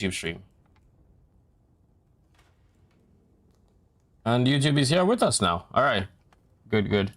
YouTube stream. And YouTube is here with us now. All right, good.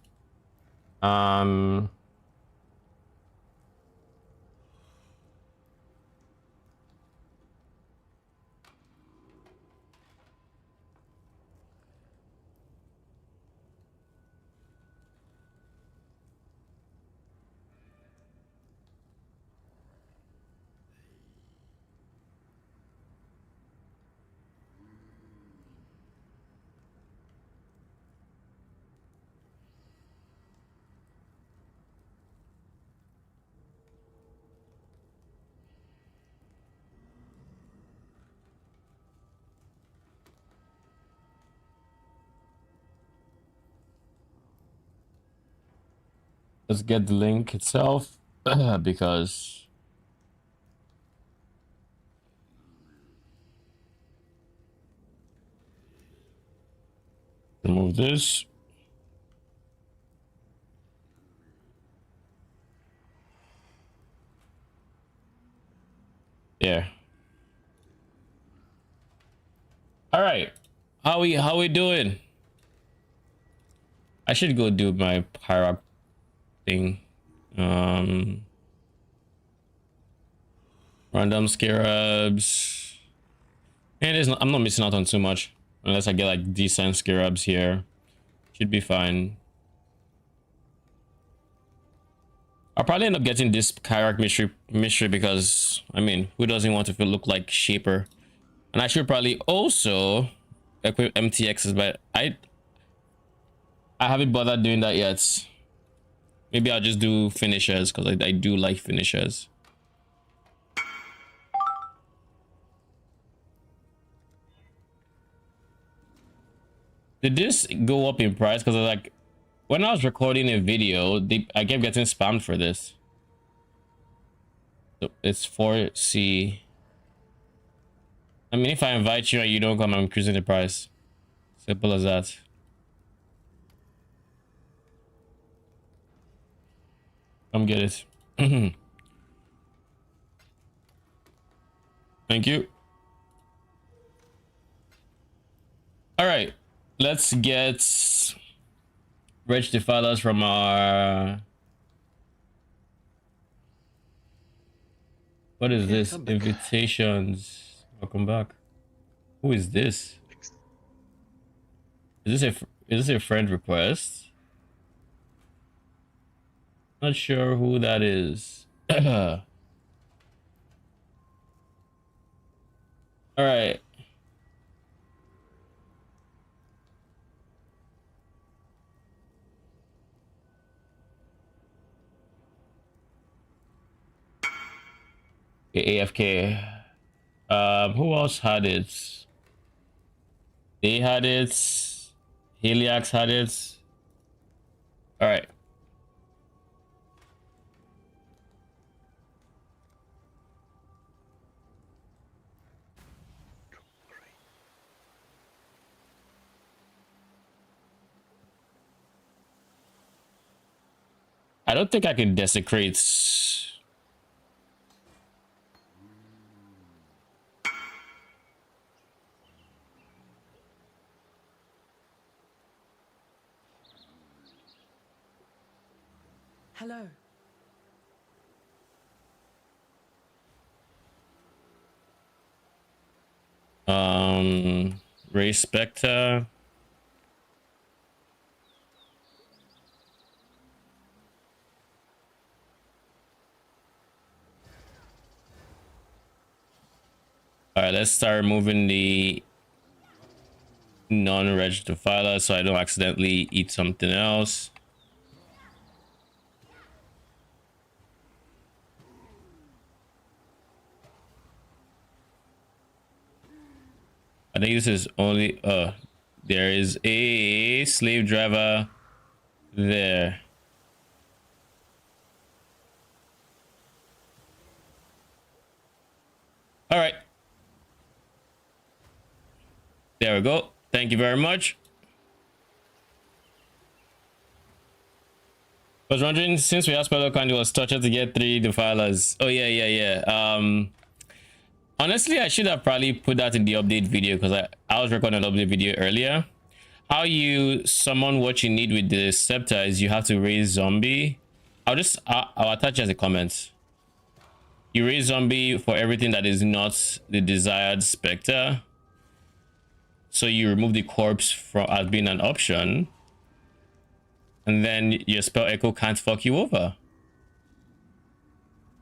Let's get the link itself because remove this. Yeah. All right. How we doing? I should go do my hierarchy thing. Random scarabs. And I'm not missing out on too much unless I get like decent scarabs here. Should be fine. I'll probably end up getting this Kyrak mystery because I mean, who doesn't want to look like Shaper? And I should probably also equip MTXs, but I haven't bothered doing that yet. Maybe I'll just do finishers because I do like finishers. Did this go up in price? Because like when I was recording a video, I kept getting spammed for this. So it's 4C. I mean, if I invite you and you don't come, I'm increasing the price. Simple as that. Come get it. Thank you. All right, let's get Wretched Defilers from our... What is this? Invitations. Welcome back. Who is this? Is this a friend request? Not sure who that is. All right. AFK. Who else had it? They had it. Heliax had it. All right. I don't think I can desecrate. Hello. Ray Spectre. All right, let's start moving the non-reg Defiler so I don't accidentally eat something else. I think this is only there is a slave driver there. All right. There we go. Thank you very much. I was wondering, since we asked Pedro Candy was touched to get 3 Defilers. Oh yeah. Honestly, I should have probably put that in the update video because I was recording an update video earlier. How you summon what you need with the scepter is you have to raise zombie. I'll attach as a comment. You raise zombie for everything that is not the desired specter. So you remove the corpse from as being an option. And then your spell echo can't fuck you over.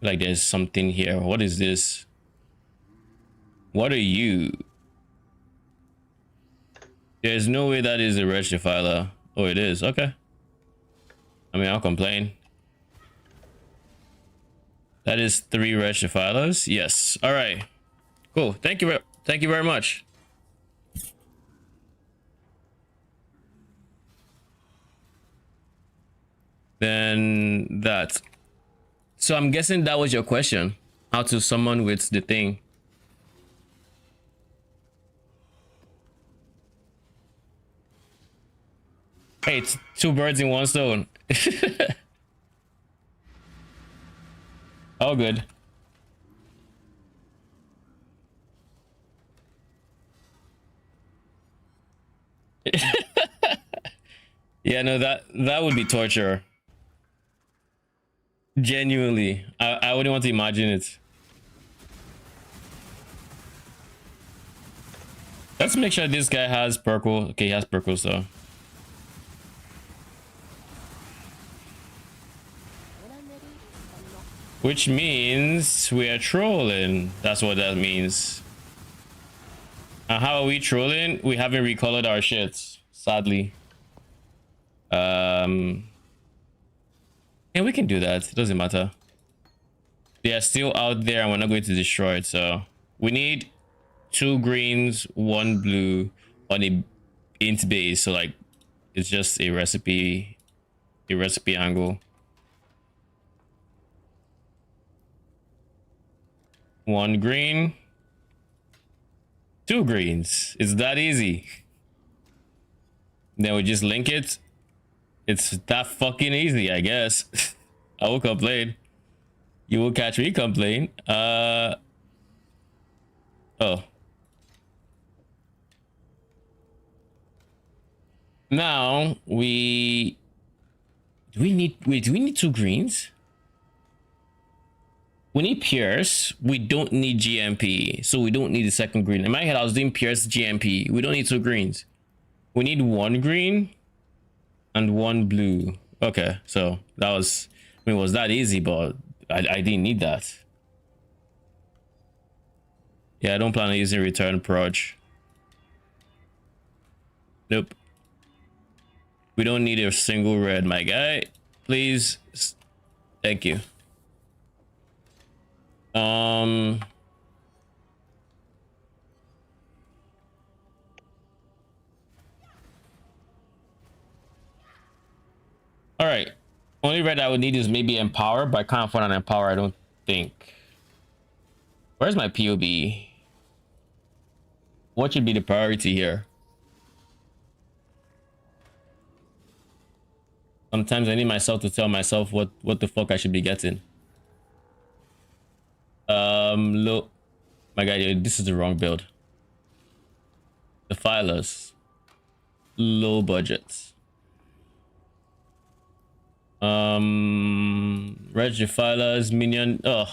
Like there's something here. What is this? What are you? There's no way that is a Wretched Defiler. Oh, it is. Okay. I mean, I'll complain. That is 3 Wretched Defilers. Yes. All right. Cool. Thank you. Thank you very much. Then that. So I'm guessing that was your question. How to summon with the thing. Hey, it's 2 birds in 1 stone. Oh, good. Yeah, no, that would be torture. Genuinely, I wouldn't want to imagine it. Let's make sure this guy has purple. Okay, he has purple, so. Which means we are trolling. That's what that means. And how are we trolling? We haven't recolored our shit, sadly. And we can do that. It doesn't matter. They are still out there and we're not going to destroy it. So we need 2 greens, 1 blue on a int base. So like it's just a recipe angle. 1 green, 2 greens. It's that easy. Then we just link it. It's that fucking easy, I guess. I will complain. You will catch me complain. Oh. Now do we need 2 greens? We need Pierce. We don't need GMP. So we don't need the second green. In my head, I was doing Pierce GMP. We don't need 2 greens. We need 1 green and 1 blue. Okay, so that was, I mean, it was that easy, but I didn't need that. Yeah, I don't plan on using return proj. Nope. We don't need a single red, my guy. Please. Thank you. All right. Only red I would need is maybe empower, but I can't find an empower, I don't think. Where's my POB? What should be the priority here? Sometimes I need myself to tell myself what the fuck I should be getting. Look, my guy, this is the wrong build. Defilers, low budgets. Red Defilers, minion. Ugh,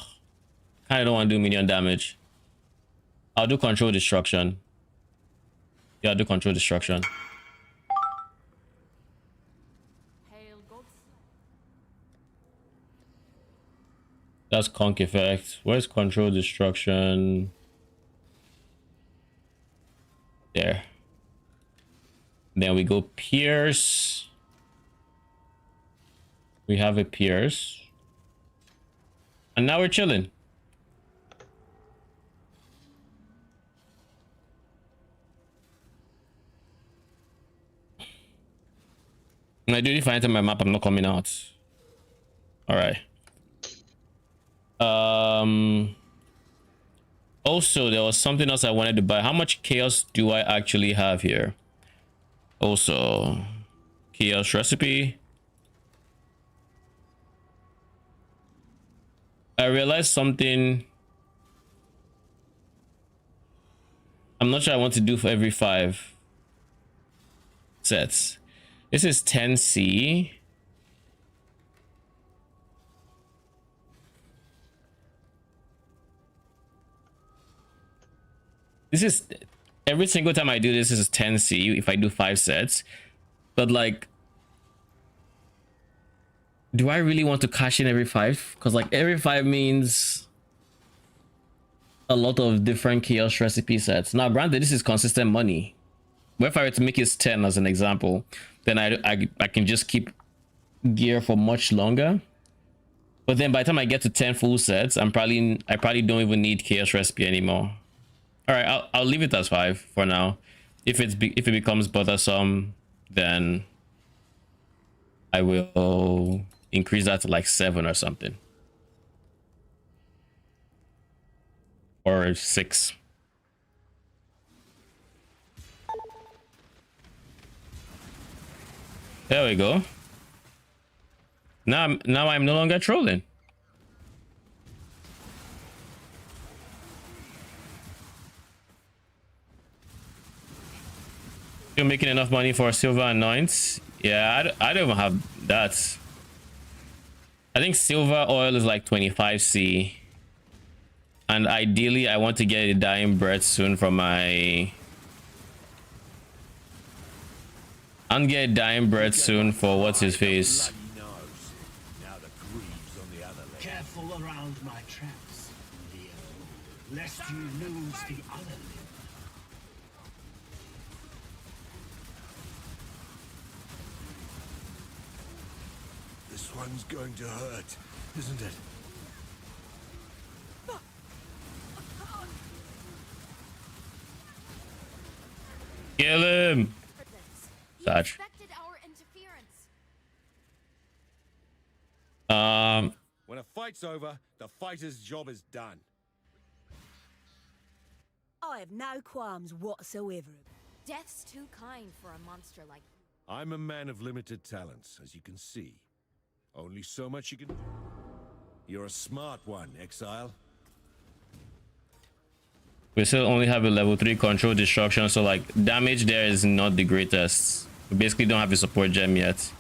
kind of don't want to do minion damage. I'll do control destruction. Yeah, I'll do control destruction. That's conk effect. Where's control destruction? There. Then we go pierce. We have a pierce. And now we're chilling. When I do if I enter my map, I'm not coming out. All right. Also, there was something else I wanted to buy. How much chaos do I actually have here? Also, chaos recipe. I realized something. I'm not sure I want to do for every 5 sets. This is 10C. This is every single time I do this is 10C if I do 5 sets. But like, do I really want to cash in every 5? Because like every 5 means a lot of different chaos recipe sets. Now granted, this is consistent money. But if I were to make it 10 as an example, then I can just keep gear for much longer. But then by the time I get to 10 full sets, I probably don't even need chaos recipe anymore. All right, I'll leave it as 5 for now. If it becomes bothersome, then I will increase that to like 7 or something, or 6. There we go. Now I'm no longer trolling. You're making enough money for silver and nines. Yeah, I don't even have that. I think silver oil is like 25C, and ideally I want to get a dying breath soon from my for what's his face. Careful around my traps, Leo, lest you lose the other limb. This one's going to hurt, isn't it? Kill him. Such. When a fight's over, the fighter's job is done. I have no qualms whatsoever. Death's too kind for a monster like you. I'm a man of limited talents, as you can see. Only so much you can... You're a smart one, Exile. We still only have a level 3 control destruction, so like damage there is not the greatest. We basically don't have a support gem yet.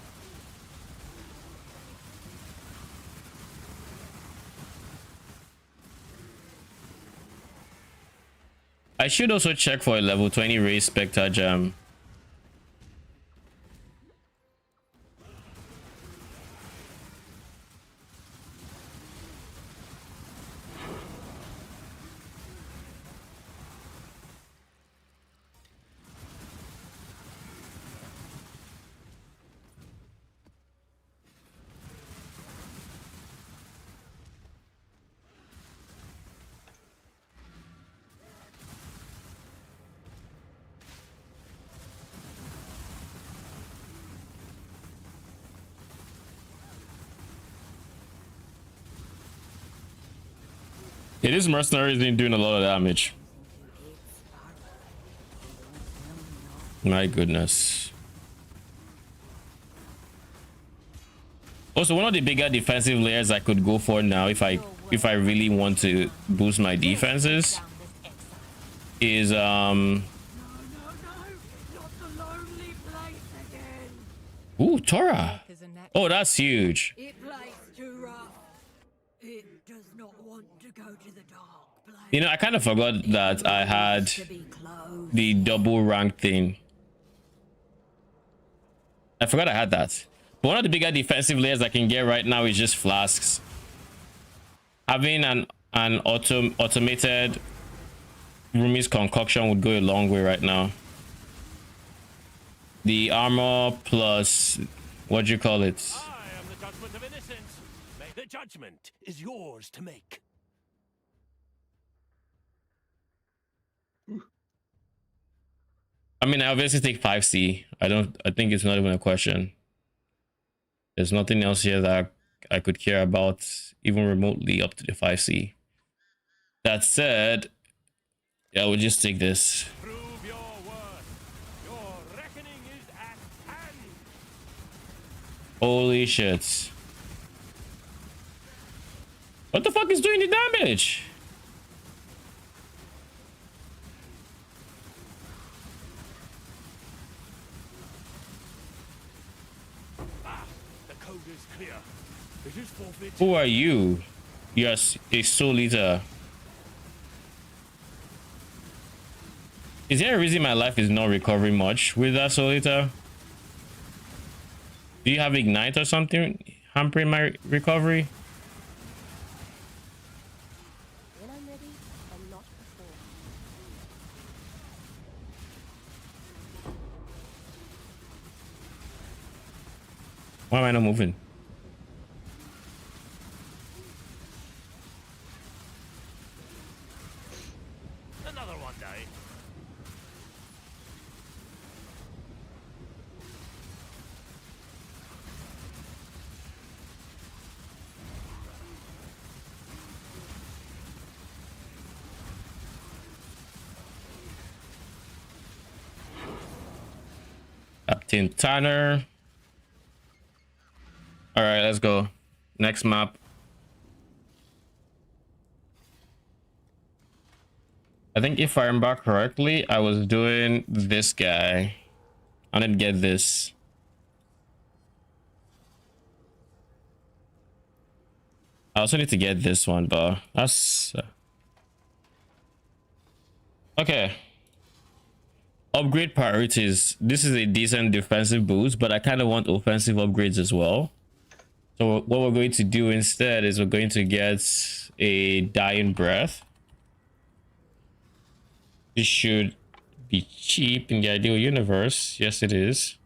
I should also check for a level 20 raise spectre gem. It is mercenaries been doing a lot of damage. My goodness. Also, one of the bigger defensive layers I could go for now if I really want to boost my defenses is ooh, Tora. Oh, that's huge. You know, I kind of forgot that I had the double rank thing. I forgot I had that. But one of the bigger defensive layers I can get right now is just flasks. Having an automated Rumi's concoction would go a long way right now. The armor plus what do you call it? I am the judgment of innocence. The judgment is yours to make. I mean, I obviously take 5C. I think it's not even a question. There's nothing else here that I could care about, even remotely up to the 5C. That said, yeah, we'll just take this. Prove your worth. Your reckoning is at hand. Holy shit. What the fuck is doing the damage? is clear. It is forfeit. Who are you? Yes, a soul eater. Is there a reason my life is not recovering much with that soul eater? Do you have ignite or something hampering my recovery? When I'm ready, and not before. Why am I not moving? Another one day. Captain Tanner. All right, let's go. Next map. I think if I remember correctly, I was doing this guy. I didn't get this. I also need to get this one, but that's okay. Upgrade priorities. This is a decent defensive boost, but I kind of want offensive upgrades as well. So what we're going to do instead is we're going to get a dying breath. This should be cheap in the ideal universe. Yes, it is.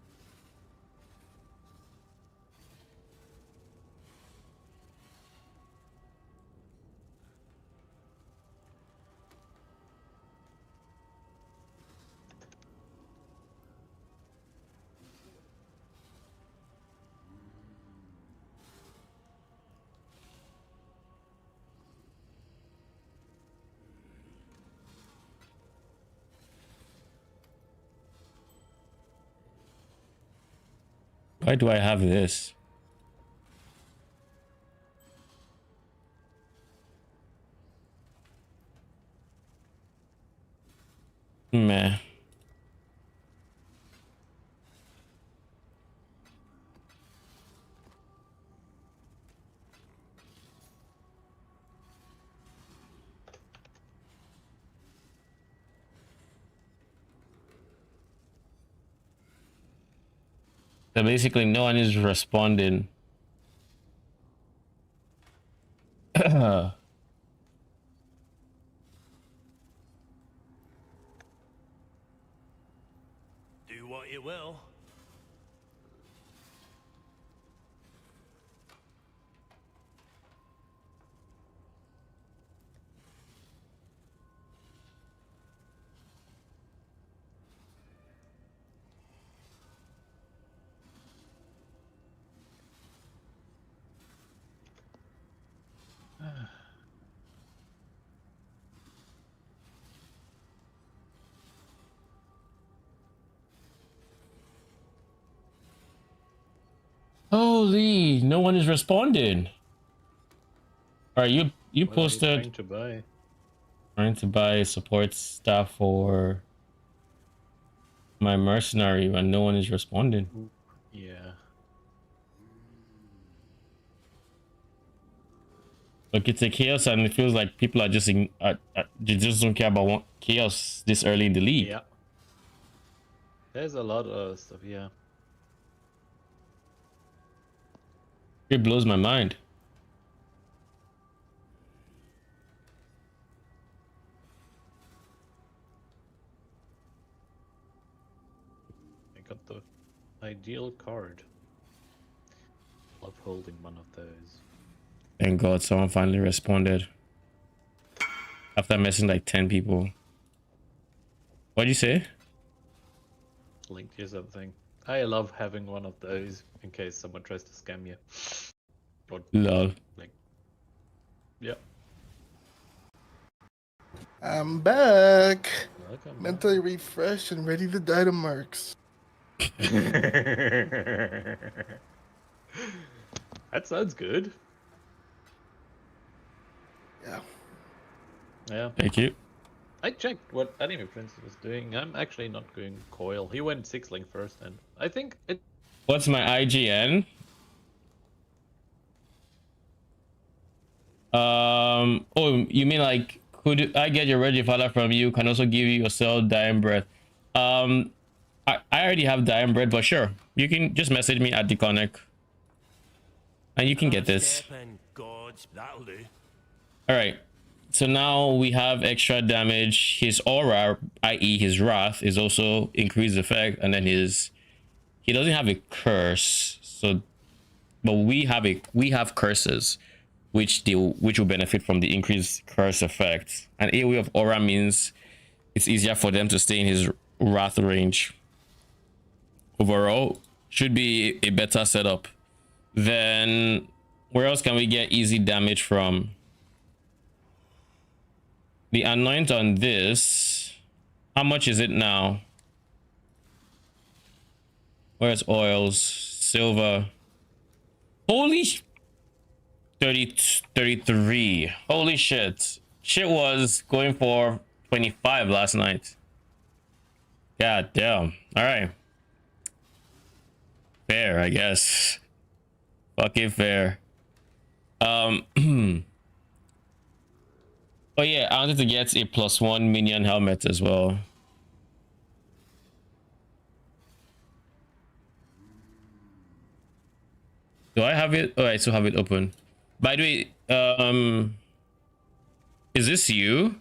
Why do I have this? Meh. So basically no one is responding. Do what you will. Holy, no one is responding. All right, you What are you posted trying to buy? trying to buy support staff for my mercenary when no one is responding. Yeah. Look, it's a chaos, and it feels like people are just they just don't care about chaos this early in the league. Yeah. There's a lot of stuff, yeah. It blows my mind. I got the ideal card. Love holding one of those. Thank God someone finally responded. After messing like 10 people. What'd you say? Linked you something. I love having one of those in case someone tries to scam you. Or, Love. like, yep. I'm back. Welcome. Mentally refreshed and ready to die to marks. That sounds good. Yeah. Yeah. Thank you. I checked what Anime Prince was doing. I'm actually not going coil. He went 6 link first, and I think it. What's my IGN? Oh, you mean like could I get your red Defiler from you? Can also give you yourself dying breath. I already have dying breath, but sure, you can just message me at the connect, and you can get this. Gods, that'll do. All right. So now we have extra damage. His aura, i.e., his wrath, is also increased effect, and then he doesn't have a curse. So, but we have curses, which will benefit from the increased curse effect. And AoE of aura means it's easier for them to stay in his wrath range. Overall, should be a better setup. Then where else can we get easy damage from? The anoint on this, how much is it now? Where's oils? Silver. Holy 33. Holy shit. Shit was going for 25 last night. God damn. All right. Fair, I guess. Fucking fair. Oh yeah, I wanted to get a +1 minion helmet as well. Do I have it? Oh, I still have it open. By the way, is this you?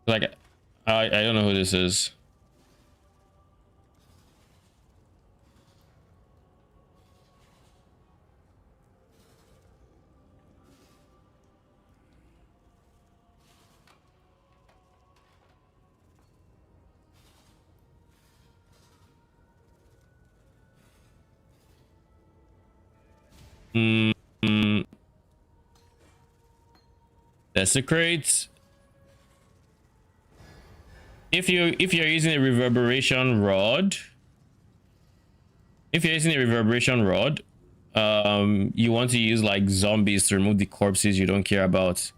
Like, I don't know who this is. Desecrate. If you're using a reverberation rod, you want to use like zombies to remove the corpses you don't care about.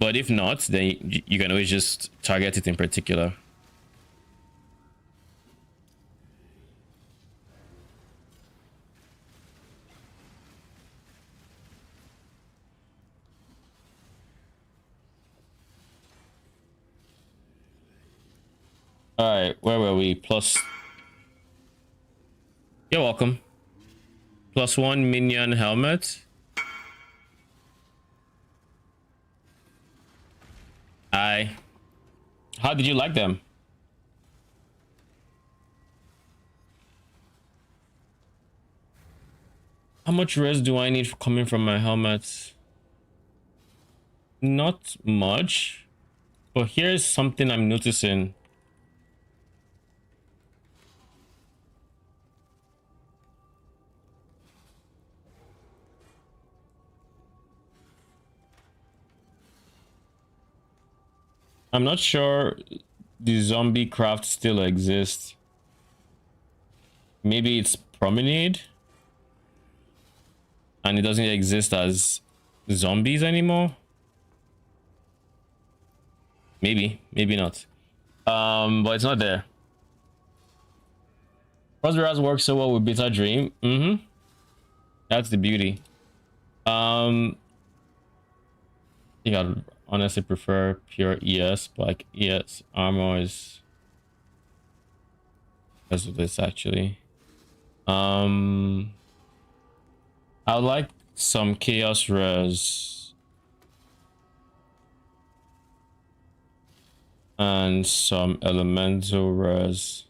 But if not, then you can always just target it in particular. All right, where were we? Plus. You're welcome. +1 minion helmet. How did you like them? How much res do I need coming from my helmets? Not much. But here's something I'm noticing. I'm not sure the zombie craft still exists. Maybe it's promenade and it doesn't exist as zombies anymore. Maybe not. But it's not there. Crossbearers work so well with Beta Dream. That's the beauty. I think I'd honestly prefer pure ES, but like ES armor is because of this actually. I would like some chaos res and some elemental res.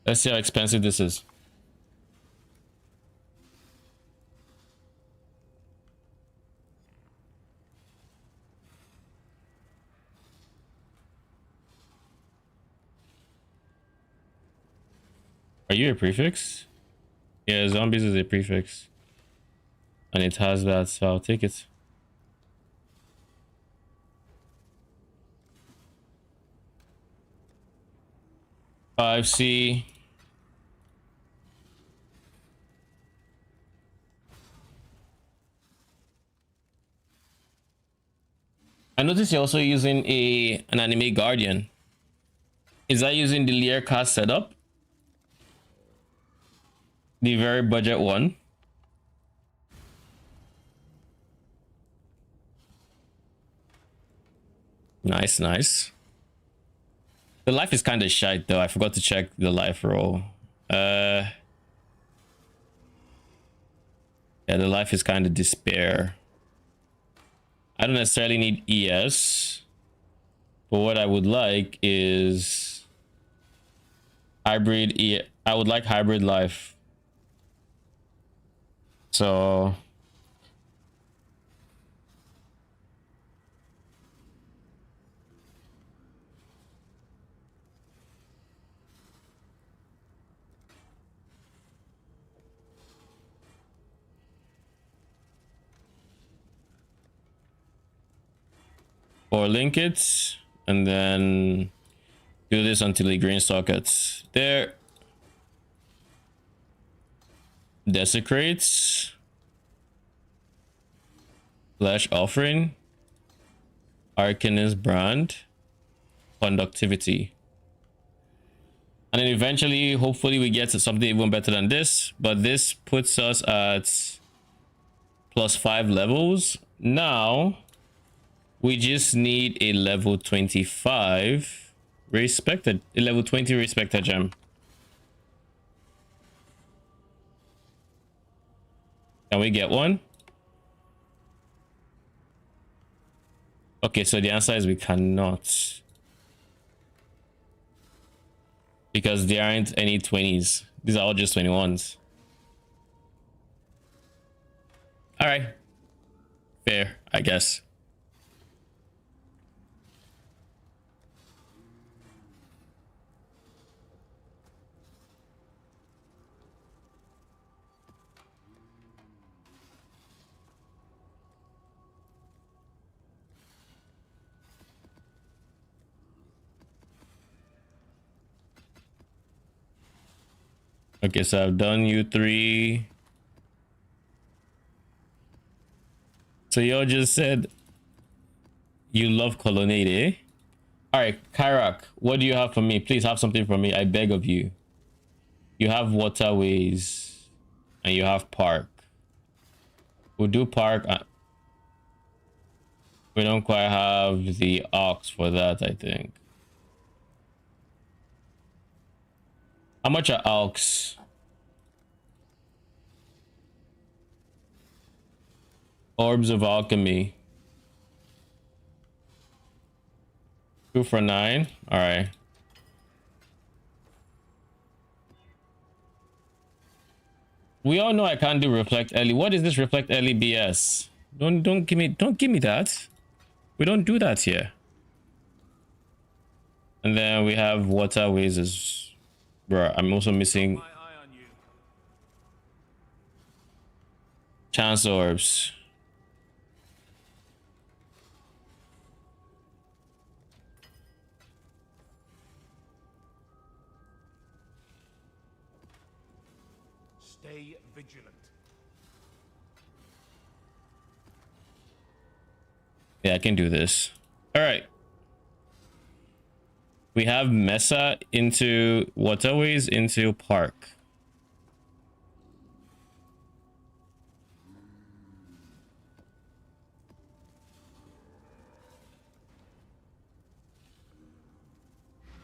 Let's see how expensive this is. Are you a prefix? Yeah, zombies is a prefix. And it has that, so I'll take it. Five C. I noticed you're also using an anime guardian. Is that using the Lear cast setup? The very budget one. Nice, nice. The life is kind of shite though. I forgot to check the life roll. Yeah, the life is kind of despair. I don't necessarily need ES, but what I would like is hybrid I would like hybrid life. So or link it and then do this until the green sockets there. Desecrates, flesh offering, Arcanist brand, conductivity, and then eventually hopefully we get to something even better than this, but this puts us at +5 levels. Now we just need a level 25 respected, a level 20 respected gem. Can we get one? Okay, so the answer is we cannot, because there aren't any 20s. These are all just 21s. All right, fair, I guess. Okay, so I've done you 3. So y'all just said you love Colonnade, eh? All right, Kyrak, what do you have for me? Please have something for me, I beg of you. You have waterways and you have park. We'll do park. We don't quite have the ox for that, I think. How much are ox? Orbs of alchemy. 2 for 9. All right. We all know I can't do reflect early. What is this reflect early BS? Don't give me that. We don't do that here. And then we have waterways as, bro. I'm also missing chance orbs. Stay vigilant. Yeah, I can do this. All right. We have Mesa into waterways into park.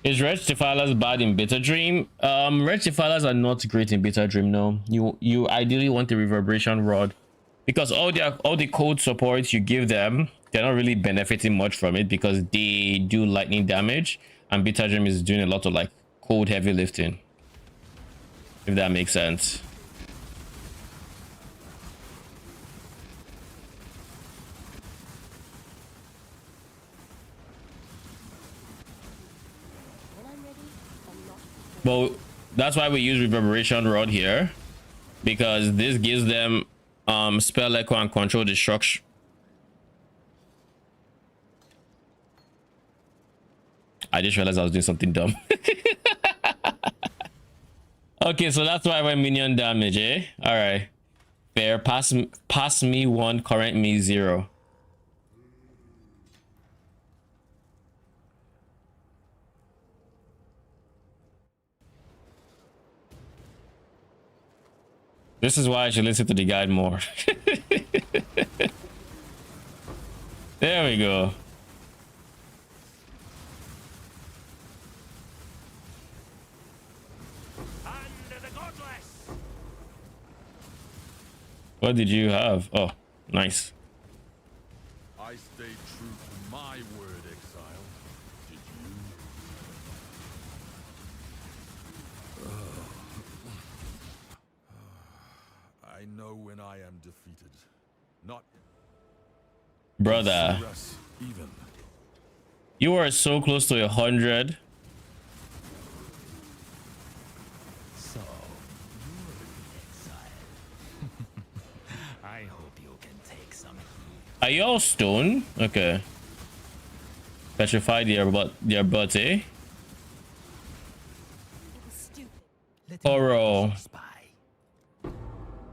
Is Wretched Defilers bad in Bitter Dream? Wretched Defilers are not great in Bitter Dream, no. You ideally want the reverberation rod, because all the code supports you give them, they're not really benefiting much from it because they do lightning damage, and Bitter Dream is doing a lot of like code heavy lifting, if that makes sense. Well, that's why we use reverberation rod here, because this gives them spell echo and control destruction. I just realized I was doing something dumb. Okay, so that's why we're minion damage, eh? All right, fair. Pass me 1, current me 0. This is why I should listen to the guide more. There we go. Under the godless. What did you have? Oh, nice. I stayed true to my word, Exile. Did you? I know when I am defeated. Not Brother, us even. you are so close to 100. So, you're Exile. I hope you can take some heat. Are you all stone? Okay. Petrified their butt, eh? It was stupid. Let Oro. me spy.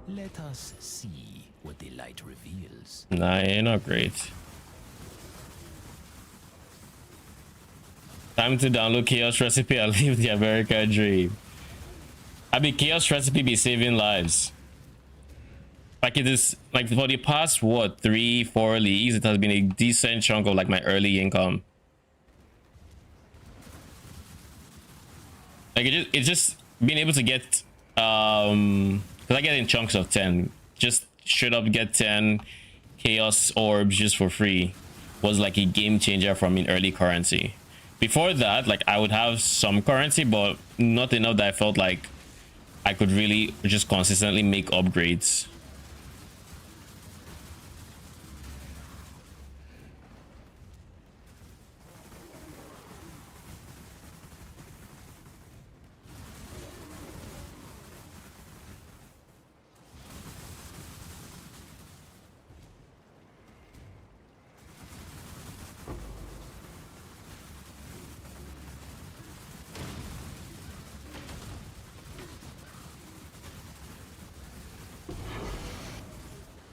Let us see what the light reveals. Nah, you're not great. Time to download Chaos Recipe and live the America dream. I mean, Chaos Recipe be saving lives. Like it is, like for the past, what, 3-4 leagues, it has been a decent chunk of like my early income. Like it's just being able to get, because I get in chunks of 10, just straight up get 10 chaos orbs just for free was like a game changer for me in early currency. Before that, like I would have some currency, but not enough that I felt like I could really just consistently make upgrades.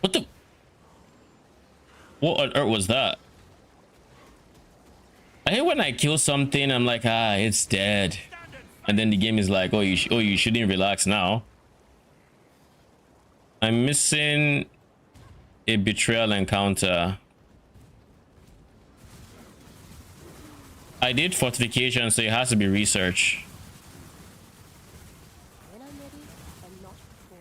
What the? What on earth was that? I hate when I kill something, I'm like, ah, it's dead. And then the game is like, oh, you shouldn't relax now. I'm missing a betrayal encounter. I did fortification, so it has to be research. When I'm ready, and not before.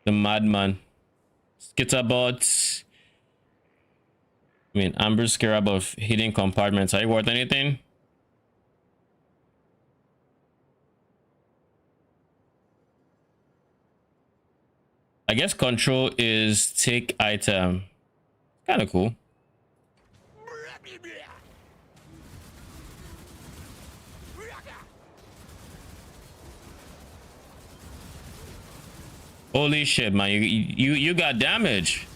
The madman. Skitterbot. I mean, Amber Scarab of hidden compartments. Are you worth anything? I guess control is take item. Kind of cool. Holy shit, man! You got damage.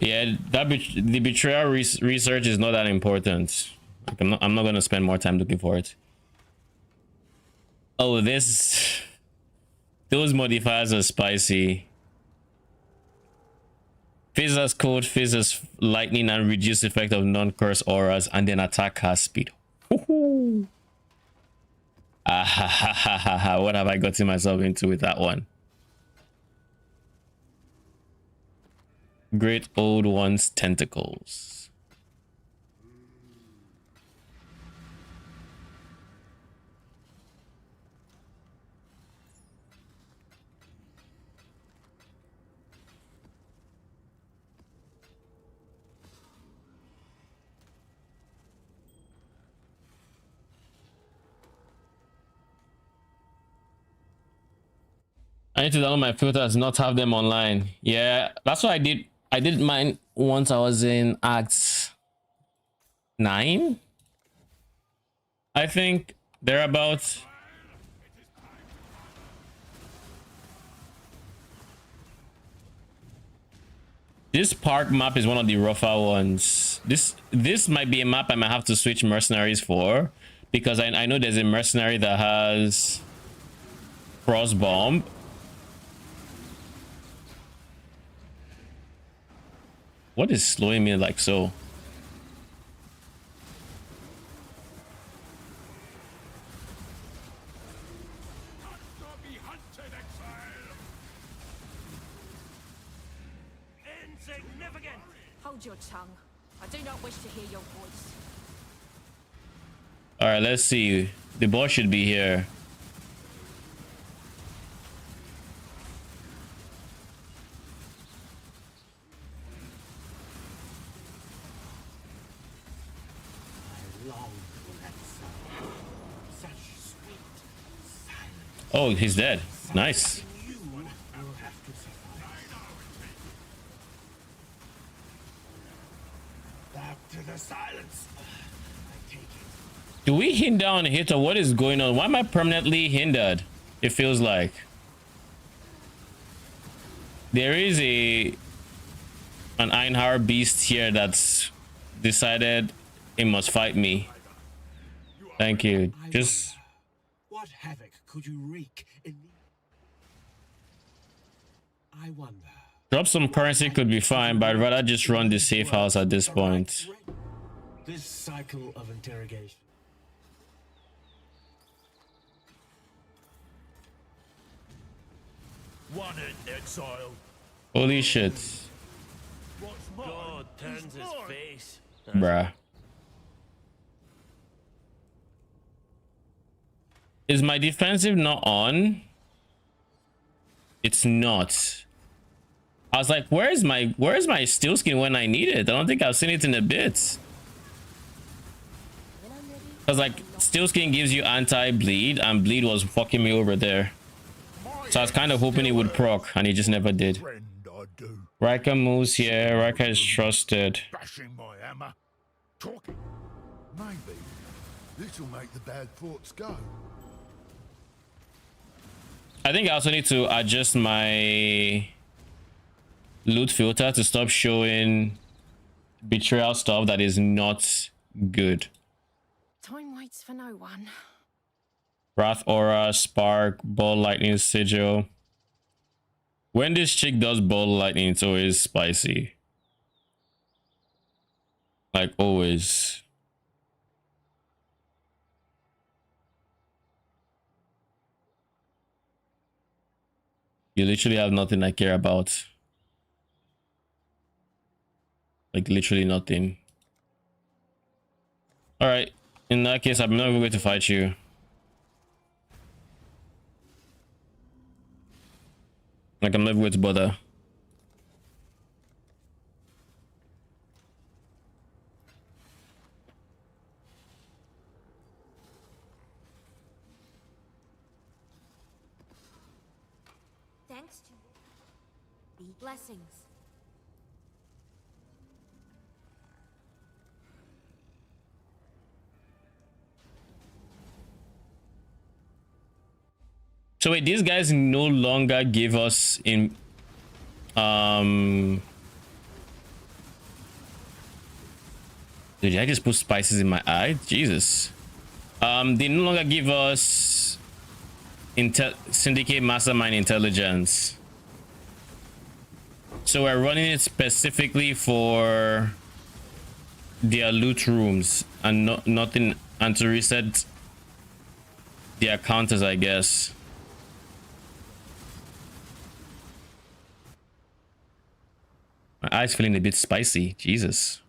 Yeah, the betrayal research is not that important. Like, I'm not gonna spend more time looking for it. Oh, those modifiers are spicy. Phaser's code, Phaser's lightning and reduce effect of non-curse auras, and then attack cast speed. Woohoo! Ah ha ha ha ha ha! What have I gotten myself into with that one? Great Old One's tentacles. I need to download my filters, not have them online. Yeah, that's what I did. I did mine once I was in Act 9. I think thereabouts. This park map is one of the rougher ones. This might be a map I might have to switch mercenaries for, because I know there's a mercenary that has Frost bomb. What is slowing me like so? Insignificant. Hold your tongue. I do not wish to hear your voice. All right, let's see. The boss should be here. I long for that sound. Such sweet silence. Oh, he's dead. Nice. You will have to suffice. Back to the silence. I take it. Do we hinder on hit or what is going on? Why am I permanently hindered? It feels like there is an Einhar beast here that's decided it must fight me. Thank you. Just What havoc could you wreak in the... I wonder. drop some currency could be fine, but I'd rather just run the safe house at this point. This cycle of interrogation. One in exile. Holy shit, What's mine? God turns his face. bruh. Is my defensive not on? It's not. I was like, where's my steel skin when I need it? I don't think I've seen it in a bit. Cause like steel skin gives you anti-bleed and bleed was fucking me over there. So I was kind of hoping he would proc and he just never did. Friend, I do. Rika moves here. Rika is trusted. Bashing my hammer. Talking. Maybe this'll make the bad thoughts go. I think I also need to adjust my loot filter to stop showing betrayal stuff that is not good. Time waits for no one. Wrath Aura, Spark, Ball Lightning, Sigil. When this chick does Ball Lightning, it's always spicy. Like always. You literally have nothing I care about. Like literally nothing. Alright, in that case, I'm not even going to fight you. Like I'm never going to bother. Thanks to the blessings. So wait, these guys no longer give us in Dude, I just put spices in my eye? Jesus. They no longer give us Syndicate Mastermind Intelligence. So we're running it specifically for their loot rooms and nothing, and to reset their counters, I guess. My eyes feeling a bit spicy. Jesus.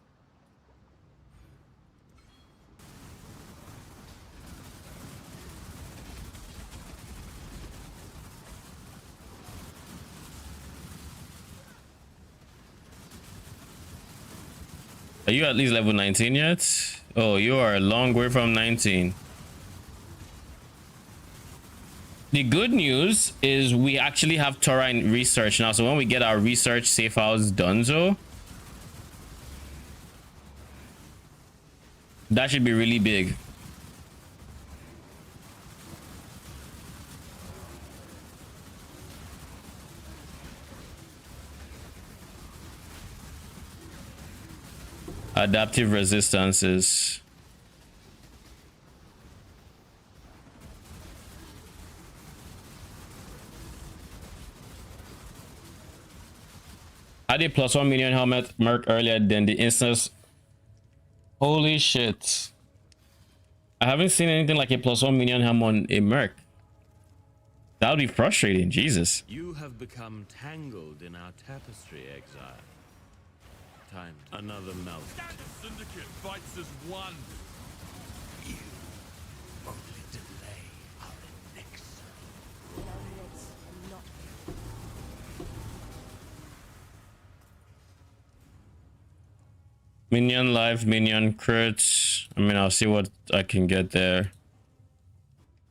Are you at least level 19 yet? Oh, you are a long way from 19. The good news is we actually have Torah in research now. So when we get our research safe house done, so that should be really big. Adaptive resistances. I did +1 minion helmet merc earlier than the instance. Holy shit. I haven't seen anything like a +1 minion helmet on a merc. That would be frustrating, Jesus. You have become tangled in our tapestry, Exile. Time another melt. Syndicate fights as one. You only delay our next. Minion live, minion crits. I mean, I'll see what I can get there.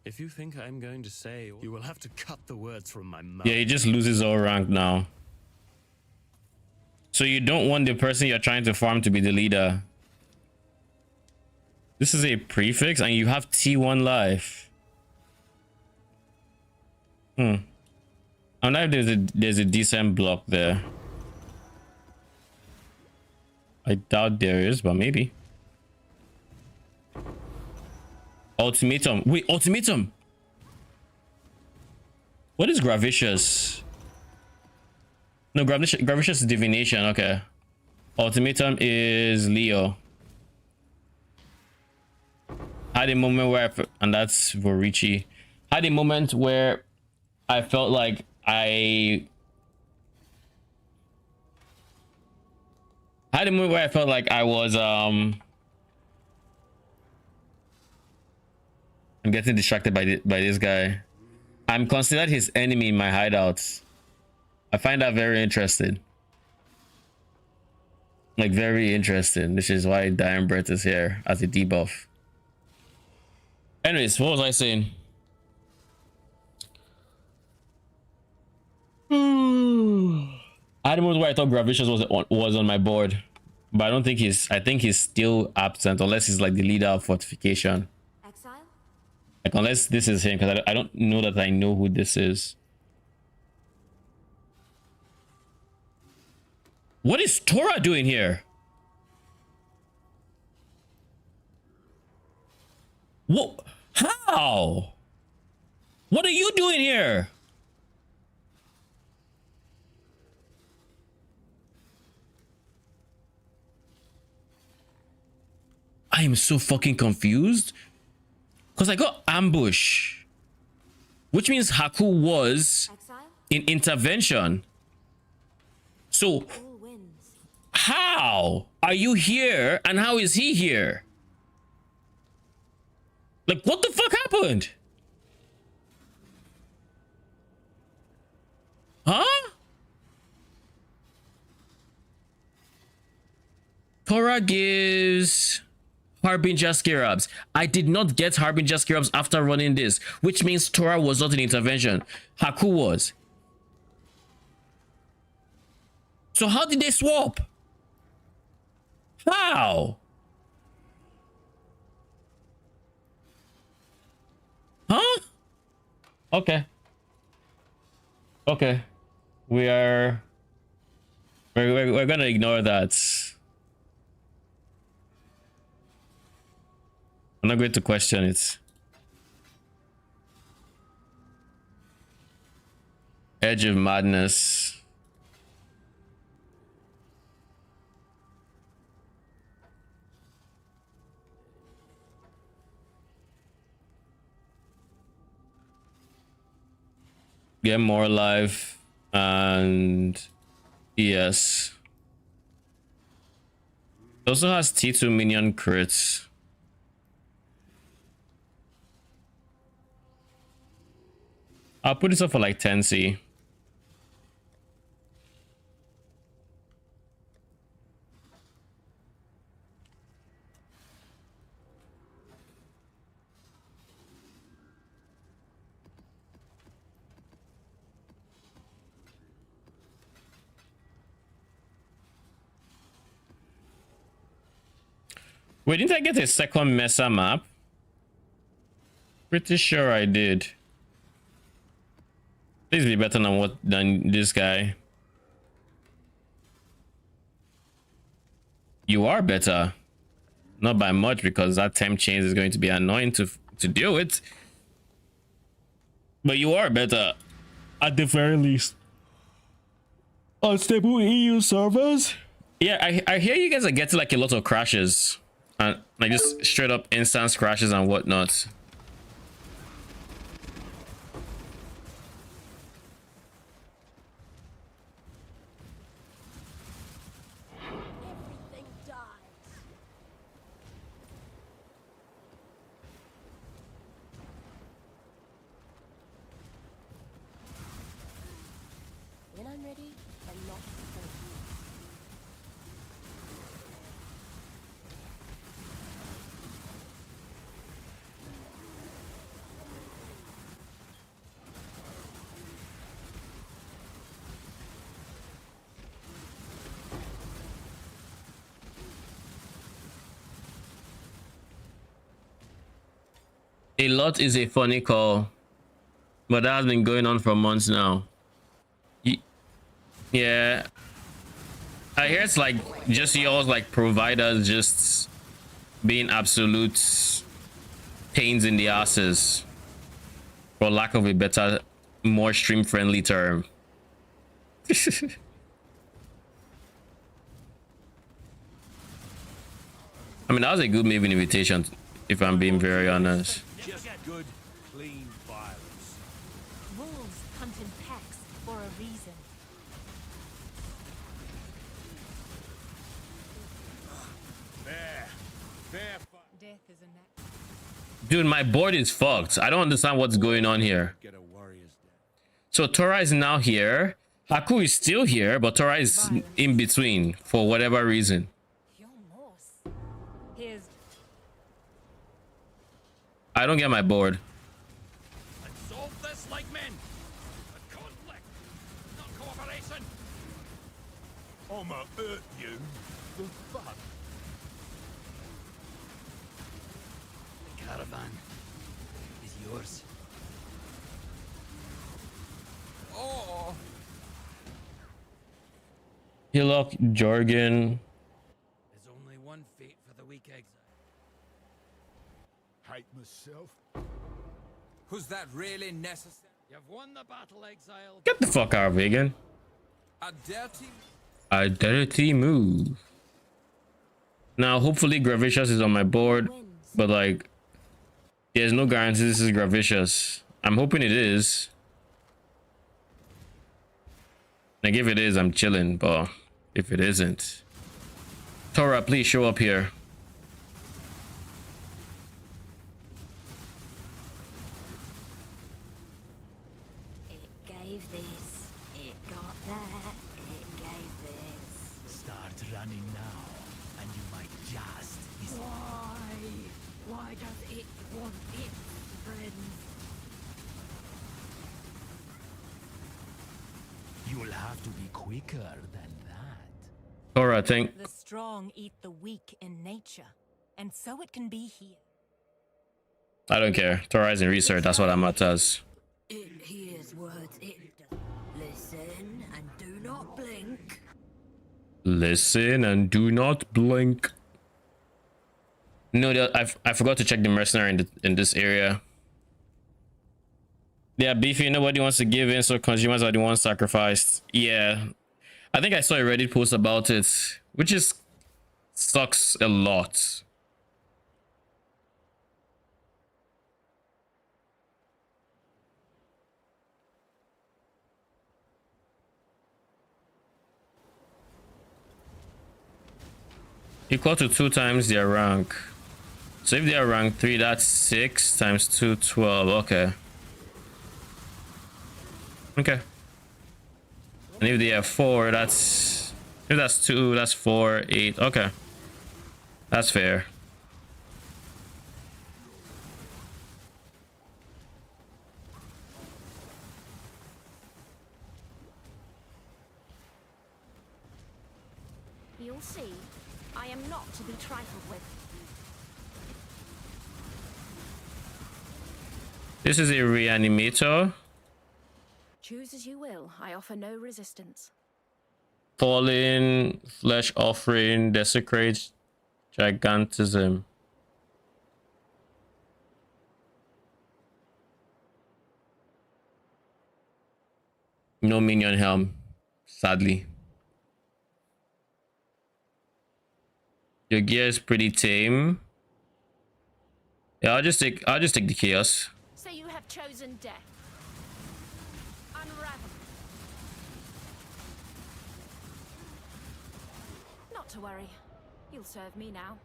If you think I'm going to say, you will have to cut the words from my mouth. Yeah, he just loses all rank now. So you don't want the person you're trying to farm to be the leader. This is a prefix and you have T1 life. I wonder if there's a decent block there. I doubt there is, but maybe. Ultimatum. Wait, ultimatum. What is Gravicious? No, Gravicious is divination. Okay. Ultimatum is Leo. Had a moment where and that's Vorici. Had a moment where I felt like I was I'm getting distracted by this guy. I'm considered his enemy in my hideouts. I find that very interesting. Like very interesting. This is why Dying Breath is here as a debuff. Anyways, what was I saying? I had a moment where I thought Gravicious was on my board, but I don't think I think he's still absent unless he's like the leader of Fortification. Exile? Like unless this is him, because I don't know that I know who this is. What is Torah doing here? What? How? What are you doing here? I am so fucking confused. Because I got ambush. Which means Haku was Exile? in intervention. So All wins. how are you here and how is he here? Like, what the fuck happened? Huh? Torah gives Harbinger Scarabs. I did not get Harbinger Scarabs after running this, which means Torah was not in intervention. Haku was. So how did they swap? How? Huh? Okay. Okay. We're gonna ignore that. I'm not going to question it. Edge of Madness. Get more life and yes. It also has T2 minion crits. I'll put this up for like 10C. Wait, didn't I get a second Mesa map? Pretty sure I did. Please be better than this guy. You are better. Not by much, because that temp change is going to be annoying to deal with. But you are better. At the very least. unstable EU servers. Yeah, I hear you guys are getting like a lot of crashes and like just straight up instance crashes and whatnot. Everything dies. When I'm ready, I'm not before you. A lot is a funny call, but that has been going on for months now. Yeah, I hear it's like just y'all's like providers just being absolute pains in the asses, for lack of a better, more stream friendly term. I mean, that was a good Maven invitation, if I'm being very honest. Just good, clean violence. Wolves hunt in packs for a reason. Fair. Fair fight. Death is a natural. Dude, my board is fucked. I don't understand what's going on here. Get a warrior's death. So Tora is now here. Haku is still here, but Tora is in between for whatever reason. You're Morse. Here's I don't get my board. Let's solve this like men. A conflict, not cooperation. I'ma hurt you. The fuck? The caravan is yours. Oh, Hillock, Jorgen. There's only one fate for the weak exile. Hate myself. was that really necessary? You've won the battle, Exile. Get the fuck out of Vegan. A dirty. A dirty move. Now, hopefully, Gravicious is on my board, but like, there's no guarantee this is Gravicious. I'm hoping it is. Like, if it is, I'm chilling, but if it isn't, Tora, please show up here. it gave this, it got that, it gave this. Start running now, and you might just be. Why? Why does it want its friends? You'll have to be quicker than that. Tora, think. The strong eat the weak in nature, and so it can be here. I don't care. Tora is in research. That's what I'm at as. It hears words it does. Listen and do not blink. Listen and do not blink. No, I forgot to check the mercenary in this area. Yeah, beefy. Nobody wants to give in, so consumers are the ones sacrificed. Yeah, I think I saw a Reddit post about it, which is sucks a lot. Equal to 2 times their rank. So if they are rank 3, that's 6 times 2, 12. Okay. Okay. And if they have 4, that's... If that's 2, that's 4, 8. Okay. That's fair. You'll see, I am not to be trifled with. This is a reanimator. Choose as you will, I offer no resistance. Fallen, flesh offering, desecrate, gigantism. No minion helm, sadly. Your gear is pretty tame. Yeah, I'll just take the chaos. So you have chosen death. Unravel. Not to worry. You'll serve me now.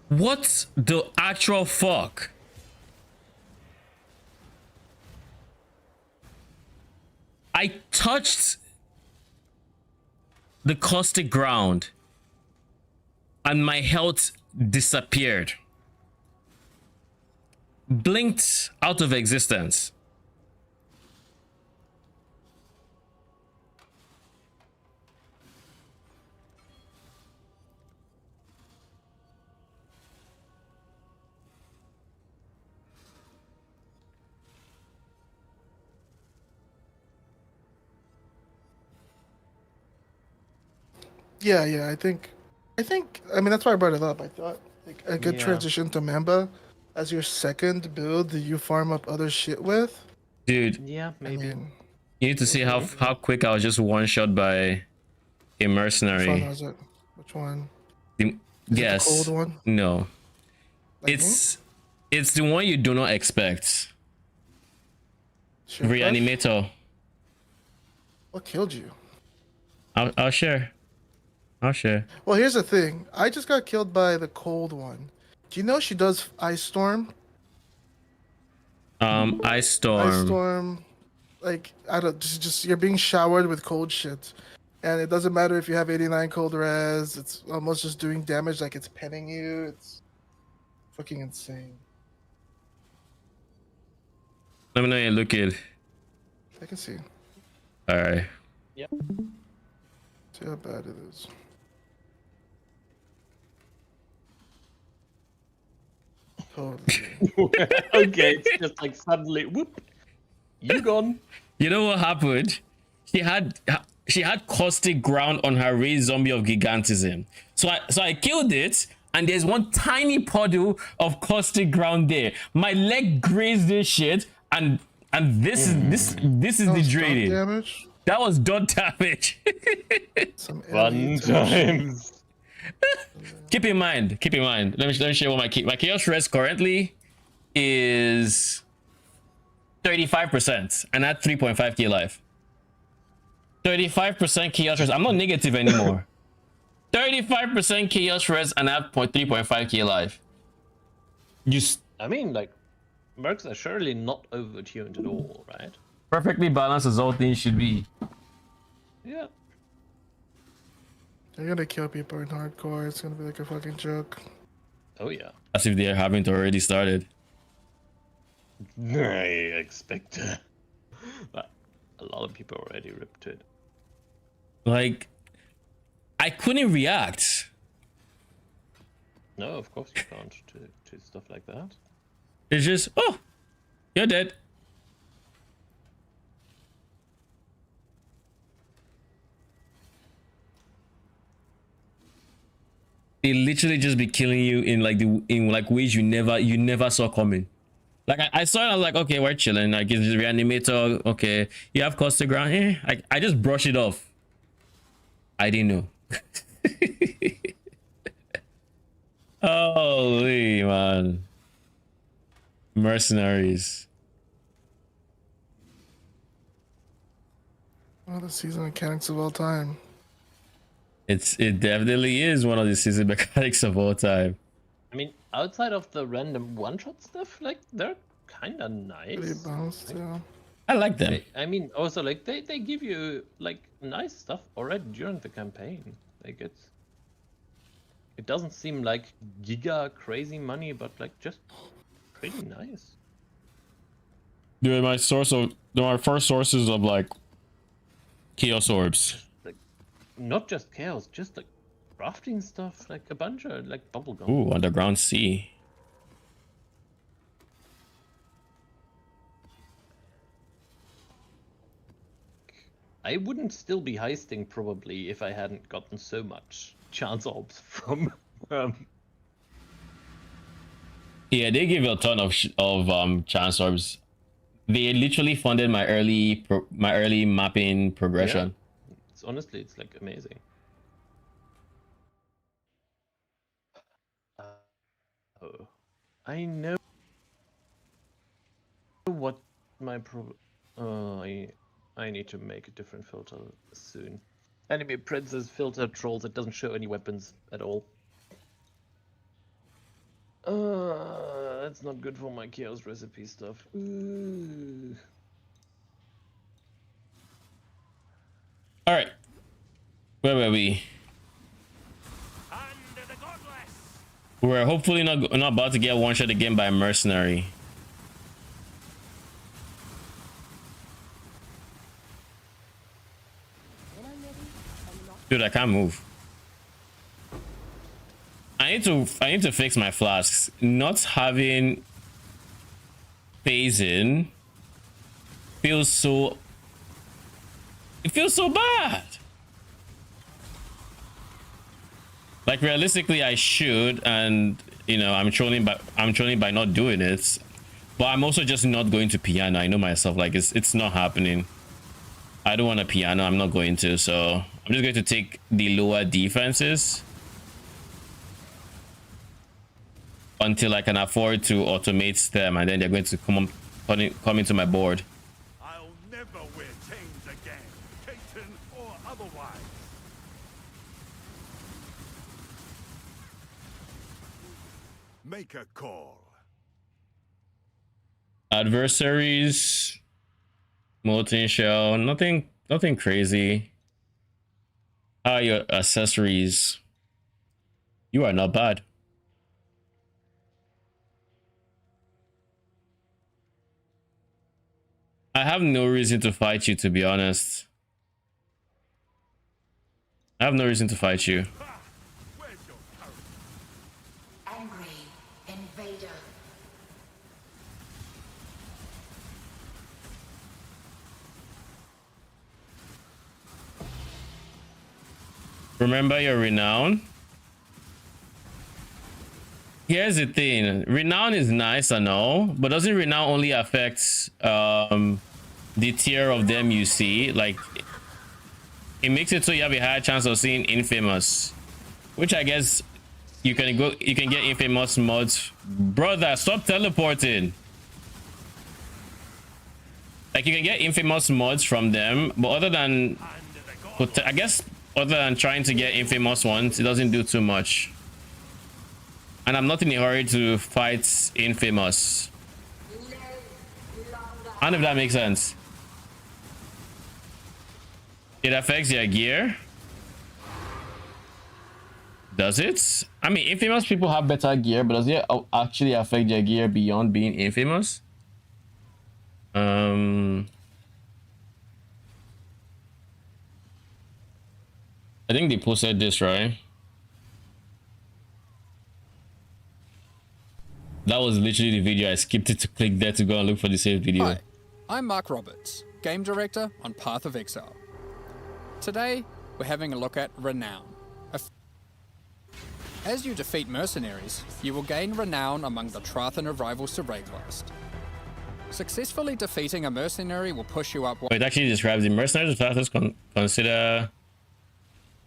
What the actual fuck? I touched the caustic ground and my health disappeared. Blinked out of existence. Yeah, I mean, that's why I brought it up. I thought like a good Yeah. transition to Mamba as your second build that you farm up other shit with. Dude, Yeah, I maybe. mean, you need to see how quick I was just one shot by a which one mercenary. was it? Which one? The- Is it the yes. cold one? No. Lightning? It's the one you do not expect. Shrimp Rush? Reanimator. What killed you? I'll share. I'll share. Well, here's the thing. I just got killed by the cold one. Do you know she does Ice Storm? Ice Storm. Ice Storm, like I don't just you're being showered with cold shit, and it doesn't matter if you have 89 cold res. It's almost just doing damage like it's penning you. It's fucking insane. Let me know you look it. I can see. Alright. See how bad it is. Totally. Okay, it's just like suddenly, whoop, you gone. You know what happened? She had caustic ground on her raised zombie of gigantism. So I killed it, and there's one tiny puddle of caustic ground there. My leg grazed this shit, and this is the Dot draining. damage. That was dot damage. Some Fun alien times. keep in mind. Let me share what my chaos res currently is 35%, and at 3.5k life. 35% chaos res. I'm not negative anymore. 35% chaos res and at 3.5k life. I mean, like, mercs are surely not overtuned at all, right? Perfectly balanced as all things should be. Yeah. They're gonna kill people in hardcore. It's gonna be like a fucking joke. Oh yeah. As if they haven't already started. I expect. But a lot of people already ripped it. Like, I couldn't react. No, of course you can't to stuff like that. It's just, oh, you're dead. They literally just be killing you in like ways you never saw coming. Like I saw it, I was like, okay, we're chilling. Like it's just reanimator. Okay, you have caustic ground. I just brush it off. I didn't know. Holy man. Mercenaries. One of the season mechanics of all time. It definitely is one of the season mechanics of all time. I mean, outside of the random one-shot stuff, like, they're kind of Pretty nice. balanced, yeah. I like them. I mean, also, like, they give you, like, nice stuff already during the campaign. Like, it doesn't seem like giga crazy money, but, like, just pretty nice. Dude, my first sources of like chaos orbs. Like, not just chaos, just, like, crafting stuff, like, a bunch of, like, bubblegum. Ooh, underground sea. I wouldn't still be heisting, probably, if I hadn't gotten so much chance orbs from Yeah, they give you a ton of chance orbs. They literally funded my early mapping progression. It's honestly, it's like amazing. Oh, I know what my problem. Oh, I need to make a different filter soon. Enemy princess filter trolls. It doesn't show any weapons at all. That's not good for my chaos recipe stuff. Ooh. All right, where were we? Under the godless. We're hopefully not about to get one shot again by a mercenary. Dude, I can't move. I need to fix my flasks. Not having phase in feels so. It feels so bad. Like realistically, I should, and you know, I'm trolling by not doing it. But I'm also just not going to piano. I know myself. Like it's not happening. I don't want a piano. I'm not going to. So I'm just going to take the lower defenses until I can afford to automate them, and then they're going to come into my board. I'll never wear chains again, Caton or otherwise. Make a call. Adversaries, molten shell, nothing crazy. Ah, your accessories. You are not bad. I have no reason to fight you, to be honest. I have no reason to fight you. Ha! Where's your courage? Angry invader. Remember your renown. Here's the thing, renown is nice, I know, but doesn't renown only affect the tier of them you see? Like, it makes it so you have a higher chance of seeing infamous, which I guess you can get infamous mods. Brother, stop teleporting. Like, you can get infamous mods from them, but other than, I guess, other than trying to get infamous ones, it doesn't do too much. And I'm not in a hurry to fight infamous. I don't know if that makes sense. It affects your gear. Does it? I mean, infamous people have better gear, but does it actually affect your gear beyond being infamous? I think they posted this, right? That was literally the video. I skipped it to click there to go and look for the saved video. Hi, I'm Mark Roberts, Game Director on Path of Exile. Today, we're having a look at Renown. As you defeat mercenaries, you will gain Renown among the Trathan of Rivals to Rayclast. Successfully defeating a mercenary will push you up It actually describes the mercenaries of consider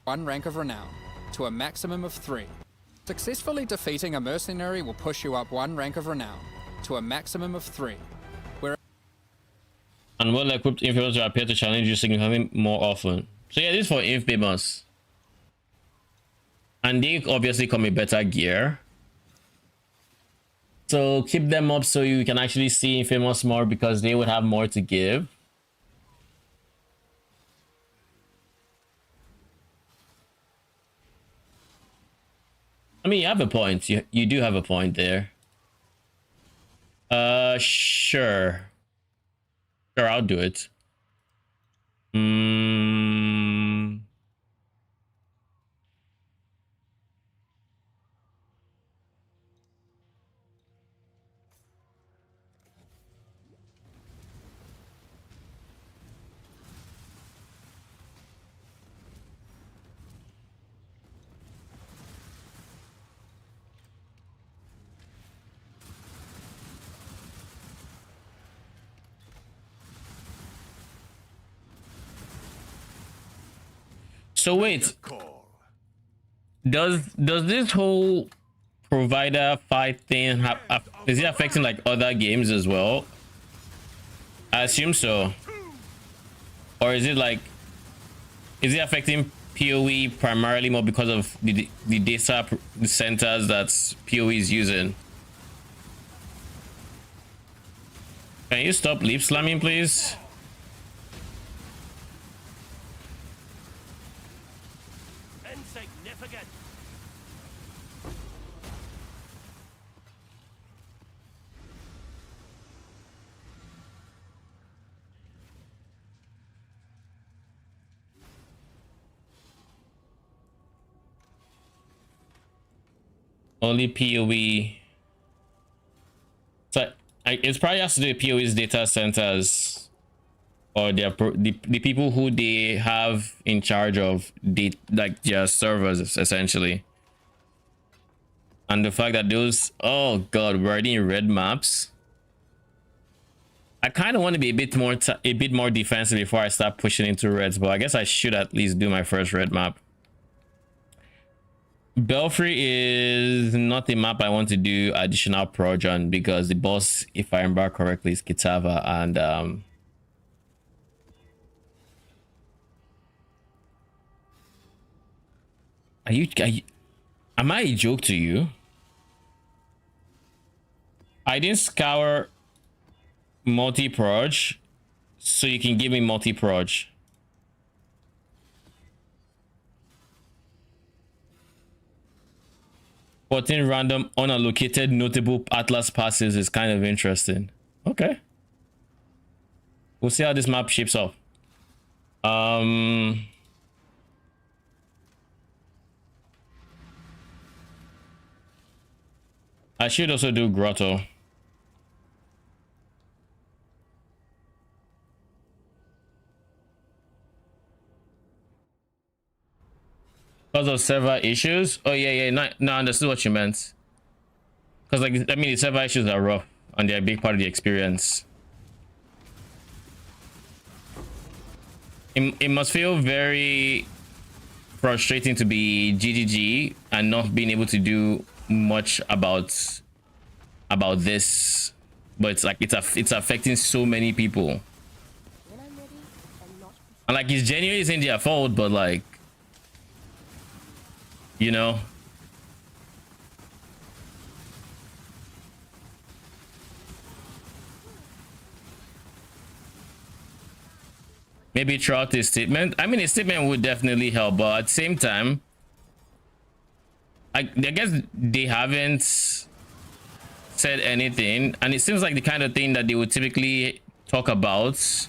one rank of Renown to a maximum of 3. Successfully defeating a mercenary will push you up 1 rank of Renown to a maximum of 3. and well-equipped infamous will appear to challenge you significantly more often. So yeah, this is for infamous. And they obviously come with better gear. So keep them up so you can actually see infamous more, because they would have more to give. I mean, you have a point. You do have a point there. Sure. Sure, I'll do it. So wait, Call. does this whole provider fighting is it affecting like other games as well? I assume so. Or is it like, is it affecting PoE primarily more because of the data centers that PoE is using? Can you stop leap slamming, please? Insignificant. Only PoE. So it's probably has to do with PoE's data centers, or the people who they have in charge of like their servers essentially. And the fact that those, oh god, we're already in red maps. I kind of want to be a bit more defensive before I start pushing into reds, but I guess I should at least do my first red map. Belfry is not the map I want to do additional proj on, because the boss, if I remember correctly, is Kitava, and am I a joke to you? I didn't scour multi-proj so you can give me multi-proj. Putting random unallocated notable atlas passes is kind of interesting. Okay, we'll see how this map shapes up. I should also do grotto. Because of server issues? Oh yeah, no, I understood what you meant. Because like, I mean, the server issues are rough and they're a big part of the experience. It must feel very frustrating to be GGG and not being able to do much about this, but it's like it's affecting so many people. And like, it's genuinely isn't their fault, but like, you know, maybe throughout his statement. I mean, his statement would definitely help, but at the same time, I guess they haven't said anything, and it seems like the kind of thing that they would typically talk about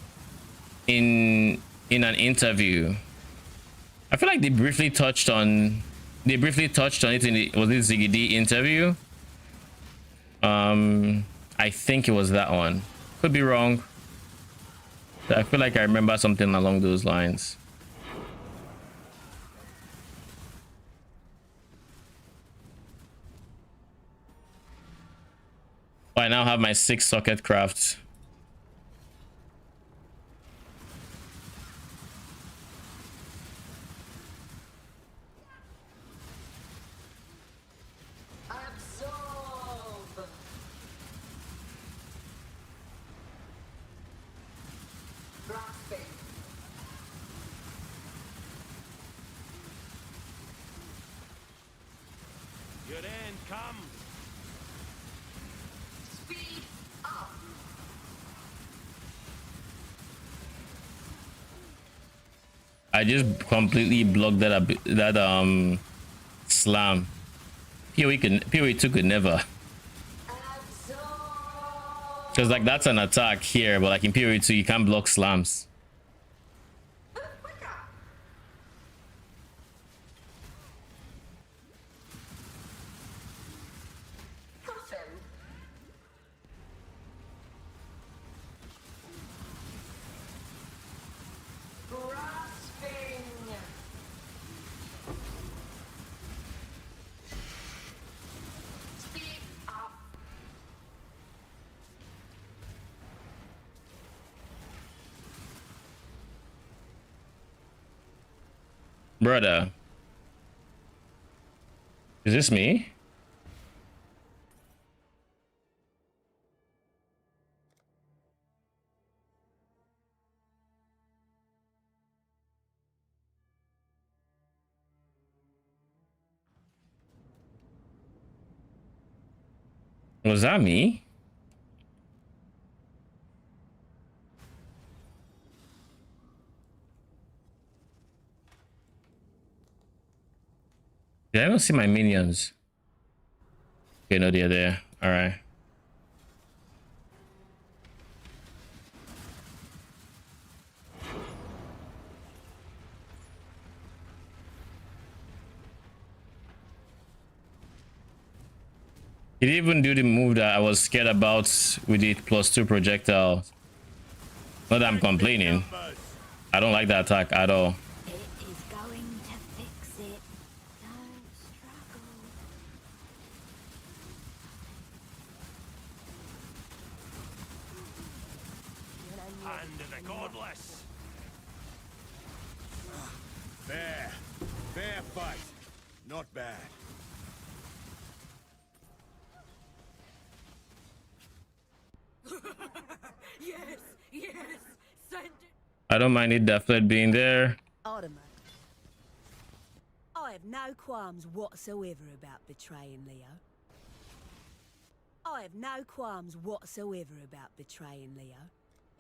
in an interview. I feel like they briefly touched on it in the, was it ZiggyD interview? I think it was that one. Could be wrong. I feel like I remember something along those lines. I now have my 6 socket crafts. Your end comes. Speed up. I just completely blocked that slam. PoE2 could never. Because like, that's an attack here, but like in PoE2 you can't block slams. Brother, is this me? Was that me? Did I even see my minions? Okay, no, they're there. All right. He didn't even do the move that I was scared about with the +2 projectile. Not that I'm complaining. I don't like that attack at all. It is going to fix it. Don't struggle. Hand of the godless. Fair. Fair fight. Not bad. Yes, yes, send it. I don't mind it Defiler being there. Ottoman. I have no qualms whatsoever about betraying Leo. I have no qualms whatsoever about betraying Leo.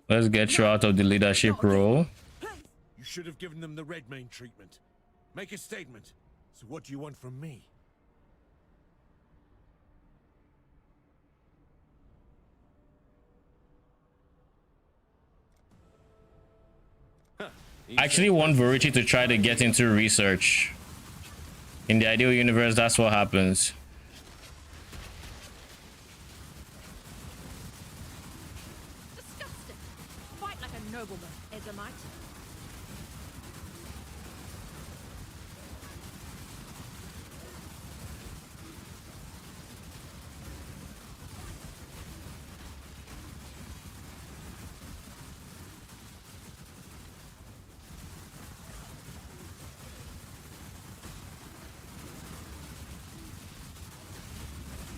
Let's get you out of the leadership role. You should have given them the red mane treatment. Make a statement. So what do you want from me? I actually want Wretched to try to get into research. In the ideal universe, that's what happens. Disgusting. Fight like a nobleman, Edomite.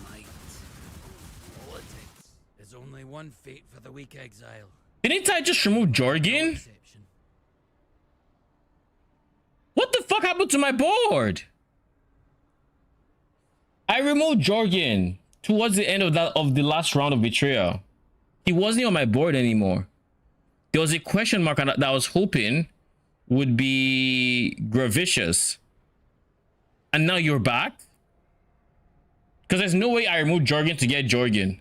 Might. Politics. There's only one fate for the weak, Exile. Didn't I just remove Jorgen? Exception. What the fuck happened to my board? I removed Jorgen towards the end of the last round of betrayal. He wasn't on my board anymore. There was a question mark on that I was hoping would be Gravicious. And now you're back? Because there's no way I removed Jorgen to get Jorgen.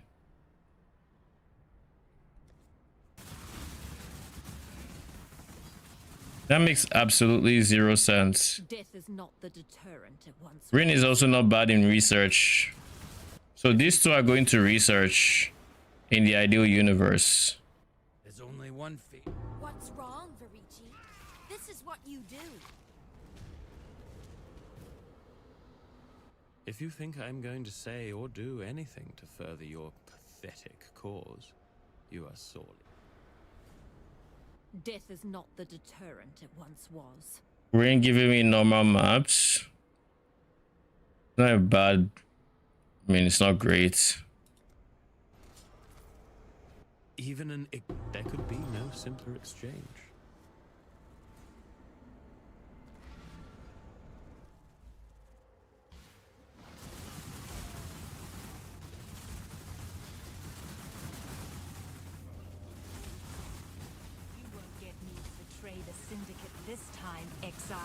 That makes absolutely zero sense. Death is not the deterrent it once Rin is also not bad in research. So these two are going to research in the ideal universe. There's only one fate. What's wrong, Varici? This is what you do. If you think I'm going to say or do anything to further your pathetic cause, you are sorely. Death is not the deterrent it once was. Rin giving me normal maps. Not bad. I mean, it's not great. Even there could be no simpler exchange. You won't get me to betray the Syndicate this time, Exile.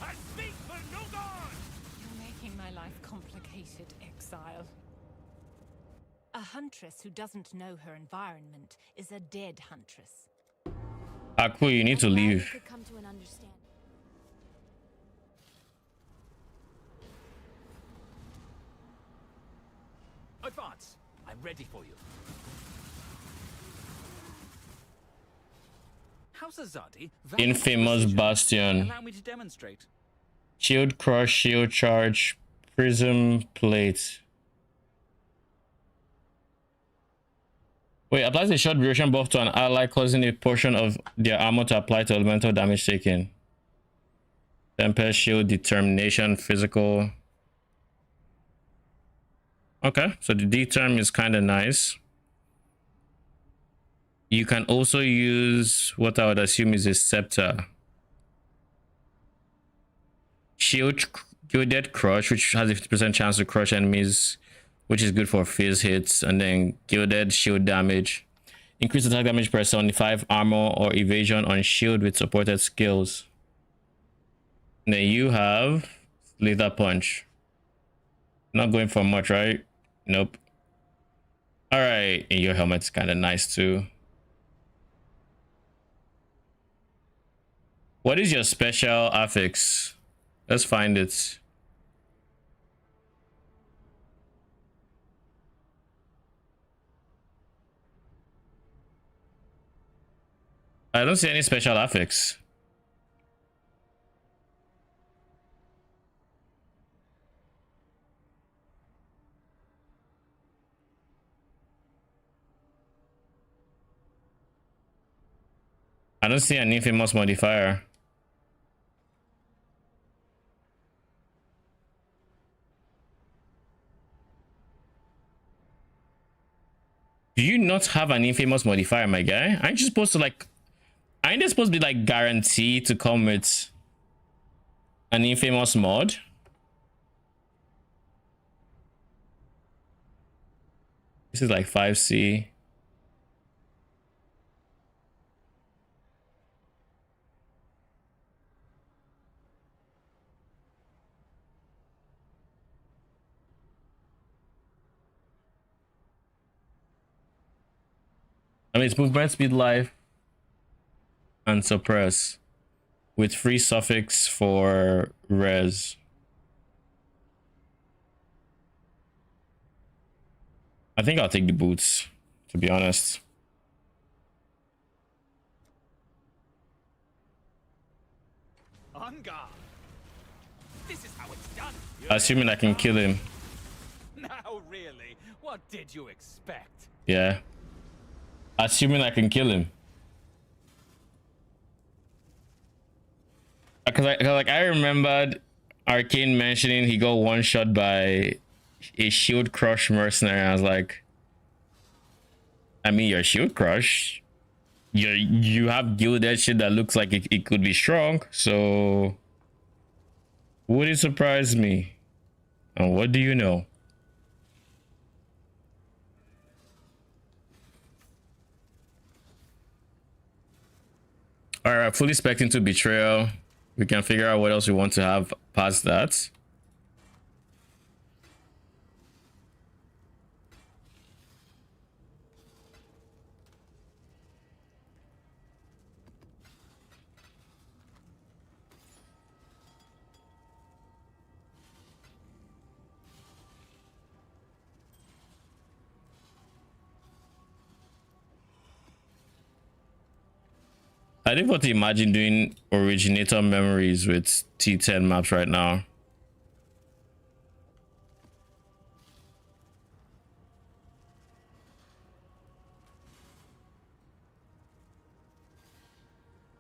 I speak for no god! You're making my life complicated, Exile. A huntress who doesn't know her environment is a dead huntress. Aku, you need to leave. Could come to an understanding. Advance. I'm ready for you. How's Azadi? Infamous Bastion. Allow me to demonstrate. Shield crush, shield charge, prism plate. Wait, applies a short duration buff to an ally, causing a portion of their armor to apply to elemental damage taken. Tempest shield, determination, physical. Okay, so the D term is kind of nice. You can also use what I would assume is a scepter. Gilded Crush, which has a 50% chance to crush enemies, which is good for phase hits, and then Gilded Shield damage. Increase attack damage per 75 armor or evasion on shield with supported skills. And then you have Slither Punch. Not going for much, right? Nope. Alright, and your helmet's kind of nice too. What is your special affix? Let's find it. I don't see any special affix. I don't see an infamous modifier. Do you not have an infamous modifier, my guy? Aren't you supposed to like... Aren't they supposed to be like guaranteed to come with an infamous mod? This is like 5C. I mean, it's movement speed, life, and suppress with free suffix for res. I think I'll take the boots, to be honest. On guard. This is how it's done. Assuming I can kill him. Now, really, what did you expect? Yeah. Assuming I can kill him. Because I remembered Arcane mentioning he got one shot by a shield crush mercenary. I was like, I mean, your shield crush, you have gilded shit that looks like it could be strong, so would it surprise me? And what do you know? All right, fully spec into betrayal. We can figure out what else we want to have past that. I think what to imagine doing originator memories with T10 maps right now.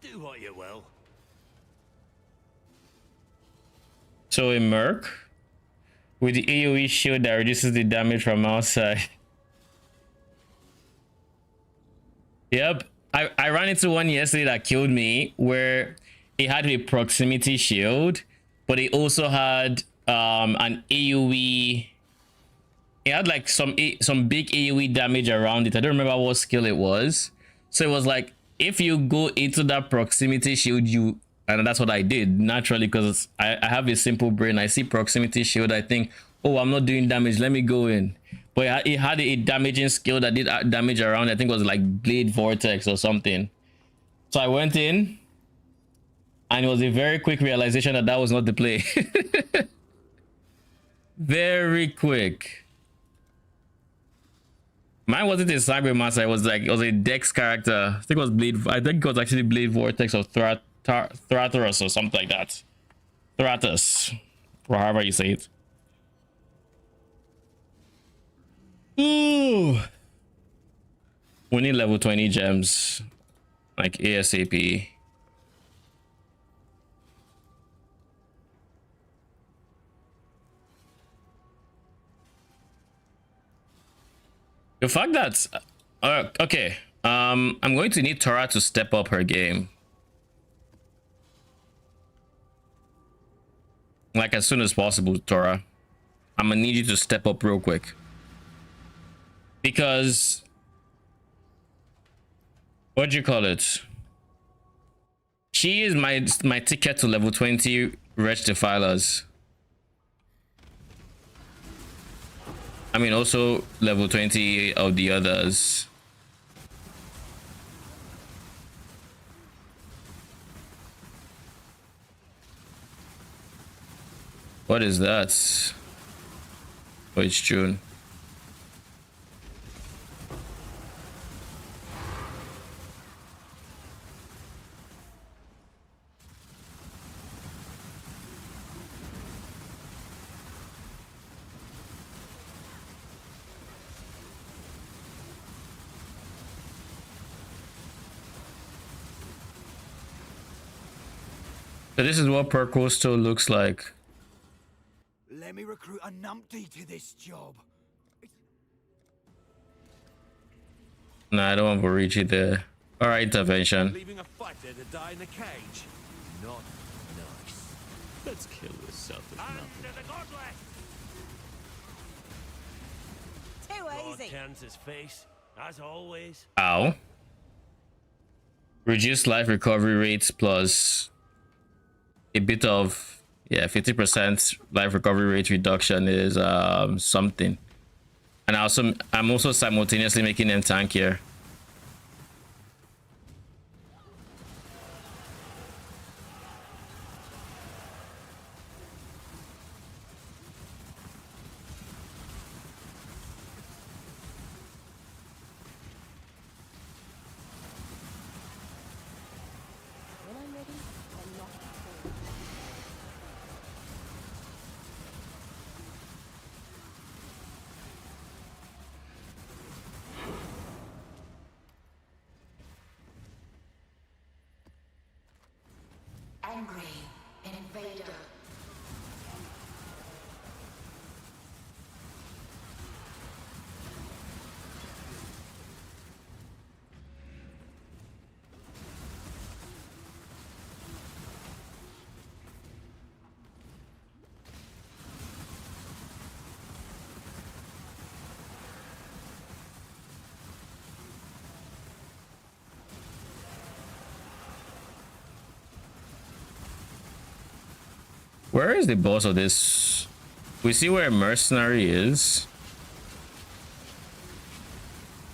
Do what you will. So a Merc with the AoE shield that reduces the damage from outside. Yep. I ran into one yesterday that killed me where it had a proximity shield, but it also had an AoE. It had like some big AoE damage around it. I don't remember what skill it was. So it was like if you go into that proximity shield, and that's what I did naturally because I have a simple brain. I see proximity shield, I think, oh, I'm not doing damage, let me go in. But it had a damaging skill that did damage around. I think it was like Blade Vortex or something. So I went in, and it was a very quick realization that that was not the play. Very quick. Mine wasn't a Cyber Master. It was a Dex character. I think it was Blade. I think it was actually Blade Vortex or Thraterus or something like that. Thratus, or however you say it. Ooh. We need level 20 gems, like ASAP. The fact that okay, I'm going to need Tora to step up her game. Like as soon as possible, Tora. I'm gonna need you to step up real quick. Because what do you call it? She is my ticket to level 20 Wretched Defilers. I mean also level 20 of the others. What is that? Oh, it's June. So this is what per coastal looks like. Let me recruit a numpty to this job. Nah, I don't want to reach it there. All right, intervention. Leaving a fighter to die in a cage. Not nice. Let's kill this selfish Under nothing. the godless! Too easy. turns his face, as always. Ow. Reduce life recovery rates plus a bit of 50% life recovery rate reduction is something. And I'm also simultaneously making them tankier. Angry invader. Where is the boss of this? We see where a mercenary is.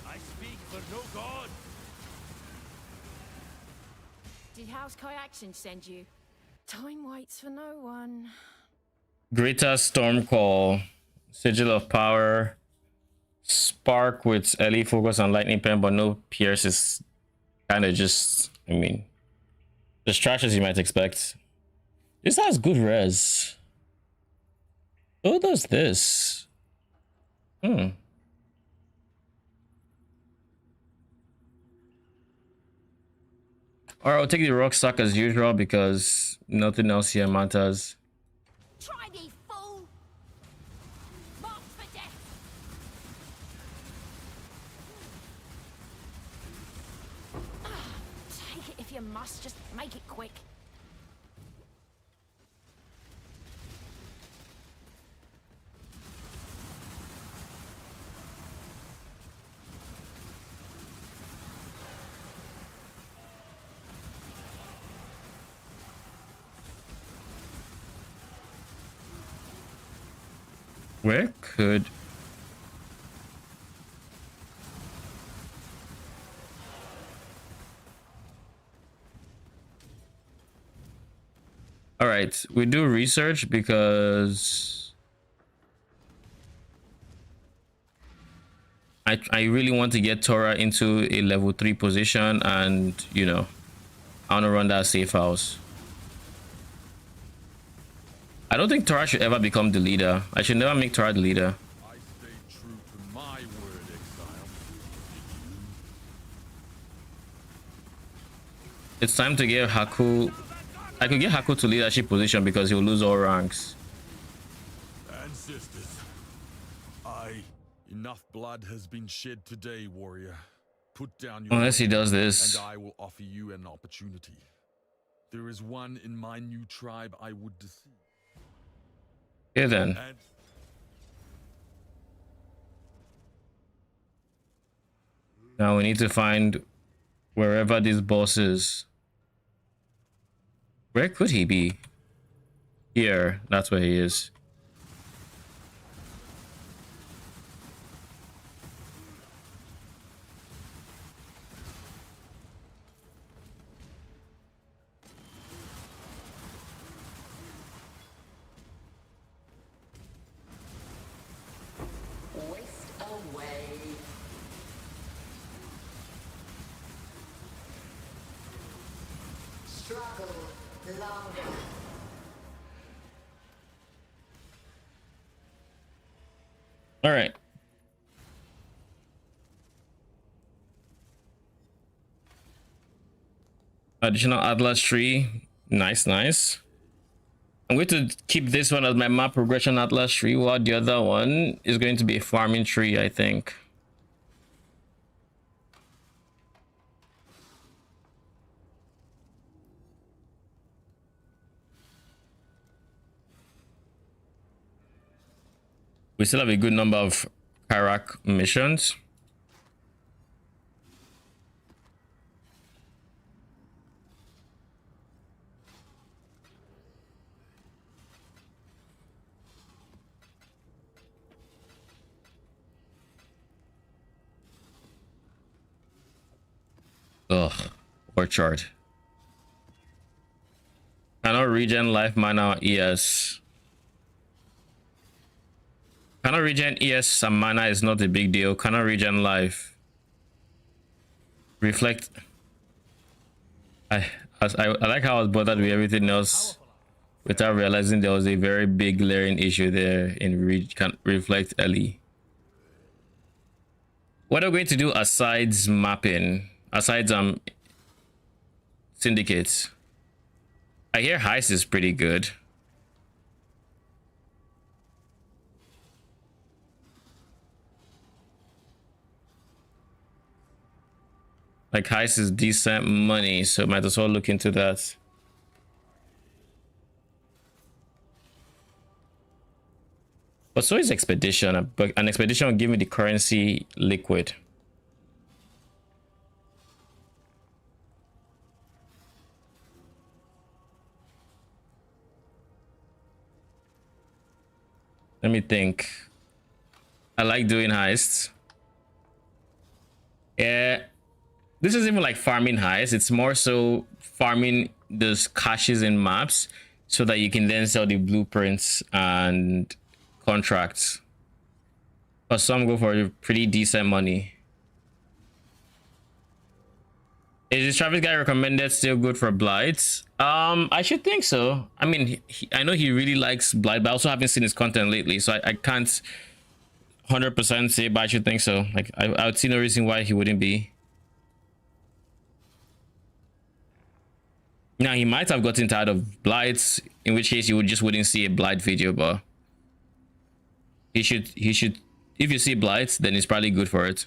I speak for no god. Did House Kyaxian send you? Time waits for no one. Greta Stormcall, Sigil of Power, Spark with early focus on Lightning Pen, but no Pierce is kind of just, I mean, as trash as you might expect. This has good res. Who does this? Alright, I'll take the rock stock as usual because nothing else here matters. Try me, fool! Mark for death! Take it if you must, just make it quick. Where could... All right, we do research because I really want to get Tora into a level 3 position, and you know, I want to run that safe house. I don't think Tora should ever become the leader. I should never make Tora the leader. I stayed true to my word, Exile. It's time to give Haku... I could get Haku to leadership position because he'll lose all ranks. And sisters, enough blood has been shed today, warrior. Put down your Unless he does weapon, this. and I will offer you an opportunity. There is one in my new tribe I would deceive. Okay then. And Now we need to find wherever this boss is. Where could he be? Here, that's where he is. Waste away. Struggle longer. All right. Additional Atlas tree. Nice, nice. I'm going to keep this one as my map progression Atlas tree, while the other one is going to be a farming tree, I think. We still have a good number of Karak missions. Ugh, Orchard. Cannot regen life mana ES. Cannot regen ES and mana is not a big deal. Cannot regen life. Reflect. I like how I was bothered with everything else without realizing there was a very big glaring issue there in reflect LE. What are we going to do aside mapping? Aside syndicates? I hear heist is pretty good. Like heist is decent money, so might as well look into that. But so is expedition, but an expedition will give me the currency liquid. Let me think. I like doing heists. Yeah. This is even like farming heists. It's more so farming those caches in maps so that you can then sell the blueprints and contracts. But some go for pretty decent money. Is this Travis guy recommended still good for blights? I should think so. I mean, I know he really likes blight, but I also haven't seen his content lately, so I can't 100% say, but I should think so. Like I would see no reason why he wouldn't be. Now he might have gotten tired of blights, in which case you wouldn't see a blight video, but he should if you see blights, then it's probably good for it.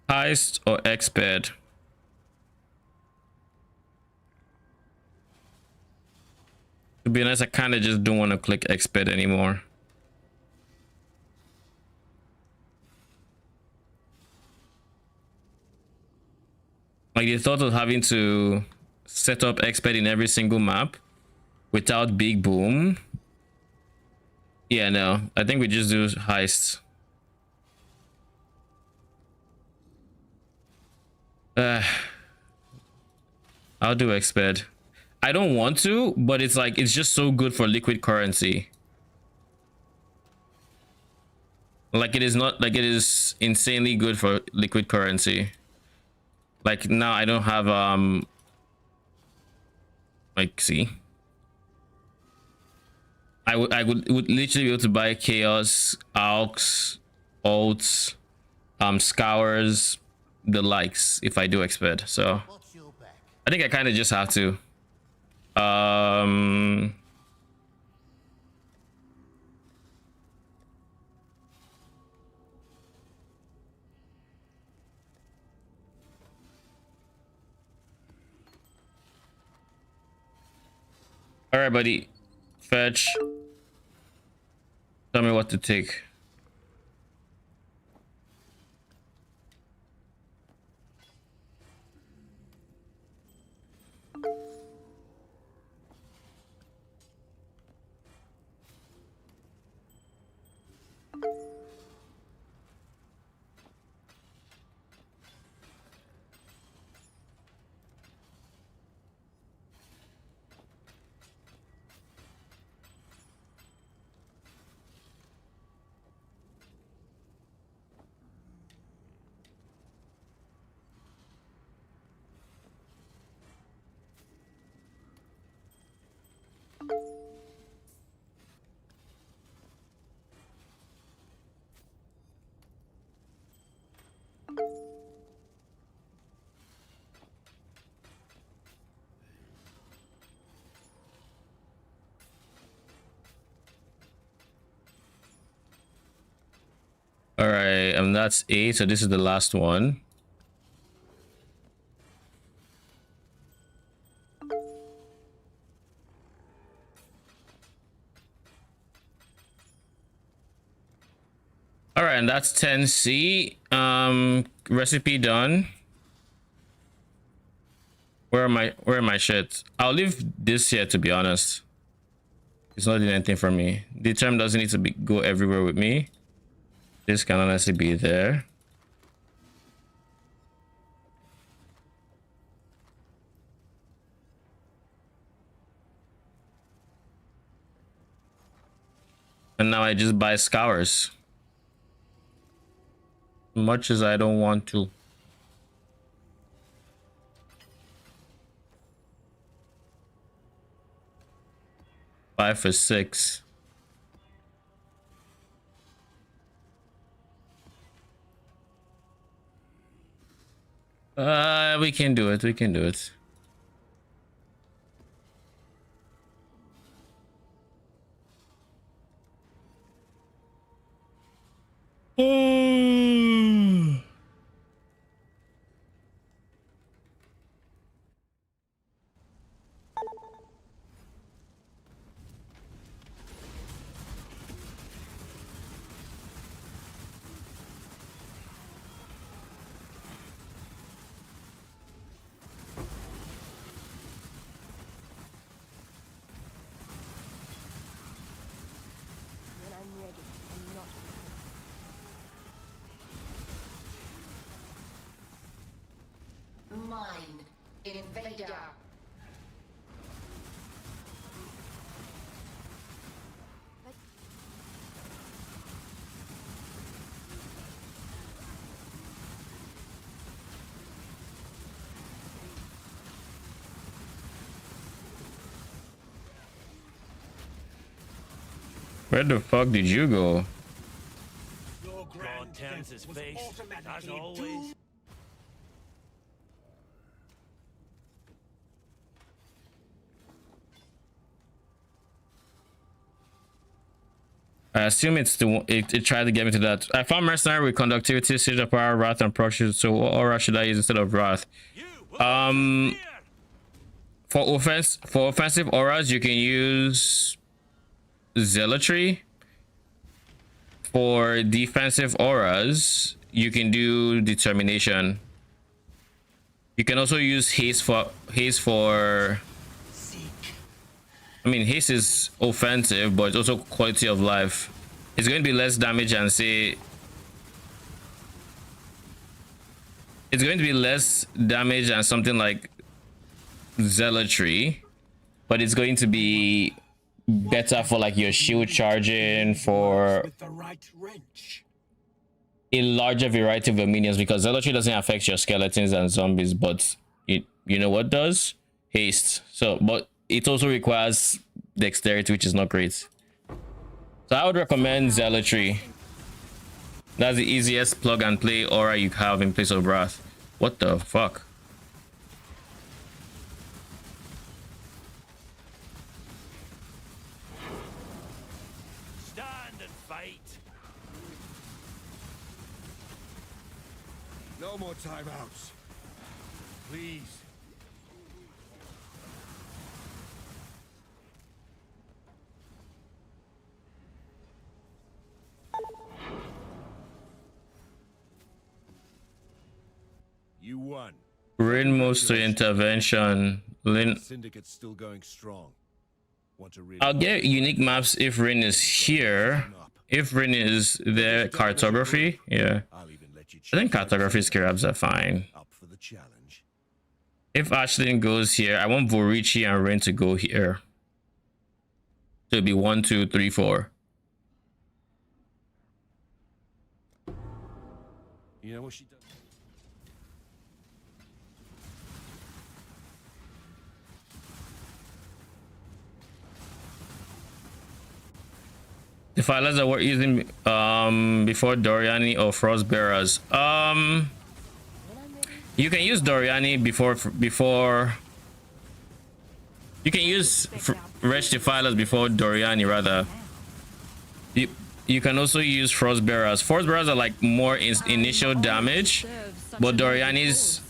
Heist or expert? To be honest, I kind of just don't want to click expert anymore. Like the thought of having to set up expert in every single map without big boom. Yeah, no, I think we just do heist. I'll do expert. I don't want to, but it's like it's just so good for liquid currency. Like it is not like it is insanely good for liquid currency. Like now I don't have like see. I would literally be able to buy chaos, alks, alts, scours, the likes if I do expert. So I think I kind of just have to. All right, buddy. Fetch. Tell me what to take. All right, that's 8. So this is the last one. All right, and that's 10C. Recipe done. Where are my shit? I'll leave this here, to be honest. It's not doing anything for me. The term doesn't need to go everywhere with me. This can honestly be there. And now I just buy scours. Much as I don't want to. Five for 6. We can do it. We can do it. When I'm ready, I'm not. Mine. Invader. Where the fuck did you go? Your grand turns his was face, as automatically always. doomed. I assume it's it tried to get me to that. I found mercenary with conductivity, siege of power, wrath, and protection. So what aura should I use instead of wrath? For offensive auras, you can use zealotry. For defensive auras, you can do determination. You can also use haste for I mean, haste is offensive, but it's also quality of life. It's going to be less damage and say it's going to be less damage and something like zealotry, but it's going to be better for like your shield charging, for With the right wrench. a larger variety of your minions, because zealotry doesn't affect your skeletons and zombies, but you know what does? Haste. So but it also requires dexterity, which is not great. So I would recommend zealotry. That's the easiest plug and play aura you have in place of wrath. What the fuck? Stand and fight. No more timeouts. Please. Rin moves to intervention. Lin, Syndicate's still going strong. Want to really I'll get unique maps if Rin is here. If Rin is there, cartography. Yeah. I'll even let you I think check cartography scarabs are fine. up for the challenge. If Ashlyn goes here, I want Vorici and Rin to go here. So it'll be 1, 2, 3, 4. You know what she does? Defilers that were using before Doriani or Frostbearers. You can use Doriani before you can use Wretched Defilers before Doriani rather. You can also use Frostbearers. Frostbearers are like more initial damage, but Doriani's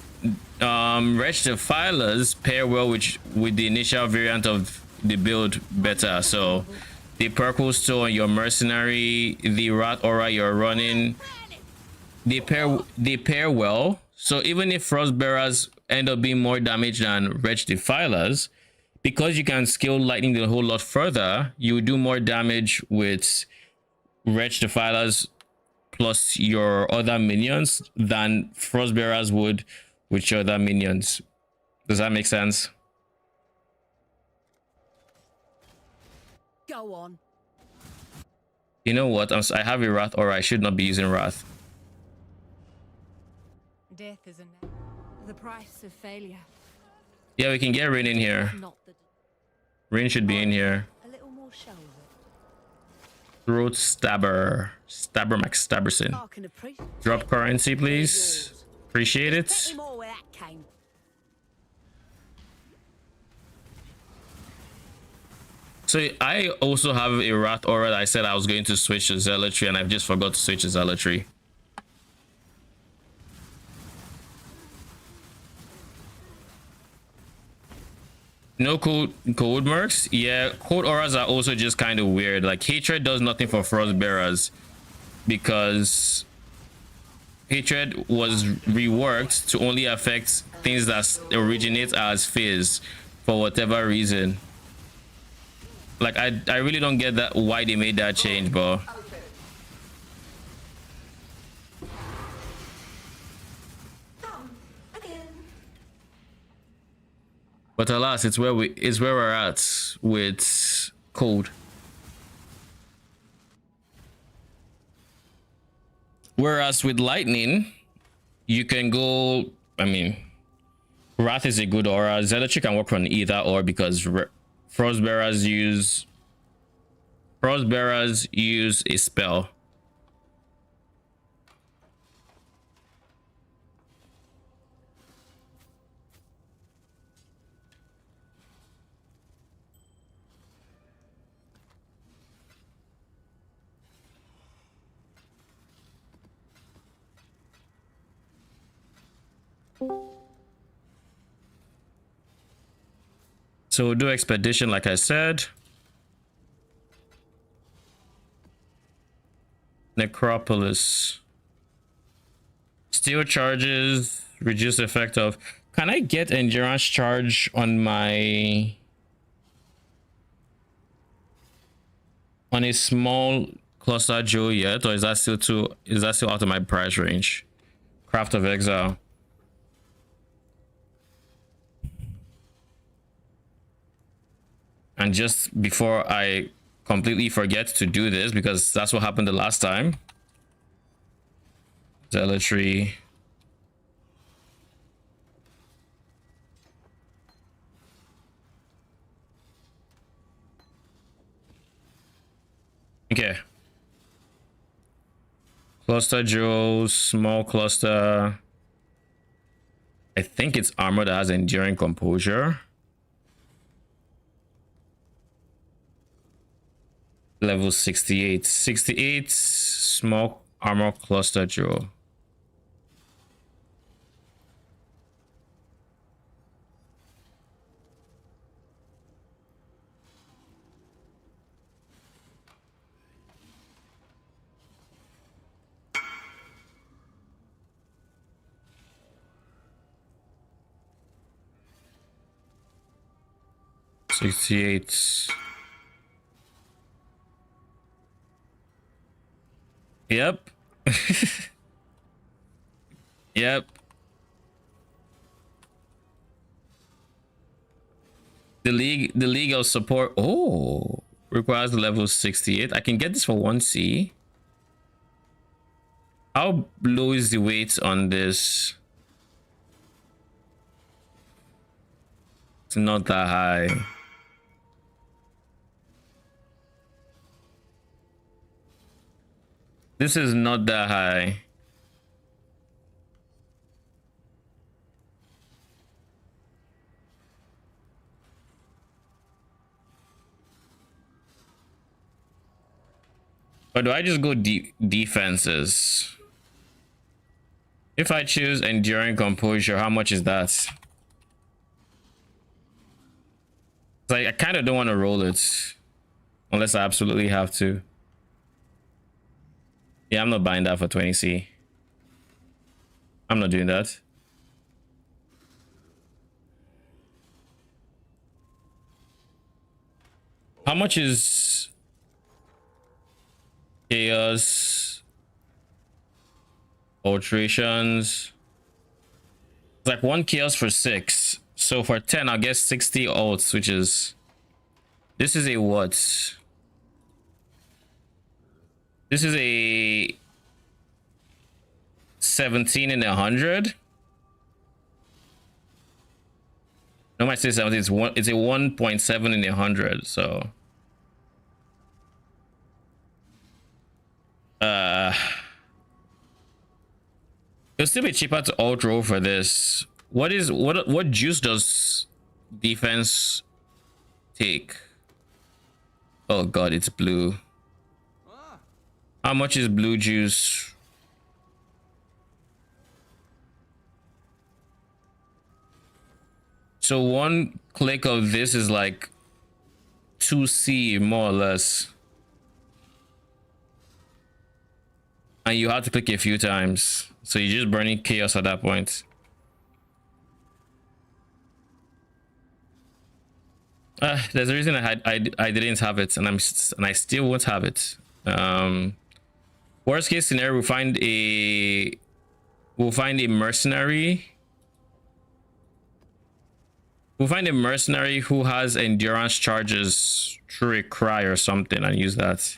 Wretched Defilers pair well with the initial variant of the build better. So the Purple Stone, your Mercenary, the Rat Aura you're running, they pair well. So even if Frostbearers end up being more damage than Wretched Defilers, because you can scale Lightning a whole lot further, you do more damage with Wretched Defilers plus your other minions than Frostbearers would with your other minions. Does that make sense? Go on. You know what? I have a Wrath, or I should not be using Wrath. Death is The price of failure. Yeah, we can get Rain in here. Not the Rain should be in here. a little more show of it. Throat Stabber. Stabber Max Stabberson. I can appreciate. Drop currency, please. Appreciate it. Bet more where that came. So I also have a Wrath Aura that I said I was going to switch to Zealotry, and I've just forgot to switch to Zealotry. No code mercs? Yeah, code auras are also just kind of weird. Like Hatred does nothing for Frostbearers because Hatred was reworked to only affect things that originate as Fizz for whatever reason. Like I really don't get that why they made that change, bro. But alas, it's where we're at with code. Whereas with lightning, you can go. I mean, Wrath is a good aura. Zealotry can work on either or because Frostbearers use a spell. So we'll do expedition like I said. Necropolis. Steel charges, reduce effect of. Can I get endurance charge on my a small cluster jewel yet, or is that still out of my price range? Craft of Exile. And just before I completely forget to do this, because that's what happened the last time. Zealotry. Okay. Cluster jewels, small cluster. I think it's armor that has enduring composure. Level 68. 68 small armor cluster jewel. 68. Yep. Yep. The legal support. Oh, requires level 68. I can get this for 1C. How low is the weight on this? It's not that high. This is not that high. Or do I just go defenses? If I choose enduring composure, how much is that? Like, I kind of don't want to roll it unless I absolutely have to. Yeah, I'm not buying that for 20C. I'm not doing that. How much is chaos alterations? It's like 1 chaos for 6. So for 10, I'll get 60 alts, which is... This is a what? This is a 17 in 100. No, I might say 17. It's a 1.7 in 100. So, it'll still be cheaper to alt roll for this. What juice does defense take? Oh god, it's blue. How much is blue juice? So 1 click of this is like 2C more or less. And you have to click a few times. So you're just burning chaos at that point. There's a reason I didn't have it, and I still won't have it. Worst case scenario, we'll find a mercenary. We'll find a mercenary who has endurance charges through a cry or something and use that.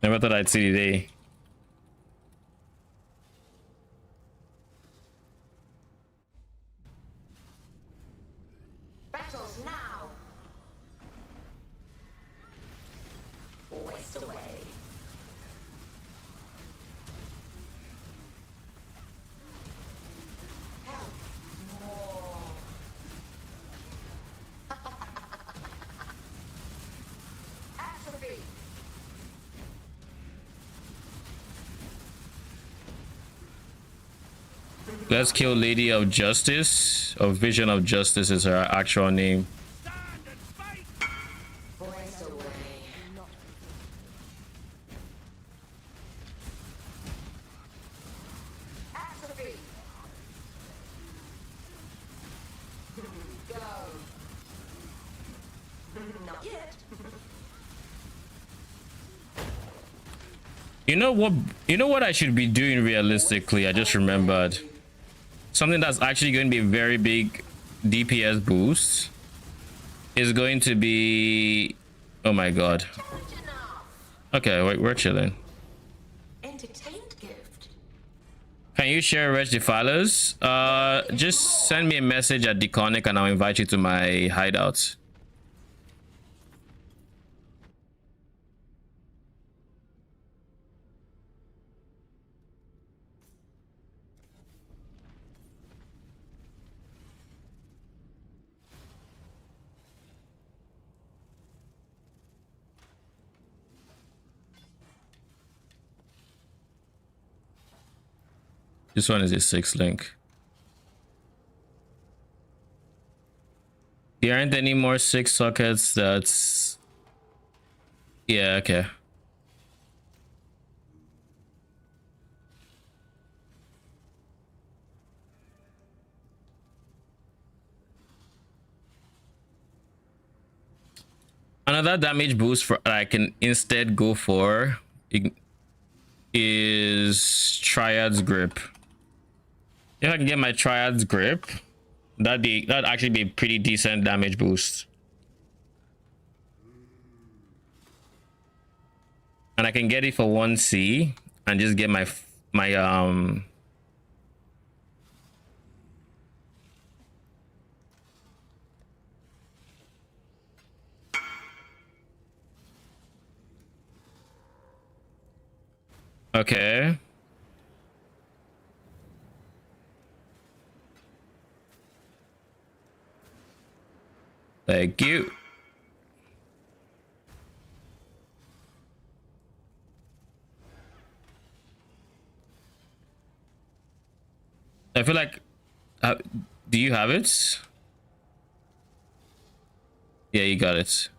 Never thought I'd see the day. Battles now. Waste away. Help more. Atrophy. Let's kill Lady of Justice, or Vision of Justice is her actual name. Waste away. Atrophy. Go. Not yet. You know what I should be doing realistically? I just remembered. Something that's actually going to be a very big DPS boost is going to be... Oh my god. Okay, wait, we're chilling. Entertained gift. Can you share Wretched Defilers? Just send me a message at Deconic and I'll invite you to my hideout. This one is a 6 link. There aren't any more 6 sockets. That's Yeah, okay. Another damage boost for I can instead go for is Triad's Grip. If I can get my Triad's Grip, that'd actually be a pretty decent damage boost. And I can get it for 1C and just get my okay. Thank you. I feel like, do you have it? Yeah, you got it.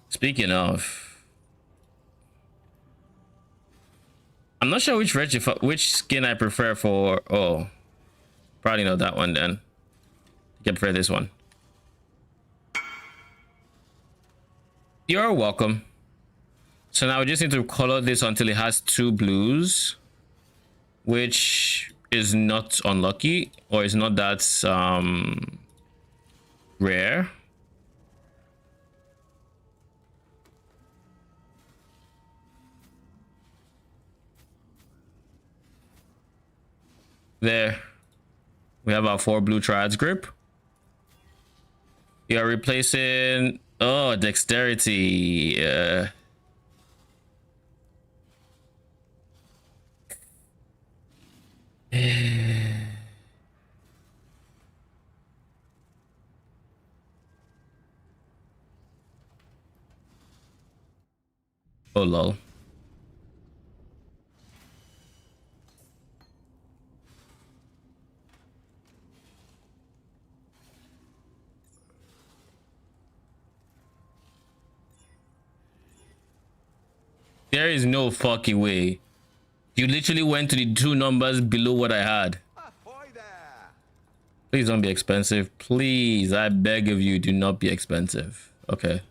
Speaking of, I'm not sure which skin I prefer for. Oh, probably not that one then. I can prefer this one. You're welcome. So now we just need to color this until it has 2 blues, which is not unlucky or is not that rare. There, we have our 4 blue Triads Grip. You are replacing dexterity. Oh lol. There is no fucking way. You literally went to the 2 numbers below what I had. Please don't be expensive. Please, I beg of you, do not be expensive. Okay.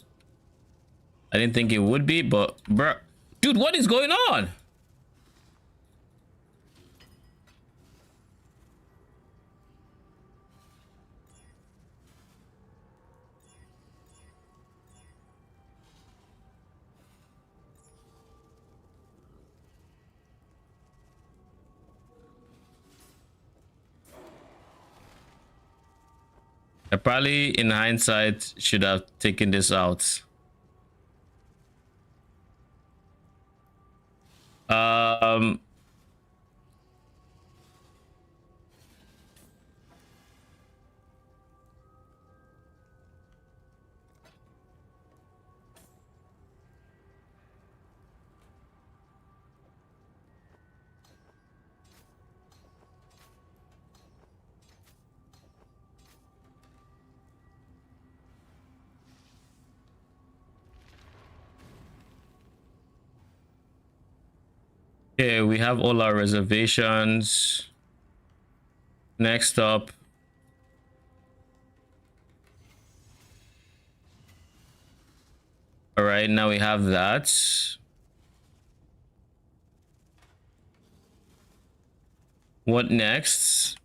I didn't think it would be, but bruh. Dude, what is going on? I probably, in hindsight, should have taken this out. Okay, we have all our reservations. Next up, all right, now we have that. What next?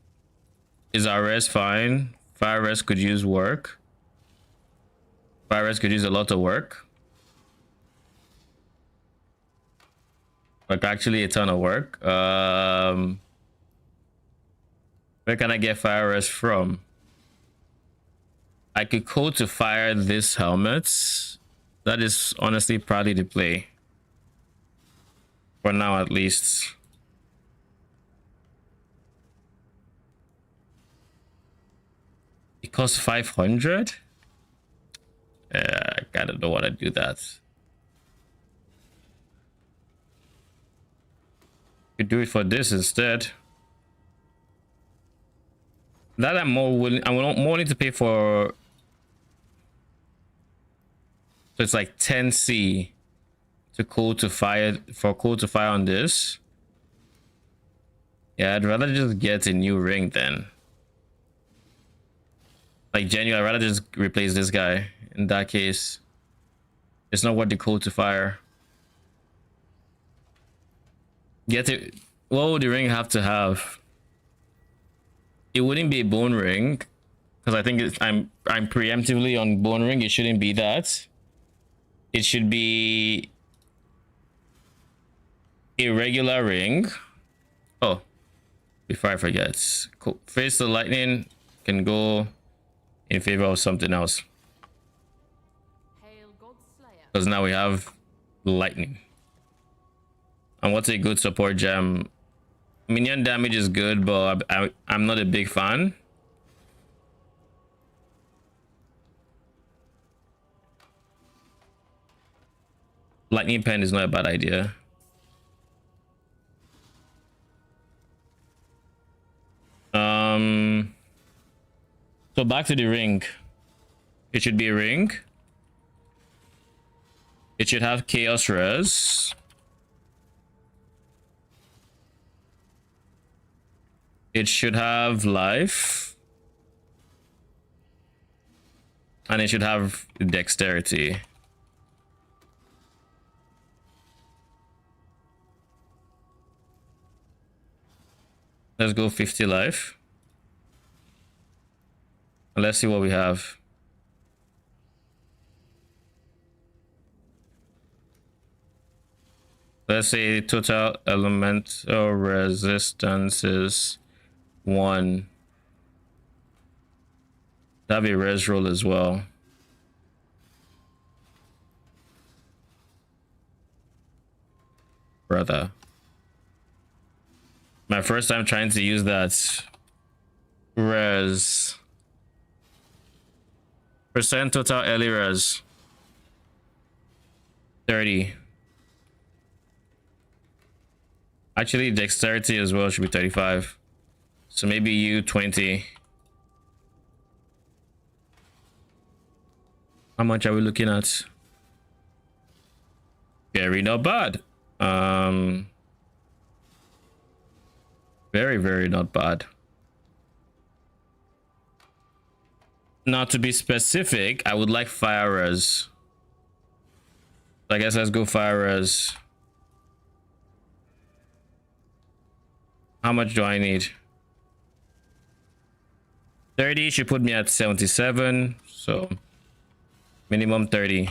Is our res fine? Fire res could use work. Fire res could use a lot of work. Like actually a ton of work. Where can I get fire res from? I could code to fire this helmet. That is honestly probably the play. For now, at least. It costs 500? I kind of don't want to do that. Could do it for this instead. That I'm more willing. I'm more willing to pay for So it's like 10C to cold to fire for cold to fire on this. Yeah, I'd rather just get a new ring then. Like genuinely, I'd rather just replace this guy. In that case, it's not worth the cold to fire. Get it. What would the ring have to have? It wouldn't be a bone ring, because I think I'm preemptively on bone ring. It shouldn't be that. It should be a regular ring. Oh, before I forget, cool. Face the lightning can go in favor of something else, because now we have lightning. And what's a good support gem? Minion damage is good, but I'm not a big fan. Lightning pen is not a bad idea. So back to the ring. It should be a ring. It should have chaos res. It should have life. And it should have dexterity. Let's go 50 life. Let's see what we have. Let's say total elemental resistance is 1. That'd be a res roll as well. Brother. My first time trying to use that. Res. Percent total early res. 30. Actually, dexterity as well should be 35. So maybe you 20. How much are we looking at? Very not bad. Very, very not bad. Now, to be specific, I would like fire res. I guess let's go fire res. How much do I need? 30 should put me at 77. So minimum 30.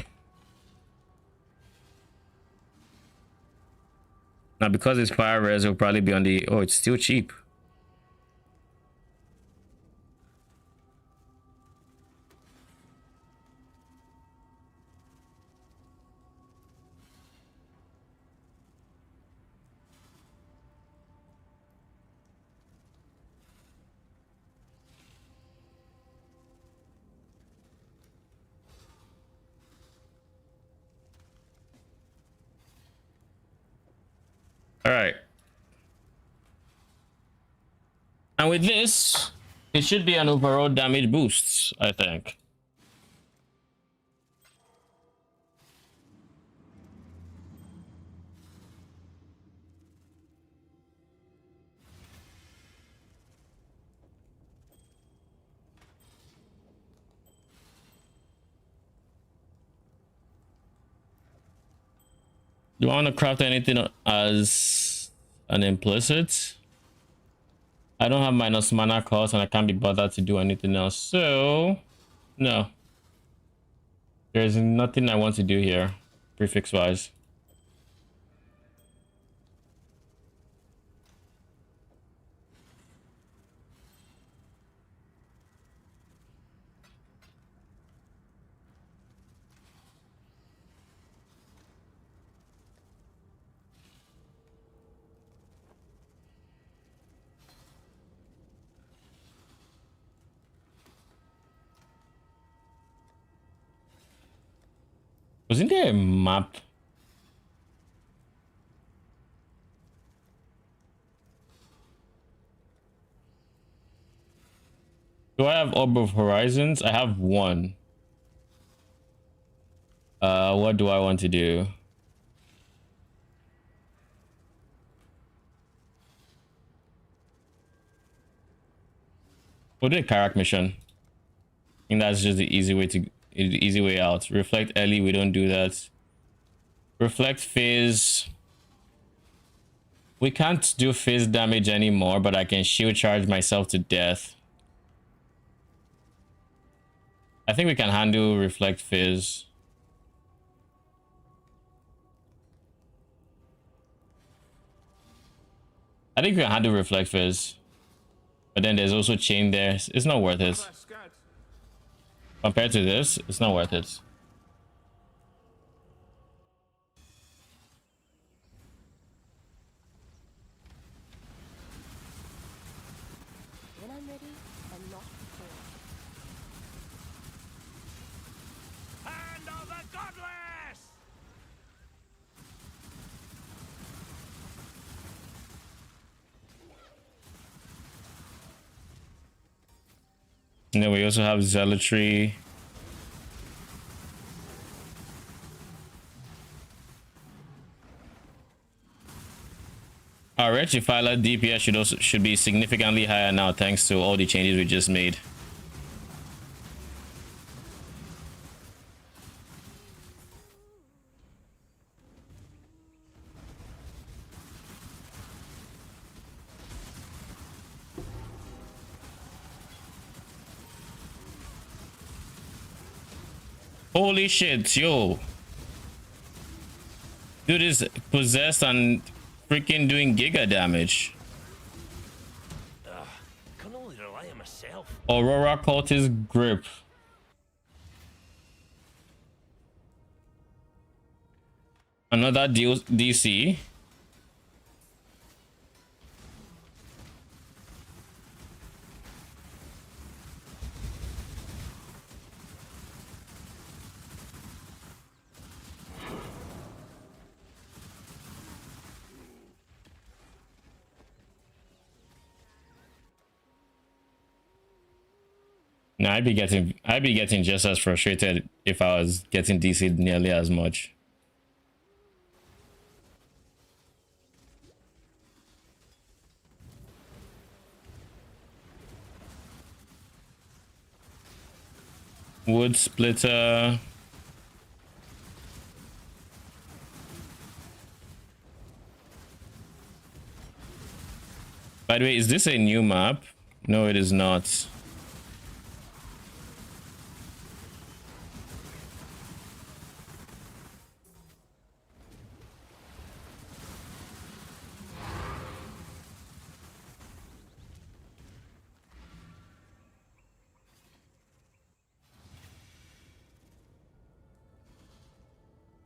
Now, because it's fire res, it'll probably be on the... Oh, it's still cheap. All right. And with this, it should be an overall damage boost, I think. Do I want to craft anything as an implicit? I don't have minus mana cost and I can't be bothered to do anything else. So, no. There's nothing I want to do here, prefix wise. Wasn't there a map? Do I have Orb of Horizons? I have one. What do I want to do? We'll do a character mission. I think that's just the easy way out. Reflect early, we don't do that. Reflect phase. We can't do phase damage anymore, but I can shield charge myself to death. I think we can handle reflect phase. I think we can handle reflect phase. But then there's also chain there. It's not worth it. Compared to this, it's not worth it. When I'm ready, I'm not before. Hand of the godless! And then we also have zealotry. Our Wretched Defiler DPS should be significantly higher now thanks to all the changes we just made. Holy shit, yo. Dude is possessed and freaking doing giga damage. Can only rely on myself. Aurora Cultist Grip. Another DC. No, I'd be getting just as frustrated if I was getting DC'd nearly as much. Wood splitter. By the way, is this a new map? No, it is not.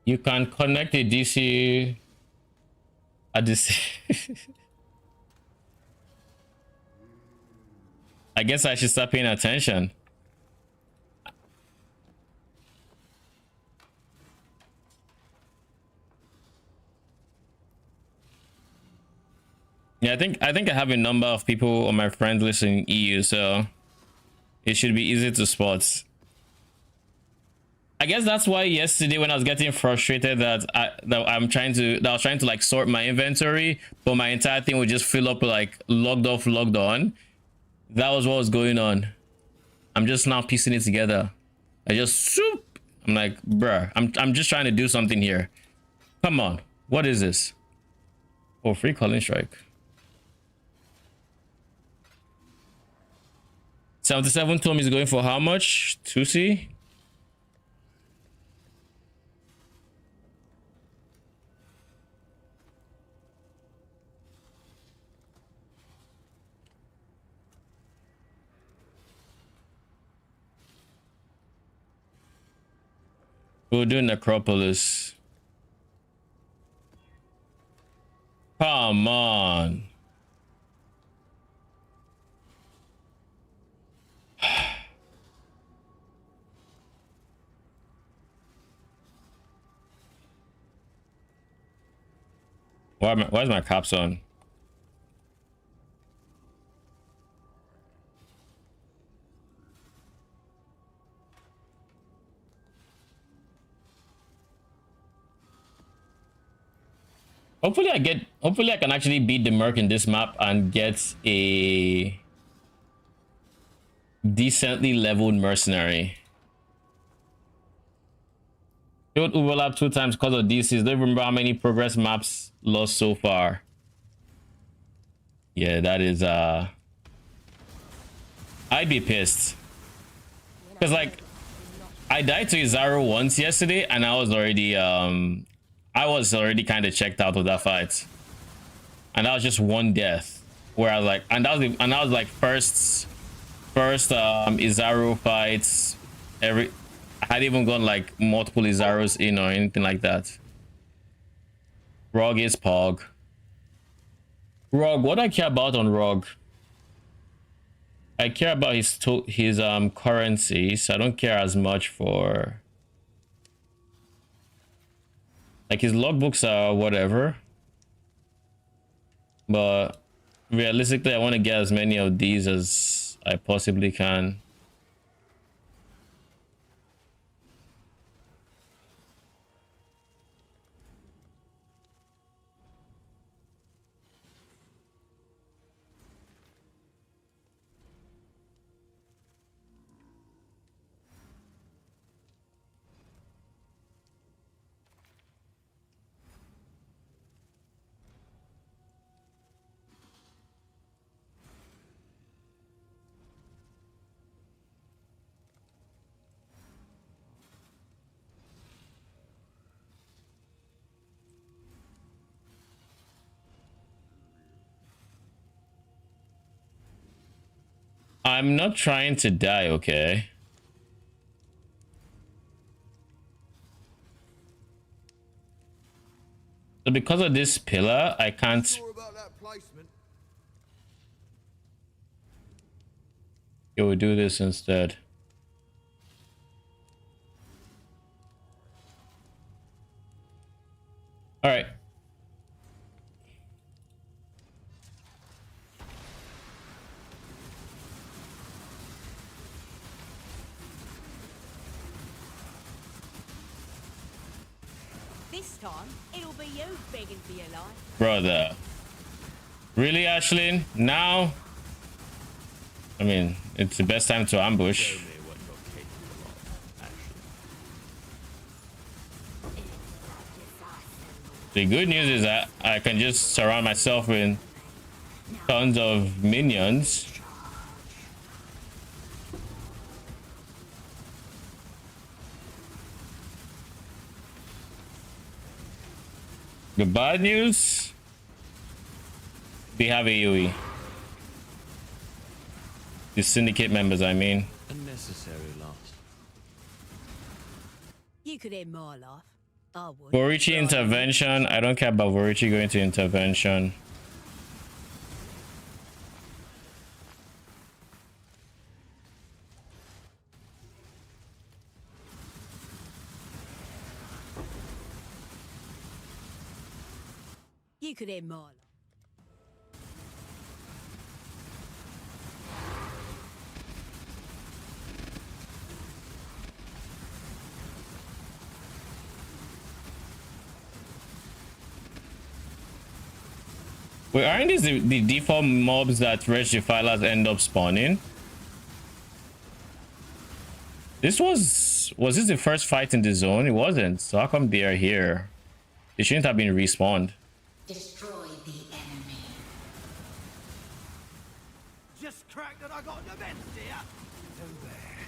You can connect a DC at this. I guess I should start paying attention. Yeah, I think I have a number of people on my friend list in EU, so it should be easy to spot. I guess that's why yesterday when I was getting frustrated that I was trying to like sort my inventory, but my entire thing would just fill up with like logged off, logged on. That was what was going on. I'm just now piecing it together. I just swoop. I'm like, bruh, I'm just trying to do something here. Come on, what is this? Oh, free calling strike. 77 Tom is going for how much? 2C? We'll do Necropolis. Come on. Why is my caps on? Hopefully hopefully I can actually beat the Merc in this map and get a decently leveled mercenary. Failed overlap 2 times because of DCs. Don't remember how many progress maps lost so far. Yeah, that is I'd be pissed. Because like I died to Izaro once yesterday and I was already kind of checked out of that fight. And that was just one death. Where I was like, and that was like first Izaro fights. I hadn't even gone like multiple Izaros in or anything like that. Rog is Pog. Rog, what I care about on Rog? I care about his currency, so I don't care as much for like his logbooks are whatever. But realistically, I want to get as many of these as I possibly can. I'm not trying to die, okay? So because of this pillar, I can't. Sure about that placement? Yo, we'll do this instead. All right. This time, it'll be you begging for your life. Brother. Really, Ashlyn? Now? I mean, it's the best time to ambush. Show me what you're capable of, Ashley. The good news is that I can just surround myself with tons of minions. The bad news, they have AoE. The syndicate members, I mean. Unnecessary loss. You could end my life. I would. Vorici intervention. I don't care about Vorici going to intervention. You could end my life. Wait, aren't these the default mobs that Wretched Defilers end up spawning? This was this the first fight in the zone? It wasn't. So how come they are here? They shouldn't have been respawned. Destroy the enemy. Just cracked that I got an event, dear. Too bad.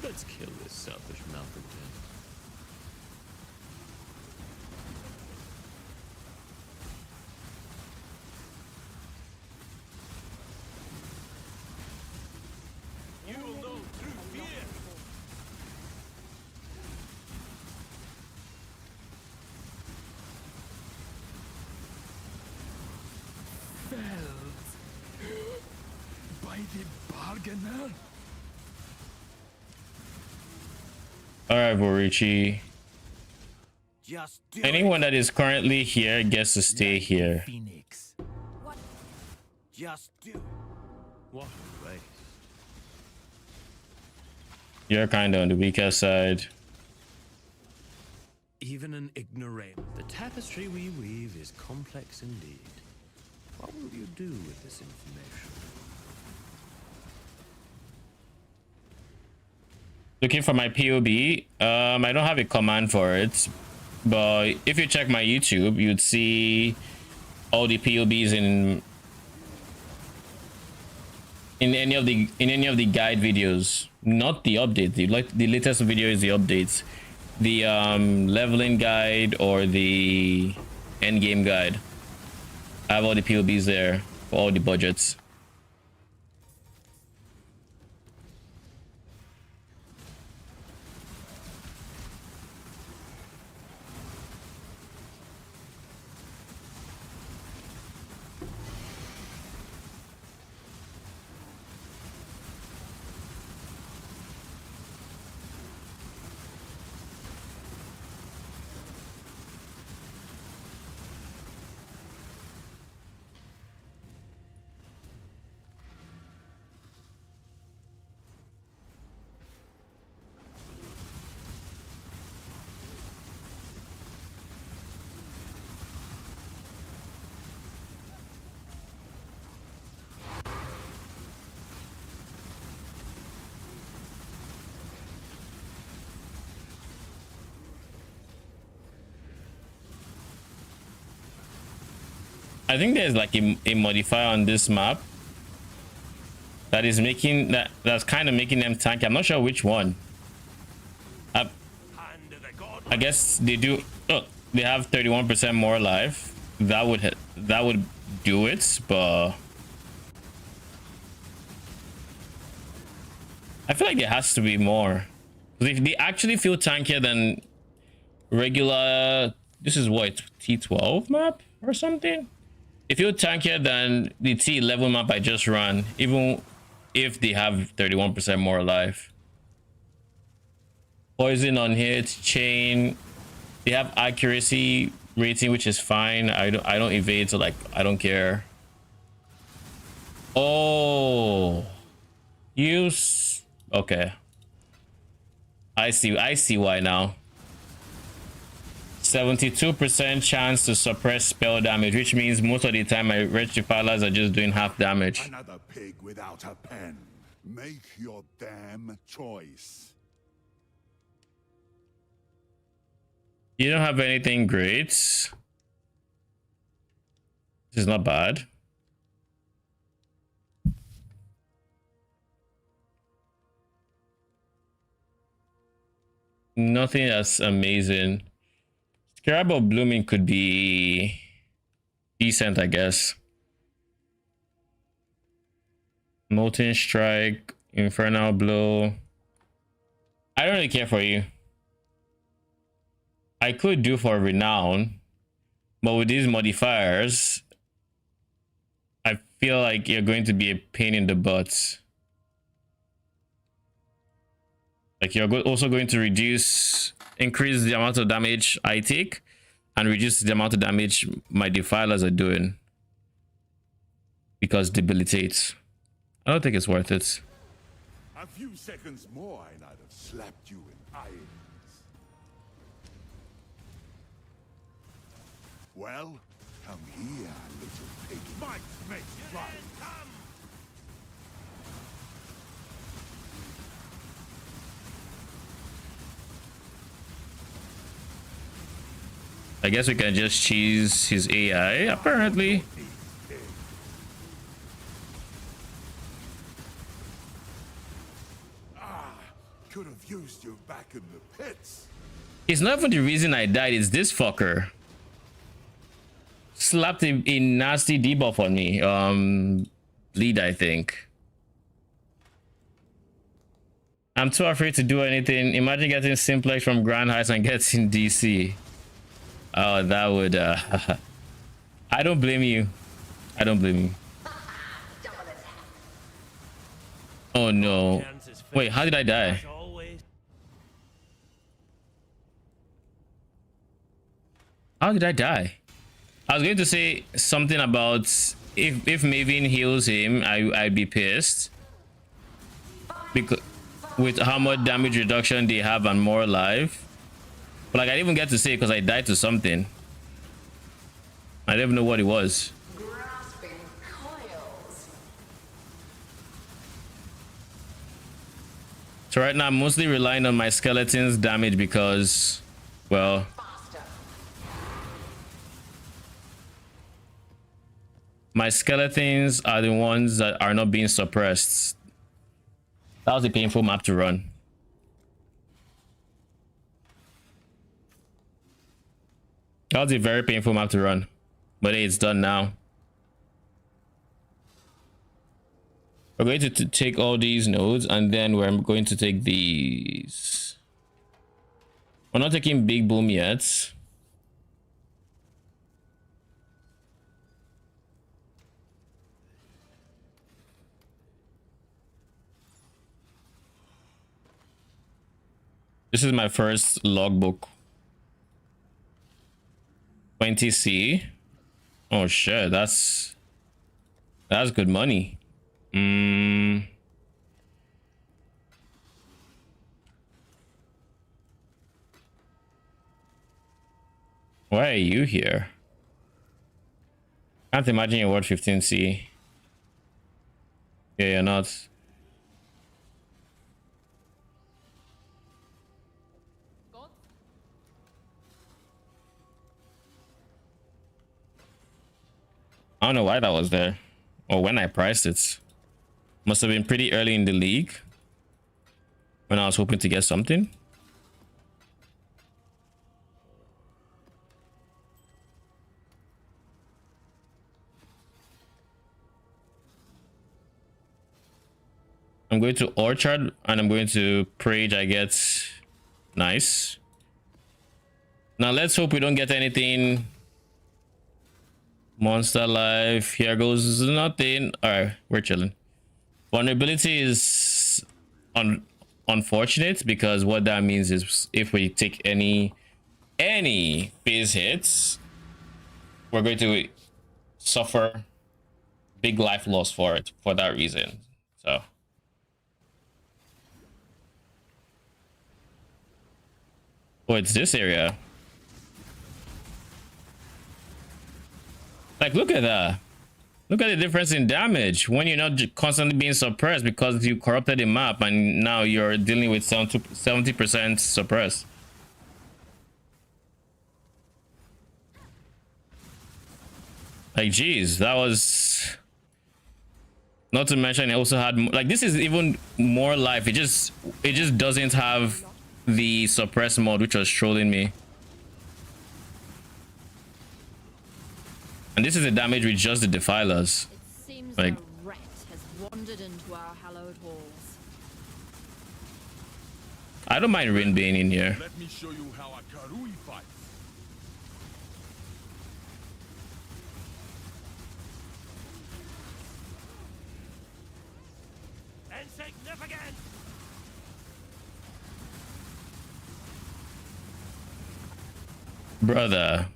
Let's kill this selfish malcontent. You will know through fear. By the bargainer. All right, Vorici. Just do Anyone that is currently here gets to stay here. Phoenix. Just do it. What a waste. You're kind of on the weaker side. Even an ignoramus. The tapestry we weave is complex indeed. What will you do with this information? Looking for my POB. I don't have a command for it, but if you check my YouTube, you'd see all the POBs in any of the guide videos, not the update. The latest video is the updates, the leveling guide or the end game guide. I have all the POBs there for all the budgets. I think there's like a modifier on this map that is making that's kind of making them tanky. I'm not sure which one. I guess they do. Oh, they have 31% more life. That would do it, but I feel like there has to be more. If they actually feel tankier than regular, this is what, T12 map or something. If you're tankier than the T11 map I just ran, even if they have 31% more life. Poison on hit, chain. They have accuracy rating, which is fine. I don't evade, so like I don't care. Oh, okay. I see why now. 72% chance to suppress spell damage, which means most of the time my Wretched Defilers are just doing half damage. Another pig without a pen. Make your damn choice. You don't have anything great. This is not bad. Nothing that's amazing. Scarab Blooming could be decent, I guess. Molten Strike, Infernal Blow. I don't really care for you. I could do for Renown, but with these modifiers, I feel like you're going to be a pain in the butt. Like you're also going to increase the amount of damage I take and reduce the amount of damage my Defilers are doing because debilitates. I don't think it's worth it. A few seconds more and I'd have slapped you in irons. Well, come here, little pig. Might make right. I guess we can just cheese his AI, apparently. Could have used you back in the pits. It's not for the reason I died, it's this fucker. Slapped a nasty debuff on me. Bleed, I think. I'm too afraid to do anything. Imagine getting Simplex from Grand Heights and getting DC. Oh, that would I don't blame you. I don't blame you. Oh no. Wait, how did I die? How did I die? I was going to say something about if Maven heals him, I'd be pissed. with how much damage reduction they have and more life. But like I didn't even get to say it because I died to something. I didn't even know what it was. Grasping coils. So right now I'm mostly relying on my skeleton's damage because, well, my skeletons are the ones that are not being suppressed. That was a painful map to run. That was a very painful map to run. But hey, it's done now. We're going to take all these nodes and then we're going to take these. We're not taking Big Boom yet. This is my first logbook. 20C. Oh shit, that's good money. Why are you here? Can't imagine you're worth 15C. Yeah, you're not. I don't know why that was there or when I priced it. Must have been pretty early in the league when I was hoping to get something. I'm going to Orchard and I'm going to Prage. I get nice. Now let's hope we don't get anything. Monster life. Here goes nothing. All right, we're chilling. Vulnerability is unfortunate because what that means is if we take any phase hits, we're going to suffer big life loss for it for that reason. So oh, it's this area. Like, look at that. Look at the difference in damage when you're not constantly being suppressed because you corrupted the map and now you're dealing with 70% suppressed. Like, geez, that was... Not to mention it also had... Like, this is even more life. It just doesn't have the suppress mode, which was trolling me. And this is the damage with just the Defilers. It seems like, a rat has wandered into our hallowed halls. I don't mind Rin being in here. Let me show you how a Karui fights. Insignificant! Brother.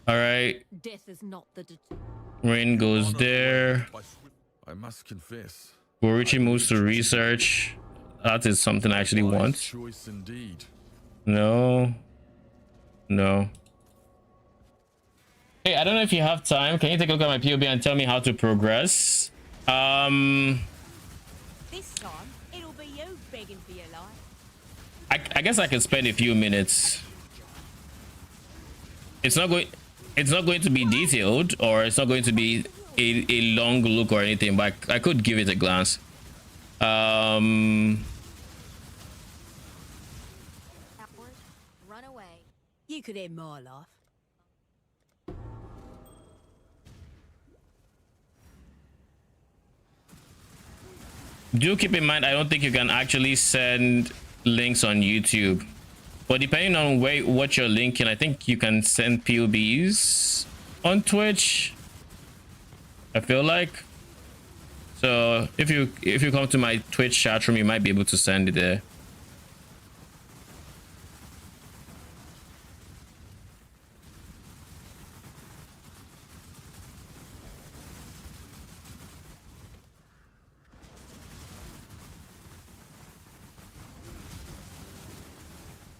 All right. Death is not the Rain goes there. I must confess. Borucci moves to research. That is something I actually want. Choice indeed. No. No. Hey, I don't know if you have time. Can you take a look at my POB and tell me how to progress? This time, it'll be you begging for your life. I guess I can spend a few minutes. It's not going to be detailed or it's not going to be a long look or anything, but I could give it a glance. Outward, run away. You could end my life. Do keep in mind, I don't think you can actually send links on YouTube. But depending on what you're linking, I think you can send POBs on Twitch. I feel like. So if you come to my Twitch chat room, you might be able to send it there.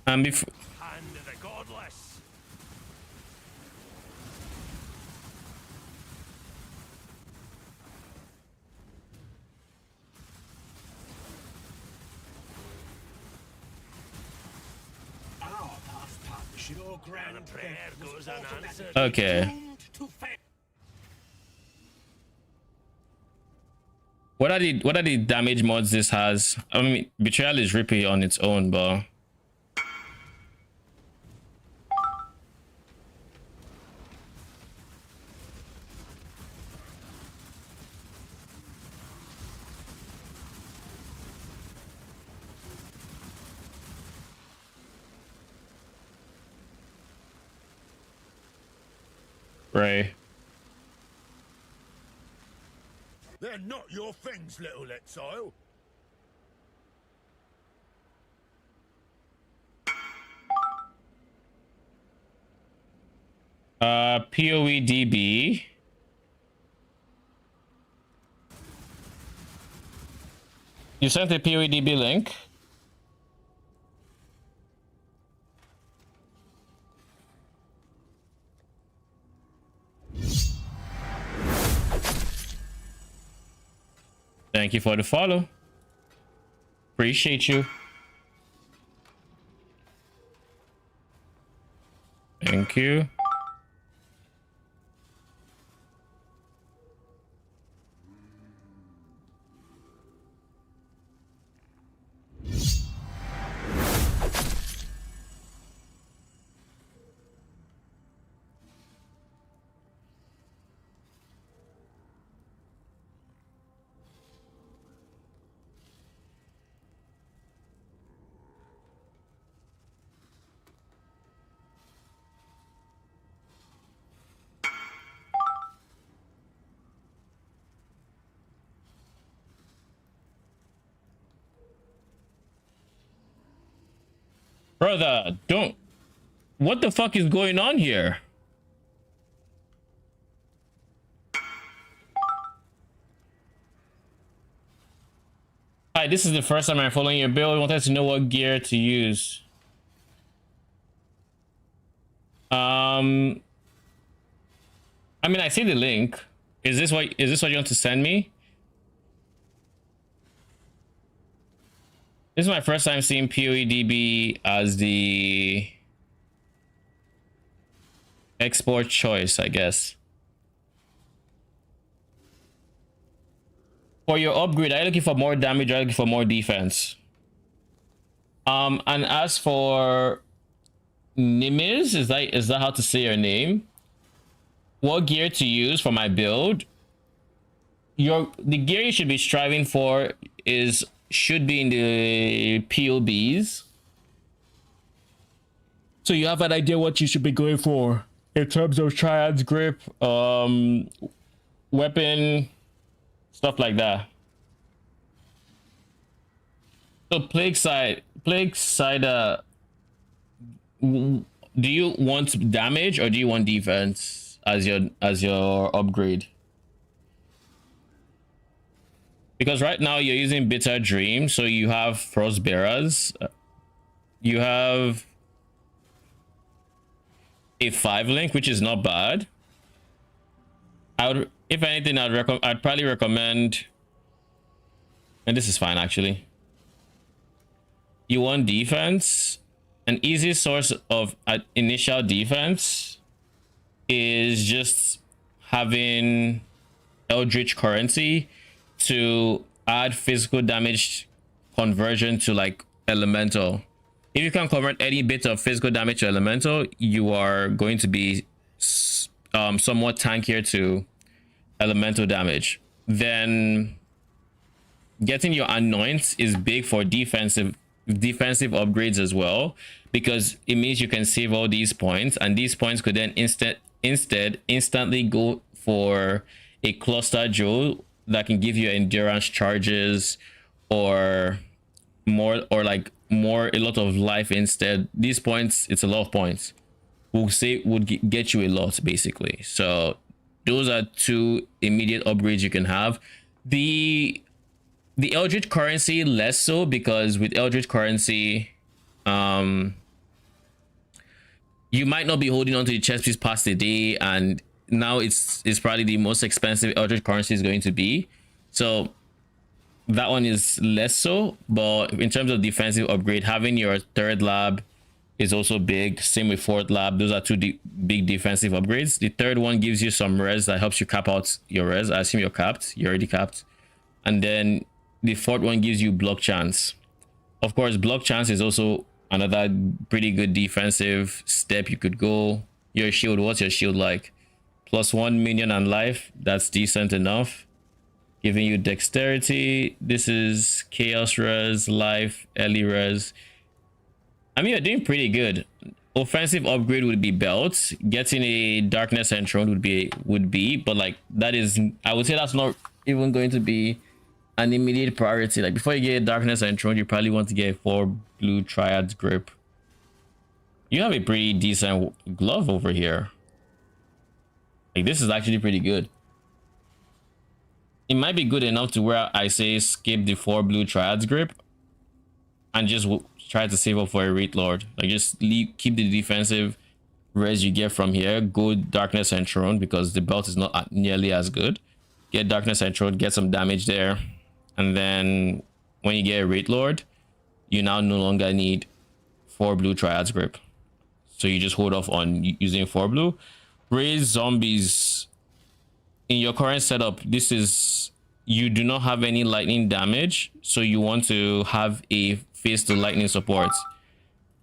And before Hand of the godless. Our past partnership, your grand And a prayer theft was goes unanswered. okay. doomed to fail. What are the damage mods this has? I mean, betrayal is rippy on its own, but right. They're not your things, little Exile. POEDB. You sent a POEDB link? Thank you for the follow. Appreciate you. Thank you. Brother, don't. What the fuck is going on here? Hi, this is the first time I'm following your build. I wanted to know what gear to use. I mean, I see the link. Is this what you want to send me? This is my first time seeing POEDB as the export choice, I guess. For your upgrade, are you looking for more damage or are you looking for more defense? And as for Nimiz, is that how to say your name? What gear to use for my build? The gear you should be striving for should be in the POBs. So you have an idea what you should be going for in terms of triads, grip, weapon, stuff like that. So plague side, do you want damage or do you want defense as your upgrade? Because right now you're using Bitter Dream, so you have Frostbearers. You have a 5 link, which is not bad. If anything, I'd probably recommend, and this is fine actually. You want defense. An easy source of initial defense is just having Eldritch currency to add physical damage conversion to like elemental. If you can convert any bit of physical damage to elemental, you are going to be somewhat tankier to elemental damage. Then getting your anoint is big for defensive upgrades as well, because it means you can save all these points, and these points could then instantly go for a cluster jewel that can give you endurance charges or a lot of life instead. These points, it's a lot of points, would get you a lot basically. So those are 2 immediate upgrades you can have. The Eldritch currency less so, because with Eldritch currency you might not be holding on to the chess piece past a day, and now it's probably the most expensive Eldritch currency is going to be. So that one is less so, but in terms of defensive upgrade, having your third lab is also big. Same with fourth lab. Those are two big defensive upgrades. The third one gives you some res that helps you cap out your res. I assume you're capped. You're already capped. And then the fourth one gives you block chance. Of course, block chance is also another pretty good defensive step you could go. Your shield, what's your shield like? +1 minion and life. That's decent enough. Giving you dexterity. This is chaos res, life, early res. I mean, you're doing pretty good. Offensive upgrade would be belts. Getting a darkness enthroned would be, but like that is, I would say that's not even going to be an immediate priority. Like before you get darkness enthroned, you probably want to get 4 blue triads grip. You have a pretty decent glove over here. Like this is actually pretty good. It might be good enough to where I say skip the 4 blue triads grip and just try to save up for a Wraith Lord. Like just keep the defensive res you get from here. Go darkness enthroned because the belt is not nearly as good. Get darkness enthroned, get some damage there, and then when you get a Wraith Lord, you now no longer need 4 blue triads grip. So you just hold off on using 4 blue. Raise zombies. In your current setup, this is, you do not have any lightning damage, so you want to have a face to lightning support.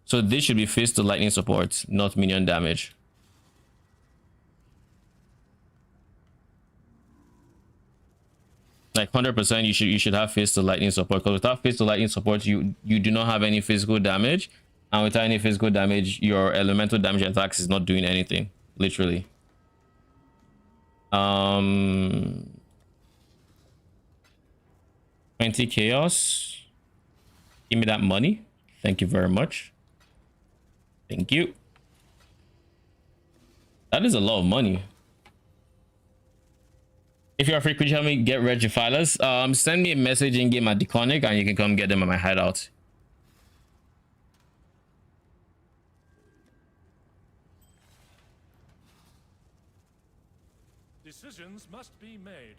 So this should be face to lightning support, not minion damage. Like 100% you should have face to lightning support, because without face to lightning support you do not have any physical damage, and without any physical damage your elemental damage attacks is not doing anything, literally. 20 chaos. Give me that money. Thank you very much. Thank you. That is a lot of money. If you're free, could you help me get red Defilers? Send me a message in game at Deconic and you can come get them at my hideout. Decisions must be made.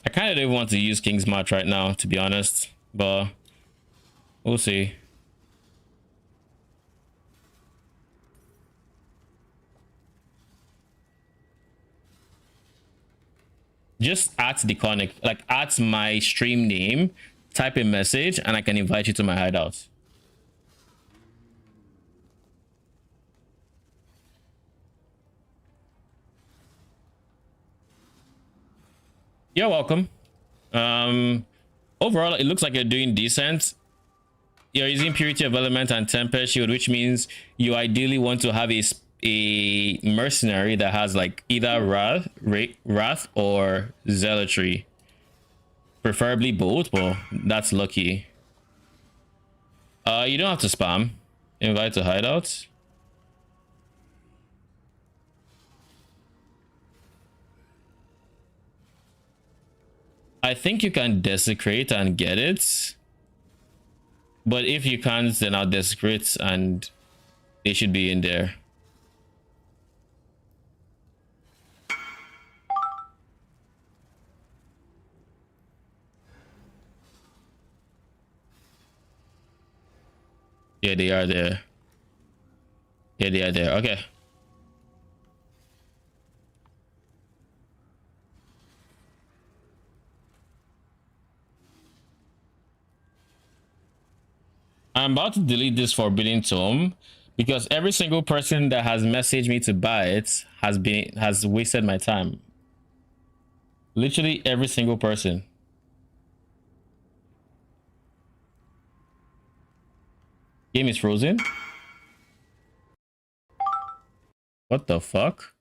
I kind of don't want to use King's March right now, to be honest, but we'll see. Just at Deconic, like at my stream name, type a message and I can invite you to my hideout. You're welcome. Overall, it looks like you're doing decent. You're using Purity of Element and Tempest Shield, which means you ideally want to have a mercenary that has like either Wrath or Zealotry. Preferably both, but that's lucky. You don't have to spam. Invite to hideouts. I think you can desecrate and get it, but if you can't, then I'll desecrate and they should be in there. Yeah, they are there. Yeah, they are there. Okay. I'm about to delete this Forbidden Tome because every single person that has messaged me to buy it has wasted my time. Literally every single person. Game is frozen. What the fuck?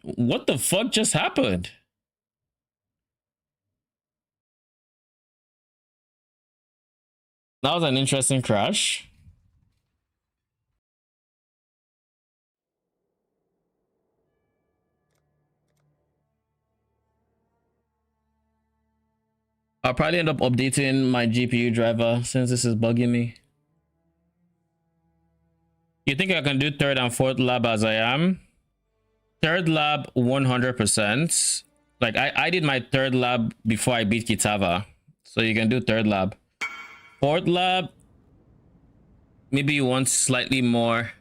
What the fuck just happened? That was an interesting crash. I'll probably end up updating my GPU driver since this is bugging me. You think I can do third and fourth lab as I am? Third lab 100%. Like I did my third lab before I beat Kitava, so you can do third lab. Fourth lab, maybe you want slightly more.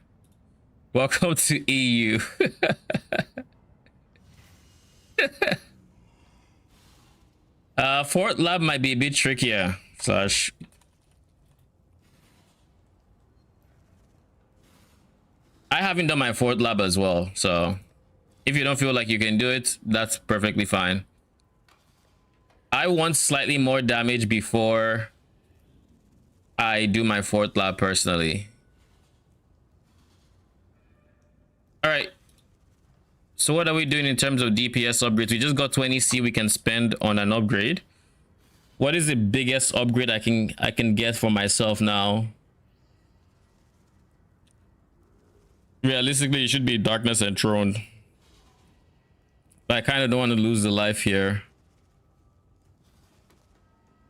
Welcome to EU. Fourth lab might be a bit trickier. Slash. I haven't done my fourth lab as well, so if you don't feel like you can do it, that's perfectly fine. I want slightly more damage before I do my fourth lab personally. All right. So what are we doing in terms of DPS upgrades? We just got 20C we can spend on an upgrade. What is the biggest upgrade I can get for myself now? Realistically, it should be Darkness Enthroned. But I kind of don't want to lose the life here.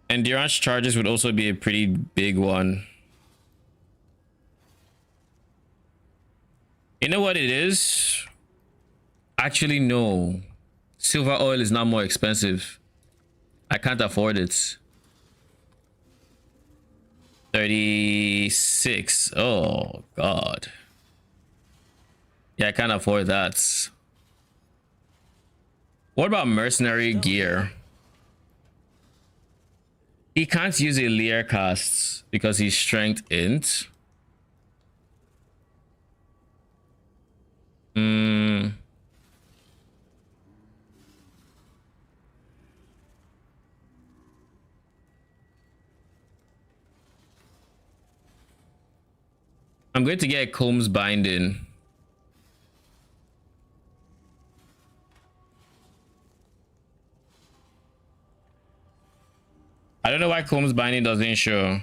Endurance charges would also be a pretty big one. You know what it is? Actually, no. Silver oil is not more expensive. I can't afford it. 36. Oh, God. Yeah, I can't afford that. What about mercenary gear? He can't use a Lear cast because he's strength int. I'm going to get Combs Binding. I don't know why Combs Binding doesn't show.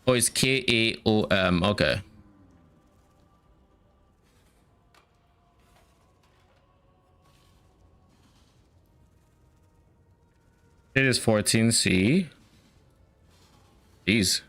Oh, it's Kaom. Okay. It is 14C. Jeez.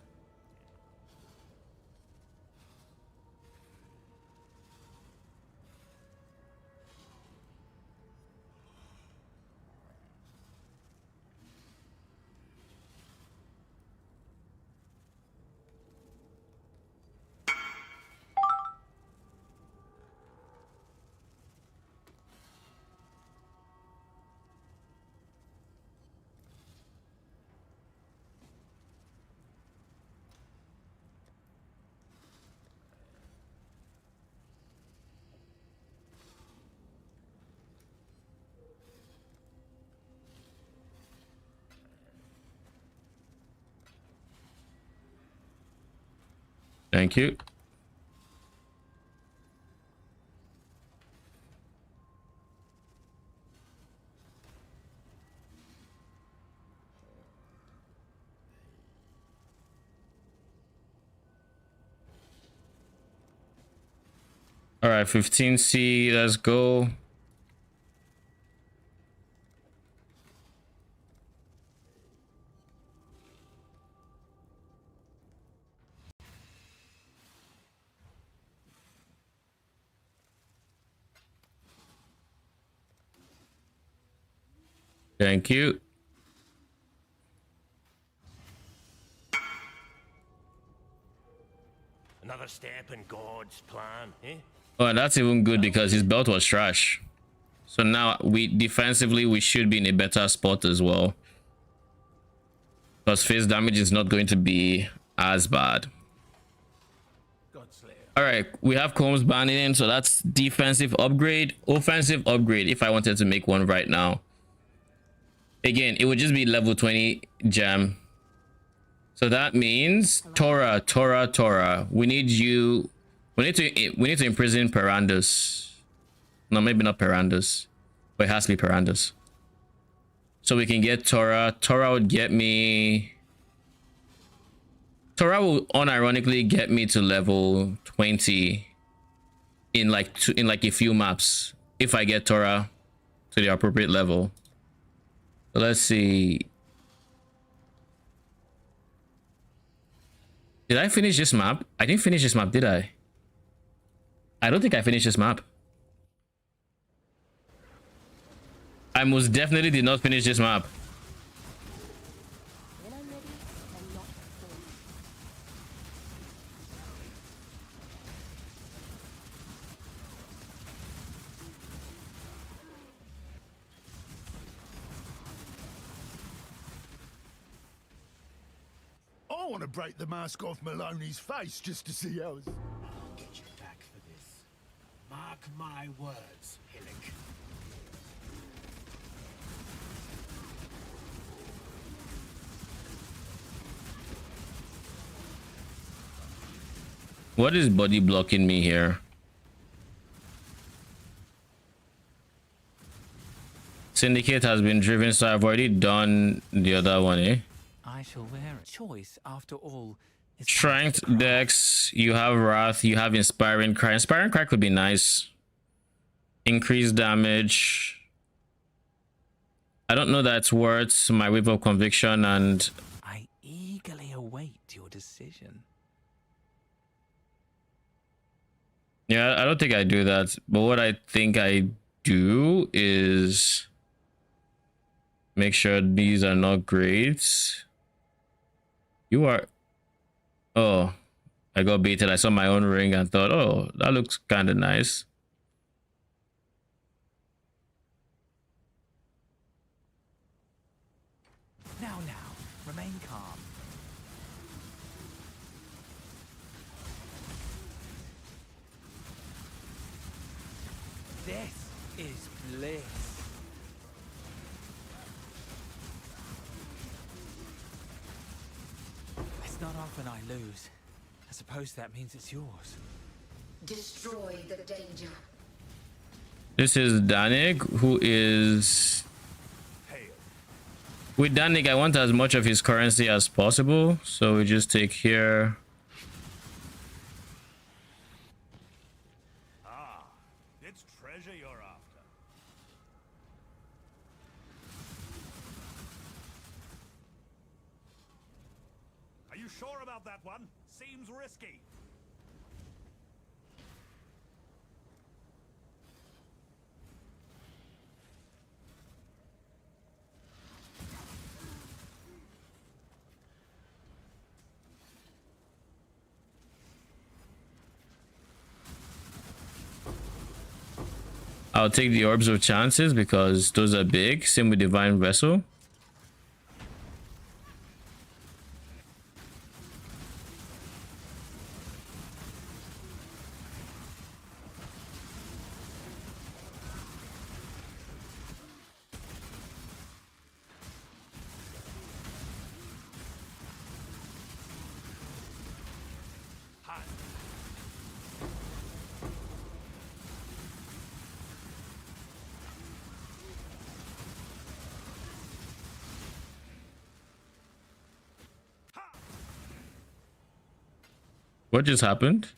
Thank you. All right, 15C, let's go. Thank you. Another step in God's plan, eh? Oh, and that's even good because his belt was trash. So now we defensively we should be in a better spot as well. Because face damage is not going to be as bad. All right, we have Combs Binding in, so that's defensive upgrade. Offensive upgrade, if I wanted to make one right now. Again, it would just be level 20 gem. So that means Tora. We need you. We need to imprison Perandus. No, maybe not Perandus, but it has to be Perandus. So we can get Tora. Tora would get me. Tora will unironically get me to level 20 in like a few maps if I get Tora to the appropriate level. So let's see. Did I finish this map? I didn't finish this map, did I? I don't think I finished this map. I most definitely did not finish this map. I want to break the mask off Maloney's face just to see how it's... I'll get you back for this. Mark my words, Hillick. What is body blocking me here? Syndicate has been driven, so I've already done the other one, eh? I shall wear a choice after all. Strength, Dex, you have Wrath, you have Inspiring Cry. Inspiring Cry could be nice. Increased damage. I don't know that's worth my Wave of Conviction, and I eagerly await your decision. yeah, I don't think I do that. But what I think I do is make sure these are not grades. You are... Oh, I got baited. I saw my own ring and thought, oh, that looks kind of nice. Now, remain calm. This is bliss. It's not often I lose. I suppose that means it's yours. Destroy the danger. This is Danik, who is... With Danik, I want as much of his currency as possible. So we just take here. Ah, it's treasure you're after. Are you sure about that one? Seems risky. I'll take the Orbs of Chances because those are big. Same with Divine Vessel. What just happened?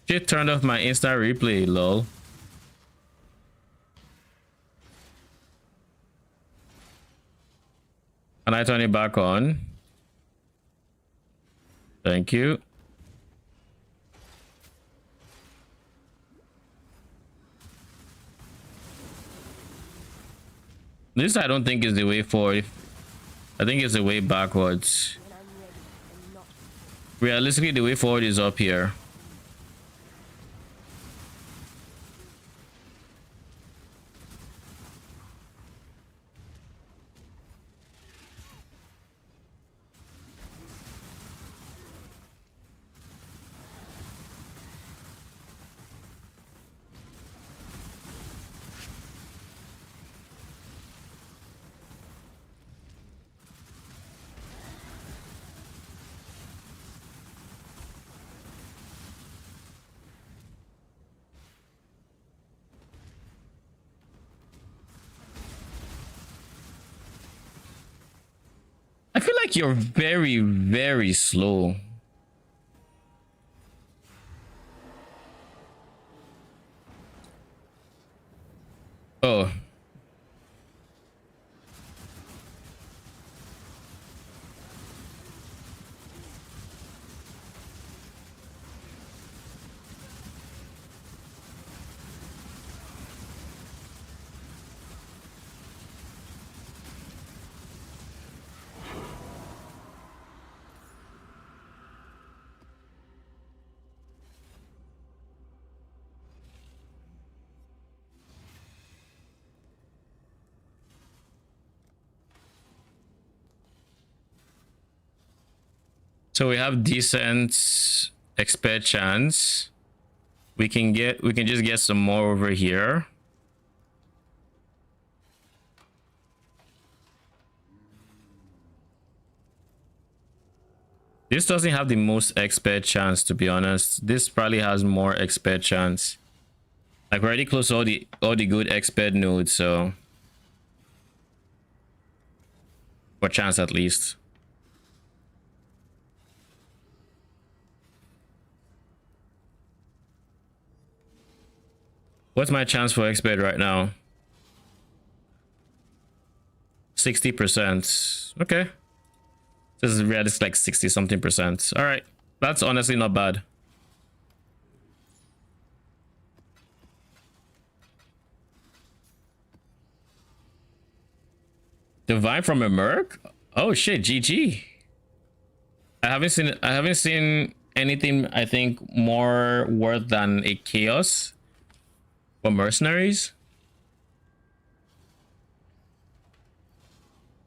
Shit turned off my instant replay, lol. Can I turn it back on? Thank you. This I don't think is the way forward. I think it's the way backwards. Realistically, the way forward is up here. I feel like you're very, very slow. Oh. So we have decent expert chance. We can just get some more over here. This doesn't have the most expert chance, to be honest. This probably has more expert chance. Like we're already close to all the good expert nodes, so for chance at least. What's my chance for expert right now? 60%. Okay. This is realistic, like 60 something percent. All right, that's honestly not bad. Divine from a Merc? Oh shit, GG. I haven't seen anything I think more worth than a chaos for mercenaries.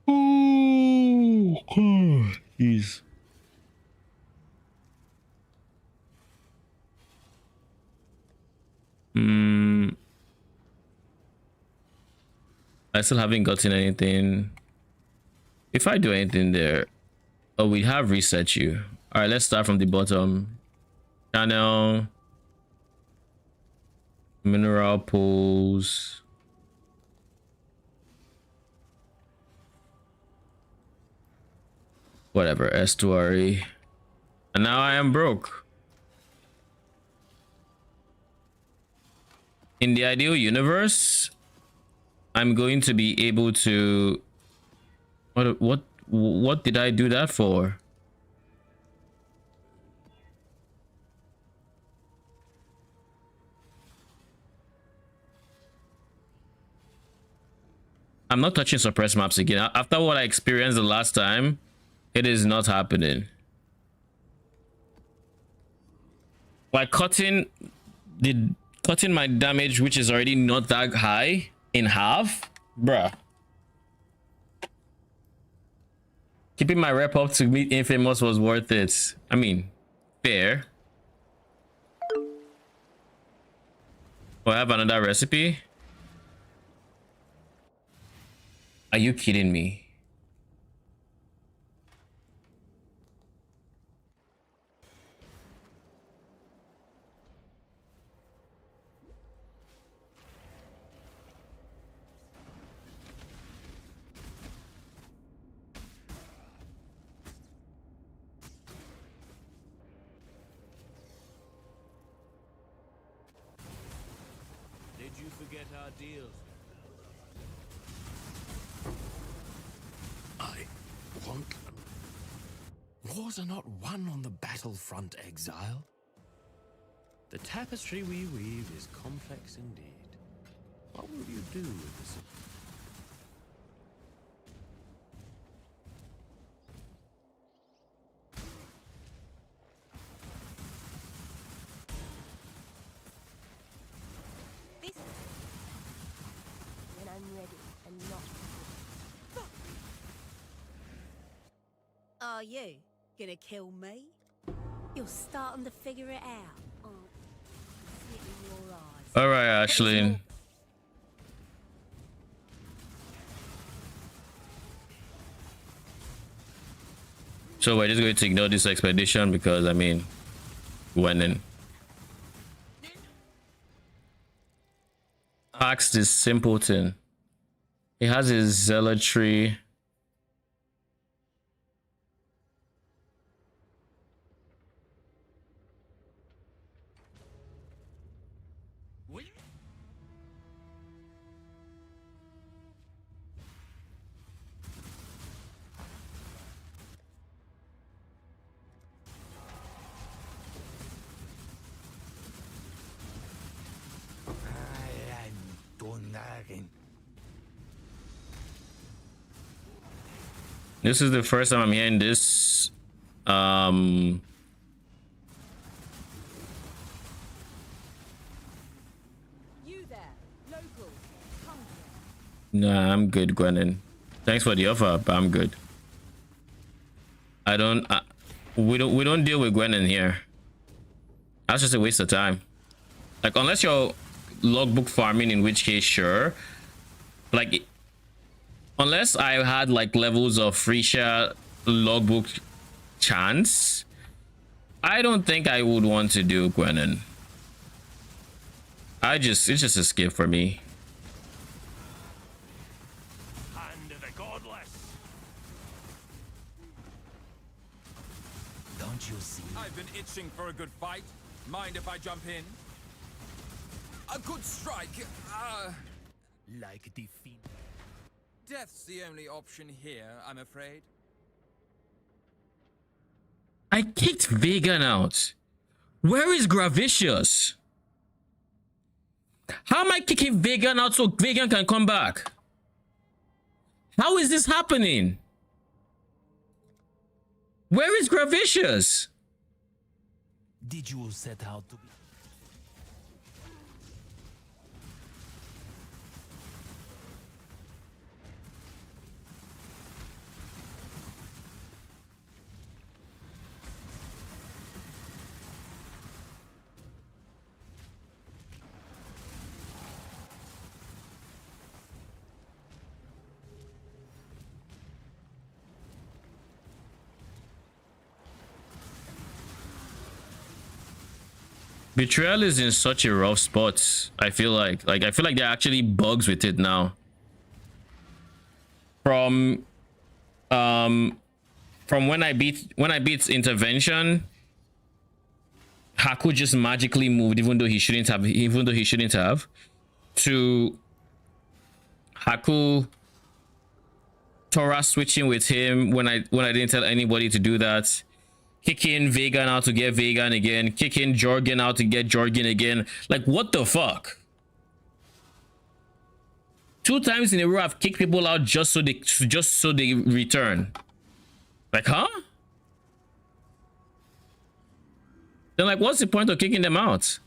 Ooh, jeez. I still haven't gotten anything. If I do anything there, oh, we have reset you. All right, let's start from the bottom. Channel, mineral pools. Whatever, estuary. And now I am broke. In the ideal universe, I'm going to be able to... What did I do that for? I'm not touching suppressed maps again. After what I experienced the last time, it is not happening. Like cutting my damage, which is already not that high, in half, bruh. Keeping my rep up to meet Infamous was worth it. I mean, fair. Oh, I have another recipe. Are you kidding me? Did you forget our deals? I want them. Wars are not won on the battlefront, Exile. The tapestry we weave is complex indeed. What will you do with this? When I'm ready and not. Are you gonna kill me? You're starting to figure it out. Oh, see it in your eyes. All right, Ashley. So we're just going to ignore this expedition because, I mean, when in. Axe this simpleton. He has his zealotry. This is the first time I'm hearing this. You there, local, come here. Nah, I'm good, Gwenin. Thanks for the offer, but I'm good. I don't... we don't deal with Gwen in here. That's just a waste of time. Like, unless you're logbook farming, in which case, sure. Like, unless I had like levels of free share logbook chance, I don't think I would want to do Gwenin. It's just a skip for me. Hand of the godless. Don't you see? I've been itching for a good fight. Mind if I jump in? A good strike. Like defeat. Death's the only option here, I'm afraid. I kicked Vegan out. Where is Gravicious? How am I kicking Vegan out so Vegan can come back? How is this happening? Where is Gravicious? Did you set out to be? Betrayal is in such a rough spot. I feel like there are actually bugs with it now. From when I beat intervention, Haku just magically moved even though he shouldn't have, to Haku Tora switching with him when I didn't tell anybody to do that. Kicking Vegan out to get Vegan again. Kicking Jorgen out to get Jorgen again. Like, what the fuck? 2 times in a row I've kicked people out just so they return. Like, huh? Then, like, what's the point of kicking them out?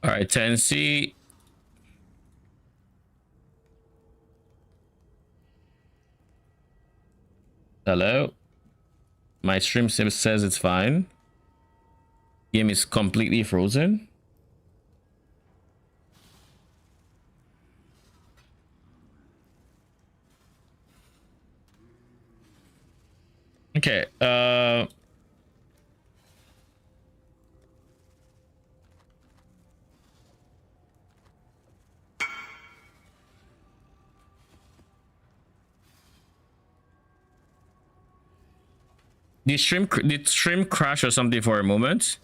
All right, 10C. Hello. My stream says it's fine. Game is completely frozen. Okay. Did stream crash or something for a moment?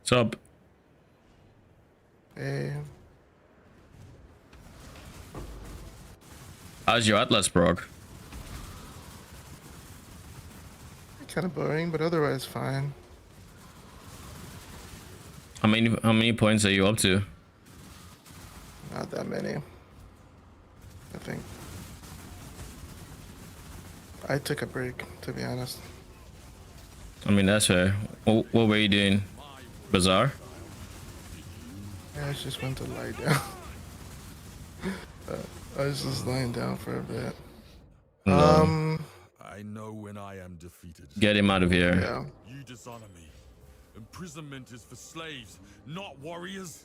What's up? Hey, How's your Atlas prog? kind of boring, but otherwise fine. How many points are you up to? Not that many. I think. I took a break, to be honest. I mean, that's fair. What were you doing? Bazaar? Yeah, I just went to lie down. I was just lying down for a bit. No. I know when I am defeated. Get him out of here. Yeah. You dishonor me. Imprisonment is for slaves, not warriors.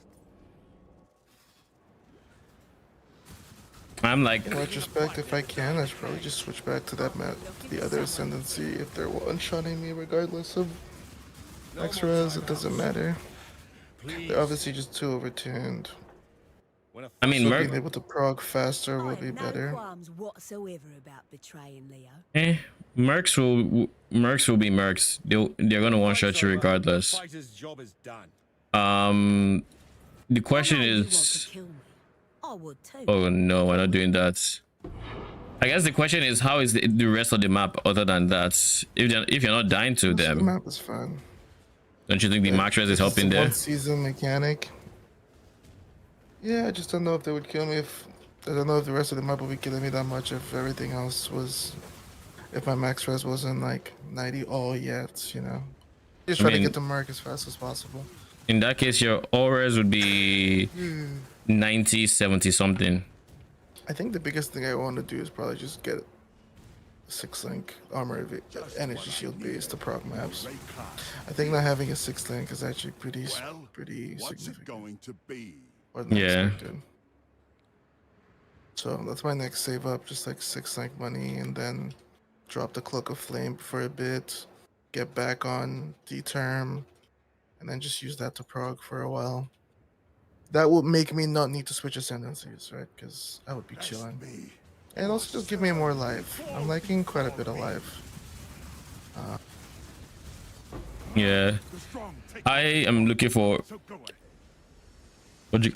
I'm like, In retrospect, if I can, I should probably just switch back to that map, the other ascendancy, if they're one-shotting me regardless of X-res, it doesn't matter. They're obviously just too overtuned. I mean, So Merc. being able to prog faster will I be have no better. qualms whatsoever about betraying Leo. Mercs will be Mercs. They're gonna one shot you regardless. Fighter's job is done. The question I know you want to is, kill me. I would too. oh no, we're not doing that. I guess the question is, how is the rest of the map other than that? If you're not dying to The them, map is fun. don't you think the Mark is It's helping a there? one-season mechanic. Yeah, I just don't know if they would kill me if... I don't know if the rest of the map would be killing me that much if everything else was... If my max res wasn't like 90 all yet, you know? Just try to get to mark as fast as possible. In that case, your auras would be 90, 70 something. I think the biggest thing I want to do is probably just get 6-link armor energy shield base to proc maps. I think not having a 6-link is actually pretty What's it significant. going to be? More than Yeah. expected. So that's my next save up, just like 6-link money, and then drop the Cloak of Flame for a bit, get back on D-Term, and then just use that to prog for a while. That will make me not need to switch ascendancies, right? Because I would be chilling. And also just give me more life. I'm liking quite a bit of life. Yeah, I am looking for.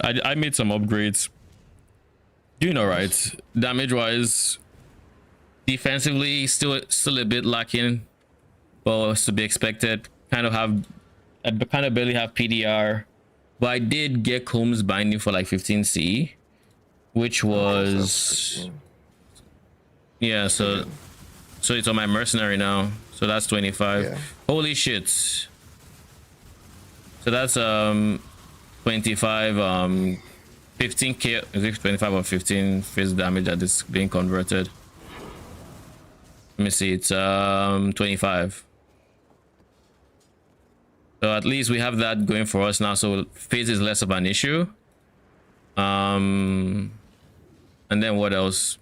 I made some upgrades. Doing all right. Damage wise, defensively still a bit lacking, but was to be expected. I kind of barely have PDR, but I did get Combs binding for like 15C, which was yeah. So it's on my mercenary now. So that's 25. Yeah. Holy shit. So that's 25 15k, is it 25 or 15 face damage that is being converted? Let me see, it's 25. So at least we have that going for us now, so phase is less of an issue. And then what else?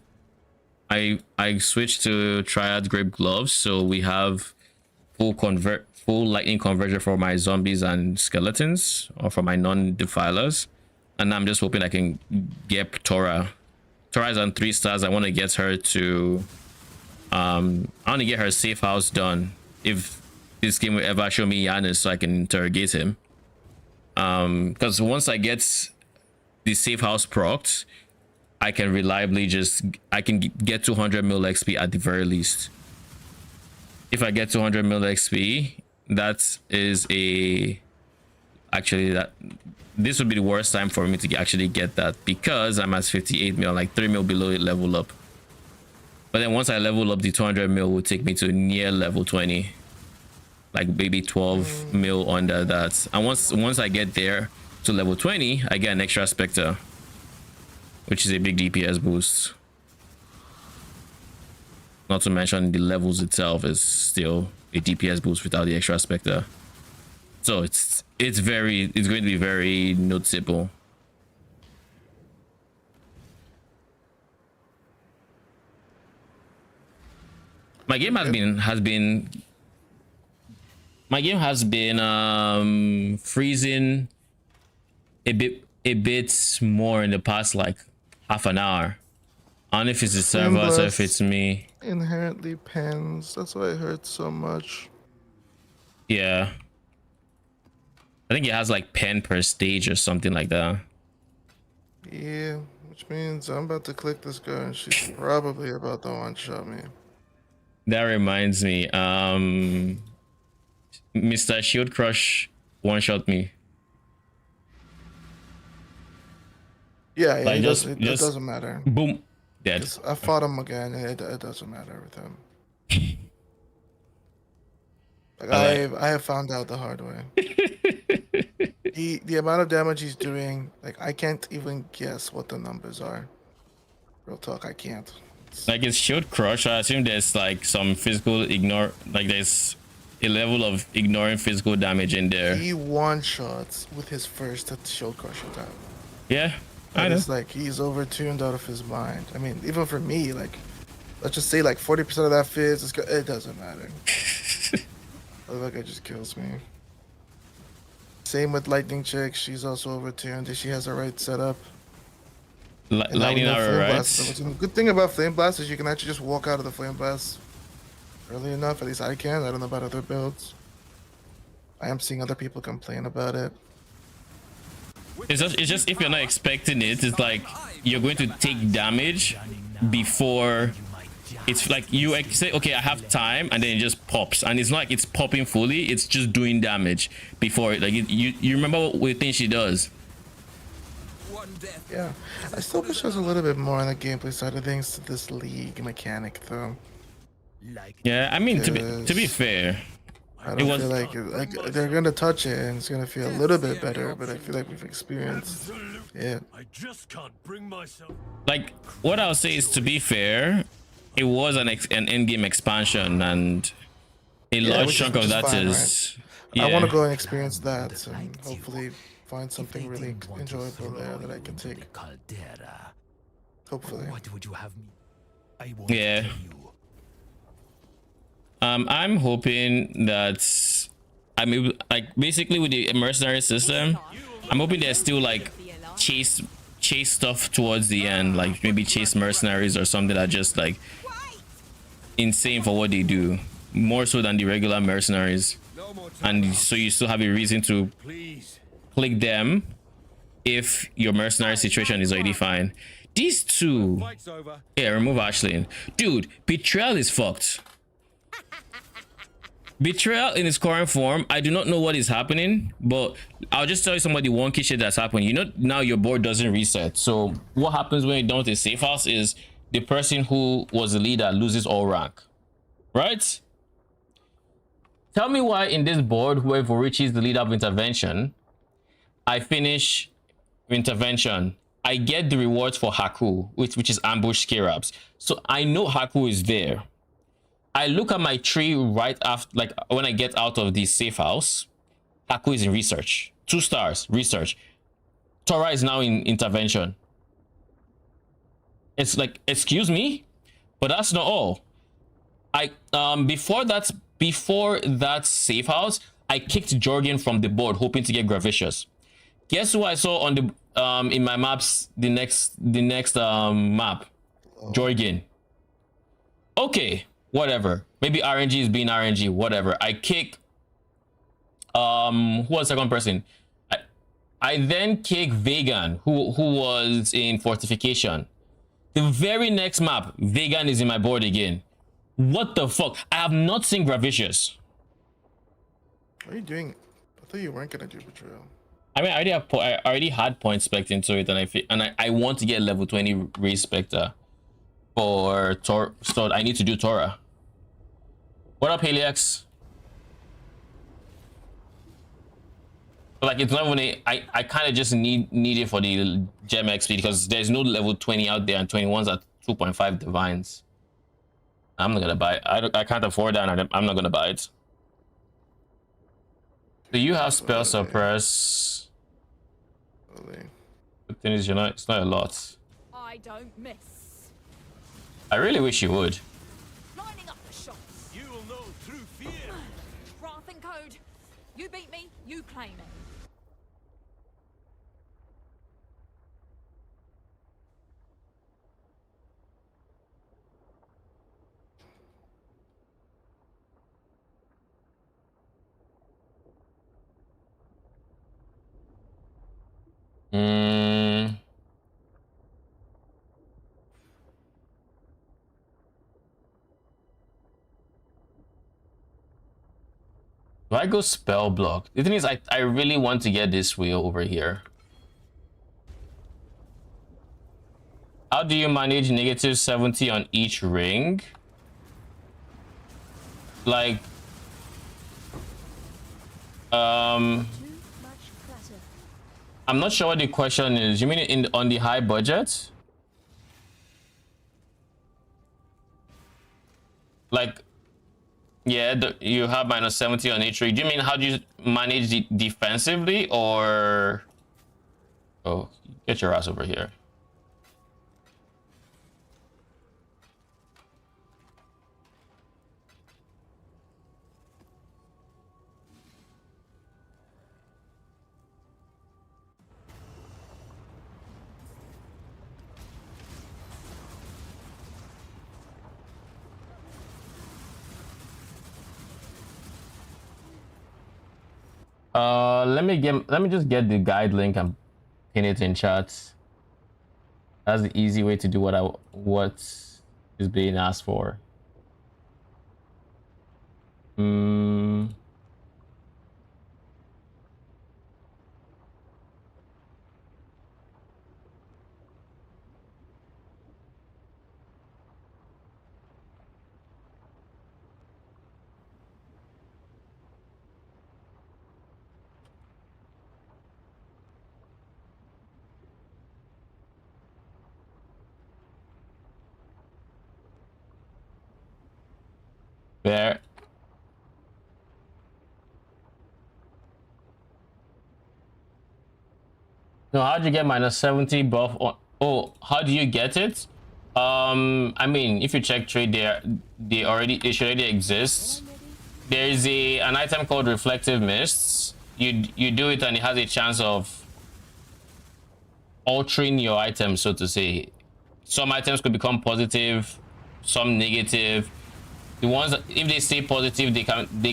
I switched to Triad Grape Gloves, so we have full lightning conversion for my zombies and skeletons, or for my non-defilers. And I'm just hoping I can get Tora. Tora's on 3 stars. I want to get her to I want to get her safe house done if this game will ever show me Giannis so I can interrogate him. Because once I get the safe house procced, I can reliably get 200 mil XP at the very least. If I get 200 mil XP, that is this would be the worst time for me to actually get that, because I'm at 58 mil, like 3 mil below level up. But then once I level up, the 200 mil will take me to near level 20, like maybe 12 mil under that. And once I get there to level 20, I get an extra Spectre, which is a big DPS boost. Not to mention the levels itself is still a DPS boost without the extra Spectre. So it's going to be very noticeable. My game has been freezing a bit more in the past like half an hour. I don't know if it's the servers or if it's me. Inherently pens. That's why it hurts so much. Yeah. I think it has like pen per stage or something like that. Yeah, which means I'm about to click this girl and she's probably about to one-shot me. That reminds me, Mr. Shield Crush one-shot me. Yeah, yeah, Like it doesn't matter. Boom, dead. 'Cause I fought him again, and it doesn't matter with him. Like I have found out the hard way. The amount of damage he's doing, like I can't even guess what the numbers are. Real talk, I can't. Like it's Shield Crush. I assume there's like some physical like there's a level of ignoring physical damage in there. He one-shots with his first Shield Crush attack. Yeah, I And know. it's like he's overtuned out of his mind. I mean, even for me, like let's just say like 40% of that fizz, it doesn't matter. Like it just kills me. Same with Lightning Chick. She's also overtuned. She has the right setup. Lightning arrow, right? The good thing about Flame Blast is you can actually just walk out of the Flame Blast early enough. At least I can. I don't know about other builds. I am seeing other people complain about it. It's just if you're not expecting it, it's like you're going to take damage before. It's like you say, okay, I have time, and then it just pops, and it's not like it's popping fully. It's just doing damage before it. Like you remember what we think she does. Yeah, I still wish there was a little bit more on the gameplay side of things to this league mechanic, though. Yeah, I mean, to be fair, I don't feel like they're gonna touch it and it's gonna feel a little bit better, but I feel like we've experienced it. I just can't bring myself. Like what I'll say is, to be fair, it was an in-game expansion, and a large chunk of that fine, is. right? Yeah. I want to go and experience that and hopefully find something really enjoyable there that I can take. Hopefully. What would you have me? I won't Yeah. tell you. I'm hoping that like basically with the mercenary system, I'm hoping there's still like chase stuff towards the end, like maybe chase mercenaries or something that just like insane for what they do, more so than the regular mercenaries, and so you still have a reason to click them if your mercenary situation is already fine. These two, yeah, remove Ashlyn. Dude, Betrayal is fucked. Betrayal in its current form, I do not know what is happening, but I'll just tell you some of the wonky shit that's happening. You know, now your board doesn't reset. So what happens when you're done with a safe house is the person who was the leader loses all rank, right? Tell me why in this board, whoever reaches the leader of intervention, I finish intervention, I get the rewards for Haku, which is ambush Scarabs. So I know Haku is there. I look at my tree right after, like when I get out of the safe house, Haku is in research. 2 stars, research. Tora is now in intervention. It's like, excuse me, but that's not all. Before that safe house, I kicked Jorgen from the board, hoping to get Gravicious. Guess who I saw on the in my maps, the next map? Jorgen. Okay, whatever. Maybe RNG is being RNG, whatever. I kick who was the second person? I then kick Vegan, who was in fortification. The very next map, Vegan is in my board again. What the fuck? I have not seen Gravicious. What are you doing? I thought you weren't gonna do Betrayal. I mean, I already had point spec into it, and I want to get level 20 Race Spectre for Tor, so I need to do Tora. What up, Helix? Like, it's not even I kind of just need it for the gem XP because there's no level 20 out there, and 21s at 2.5 divines. I'm not gonna buy it. I can't afford that, and I'm not gonna buy it. Do you have spell suppress? The thing is, it's not a lot. I don't miss. I really wish you would. Lining up the shots. You will know through fear. Wrath and code. You beat me, you claim it. Do I go spell block? The thing is, I really want to get this wheel over here. How do you manage negative 70 on each ring? Like, I'm not sure what the question is. You mean on the high budget? Like, yeah, you have minus 70 on each ring. Do you mean how do you manage it defensively, or? Oh, get your ass over here. Let me just get the guide link and pin it in chat. That's the easy way to do what is being asked for. There. No, how'd you get minus 70 buff on? Oh, how do you get it? I mean, if you check trade there, it should already exist. There's an item called Reflective Mists. You do it and it has a chance of altering your item, so to say. Some items could become positive, some negative. The ones that, if they stay positive, they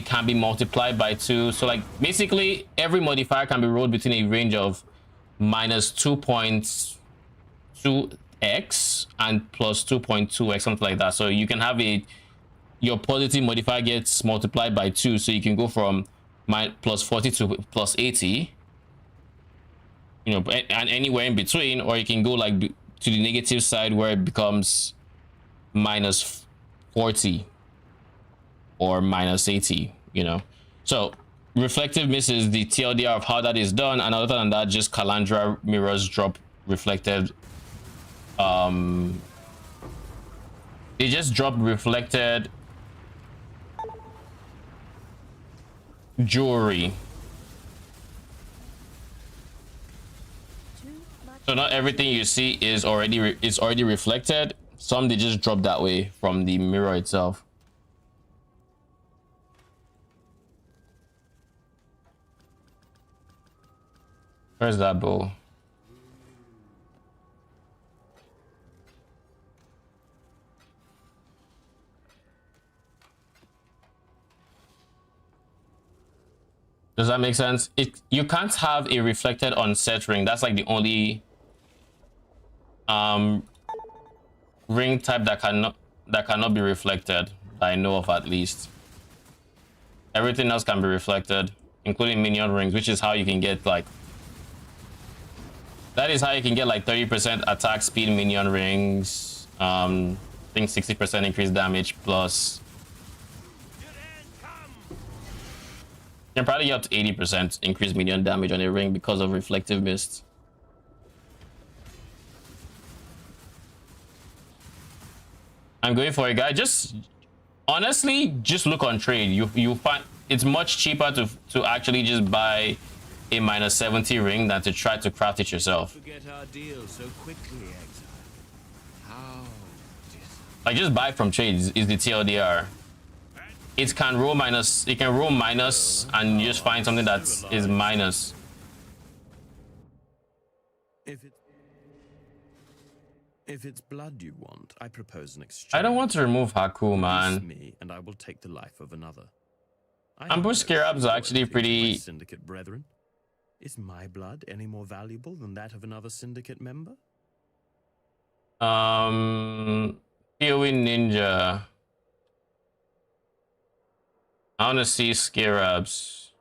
can be multiplied by 2. So like basically every modifier can be rolled between a range of minus 2.2x and plus 2.2x, something like that. So you can have your positive modifier gets multiplied by 2, so you can go from plus 40 to plus 80, you know, and anywhere in between, or you can go like to the negative side where it becomes minus 40 or minus 80, you know. So Reflective Mist is the TLDR of how that is done, and other than that, just Calandra mirrors drop reflected. They just drop reflected jewelry. So not everything you see is already reflected. Some they just drop that way from the mirror itself. Where's that bow? Does that make sense? You can't have a reflected on set ring. That's like the only ring type that cannot be reflected, that I know of at least. Everything else can be reflected, including minion rings, which is how you can get like 30% attack speed minion rings. I think 60% increased damage plus. You can probably get up to 80% increased minion damage on a ring because of Reflective Mist. I'm going for it, guy. Just honestly, just look on trade. You find it's much cheaper to actually just buy a minus 70 ring than to try to craft it yourself. Forget our deal so quickly, Exile. How? Like just buy from trade is the TLDR. It can roll minus. It can roll minus, and you just find something that is minus. If it's blood you want, I propose an exchange. I don't want to remove Haku, man. Me, and I will take the life of another. Ambush Scarabs are actually pretty. Syndicate brethren, is my blood any more valuable than that of another syndicate member? PoE Ninja. I want to see scarabs.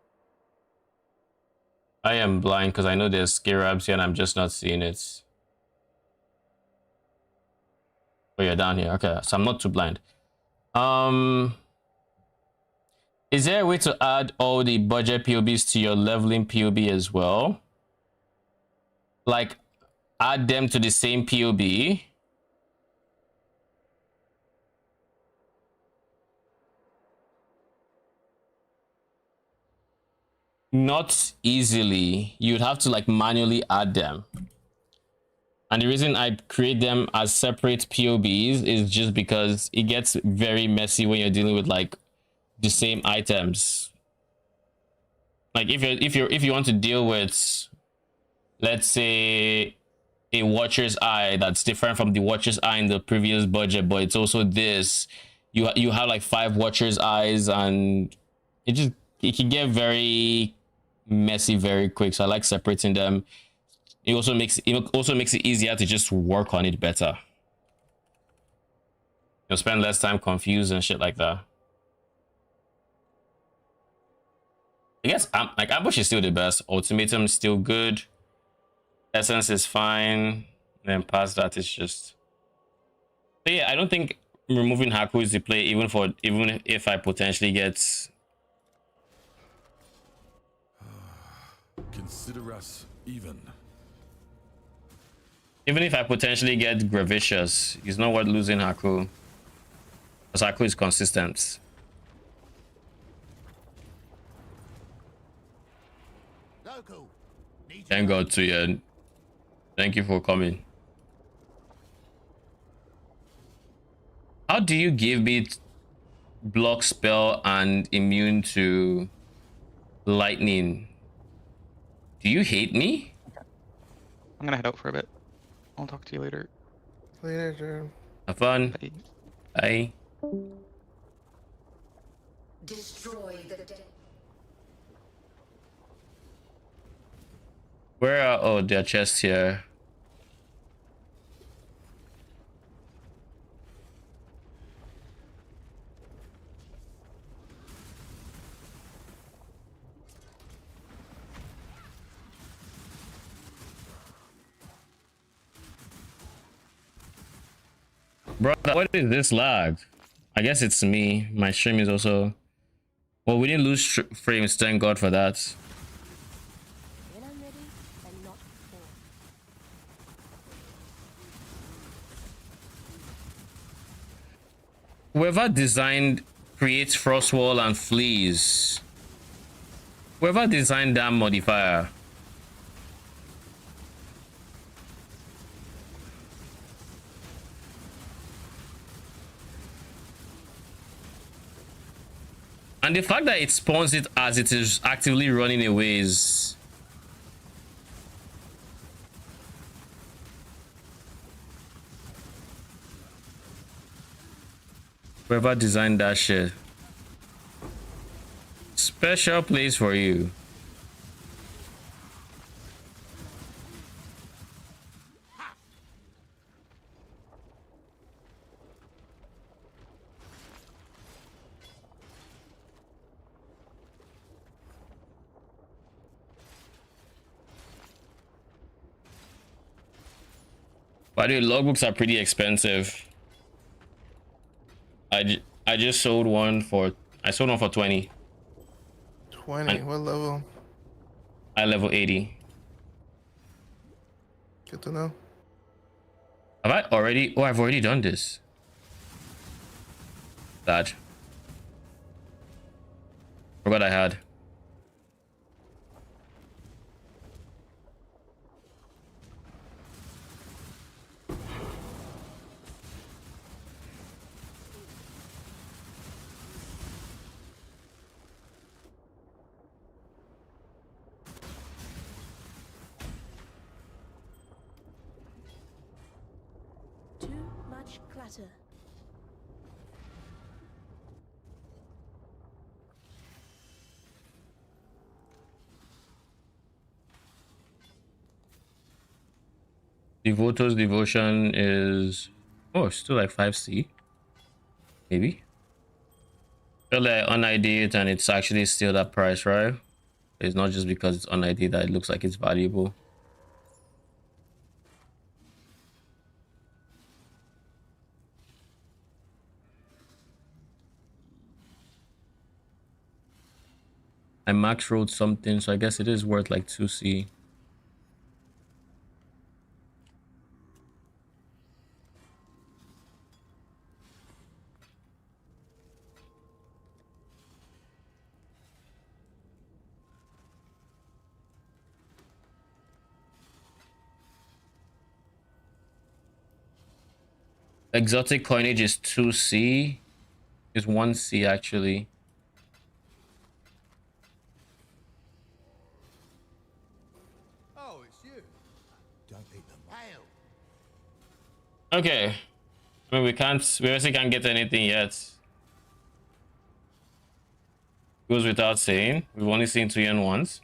I am blind because I know there's scarabs here and I'm just not seeing it. Oh, you're down here. Okay, so I'm not too blind. Is there a way to add all the budget POBs to your leveling POB as well? Like, add them to the same POB? Not easily. You'd have to like manually add them. And the reason I create them as separate POBs is just because it gets very messy when you're dealing with like the same items. Like if you want to deal with, let's say, a Watcher's Eye that's different from the Watcher's Eye in the previous budget, but it's also this, you have like 5 Watcher's Eyes, and it can get very messy very quick. So I like separating them. It also makes it easier to just work on it better. You'll spend less time confused and shit like that. I guess like Ambush is still the best. Ultimatum is still good. Essence is fine. Then past that is just. But yeah, I don't think removing Haku is the play, even if I potentially get. Consider us even. Even if I potentially get Gravicious, it's not worth losing Haku. Because Haku is consistent. Thank God to you. Thank you for coming. How do you give me block spell and immune to lightning? Do you hate me? I'm gonna head out for a bit. I'll talk to you later. Later, Jerem. Have fun. Bye. Bye. Destroy the Where are, oh, there are chests here. Bro, what is this lag? I guess it's me. My stream is also. Well, we didn't lose frames, thank God for that. When I'm ready, and not before. Whoever designed creates Frostwall and Fleas. Whoever designed that modifier. And the fact that it spawns it as it is actively running away is... Whoever designed that shit. Special place for you. By the way, logbooks are pretty expensive. I just sold one for 20. 20. What level? I level 80. Good to know. Have I already? Oh, I've already done this. That. Forgot I had. Too much clutter. Devoto's devotion is, oh, it's still like 5C, maybe. Feel like unID and it's actually still that price, right? It's not just because it's unID that it looks like it's valuable. I max rolled something, so I guess it is worth like 2C. Exotic coinage is 2C. Is 1C actually. Oh, it's you. Don't eat them. Hail. Okay. I mean, we obviously can't get anything yet. Goes without saying. We've only seen 2 yen once.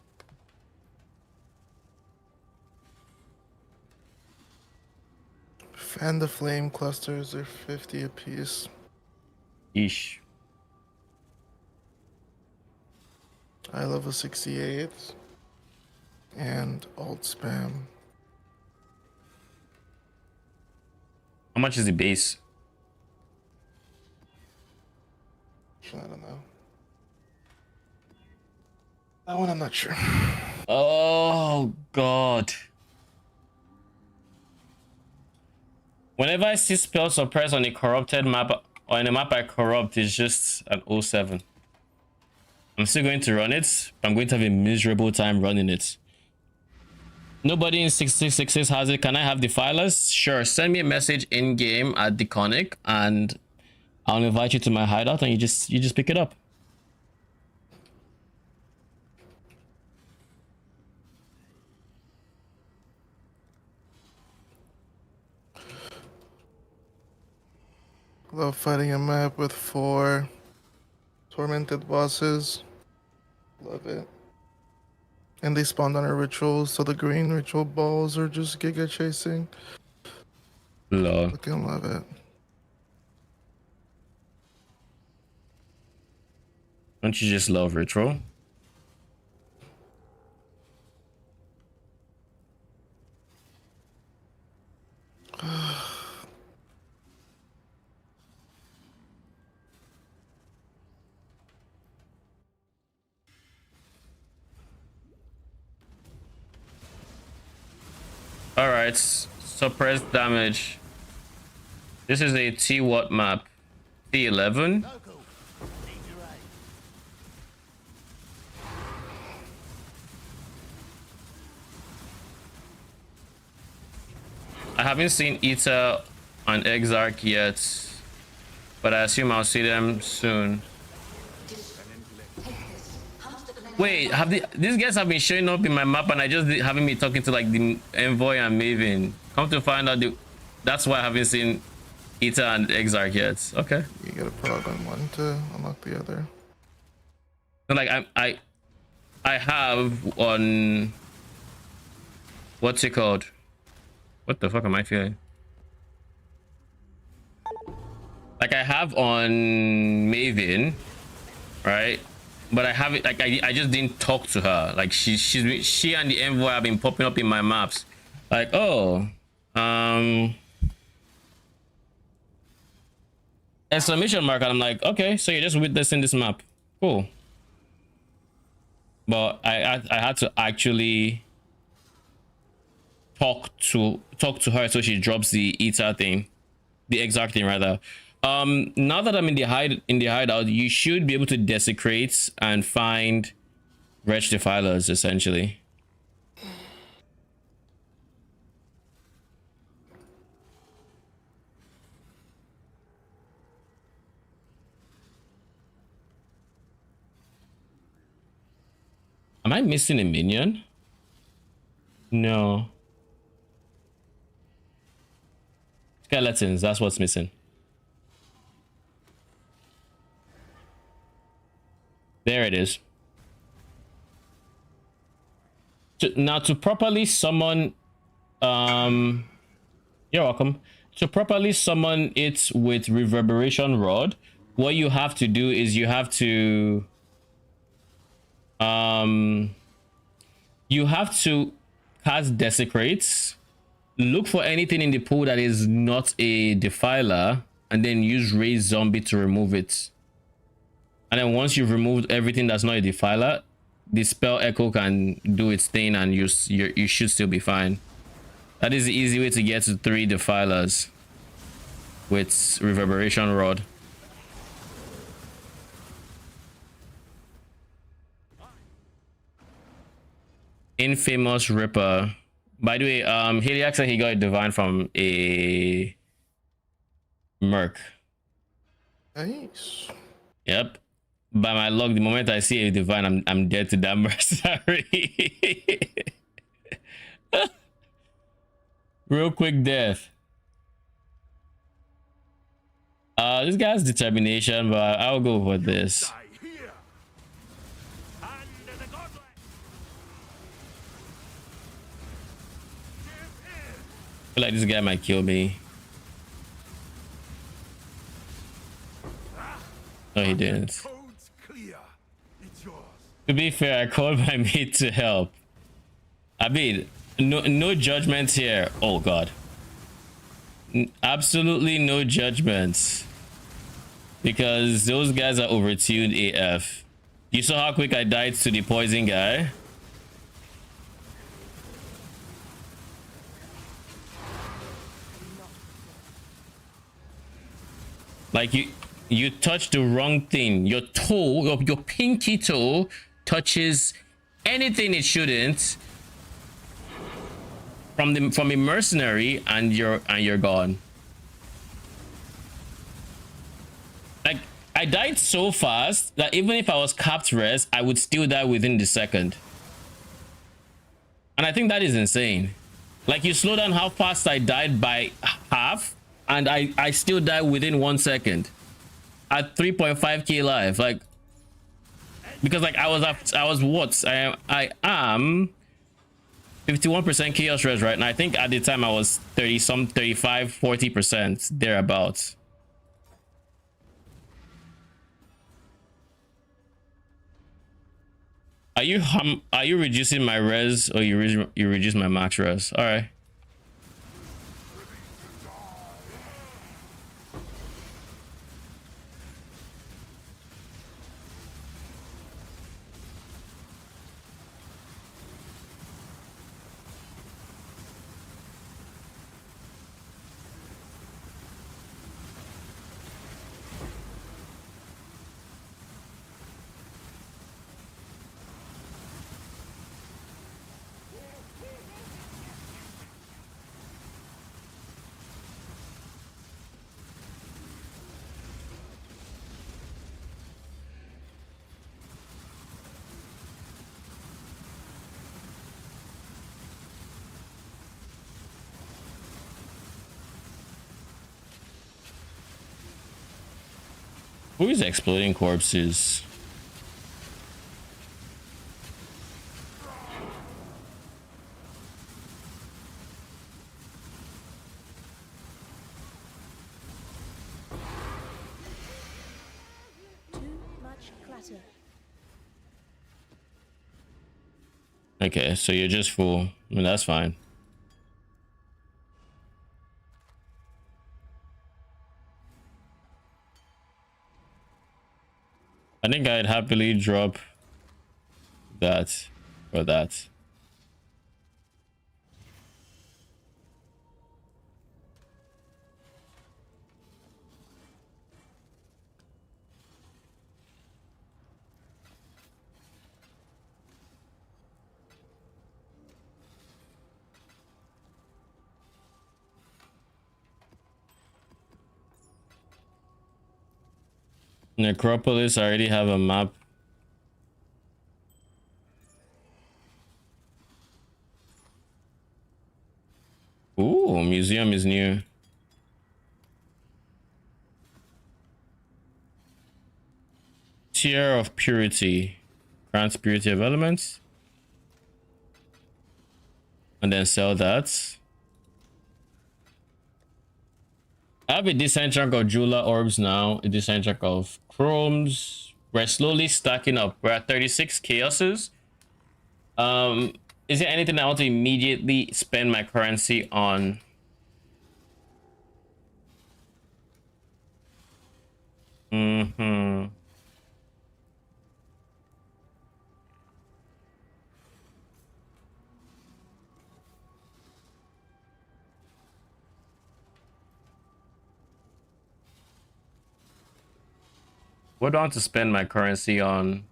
Fan the flame clusters are 50 apiece. Eesh. I level 68. And alt spam. How much is the base? I don't know. That one I'm not sure. Oh god. Whenever I see spell suppress on a corrupted map or in a map I corrupt, it's just an 07. I'm still going to run it, but I'm going to have a miserable time running it. Nobody in 6666 has it. Can I have Defilers? Sure. Send me a message in game at Deconic and I'll invite you to my hideout and you just pick it up. Love fighting a map with 4 tormented bosses. Love it. And they spawned on our rituals, so the green ritual balls are just giga chasing. Lol. Fucking love it. Don't you just love ritual? All right, suppress damage. This is a T-Watt map. T11. I haven't seen Ita on Exarch yet, but I assume I'll see them soon. Wait, these guys have been showing up in my map and I just haven't been talking to like the Envoy and Maven. Come to find out, that's why I haven't seen Ita and Exarch yet. Okay. You gotta prog on one to unlock the other. So like I have on what's it called? What the fuck am I feeling? Like I have on Maven, right? But I haven't, like I just didn't talk to her. Like she and the Envoy have been popping up in my maps. Like, oh, exclamation mark, and I'm like, okay, so you're just witnessing this map. Cool. But I had to actually talk to her so she drops the Ita thing, the exact thing rather. Now that I'm in the hideout, you should be able to desecrate and find Wretched Defilers essentially. Am I missing a minion? No. Skeletons, that's what's missing. There it is. Now to properly summon, you're welcome. To properly summon it with Reverberation Rod, what you have to do is you have to cast Desecrates, look for anything in the pool that is not a Defiler, and then use Raise Zombie to remove it. And then once you've removed everything that's not a Defiler, the spell Echo can do its thing and you should still be fine. That is the easy way to get to 3 Defilers with Reverberation Rod. Infamous Ripper. By the way, Heliax said he got a divine from a Merc. Nice. Yep. By my luck, the moment I see a divine, I'm dead to that mercenary. Real quick death. This guy's determination, but I'll go for this. I feel like this guy might kill me. No, he didn't. To be fair, I called my mate to help. I mean, no judgments here. Oh god. Absolutely no judgments. Because those guys are overtuned AF. You saw how quick I died to the poison guy? Like you touched the wrong thing. Your toe, your pinky toe touches anything it shouldn't from a mercenary, and you're gone. Like, I died so fast that even if I was capped res, I would still die within the second. And I think that is insane. Like, you slow down how fast I died by half, and I still die within 1 second at 3.5k life. Like, because like I was what I am 51% chaos res, right? And I think at the time I was 35-40% thereabouts. Are you reducing my res, or you reduce my max res? All right. Who is exploding corpses? Too much clutter. Okay, so you're just full. I mean, that's fine. I think I'd happily drop that or that. Necropolis, I already have a map. Ooh, museum is new. Tier of Purity. Grants purity of elements. And then sell that. I have a decent chunk of Jula orbs now, a decent chunk of chromes. We're slowly stacking up. We're at 36 chaoses. Is there anything I want to immediately spend my currency on? What do I want to spend my currency on?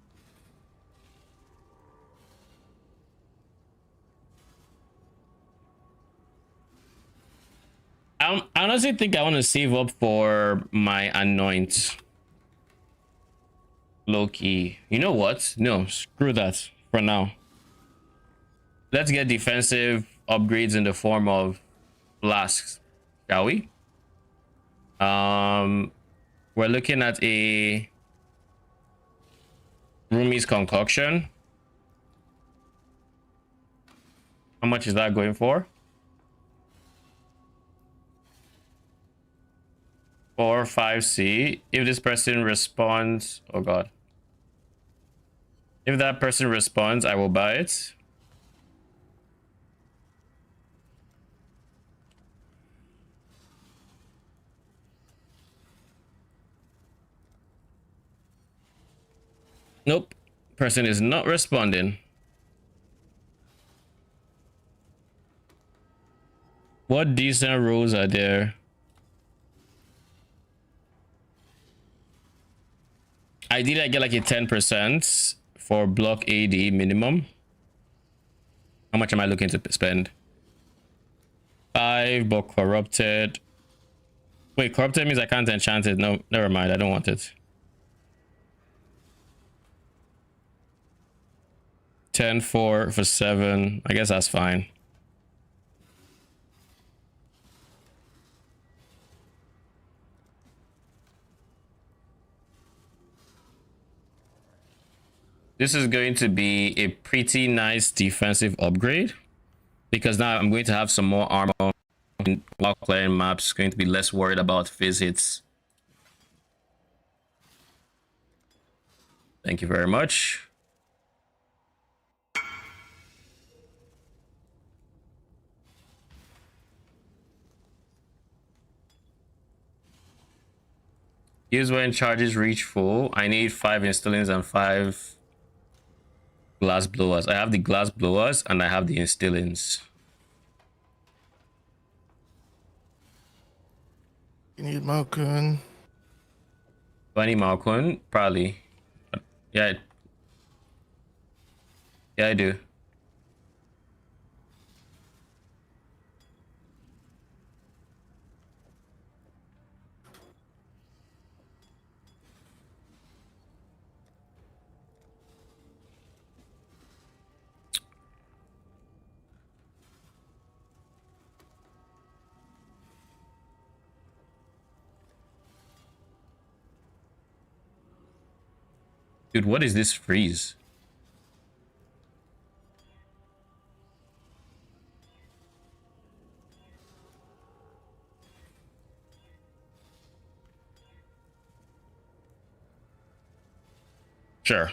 I honestly think I want to save up for my anoint. Low key. You know what? No, screw that for now. Let's get defensive upgrades in the form of flasks, shall we? We're looking at a Rumi's concoction. How much is that going for? 4 5C. If this person responds, oh god. If that person responds, I will buy it. Nope. Person is not responding. What decent rolls are there? Ideally, I get like a 10% for block AD minimum. How much am I looking to spend? 5, but corrupted. Wait, corrupted means I can't enchant it. No, never mind. I don't want it. 10 for 7. I guess that's fine. This is going to be a pretty nice defensive upgrade because now I'm going to have some more armor while clearing maps. Going to be less worried about visits. Thank you very much. Use when charges reach full. I need 5 instillings and 5 glass blowers. I have the glass blowers and I have the instillings. You need Malkun. Do I need Malkun? Probably. Yeah. Yeah, I do. Dude, what is this freeze? Sure.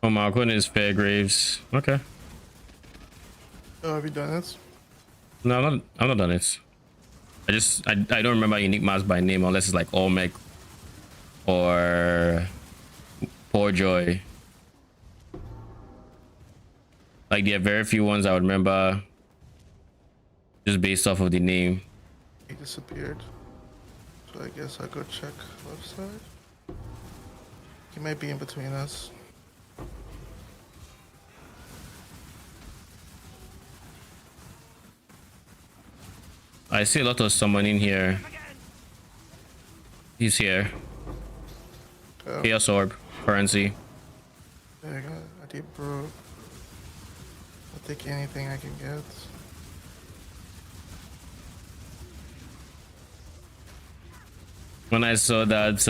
Oh, Malkun is Fairgraves. Okay. Oh, have you done this? No, I'm not done it. I don't remember unique maps by name unless it's like Olmec or Poor Joy. Like there are very few ones I would remember just based off of the name. He disappeared. So I guess I'll go check left side. He might be in between us. I see a lot of summoning here. He's here. Oh. Chaos Orb, currency. There you go. I did bro. take anything I can get. When I saw that,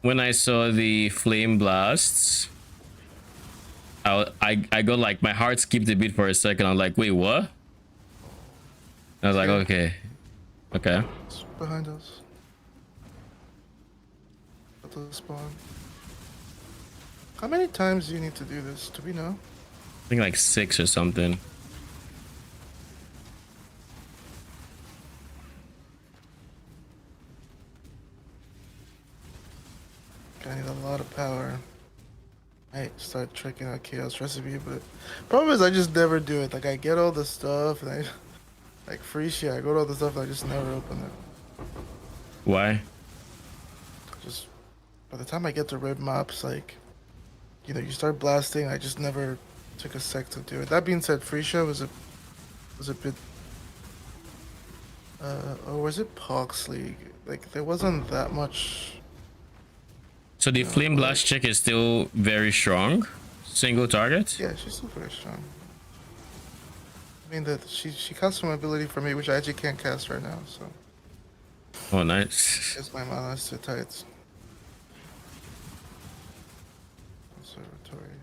when I saw the flame blasts, I got like my heart skipped a beat for a second. I'm like, wait, what? I was like, okay, okay. It's behind us. At the spawn. How many times do you need to do this? Do we know? I think like 6 or something. I need a lot of power. I might start checking out Chaos Recipe, but problem is I just never do it. Like I get all the stuff and I like free shit. I go to all the stuff and I just never open it. Why? Just by the time I get to red maps, like you know, you start blasting. I just never took a sec to do it. That being said, free show was a bit. Or was it Pox League? Like there wasn't that much. So the flame blast chick is still very strong. Single target. Yeah, she's still very strong. I mean that she casts some ability for me, which I actually can't cast right now. So. Oh, nice. Guess my mana is too tight. Observatory.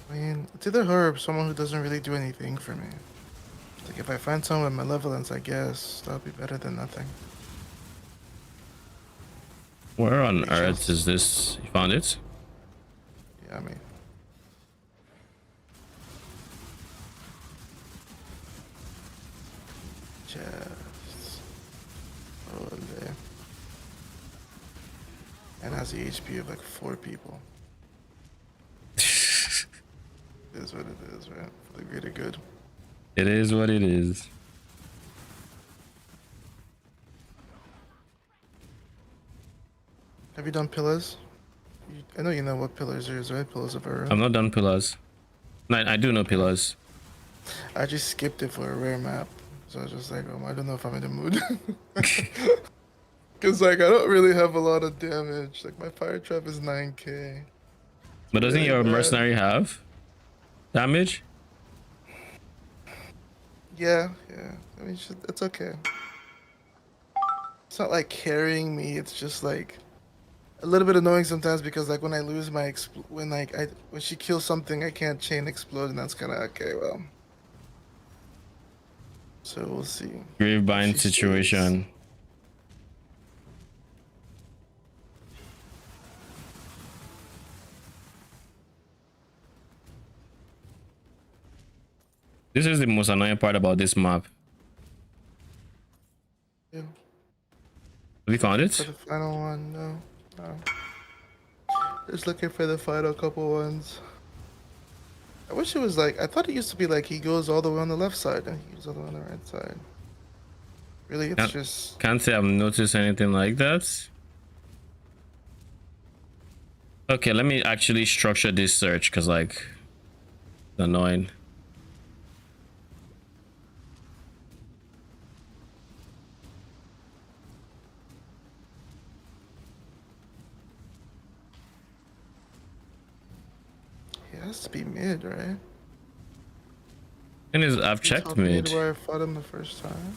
I mean, it's either her or someone who doesn't really do anything for me. Like if I find someone with malevolence, I guess that would be better than nothing. Where on earth is this? You found it? Yeah, I mean. Just. Ole. And has the HP of like 4 people. It is what it is, right? For the greater good. It is what it is. Have you done pillars? I know you know what pillars is, right? Pillars of Era. I'm not done pillars. No, I do know pillars. I just skipped it for a rare map. So I was just like, I don't know if I'm in the mood. Cause like I don't really have a lot of damage. Like my fire trap is 9k. But doesn't your mercenary have damage? Yeah. I mean, it's okay. It's not like carrying me. It's just like a little bit annoying sometimes because like when I lose my when she kills something, I can't chain explode, and that's kind of okay. Well, so we'll see. Gravebind situation. This is the most annoying part about this map. Yeah. Have you found it? For the final one, no. Just looking for the final couple ones. I wish it was like, I thought it used to be like he goes all the way on the left side and he goes all the way on the right side. Really, it's just... Can't say I've noticed anything like that. Okay, let me actually structure this search because like, it's annoying. It has to be mid, right? And I've checked mid. Where I fought him the first time.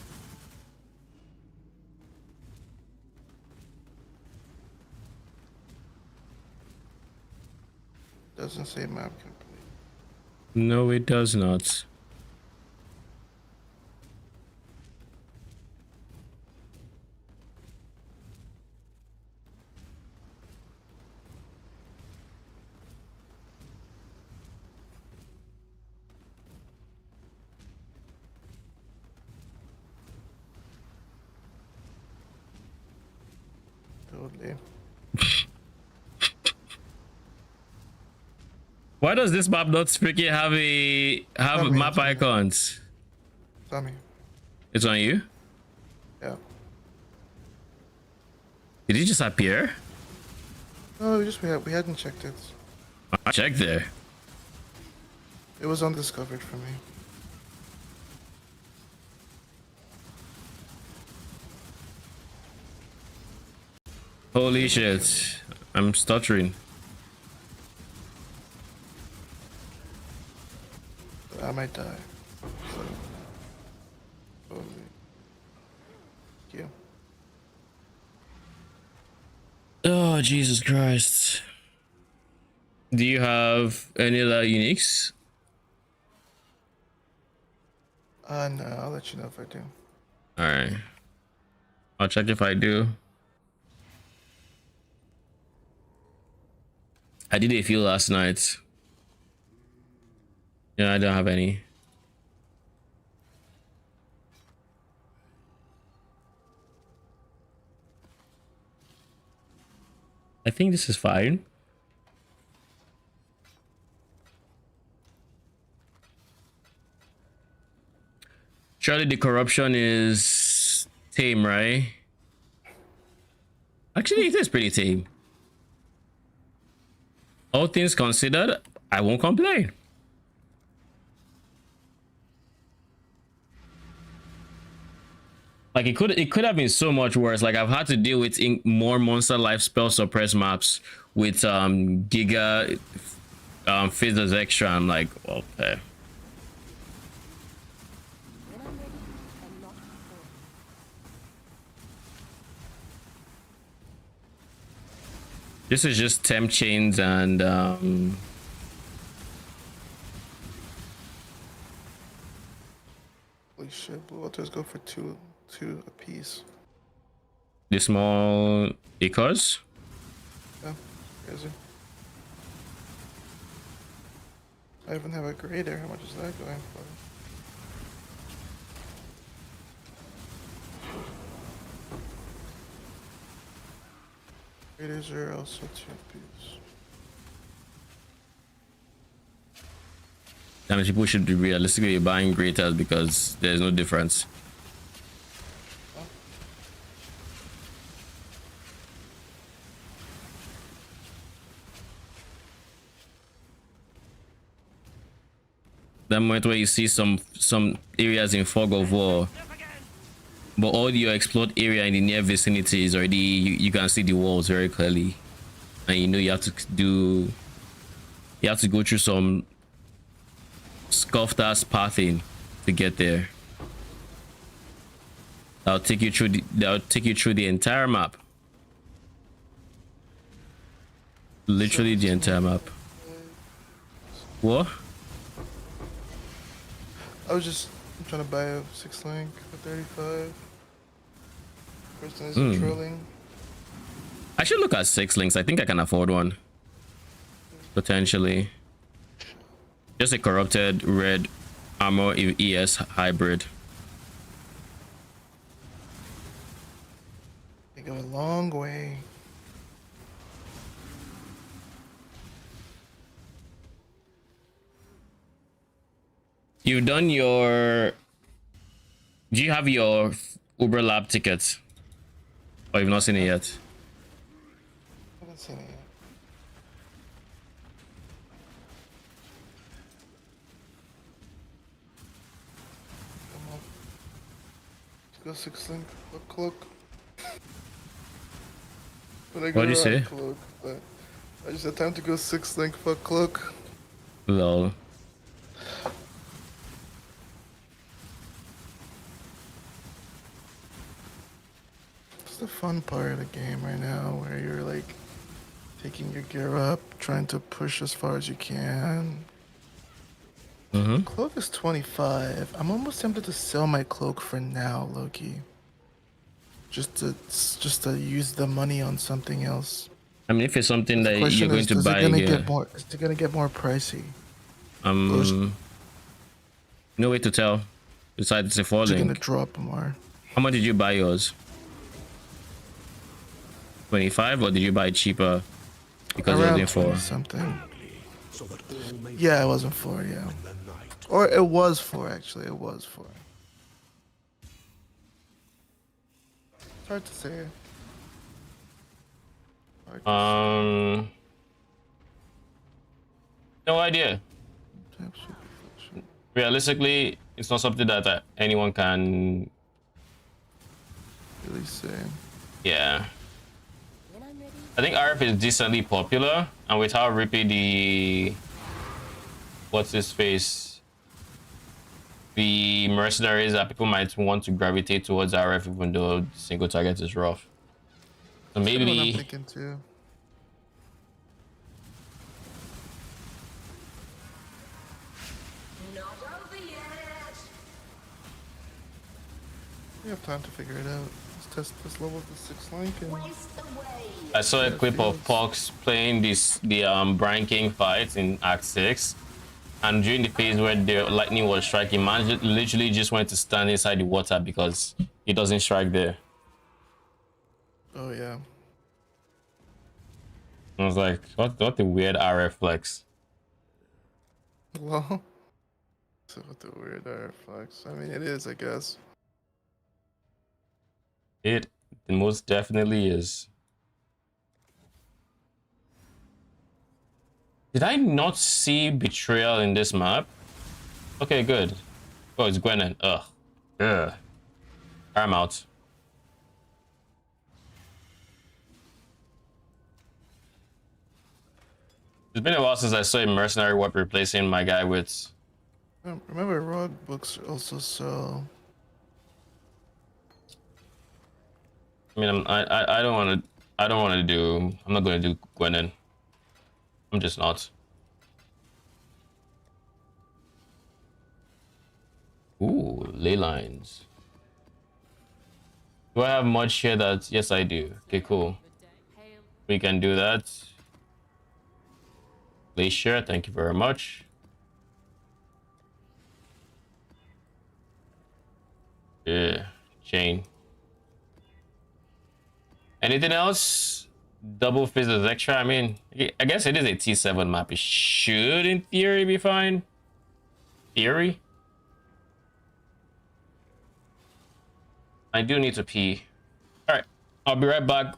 Doesn't say map complete. No, it does not. Totally. Why does this map not freaking have map icons? Tommy. It's on you? Yeah. Did he just appear? No, we hadn't checked it. I checked there. It was undiscovered for me. Holy shit. I'm stuttering. I might die. So, holy. Thank you. Oh, Jesus Christ. Do you have any other uniques? No, I'll let you know if I do. Alright. I'll check if I do. I did a few last night. Yeah, I don't have any. I think this is fine. Surely the corruption is tame, right? Actually, it is pretty tame. All things considered, I won't complain. Like it could have been so much worse. Like I've had to deal with more monster life spell suppress maps with Giga Fizzers extra. I'm like, okay. This is just temp chains and Holy shit, blue altars go for two a piece. the small Icos. Yeah, crazy. I even have a grader. How much is that going for? Graders are also 2 piece. I mean, people should be realistically buying graders because there's no difference. That moment where you see some areas in fog of war, but all your explode area in the near vicinity is already you can see the walls very clearly, and you know you have to go through some scuffed ass pathing to get there. That'll take you through the entire map. Literally the entire map. What? I was just trying to buy a 6 link for 35. Person is trolling. I should look at 6 links. I think I can afford one. Potentially. Just a corrupted red armor ES hybrid. They go a long way. You've done your... Do you have your Uber Lab tickets? Or you've not seen it yet? I haven't seen it yet. Come on. Let's go 6 link. Cloak. What'd you say? Cloak, but I just had time to go 6 link for cloak. Lol. It's the fun part of the game right now where you're like taking your gear up, trying to push as far as you can. Cloak is 25. I'm almost tempted to sell my cloak for now, Loki. Just to use the money on something else. I mean, if it's something that you're going to buy again, is it gonna get more pricey? No way to tell. Besides, it's a 4 link. It's gonna drop more. How much did you buy yours? 25, or did you buy it cheaper because it wasn't 4? Something. Yeah, it wasn't 4. Yeah, or it was 4 actually. It was 4. It's hard to say. No idea. Realistically, it's not something that anyone can really say. Yeah. I think RF is decently popular, and with how rippy the what's his face, the mercenaries that people might want to gravitate towards RF, even though the single target is rough. So That's kinda what I'm maybe thinking too. We have time to figure it out. Let's test this level of the 6 link and I saw a clip of Pox playing the Brian King fight in Act 6, and during the phase where the lightning was striking, man literally just went to stand inside the water because it doesn't strike there. oh yeah. I was like, what a weird RF flex. Well, so what the weird RF flex. I mean, it is, I guess. It most definitely is. Did I not see betrayal in this map? Okay, good. Oh, it's Gwenin. Ugh. Ugh. I'm out. It's been a while since I saw a mercenary warp replacing my guy with. Remember, Rod books also sell. I mean, I don't want to. I don't want to do. I'm not going to do Gwenin. I'm just not. Ooh, ley lines. Do I have much here? That yes, I do. Okay, cool. We can do that. Glacier, thank you very much. Yeah, chain. Anything else? Double fizz is extra. I mean, I guess it is a T7 map. It should, in theory, be fine. Theory. I do need to pee. All right, I'll be right back.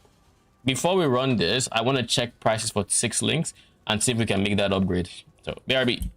Before we run this, I want to check prices for 6 links and see if we can make that upgrade. So, BRB.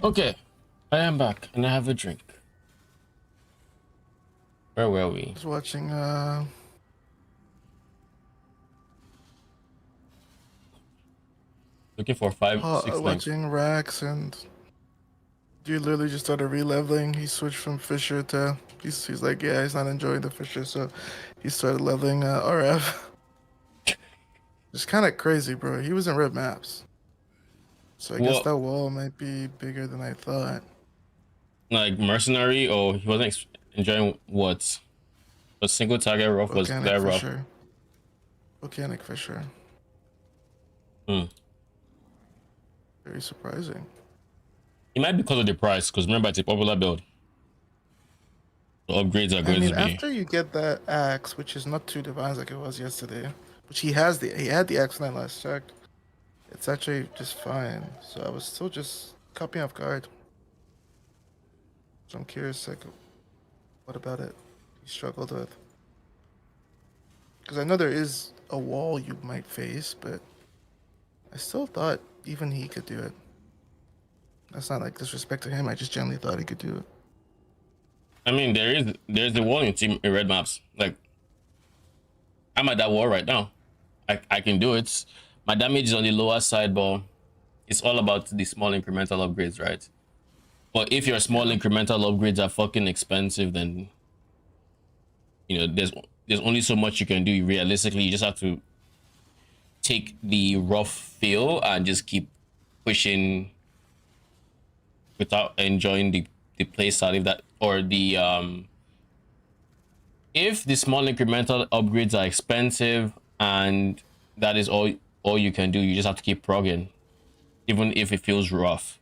Okay, I am back and I have a drink. Where were we? I was watching Looking for 6 links. watching Rax, and dude literally just started re-leveling. He switched from Fisher to he's like, yeah, he's not enjoying the Fisher, so he started leveling RF. It's kind of crazy, bro. He was in red maps, so I guess Well, that wall might be bigger than I thought. like mercenary, or he wasn't enjoying what? A single target rough was Volcanic that rough. Fisher. Volcanic Fisher. Hmm. Very surprising. It might be because of the price, because remember it's a popular build. The upgrades are going to be. After you get that axe, which is not too divine like it was yesterday, which he had the axe when I last checked. It's actually just fine. So I was still just copying off guard. So I'm curious, like, what about it he struggled with? Because I know there is a wall you might face, but I still thought even he could do it. That's not like disrespect to him. I just generally thought he could do it. I mean, there's the wall in team in red maps. Like, I'm at that wall right now. I can do it. My damage is on the lower side, but it's all about the small incremental upgrades, right? But if your small incremental upgrades are fucking expensive, then you know there's only so much you can do. Realistically, you just have to take the rough feel and just keep pushing without enjoying the play style. If that or the if the small incremental upgrades are expensive and that is all you can do, you just have to keep progging, even if it feels rough.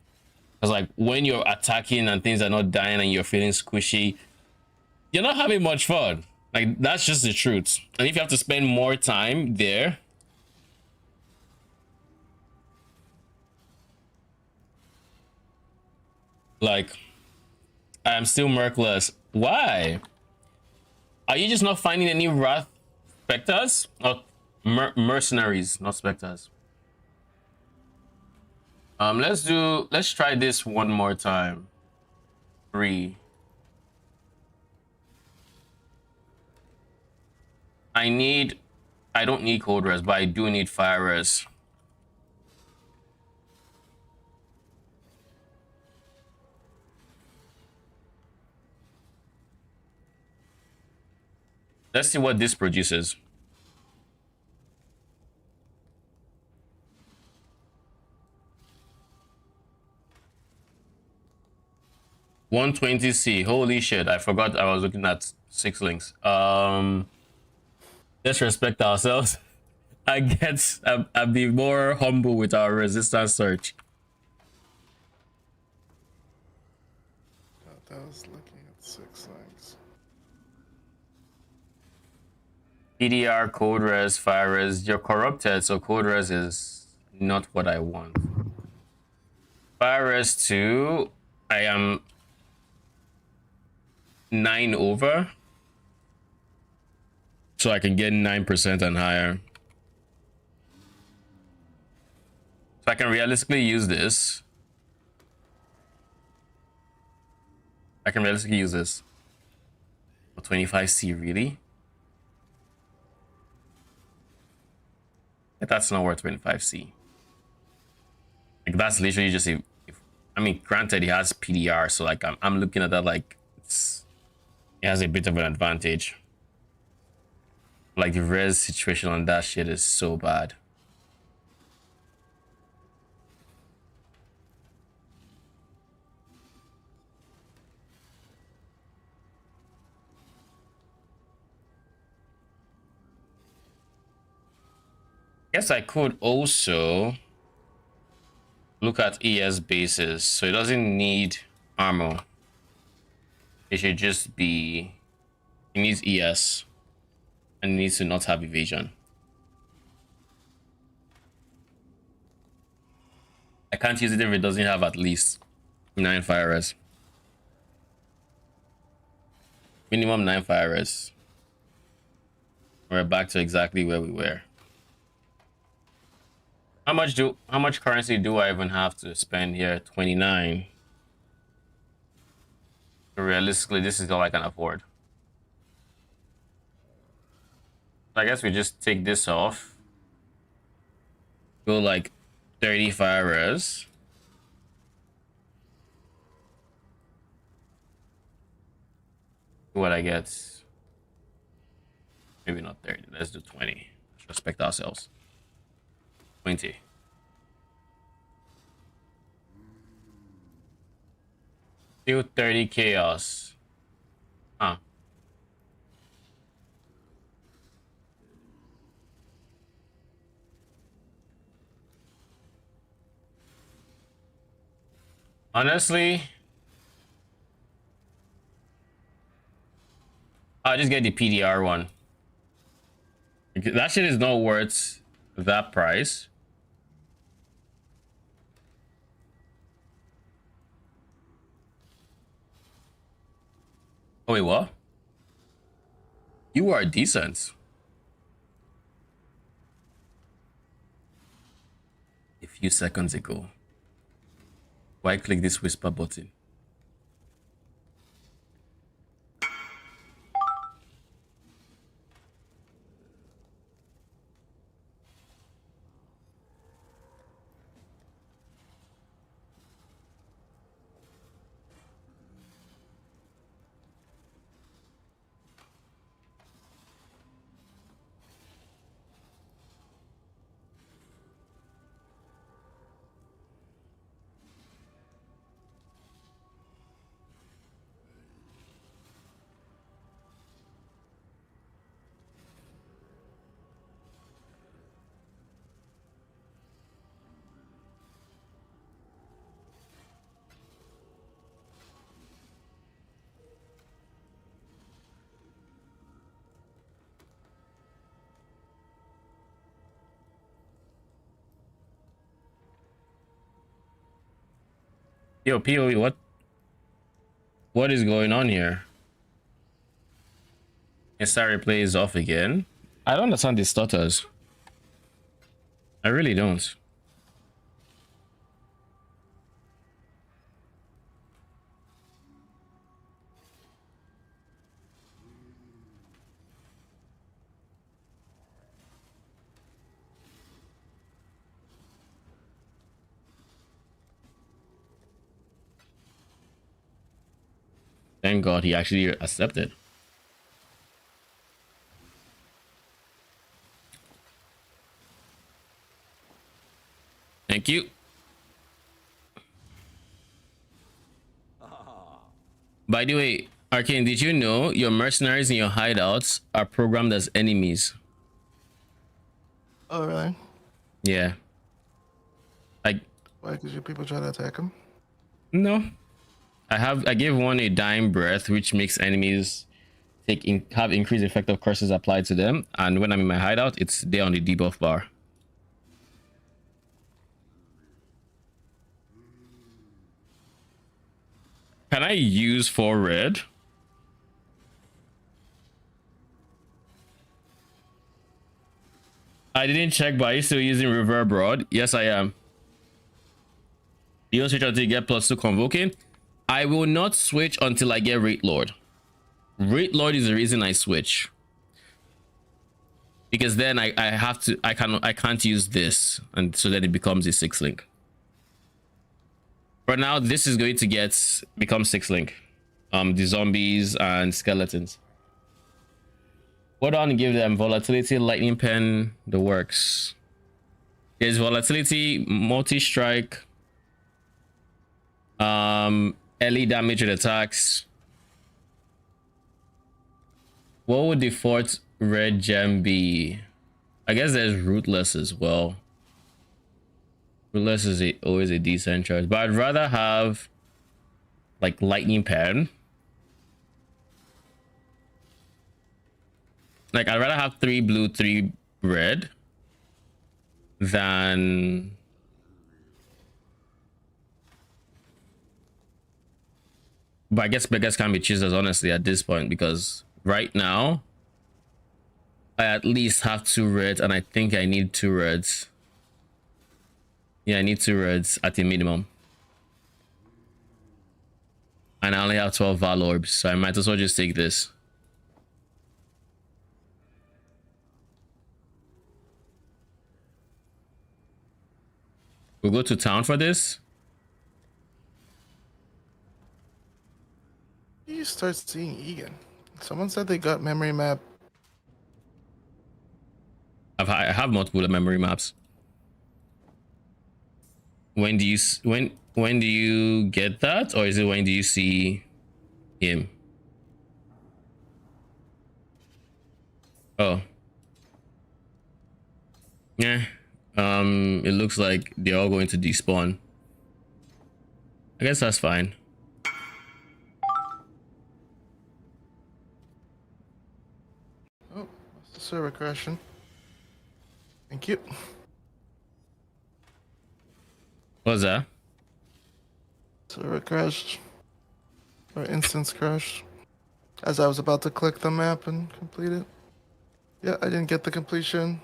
Because like when you're attacking and things are not dying and you're feeling squishy, you're not having much fun. Like that's just the truth. And if you have to spend more time there, like I'm still mercless. Why? Are you just not finding any wrath specters? Or mercenaries, not specters. Let's try this one more time. 3. I don't need cold res, but I do need fire res. Let's see what this produces. $120C. Holy shit! I forgot I was looking at 6 links. Let's respect ourselves. I'll be more humble with our resistance search. That was looking at 6 links. PDR, code res, fire res. You're corrupted, so code res is not what I want. Fire res 2, I am 9 over. So I can get 9% and higher. So I can realistically use this. I can realistically use this. For 25C, really? That's not worth 25C. Like that's literally just if I mean, granted, he has PDR, so like I'm looking at that like it has a bit of an advantage. Like the res situation on that shit is so bad. Guess I could also look at ES bases, so it doesn't need armor. It should just be, it needs ES and it needs to not have evasion. I can't use it if it doesn't have at least 9 fire res. Minimum 9 fire res. We're back to exactly where we were. How much currency do I even have to spend here? 29. Realistically, this is all I can afford. I guess we just take this off. Go like 35 res. What I get? Maybe not 30. Let's do 20. Let's respect ourselves. 20. Still 30 chaos. Huh. Honestly, I'll just get the PDR one. That shit is not worth that price. Oh wait, what? You are decent. A few seconds ago. Why click this whisper button? Yo, POE, what is going on here? Instant replay is off again. I don't understand these stutters. I really don't. Thank God he actually accepted. Thank you. By the way, Arcane, did you know your mercenaries in your hideouts are programmed as enemies? Oh, really? Yeah. Like, why? Because your people try to attack him? No. I gave one a dying breath, which makes enemies have increased effect of curses applied to them, and when I'm in my hideout, it's there on the debuff bar. Can I use 4 red? I didn't check, but are you still using Reverb Rod? Yes, I am. You don't switch until you get +2 convoking. I will not switch until I get Rate Lord. Rate Lord is the reason I switch. Because then I can't use this, and so then it becomes a 6 link. For now, this is going to become 6 link. The zombies and skeletons. Hold on, give them volatility, lightning pen, the works. There's volatility, multi-strike, early damage with attacks. What would the 4th red gem be? I guess there's rootless as well. Rootless is always a decent choice, but I'd rather have like lightning pen. Like, I'd rather have 3 blue, 3 red than... But I guess beggars can be choosers, honestly, at this point, because right now, I at least have 2 reds, and I think I need 2 reds. Yeah, I need 2 reds at the minimum. And I only have 12 Val Orbs, so I might as well just take this. We'll go to town for this. You start seeing Egan. Someone said they got memory map. I have multiple memory maps. When do you when do you get that, or is it when do you see him? Oh. Yeah. It looks like they're all going to despawn. I guess that's fine. Oh, that's the server crashing. Thank you. What's that? Server crashed. Or instance crashed. As I was about to click the map and complete it. Yeah, I didn't get the completion.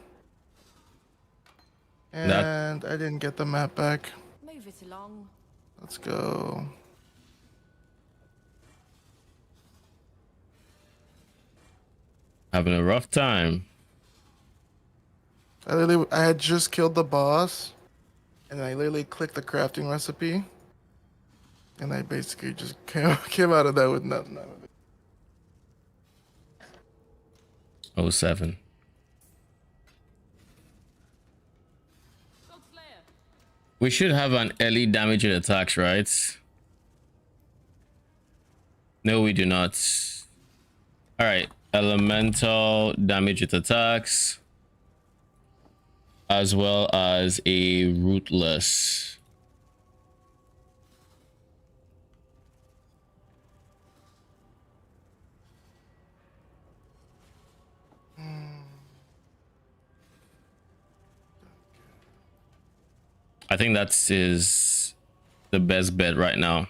And I didn't get the map back. Move it along. Let's go. Having a rough time. I had just killed the boss, and I literally clicked the crafting recipe, and I basically just came out of that with nothing out of it. 07. We should have an early damage with attacks, right? No, we do not. All right, elemental damage with attacks, as well as a rootless. I think that is the best bet right now.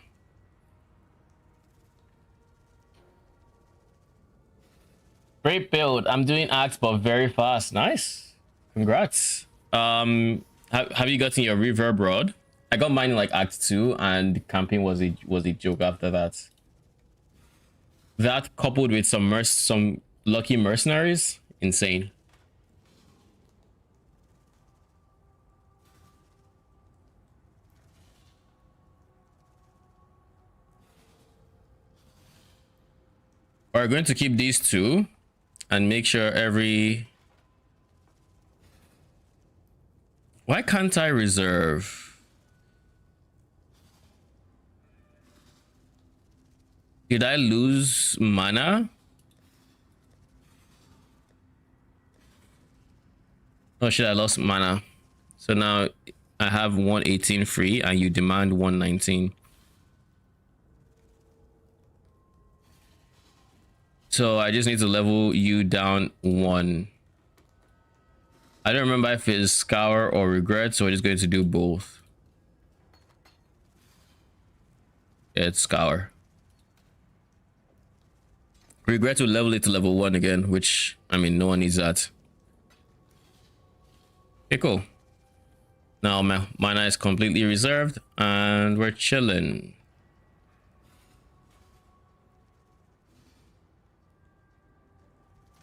Great build. I'm doing axe, but very fast. Nice. Congrats. Have you gotten your reverb rod? I got mine in like Act 2, and camping was a joke after that. That coupled with some lucky mercenaries, insane. We're going to keep these two and make sure every... Why can't I reserve? Did I lose mana? Oh shit, I lost mana. So now I have 118 free and you demand 119. So I just need to level you down 1. I don't remember if it's Scour or Regret, so we're just going to do both. Yeah, it's Scour. Regret will level it to level 1 again, which, I mean, no one needs that. Okay, cool. Now my mana is completely reserved and we're chilling.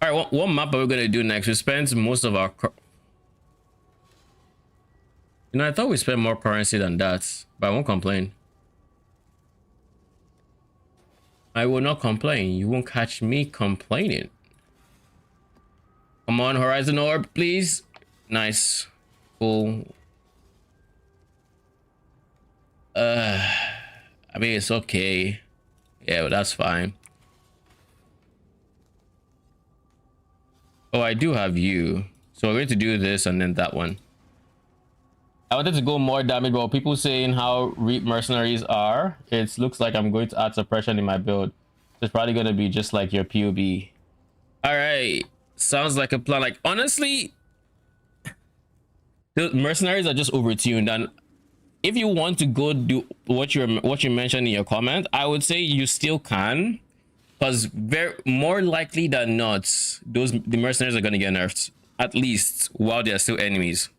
All right, what map are we gonna do next? We spent most of our... You know, I thought we spent more currency than that, but I won't complain. I will not complain. You won't catch me complaining. Come on, Horizon Orb, please. Nice. Cool. I mean, it's okay. Yeah, but that's fine. Oh, I do have you. So we're going to do this and then that one. I wanted to go more damage, but people saying how Reap mercenaries are, it looks like I'm going to add suppression in my build. It's probably going to be just like your POB. All right. Sounds like a plan. Like, honestly, the mercenaries are just overtuned, and if you want to go do what you mentioned in your comment, I would say you still can, because very more likely than not, the mercenaries are going to get nerfed, at least while they're still enemies.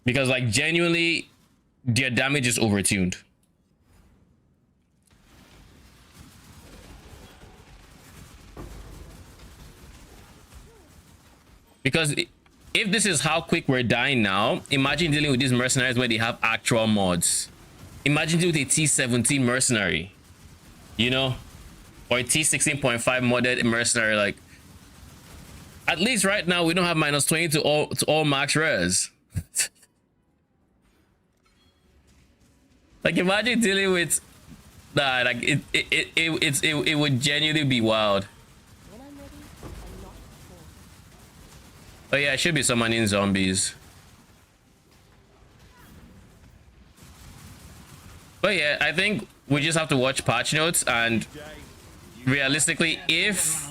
Because like genuinely their damage is overtuned. Because if this is how quick we're dying now, imagine dealing with these mercenaries where they have actual mods. Imagine dealing with a T17 mercenary, you know, or a T16.5 modded mercenary. Like, at least right now we don't have -20 to all max res. Like, imagine dealing with that. Like, it would genuinely be wild. Oh yeah, it should be summoning zombies. But yeah, I think we just have to watch patch notes, and realistically, if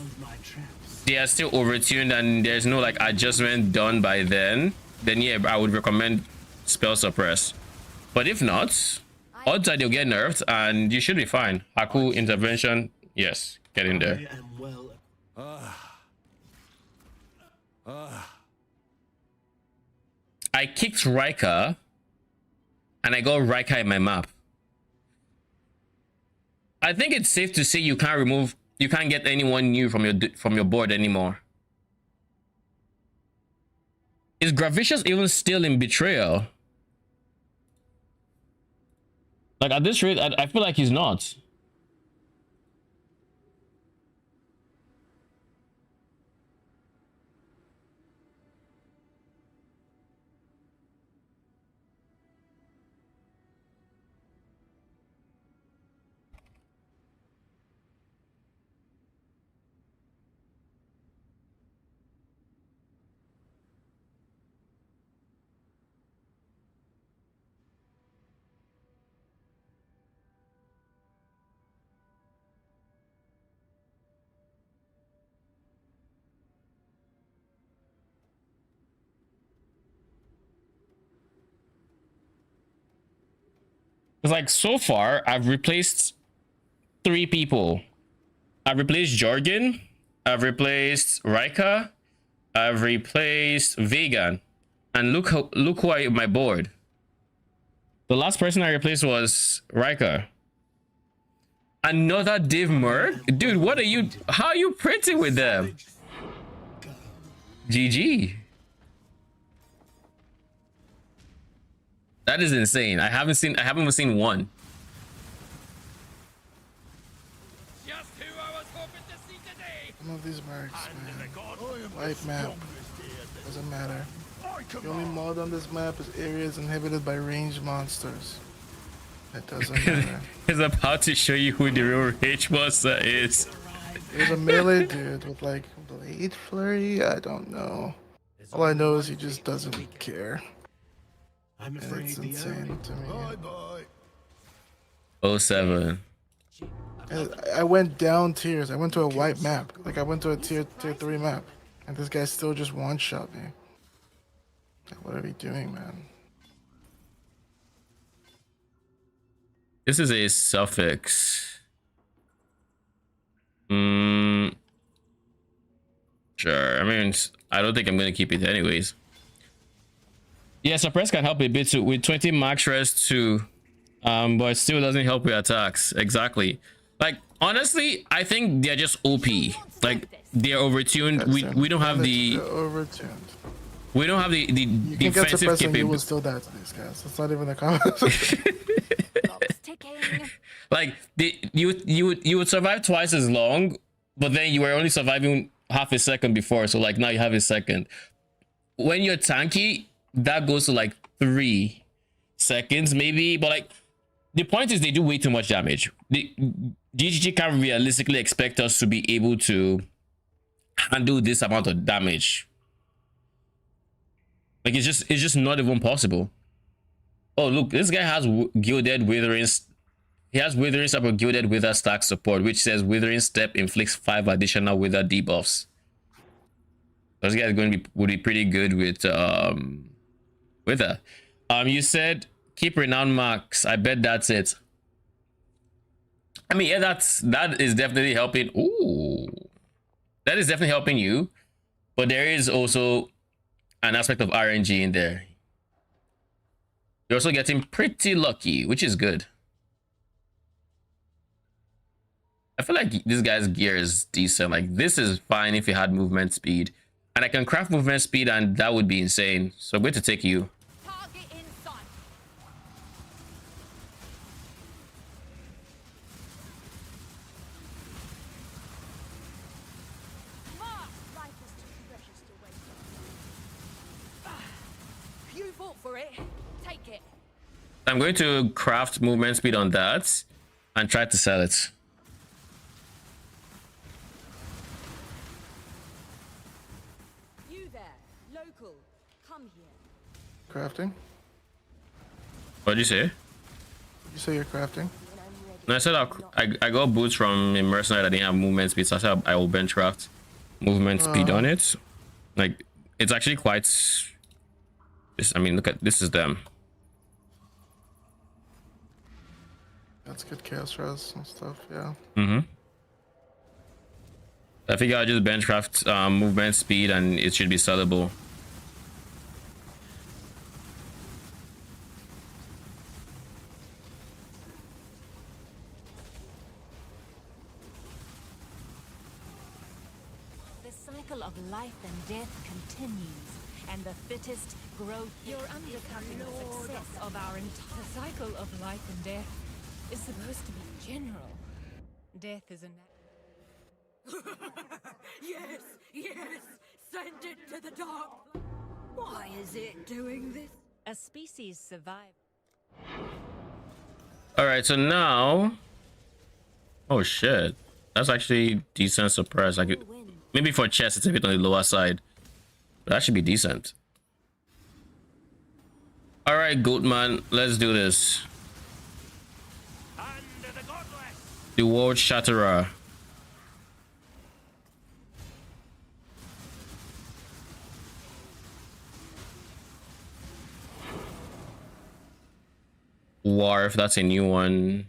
they are still overtuned and there's no like adjustment done by then yeah, I would recommend spell suppress. But if not, odds are they'll get nerfed and you should be fine. Haku intervention, yes, get in there. I kicked Rika and I got Rika in my map. I think it's safe to say you can't get anyone new from your board anymore. Is Gravicious even still in Betrayal? Like, at this rate, I feel like he's not. It's like, so far, I've replaced 3 people. I've replaced Jorgen, I've replaced Rika, I've replaced Vegan, and look who I my board. The last person I replaced was Rika. Another Div Merc? Dude, what are you? How are you printing with them? GG. That is insane. I haven't even seen one. Some of these mercs, man. White map. Doesn't matter. The only mod on this map is areas inhabited by ranged monsters. It doesn't matter. He's about to show you who the real rage monster is. There's a melee dude with like blade flurry. I don't know. All I know is he just doesn't care. I'm and afraid it's insane to me. 07. I went down tiers. I went to a white map. Like, I went to a tier 3 map. And this guy still just one-shot me. Like, what are we doing, man? This is a suffix. Sure. I mean, I don't think I'm going to keep it anyways. Yeah, suppress can help a bit too, with 20 max res too. But it still doesn't help with attacks. Exactly. Like, honestly, I think they're just OP. Like, they're overtuned. We don't have the overtuned. We don't have the you defensive capability. You will still die to these guys. It's not even a conversation. Like, you would survive twice as long, but then you were only surviving half a second before. So like now you have a second. When you're tanky, that goes to like 3 seconds maybe. But like, the point is they do way too much damage. The GGG can't realistically expect us to be able to handle this amount of damage. Like, it's just not even possible. Oh, look, this guy has Gilded Withering. He has Withering Step or Gilded Wither stack support, which says Withering Step inflicts 5 additional Wither debuffs. This guy is going to would be pretty good with Wither. You said keep Renown Max. I bet that's it. I mean, yeah, that is definitely helping. Ooh, that is definitely helping you, but there is also an aspect of RNG in there. You're also getting pretty lucky, which is good. I feel like this guy's gear is decent. Like, this is fine if you had movement speed. And I can craft movement speed, and that would be insane. So I'm going to take you. Target in sight. Life is too precious to waste. You fought for it. Take it. I'm going to craft movement speed on that and try to sell it. You there, local, come here. Crafting? What did you say? You say you're crafting? No, I said I got boots from a mercenary that didn't have movement speed, so I said I will bench craft movement speed on it. Like, it's actually quite... I mean, look at this is them. That's good chaos res and stuff, yeah. I think I'll just bench craft movement speed and it should be sellable. The cycle of life and death continues, and the fittest grow. You're undercutting the success of our entire cycle of life and death is supposed to be general. Death is a Yes, yes, send it to the dark. Why is it doing this? A species survive. All right, so now, oh shit, that's actually decent suppress. Like, maybe for chest it's a bit on the lower side, but that should be decent. All right, Goatman, let's do this. The World Shatterer. Wharf, that's a new one.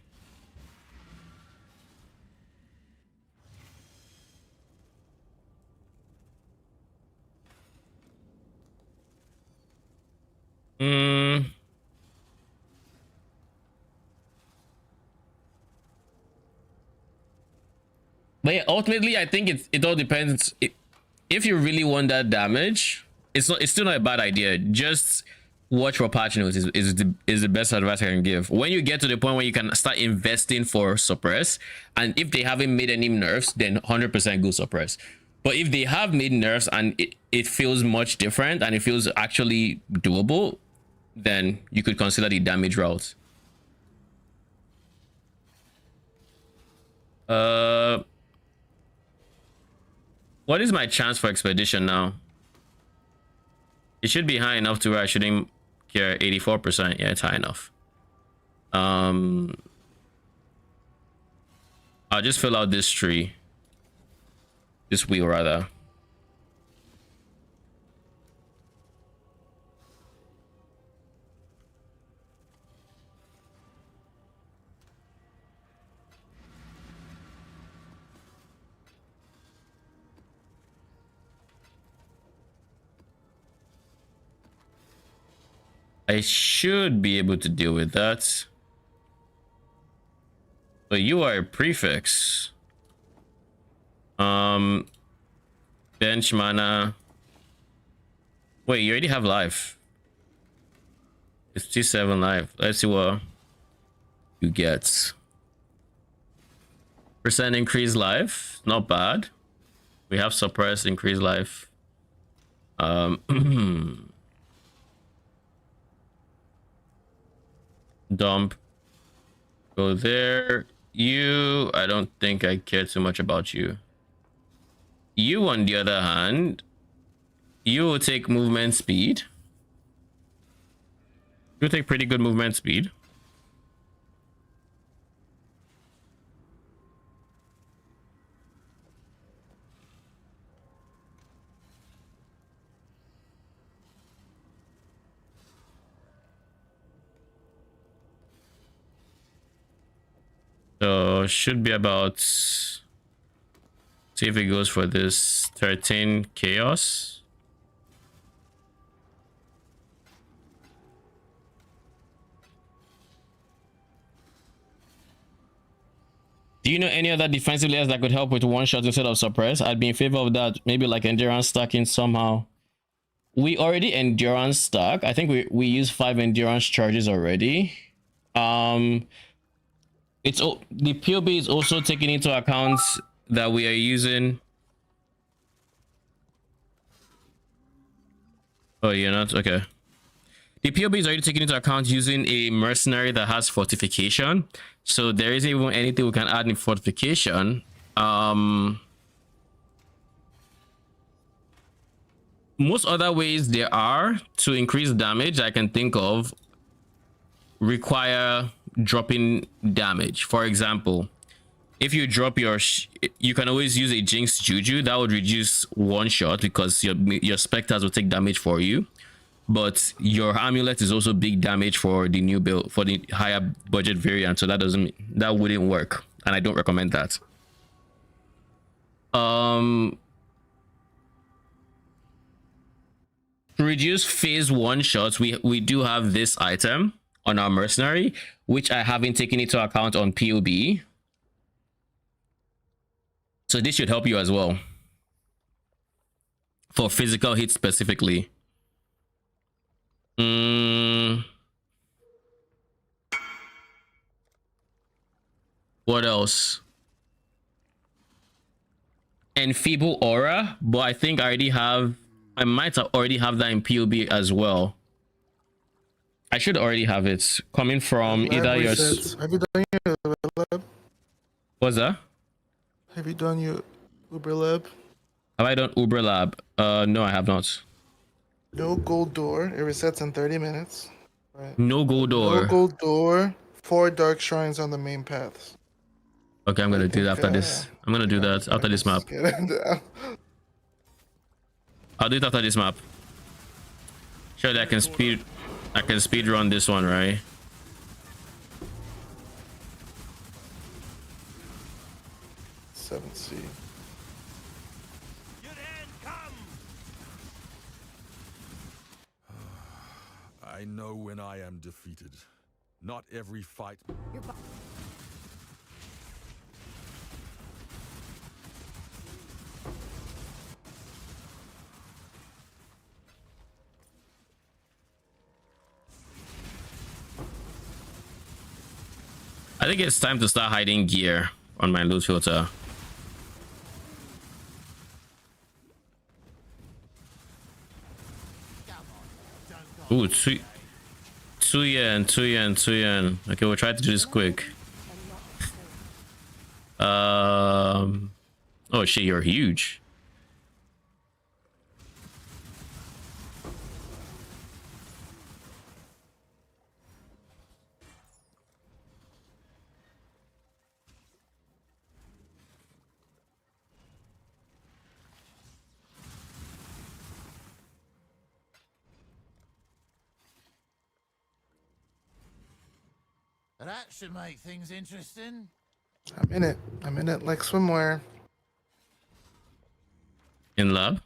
But yeah, ultimately, I think it all depends. If you really want that damage, it's still not a bad idea. Just watch for patch notes is the best advice I can give. When you get to the point where you can start investing for suppress, and if they haven't made any nerfs, then 100% go suppress. But if they have made nerfs and it feels much different and it feels actually doable, then you could consider the damage route. What is my chance for expedition now? It should be high enough to where I shouldn't care. 84%. Yeah, it's high enough. I'll just fill out this tree. This wheel, rather. I should be able to deal with that. But you are a prefix. Bench mana. Wait, you already have life. 57 life. Let's see what you get. Percent increased life. Not bad. We have suppressed increased life. Dump. Go there. You, I don't think I care too much about you. You, on the other hand, you will take movement speed. You take pretty good movement speed. So should be about, see if it goes for this 13 chaos. Do you know any other defensive layers that could help with one shot instead of suppress? I'd be in favor of that. Maybe like endurance stacking somehow. We already endurance stack. I think we use 5 endurance charges already. It's the POB is also taking into account that we are using. Oh, you're not okay. The POB is already taking into account using a mercenary that has fortification. So there isn't even anything we can add in fortification. Most other ways there are to increase damage I can think of require dropping damage. For example, if you drop your you can always use a Jinx Juju that would reduce one shot because your specters will take damage for you. But your amulet is also big damage for the new build, for the higher budget variant, so that wouldn't work, and I don't recommend that. To reduce phase 1 shots, we do have this item on our mercenary, which I haven't taken into account on POB, so this should help you as well for physical hits specifically. What else? Enfeeble aura, but I think I might already have that in POB as well. I should already have it coming from either your. Have you done your lab? What's that? Have you done your Uber lab? Have I done Uber lab? No, I have not. No gold door. It resets in 30 minutes. Right. No gold door. No gold door. 4 dark shrines on the main paths. Okay, I'm gonna do that after this. I'm gonna do that after this map. I'll do it after this map. Surely I can speed run this one, right? C. I know when I am defeated. Not every fight. I think it's time to start hiding gear on my loot filter. Ooh, 2 yen. Okay, we'll try to do this quick. Oh shit, you're huge. That should make things interesting. I'm in it like swimwear. In lab?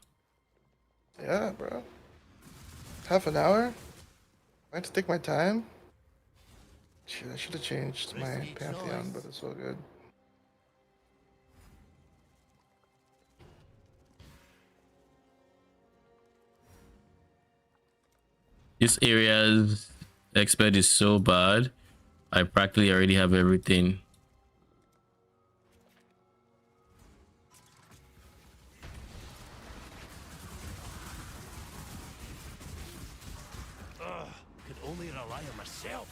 Yeah, bro. Half an hour? I had to take my time. Shit, I should have changed my Pantheon, but it's all good. This area's expert is so bad. I practically already have everything. Could only rely on myself.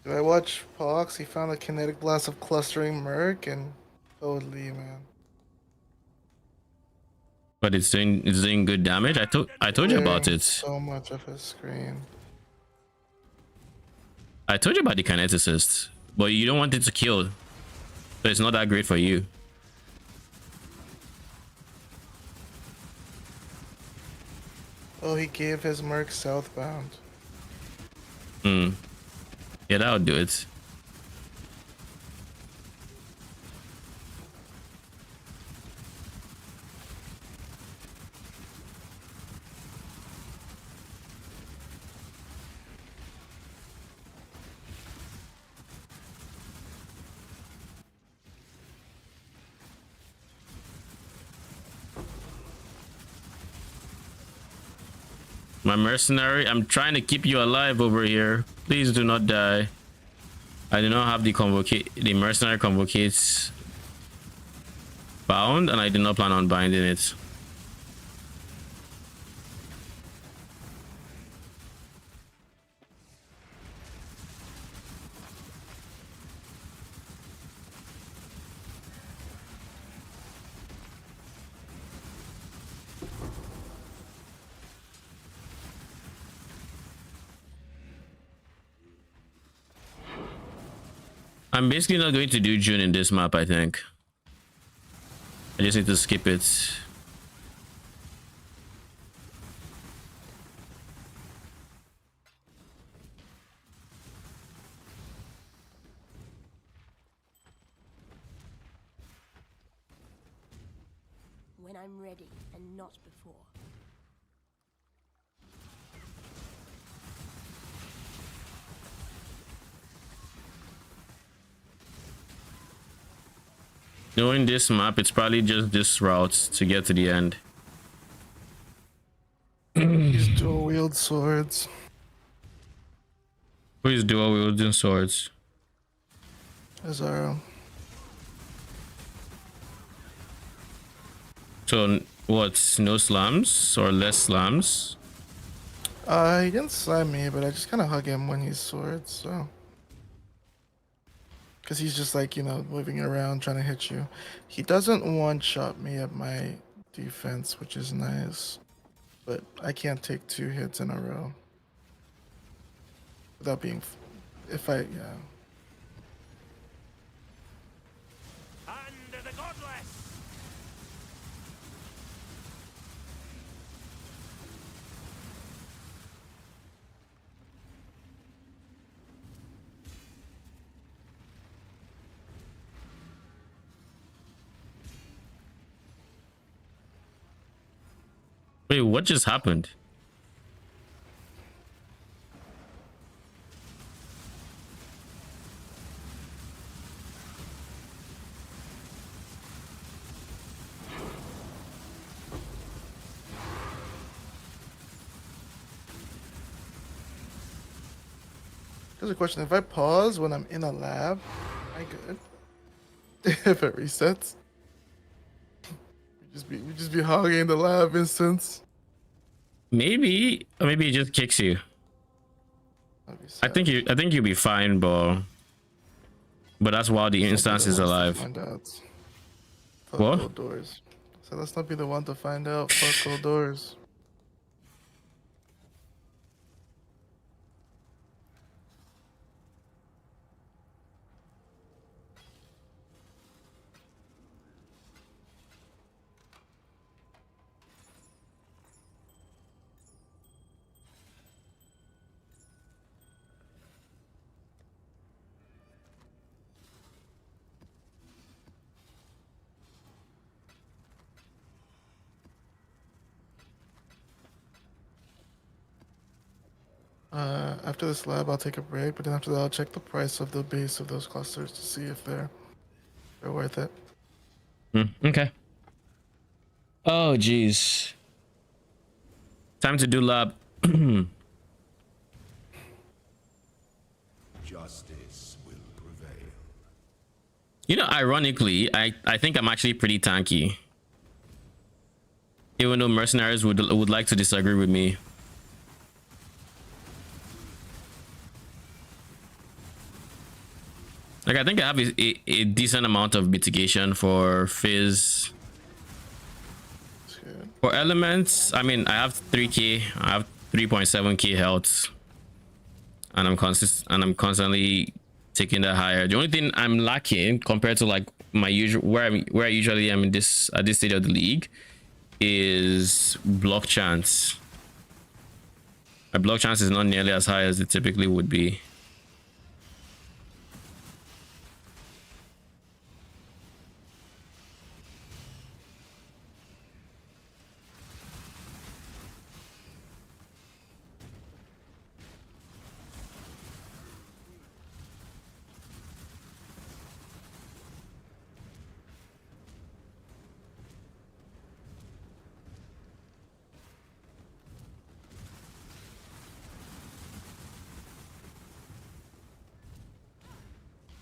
Did I watch Pox? He found a kinetic blast of clustering Merc and totally, man. But it's doing good damage. I told you about it. So much of his screen. I told you about the kineticist, but you don't want it to kill, so it's not that great for you. Oh, he gave his Merc southbound. Yeah, that'll do it. My mercenary, I'm trying to keep you alive over here. Please do not die. I do not have the mercenary convocates bound, and I do not plan on binding it. I'm basically not going to do June in this map, I think. I just need to skip it. When I'm ready and not before. Knowing this map, it's probably just this route to get to the end. These dual wield swords. Who is dual wielding swords? Azaro. So what? No slams or less slams? He didn't slam me, but I just kind of hug him when he's swords, so. Because he's just like, you know, moving around trying to hit you. He doesn't one-shot me at my defense, which is nice. But I can't take 2 hits in a row. Without being... yeah. Under the godless! Wait, what just happened? Here's a question. If I pause when I'm in a lab, am I good? If it resets? We just be hogging the lab instance. Maybe, or maybe it just kicks you. I think you'll be fine, but that's while the instance is alive. Find out. Fuck What? Cold doors. So let's not be the one to find out. Fuck cold doors. After this lab, I'll take a break, but then after that, I'll check the price of the base of those clusters to see if they're worth it. Okay. Oh, jeez. Time to do lab. Justice will prevail. You know, ironically, I think I'm actually pretty tanky. Even though mercenaries would like to disagree with me. Like, I think I have a decent amount of mitigation for Fizz. For elements, I mean, I have 3k, I have 3.7k health, and I'm constantly taking that higher. The only thing I'm lacking compared to like my usual where I usually am at this stage of the league is block chance. My block chance is not nearly as high as it typically would be.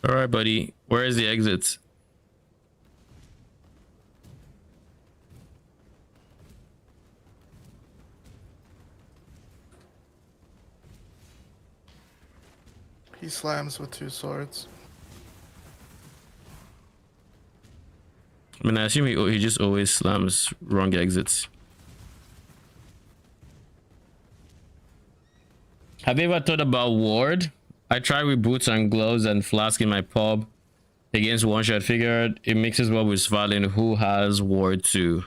All right, buddy. Where is the exit? He slams with 2 swords. I mean, I assume he just always slams wrong exits. Have you ever thought about ward? I tried with boots and gloves and flask in my pub against one shot. Figured it mixes well with Svalin, who has ward too.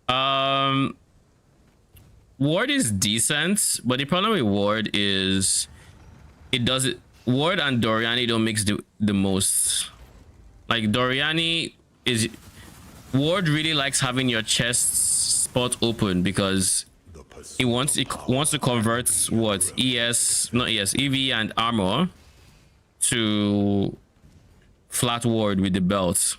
Ward is decent, but the problem with ward is it doesn't. Ward and Doriani don't mix the most. Like Doriani is ward really likes having your chest spot open because it wants to convert what EV and armor to flat ward with the belt.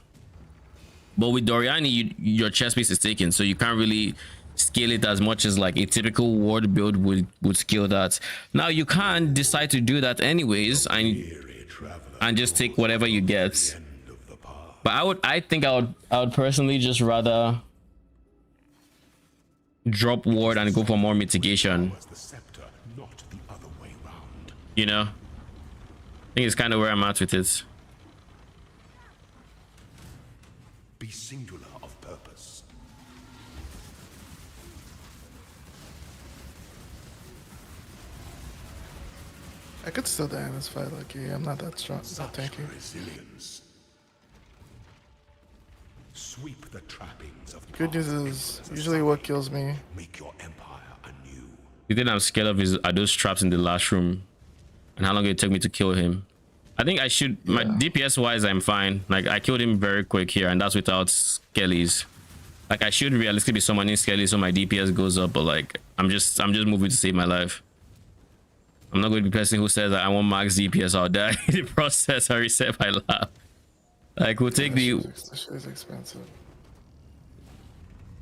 But with Doriani, your chest piece is taken, so you can't really scale it as much as like a typical ward build would scale that. Now you can decide to do that anyways and just take whatever you get. But I think I would personally just rather drop ward and go for more mitigation. You know? I think it's kind of where I'm at with it. Be singular of purpose. I could still die in this fight, Lucky. I'm not that strong, not tanky. Resilience. Sweep the trappings of Good news is usually what kills me. make your empire anew. The thing I'm scared of are those traps in the last room and how long it took me to kill him. I think I should, my DPS wise, I'm fine. Like I killed him very quick here and that's without skellies. Like I should realistically be summoning skellies so my DPS goes up, but like I'm just moving to save my life. I'm not going to be the person who says that I want max DPS, I'll die in the process. I reset my lap. Like we'll take the. This is expensive.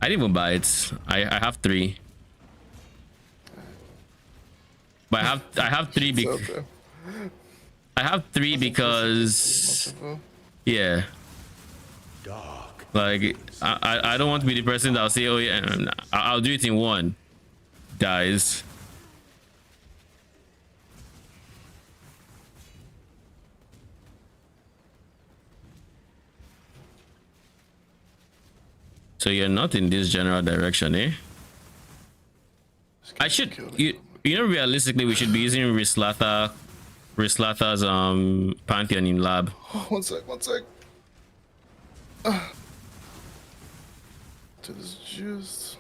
I didn't even buy it. I have 3. But I have 3 because I have 3 because yeah. Like I don't want to be the person that'll say, oh yeah, I'll do it in 1. Dies. So you're not in this general direction, eh? I should you know realistically we should be using Rislatha's Pantheon in lab. Oh, one sec. To this juice.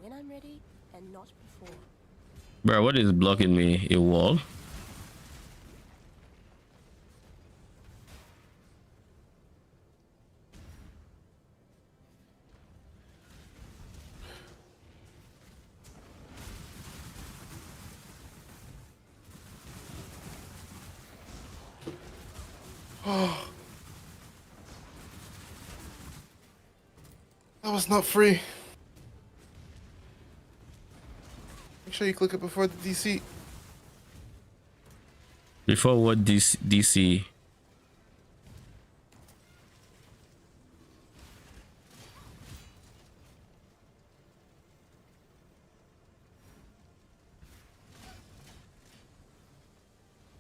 When I'm ready and not before. Bro, what is blocking me? A wall? Oh. That was not free. Make sure you click it before the DC. Before what DC?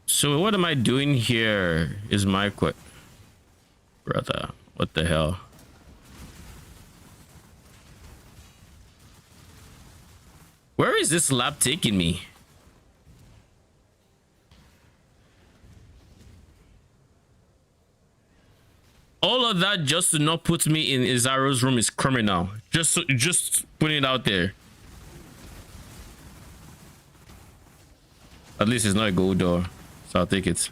So what am I doing here is my brother. What the hell? Where is this lab taking me? All of that just to not put me in Izaro's room is criminal. Just putting it out there. At least it's not a gold door, so I'll take it.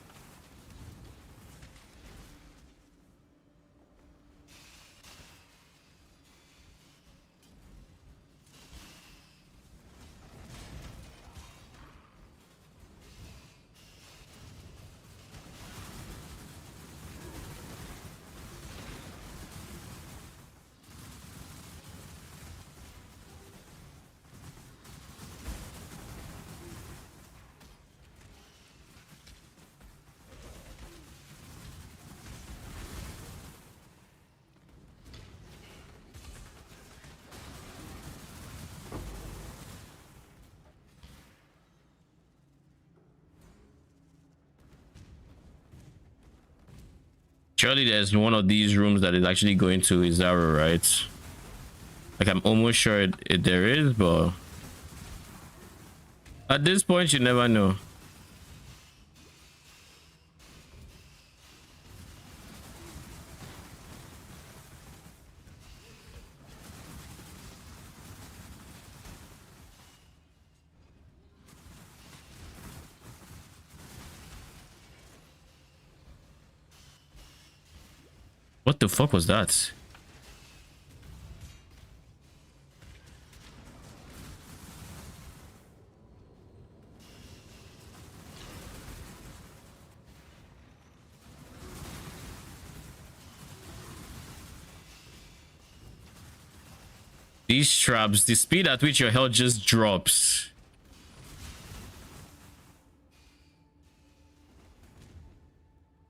surely there's one of these rooms that is actually going to Izaro, right? Like, I'm almost sure there is, but at this point, you never know. What the fuck was that? These traps, the speed at which your health just drops.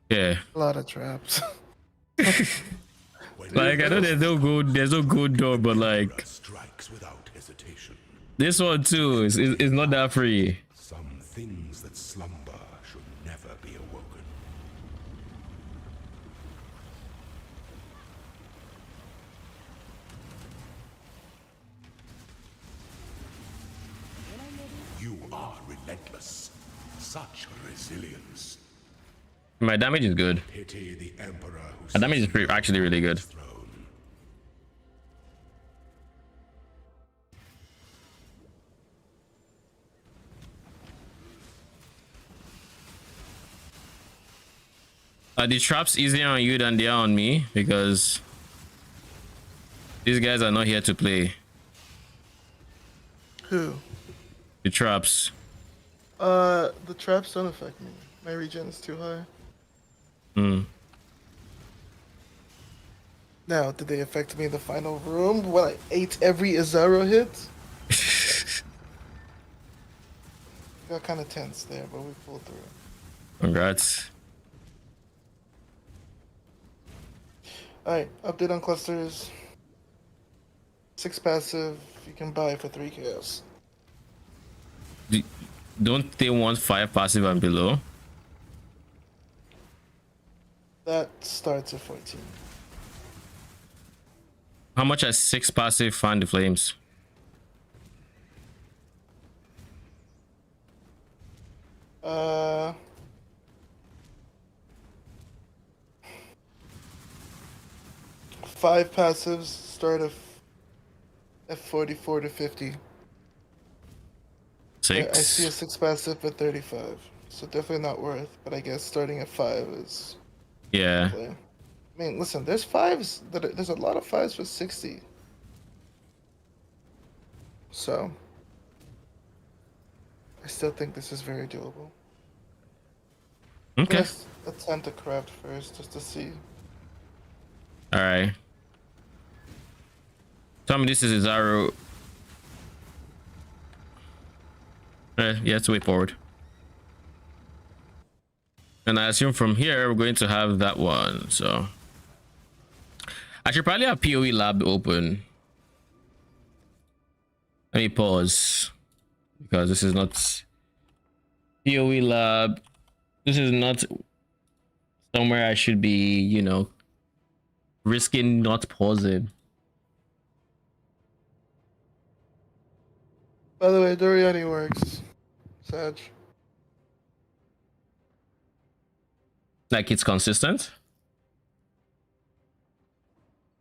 Yeah. A lot of traps. Like, I know there's no good door, but like this one too is not that free. Some things that slumber should never be awoken. You are relentless. Such resilience. My damage is good. Pity the emperor who My damage is actually really good. Are the traps easier on you than they are on me? Because these guys are not here to play. Who? The traps. The traps don't affect me. My regen is too high. Hmm. Now, did they affect me in the final room when I ate every Izaro hit? Got kind of tense there, but we pulled through. Congrats. Alright, update on clusters. 6 passive, you can buy for 3 chaos. Don't they want 5 passive and below? That starts at 14. How much has 6 passive fan the flames? Uh, 5 passives start at 44 to 50. 6? I see a 6 passive at 35, so definitely not worth. But I guess starting at 5 is. Yeah. Play. I mean, listen, there's 5s there's a lot of 5s for 60. So I still think this is very doable. Okay. Let's attempt to craft first just to see. All right. Tell me this is Izaro. Yeah, let's wait forward. And I assume from here we're going to have that one. So I should probably have PoE lab open. Let me pause because this is not PoE lab. This is not somewhere I should be, you know, risking not pausing. By the way, Doriani works. Sag. Like it's consistent.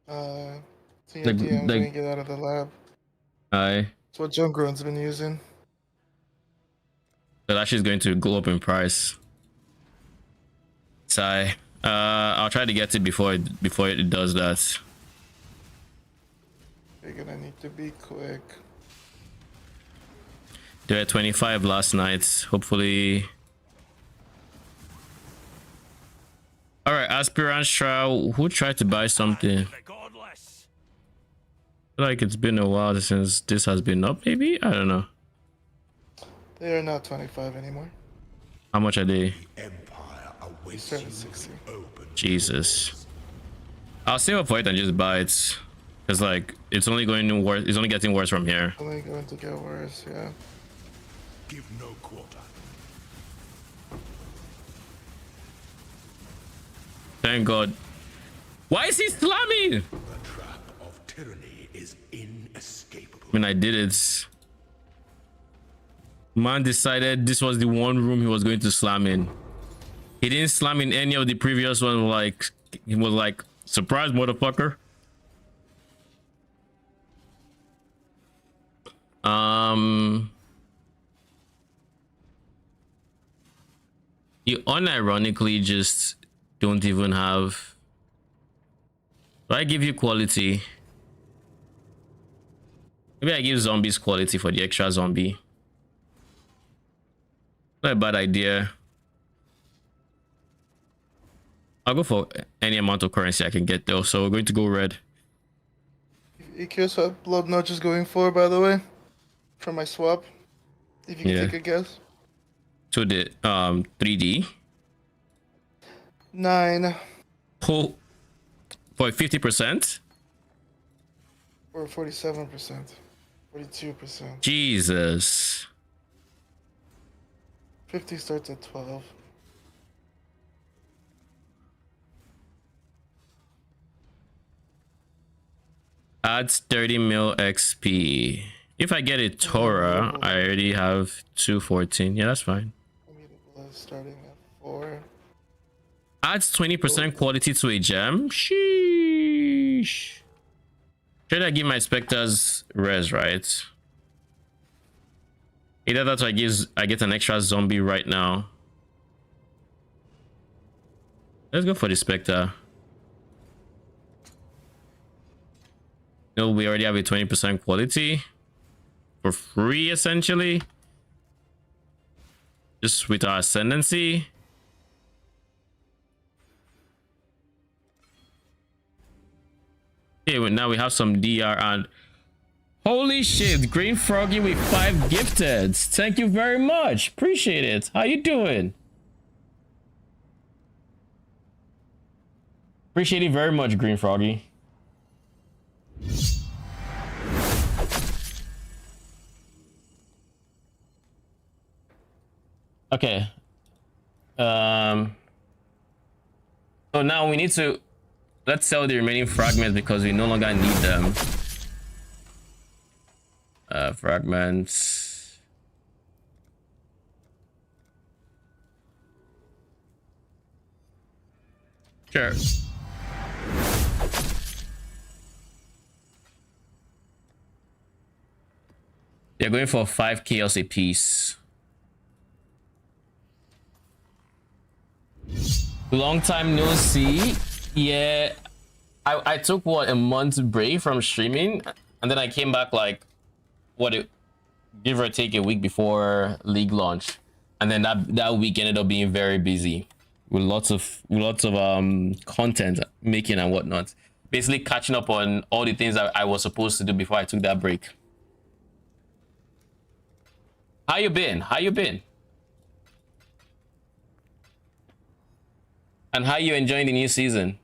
So your Like- DM's like- gonna get out of the lab. Aye. That's what Junkrone's been using. That actually is going to go up in price. So I'll try to get it before it does that. You're gonna need to be quick. They were 25 last night. Hopefully. All right, aspirant trial. Who tried to buy something? I feel like it's been a while since this has been up. Maybe, I don't know. They are not 25 anymore. How much are they? They start at 60. Jesus. I'll save up for it and just buy it, cause like it's only going to worse. It's only getting worse from here. Only going to get worse, yeah. Give no quarter. Thank God. Why is he slamming? The trap of tyranny is inescapable. When I did it, man decided this was the one room he was going to slam in. He didn't slam in any of the previous ones. Like, he was like, surprise, motherfucker. You unironically just don't even have. Do I give you quality? Maybe I give zombies quality for the extra zombie. Not a bad idea. I'll go for any amount of currency I can get though. So we're going to go red. You curious what Blood Notch is going for, by the way? For my swap? If you can take a guess. To the 3D. 9. Pull for 50%. Or 47%. 42%. Jesus. 50 starts at 12. Adds 30 mil XP. If I get a Torah, I already have 214. Yeah, that's fine. Starting at 4. Adds 20% quality to a gem. Sheesh. Should I give my specters res, right? Either that or I get an extra zombie right now. Let's go for the specter. No, we already have a 20% quality for free, essentially. Just with our ascendancy. Okay, well, now we have some DR and holy shit, Green Froggy with 5 gifted. Thank you very much. Appreciate it. How you doing? Appreciate it very much, Green Froggy. Okay. So now we need to let's sell the remaining fragments because we no longer need them. Fragments. Sure. They're going for 5 chaos a piece. Long time no see. Yeah, I took what, a month break from streaming, and then I came back like give or take a week before League launch, and then that week ended up being very busy with lots of content making and whatnot. Basically catching up on all the things that I was supposed to do before I took that break. How you been? How you been? And how you enjoying the new season?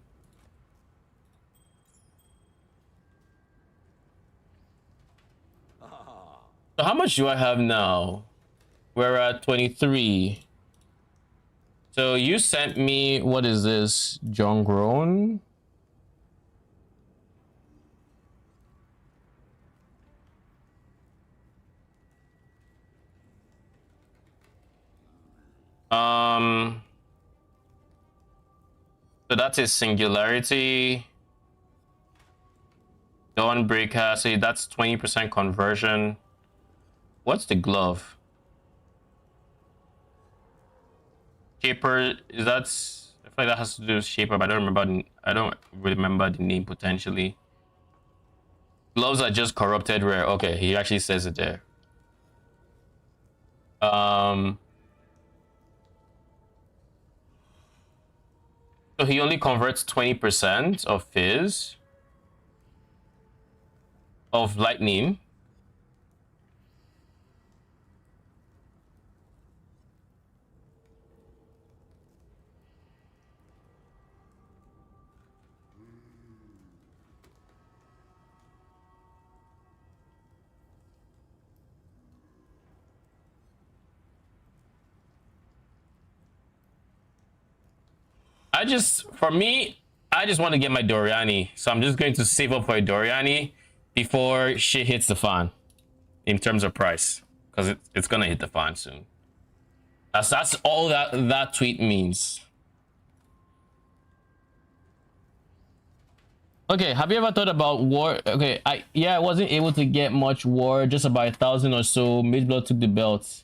So how much do I have now? We're at 23. So you sent me, what is this? John Grown? So that's a singularity. Dawnbreaker, say that's 20% conversion. What's the glove? Shaper, is that? I feel like that has to do with Shaper, but I don't remember the name potentially. Gloves are just corrupted rare. Okay, he actually says it there. So he only converts 20% of his of lightning. For me, I just want to get my Doriani. So I'm just going to save up for a Doriani before shit hits the fan in terms of price. Because it's going to hit the fan soon. That's all that tweet means. Okay, have you ever thought about war? Okay, I wasn't able to get much war, just about 1,000 or so. Mage Blood took the belt.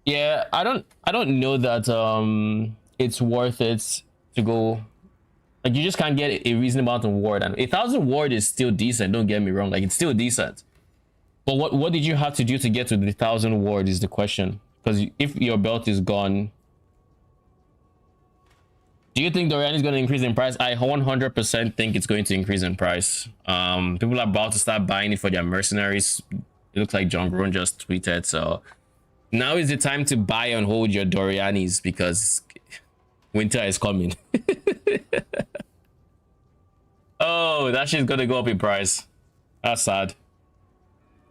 Yeah, I don't know that it's worth it to go. Like, you just can't get a reasonable amount of ward, and 1,000 ward is still decent. Don't get me wrong, like, it's still decent. But what did you have to do to get to the 1,000 ward is the question. Because if your belt is gone, do you think Dorian is going to increase in price? I 100% think it's going to increase in price. People are about to start buying it for their mercenaries. It looks like John Groen just tweeted, so now is the time to buy and hold your Dorianis because winter is coming. Oh, that shit's gonna go up in price. That's sad.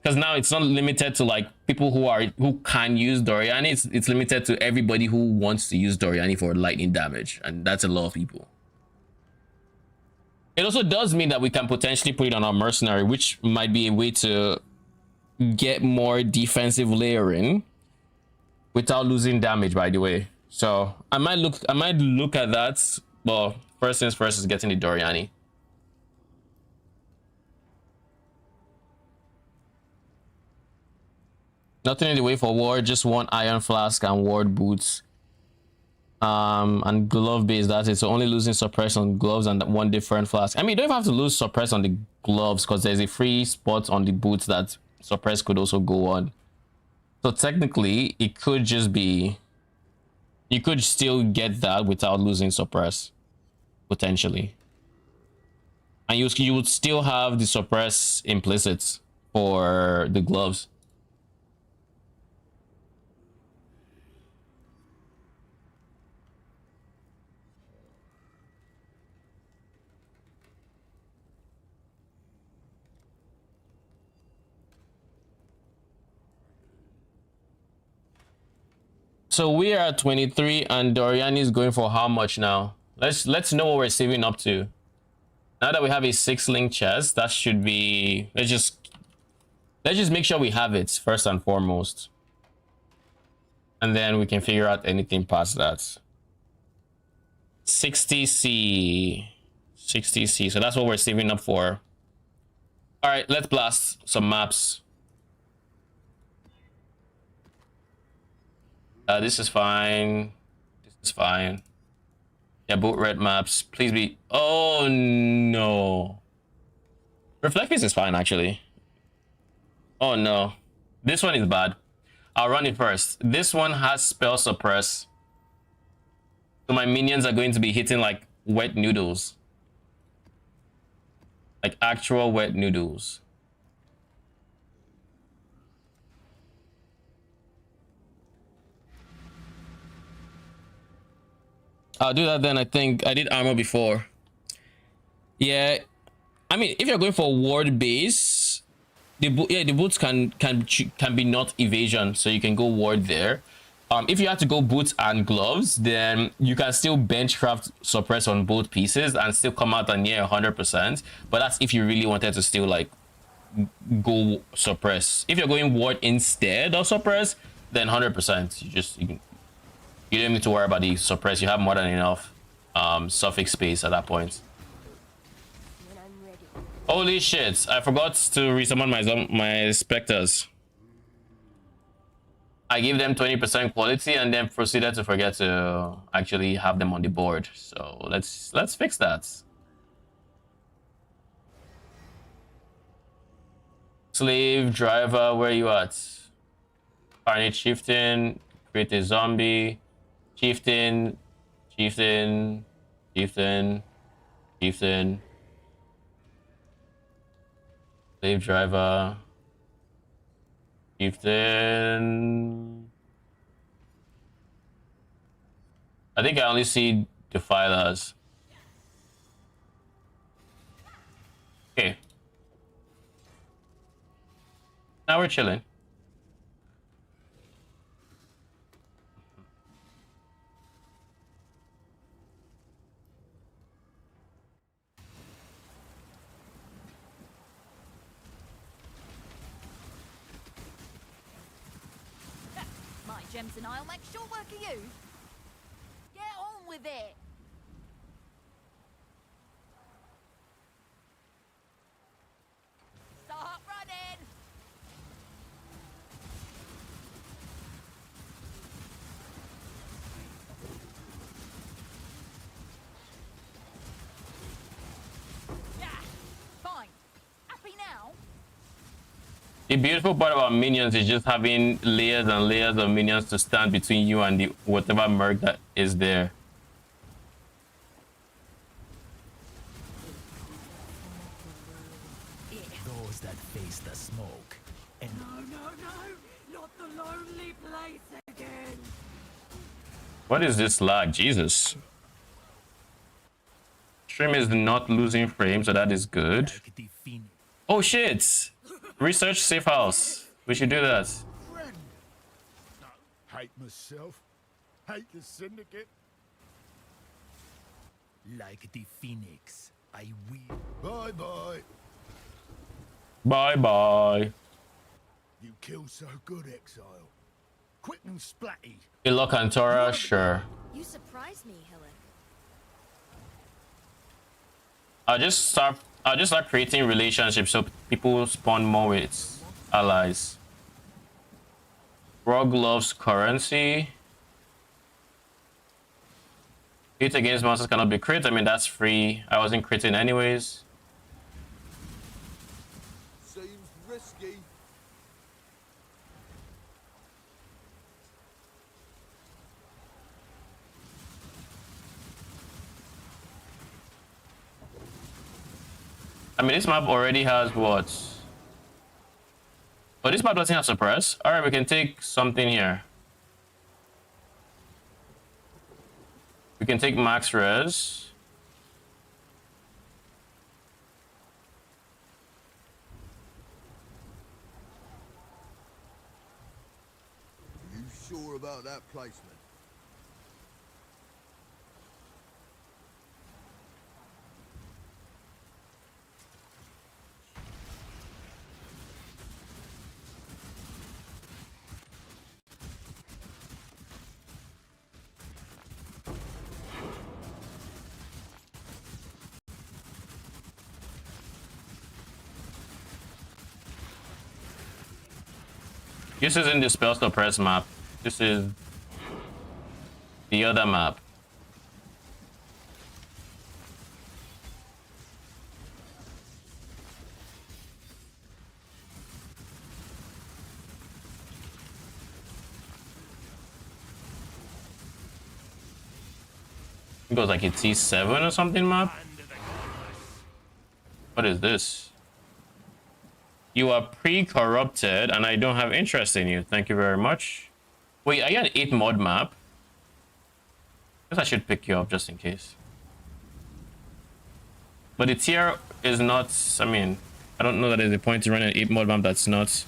Because now it's not limited to like people who can use Doriani. It's limited to everybody who wants to use Doriani for lightning damage, and that's a lot of people. It also does mean that we can potentially put it on our mercenary, which might be a way to get more defensive layering without losing damage, by the way. So I might look at that. Well, first things first is getting the Doriani. Nothing in the way for ward, just one iron flask and ward boots. And glove base, that's it. So only losing suppress on gloves and one different flask. I mean, you don't even have to lose suppress on the gloves because there's a free spot on the boots that suppress could also go on. So technically, it could just be, you could still get that without losing suppress, potentially. And you would still have the suppress implicit for the gloves. So we are at 23 and Doriani is going for how much now? Let's know what we're saving up to. Now that we have a 6-link chest, that should be, let's just make sure we have it first and foremost. And then we can figure out anything past that. 60C. 60C. So that's what we're saving up for. All right, let's blast some maps. This is fine. This is fine. Yeah, boot red maps. Please be. Oh no. Reflect piece is fine actually. Oh no. This one is bad. I'll run it first. This one has spell suppress. So my minions are going to be hitting like wet noodles. Like actual wet noodles. I'll do that then. I think I did armor before. Yeah, I mean, if you're going for ward base, the boots can be not evasion, so you can go ward there. If you have to go boots and gloves, then you can still benchcraft suppress on both pieces and still come out at near 100%. But that's if you really wanted to still like go suppress. If you're going ward instead of suppress, then 100%. You don't need to worry about the suppress. You have more than enough suffix space at that point. Holy shit, I forgot to resummon my specters. I gave them 20% quality and then proceeded to forget to actually have them on the board. So let's fix that. Slave driver, where you at? Carnage chieftain, create a zombie. Chieftain, chieftain, chieftain, chieftain. Slave driver. Chieftain. I think I only see Defilers. Okay. Now we're chilling. gems and I'll make short work of you. Get on with it. Start running. Yeah, fine. Happy now? The beautiful part about minions is just having layers and layers of minions to stand between you and the whatever merc that is there. Those that face the smoke. And No, not the lonely place again. What is this lag? Jesus. Stream is not losing frames, so that is good. Oh shit! Research safe house. We should do that. Friend. Hate myself. Hate the syndicate. like the phoenix, I will. Bye bye. Bye bye. You kill so good, Exile. Quick and splatty. Ilocantora, sure. You surprised me, Helen. I'll just start creating relationships so people spawn more with allies. Rogue loves currency. Hit against monsters cannot be crit. I mean, that's free. I wasn't critting anyways. Seems risky. I mean, this map already has what? But this map doesn't have suppress. Alright, we can take something here. We can take max res. You sure about that placement? This isn't the spell suppress map. This is the other map. It goes like it's C7 or something map. What is this? You are pre-corrupted and I don't have interest in you. Thank you very much. Wait, are you an 8 mod map? I guess I should pick you up just in case. But the tier is not, I mean, I don't know that there's a point to run an 8 mod map that's not.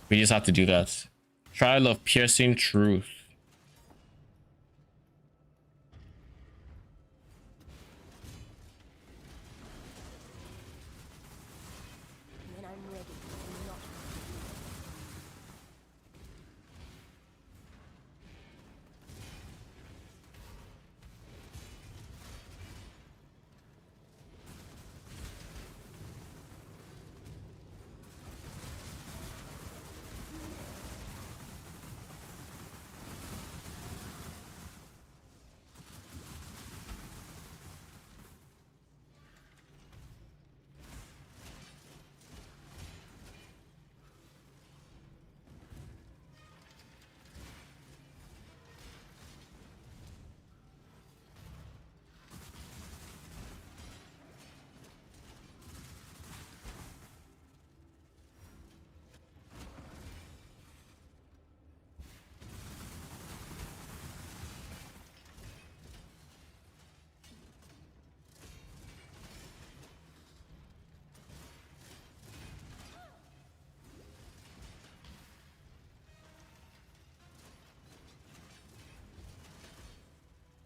We just have to do that. Trial of Piercing Truth. When I'm ready, I'm not.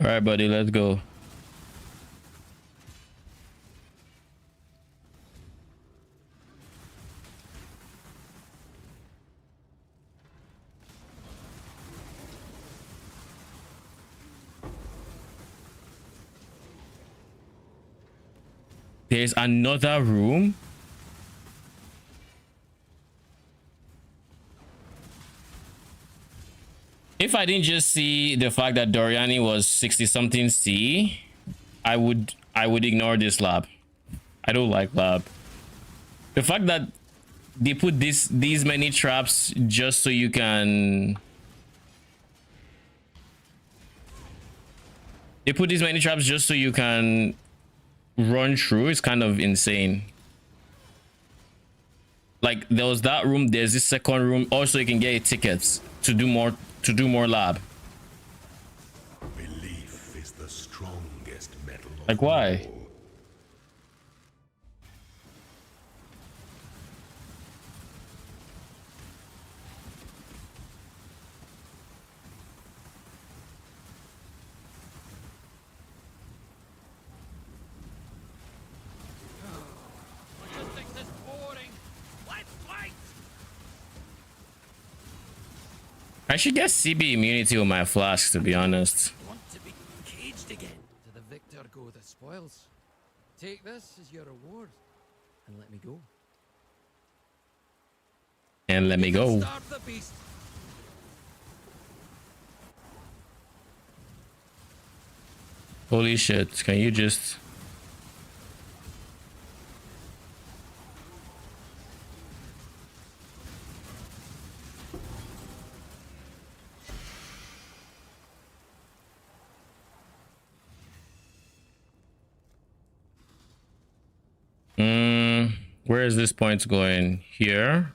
All right, buddy, let's go. There's another room. If I didn't just see the fact that Doriani was 60 something C, I would ignore this lab. I don't like lab. The fact that they put these many traps just so you can run through is kind of insane. Like there was that room, there's this second room. Also, you can get tickets to do more lab. Belief is the strongest metal. Like why? Logistics is boring. Let's fight. I should get CB immunity with my flask, to be honest. Want to be caged again? To the victor go the spoils. Take this as your reward, and let me go. And let me go. Start the beast. Holy shit, can you just... Where is this point going? Here?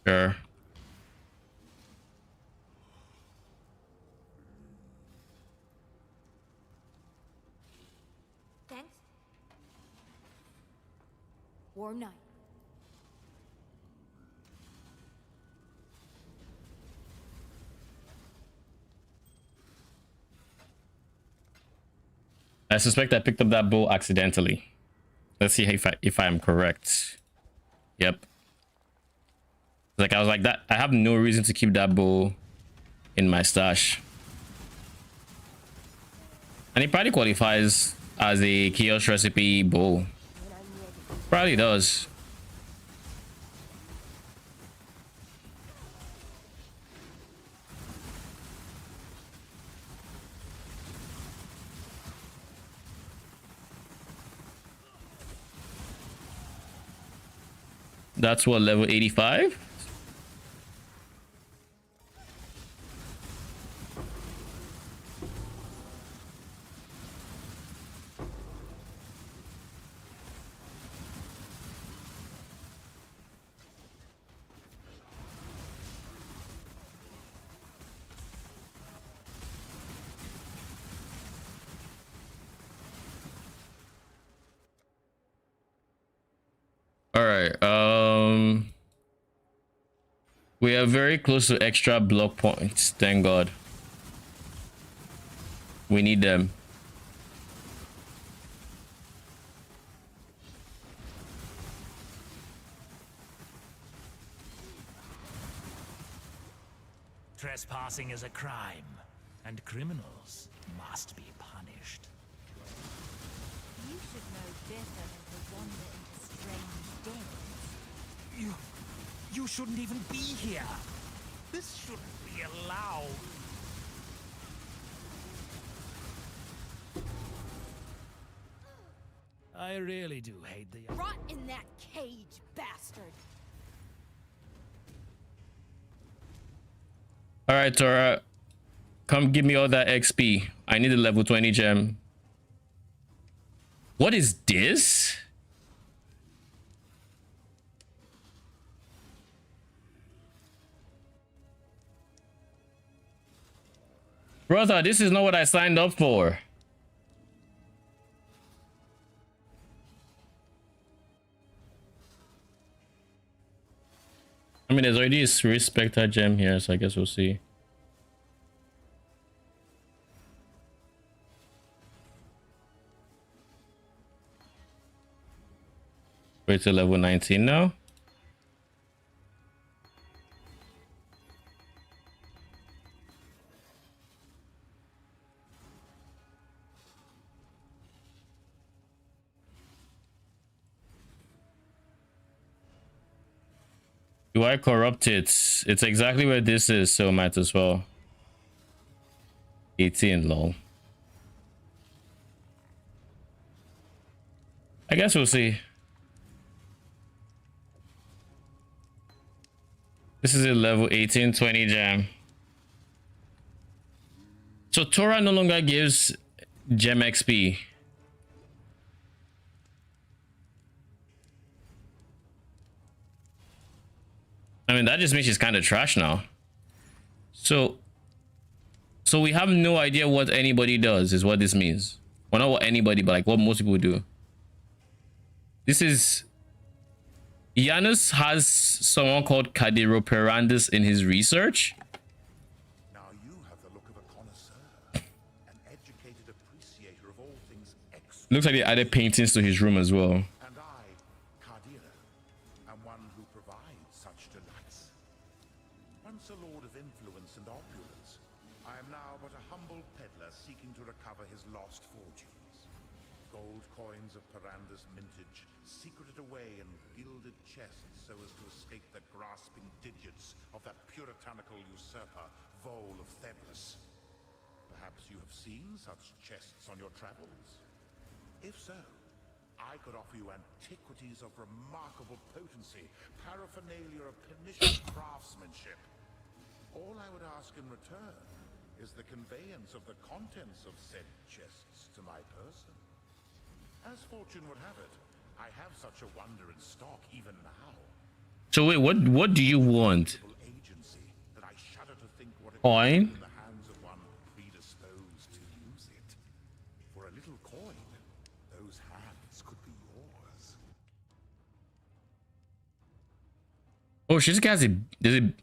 Sure. Thanks. Warm night. I suspect I picked up that bow accidentally. Let's see if I am correct. Yep. Like I was like that. I have no reason to keep that bow in my stash. And it probably qualifies as a chaos recipe bow. Probably does. That's what, level 85? All right. We are very close to extra block points. Thank God. We need them. Trespassing is a crime, and criminals must be punished. You should know better than to wander into strange dens. You shouldn't even be here. This shouldn't be allowed. I really do hate the... Rot in that cage, bastard. All right, Tora. Come give me all that XP. I need a level 20 gem. What is this? Brother, this is not what I signed up for. I mean, there's already a Respecter gem here, so I guess we'll see. We're to level 19 now. Do I corrupt it? It's exactly where this is, so might as well. 18, lol. I guess we'll see. This is a level 18, 20 gem. So Torah no longer gives gem XP. I mean, that just means she's kind of trash now. So we have no idea what anybody does, is what this means. Well, not what anybody, but like what most people do. This is... Janus has someone called Cadiroperandus in his research. Now you have the look of a connoisseur, an educated appreciator of all things excellent. Looks like they added paintings to his room as well. And I, Cardiro, am one who provides such delights. Once a lord of influence and opulence, I am now but a humble peddler seeking to recover his lost fortunes. Gold coins of Perandus mintage, secreted away in gilded chests so as to escape the grasping digits of that puritanical usurper, Vole of Thebris. Perhaps you have seen such chests on your travels? If so, I could offer you antiquities of remarkable potency, paraphernalia of pernicious craftsmanship. All I would ask in return is the conveyance of the contents of said chests to my person. As fortune would have it, I have such a wonder in stock even now. So wait, what do you want? Agency that I shudder to think what it Coin? could be in the hands of one predisposed to use it. For a little coin, those hands could be yours. Oh, she just has a... Is it...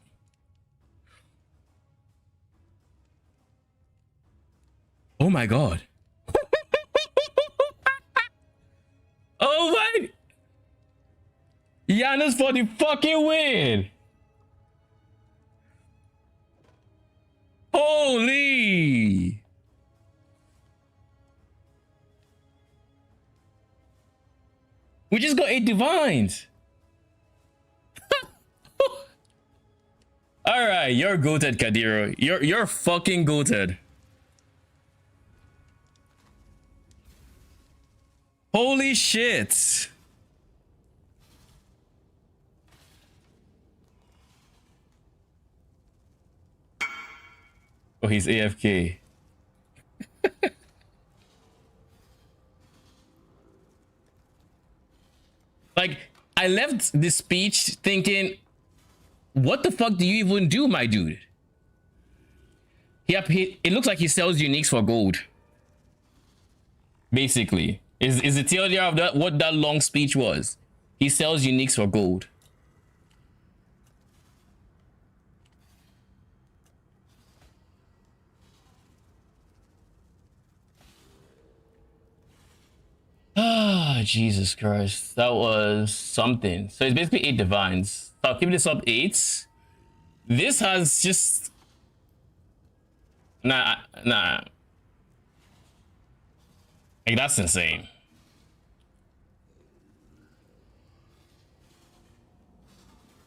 Oh my god. Oh my... Janus for the fucking win! Holy! We just got 8 divines! Alright, you're goated, Kadiro. You're fucking goated. Holy shit! Oh, he's AFK. Like, I left this speech thinking, what the fuck do you even do, my dude? It looks like he sells uniques for gold. Basically. Is the TLDR of that what that long speech was? He sells uniques for gold. Ah, Jesus Christ. That was something. So it's basically 8 divines. So I'll keep this up 8. This has just... Nah. Like, that's insane.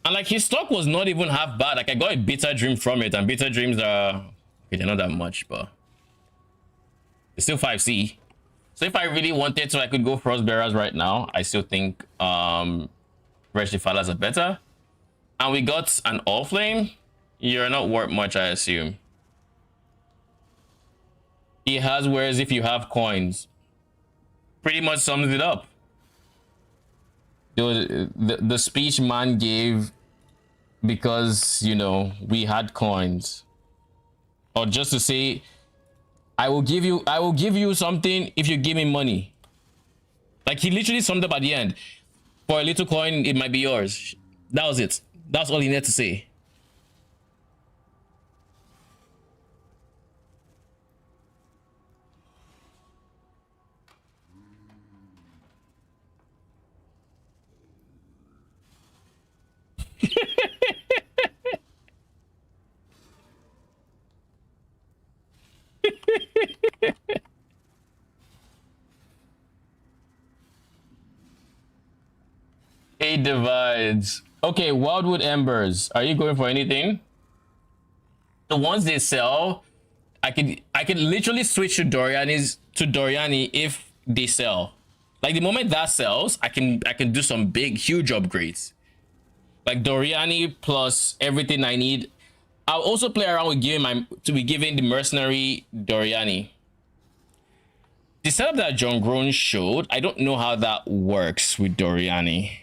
And like, his stock was not even half bad. Like, I got a beta dream from it, and beta dreams are... Okay, they're not that much, but... It's still 5C. So if I really wanted to, I could go Frostbearers right now. I still think Wretched Defilers are better. And we got an All-Flame. You're not worth much, I assume. He has whereas if you have coins. Pretty much sums it up. The speech man gave because, you know, we had coins. Or just to say... I will give you something if you give me money. Like, he literally summed up at the end. For a little coin, it might be yours. That was it. That's all he needed to say. Eight divides. Okay, Wildwood Embers. Are you going for anything? The ones they sell, I could literally switch to Doriani if they sell. Like the moment that sells, I can do some big huge upgrades. Like Doriani plus everything I need. I'll also play around with giving the mercenary Doriani. The setup that John Groan showed, I don't know how that works with Doriani.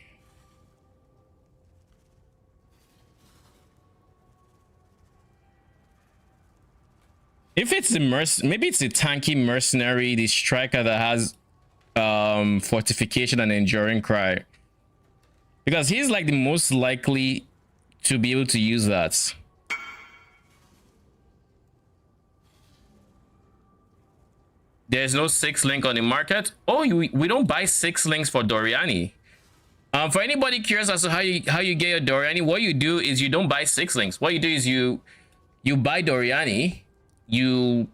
If it's the maybe it's the tanky mercenary, the striker that has fortification and enduring cry, because he's like the most likely to be able to use that. There's no 6-link on the market. Oh, we don't buy 6 links for Doriani. For anybody curious as to how you get your Doriani, what you do is you don't buy 6 links. What you do is you buy Doriani, you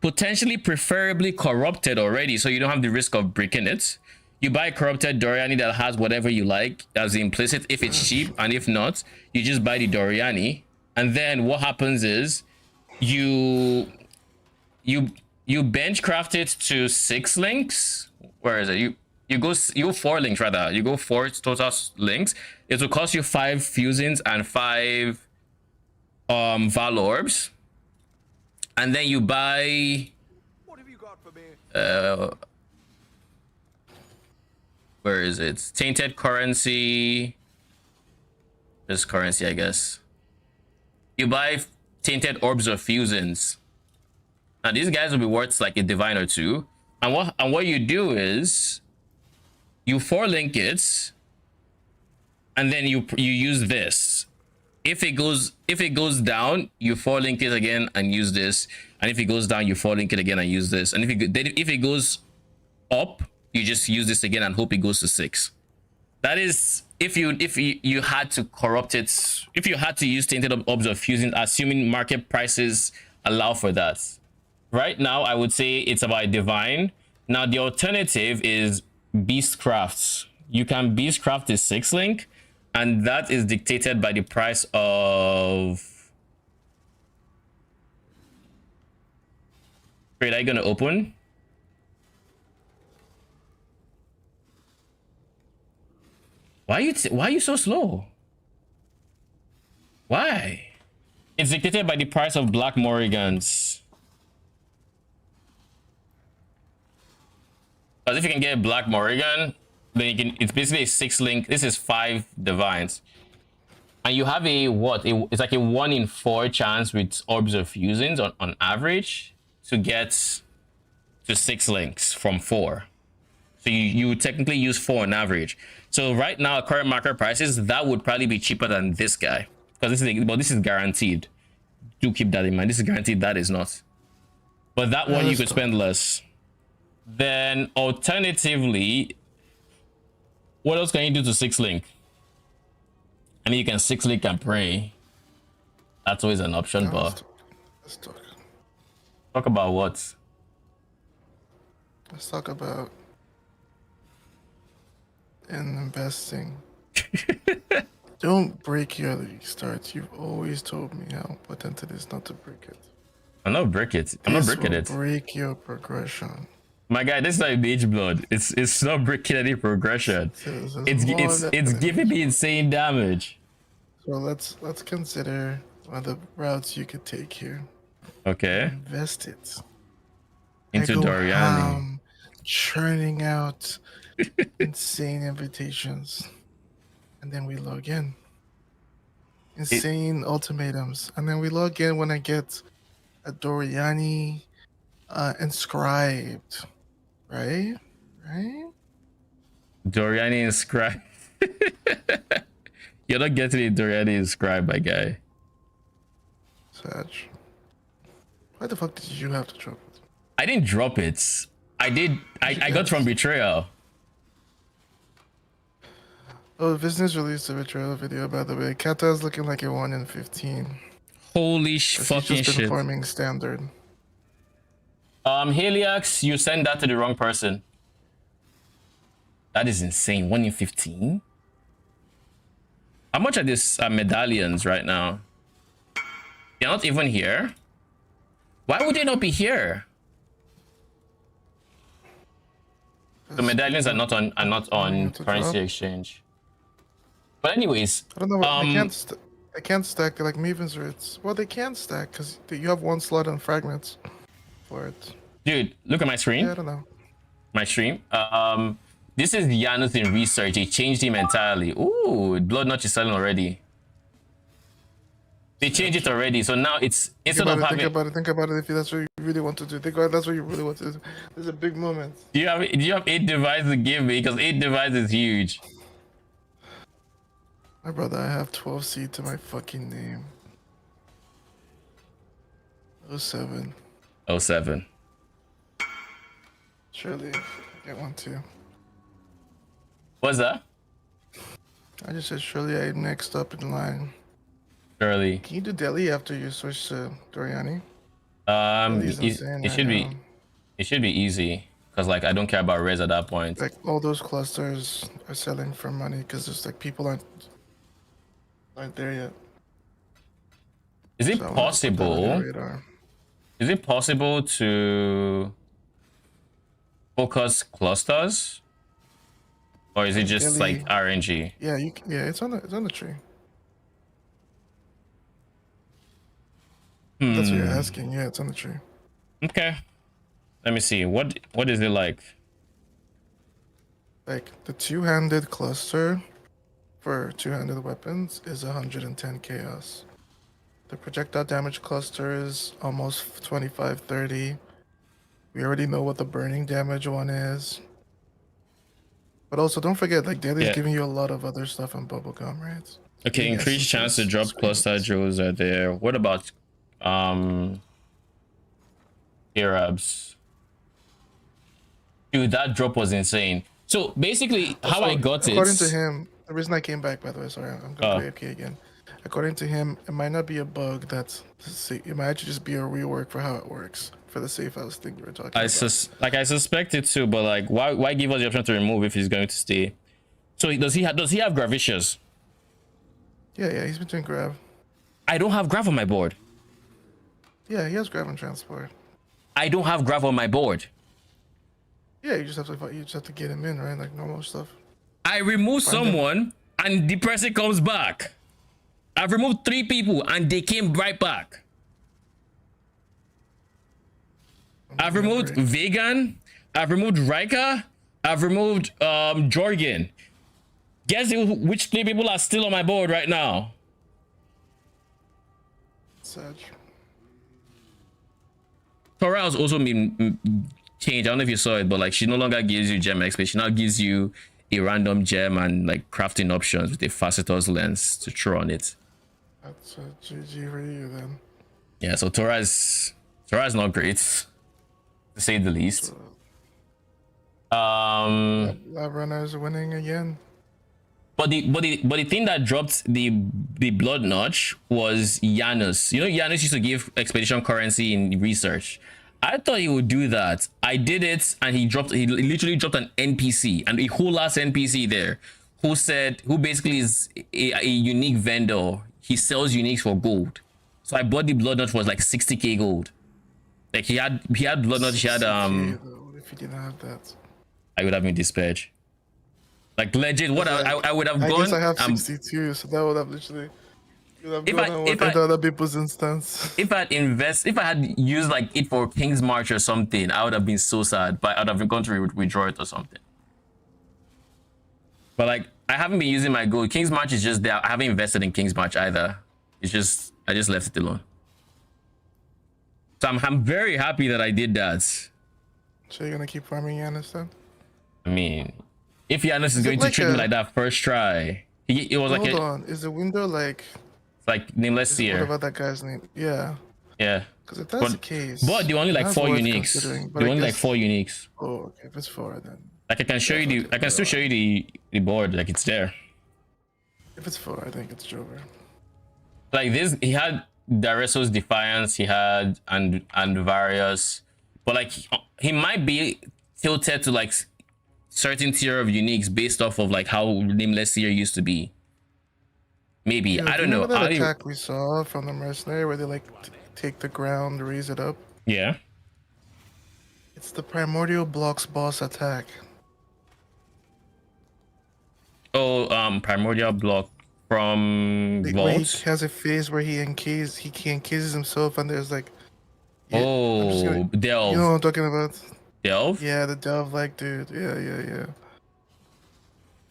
potentially preferably corrupted already, so you don't have the risk of breaking it. You buy corrupted Doriani that has whatever you like as implicit if it's cheap, and if not, you just buy the Doriani. And then what happens is you bench craft it to 6 links. Where is it? You go 4 links rather. You go 4 total links. It will cost you 5 fusings and 5 Val orbs. And then you buy where is it? Tainted currency. This currency, I guess. You buy tainted orbs or fusions. Now these guys will be worth like a divine or 2. And what you do is you 4-link it, and then you use this. If it goes down, you 4-link it again and use this. And if it goes down, you 4-link it again and use this. And if it goes up, you just use this again and hope it goes to 6. That is if you had to corrupt it, if you had to use tainted orbs or fusing, assuming market prices allow for that. Right now, I would say it's about divine. Now the alternative is beastcrafts. You can beastcraft a 6-link, and that is dictated by the price of. Wait, are you gonna open? Why are you so slow? Why? It's dictated by the price of Black Morrigans. Because if you can get a Black Morrigan, then you can. It's basically a 6-link. This is 5 divines, and you have a it's like a 1 in 4 chance with orbs of fusings on average to get to 6 links from 4. So you technically use 4 on average. So right now, at current market prices, that would probably be cheaper than this guy, because this is guaranteed. Do keep that in mind. This is guaranteed. That is not. But that one you could spend less. Then alternatively, what else can you do to 6-link? I mean, you can 6-link and pray. That's always an option, but let's talk about what? Let's talk about investing. Don't break your starts. You've always told me how important it is not to break it. I'm not breaking it. I'm not breaking it. Break your progression. My guy, this is not mage blood. It's not breaking any progression. It's giving me insane damage. So let's consider other routes you could take here. Okay. Invest it into Doriani. Churning out insane invitations, and then we log in. Insane ultimatums, and then we log in when I get a Doriani inscribed. Right? Doriani inscribed. You're not getting a Doriani inscribed, my guy. Sag. Why the fuck did you have to drop it? I didn't drop it. I did. I got from Betrayal. Oh, business released a Betrayal video, by the way. Kata's looking like a 1 in 15. Holy fucking shit. Performing standard. Heliax, you sent that to the wrong person. That is insane. 1 in 15. How much are these medallions right now? They're not even here. Why would they not be here? The medallions are not on currency exchange. But anyways, I don't know. They can't stack like Mavens Roots. Well, they can stack because you have one slot on fragments for it. Dude, look at my screen. Yeah, I don't know. My stream. This is Janus in research. They changed him entirely. Ooh, Blood Notch is selling already. They changed it already, so now it's instead of having. Think about it. If that's what you really want to do, think about it, that's what you really want to do. There's a big moment. Do you have 8 devices to give me? Because 8 devices is huge. My brother, I have 12 C to my fucking name. 07. 07. Surely, I get one too. What's that? I just said surely I'm next up in line. Surely. Can you do Delhi after you switch to Doriani? It should be easy because like I don't care about res at that point. Like all those clusters are selling for money because there's like people aren't there yet. Is it possible? Is it possible to focus clusters, or is it just like RNG? Yeah, it's on the tree. That's what you're asking. Yeah, it's on the tree. Okay. Let me see. What is it like? Like the two-handed cluster for two-handed weapons is 110 chaos. The projectile damage cluster is almost 25, 30. We already know what the burning damage one is. But also don't forget, like Daily's giving you a lot of other stuff on bubblegum, right? Okay, increased chance to drop cluster jewels are there. What about Arabs? Dude, that drop was insane. So basically how I got according to him, the reason I came back, by the way, sorry, I'm going to AFK again. According to him, it might not be a bug. It might actually just be a rework for how it works for the safe house thing you were talking about. I suspect it too, but like, why give us the option to remove if he's going to stay? So does he have Gravicious? Yeah, he's been doing Grav. I don't have Grav on my board. Yeah, he has Grav and Transport. I don't have Grav on my board. Yeah, you just have to get him in, right? Like normal stuff. I remove someone and the person comes back. I've removed 3 people and they came right back. I've removed Vegan. I've removed Riker. I've removed Jorgen. Guess which 3 people are still on my board right now? Sag. Toral's also been changed. I don't know if you saw it, but like she no longer gives you gem XP. She now gives you a random gem and like crafting options with a facetor's lens to throw on it. That's a GG for you then. Yeah, so Tora's not great, to say the least. Lab Runner's winning again. But the thing that dropped the blood notch was Janus. You know, Janus used to give expedition currency in research. I thought he would do that. I did it, and he literally dropped an NPC, and a whole ass NPC there, who basically is a unique vendor. He sells uniques for gold. So I bought the blood notch was like 60k gold. Like he had blood notch. He had What if you didn't have that? I would have been dispatched. Like legit, what I would have gone. I guess I have 62, so that would have literally. If other people's instance. If I had used like it for King's March or something, I would have been so sad. But I'd have gone to withdraw it or something. But like I haven't been using my gold. King's March is just there. I haven't invested in King's March either. It's just I just left it alone. So I'm very happy that I did that. So you're gonna keep farming Janus then? I mean, if Janus is going to treat me like that first try, it was like hold on. Is the window like? It's like Nameless Seer. What about that guy's name? Yeah. Yeah. Because if that's the case, but they only like 4 uniques. They only like 4 uniques. Oh, okay. If it's 4, then. Like I can show you I can still show you the board. Like it's there. If it's 4, I think it's Jover. Like this, he had Dareso's Defiance. He had and various, but like he might be tilted to like certain tier of uniques based off of like how Nameless Seer used to be. Maybe. Yo, I do don't you know. remember that I don't- attack we saw from the mercenary where they like take the ground, raise it up? Yeah. It's the primordial blocks boss attack. Oh, primordial block from Where he vault. has a phase where he encases himself, and there's like, yeah, I'm just Oh, gonna, you know delve. what I'm talking about? Delve. Yeah, the delve like dude. Yeah.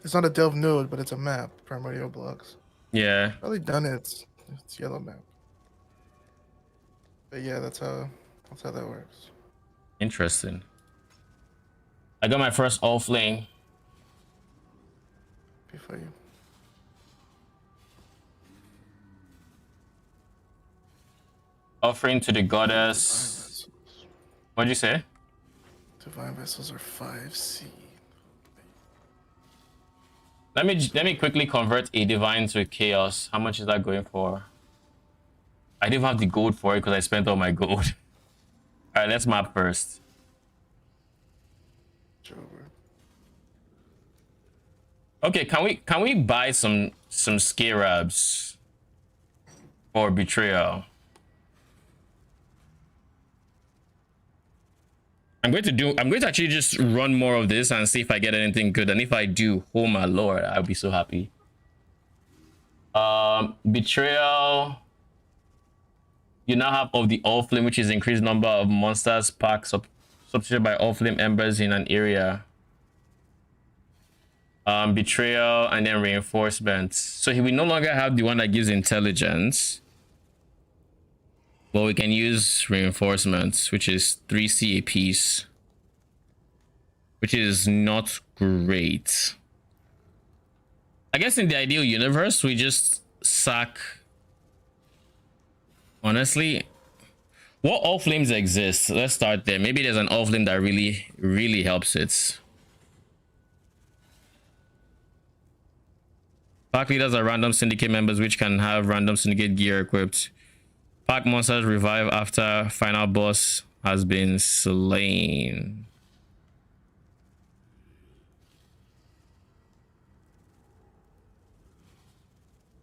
It's not a delve node, but it's a map. Primordial blocks. Yeah. Probably done it. It's yellow map. But yeah, that's how that works. Interesting. I got my first off lane. Before you. Offering to the goddess. What'd you say? Divine vessels are 5C. Let me quickly convert a divine to a chaos. How much is that going for? I didn't have the gold for it because I spent all my gold. All right, let's map first. Okay, can we buy some scarabs for betrayal? I'm going to actually just run more of this and see if I get anything good. And if I do, oh my lord, I'll be so happy. Betrayal. You now have of the all flame, which is increased number of monsters pack substituted by all flame embers in an area. Betrayal and then reinforcements. So he will no longer have the one that gives intelligence. But we can use reinforcements, which is 3C a piece, which is not great. I guess in the ideal universe, we just sack. Honestly, what all flames exist? Let's start there. Maybe there's an all flame that really helps it. Pack leaders are random syndicate members which can have random syndicate gear equipped. Pack monsters revive after final boss has been slain.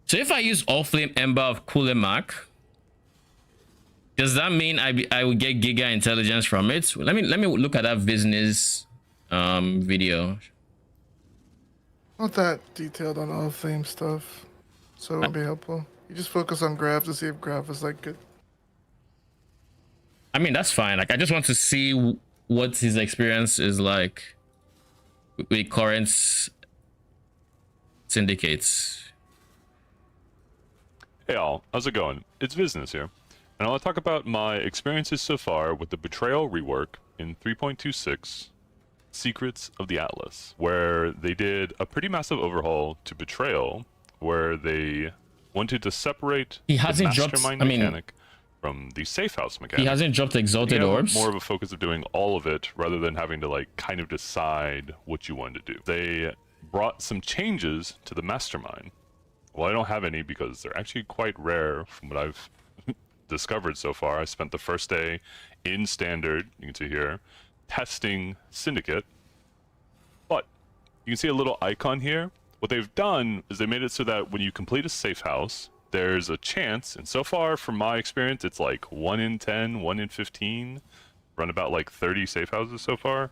So if I use all flame ember of Kulemak, does that mean I will get giga intelligence from it? Let me look at that business video. Not that detailed on all flame stuff, so it won't be helpful. You just focus on graph to see if graph is like good. I mean, that's fine. Like, I just want to see what his experience is like with current syndicates. Hey all, how's it going? It's Business here, and I want to talk about my experiences so far with the Betrayal rework in 3.26 Secrets of the Atlas, where they did a pretty massive overhaul to Betrayal, where they wanted to separate He the hasn't dropped, mastermind I mean, mechanic from the safe house mechanic. He hasn't dropped exalted orbs. More of a focus of doing all of it rather than having to like kind of decide what you wanted to do. They brought some changes to the mastermind. Well, I don't have any because they're actually quite rare from what I've discovered so far. I spent the first day in standard, you can see here, testing Syndicate. But you can see a little icon here. What they've done is they made it so that when you complete a safe house, there's a chance, and so far from my experience, it's like 1 in 10, 1 in 15, run about like 30 safe houses so far,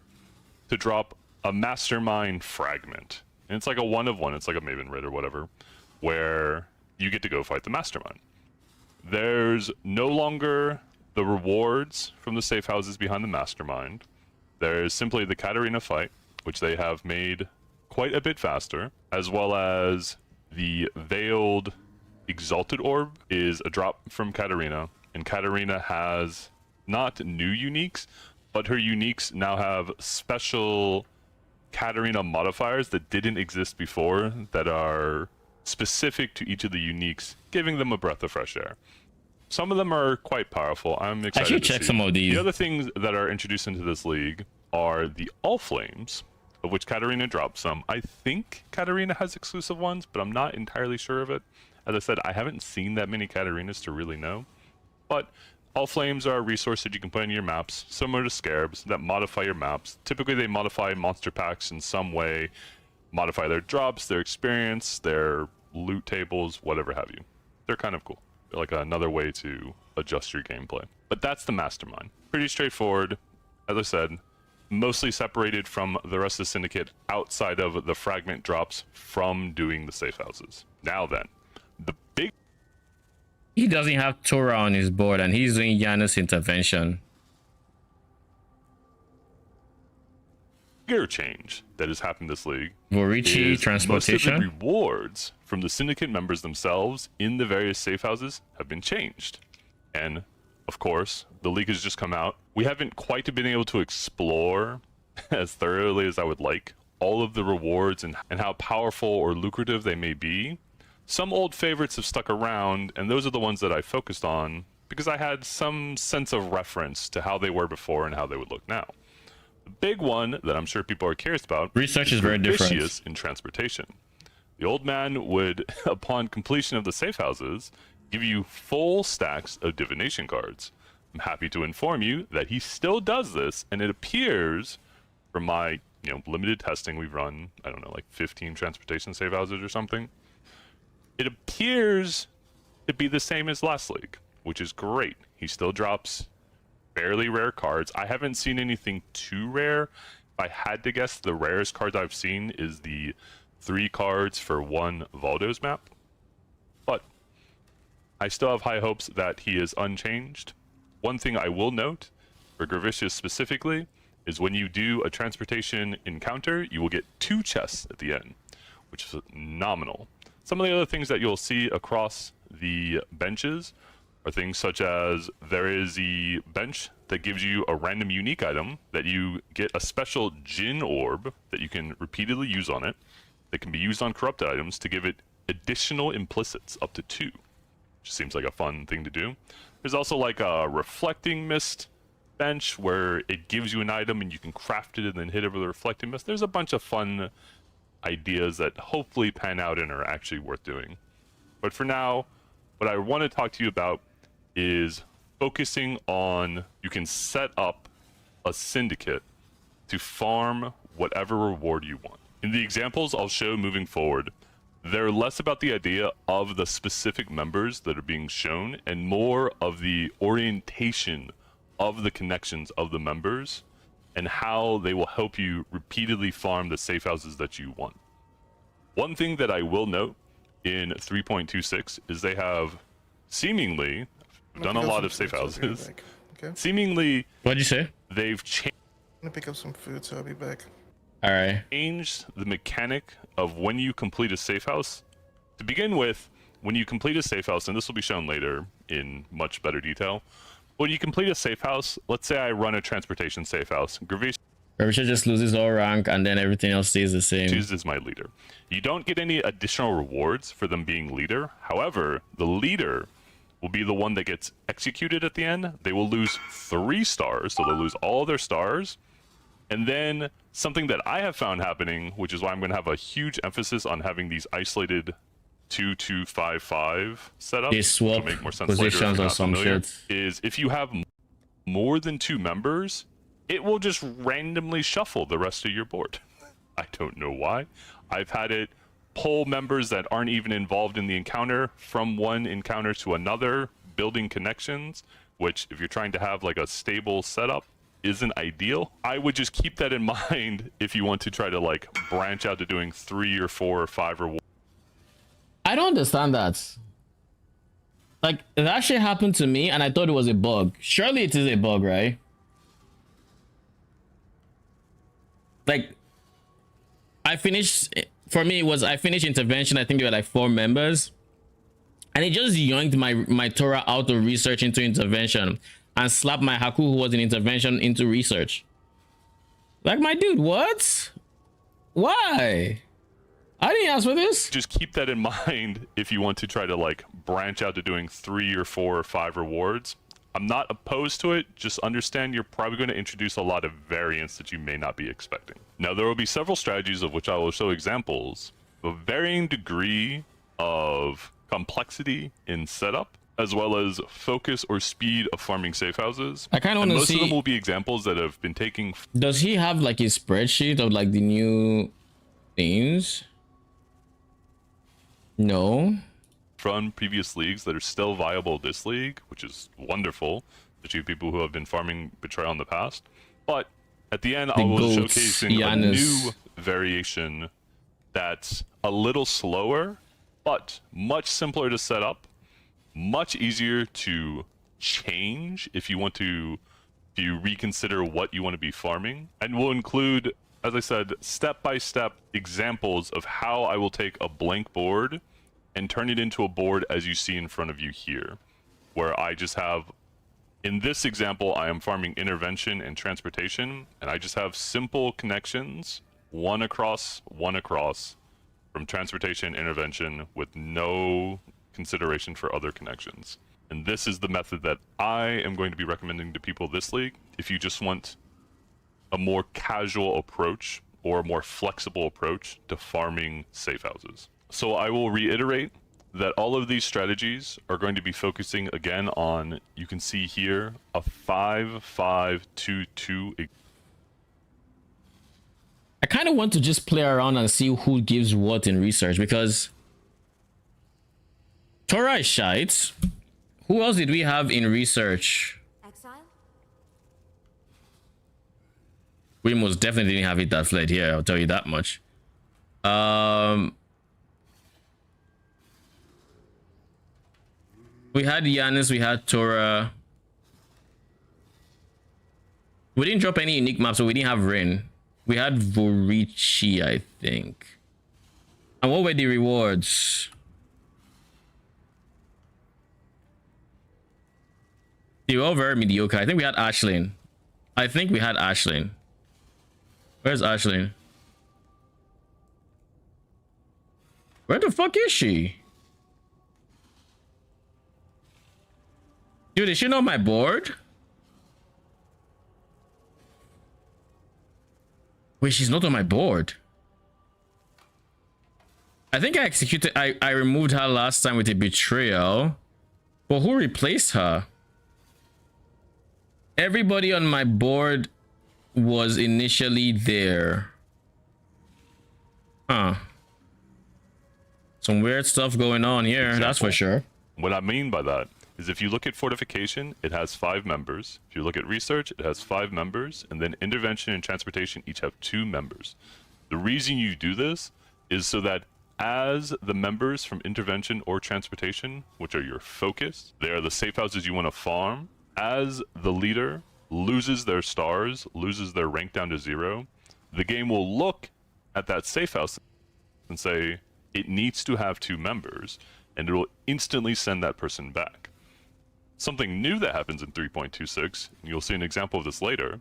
to drop a mastermind fragment. And it's like a 1 of 1, it's like a Maven Raid or whatever, where you get to go fight the mastermind. There's no longer the rewards from the safe houses behind the mastermind. There's simply the Katarina fight, which they have made quite a bit faster, as well as the Veiled Exalted Orb is a drop from Katarina, and Katarina has not new uniques, but her uniques now have special Katarina modifiers that didn't exist before that are specific to each of the uniques, giving them a breath of fresh air. Some of them are quite powerful. I'm excited I should to check see. some of these. The other things that are introduced into this league are the All Flames, of which Katarina dropped some. I think Katarina has exclusive ones, but I'm not entirely sure of it. As I said, I haven't seen that many Katarinas to really know. But All Flames are a resource that you can put in your maps, similar to Scarabs, that modify your maps. Typically they modify monster packs in some way, modify their drops, their experience, their loot tables, whatever have you. They're kind of cool. They're like another way to adjust your gameplay. But that's the mastermind. Pretty straightforward. As I said, mostly separated from the rest of the syndicate outside of the fragment drops from doing the safe houses. Now then, the big... He doesn't have Torah on his board and he's doing Janus intervention. Bigger change that has happened this league Wretched transportation. Most of the rewards from the syndicate members themselves in the various safe houses have been changed. And of course, the league has just come out. We haven't quite been able to explore as thoroughly as I would like all of the rewards and how powerful or lucrative they may be. Some old favorites have stuck around, and those are the ones that I focused on because I had some sense of reference to how they were before and how they would look now. The big one that I'm sure people are curious about Research is very different. Vicious in transportation. The old man would, upon completion of the safe houses, give you full stacks of divination cards. I'm happy to inform you that he still does this, and it appears from my limited testing we've run, I don't know, like 15 transportation safe houses or something. It appears to be the same as last league, which is great. He still drops fairly rare cards. I haven't seen anything too rare. If I had to guess, the rarest card I've seen is the 3 cards for 1 Valdo's map. But I still have high hopes that he is unchanged. One thing I will note, for Gravicious specifically, is when you do a transportation encounter, you will get 2 chests at the end, which is nominal. Some of the other things that you'll see across the benches are things such as there is the bench that gives you a random unique item that you get a special Jinn orb that you can repeatedly use on it that can be used on corrupted items to give it additional implicits up to 2, which seems like a fun thing to do. There's also like a reflecting mist bench where it gives you an item and you can craft it and then hit it with a reflecting mist. There's a bunch of fun ideas that hopefully pan out and are actually worth doing. But for now, what I want to talk to you about is focusing on, you can set up a syndicate to farm whatever reward you want. In the examples I'll show moving forward, they're less about the idea of the specific members that are being shown and more of the orientation of the connections of the members and how they will help you repeatedly farm the safe houses that you want. One thing that I will note in 3.26 is they have seemingly done a lot of safe houses. Okay. Seemingly, what'd you say? They've changed. I'm gonna pick up some food, so I'll be back. All right. Changed the mechanic of when you complete a safe house. To begin with, when you complete a safe house, and this will be shown later in much better detail, when you complete a safe house, let's say I run a transportation safe house, Gravicious just loses all rank and then everything else stays the same. Is my leader. You don't get any additional rewards for them being leader. However, the leader will be the one that gets executed at the end. They will lose 3 stars, so they'll lose all their stars. And then something that I have found happening, which is why I'm going to have a huge emphasis on having these isolated 2-2-5-5 setups they swap to make more sense positions later, or some shit. is if you have more than 2 members, it will just randomly shuffle the rest of your board. I don't know why. I've had it pull members that aren't even involved in the encounter from one encounter to another, building connections, which if you're trying to have like a stable setup isn't ideal. I would just keep that in mind if you want to try to like branch out to doing 3 or 4 or 5 or... I don't understand that. Like, it actually happened to me and I thought it was a bug. Surely it is a bug, right? Like, I finished, for me it was, I finished intervention, I think there were like 4 members. And it just yoinked my Torah out of research into intervention and slapped my Haku who was in intervention into research. Like, my dude, what? Why? I didn't ask for this. Just keep that in mind if you want to try to like branch out to doing 3 or 4 or 5 rewards. I'm not opposed to it, just understand you're probably going to introduce a lot of variance that you may not be expecting. Now there will be several strategies of which I will show examples of varying degree of complexity in setup, as well as focus or speed of farming safe houses. I kind of want to see... Most of them will be examples that have been taking... Does he have like a spreadsheet of like the new things? No. From previous leagues that are still viable this league, which is wonderful, especially people who have been farming Betrayal in the past. But at the end, I will be goats, showcasing a Giannis. new variation that's a little slower, but much simpler to set up, much easier to change if you want to reconsider what you want to be farming, and will include, as I said, step-by-step examples of how I will take a blank board and turn it into a board as you see in front of you here, where I just have, in this example, I am farming intervention and transportation, and I just have simple connections, one across, from transportation intervention with no consideration for other connections. And this is the method that I am going to be recommending to people this league if you just want a more casual approach or a more flexible approach to farming safe houses. So I will reiterate that all of these strategies are going to be focusing again on, you can see here, a 5-5-2-2. I kind of want to just play around and see who gives what in research, because Torah is shite. Who else did we have in research? Exile? We most definitely didn't have it that fled here, I'll tell you that much. We had Giannis, we had Torah. We didn't drop any unique maps, so we didn't have Rin. We had Vorici, I think. And what were the rewards? They were all very mediocre. I think we had Ashlyn. Where's Ashlyn? Where the fuck is she? Dude, is she not my board? Wait, she's not on my board. I think I removed her last time with a betrayal. But who replaced her? Everybody on my board was initially there. Huh. Some weird stuff going on here, that's for sure. What I mean by that is if you look at fortification, it has 5 members. If you look at research, it has 5 members. And then intervention and transportation each have 2 members. The reason you do this is so that as the members from intervention or transportation, which are your focus, they are the safe houses you want to farm. As the leader loses their stars, loses their rank down to 0, the game will look at that safe house and say, it needs to have 2 members, and it will instantly send that person back. Something new that happens in 3.26, and you'll see an example of this later,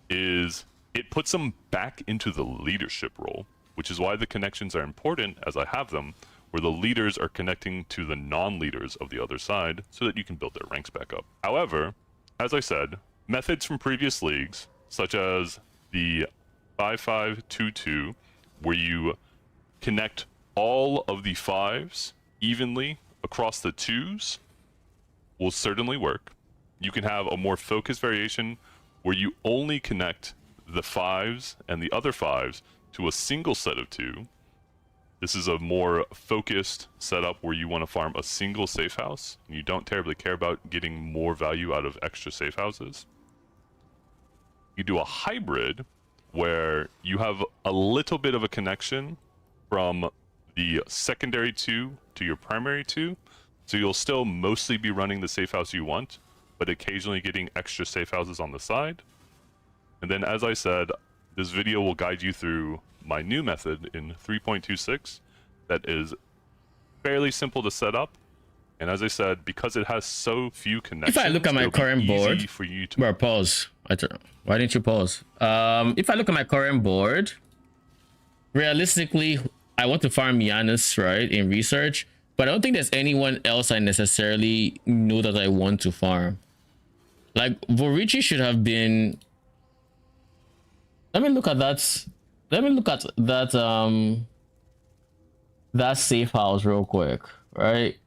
is it puts them back into the leadership role, which is why the connections are important, as I have them, where the leaders are connecting to the non-leaders of the other side so that you can build their ranks back up. However, as I said, methods from previous leagues, such as the 5-5-2-2, where you connect all of the 5s evenly across the 2s, will certainly work. You can have a more focused variation where you only connect the 5s and the other 5s to a single set of 2. This is a more focused setup where you want to farm a single safe house, and you don't terribly care about getting more value out of extra safe houses. You do a hybrid where you have a little bit of a connection from the secondary 2 to your primary 2, so you'll still mostly be running the safe house you want, but occasionally getting extra safe houses on the side. And then, as I said, this video will guide you through my new method in 3.26 that is fairly simple to set up. And as I said, because it has so few connections, If I look at my current board, for you to... Bro, pause. Why didn't you pause? If I look at my current board, realistically, I want to farm Giannis, right, in research, but I don't think there's anyone else I necessarily know that I want to farm. Like, Vorici should have been... Let me look at that. Let me look at that, that safe house real quick, right?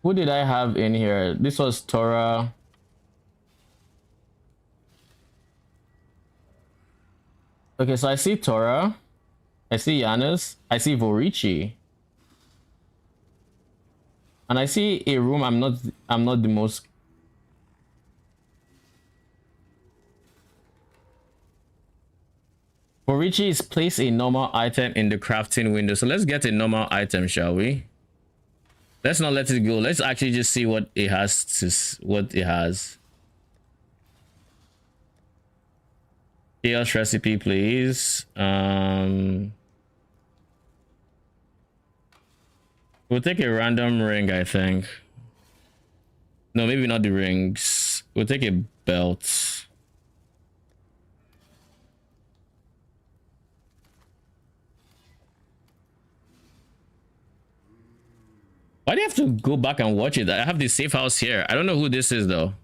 Who did I have in here? This was Torah. Okay, so I see Tora, I see Janus, I see Vorici, and I see a room I'm not the most. Vorici is place a normal item in the crafting window. So let's get a normal item, shall we? Let's not let it go. Let's actually just see what it has what it has. Chaos recipe, please. We'll take a random ring, I think. No, maybe not the rings. We'll take a belt. Why do you have to go back and watch it? I have the safe house here. I don't know who this is though.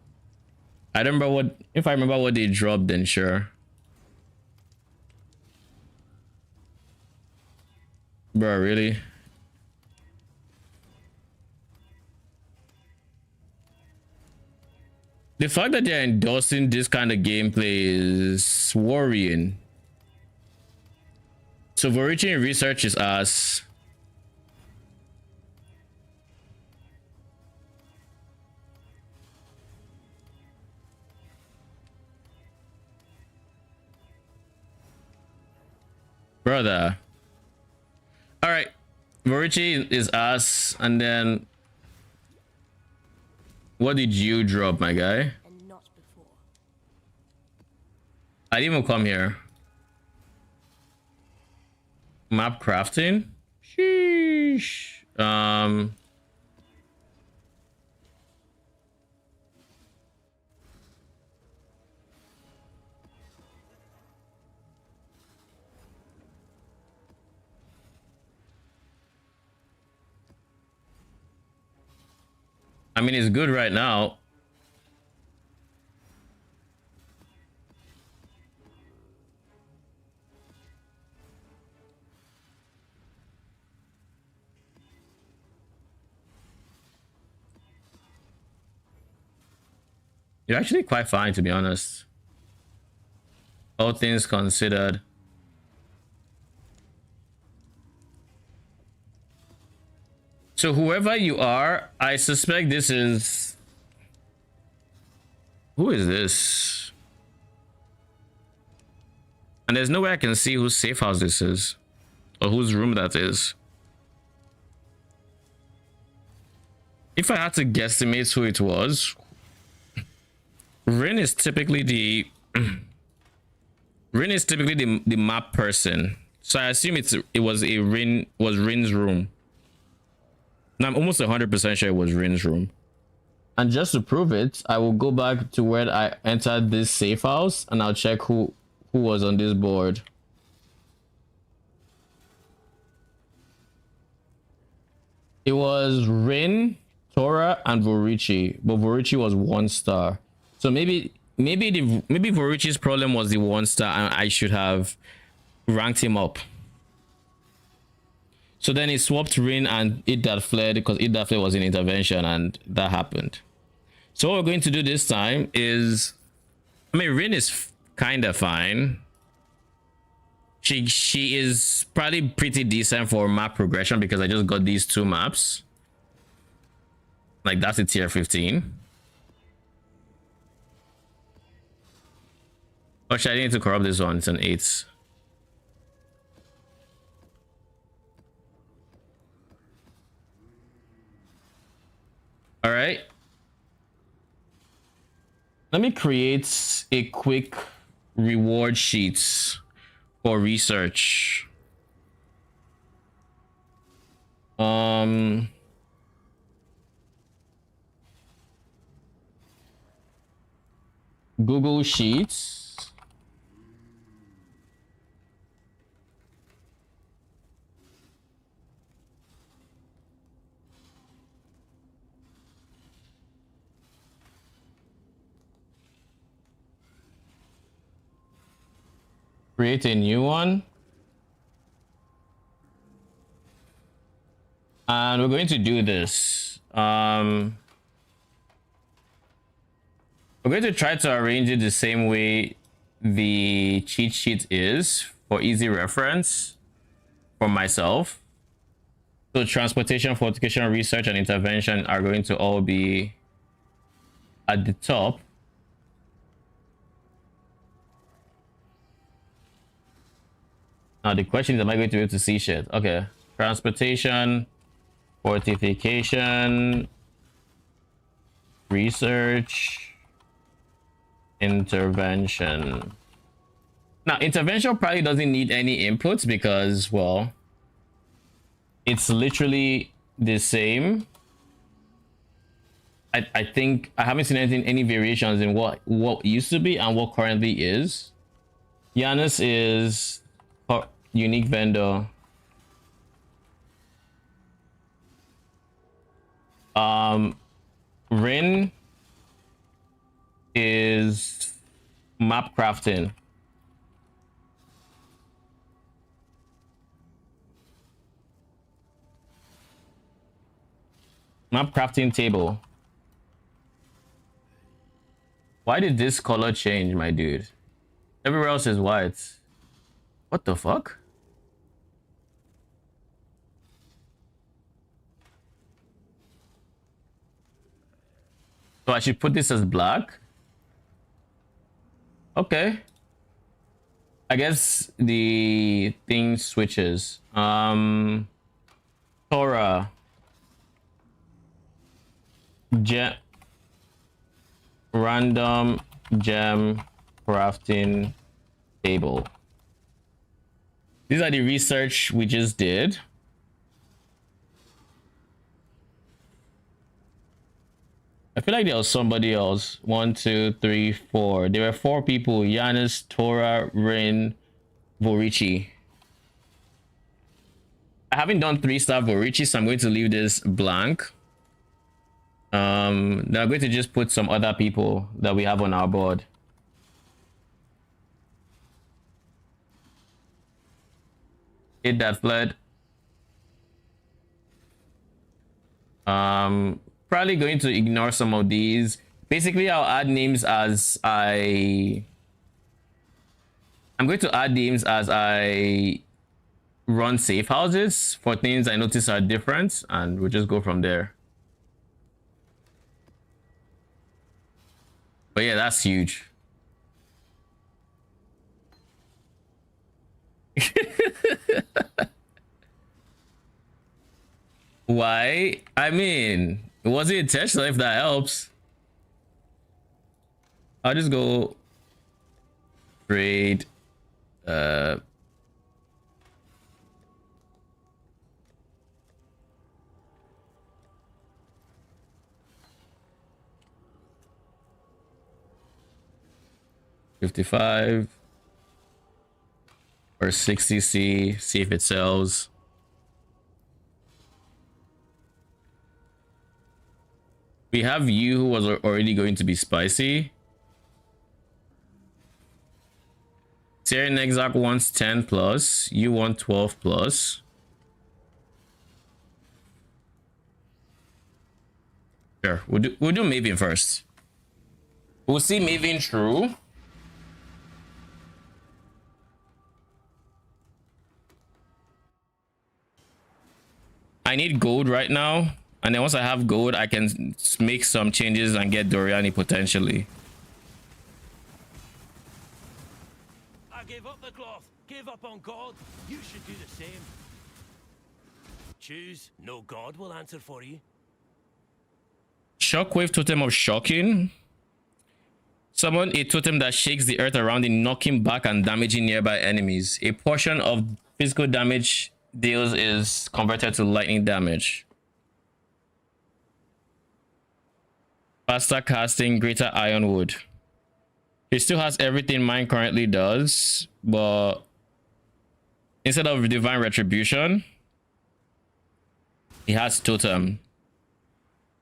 I don't remember what. If I remember what they dropped, then sure. Bro, really? The fact that they're endorsing this kind of gameplay is worrying. So Vorici research is us. Brother. All right. Vorici is us. And then what did you drop, my guy? And not before. I didn't even come here. Map crafting? Sheesh. I mean, it's good right now. You're actually quite fine, to be honest. All things considered. So whoever you are, I suspect this is... Who is this? And there's no way I can see whose safe house this is. Or whose room that is. If I had to guesstimate who it was... Rin is typically the... Rin is typically the map person. So I assume it was Rin's room. And I'm almost 100% sure it was Rin's room. And just to prove it, I will go back to where I entered this safe house and I'll check who was on this board. It was Rin, Tora, and Vorici, but Vorici was 1 star. So maybe Vorici's problem was the 1 star and I should have ranked him up. So then he swapped Rin and It That Fled because It That Fled was in intervention and that happened. So what we're going to do this time is, I mean, Rin is kind of fine. She is probably pretty decent for map progression because I just got these 2 maps. Like that's a tier 15. Actually, I need to corrupt this one. It's an 8. All right. Let me create a quick reward sheet for research. Google Sheets. Create a new one. And we're going to do this. We're going to try to arrange it the same way the cheat sheet is for easy reference for myself. So transportation, fortification, research, and intervention are going to all be at the top. Now the question is, am I going to be able to see shit? Okay. Transportation, fortification, research, intervention. Now, intervention probably doesn't need any inputs because, well, it's literally the same. I think I haven't seen any variations in what used to be and what currently is. Janus is unique vendor. Rin is map crafting. Map crafting table. Why did this color change, my dude? Everywhere else is white. What the fuck? So I should put this as black? Okay. I guess the thing switches. Torah. Random gem crafting table. These are the research we just did. I feel like there was somebody else. 1, 2, 3, 4. There were 4 people. Janus, Torah, Rin, Vorici. I haven't done 3-star Vorici, so I'm going to leave this blank. Now I'm going to just put some other people that we have on our board. Hit that flood. Probably going to ignore some of these. Basically, I'll add names as I'm going to add names as I run safe houses for things I notice are different, and we'll just go from there. But yeah, that's huge. Why? I mean, it wasn't intentional, if that helps. I'll just go trade 55 or 60C, see if it sells. We have you, who was already going to be spicy. Syrian Exarch wants 10 plus. You want 12 plus. Sure, we'll do Maven first. We'll see Maven through. I need gold right now, and then once I have gold, I can make some changes and get Doriani potentially. I gave up the cloth, gave up on God. You should do the same. Choose. No God will answer for you. Shockwave totem of shocking. Summon a totem that shakes the earth around it, knocking back and damaging nearby enemies. A portion of physical damage deals is converted to lightning damage. Faster casting, greater ironwood. He still has everything mine currently does, but instead of divine retribution, he has totem.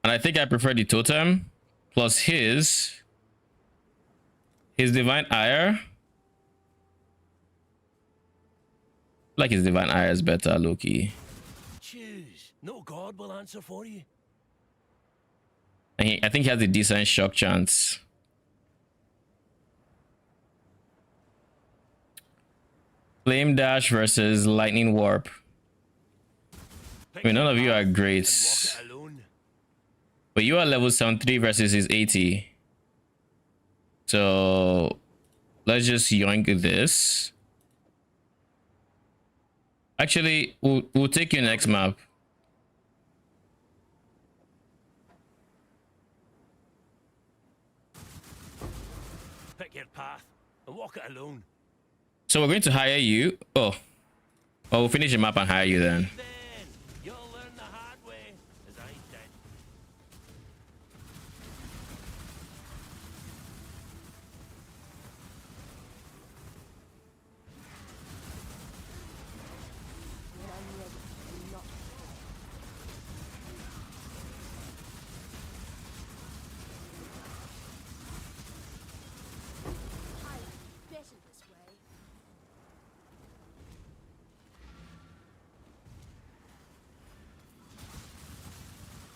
And I think I prefer the totem plus his divine ire. Like his divine ire is better, Loki. Choose. No God will answer for you. And I think he has a decent shock chance. Flame Dash versus Lightning Warp. I mean, none of you are great. But you are level 73 versus his 80. So let's just yoink this. Actually, we'll take your next map. Pick your path and walk it alone. So we're going to hire you. Oh, we'll finish the map and hire you then. You'll learn the hard way, as I did.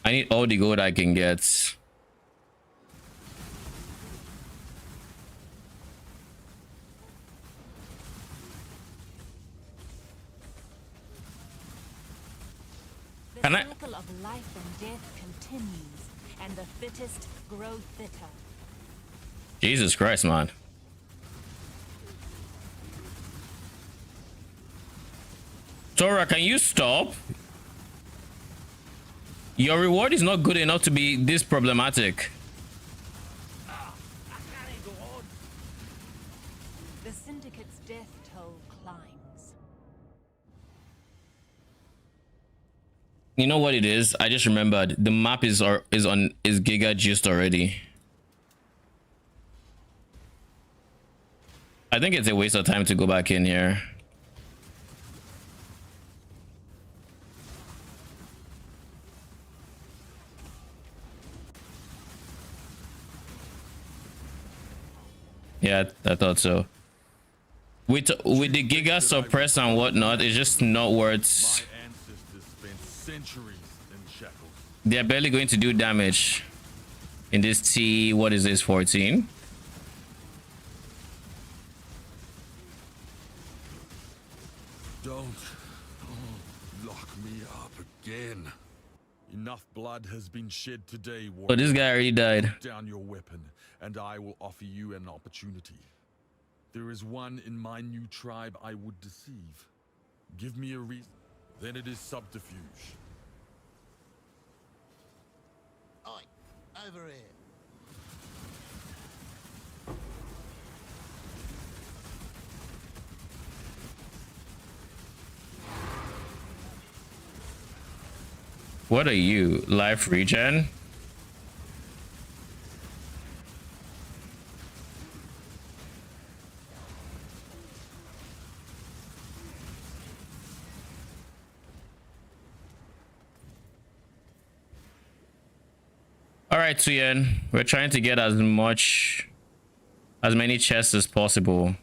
I need all the gold I can get. The cycle of life and death continues, and the fittest grow fitter. Jesus Christ, man. Tora, can you stop? Your reward is not good enough to be this problematic. The Syndicate's death toll climbs. You know what it is? I just remembered the map is Giga juiced already. I think it's a waste of time to go back in here. Yeah, I thought so. With the Giga suppress and whatnot, it's just not worth. They're barely going to do damage in this T. What is this, 14? Don't lock me up again. Enough blood has been shed today, warrior. Oh, this guy already died. Put down your weapon, and I will offer you an opportunity. There is one in my new tribe I would deceive. Give me a reason. Then it is subterfuge. Oi, over here. What are you? Life regen? All right, Tuyen, we're trying to get as many chests as possible.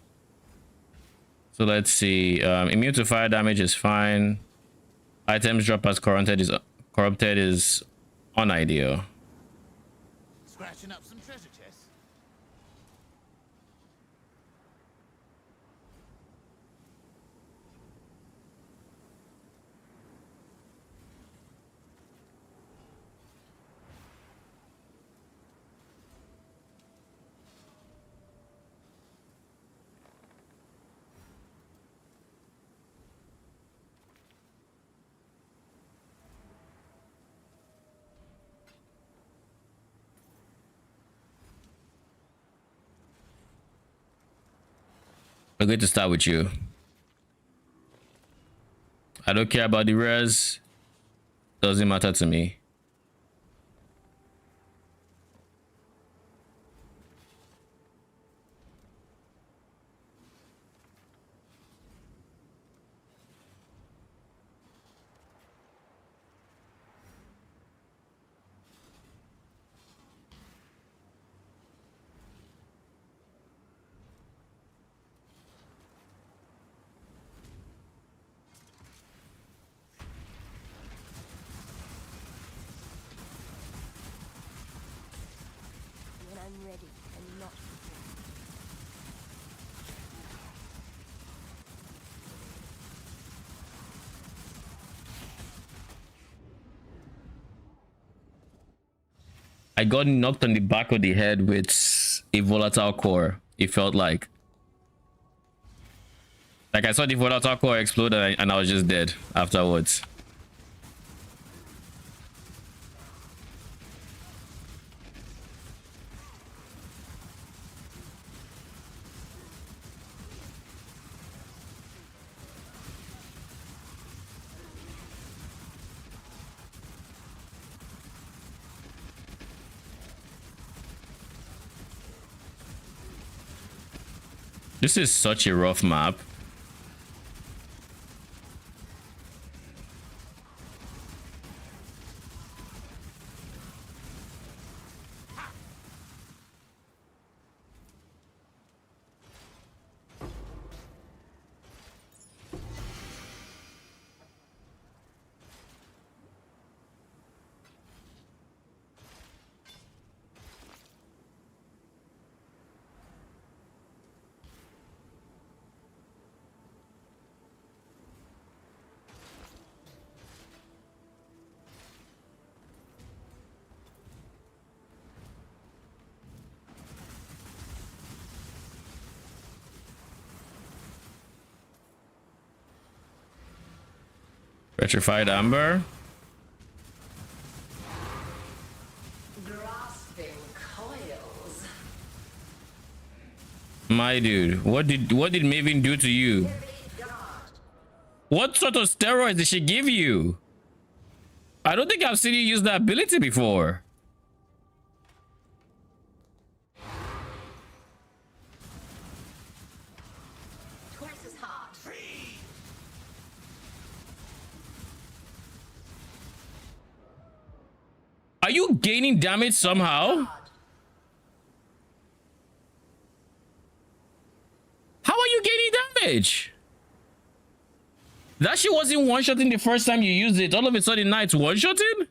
So let's see. Immune to fire damage is fine. Items drop as corrupted is unideal. Scratching up some treasure chests. We're going to start with you. I don't care about the res. Doesn't matter to me. I got knocked on the back of the head with a volatile core. It felt like I saw the volatile core explode and I was just dead afterwards. This is such a rough map. Petrified Amber. Grasping coils. My dude, what did Maven do to you? What sort of steroids did she give you? I don't think I've seen you use that ability before. Twice as hard. Are you gaining damage somehow? How are you gaining damage? That shit wasn't one-shotting the first time you used it. All of a sudden now it's one-shotting?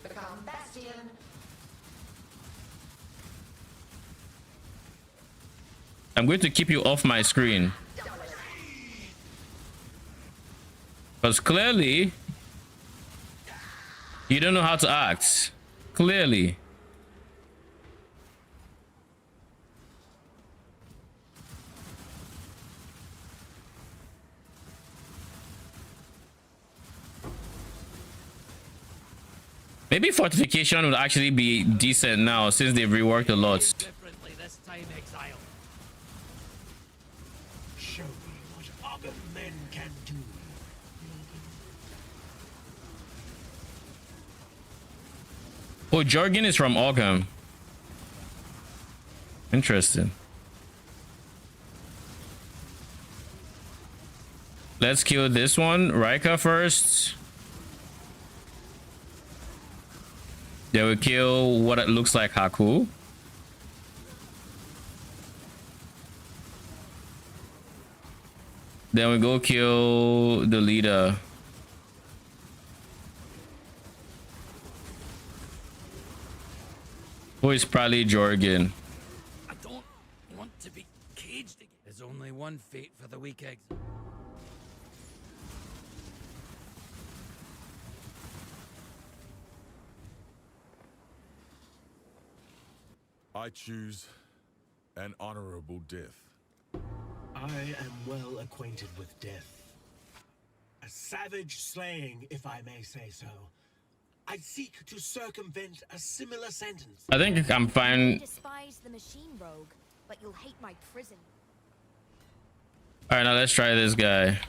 Become Bastion. I'm going to keep you off my screen. Because clearly, you don't know how to act. Clearly. Maybe fortification would actually be decent now since they've reworked a lot. Differently this time, Exile. Show me what other men can do. Oh, Jorgen is from Ogham. Interesting. Let's kill this one. Rika first. Then we kill what it looks like Haku. Then we go kill the leader. Who is probably Jorgen. I don't want to be caged again. There's only one fate for the weak Exile. I choose an honorable death. I am well acquainted with death. A savage slaying, if I may say so. I seek to circumvent a similar sentence. I think I'm fine. You despise the machine rogue, but you'll hate my prison. All right, now let's try this guy.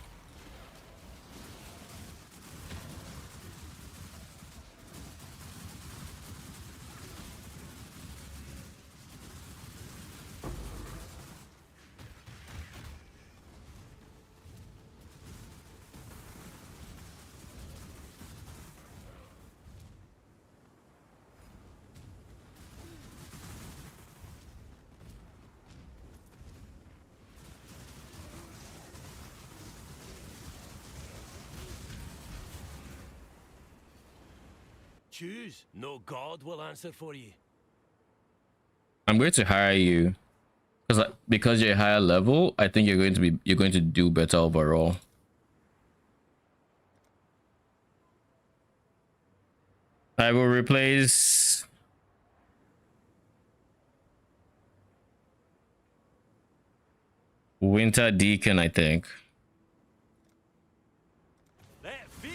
Choose. No god will answer for you. I'm going to hire you Because you're higher level, I think you're going to do better overall. I will replace Winter Deacon, I think. Let fear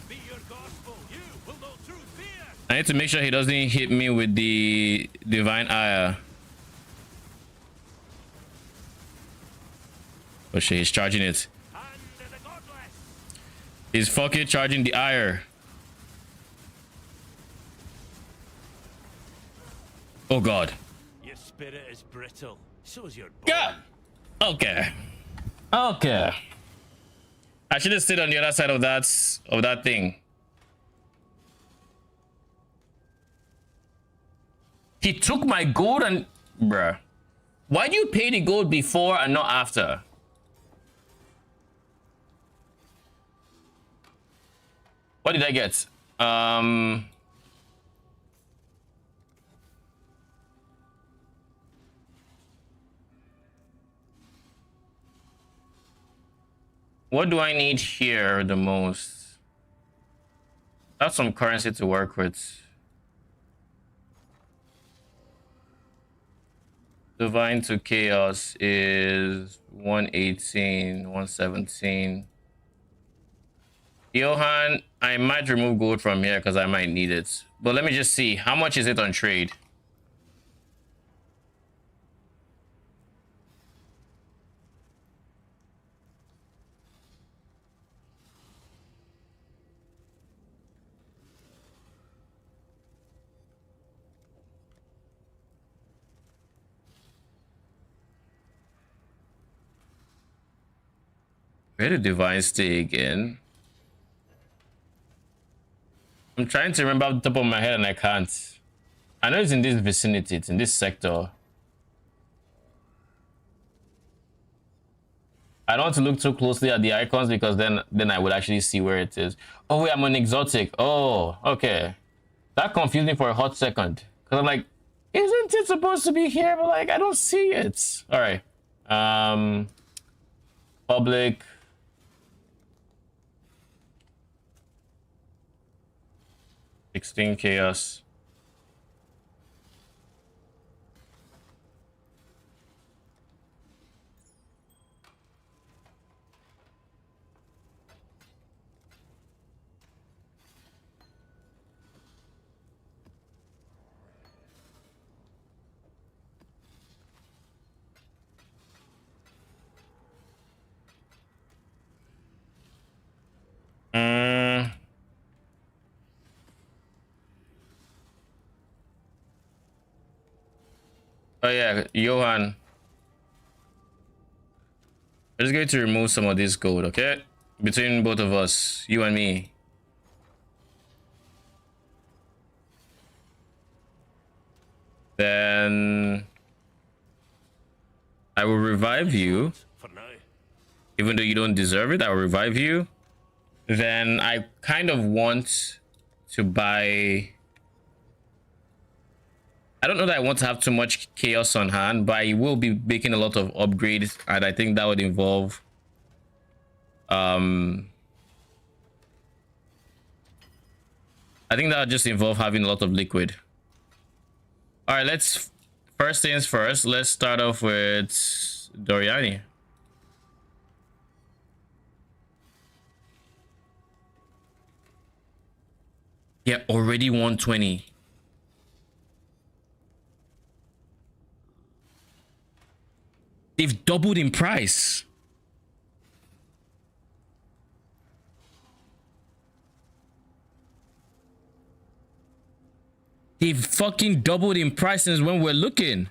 be your gospel. You will know through fear. I need to make sure he doesn't hit me with the Divine Ire. Oh shit, he's charging it. He's fucking charging the ire. Oh god. Your spirit is brittle. So is your bone. Yeah. Okay. Okay. I should have stayed on the other side of that thing. He took my gold and bruh. Why do you pay the gold before and not after? What did I get? What do I need here the most? That's some currency to work with. Divine to Chaos is 118, 117. Johan, I might remove gold from here because I might need it. But let me just see. How much is it on trade? Where did Divine stay again? I'm trying to remember off the top of my head and I can't. I know it's in this vicinity, it's in this sector. I don't want to look too closely at the icons because then I would actually see where it is. Oh wait, I'm on exotic. Oh, okay. That confused me for a hot second. Because I'm like, isn't it supposed to be here? But like, I don't see it. All right. Public. Extinct Chaos. Oh yeah, Johan. We're just going to remove some of this gold, okay? Between both of us, you and me. Then I will revive you. For now. Even though you don't deserve it, I will revive you. Then I kind of want to buy... I don't know that I want to have too much chaos on hand, but I will be making a lot of upgrades, and I think that would involve I think that would just involve having a lot of liquid. All right, let's first things first. Let's start off with Doriani. Yeah, already 120. They've doubled in price. They've fucking doubled in price since when we're looking.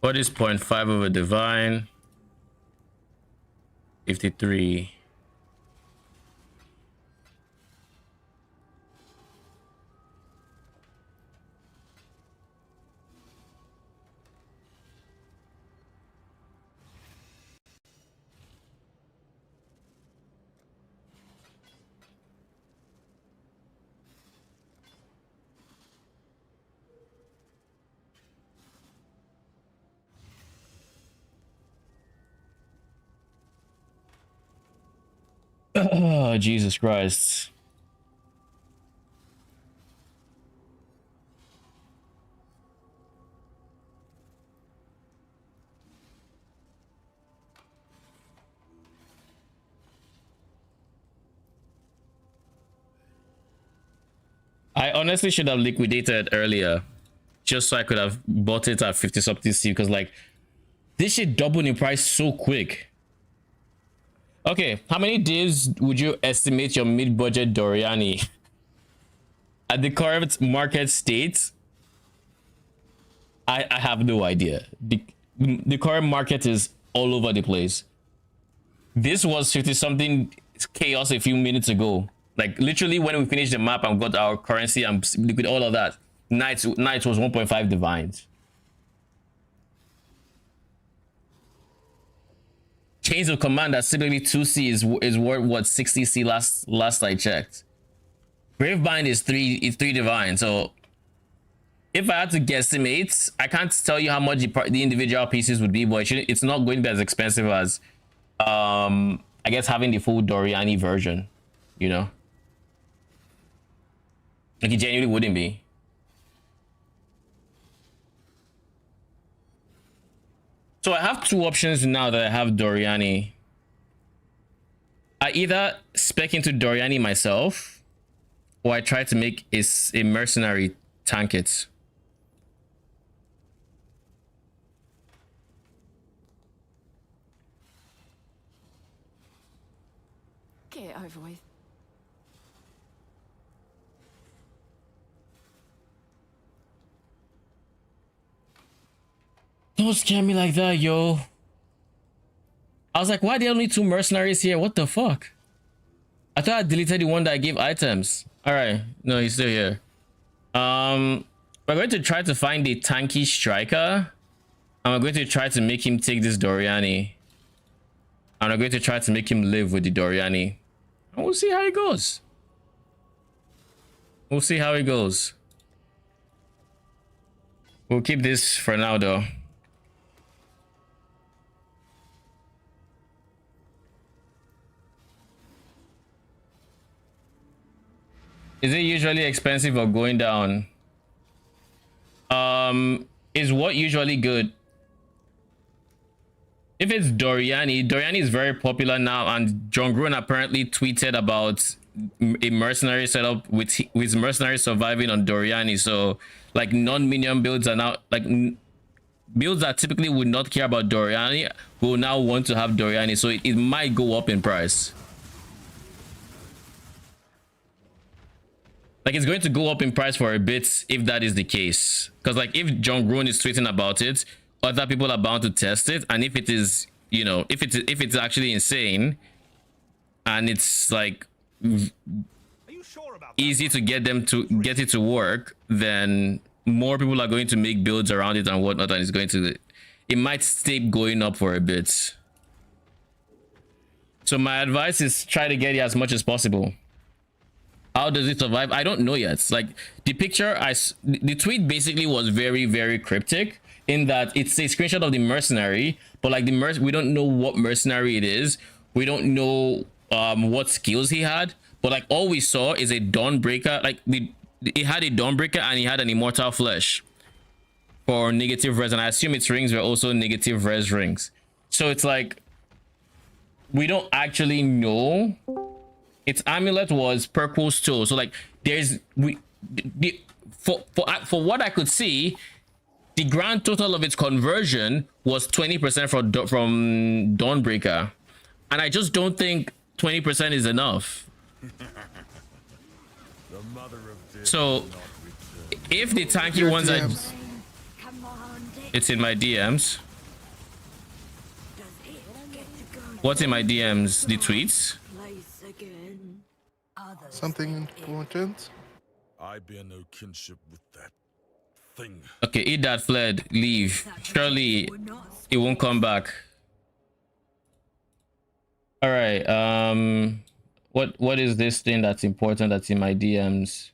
What is 0.5 of a divine? 53. Oh, Jesus Christ. I honestly should have liquidated earlier, just so I could have bought it at 50 something C, because like this shit doubled in price so quick. Okay, how many days would you estimate your mid-budget Doriani at the current market state? I have no idea. The current market is all over the place. This was 50 something chaos a few minutes ago. Like literally when we finished the map and got our currency and liquid all of that, knights was 1.5 divines. Chains of command at typically 2C is worth what 60C last I checked. Gravebind is three divine. So if I had to guesstimate, I can't tell you how much the individual pieces would be, but it's not going to be as expensive as I guess having the full Doriani version, you know. Like it genuinely wouldn't be. So I have two options now that I have Doriani. I either spec into Doriani myself, or I try to make a mercenary tank it. Get it over with. Don't scare me like that, yo. I was like, why are there only two mercenaries here? What the fuck? I thought I deleted the one that I gave items. All right, no, he's still here. We're going to try to find a tanky striker, and we're going to try to make him take this Doriani, and we're going to try to make him live with the Doriani, and we'll see how it goes. We'll see how it goes. We'll keep this for now, though. Is it usually expensive or going down? Is what usually good? If it's Doriani is very popular now, and John Gruen apparently tweeted about a mercenary setup with mercenary surviving on Doriani. So like non-minion builds are now like builds that typically would not care about Doriani will now want to have Doriani. So it might go up in price. Like it's going to go up in price for a bit if that is the case. Because like if John Gruen is tweeting about it, other people are bound to test it. And if it is, you know, if it's actually insane and it's like easy to get them to get it to work, then more people are going to make builds around it and whatnot, and it's going to, it might stay going up for a bit. So my advice is try to get it as much as possible. How does it survive? I don't know yet. Like the picture, the tweet basically was very, very cryptic in that it's a screenshot of the mercenary, but like we don't know what mercenary it is. We don't know what skills he had, but like all we saw is a Dawnbreaker. Like it had a Dawnbreaker and he had an Immortal Flesh for negative res, and I assume its rings were also negative res rings. So it's like we don't actually know. Its amulet was purple stone. So like there's for what I could see, the grand total of its conversion was 20% from Dawnbreaker, and I just don't think 20% is enough. So if the tanky ones are It's in my DMs. What's in my DMs? The tweets? Something important. I bear no kinship with that thing. Okay, eat that fled. Leave. Surely it won't come back. All right. What is this thing that's important that's in my DMs?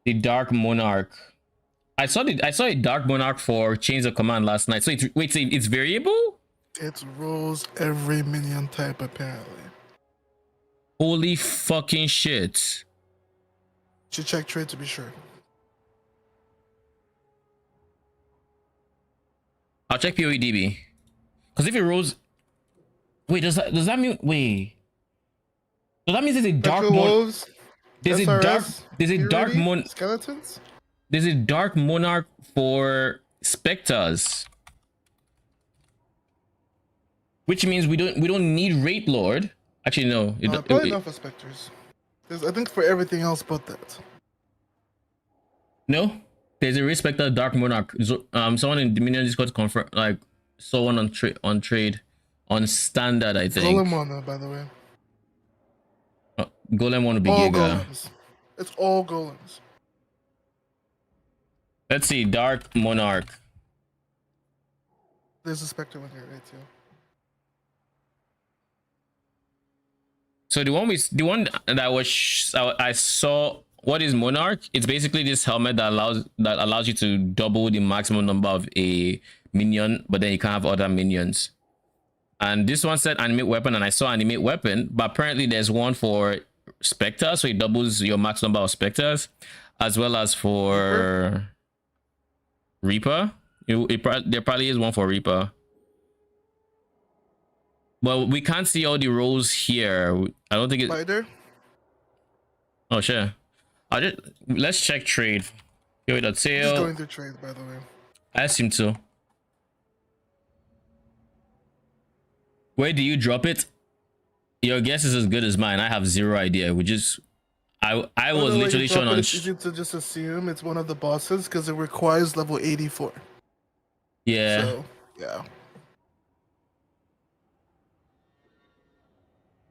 The Dark Monarch. I saw a Dark Monarch for Chains of Command last night. So it's variable? It rolls every minion type apparently. Holy fucking shit. Should check trade to be sure. I'll check PoEDB. Because if it rolls, wait, does that mean so that means there's a dark wolves, there's skeletons. There's a Dark Monarch for Spectres, which means we don't need Wraith Lord. Actually, no. Probably not for specters. There's, I think, for everything else but that. No, there's a Respecter Dark Monarch. Someone in Dominion Discord confirm, like, someone on trade on standard, I think. Golem one, by the way. Golem one would be all Giga. Golems. It's all golems. Let's see, Dark Monarch. There's a specter one here, right too. So the one that was I saw. What is Monarch? It's basically this helmet that allows you to double the maximum number of a minion, but then you can't have other minions. And this one said animate weapon, and I saw animate weapon, but apparently there's one for Spectre, so it doubles your max number of Spectres, as well as for Reaper. There probably is one for Reaper. Well, we can't see all the rows here. I don't think it. Spider? Oh, sure. Let's check trade. Give it a tail. Just going through trade, by the way. I assume so. Where do you drop it? Your guess is as good as mine. I have zero idea. I was literally shown on. It's easy to just assume it's one of the bosses because it requires level 84. Yeah. So, yeah.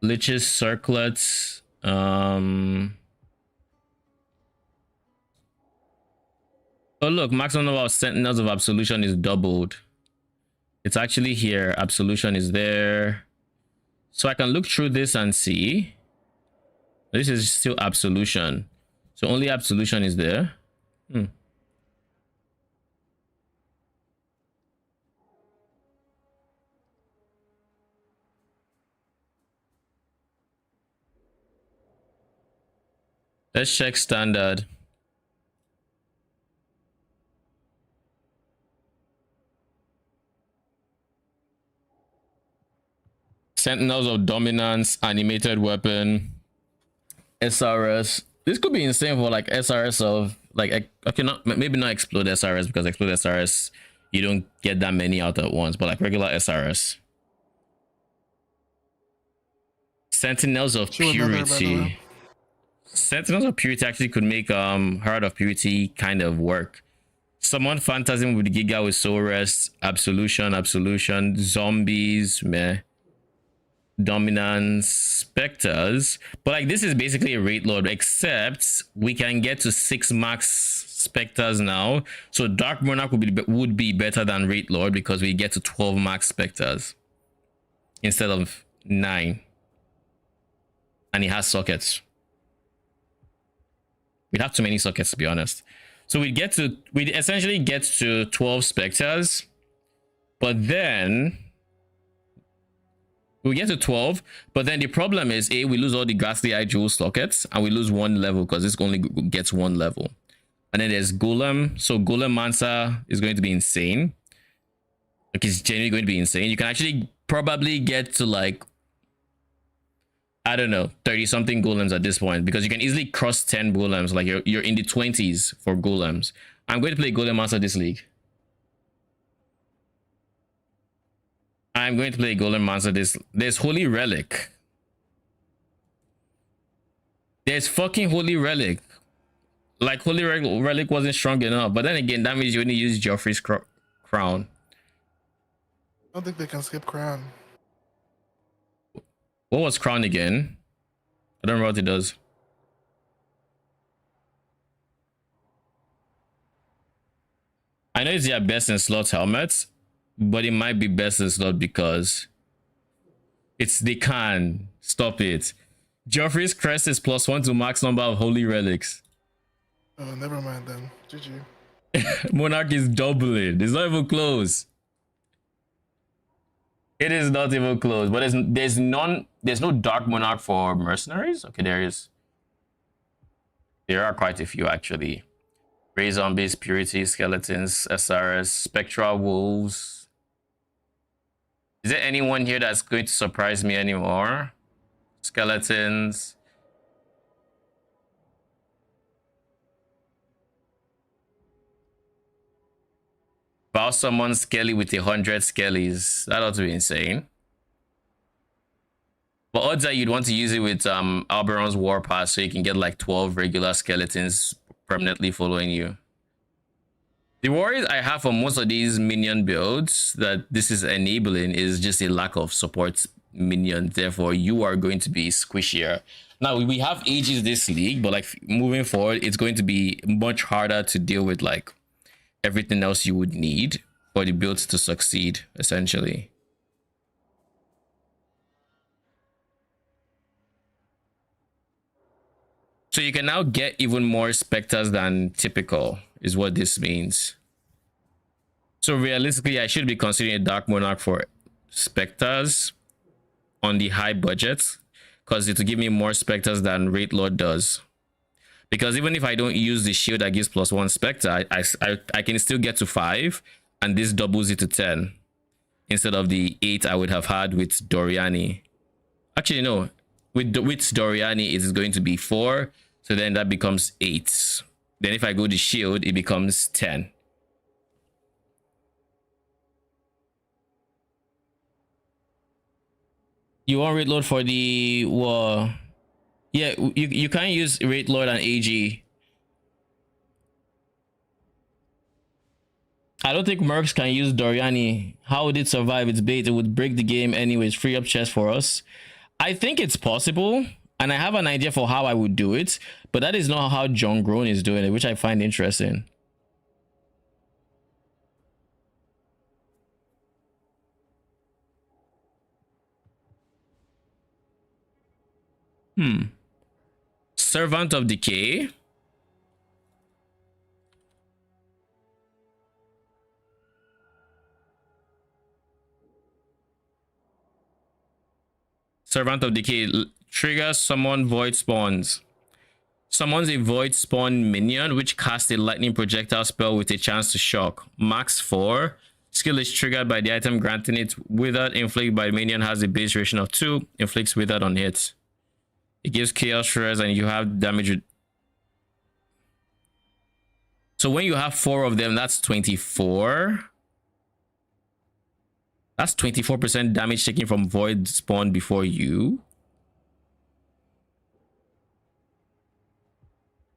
Lich's circlets. Oh look, maximum number of sentinels of absolution is doubled. It's actually here. Absolution is there. So I can look through this and see. This is still absolution. So only absolution is there. Let's check standard. Sentinels of Dominance, animated weapon, SRS. This could be insane for like SRS of like, okay, maybe not explode SRS, because explode SRS you don't get that many out at once, but like regular SRS. Sentinels of Purity. Sentinels of Purity actually could make Heart of Purity kind of work. Summon Phantasm with Giga with Soul Rest, Absolution, Zombies, meh. Dominance, Spectres, but like this is basically a Wraith Lord, except we can get to 6 max Spectres now. So Dark Monarch would be better than Wraith Lord because we get to 12 max Spectres instead of 9, and it has sockets. We'd have too many sockets, to be honest. So we'd essentially get to 12 Spectres, but then we get to 12, but then the problem is, we lose all the Ghastly Eye Jewel sockets, and we lose 1 level because this only gets 1 level. And then there's Golem. So Golem Mansa is going to be insane. Like, it's genuinely going to be insane. You can actually probably get to like, I don't know, 30 something golems at this point, because you can easily cross 10 golems. Like you're in the 20s for golems. I'm going to play Golem Master this league. I'm going to play Golem Master this. There's Holy Relic. There's fucking Holy Relic. Like Holy Relic wasn't strong enough, but then again, that means you only use Joffrey's crown. I don't think they can skip crown. What was crown again? I don't know what it does. I know it's their best in slot helmets, but it might be best in slot because they can stop it. Joffrey's crest is +1 to max number of holy relics. Oh, never mind then. GG. Monarch is doubling. It's not even close. It is not even close. But there's no dark monarch for mercenaries. Okay, there is. There are quite a few actually. Grey zombies, purity, skeletons, SRS, spectral wolves. Is there anyone here that's going to surprise me anymore? Skeletons. Bow summon Skelly with 100 Skellies. That ought to be insane. But odds are you'd want to use it with Alberon's War Pass so you can get like 12 regular skeletons permanently following you. The worries I have for most of these minion builds that this is enabling is just a lack of support minions. Therefore, you are going to be squishier. Now, we have ages this league, but like moving forward, it's going to be much harder to deal with like everything else you would need for the builds to succeed, essentially. So you can now get even more specters than typical, is what this means. So realistically, I should be considering a Dark Monarch for specters on the high budget, because it will give me more specters than Wraith Lord does. Because even if I don't use the shield that gives +1 specter, I can still get to 5, and this doubles it to 10 instead of the 8 I would have had with Doriani. Actually, no, with Doriani it is going to be 4, so then that becomes 8. Then if I go to shield, it becomes 10. You want Wraith Lord for the yeah, you can't use Wraith Lord and AG. I don't think Mercs can use Doriani. How would it survive its bait? It would break the game anyways, free up chest for us. I think it's possible, and I have an idea for how I would do it, but that is not how John Grown is doing it, which I find interesting. Servant of Decay. Servant of Decay triggers summon void spawns. Summons a void spawn minion which casts a lightning projectile spell with a chance to shock. Max 4. Skill is triggered by the item granting it. Withered inflict by minion has a base duration of 2. Inflicts withered on hits. It gives chaos shreds and you have damage. So when you have 4 of them, that's 24. That's 24% damage taken from void spawn before you.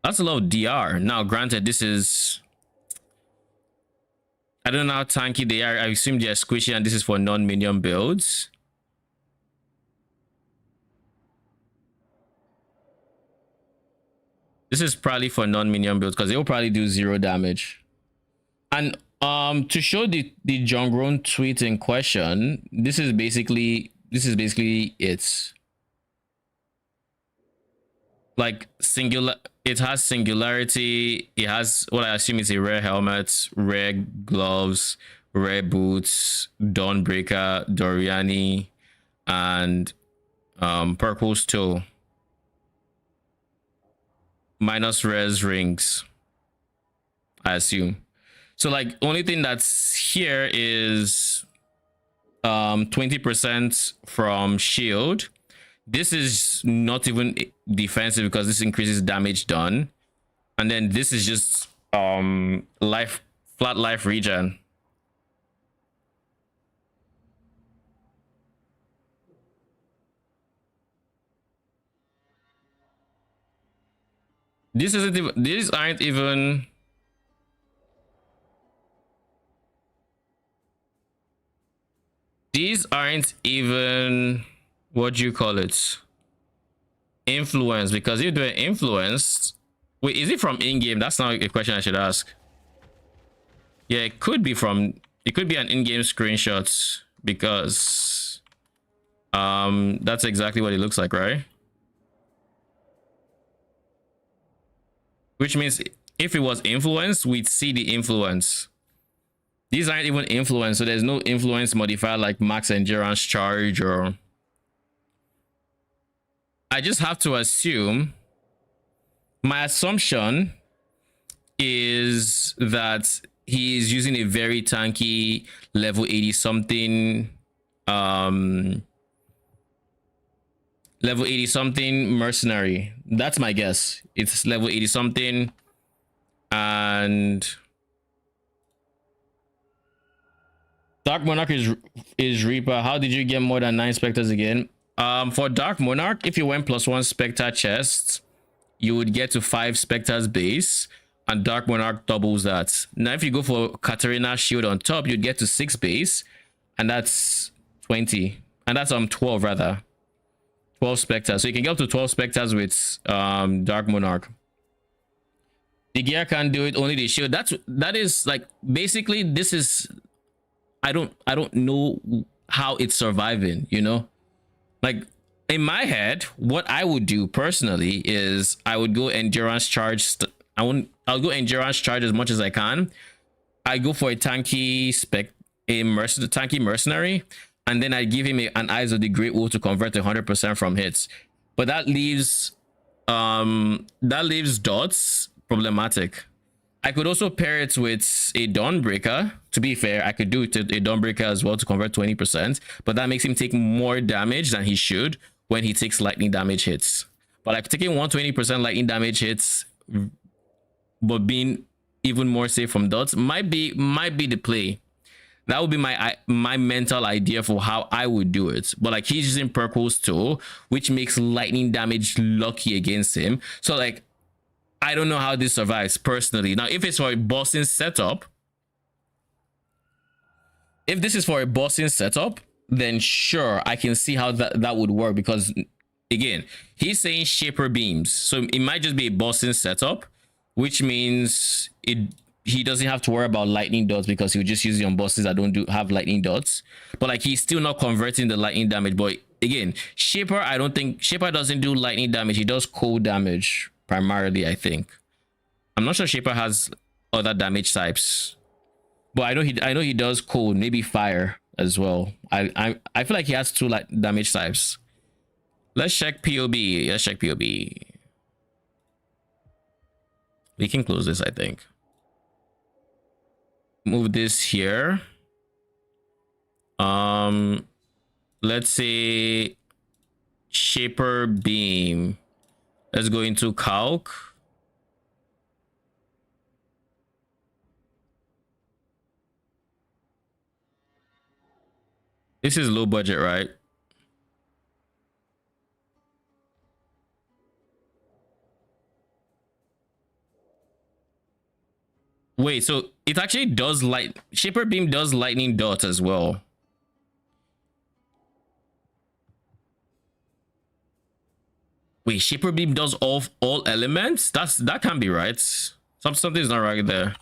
That's a lot of DR. Now, granted, this is... I don't know how tanky they are. I assume they are squishy and this is for non-minion builds. This is probably for non-minion builds because they will probably do 0 damage. And to show the John Grown tweet in question, this is basically it. Like it has singularity, it has what I assume is a rare helmet, rare gloves, rare boots, Dawnbreaker, Doriani, and Purple's toe. Minus res rings, I assume. So like only thing that's here is 20% from shield. This is not even defensive because this increases damage done. And then this is just flat life regen. This isn't even, these aren't even. These aren't even, what do you call it? Influence, because if they're influenced, wait, is it from in-game? That's not a question I should ask. Yeah, it could be from, it could be an in-game screenshot, because that's exactly what it looks like, right? Which means if it was influenced, we'd see the influence. These aren't even influence, so there's no influence modifier like max endurance charge, or I just have to assume, my assumption is that he is using a very tanky level 80 something level 80 something mercenary. That's my guess. It's level 80 something. And Dark Monarch is Reaper. How did you get more than 9 specters again? For Dark Monarch, if you went +1 specter chests, you would get to 5 specters base, and Dark Monarch doubles that. Now if you go for Katarina shield on top, you'd get to 6 base, and that's 20, and that's 12 rather, 12 specters. So you can get up to 12 specters with Dark Monarch. The gear can't do it, only the shield. That is like, basically this is, I don't know how it's surviving, you know? Like, in my head, what I would do personally is I would go endurance charge. I'll go endurance charge as much as I can. I go for a tanky tanky mercenary, and then I give him an Eyes of the Great Wolf to convert 100% from hits. But that leaves dots problematic. I could also pair it with a Dawnbreaker. To be fair, I could do it to a Dawnbreaker as well to convert 20%, but that makes him take more damage than he should when he takes lightning damage hits. But like taking 120% lightning damage hits, but being even more safe from dots might be the play. That would be my mental idea for how I would do it. But like, he's using Purple's tool, which makes lightning damage lucky against him. So like, I don't know how this survives personally. Now, if it's for a bossing setup, if this is for a bossing setup, then sure, I can see how that would work, because again, he's saying Shaper beams, so it might just be a bossing setup, which means he doesn't have to worry about lightning dots, because he'll just use it on bosses that don't have lightning dots. But like, he's still not converting the lightning damage. But again, Shaper, I don't think Shaper doesn't do lightning damage. He does cold damage primarily, I think. I'm not sure Shaper has other damage types, but I know he does cold, maybe fire as well. I feel like he has 2 like damage types. Let's check POB. Let's check POB. We can close this, I think. Move this here. Let's say Shaper beam. Let's go into calc. This is low budget, right? Wait, so it actually does Shaper beam does lightning dot as well. Wait, Shaper beam does all elements? That can't be right. Something's not right there.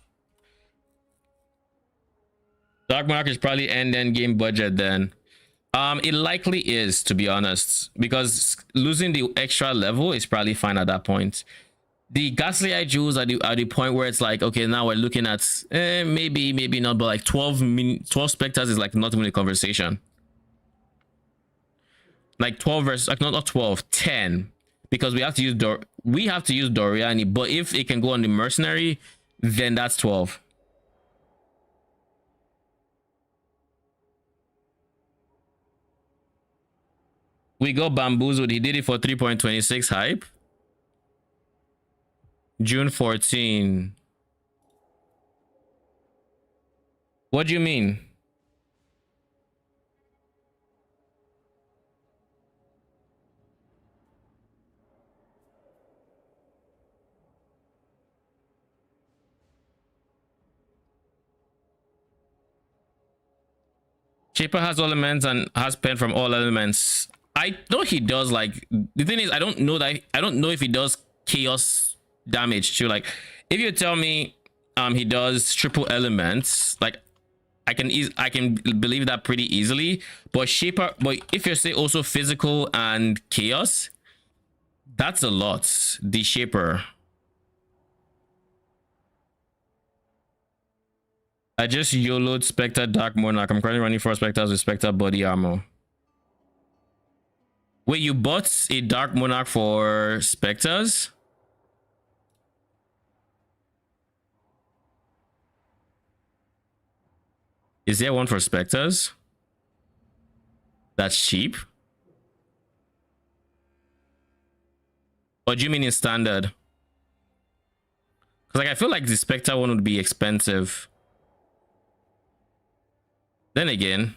Dark Monarch is probably end game budget then. It likely is, to be honest, because losing the extra level is probably fine at that point. The Ghastly Eye Jewels are the point where it's like, okay, now we're looking at maybe not, but like 12 specters is like not even a conversation. Like 12 versus like not 12, 10, because we have to use Doriani, but if it can go on the mercenary, then that's 12. We got bamboozled. He did it for 3.26 hype. June 14. What do you mean? Shaper has all elements and has pen from all elements. I know he does. Like, the thing is, I don't know if he does chaos damage too. Like, if you tell me he does triple elements, like I can believe that pretty easily. But Shaper, but if you say also physical and chaos, that's a lot. The Shaper. I just YOLO'd Spectre Dark Monarch. I'm currently running 4 Spectres with Spectre body armor. Wait, you bought a Dark Monarch for Spectres? Is there one for Spectres? That's cheap? Or do you mean in standard? Because like I feel like the Spectre one would be expensive. Then again,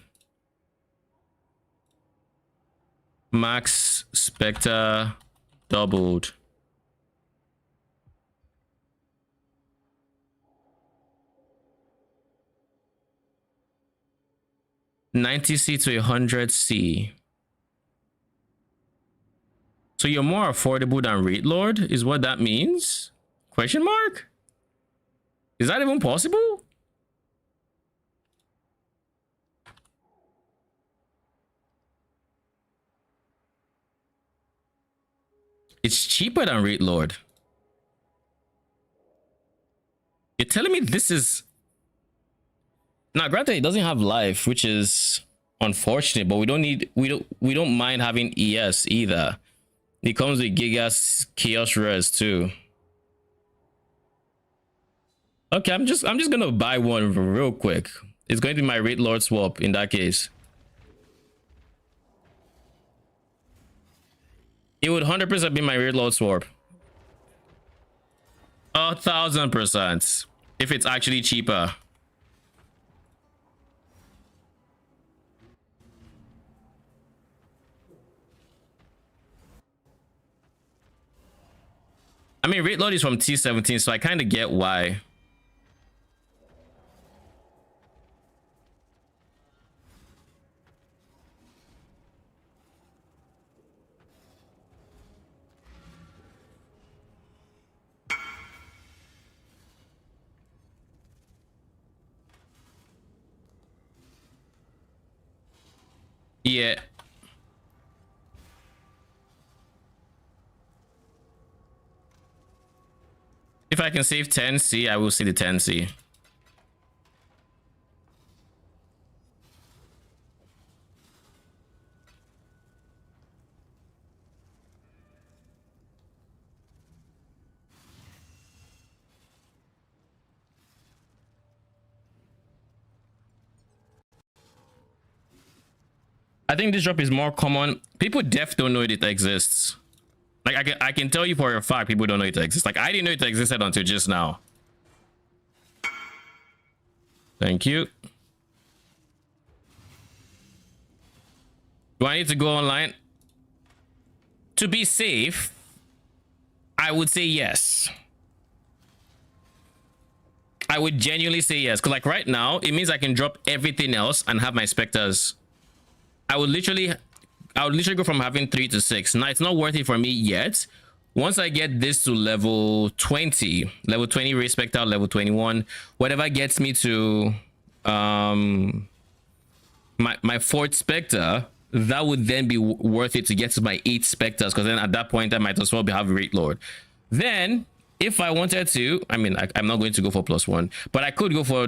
Max Spectre doubled. $90C to $100C. So you're more affordable than Raid Lord, is what that means? Question mark? Is that even possible? It's cheaper than Raid Lord. You're telling me this is... Now, granted, it doesn't have life, which is unfortunate, but we don't mind having ES either. It comes with Giga's Chaos Res too. Okay, I'm just gonna buy one real quick. It's going to be my Raid Lord swap in that case. It would 100% be my Raid Lord swap. 1000%. If it's actually cheaper. I mean, Raid Lord is from T17, so I kind of get why. Yeah. If I can save 10C, I will see the 10C. I think this drop is more common. People def don't know it exists. Like I can tell you for a fact people don't know it exists. Like I didn't know it existed until just now. Thank you. Do I need to go online? To be safe, I would say yes. I would genuinely say yes. Because like right now, it means I can drop everything else and have my Spectres. I would literally go from having 3 to 6. Now it's not worth it for me yet. Once I get this to level 20, level 20 Ray Spectre, level 21, whatever gets me to my 4th Spectre, that would then be worth it to get to my 8 Spectres, because then at that point I might as well have Raid Lord. Then if I wanted to, I mean, I'm not going to go for +1, but I could go for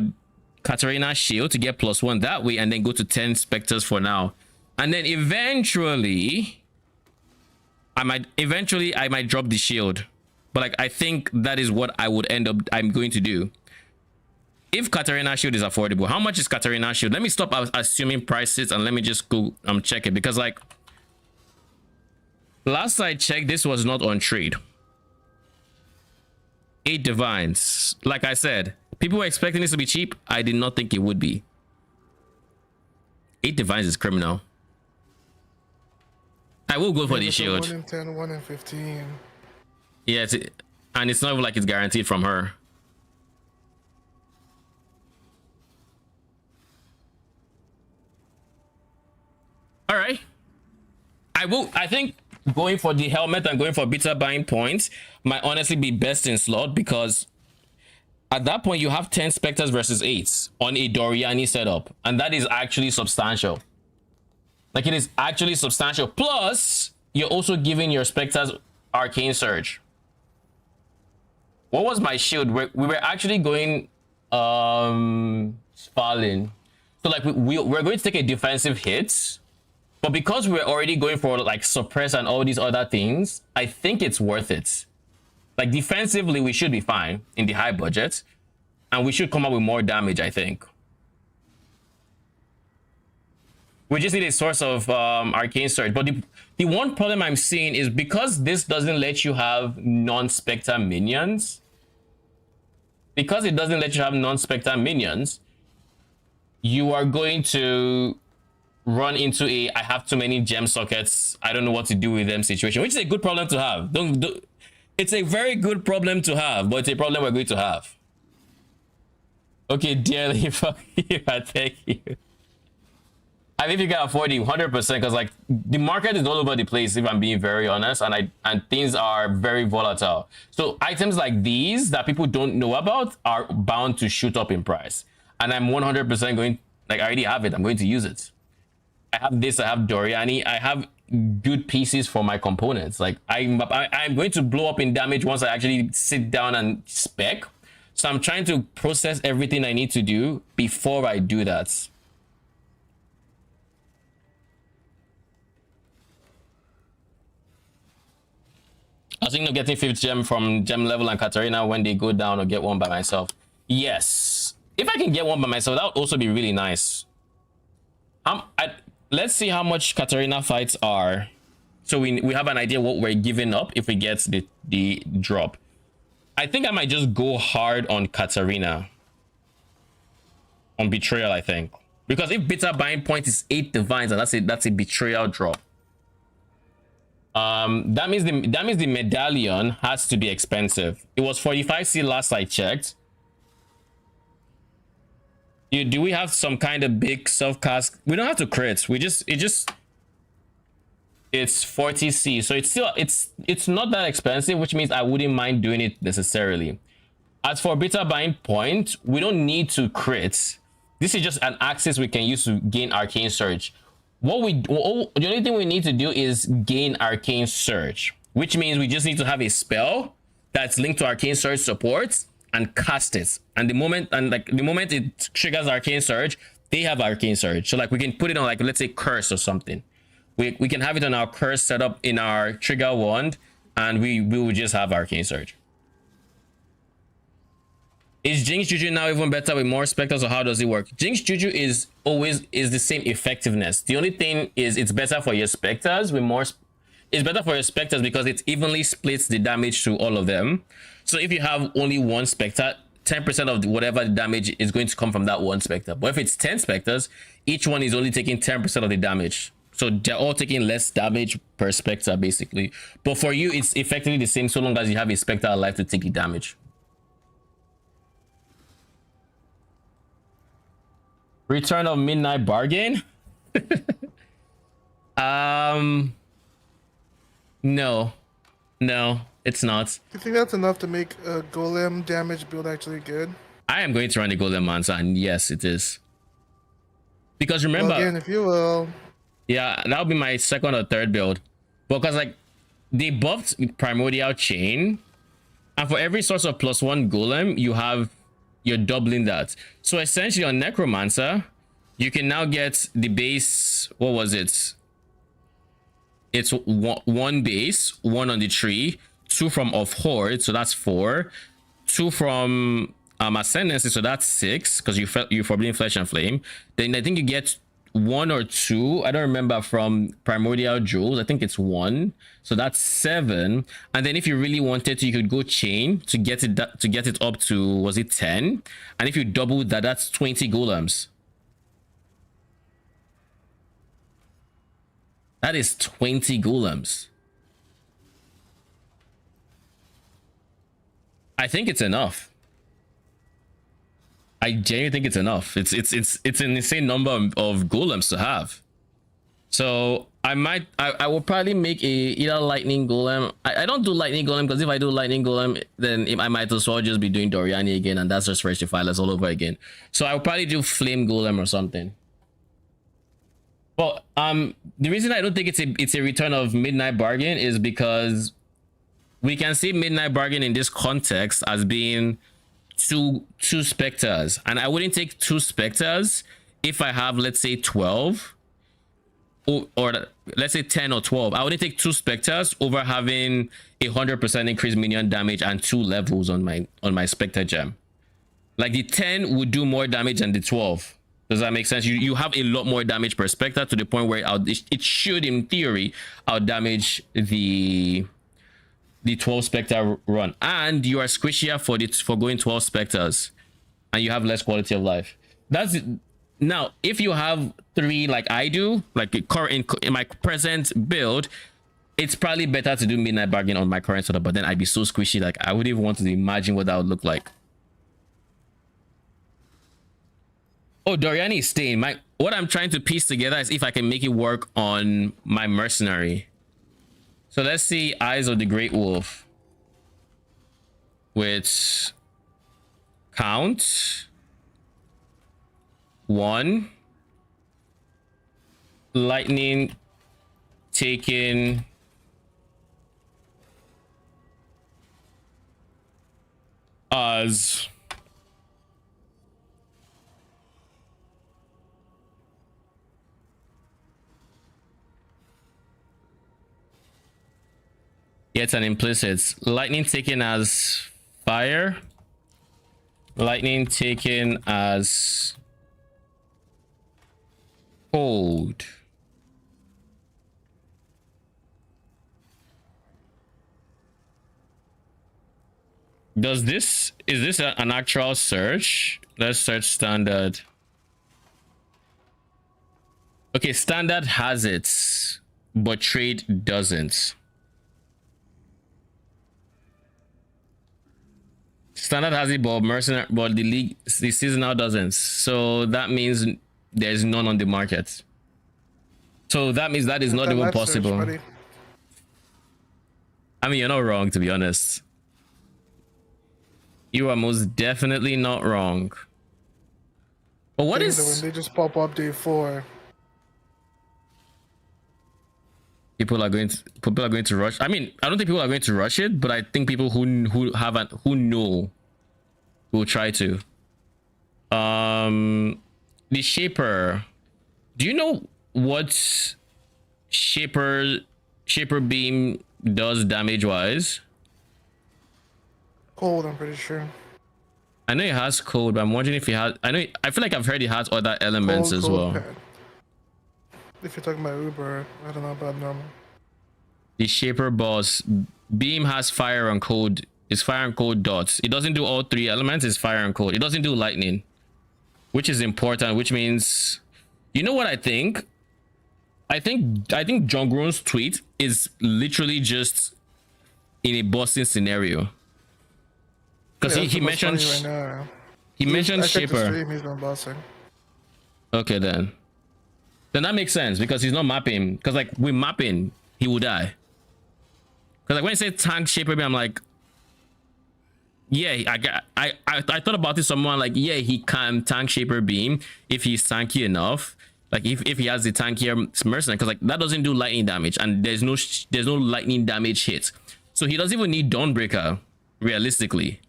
Katarina Shield to get +1 that way, and then go to 10 Spectres for now. And then eventually I might drop the shield. But like I think that is what I'm going to do. If Katarina Shield is affordable, how much is Katarina Shield? Let me stop assuming prices and let me just go check it, because like last I checked, this was not on trade. 8 divines. Like I said, people were expecting this to be cheap. I did not think it would be. 8 divines is criminal. I will go for the shield. 1 in 10, 1 in 15. Yeah, and it's not even like it's guaranteed from her. All right. I think going for the helmet and going for bitter buying points might honestly be best in slot, because at that point you have 10 specters versus 8 on a Doriani setup, and that is actually substantial. Like, it is actually substantial. Plus, you're also giving your specters arcane surge. What was my shield? We were actually going Spalin. So like we're going to take a defensive hit, but because we're already going for like suppress and all these other things, I think it's worth it. Like, defensively we should be fine in the high budget, and we should come up with more damage. I think we just need a source of arcane surge. But the one problem I'm seeing is, because this doesn't let you have non-spectre minions, you are going to run into a I have too many gem sockets, I don't know what to do with them situation, which is a good problem to have. It's a very good problem to have, but it's a problem we're going to have. Okay, dearly, fuck you, I thank you. I mean, if you can afford it, 100%, because like the market is all over the place, if I'm being very honest, and things are very volatile. So items like these that people don't know about are bound to shoot up in price. And I'm 100% going, like, I already have it, I'm going to use it. I have this, I have Doriani, I have good pieces for my components. Like, I'm going to blow up in damage once I actually sit down and spec. So I'm trying to process everything I need to do before I do that. I was thinking of getting 5th gem from gem level and Katarina when they go down, or get one by myself. Yes, if I can get one by myself, that would also be really nice. Let's see how much Katarina fights are, so we have an idea what we're giving up if we get the drop. I think I might just go hard on Katarina, on betrayal. I think, because if bitter buying point is 8 divines, and that's a betrayal drop. That means the medallion has to be expensive. It was 45C last I checked. Do we have some kind of big self-cast? We don't have to crit. It's 40C, so it's not that expensive, which means I wouldn't mind doing it necessarily. As for bitter buying point, we don't need to crit. This is just an axis we can use to gain arcane surge. The only thing we need to do is gain arcane surge, which means we just need to have a spell that's linked to arcane surge support and cast it. And the moment it triggers arcane surge, they have arcane surge. So like, we can put it on, like, let's say curse or something. We can have it on our curse setup in our trigger wand, and we will just have arcane surge. Is Jinx Juju now even better with more specters, or how does it work? Jinx Juju is the same effectiveness. The only thing is it's better for your specters with more. It's better for your specters because it evenly splits the damage to all of them. So if you have only one specter, 10% of whatever the damage is going to come from that one specter. But if it's 10 specters, each one is only taking 10% of the damage. So they're all taking less damage per specter, basically. But for you, it's effectively the same so long as you have a specter alive to take the damage. Return of Midnight Bargain? No, it's not. You think that's enough to make a golem damage build actually good? I am going to run the golem Mansa, and yes, it is. Because remember, well, again, if you will, yeah, that'll be my second or third build. Because like, they buffed Primordial Chain, and for every source of +1 golem, you're doubling that. So essentially on Necromancer, you can now get the base. What was it? It's one base, 1 on the tree, 2 from Of Horde, so that's 4, 2 from Ascendancy, so that's 6, because you Forbidden Flesh and Flame. Then I think you get 1 or 2, I don't remember, from Primordial Jewels. I think it's 1, so that's 7. And then if you really wanted to, you could go Chain to get it up to, was it 10? And if you double that, that's 20 golems. That is 20 golems. I think it's enough. I genuinely think it's enough. It's an insane number of golems to have. So I will probably make either lightning golem. I don't do lightning golem because if I do lightning golem, then I might as well just be doing Doriani again, and that's just Wretched Defilers all over again. So I'll probably do flame golem or something. Well, the reason I don't think it's a return of Midnight Bargain is because we can see Midnight Bargain in this context as being two specters, and I wouldn't take 2 specters if I have, let's say, 12 or let's say 10 or 12. I wouldn't take 2 specters over having 100% increased minion damage and 2 levels on my specter gem. Like the 10 would do more damage than the 12. Does that make sense? You have a lot more damage per specter to the point where it should, in theory, out damage the 12 specter run, and you are squishier for going 12 specters, and you have less quality of life. That's it. Now, if you have 3 like I do, like in my present build, it's probably better to do Midnight Bargain on my current setup. But then I'd be so squishy, like I wouldn't even want to imagine what that would look like. Oh, Doriani is staying. What I'm trying to piece together is if I can make it work on my mercenary. So let's see Eyes of the Great Wolf. With count 1, lightning taken as it's an implicit. Lightning taken as fire. Lightning taken as cold. Is this an actual search? Let's search standard. Okay, standard has it, but trade doesn't. Standard has it, but mercenary, but the seasonal doesn't. So that means there's none on the market. So that means that is not even possible. I mean, you're not wrong, to be honest. You are most definitely not wrong. But what is when they just pop up day 4? People are going to rush. I mean, I don't think people are going to rush it, but I think people who know will try to. The Shaper. Do you know what Shaper Beam does damage wise? Cold, I'm pretty sure. I know it has cold, but I'm wondering if it has. I feel like I've heard it has other elements as well. Pad. If you're talking about Uber, I don't know about normal. The Shaper boss Beam has fire and cold. It's fire and cold dots. It doesn't do all 3 elements. It's fire and cold. It doesn't do lightning, which is important. Which means, you know what I think? I think John Grohn's tweet is literally just in a bossing scenario. Because he mentioned he mentioned Shaper. He's been bossing. Okay, then that makes sense because he's not mapping. Because like with mapping, he will die. Because like when you say tank Shaper, I'm like, yeah, I thought about this. Someone like, yeah, he can tank Shaper Beam if he's tanky enough. Like if he has the tankier mercenary, because like that doesn't do lightning damage, and there's no lightning damage hit, so he doesn't even need Dawnbreaker. Realistically,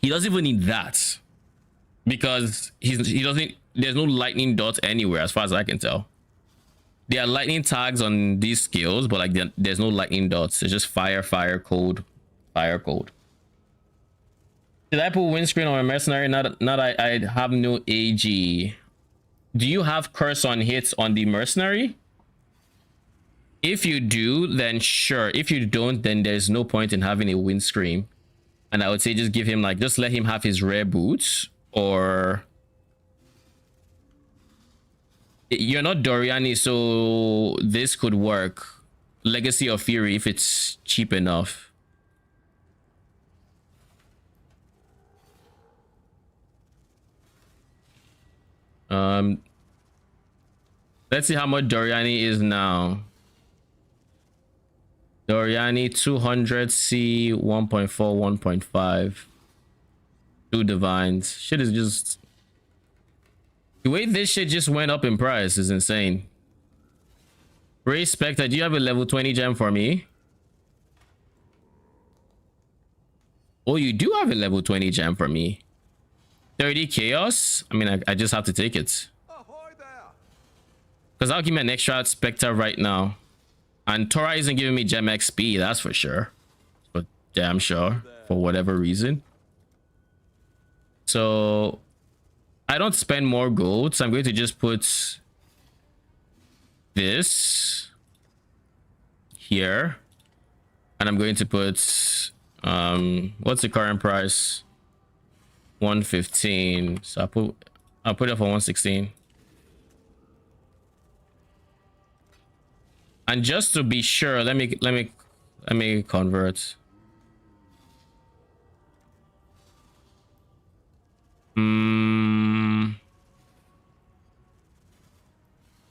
he doesn't even need that because he doesn't. There's no lightning dot anywhere as far as I can tell. There are lightning tags on these skills, but like there's no lightning dots. It's just fire, fire, cold, fire, cold. Did I put windscreen on a mercenary? Not I have no AG. Do you have curse on hits on the mercenary? If you do, then sure. If you don't, then there's no point in having a windscreen. And I would say just give him like, just let him have his rare boots, or you're not Doriani, so this could work. Legacy of Fury if it's cheap enough. Let's see how much Doriani is now. Doriani 200 C 1.4 1.5. 2 divines. Shit is just the way this shit just went up in price is insane. Ray Spectre, do you have a level 20 gem for me? Oh, you do have a level 20 gem for me. 30 chaos? I mean, I just have to take it. Because I'll give me an extra Spectre right now. And Tora isn't giving me gem XP, that's for sure. But damn sure, for whatever reason. So I don't spend more gold, so I'm going to just put this here. And I'm going to put what's the current price? 115. So I'll put it for 116. And just to be sure, let me convert.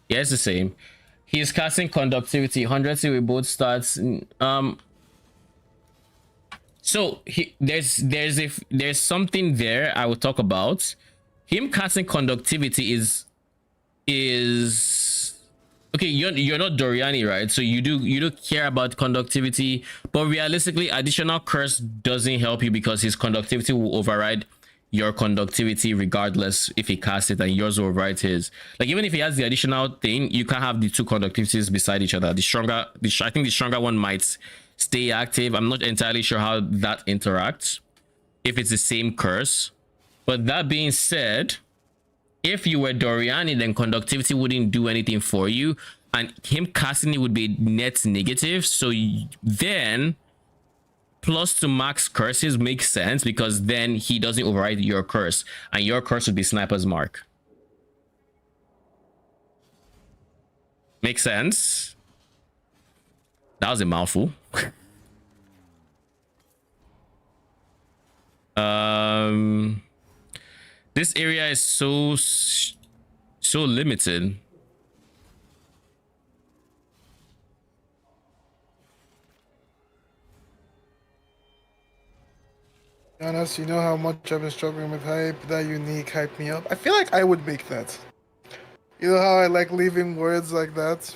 Yeah, it's the same. He's casting conductivity 100 C with both stats. So there's something there I will talk about. Him casting conductivity is okay. You're not Doriani, right? So you do care about conductivity, but realistically, additional curse doesn't help you because his conductivity will override your conductivity regardless if he casts it, and yours will override his. Like, even if he has the additional thing, you can't have the two conductivities beside each other. I think the stronger one might stay active. I'm not entirely sure how that interacts if it's the same curse. But that being said, if you were Doriani, then conductivity wouldn't do anything for you, and him casting it would be net negative. So then plus to max curses makes sense, because then he doesn't override your curse, and your curse would be Sniper's Mark. Makes sense. That was a mouthful. This area is so limited. Honest, you know how much I've been struggling with hype. That unique hyped me up. I feel like I would make that. You know how I like leaving words like that?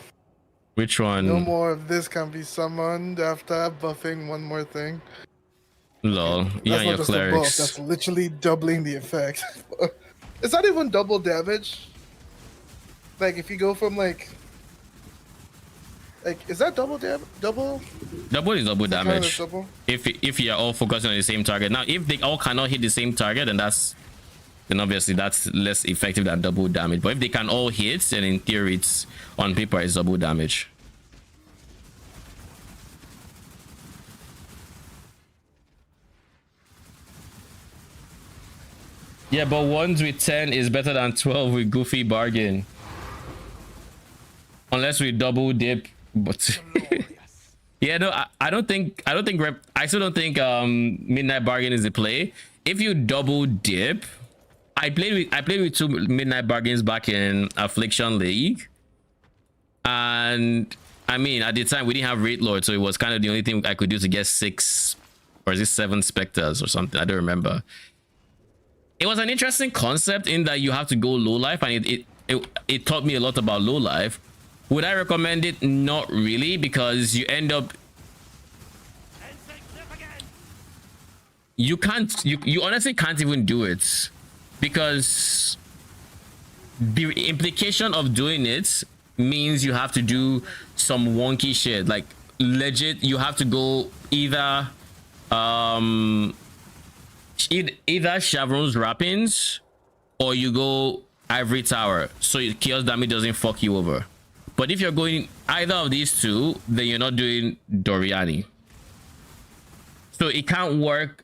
Which one? No more of this can be summoned after buffing one more thing. Lol. That's Yeah, not your just a buff, clerics. that's literally doubling the effect. It's not even double damage. Like, if you go from like, is that double damage? Double is double damage. Double? If you're all focusing on the same target. Now, if they all cannot hit the same target, then obviously that's less effective than double damage. But if they can all hit, then in theory, it's on paper it's double damage. Yeah, but 1s with 10 is better than 12 with Goofy Bargain. Unless we double dip, but yeah, no, I still don't think Midnight Bargain is the play. If you double dip, I played with 2 Midnight Bargains back in Affliction League, and I mean, at the time we didn't have Rate Lord, so it was kind of the only thing I could do to get 6 or is it 7 Spectres or something. I don't remember. It was an interesting concept in that you have to go low life, and it taught me a lot about low life. Would I recommend it? Not really, because you end up you honestly can't even do it, because the implication of doing it means you have to do some wonky shit. Like, legit, you have to go either Chevron's Wrappings, or you go Ivory Tower, so chaos damage doesn't fuck you over. But if you're going either of these two, then you're not doing Doriani. So it can't work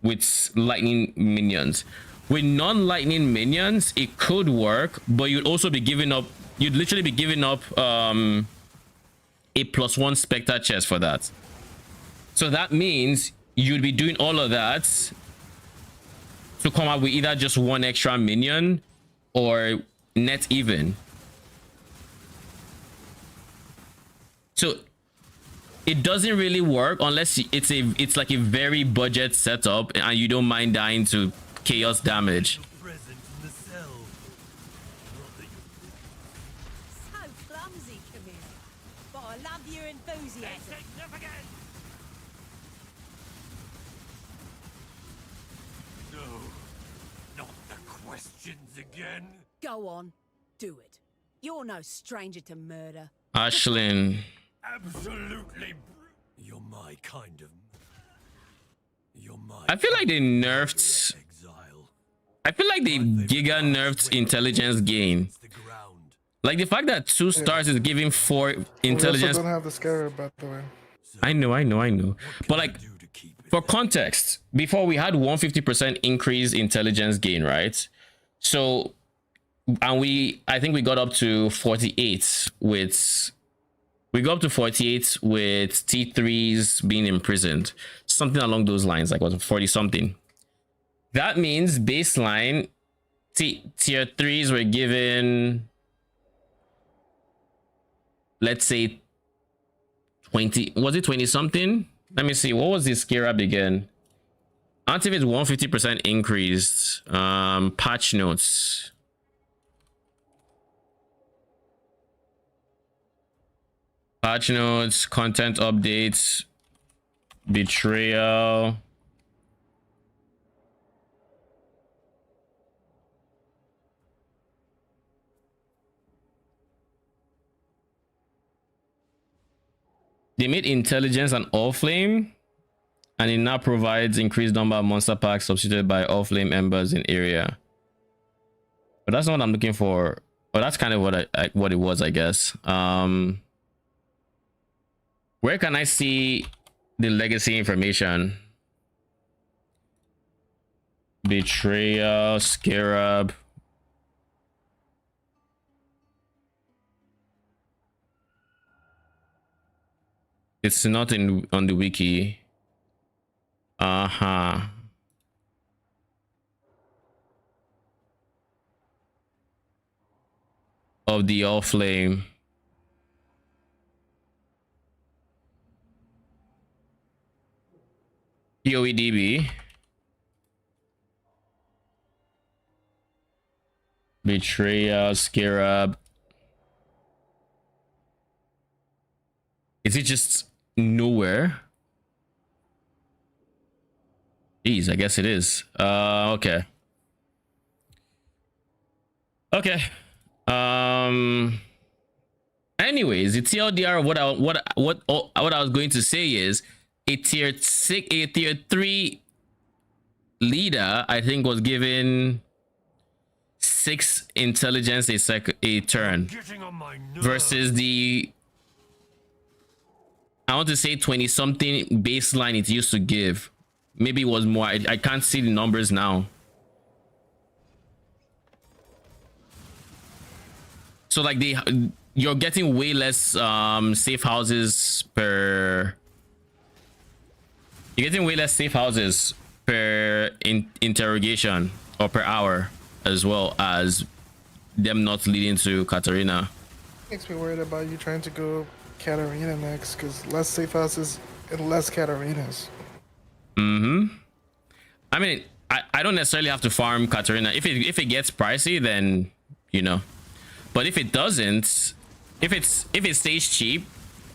with lightning minions. With non-lightning minions, it could work, but you'd also be giving up, you'd literally be giving up a +1 Spectre chest for that. So that means you'd be doing all of that to come up with either just 1 extra minion or net even. it doesn't really work unless it's like a very budget setup and you don't mind dying to chaos damage. So clumsy, Camille. But I love your enthusiasm. No, not the questions again. Go on, do it. You're no stranger to murder. Ashlyn. Absolutely. You're my kind of. You're my. I feel like they nerfed. I feel like they giga nerfed intelligence gain. Like the fact that 2 stars is giving 4 intelligence. We also don't have the scarab, by the way. I know. But like, for context, before we had 150% increase intelligence gain, right? So, and I think we got up to 48 with. We go up to 48 with T3s being imprisoned. Something along those lines, like what, 40 something. That means baseline tier 3s were given, let's say 20, was it 20 something? Let me see, what was this scarab again? Activate 150% increased. Patch notes. Patch notes, content updates, betrayal. They made intelligence an all flame, and it now provides increased number of monster packs substituted by all flame embers in area. But that's not what I'm looking for. But that's kind of what it was, I guess. Where can I see the legacy information? Betrayal, Scarab. It's not on the wiki. Uh-huh. Of the all flame. POEDB. Betrayal, Scarab. Is it just nowhere? Jeez, I guess it is. Okay. Okay. Anyways, the TLDR, what I was going to say is a tier 3 leader, I think, was given 6 intelligence a turn versus the, I want to say 20 something baseline it used to give. Maybe it was more. I can't see the numbers now. So like you're getting way less safe houses per. You're getting way less safe houses per interrogation or per hour, as well as them not leading to Katarina. Makes me worried about you trying to go Katarina next, because less safe houses and less Katarinas. I mean, I don't necessarily have to farm Katarina. If it gets pricey, then you know. But if it doesn't, if it stays cheap,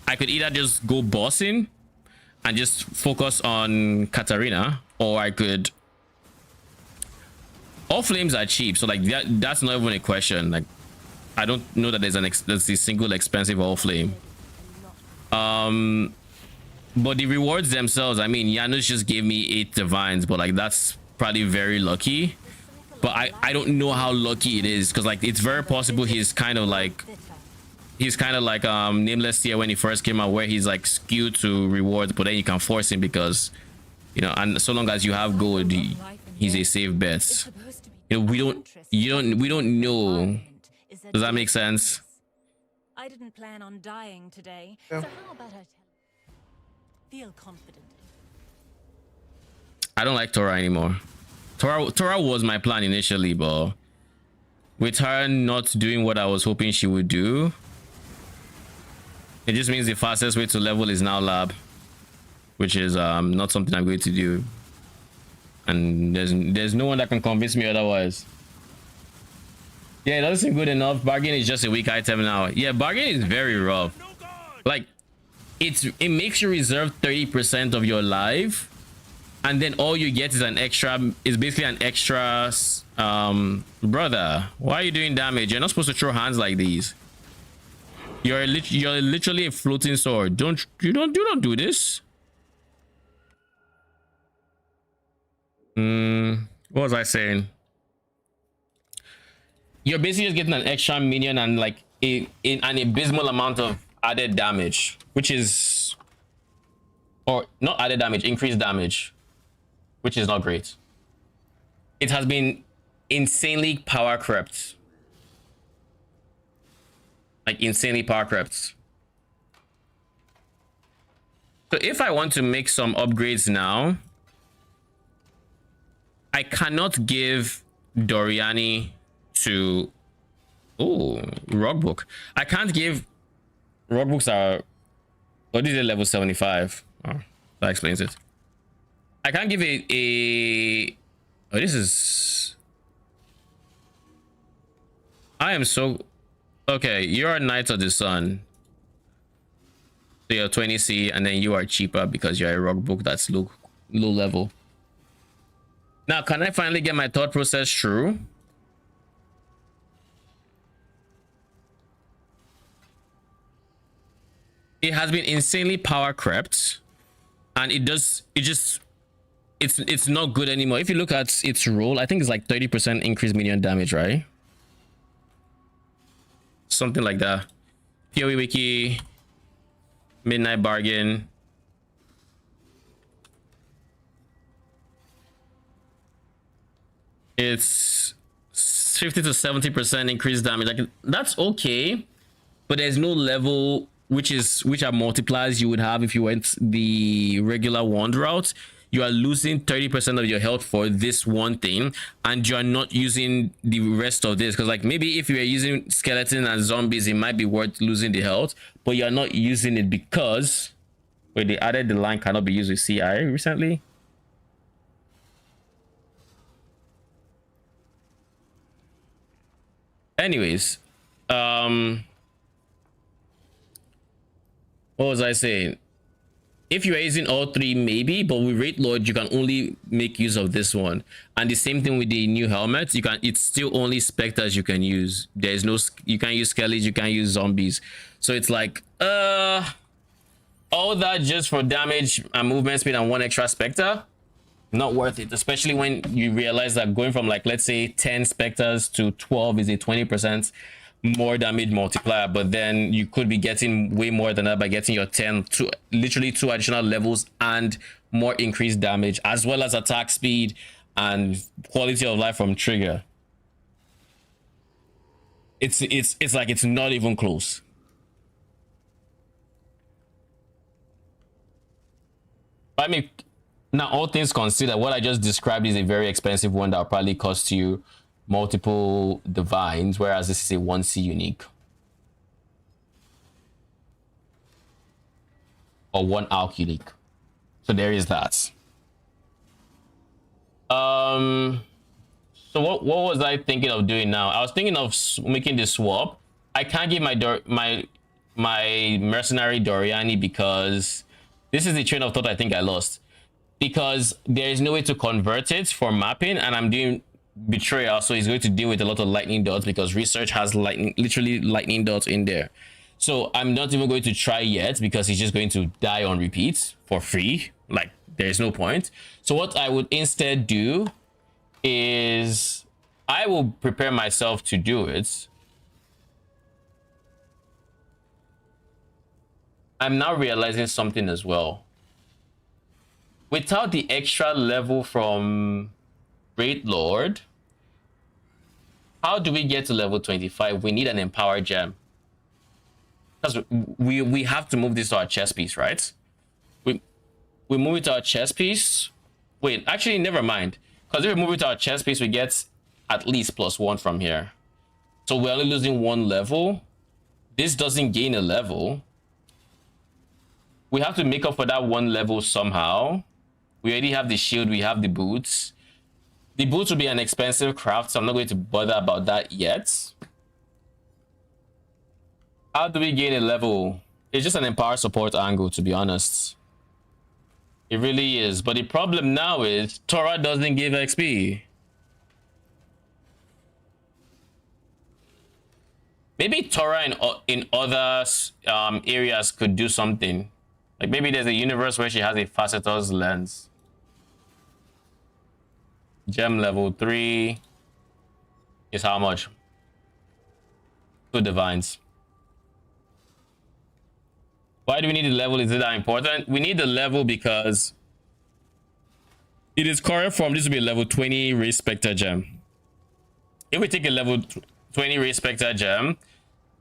I could either just go bossing and just focus on Katarina, or I could. All flames are cheap, so like that's not even a question. Like, I don't know that there's a single expensive all flame. But the rewards themselves, I mean, Janusz just gave me 8 divines, but like that's probably very lucky. But I don't know how lucky it is, because like it's very possible he's kind of like Nameless Tier when he first came out, where he's like skewed to rewards, but then you can force him because, you know, and so long as you have gold, he's a safe bet. You know, we don't know. Does that make sense? I didn't plan on dying today, Yeah. so how about I feel confident? I don't like Tora anymore. Tora was my plan initially, but with her not doing what I was hoping she would do, It just means the fastest way to level is now lab, which is not something I'm going to do. And there's no one that can convince me otherwise. Yeah, it doesn't seem good enough. Bargain is just a weak item now. Yeah, bargain is very rough. Like, it makes you reserve 30% of your life, and then all you get is an extra, is basically an extra. Brother, why are you doing damage? You're not supposed to throw hands like these. You're literally a floating sword. Don't do this. What was I saying? You're basically just getting an extra minion and like an abysmal amount of added damage, which is, or not added damage, increased damage, which is not great. It has been insanely power crept. Like insanely power crept. So if I want to make some upgrades now, I cannot give Doriani to Rockbook. I can't give Rockbooks are, what is it, level 75? Oh, that explains it. I can't give oh, this is, I am so okay. You're a Knight of the Sun, so you're 20C, and then you are cheaper because you're a Rockbook that's low level. Now, can I finally get my thought process through? It has been insanely power crept, and it's not good anymore. If you look at its role, I think it's like 30% increased minion damage, right? Something like that. PoE Wiki, Midnight Bargain. It's 50 to 70% increased damage. Like, that's okay, but there's no level which are multipliers you would have if you went the regular wand route. You are losing 30% of your health for this one thing, and you are not using the rest of this, because like maybe if you were using skeleton and zombies, it might be worth losing the health, but you're not using it because, wait, they added the line cannot be used with CI recently. Anyways, what was I saying? If you are using all three, maybe, but with Wraith Lord, you can only make use of this one. And the same thing with the new helmet, it's still only specters you can use. There's no, you can't use skellies, you can't use zombies. So it's like, all that just for damage and movement speed and one extra specter, not worth it. Especially when you realize that going from, like, let's say 10 specters to 12 is a 20% more damage multiplier, but then you could be getting way more than that by getting your 10 to literally 2 additional levels and more increased damage, as well as attack speed and quality of life from trigger. It's like it's not even close. I mean, now all things considered, what I just described is a very expensive one that will probably cost you multiple divines, whereas this is a 1C unique or 1 alch unique. So there is that. So what was I thinking of doing now? I was thinking of making this swap. I can't give my mercenary Doriani because this is the train of thought I think I lost, because there is no way to convert it for mapping, and I'm doing betrayal, so he's going to deal with a lot of lightning dots because research has literally lightning dots in there. So I'm not even going to try yet because he's just going to die on repeat for free. Like, there's no point. So what I would instead do is I will prepare myself to do it. I'm now realizing something as well. Without the extra level from Wraith Lord, how do we get to level 25? We need an empower gem, because we have to move this to our chest piece, right? We move it to our chest piece. Wait, actually, never mind, because if we move it to our chest piece, we get at least +1 from here, so we're only losing 1 level. This doesn't gain a level, we have to make up for that one level somehow. We already have the shield, we have the boots. The boots will be an expensive craft, so I'm not going to bother about that yet. How do we gain a level? It's just an empower support angle, to be honest. It really is. But the problem now is Torah doesn't give XP. Maybe Torah in other areas could do something. Like maybe there's a universe where she has a Facetor's lens. Gem level 3 is how much? 2 divines. Why do we need the level? Is it that important? We need the level because it is current form. This will be a level 20 Ray Spectre gem. If we take a level 20 Ray Spectre gem,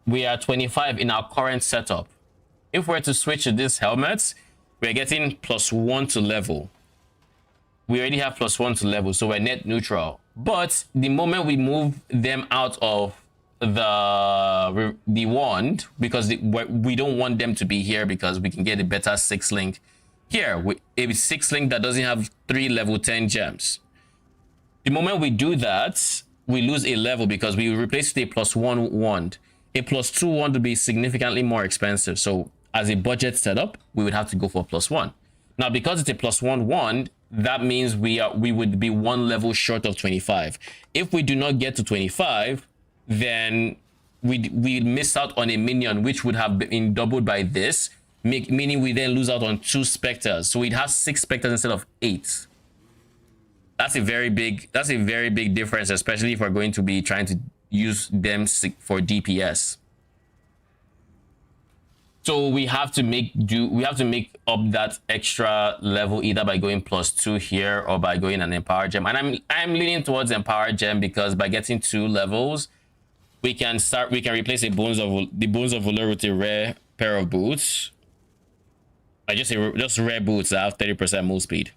we are 25 in our current setup. If we're to switch to this helmet, we're getting +1 to level. We already have +1 to level, so we're net neutral. But the moment we move them out of the wand, because we don't want them to be here, because we can get a better 6 link here, a 6 link that doesn't have 3 level 10 gems. The moment we do that, we lose a level because we replace it with a +1 wand. A +2 wand would be significantly more expensive. So as a budget setup, we would have to go for +1. Now, because it's a +1 wand, that means we would be 1 level short of 25. If we do not get to 25, then we miss out on a minion, which would have been doubled by this, meaning we then lose out on 2 specters. So we'd have 6 specters instead of 8. That's a very big difference, especially if we're going to be trying to use them for DPS. So we have to make up that extra level either by going +2 here or by going an empower gem. And I'm leaning towards empower gem because by getting 2 levels, we can replace the bones of Valor with a rare pair of boots. Just rare boots that have 30% move speed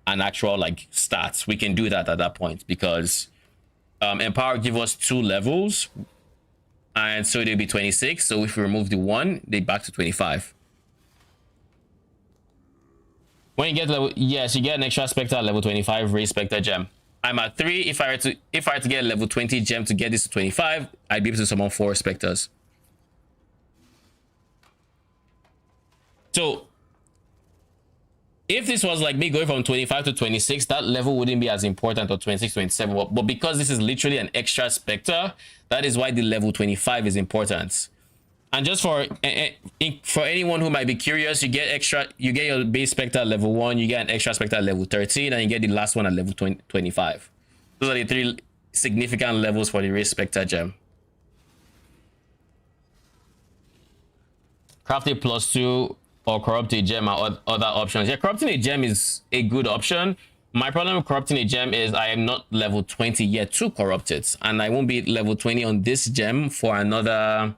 and actual like stats. We can do that at that point because empower give us 2 levels. And so they'll be 26. So if we remove the 1, they back to 25. When you get level, yes, you get an extra spectre at level 25 Ray Spectre gem. I'm at 3. If I were to get a level 20 gem to get this to 25, I'd be able to summon 4 specters. So if this was like me going from 25 to 26, that level wouldn't be as important, or 26, 27. But because this is literally an extra spectre, that is why the level 25 is important. And just for anyone who might be curious, you get your base spectre at level 1, you get an extra spectre at level 13, and you get the last one at level 25. Those are the 3 significant levels for the Ray Spectre gem. Craft a +2 or corrupt a gem are other options. Yeah, corrupting a gem is a good option. My problem with corrupting a gem is I am not level 20 yet to corrupt it, and I won't be level 20 on this gem for another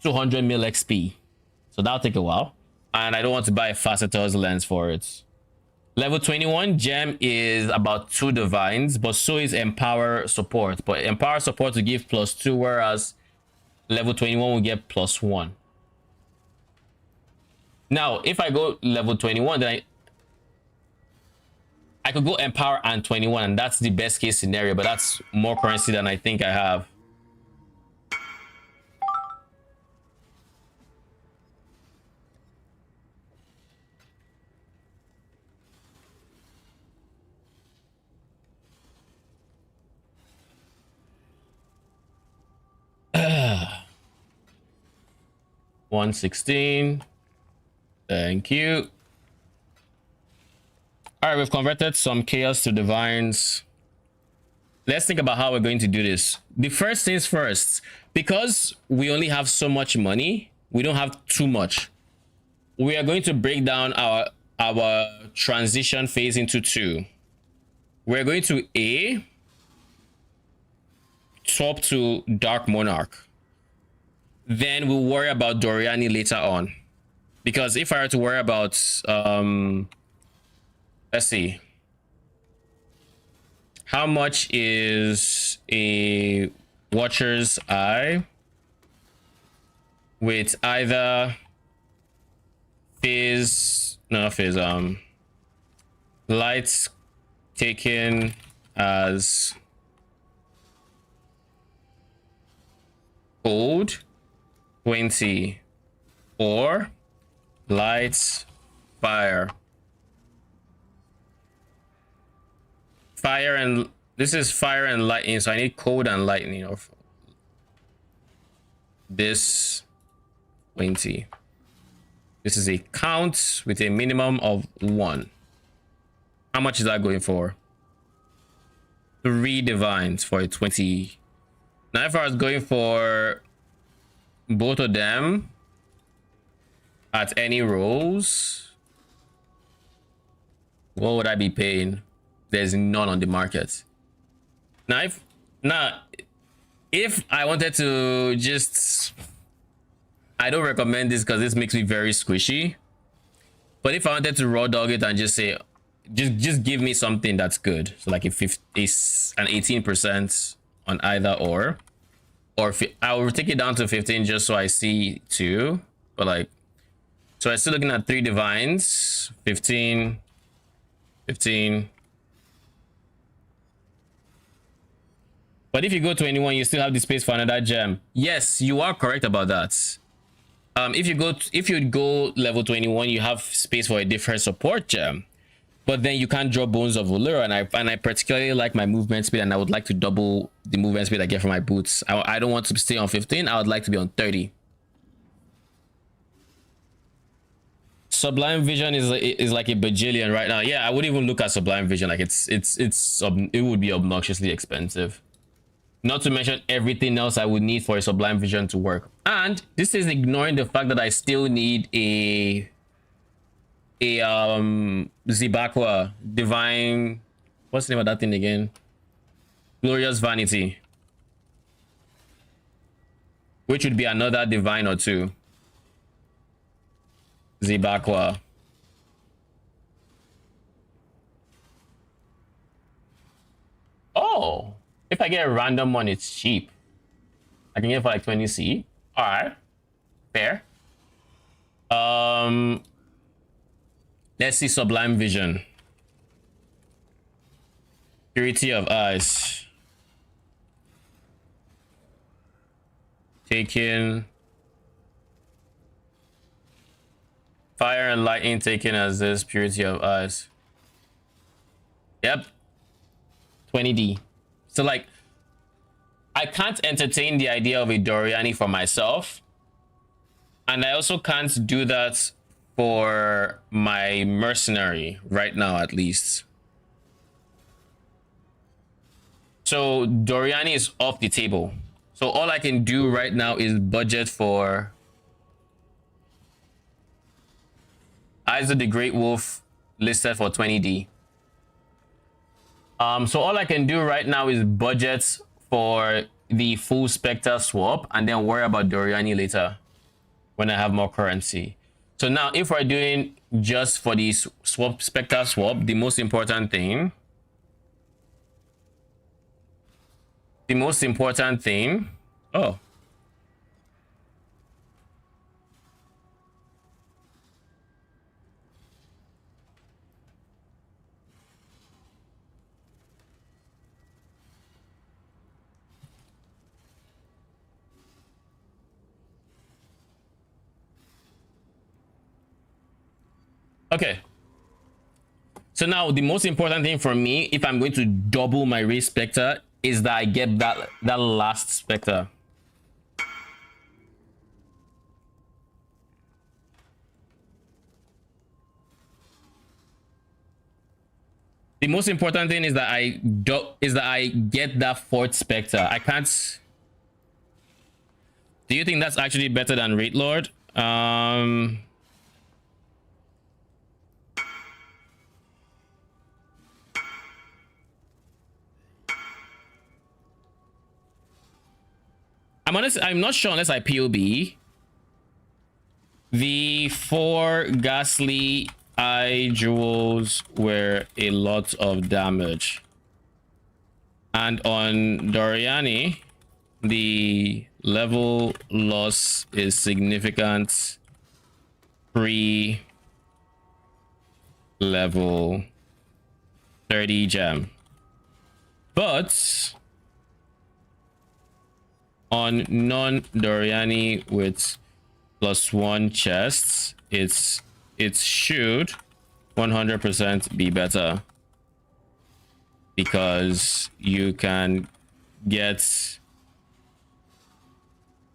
200 mil XP. So that'll take a while, and I don't want to buy a Facetor's lens for it. Level 21 gem is about 2 divines, but so is empower support. But empower support will give +2, whereas level 21 will get +1. Now, if I go level 21, then I could go empower and 21, and that's the best case scenario, but that's more currency than I think I have. $116. Thank you. All right, we've converted some chaos to divines. Let's think about how we're going to do this. The first things first, because we only have so much money, we don't have too much. We are going to break down our transition phase into 2. We're going to swap to Dark Monarch. Then we'll worry about Doriani later on. Because if I were to worry about let's see, how much is a Watcher's Eye with either Fizz, no Fizz, lights taken as cold 20 or lights fire and this is fire and lightning, so I need cold and lightning of this 20. This is a count with a minimum of 1. How much is that going for? 3 divines for a 20. Now if I was going for both of them at any rolls, what would I be paying? There's none on the market. Now if I wanted to just, I don't recommend this because this makes me very squishy, but if I wanted to raw dog it and just say just give me something that's good, so like if an 18% on either or if I will take it down to 15 just so I see 2, but like, so I'm still looking at 3 divines, 15. But if you go to anyone, you still have the space for another gem. Yes, you are correct about that. If you go level 21, you have space for a different support gem, but then you can't draw Bones of Allure, and I particularly like my movement speed, and I would like to double the movement speed I get from my boots. I don't want to stay on 15. I would like to be on 30. Sublime Vision is like a bajillion right now. Yeah, I wouldn't even look at Sublime Vision. Like it would be obnoxiously expensive. Not to mention everything else I would need for a Sublime Vision to work. And this is ignoring the fact that I still need a Zibakwa Divine, what's the name of that thing again? Glorious Vanity, which would be another divine or 2. Zibakwa. Oh, if I get a random one, it's cheap. I can get it for like 20C. All right, fair. Let's see Sublime Vision. Purity of Eyes. Taken. Fire and Lightning taken as this. Purity of Eyes. Yep. 20D. So like, I can't entertain the idea of a Doriani for myself, and I also can't do that for my mercenary right now, at least. So Doriani is off the table. So all I can do right now is budget for Eyes of the Great Wolf listed for 20D. So all I can do right now is budget for the full Spectre swap and then worry about Doriani later when I have more currency. So now if we're doing just for the Spectre swap, the most important thing, oh. Okay. So now the most important thing for me, if I'm going to double my race Spectre, is that I get that last Spectre. The most important thing is that I get that 4th Spectre. I can't. Do you think that's actually better than Raid Lord? I'm not sure unless I POB. The 4 ghastly eye jewels were a lot of damage. And on Doriani, the level loss is significant pre level 30 gem. But on non-Doriani with +1 chests, it should 100% be better, because you can get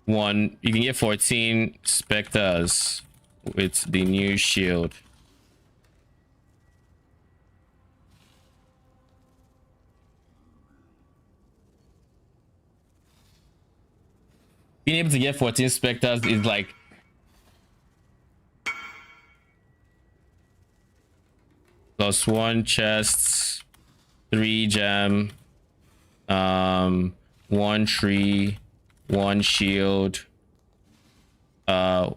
14 specters with the new shield. Being able to get 14 specters is like +1 chests, 3 gem, 1 tree, 1 shield, 5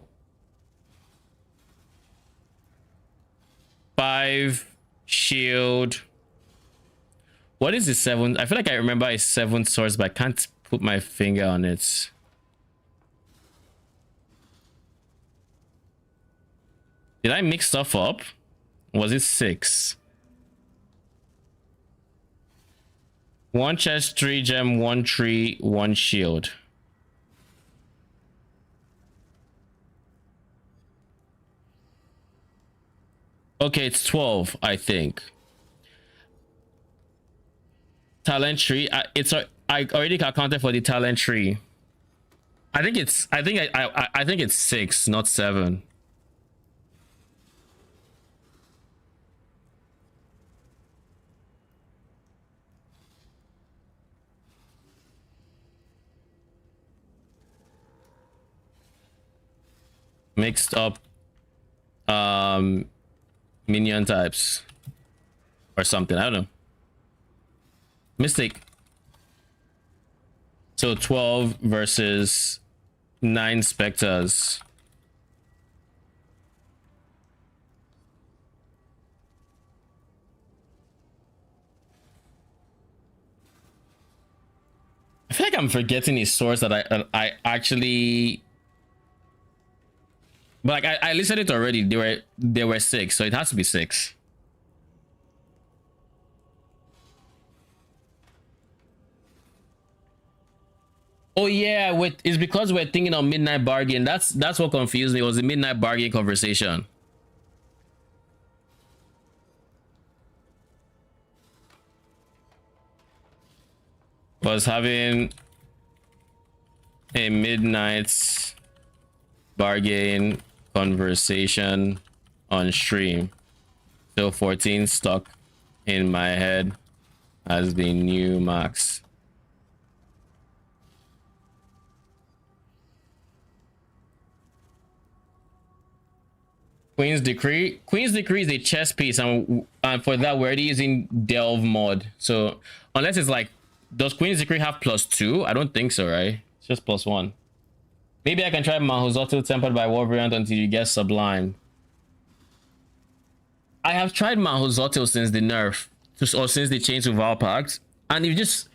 shield. What is the 7th? I feel like I remember a 7th source, but I can't put my finger on it. Did I mix stuff up? Was it 6? 1 chest, 3 gem, 1 tree, 1 shield. Okay, it's 12, I think. Talent tree. I already accounted for the talent tree. I think it's 6, not 7. Mixed up minion types or something. I don't know. Mistake. So 12 versus 9 specters. I feel like I'm forgetting a source that I actually, but like I listed it already. There were 6, so it has to be 6. Oh yeah, it's because we're thinking of midnight bargain. That's what confused me. It was the midnight bargain conversation. Was having a midnight bargain conversation on stream. So 14 stuck in my head as the new max. Queen's Decree. Queen's Decree is a chess piece, and for that we're already using Delve mod. So unless it's like, does Queen's Decree have +2? I don't think so, right? It's just +1. Maybe I can try Mahuzoto tempered by War variant until you get Sublime. I have tried Mahuzoto since the nerf, or since they changed to Val Pact, and you just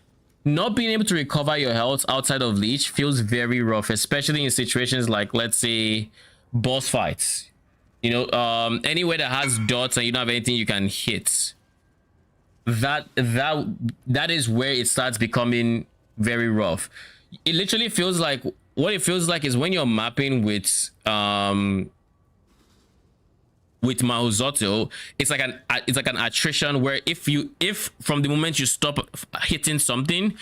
not being able to recover your health outside of Leech feels very rough, especially in situations like, let's say, boss fights. You know, anywhere that has dots and you don't have anything you can hit. That is where it starts becoming very rough. It literally feels like, what it feels like is when you're mapping with Mahuzoto, it's like an attrition where if from the moment you stop hitting something,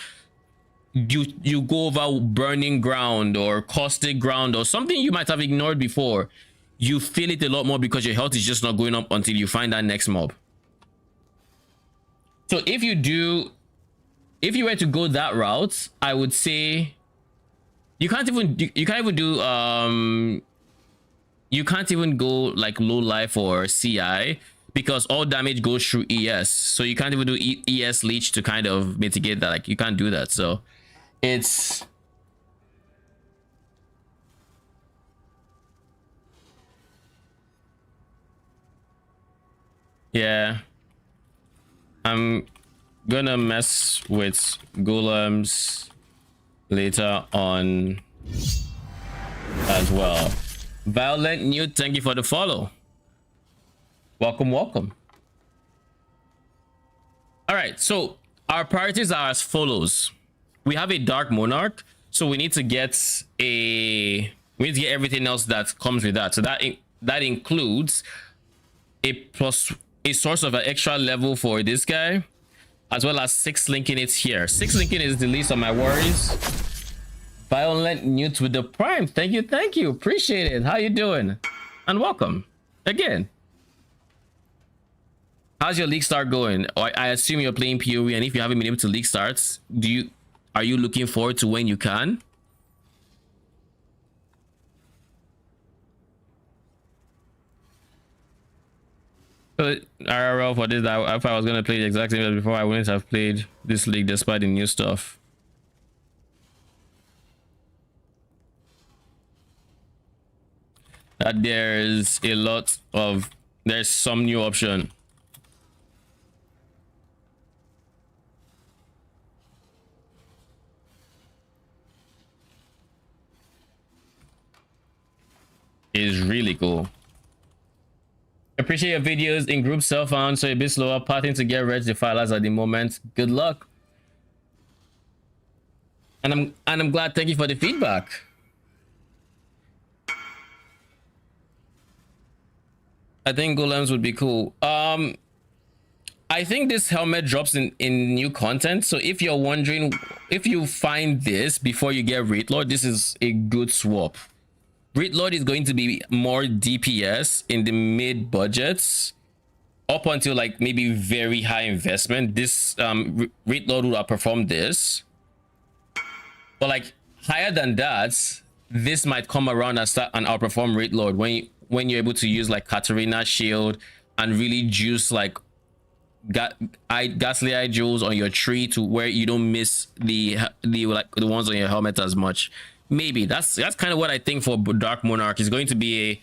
you go over burning ground or caustic ground or something you might have ignored before, you feel it a lot more because your health is just not going up until you find that next mob. So if you were to go that route, I would say you can't even go like low life or CI, because all damage goes through ES. So you can't even do ES leech to kind of mitigate that. Like, you can't do that. So it's, yeah. I'm gonna mess with golems later on as well. Violent Newt, thank you for the follow. Welcome. All right, so our priorities are as follows. We have a Dark Monarch, so we need to get everything else that comes with that. So that includes a source of an extra level for this guy, as well as 6 linking it here. 6 linking is the least of my worries. Violent Newt with the Prime. Thank you. Appreciate it. How you doing? And welcome again. How's your league start going? I assume you're playing PoE, and if you haven't been able to league starts, are you looking forward to when you can? But IRL for this, if I was gonna play the exact same as before, I wouldn't have played this league despite the new stuff. That there's some new option. Is really cool. Appreciate your videos in group self-found, so a bit slower. Parting to get Wretched Defilers at the moment. Good luck. And I'm glad. Thank you for the feedback. I think golems would be cool. I think this helmet drops in new content. So if you're wondering, if you find this before you get Wraith Lord, this is a good swap. Wraith Lord is going to be more DPS in the mid budgets up until like maybe very high investment. This Wraith Lord would outperform this, but like higher than that, this might come around and start and outperform Wraith Lord when you're able to use like Katarina shield and really juice like ghastly eye jewels on your tree to where you don't miss the ones on your helmet as much. Maybe that's kind of what I think for Dark Monarch is going to be.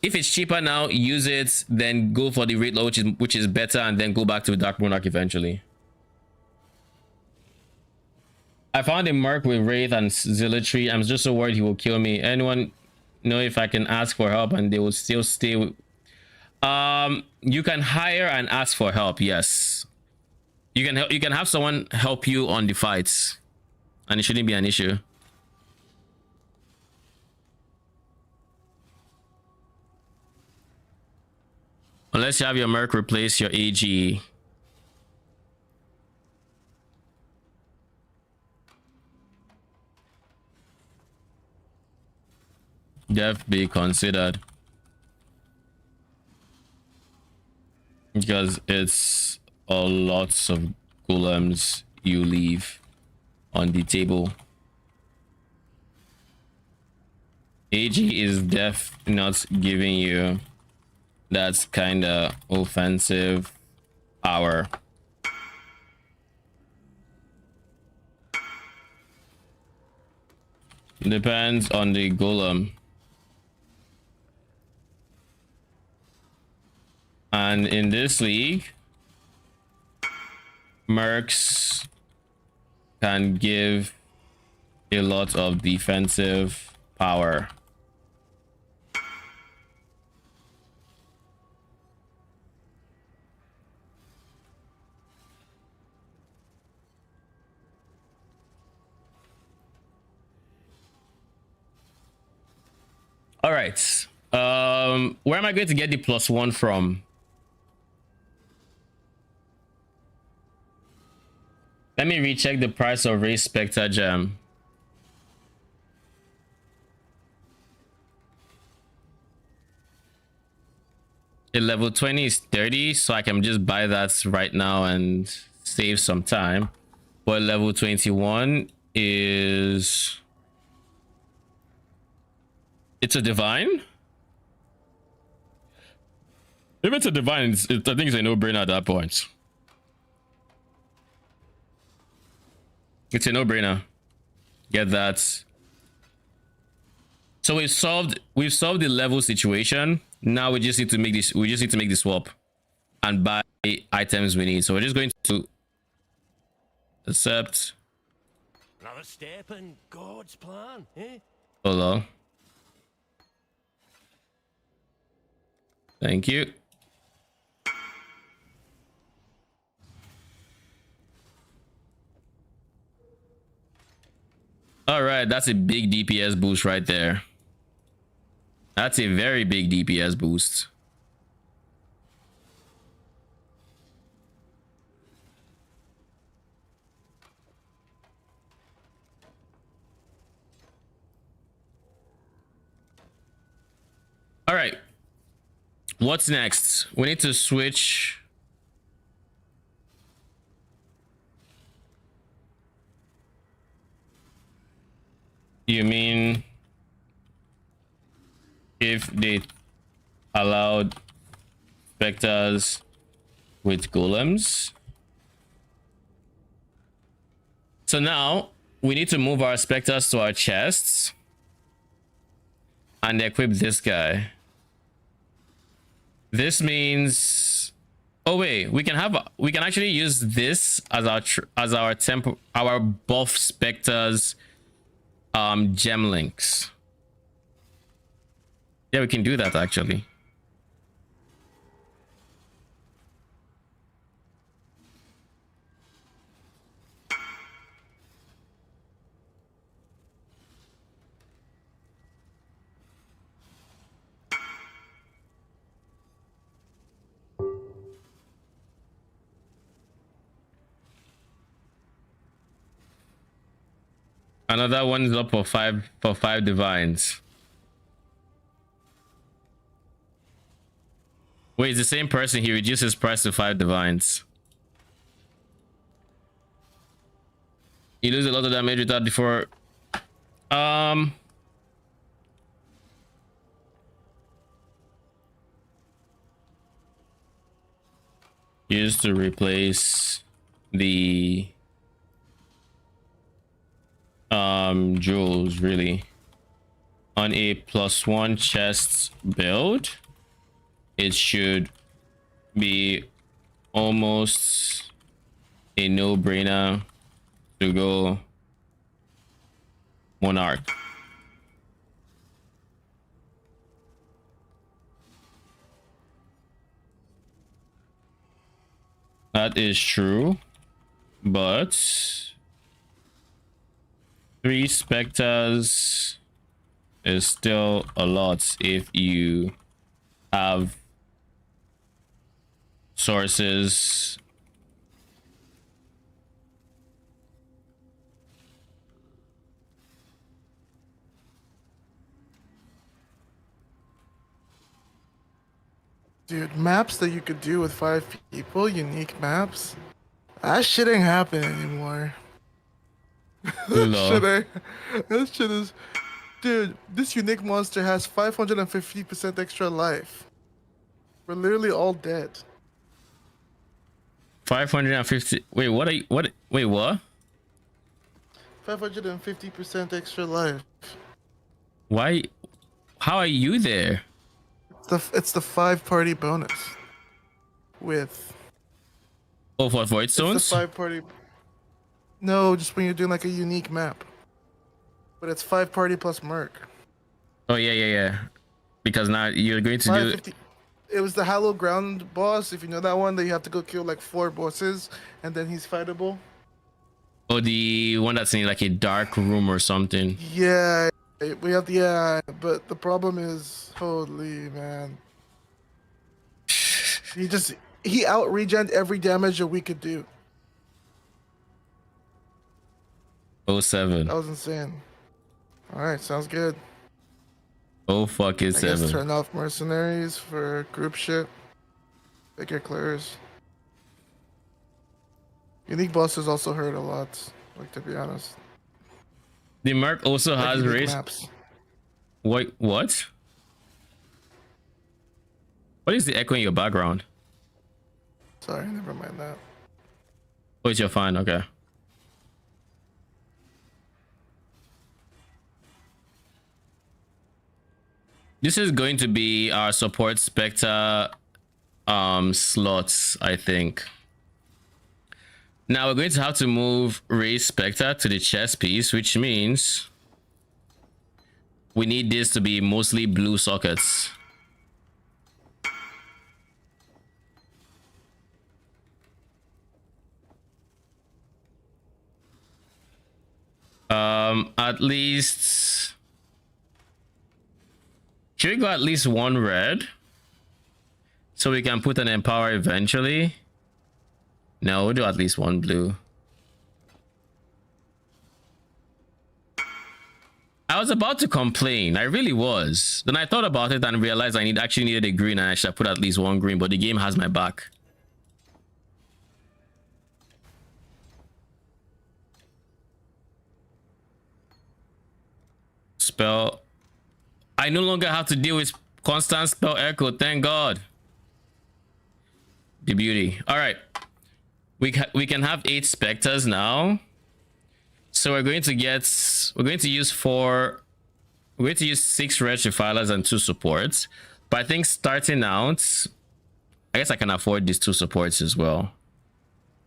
If it's cheaper now, use it, then go for the Wraith Lord, which is better, and then go back to Dark Monarch eventually. I found a Merc with Wraith and Zealotry. I'm just so worried he will kill me. Anyone know if I can ask for help and they will still stay with... You can hire and ask for help. Yes, you can have someone help you on the fights, and it shouldn't be an issue. Unless you have your Merc replace your AG. Def be considered. Because it's a lot of golems you leave on the table. AG is def not giving you that kind of offensive power. Depends on the golem. And in this league, Mercs can give a lot of defensive power. All right. Where am I going to get the +1 from? Let me recheck the price of Ray Spectre Gem. A level 20 is 30, so I can just buy that right now and save some time. But level 21 is... It's a divine? If it's a divine, I think it's a no-brainer at that point. It's a no-brainer. Get that. So we've solved the level situation. Now we just need to make this. We just need to make the swap and buy items we need. So we're just going to accept. Another step in God's plan, eh? Hello. Thank you. All right, that's a big DPS boost right there. That's a very big DPS boost. All right. What's next? We need to switch. You mean if they allowed specters with golems? So now we need to move our specters to our chests and equip this guy. This means, oh wait, we can actually use this as our buff specters gem links. Yeah, we can do that actually. Another one is up for five divines. Wait, it's the same person. He reduced his price to 5 divines. You lose a lot of damage with that before. Used to replace the jewels, really. On a +1 chest build, it should be almost a no-brainer to go Monarch. That is true, but 3 specters is still a lot if you have sources. Dude, maps that you could do with 5 people, unique maps. That shit ain't happening anymore. No. That shit is... Dude, this unique monster has 550% extra life. We're literally all dead. 550. Wait, what are you? What? Wait, what? 550% extra life. Why? How are you there? It's the 5-party bonus. With... Oh, for Void It's Stones? the 5-party... No, just when you're doing like a unique map. But it's 5-party plus Merc. Oh yeah. Because now you're going to do. 550... It was the Hallowed Ground boss. If you know that one, that you have to go kill like 4 bosses, and then he's fightable. Oh, the one that's in like a dark room or something. Yeah, we have but the problem is, holy man, he out regened every damage that we could do. 07. That was insane. All right, sounds good. Oh fuck it, I guess 7. turn off mercenaries for group shit. Make your clears. Unique bosses also hurt a lot. Like, to be honest. The Merc also Like has unique race. maps. Wait, what? What is the echo in your background? Sorry, never mind that. Oh, it's your fine. Okay. This is going to be our support Spectre slots, I think. Now we're going to have to move Raise Spectre to the chest piece, which means we need this to be mostly blue sockets. At least... Should we go at least one red? So we can put an empower eventually? No, we'll do at least one blue. I was about to complain. I really was. Then I thought about it and realized I actually needed a green and I should have put at least one green, but the game has my back. Spell. I no longer have to deal with constant spell echo. Thank God. The beauty. All right. We can have 8 specters now. So we're going to use 6 red defilers and 2 supports. But I think starting out, I guess I can afford these 2 supports as well.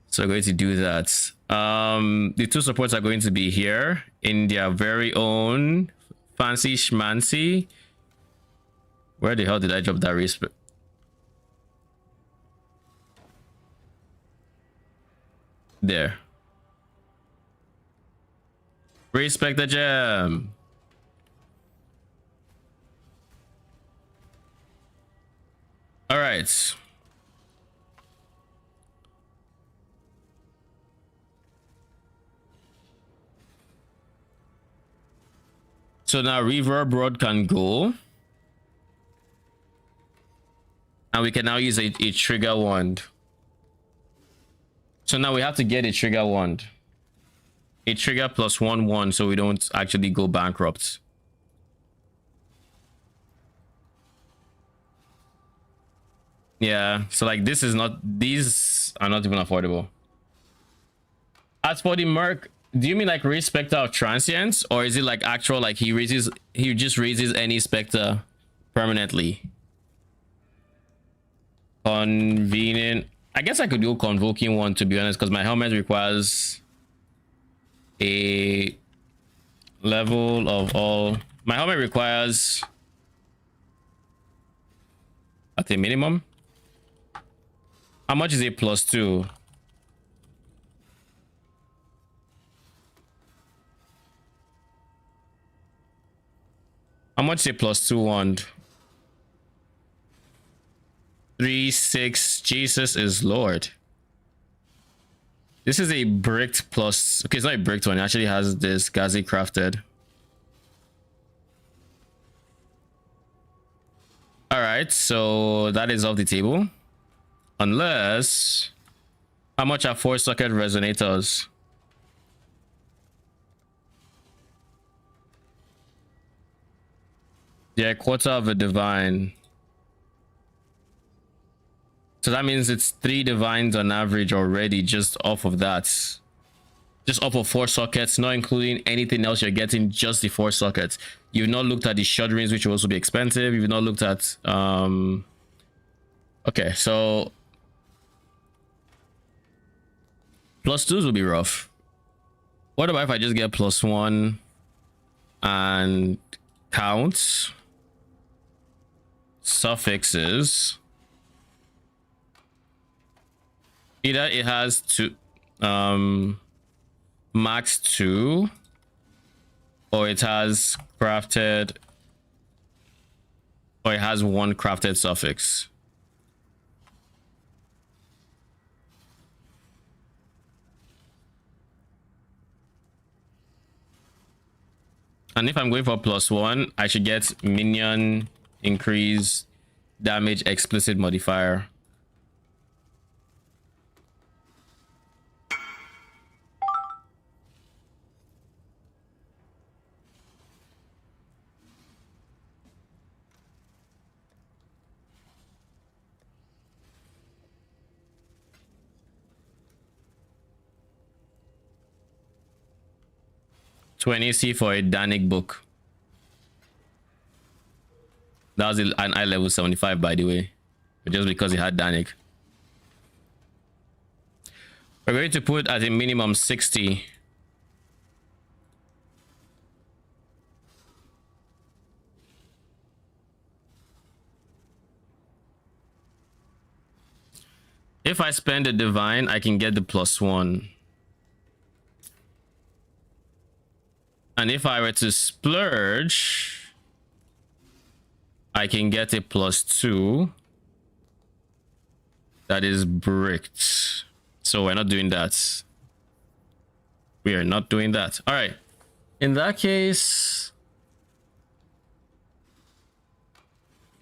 So we're going to do that. The 2 supports are going to be here in their very own fancy schmancy. Where the hell did I drop that respect? There. Respect the gem. All right. So now reverb rod can go. And we can now use a trigger wand. So now we have to get a trigger wand. A trigger plus 1/1 so we don't actually go bankrupt. Yeah, so like these are not even affordable. As for the Merc, do you mean like raise Spectre of Transience, or is it like actual like he just raises any Spectre permanently? Convenient. I guess I could do Convoking one, to be honest, because my helmet requires a level of all. My helmet requires at a minimum. How much is a +2? How much is a +2 wand? 3, 6. Jesus is Lord. This is a bricked plus. Okay, it's not a bricked one. It actually has this Gazi crafted. All right, so that is off the table. Unless, how much are 4-socket resonators? Yeah, quarter of a divine. So that means it's 3 divines on average already, just off of that. Just off of 4 sockets, not including anything else you're getting, just the 4 sockets. You've not looked at the shudderings, which will also be expensive. You've not looked at okay, so +2s will be rough. What about if I just get +1 and count suffixes? Either it has to max 2, or it has crafted, or it has 1 crafted suffix. And if I'm going for +1, I should get minion increase damage explicit modifier. $20 for a Danik book. That was an eye level 75, by the way, but just because it had Danik. We're going to put at a minimum 60. If I spend a divine, I can get the +1. And if I were to splurge, I can get a +2 that is bricked. So we're not doing that. We are not doing that. All right. In that case,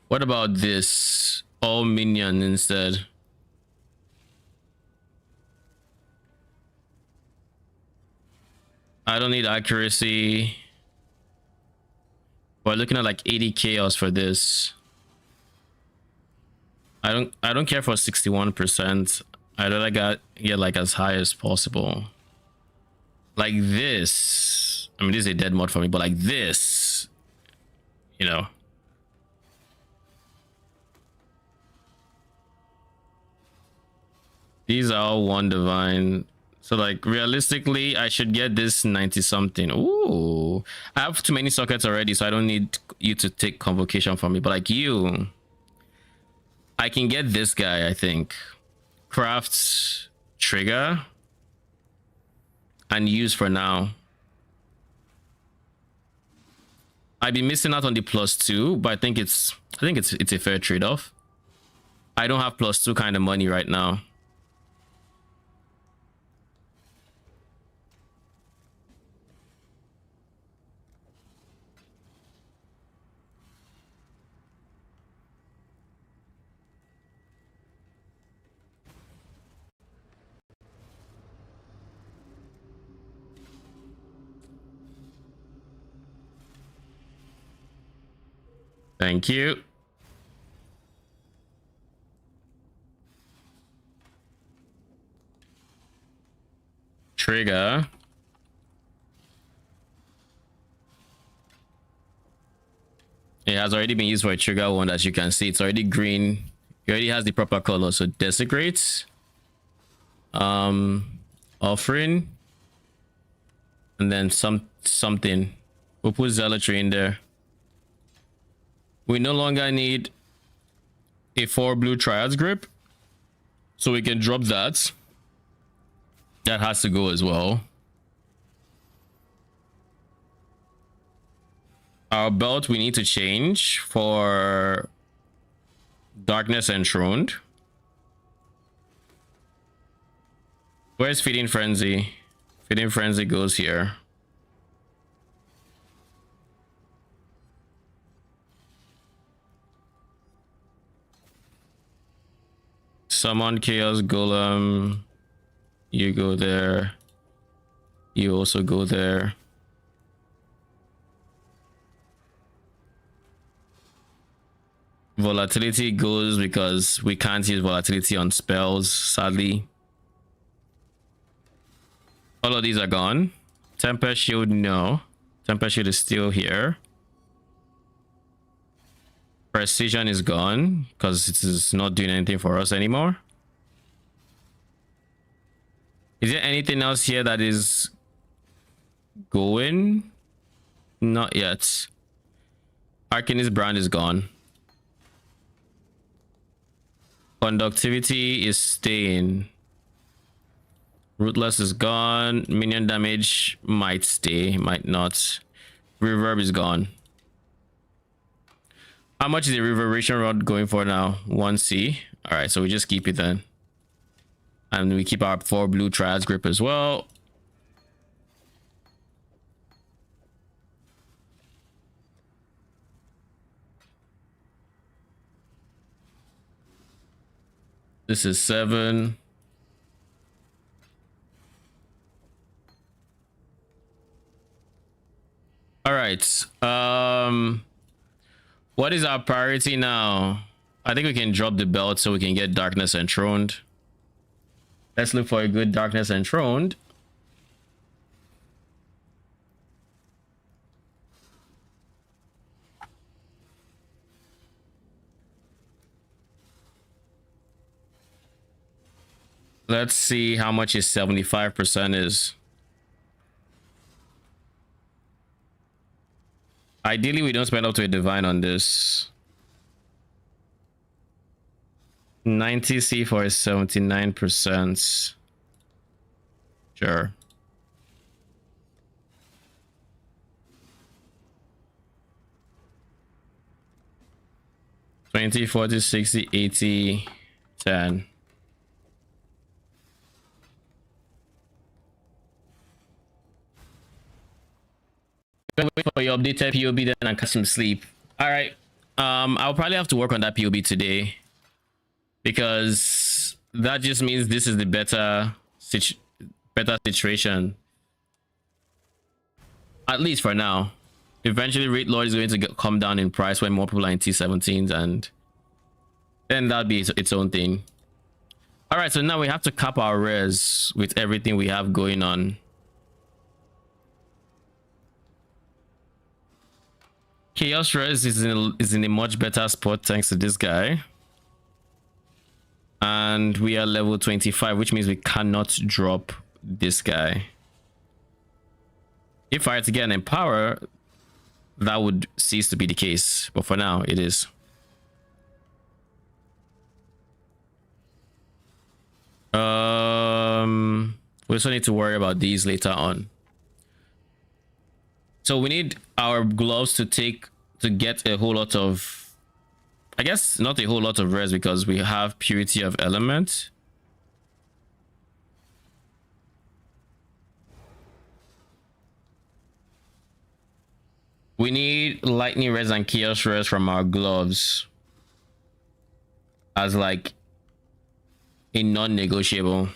what about this? All minion instead. I don't need accuracy. We're looking at like 80 chaos for this. I don't care for 61%. I'd rather get like as high as possible. Like this. I mean, this is a dead mod for me, but like this, you know. These are all one divine. So like realistically, I should get this 90 something. Ooh, I have too many sockets already, so I don't need you to take convocation from me. But like you, I can get this guy, I think. Craft trigger and use for now. I'd be missing out on the +2, but I think it's a fair trade-off. I don't have +2 kind of money right now. Thank you. Trigger. It has already been used for a trigger one, as you can see. It's already green. It already has the proper color. So desecrate. Offering. And then something. We'll put zealotry in there. We no longer need a 4 blue triads grip, so we can drop that. That has to go as well. Our belt we need to change for Darkness Enthroned. Where's Feeding Frenzy? Feeding Frenzy goes here. Summon Chaos Golem. You go there. You also go there. Volatility goes because we can't use volatility on spells, sadly. All of these are gone. Tempest Shield, no. Tempest Shield is still here. Precision is gone because it is not doing anything for us anymore. Is there anything else here that is going? Not yet. Arcanist brand is gone. Conductivity is staying. Ruthless is gone. Minion damage might stay, might not. Reverb is gone. How much is the reverberation rod going for now? 1C. All right, so we just keep it then. And we keep our 4 blue triads grip as well. This is 7. All right. What is our priority now? I think we can drop the belt so we can get Darkness Enthroned. Let's look for a good Darkness Enthroned. Let's see how much his 75% is. Ideally, we don't spend up to a divine on this. 90C for a 79%. Sure. 20, 40, 60, 80, 10. Wait for your updated POB then and catch some sleep. All right. I'll probably have to work on that POB today because that just means this is the better situation, at least for now. Eventually, Rate Lord is going to come down in price when more people are in T17s, and then that'll be its own thing. All right, so now we have to cap our res with everything we have going on. Chaos res is in a much better spot thanks to this guy. And we are level 25, which means we cannot drop this guy. If I were to get an Empower, that would cease to be the case. But for now, it is. We also need to worry about these later on. So we need our gloves to get a whole lot of, I guess not a whole lot of res because we have purity of element. We need lightning res and chaos res from our gloves as like a non-negotiable.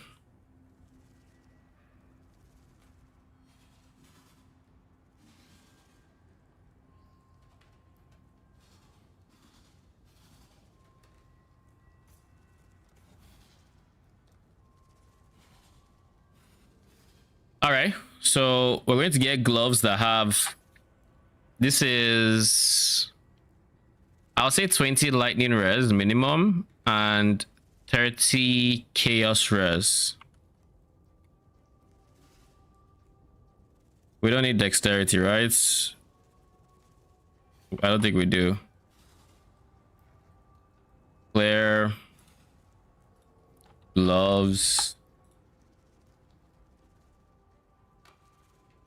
All right, so we're going to get gloves that have, this is, I'll say 20 lightning res minimum and 30 chaos res. We don't need dexterity, right? I don't think we do. Flare, gloves,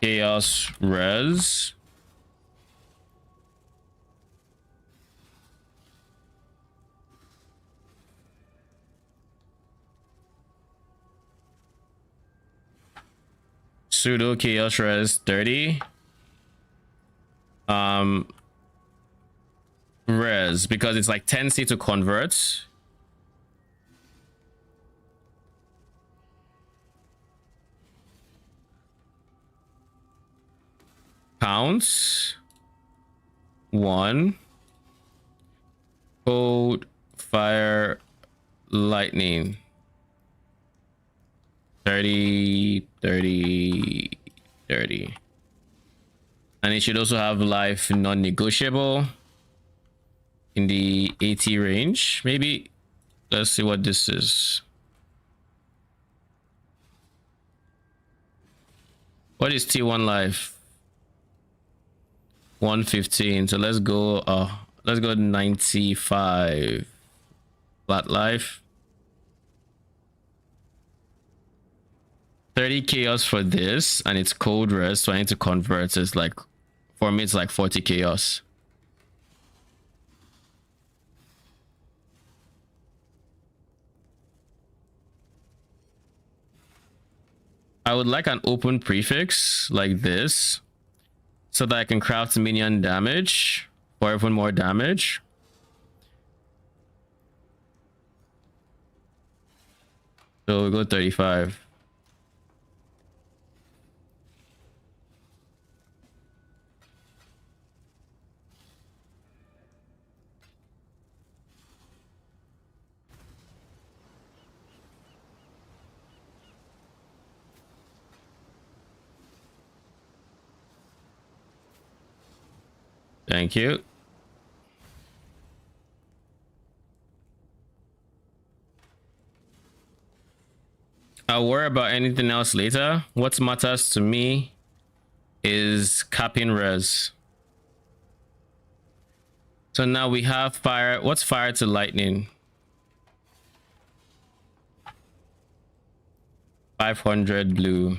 chaos res. Pseudo chaos res 30. Res because it's like 10C to convert. Pounce 1. Code fire lightning 30, 30, 30. And it should also have life non-negotiable in the 80 range. Maybe let's see what this is. What is T1 life? 115. So let's go 95 flat life. 30 chaos for this, and it's cold res, so I need to convert. So it's like, for me it's like 40 chaos. I would like an open prefix like this so that I can craft minion damage for even more damage. So we'll go 35. Thank you. I'll worry about anything else later. What matters to me is capping res. So now we have fire. What's fire to lightning? 500 blue.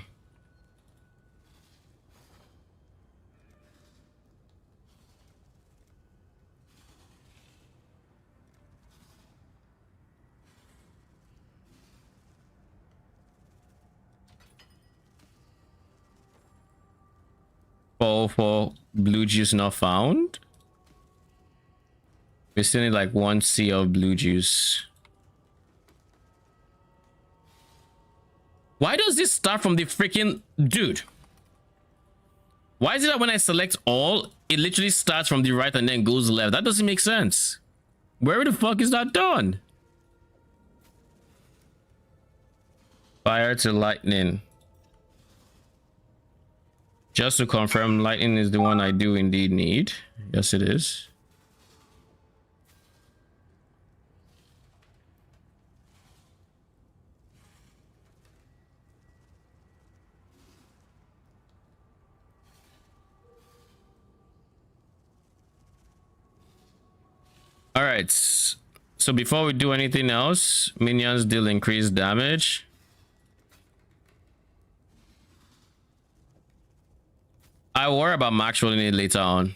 for blue juice not found. We still need like 1 C of blue juice. Why does this start from the freaking dude? Why is it that when I select all, it literally starts from the right and then goes left? That doesn't make sense. Where the fuck is that done? Fire to lightning. Just to confirm, lightning is the one I do indeed need. Yes, it is. All right. So before we do anything else, minions deal increased damage. I worry about max rolling it later on.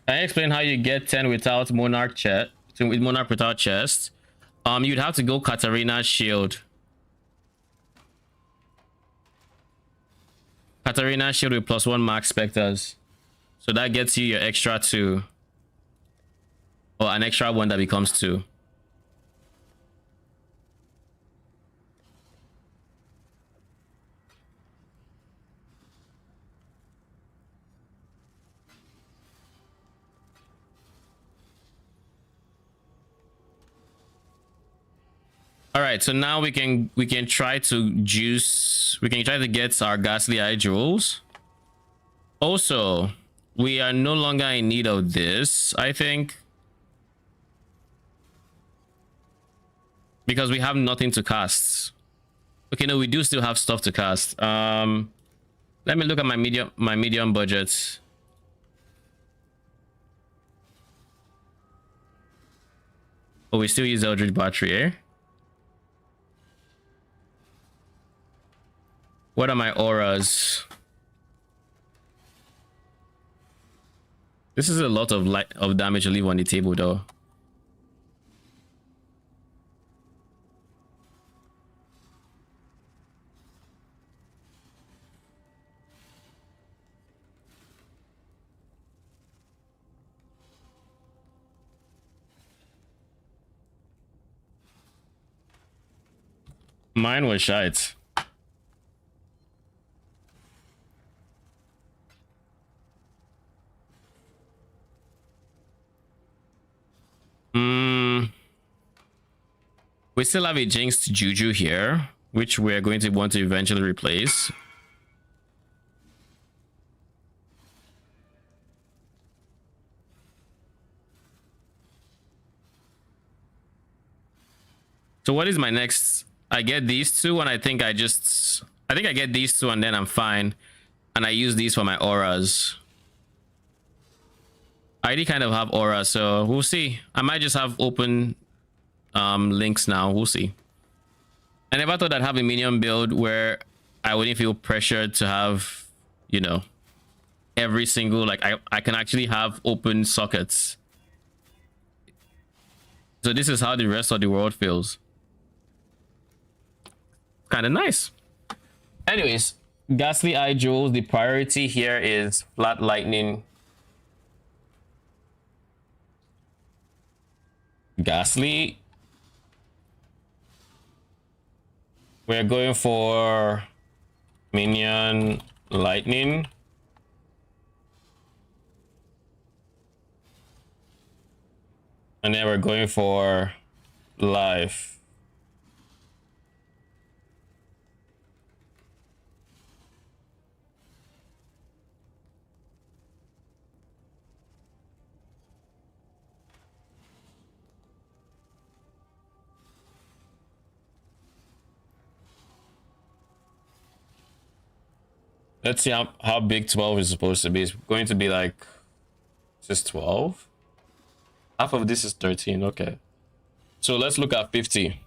Can I explain how you get 10 without Monarch chest? With Monarch without chest? You'd have to go Katarina's shield. Katarina's shield with +1 max specters. So that gets you your extra 2. Or an extra 1 that becomes 2. All right, so now we can try to get our ghastly eye jewels. Also, we are no longer in need of this, I think, because we have nothing to cast. Okay, no, we do still have stuff to cast. Let me look at my medium budget. Oh, we still use Eldritch Battery, eh? What are my auras? This is a lot of damage to leave on the table, though. Mine was shite. We still have a Jinxed Juju here, which we're going to want to eventually replace. So what is my next? I get these two, and I think I get these two and then I'm fine. And I use these for my auras. I already kind of have aura, so we'll see. I might just have open links now. We'll see. I never thought I'd have a minion build where I wouldn't feel pressured to have, you know, every single, like I can actually have open sockets. So this is how the rest of the world feels. Kind of nice. Anyways, Ghastly Eye Jewels, the priority here is Flat Lightning. Ghastly. We're going for Minion Lightning. And then we're going for Life. Let's see how big 12 is supposed to be. It's going to be like, is this 12? Half of this is 13, okay. So let's look at 50.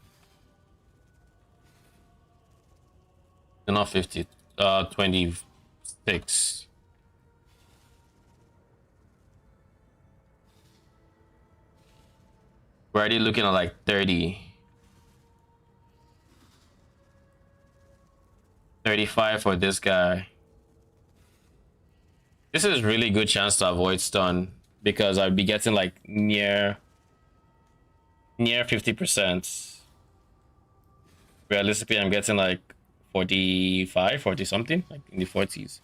Not 50, 26. We're already looking at like 30. 35 for this guy. This is really good chance to avoid stun because I'd be getting like near 50%. Realistically, I'm getting like 45, 40 something, like in the 40s.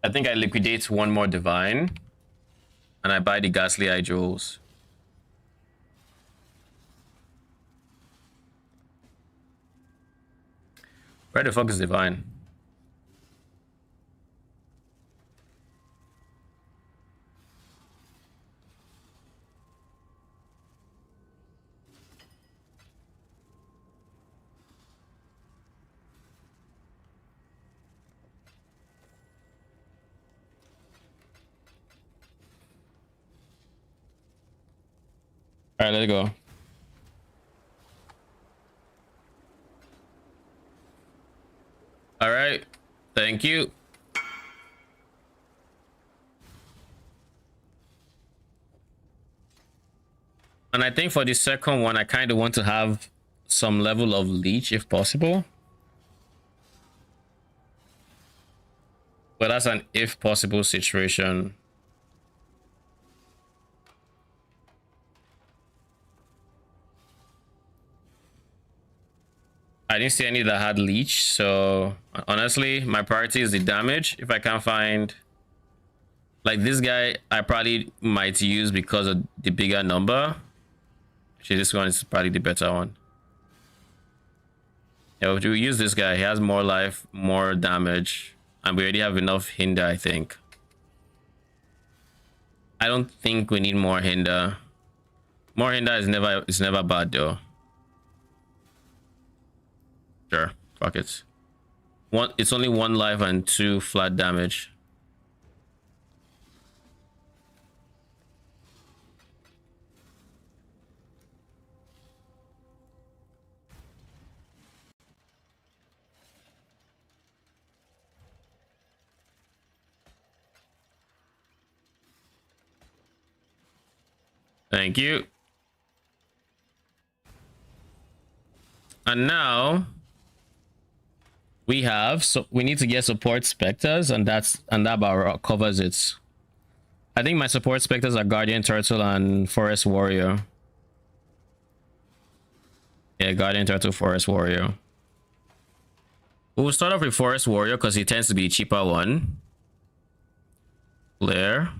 I think I liquidate one more divine and I buy the ghastly eye jewels. Where the fuck is divine? All right, let's go. All right, thank you. And I think for the second one, I kind of want to have some level of leech if possible. But that's an if possible situation. I didn't see any that had leech, so honestly, my priority is the damage. If I can't find like this guy, I probably might use because of the bigger number. Actually, this one is probably the better one. Yeah, we'll use this guy. He has more life, more damage, and we already have enough hinder, I think. I don't think we need more hinder. More hinder is never bad though. Sure, fuck it. It's only 1 life and 2 flat damage. Thank you. And now we have, so we need to get support specters, and that about covers it. I think my support specters are Guardian Turtle and Forest Warrior. Yeah, Guardian Turtle, Forest Warrior. We'll start off with Forest Warrior because he tends to be a cheaper one. Flare.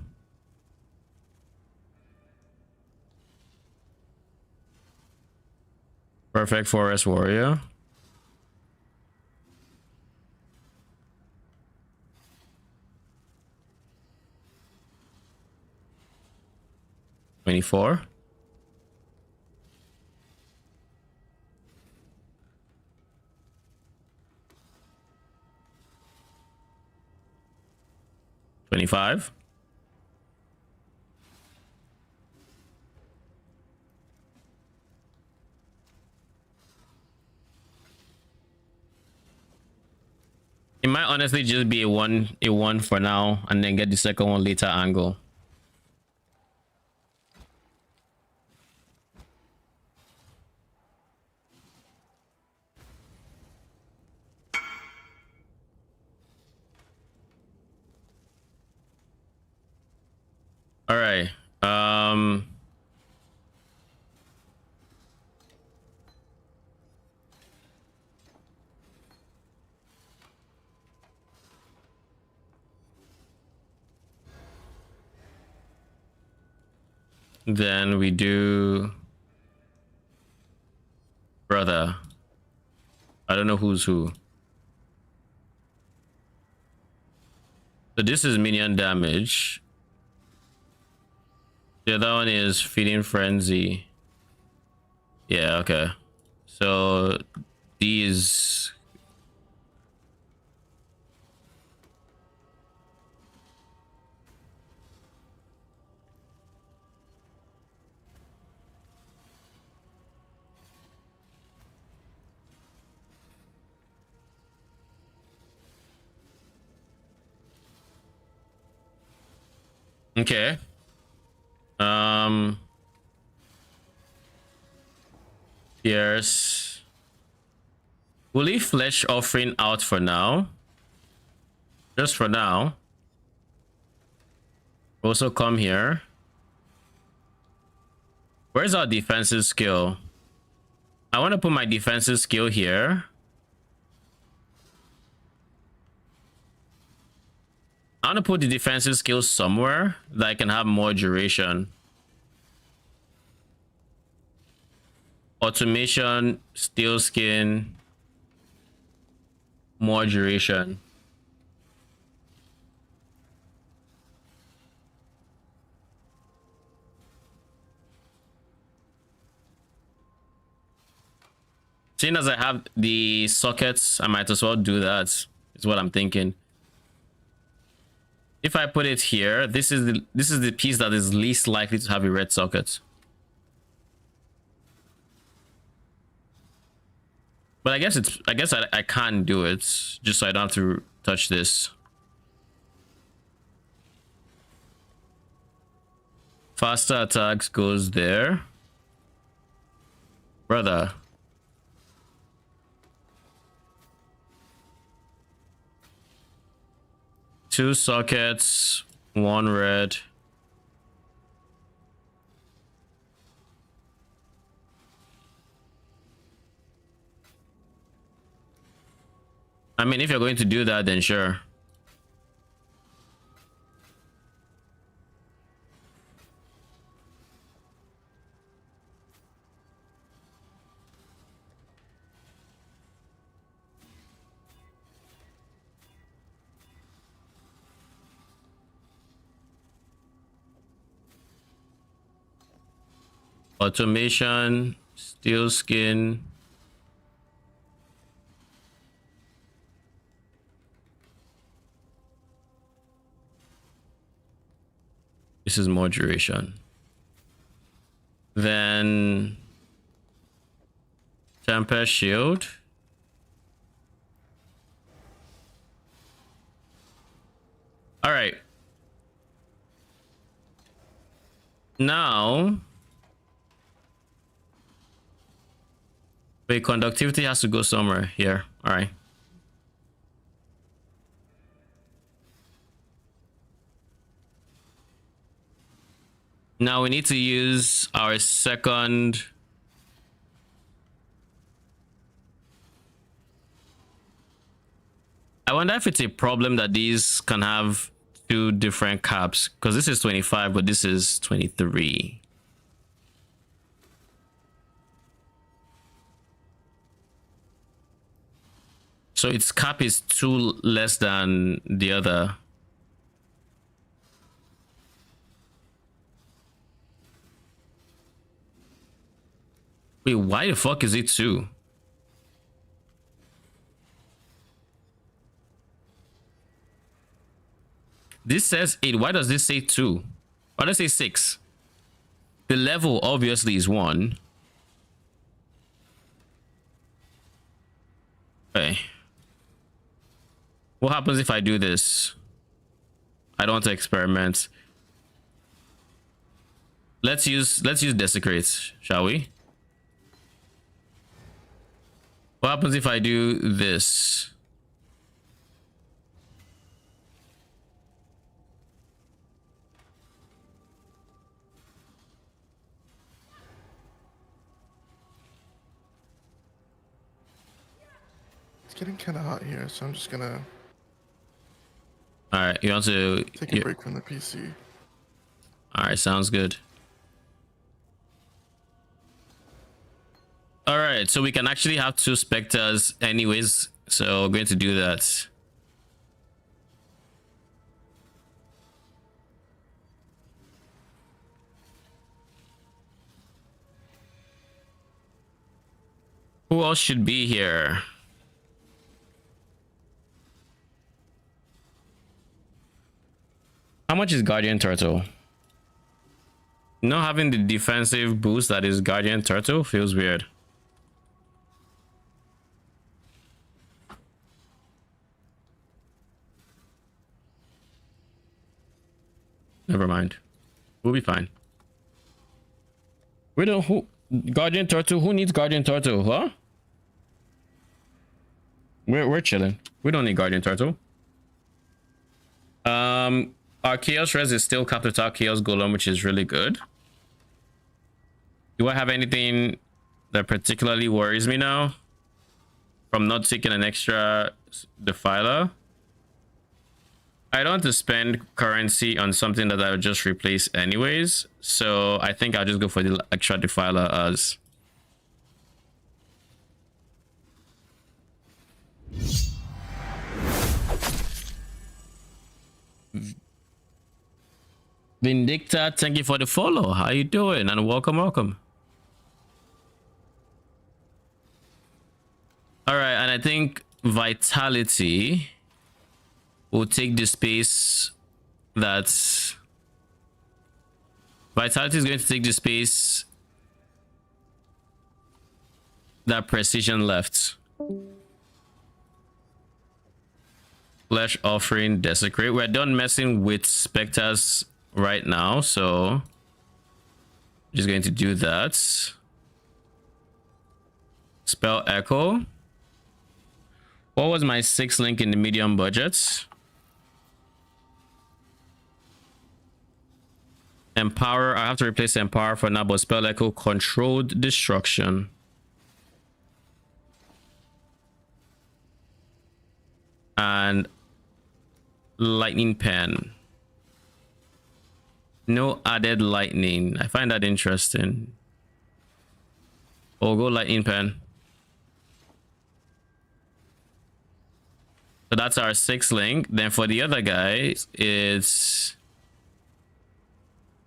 Perfect Forest Warrior. $24. $25. It might honestly just be a one for now, and then get the second one later angle. All right. Then we do brother. I don't know who's who. So this is minion damage. The other one is feeding frenzy. Yeah, okay. So these. Okay. Pierce. We'll leave Flesh Offering out for now. Just for now. Also come here. Where's our defensive skill? I want to put my defensive skill here. I want to put the defensive skill somewhere that I can have more duration. Automation, steel skin, more duration. Seeing as I have the sockets, I might as well do that, is what I'm thinking. If I put it here, this is the piece that is least likely to have a red socket. But I guess I can do it just so I don't have to touch this. Faster attacks goes there. Brother. Two sockets, one red. I mean, if you're going to do that, then sure. Automation, steel skin. This is more duration. Then Tempest Shield. All right. Now, wait, conductivity has to go somewhere here. All right. Now we need to use our second. I wonder if it's a problem that these can have two different caps, because this is 25, but this is 23. So its cap is 2 less than the other. Wait, why the fuck is it 2? This says 8. Why does this say 2? Why does it say 6? The level obviously is 1. Okay. What happens if I do this? I don't want to experiment. Let's use Desecrate, shall we? What happens if I do this? It's getting kind of hot here, so I'm just gonna. All right, you want to take a break from the PC. All right, sounds good. All right, so we can actually have 2 specters anyways, so we're going to do that. Who else should be here? How much is Guardian Turtle? Not having the defensive boost that is Guardian Turtle feels weird. Never mind. We'll be fine. We don't who Guardian Turtle? Who needs Guardian Turtle? Huh? We're chilling. We don't need Guardian Turtle. Our Chaos Res is still capped without Chaos Golem, which is really good. Do I have anything that particularly worries me now from not taking an extra Defiler? I don't want to spend currency on something that I would just replace anyways, so I think I'll just go for the extra Defiler as Vindicta. Thank you for the follow. How you doing? And welcome. All right, and I think Vitality will take the space that's... Vitality is going to take the space that Precision left. Flesh Offering, Desecrate. We're done messing with Spectres right now, so just going to do that. Spell Echo. What was my 6th link in the medium budget? Empower. I have to replace Empower for now, but Spell Echo, Controlled Destruction. And Lightning Pen. No added lightning. I find that interesting. We'll go Lightning Pen. So that's our 6th link. Then for the other guy, it's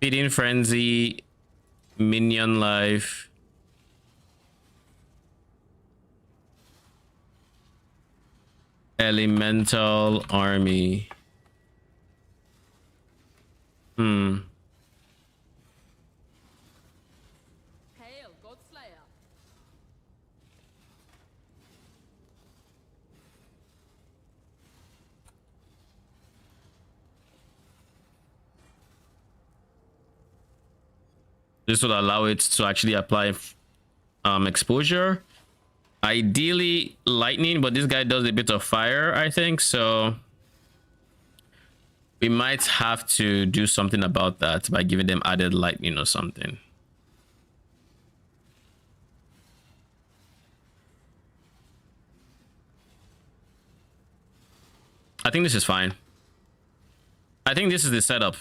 Feeding Frenzy, Minion Life, Elemental Army. This would allow it to actually apply exposure. Ideally lightning, but this guy does a bit of fire, I think, so we might have to do something about that by giving them added lightning or something. I think this is fine. I think this is the setup.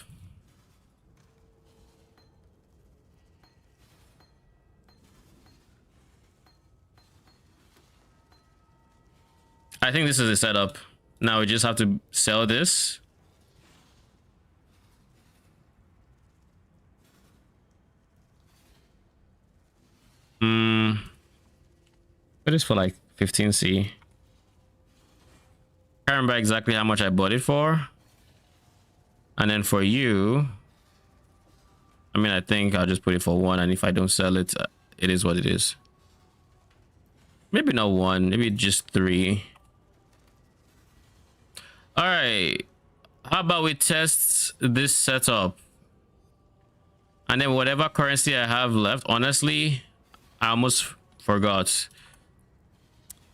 I think this is the setup. Now we just have to sell this. It is for like 15C. Can't remember exactly how much I bought it for. And then for you, I mean, I think I'll just put it for 1, and if I don't sell it, it is what it is. Maybe not 1, maybe just 3. All right, how about we test this setup, and then whatever currency I have left, honestly, I almost forgot.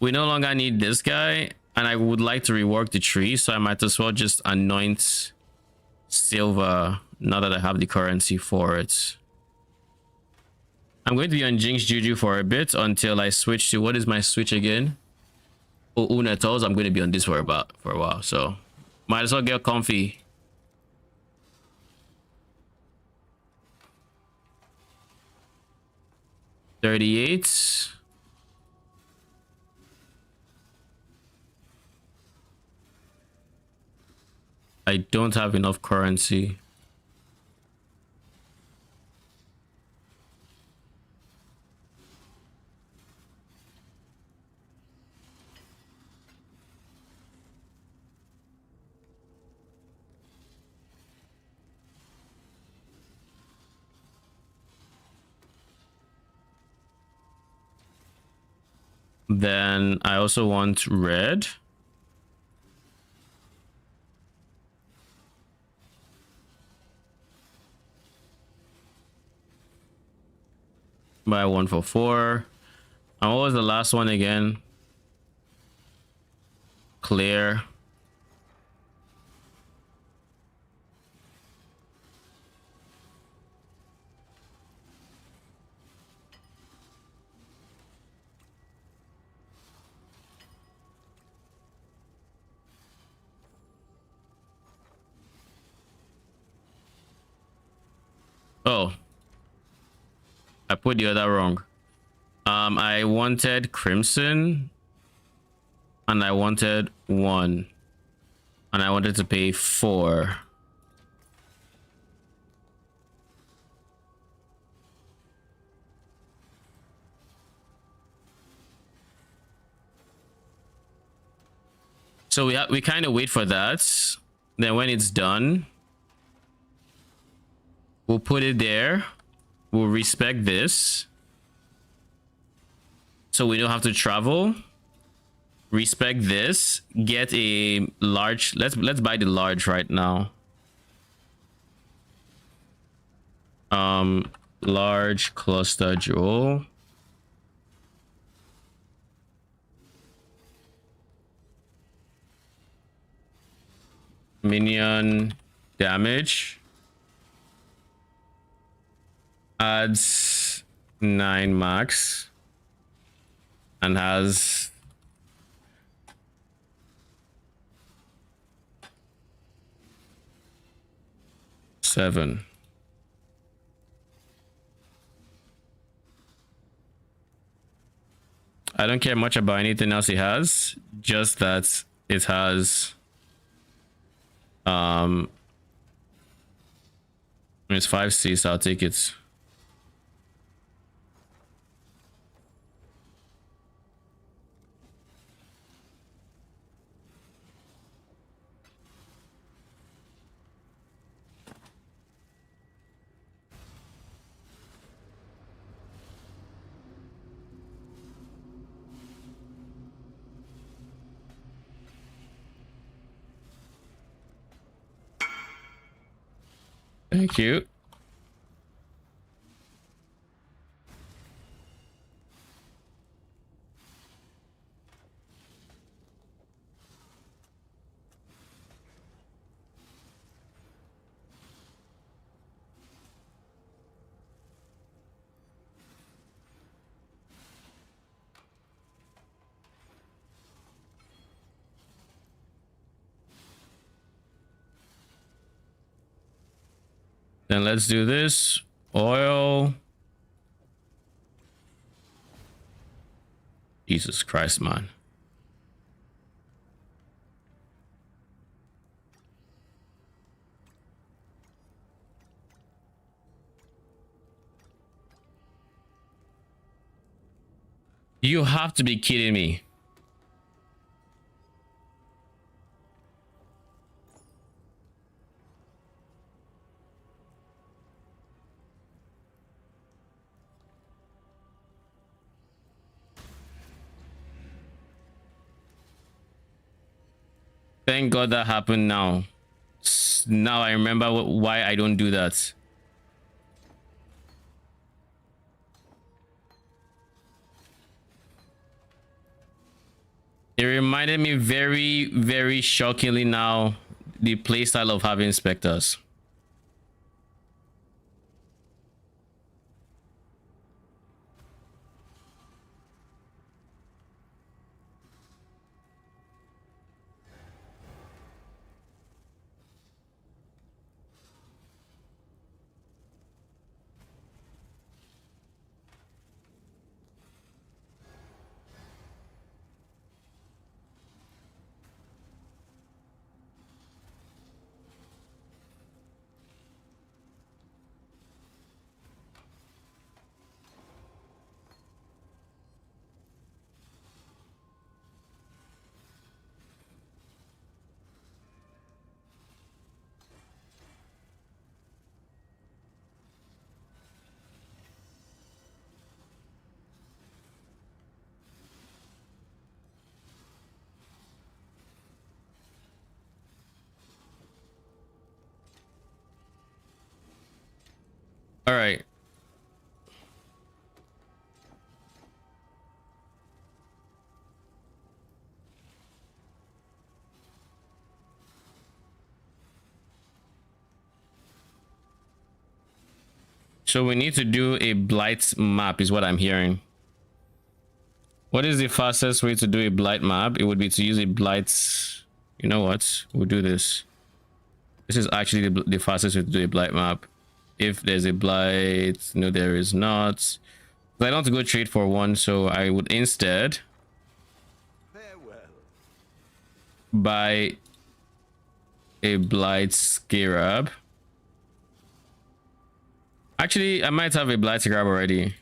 We no longer need this guy, and I would like to rework the tree, so I might as well just anoint silver now that I have the currency for it. I'm going to be on Jinx Juju for a bit until I switch to, what is my switch again? Oh, Unetals. I'm going to be on this for a while, so might as well get comfy. $38. I don't have enough currency. Then I also want red. Buy one for 4. And what was the last one again? Clear. Oh, I put the other wrong. I wanted crimson, and I wanted 1, and I wanted to pay 4. So we kind of wait for that. Then when it's done, we'll put it there. We'll respect this, so we don't have to travel. Respect this. Get a large. Let's buy the large right now. Large cluster jewel. Minion damage. Adds 9 max. And has seven. I don't care much about anything else he has, just that it has it's 5C, so I'll take it. Thank you. Then let's do this. Oil. Jesus Christ, man. You have to be kidding me. Thank God that happened now. Now I remember why I don't do that. It reminded me very, very shockingly now the playstyle of having specters. All right. So we need to do a blight map is what I'm hearing. What is the fastest way to do a blight map? It would be to use a blight. You know what? We'll do this. This is actually the fastest way to do a blight map. If there's a blight, no, there is not. I don't want to go trade for one, so I would instead buy a blight scarab. Actually, I might have a blight scarab already.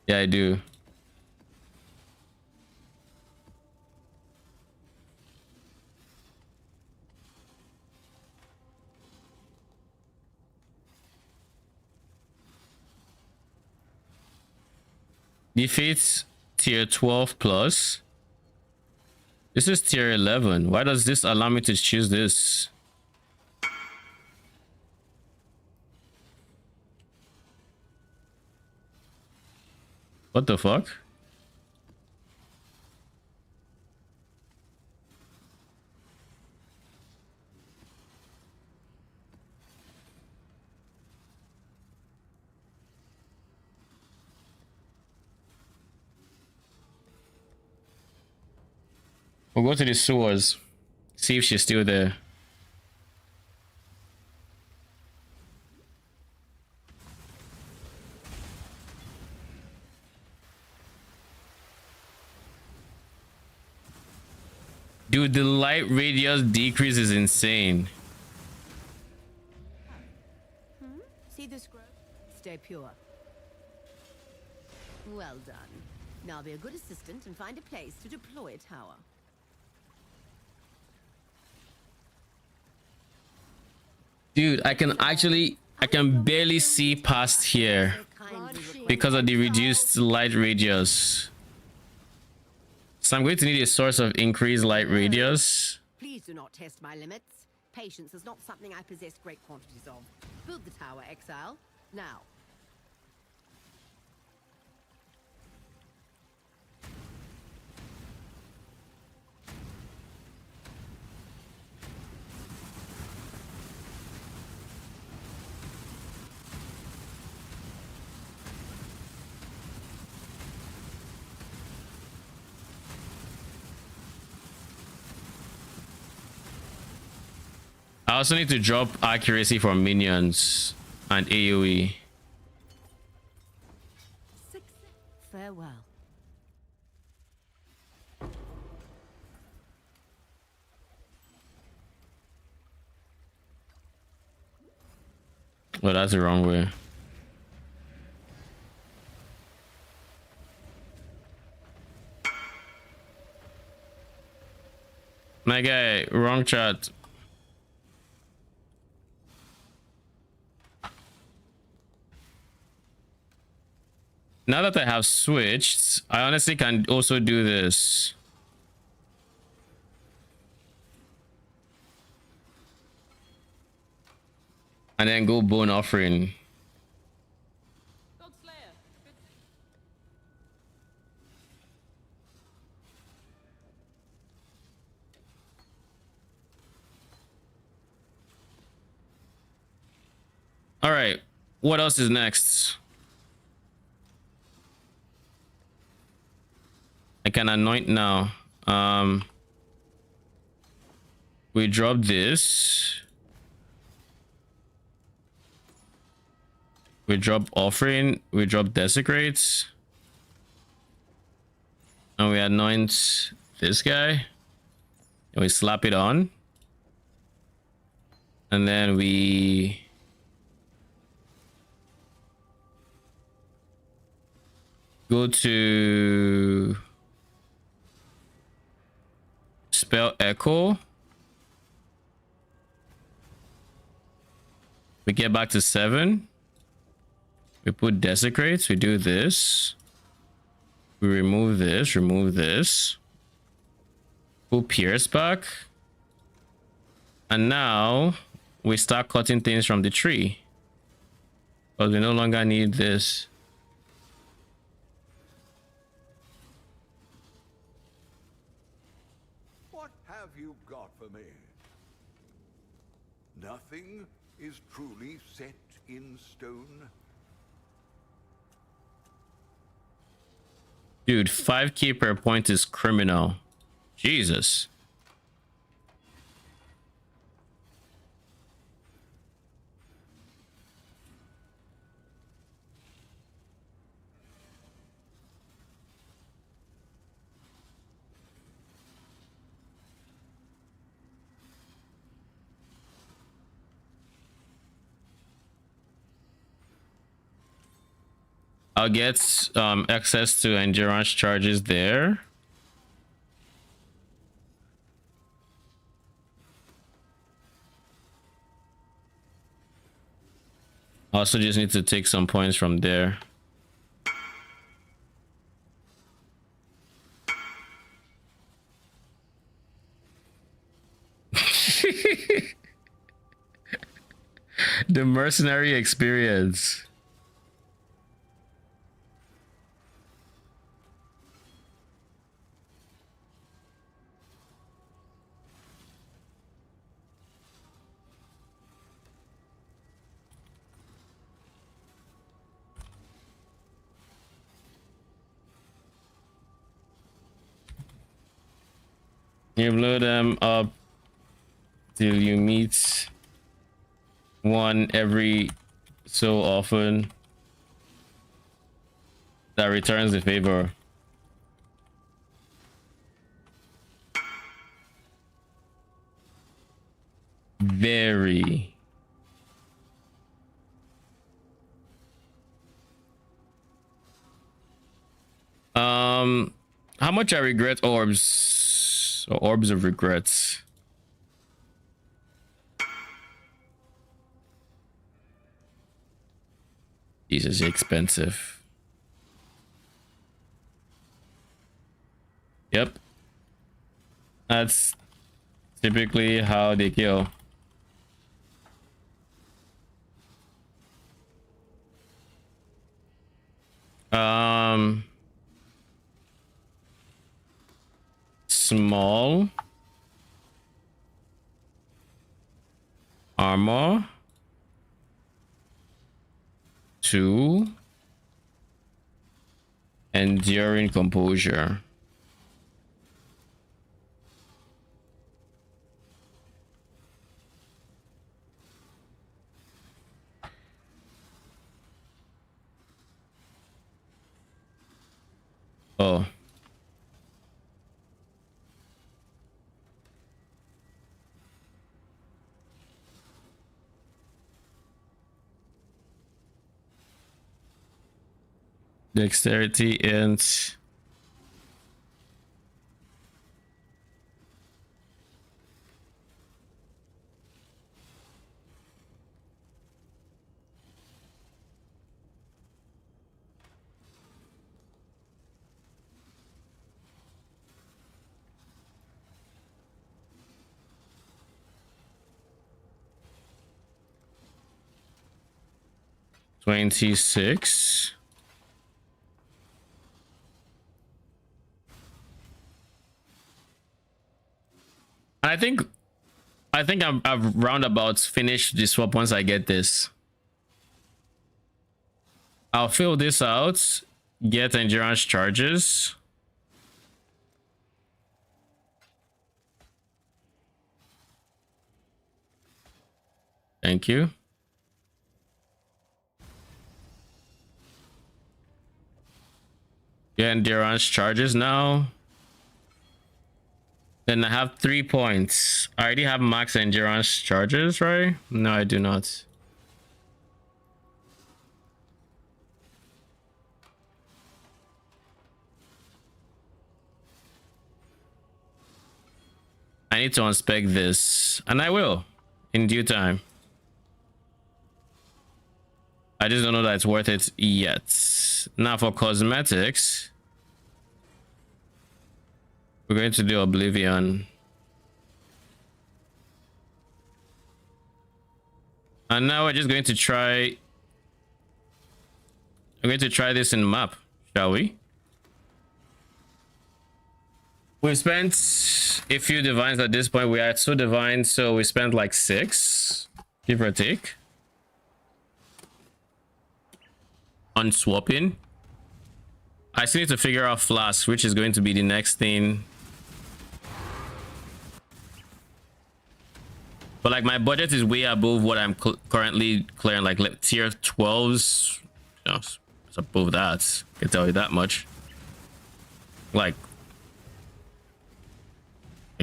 Yeah, I do. Defeats tier 12 plus. This is tier 11. Why does this allow me to choose this? What the fuck? We'll go to the sewers. See if she's still there. Dude, the light radius decrease is insane. See this grove? Stay pure. Well done. Now be a good assistant and find a place to deploy a tower. Dude, I can barely see past here because of the reduced light radius. So I'm going to need a source of increased light radius. Please do not test my limits. Patience is not something I possess great quantities of. Build the tower, Exile. Now. I also need to drop accuracy for minions and AoE. Farewell. Well, that's the wrong way. My guy, wrong chat. Now that I have switched, I honestly can also do this. And then go bone offering. All right, what else is next? I can anoint now. We drop this. We drop offering. We drop desecrates. And we anoint this guy. And we slap it on. And then we go to spell echo. We get back to 7. We put desecrates. We do this. We remove this. Put pierce back. And now we start cutting things from the tree. Because we no longer need this. What have you got for me? Nothing? is truly set in stone. Dude, 5k per point is criminal. Jesus. I'll get access to endurance charges there. I also just need to take some points from there. The mercenary experience. You blow them up till you meet one every so often that returns the favor. Very. How much I regret orbs or orbs of regrets? Jesus, expensive. Yep. That's typically how they kill. Small armor 2 enduring composure. Oh. Dexterity and $26. I think I've roundabouts finished the swap once I get this. I'll fill this out, get endurance charges. Thank you. Get endurance charges now. Then I have 3 points. I already have max endurance charges, right? No, I do not. I need to unspec this, and I will in due time. I just don't know that it's worth it yet. Now for cosmetics, we're going to do Oblivion. And now we're just going to try. I'm going to try this in map, shall we? We've spent a few divines at this point. We are at 2 divines, so we spent like 6. Give or take. On swapping. I still need to figure out Flask, which is going to be the next thing. But like my budget is way above what I'm currently clearing. Like tier 12s, you know, it's above that. I can tell you that much. Like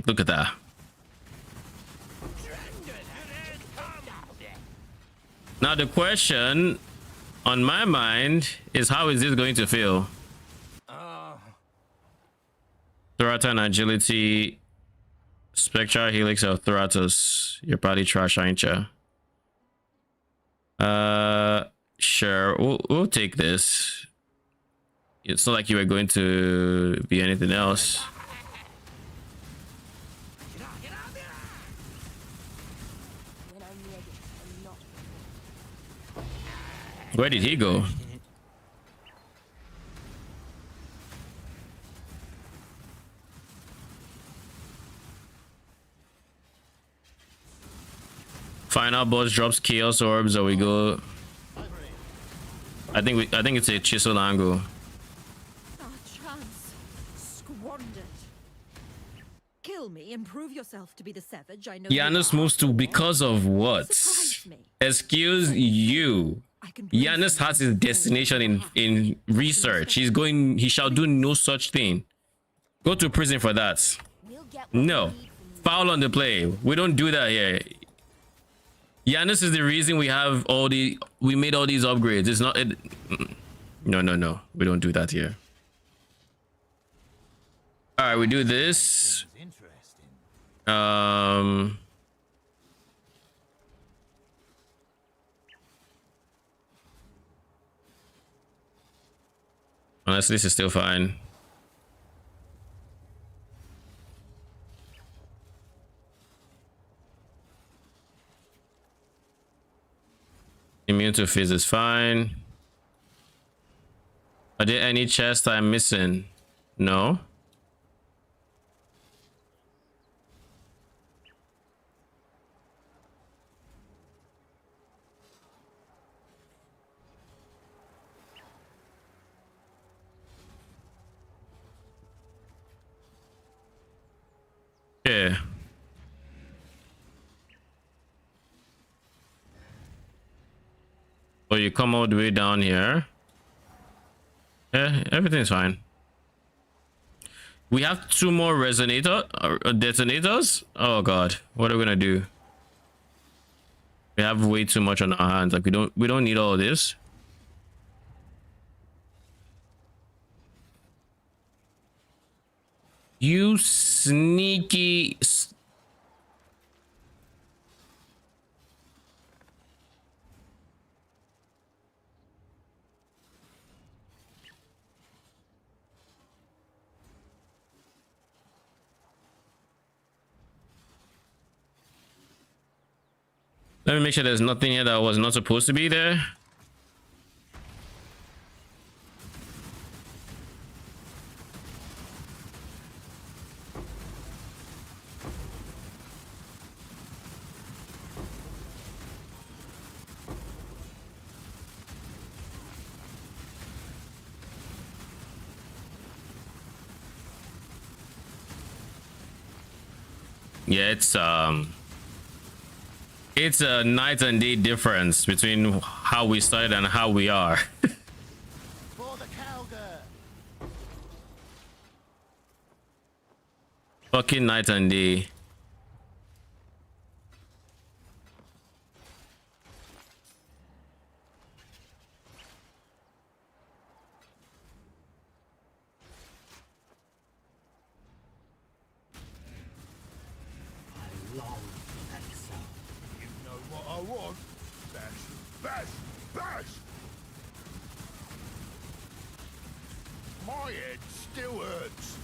look at that. Now the question on my mind is, how is this going to feel? Thorata and agility, Spectral Helix of Thoratus. You're probably trash, ain't ya? Sure, we'll take this. It's not like you were going to be anything else. Where did he go? Final boss drops chaos orbs, or we go. I think it's a chisel angle. Our chance squandered. Kill me, improve yourself to be the savage I know. Janus moves to because of what? Excuse you. Janus has his destination in research. He shall do no such thing. Go to prison for that. No. Foul on the play. We don't do that here. Janus is the reason we made all these upgrades. It's not no. We don't do that here. All right, we do this. Honestly, this is still fine. Immune to fizz is fine. Are there any chests I'm missing? No. Yeah. So you come all the way down here. Yeah, everything's fine. We have 2 more detonators. Oh god, what are we gonna do? We have way too much on our hands. Like we don't need all this. You sneaky. Let me make sure there's nothing here that was not supposed to be there. Yeah, it's a night and day difference between how we started and how we are. For the cowgirl. Fucking night and day. I long for Exile. You know what I want? Bash, bash, bash! My head still hurts.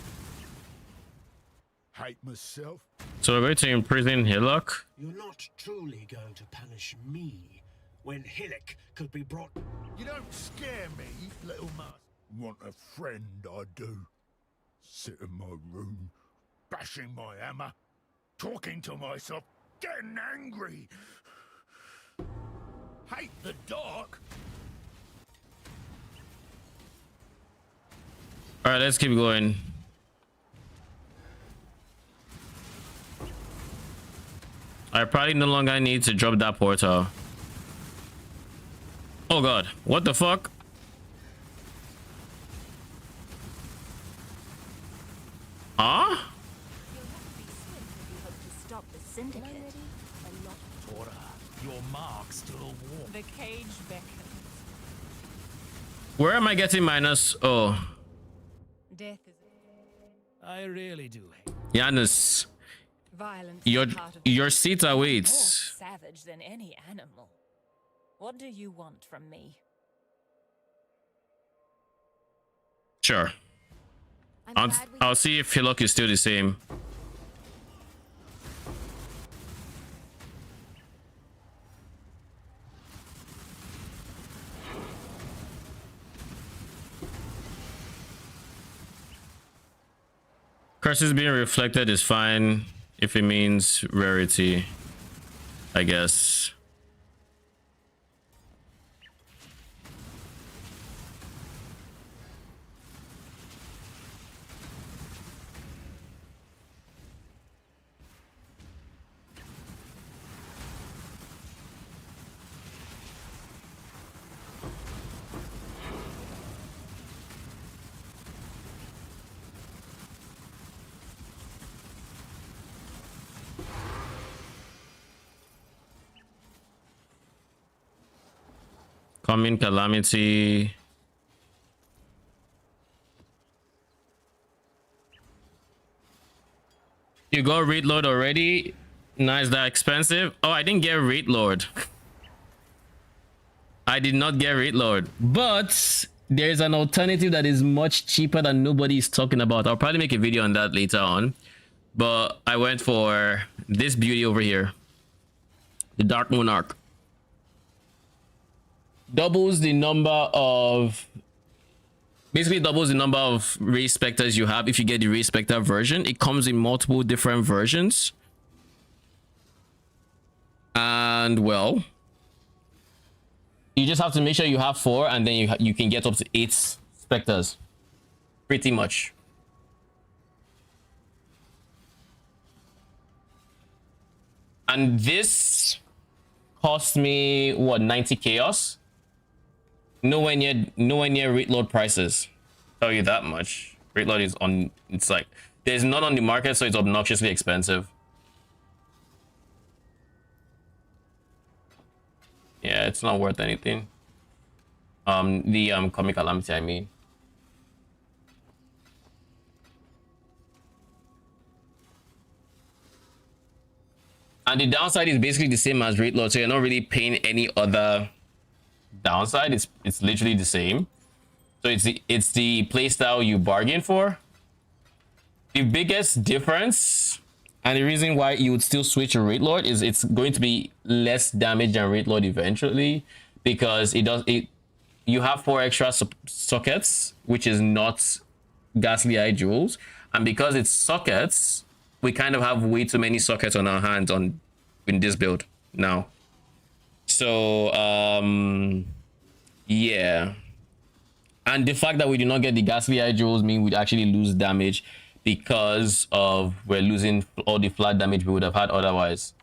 Hate myself. So we're going to imprison Hillock. You're not truly going to punish me when Hillock could be brought. You don't scare me, little man. Want a friend, I do. Sit in my room, bashing my hammer, talking to myself, getting angry. hate the dark. All right, let's keep going. I probably no longer need to drop that portal. Oh god, what the fuck? Huh? Stop the syndicate. Order, your mark still warm. The cage beckons. Where am I getting minus? Oh, Death is I really do hate. Janus, violence. your seat More awaits. savage than any animal. What do you want from me? Sure. I'll see if Hillock is still the same. Curses being reflected is fine if it means rarity, I guess. Coming calamity. You got read lord already? Nice, that expensive? Oh, I didn't get read lord. I did not get read lord, but there's an alternative that is much cheaper that nobody is talking about. I'll probably make a video on that later on, but I went for this beauty over here, the Dark Monarch. Doubles the number of, basically doubles the number of Ray Spectres you have if you get the Ray Spectre version. It comes in multiple different versions, and well, you just have to make sure you have 4, and then you can get up to 8 Spectres pretty much. And this cost me what, 90 chaos. Nowhere near rate load prices. Tell you that much. Rate load is on, it's like there's none on the market, so it's obnoxiously expensive. Yeah, it's not worth anything. The comic calamity, I mean. And the downside is basically the same as rate load, so you're not really paying any other downside. It's literally the same. So it's the playstyle you bargain for. The biggest difference and the reason why you would still switch a rate lord is it's going to be less damage than rate lord eventually, because you have 4 extra sockets, which is not Ghastly Eye Jewels, and because it's sockets, we kind of have way too many sockets on our hands in this build now. So yeah, and the fact that we do not get the Ghastly Eye Jewels mean we'd actually lose damage, because of we're losing all the flat damage we would have had otherwise.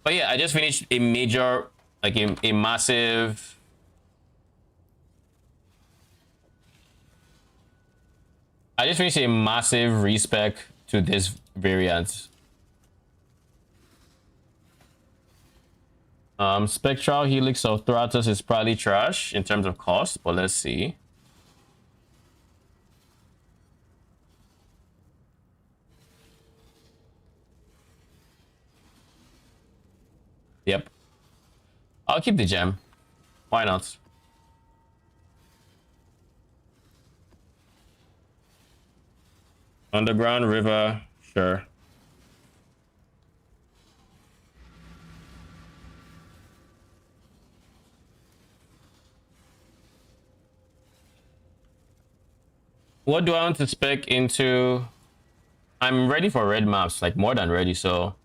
But yeah, I just finished a major, like a massive, I just finished a massive respec to this variant. Spectral Helix of Thratus is probably trash in terms of cost, but let's see. Yep. I'll keep the gem. Why not? Underground river, sure. What do I want to spec into? I'm ready for red maps, like more than ready, so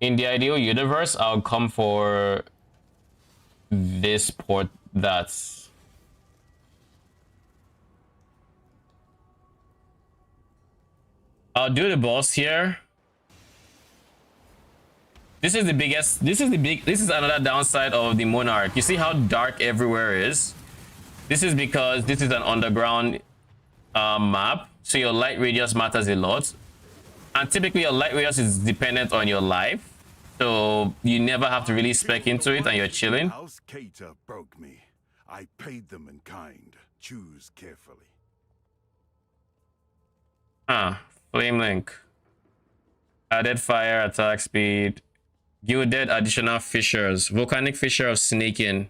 In the ideal universe, I'll come for this port that's I'll do the boss here. This is another downside of the Monarch. You see how dark everywhere is? This is because this is an underground map, so your light radius matters a lot. And typically your light radius is dependent on your life. So you never have to really spec into it and you're chilling. House Cater broke me. I paid them in kind. Choose carefully. Flame Link. Added fire, attack speed. Gilded additional fissures. Volcanic fissure of snaking.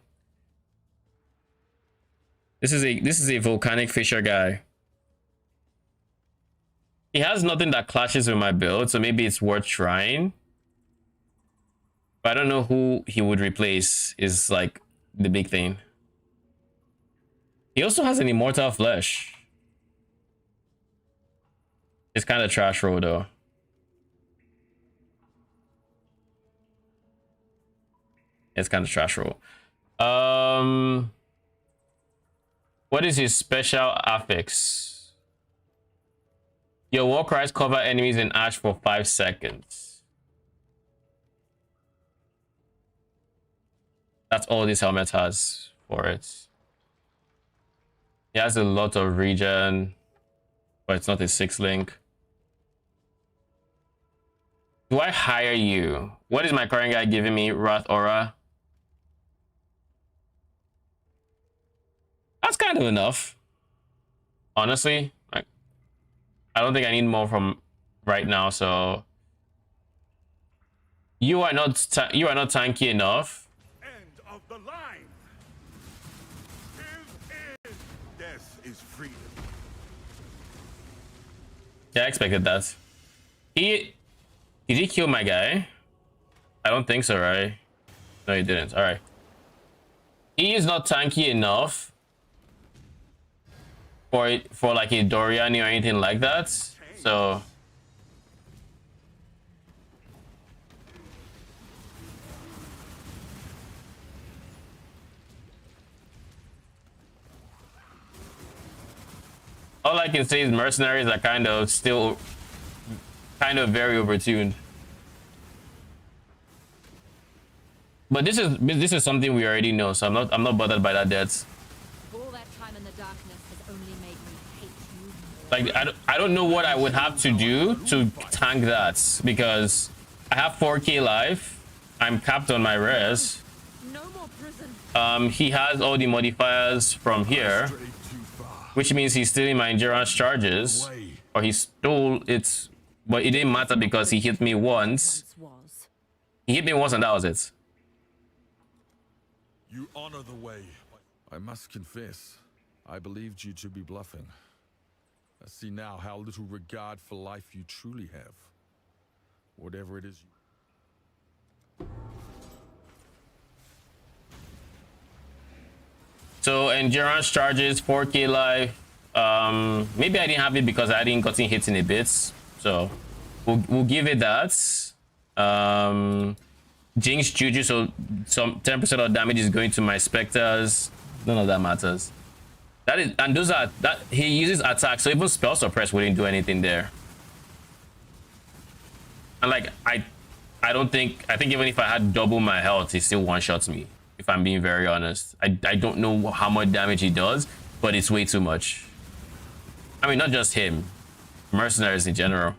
This is a volcanic fissure guy. He has nothing that clashes with my build, so maybe it's worth trying. But I don't know who he would replace is like the big thing. He also has an immortal flesh. It's kind of trash roll though. It's kind of trash roll. What is his special affix? Your war cries cover enemies in ash for 5 seconds. That's all this helmet has for it. He has a lot of regen, but it's not a 6 link. Do I hire you? What is my current guy giving me? Wrath Aura. That's kind of enough. Honestly, I don't think I need more from right now. So you are not tanky enough. End of the line. Death is freedom. Yeah, I expected that. Did he kill my guy? I don't think so, right? No, he didn't. All right. He is not tanky enough for like a Doriani or anything like that. So all I can say is mercenaries are kind of very overtuned. But this is something we already know, so I'm not bothered by that death. All that time in the darkness has only made me hate you. Like I don't know what I would have to do to tank that, because I have 4k life. I'm capped on my res. No more prison. He has all the modifiers from here, which means he's stealing my endurance charges, or he stole it, but it didn't matter because he hit me once. He hit me once and that was it. You honor the way. I must confess, I believed you to be bluffing. I see now how little regard for life you truly have. Whatever it is. So endurance charges, 4k life. Maybe I didn't have it because I didn't gotten hit in a bit. So we'll give it that. Jinx Juju, so some 10% of damage is going to my specters. None of that matters. That is, and those are that he uses attack, so even spell suppress wouldn't do anything there. And like I think even if I had double my health, he still one-shots me. If I'm being very honest, I don't know how much damage he does, but it's way too much. I mean, not just him, mercenaries in general.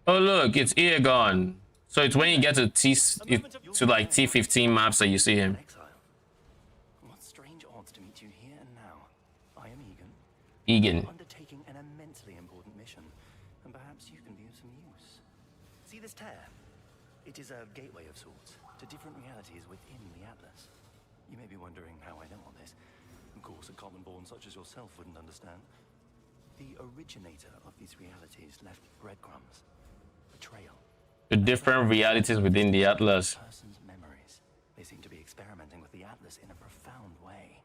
Oh look, it's Eargon. So it's when you get to like T15 maps that you see him. What strange odds to meet you here and now. I am Egan. Egan. Undertaking an immensely important mission, and perhaps you can be of some use. See this tear? It is a gateway of sorts to different realities within the Atlas. You may be wondering how I know all this. Of course, a common-born such as yourself wouldn't understand. The originator of these realities left breadcrumbs. A trail. The different realities within the Atlas. Person's memories. They seem to be experimenting with the Atlas in a profound way,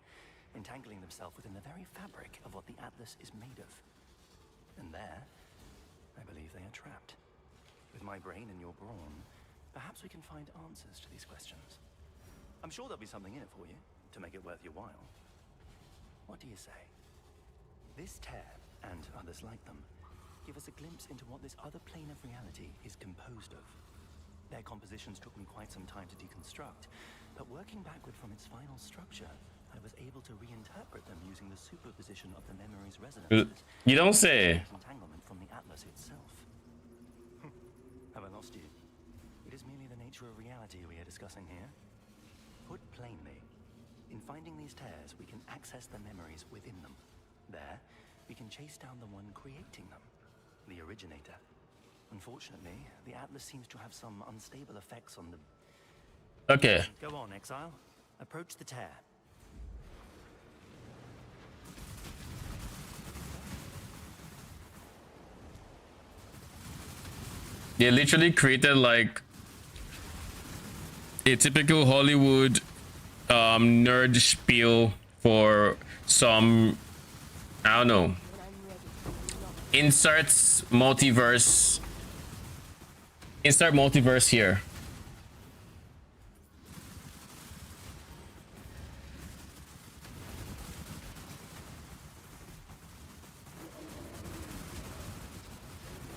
entangling themselves within the very fabric of what the Atlas is made of. And there, I believe they are trapped. With my brain and your brawn, perhaps we can find answers to these questions. I'm sure there'll be something in it for you, to make it worth your while. What do you say? This tear, and others like them, give us a glimpse into what this other plane of reality is composed of. Their compositions took me quite some time to deconstruct, but working backward from its final structure, I was able to reinterpret them using the superposition of the memory's resonances. You don't say. Entanglement from the Atlas itself. Have I lost you? It is merely the nature of reality we are discussing here. Put plainly, in finding these tears, we can access the memories within them. There, we can chase down the one creating them, the originator. Unfortunately, the Atlas seems to have some unstable effects on the... Okay. Go on, Exile. Approach the tear. They literally created like a typical Hollywood nerd spiel for some, I don't know, insert multiverse here.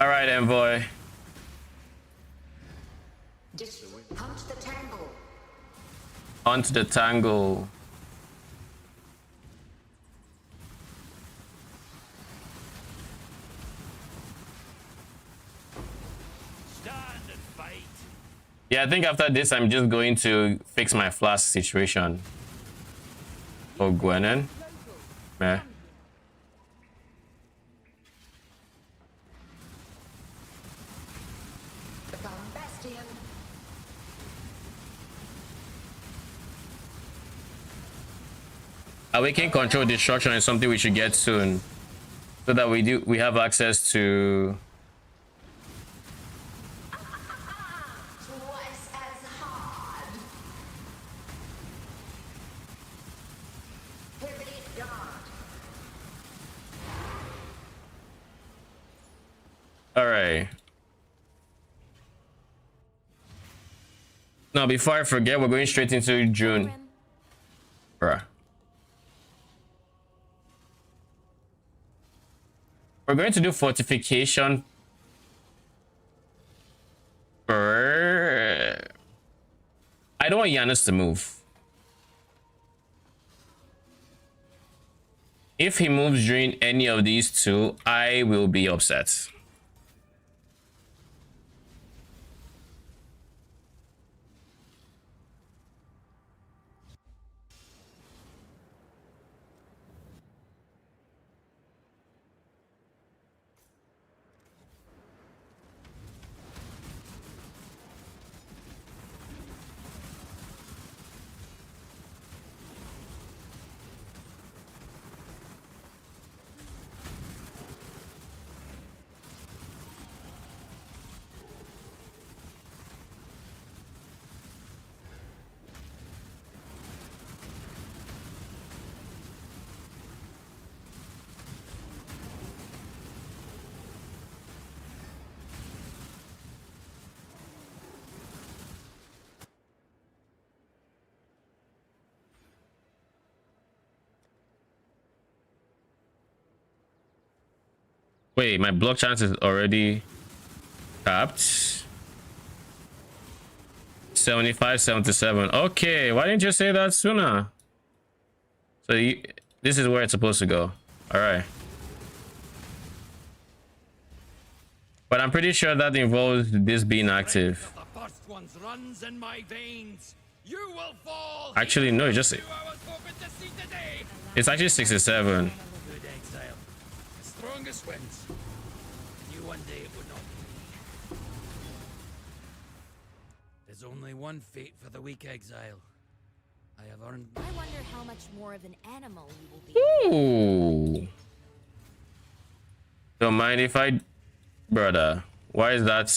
All right, Envoy. Hunt the tangle. Onto the tangle. Stand and fight. Yeah, I think after this, I'm just going to fix my flask situation. Oh, Gwennen. Meh. Awakening control destruction is something we should get soon, so that we have access to. Twice as hard. Heavy guard. All right. Now, before I forget, we're going straight into June. Bruh. We're going to do fortification. I don't want Giannis to move. If he moves during any of these two, I will be upset. Wait, my block chance is already capped. 75, 77. Okay, why didn't you say that sooner? So this is where it's supposed to go. All right. But I'm pretty sure that involves this being active. The first one's runs in my veins. You will fall. Actually, no, it's actually 67. Good Exile. The strongest wins. I knew one day it would not be. There's only one fate for the weak, Exile. I have earned. I wonder how much more of an animal you will be. Ooh. Don't mind if I, brother. Why is that?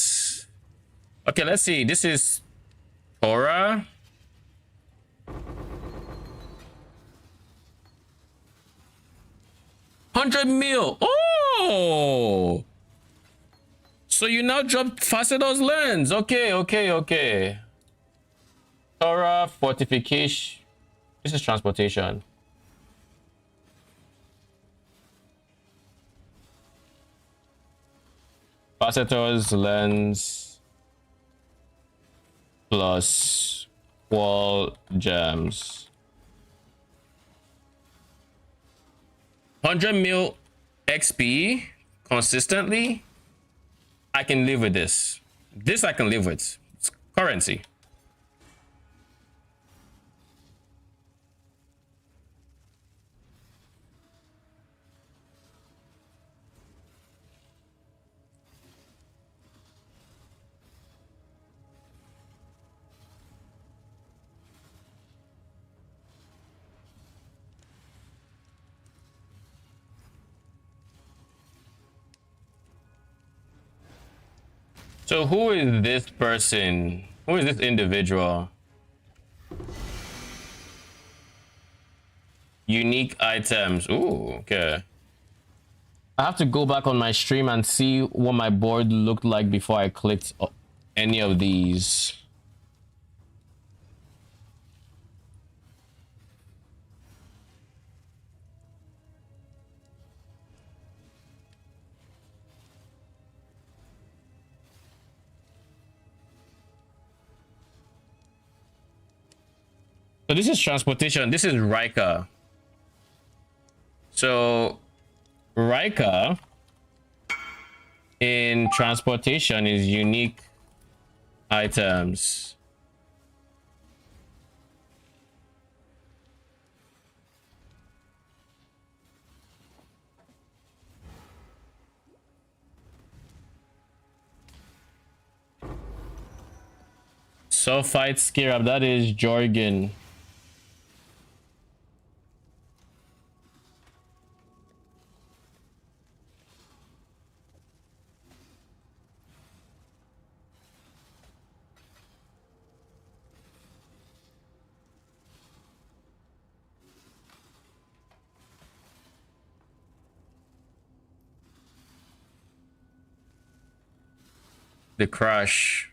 Okay, let's see. This is Torah. $100 million. Oh, so you now drop Facetor's lens. Okay. Torah fortification. This is transportation. Facetor's lens plus wall gems. 100 mil XP consistently. I can live with this. This I can live with. It's currency. So who is this person? Who is this individual? Unique items. Ooh, okay. I have to go back on my stream and see what my board looked like before I clicked any of these. So this is transportation. This is Rika. So Rika in transportation is unique items. Sulfite Scarab, that is Jorgen. The Crush.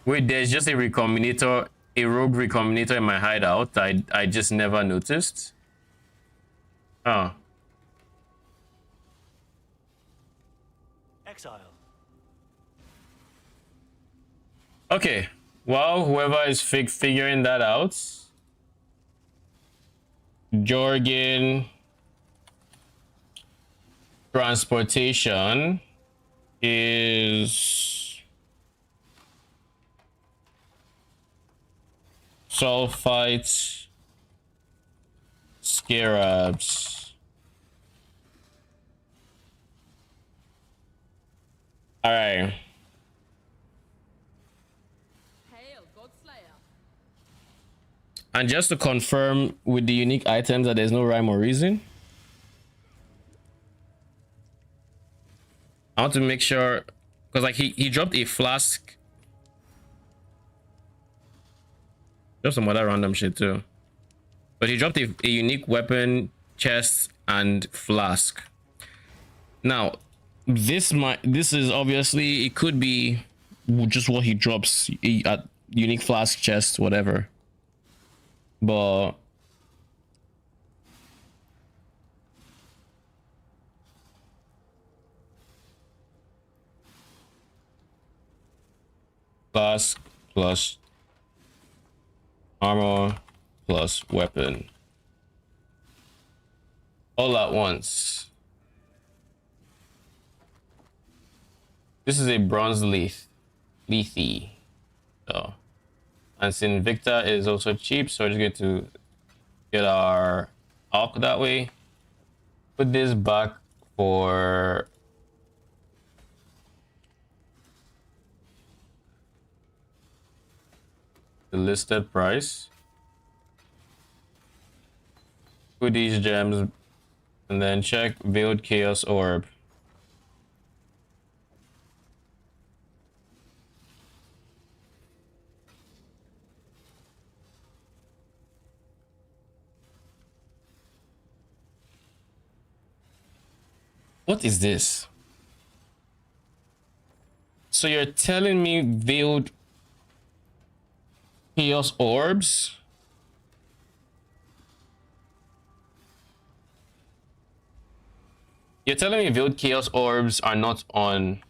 Wait, there's just a recombinator, a rogue recombinator in my hideout. I just never noticed. Oh. Exile. Okay. Well, whoever is figuring that out. Jorgen transportation is sulfite scarabs. All right. And just to confirm with the unique items that there's no rhyme or reason. I want to make sure, because like he dropped a flask. Just some other random shit too. But he dropped a unique weapon, chest, and flask. Now, This is obviously, it could be just what he drops at unique flask chest, whatever. But flask plus armor plus weapon all at once. This is a bronze lethe. So, and since Victor is also cheap, so we're just going to get our arc that way. Put this back for the listed price. Put these gems and then check Veiled Chaos Orb. What is this? So you're telling me Veiled Chaos Orbs? You're telling me Veiled Chaos Orbs are not on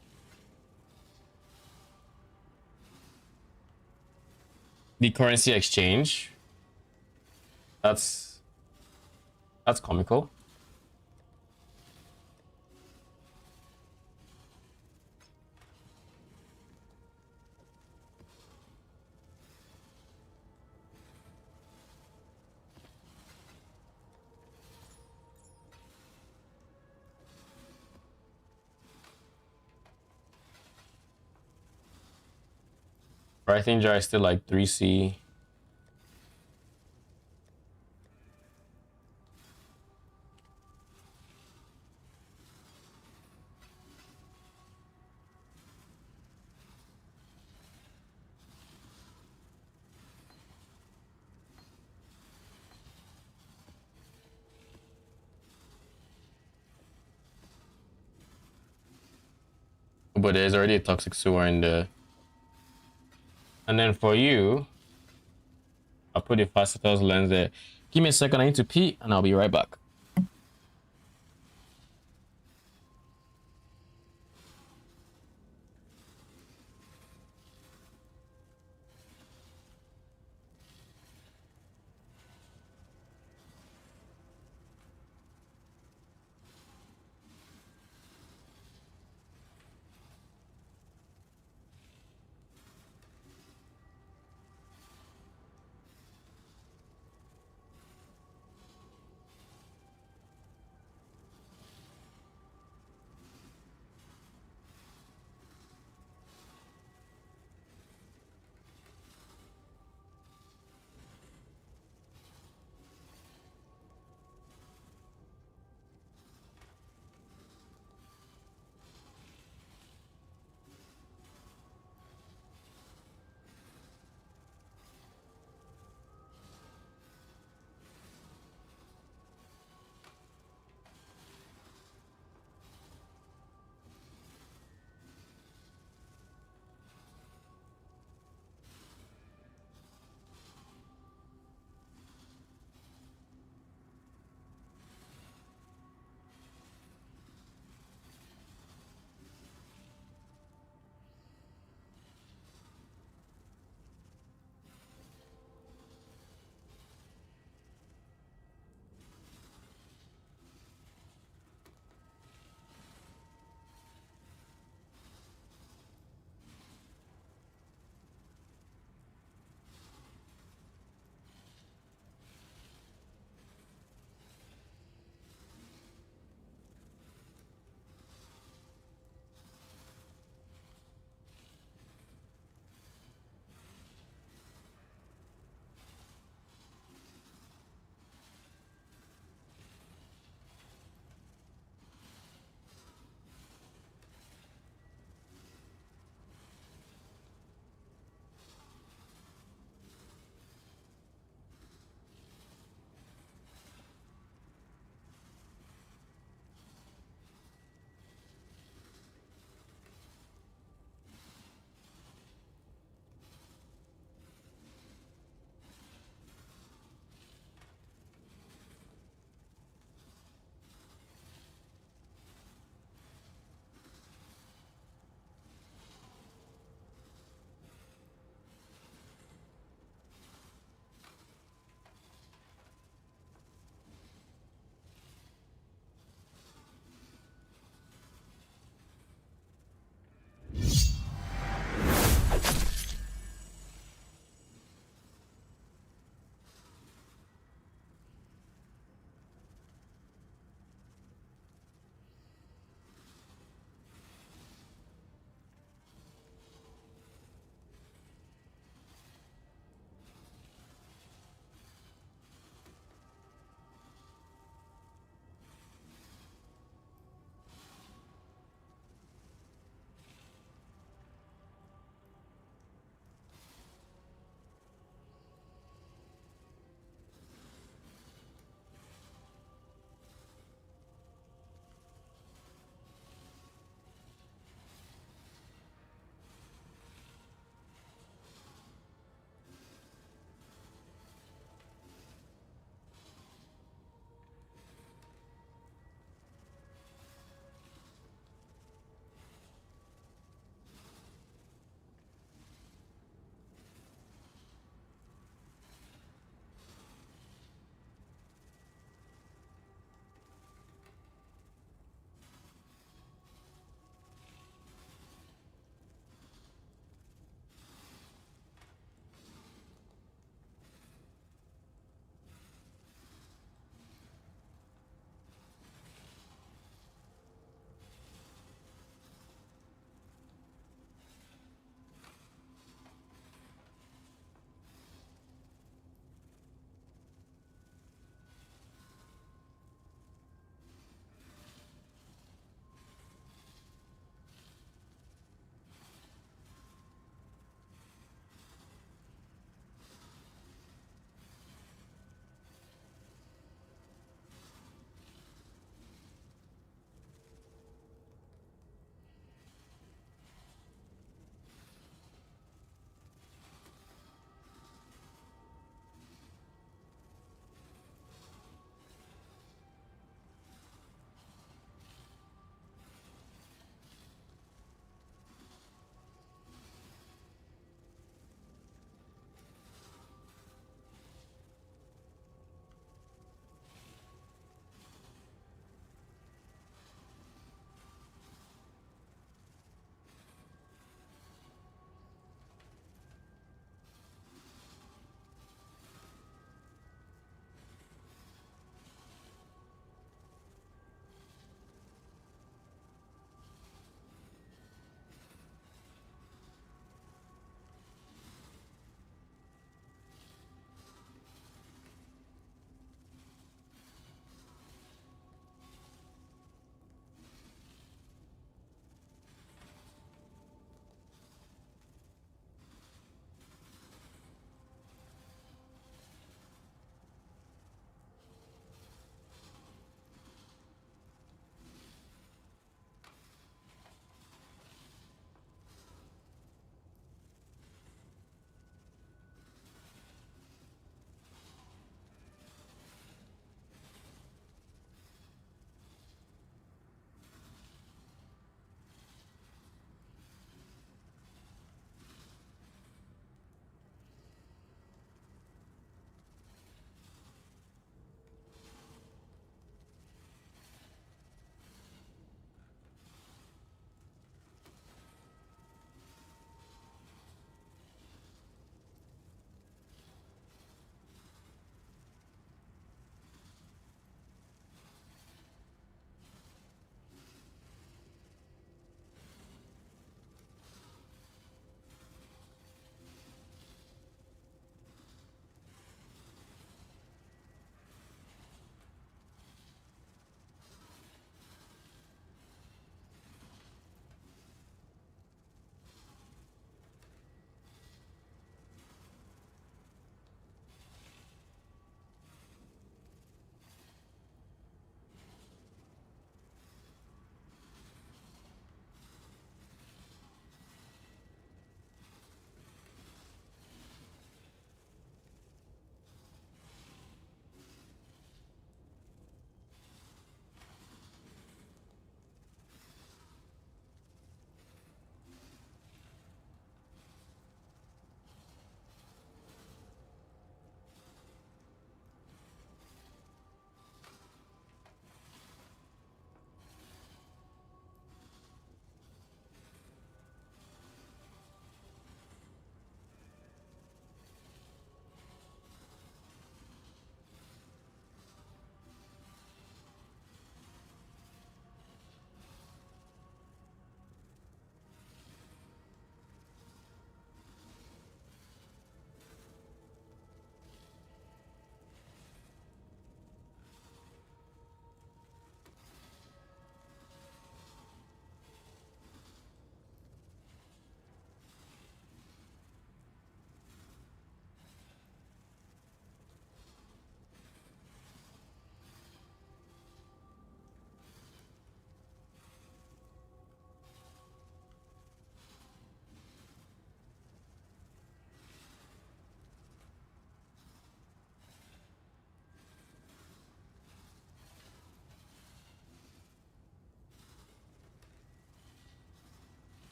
the currency exchange? That's comical. Writing jar is still like 3C. But there's already a toxic sewer in there. And then for you, I'll put the Facetors lens there. Give me a second, I need to pee, and I'll be right back.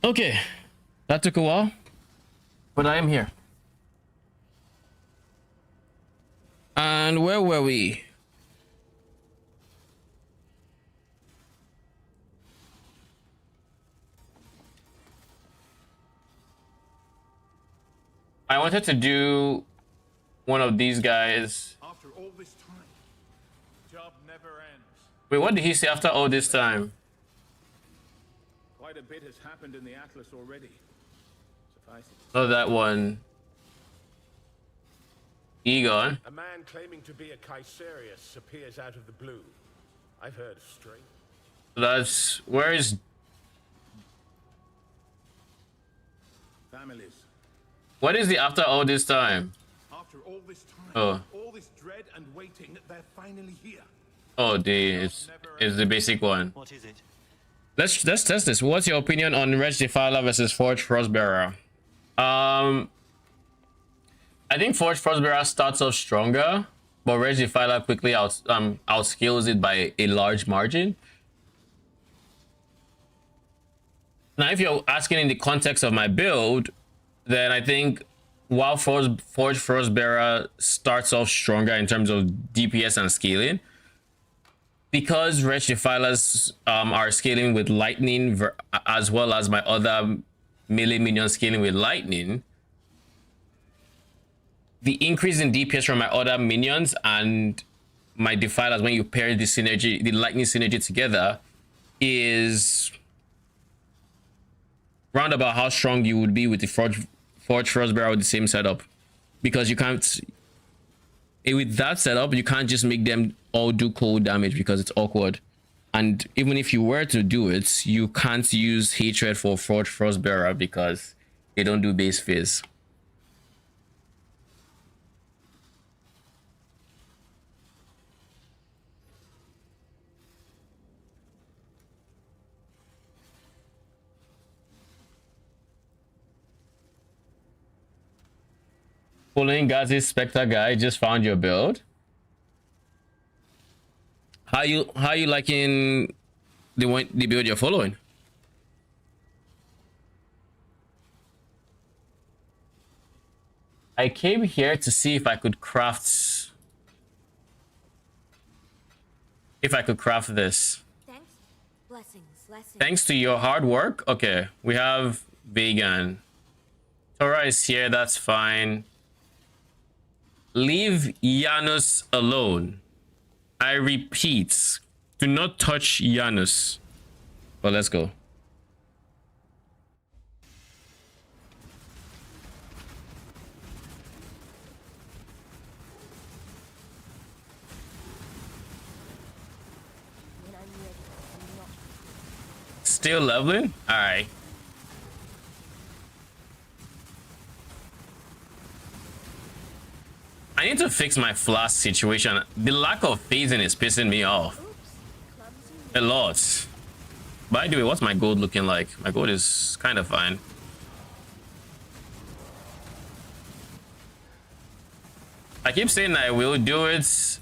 Okay, that took a while, but I am here. And where were we? I wanted to do one of these guys. After all this time, job never ends. Wait, what did he say after all this time? Quite a bit has happened in the Atlas already. Suffice it. Oh, that one. Egon. A man claiming to be a Caesarius appears out of the blue. I've heard strange. That's where is Families. what is the after all this time? After all this time, Oh. all this dread and waiting, they're finally here. Oh, it's the basic one. What is it? Let's test this. What's your opinion on Wretched Defiler versus Forged Frostbearer? I think Forged Frostbearer starts off stronger, but Wretched Defiler quickly outskills it by a large margin. Now, if you're asking in the context of my build, then I think while Forged Frostbearer starts off stronger in terms of DPS and scaling, because Wretched Defilers are scaling with lightning as well as my other melee minions scaling with lightning, the increase in DPS from my other minions and my Defilers, when you pair the synergy, the lightning synergy together, is round about how strong you would be with the Forged Frostbearer with the same setup. Because you can't, with that setup, you can't just make them all do cold damage because it's awkward. And even if you were to do it, you can't use Hatred for Forged Frostbearer because they don't do base phase. Following Gazi's Spectre guy, just found your build. How you liking the build you're following? I came here to see if I could craft this. Thanks. Blessings. Thanks to your hard work. Okay, we have Vegan. Tora is here, that's fine. Leave Janus alone. I repeat, do not touch Janus. Well, let's go. Still leveling? All right. I need to fix my flask situation. The lack of phasing is pissing me off a lot. By the way, what's my gold looking like? My gold is kind of fine. I keep saying I will do it,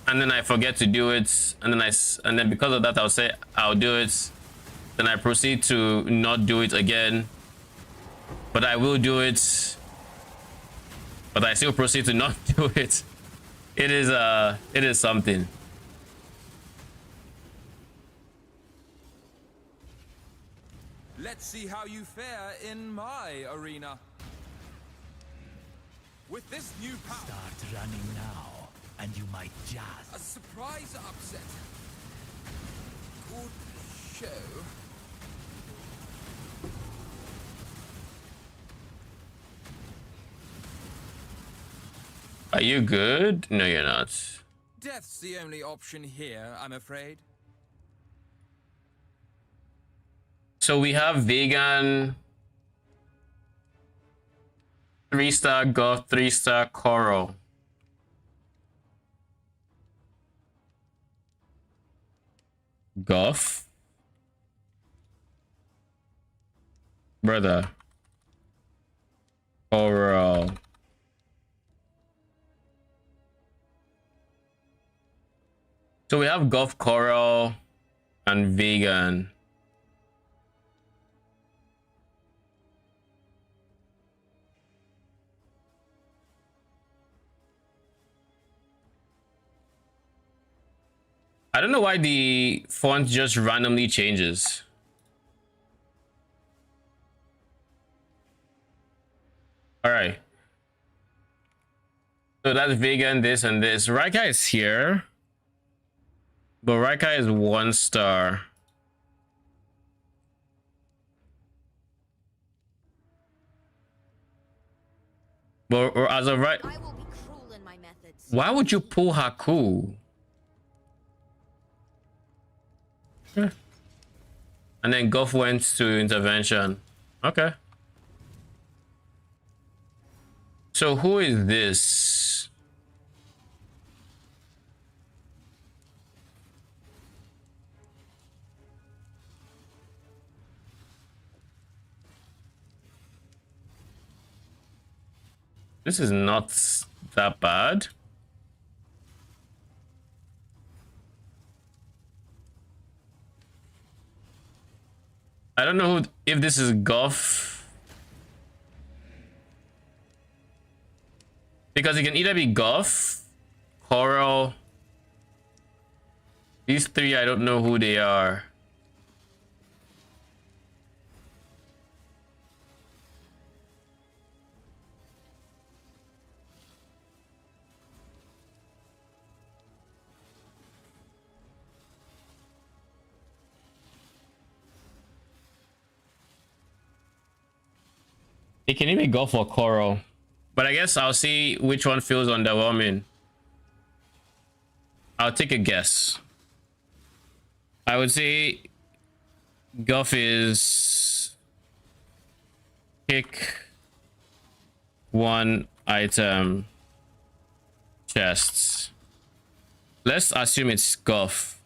and then I forget to do it, and then because of that I'll say I'll do it, then I proceed to not do it again, but I will do it, but I still proceed to not do it. It is something. Let's see how you fare in my arena. With this new power... Start running now, and you might just... A surprise upset. Good show. Are you good? No, you're not. Death's the only option here, I'm afraid. So we have Vegan, 3-star Goth, 3-star Coral. Goth? Brother. Coral. So we have Goth, Coral, and Vegan. I don't know why the font just randomly changes. All right. So that's vegan, this and this. Raika is here. But Raika is 1 star. But or as of right, I will be cruel in my methods. why would you pull Haku? And then Goff went to intervention. Okay. So who is this? This is not that bad. I don't know if this is Goff. Because it can either be Goff, Coral. These 3, I don't know who they are. It can even go for Coral. But I guess I'll see which one feels underwhelming. I'll take a guess. I would say Guff is pick 1 item chests. Let's assume it's Guff.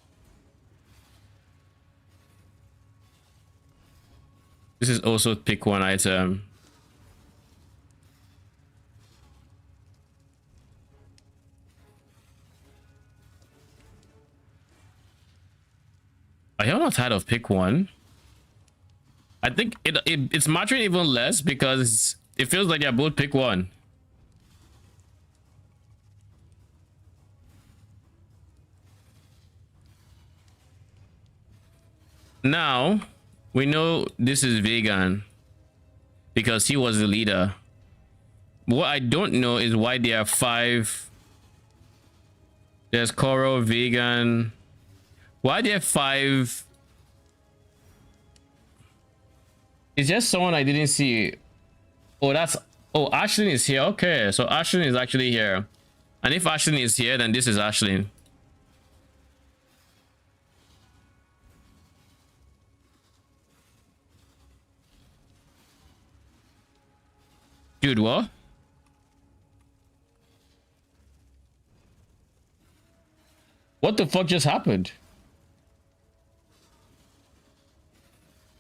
This is also pick 1 item. Are you not tired of pick 1? I think it's mattering even less because it feels like they're both pick 1. Now we know this is vegan because he was the leader. What I don't know is why there are 5. There's Coral, vegan. Why are there 5? It's just someone I didn't see. Oh, Ashlyn is here. Okay, so Ashlyn is actually here. And if Ashlyn is here, then this is Ashlyn. Dude, what? What the fuck just happened?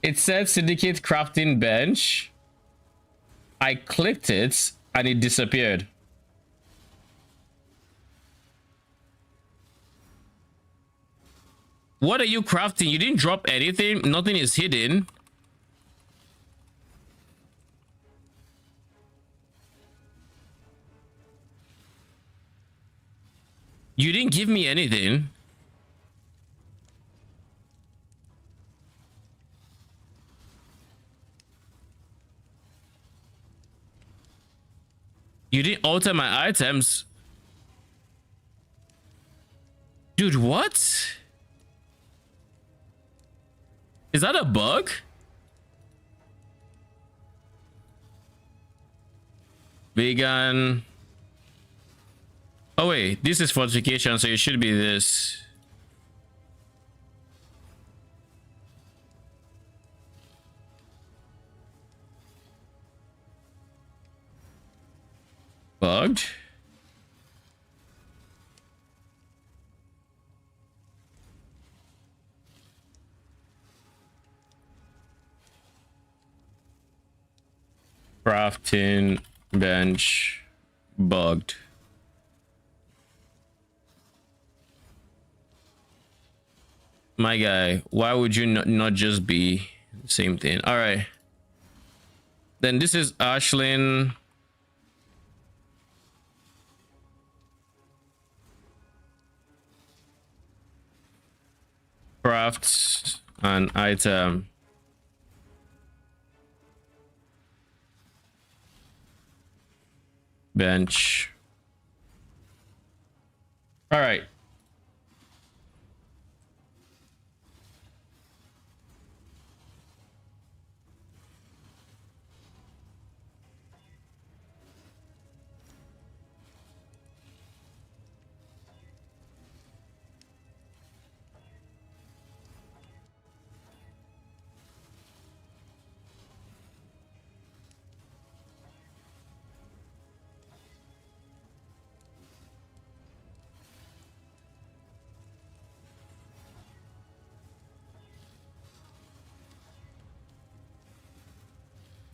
It said Syndicate Crafting Bench. I clicked it and it disappeared. What are you crafting? You didn't drop anything. Nothing is hidden. You didn't give me anything. You didn't alter my items. Dude, what? Is that a bug? Vegan. Oh wait, this is fortification, so it should be this. Bugged. Crafting bench bugged. My guy, why would you not just be the same thing? All right. Then this is Ashlyn. Craft an item. Bench. All right.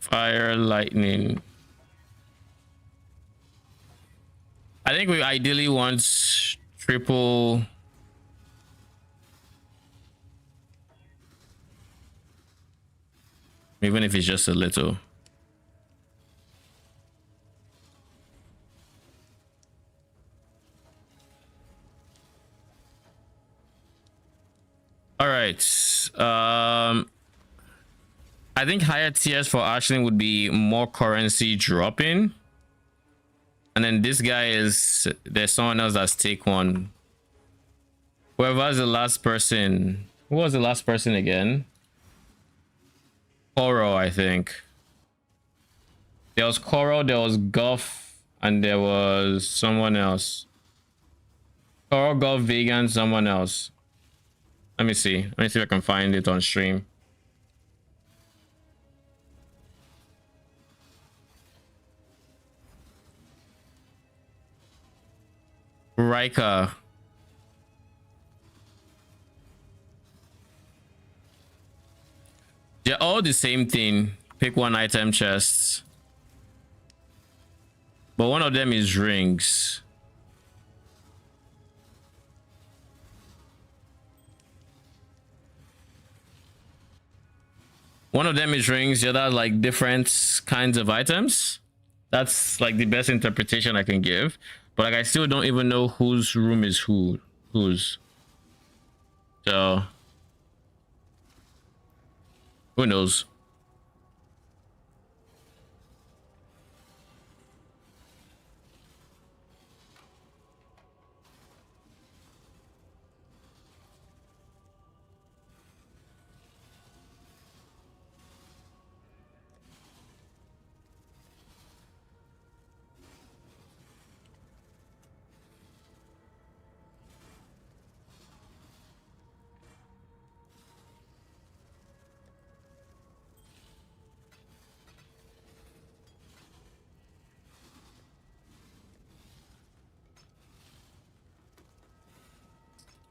Fire, lightning. I think we ideally want triple. Even if it's just a little. All right. I think higher tiers for Ashling would be more currency dropping. And then this guy is, there's someone else that's take one. Whoever's the last person. Who was the last person again? Koro, I think. There was Koro, there was Goff, and there was someone else. Koro, Goff, Vegan, someone else. Let me see. Let me see if I can find it on stream. Rika. They're all the same thing. Pick one item chests. But one of them is rings. One of them is rings, the other like different kinds of items. That's like the best interpretation I can give. But like I still don't even know whose room is whose. So who knows?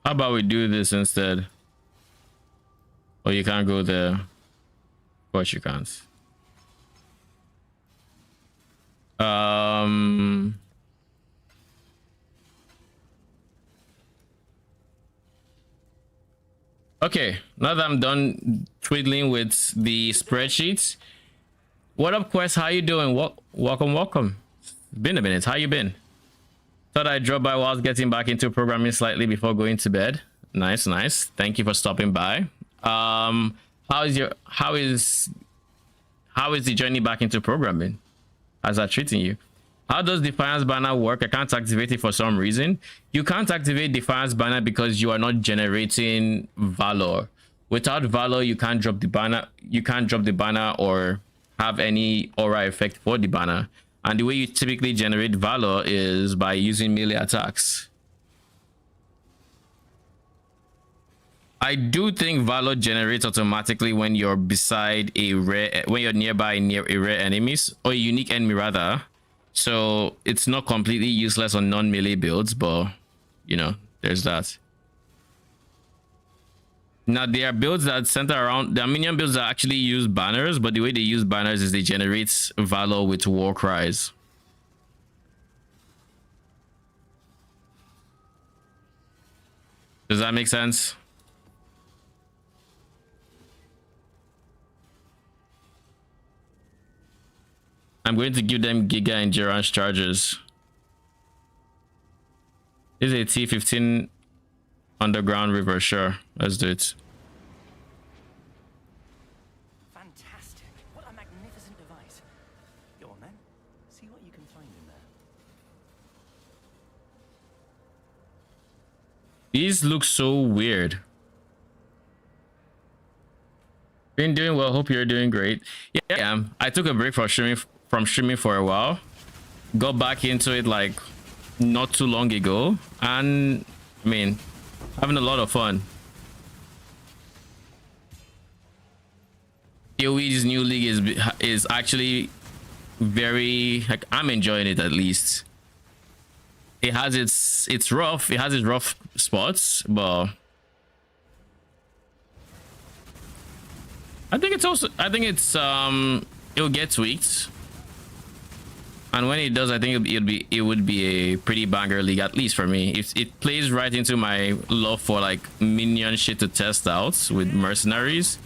How about we do this instead? Oh, you can't go there. Of course you can't. Okay, now that I'm done twiddling with the spreadsheets. What up, Quest? How you doing? Welcome. It's been a minute. How you been? Thought I'd drop by while I was getting back into programming slightly before going to bed. Nice. Thank you for stopping by. How is the journey back into programming? How's that treating you? How does Defiance banner work? I can't activate it for some reason. You can't activate Defiance banner because you are not generating Valor. Without Valor, you can't drop the banner. You can't drop the banner or have any aura effect for the banner. And the way you typically generate Valor is by using melee attacks. I do think Valor generates automatically when you're beside a rare, when you're nearby near a rare enemies or a unique enemy rather. So it's not completely useless on non-melee builds, but you know, there's that. Now there are builds that center around, there are minion builds that actually use banners, but the way they use banners is they generate Valor with war cries. Does that make sense? I'm going to give them Giga Endurance charges. This is a T15 underground river. Sure, let's do it. Fantastic. What a magnificent device. Go on then. See what you can find in there. These look so weird. Been doing well. Hope you're doing great. Yeah, I took a break from streaming for a while. Got back into it like not too long ago, and I mean, having a lot of fun. PoE's new league is actually very, like, I'm enjoying it. At least it has its rough spots, but I think it'll get tweaked, and when it does, I think it would be a pretty banger league, at least for me. It plays right into my love for like minion shit to test out with mercenaries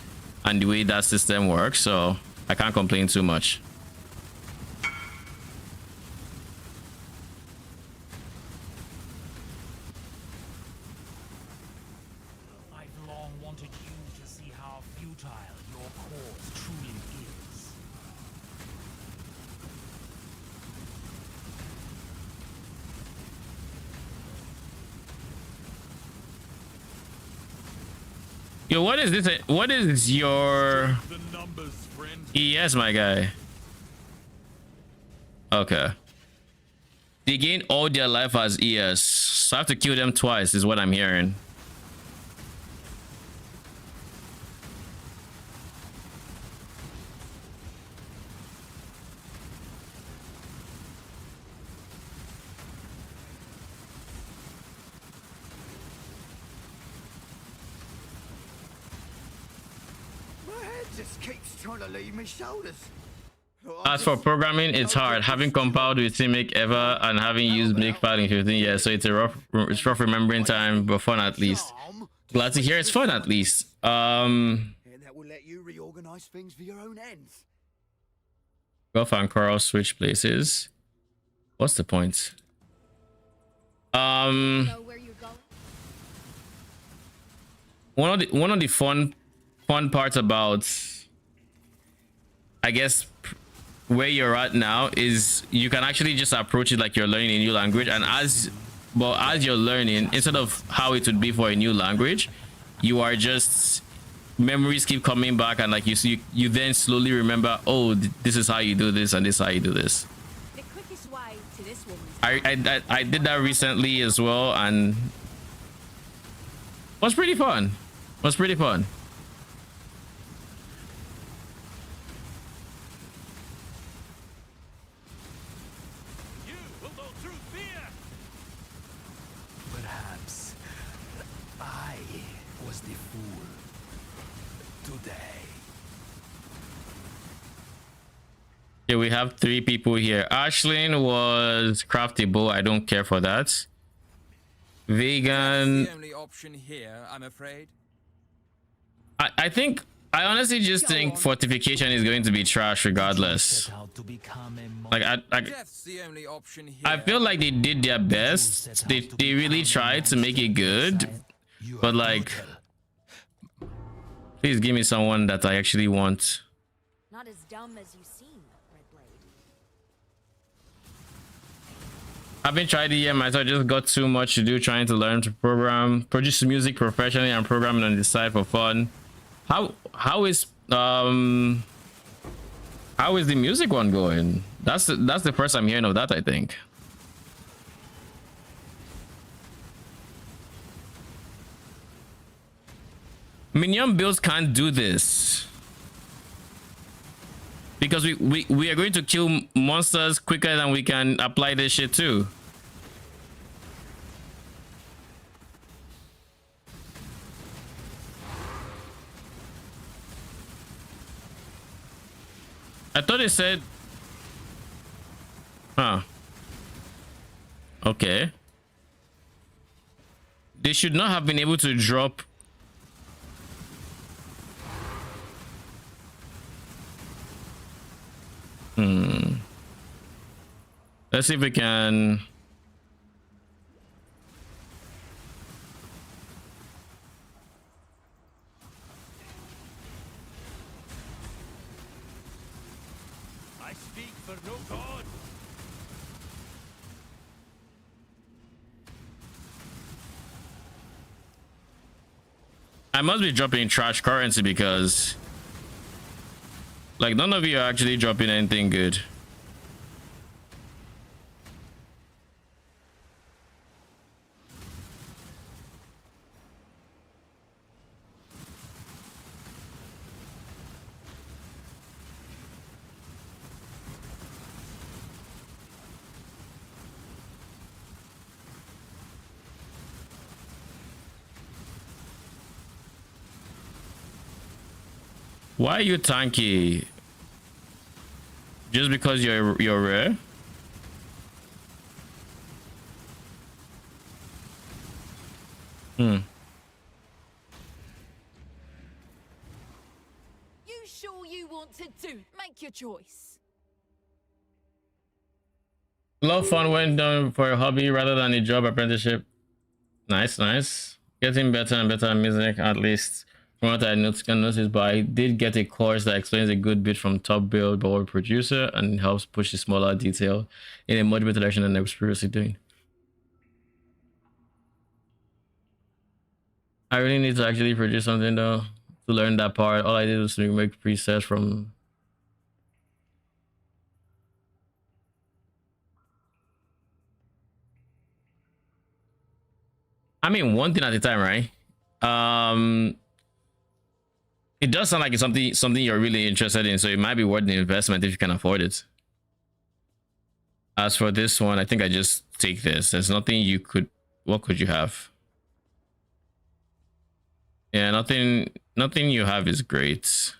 and the way that system works, so I can't complain too much. I've long wanted you to see how futile your cause truly is. Yo, what is this? What is your ES, my guy? Okay. They gain all their life as ES, so I have to kill them twice, is what I'm hearing. Just keeps trying to leave me shoulders. As for programming, it's hard. Having compiled with CMake ever and having used Makefile in 15 years, so it's rough remembering time, but fun at least. Glad to hear it's fun at least. And that will let you reorganize things for your own ends. Golf and Coral switch places. What's the point? One of the fun parts about, I guess, where you're at now is you can actually just approach it like you're learning a new language, and as you're learning, instead of how it would be for a new language, you are just, memories keep coming back, and like you then slowly remember, oh, this is how you do this, and this is how you do this. The quickest way to this woman's I did that recently as well, and it was pretty fun. Perhaps I was the fool today. Yeah, we have 3 people here. Ashlyn was crafty bow. I don't care for that. Vegan. The only option here, I'm afraid. I honestly just think fortification is going to be trash regardless. Like I feel like they did their best. They really tried to make it good, but like, please give me someone that I actually want. not as dumb as you seem, Redblade. I haven't tried it yet myself. I just got too much to do trying to learn to produce music professionally and programming on the side for fun. How is the music one going? That's the first I'm hearing of that, I think. Minion builds can't do this because we are going to kill monsters quicker than we can apply this shit too. I thought it said, huh? Okay. They should not have been able to drop. Let's see if we can. speak for no god. I must be dropping trash currency because like none of you are actually dropping anything good. Why are you tanky? Just because you're rare? Hmm. You sure you want to do? Make your choice. Love fun when done for a hobby rather than a job apprenticeship. Nice, nice. Getting better and better at music, at least from what I can notice, but I did get a course that explains a good bit from top billboard producer and helps push the smaller detail in a much better direction than I was previously doing. I really need to actually produce something though to learn that part. All I did was to make presets from. I mean, one thing at a time, right? It does sound like it's something you're really interested in, so it might be worth the investment if you can afford it. As for this one, I think I just take this. There's nothing you could. What could you have? Yeah, nothing you have is great.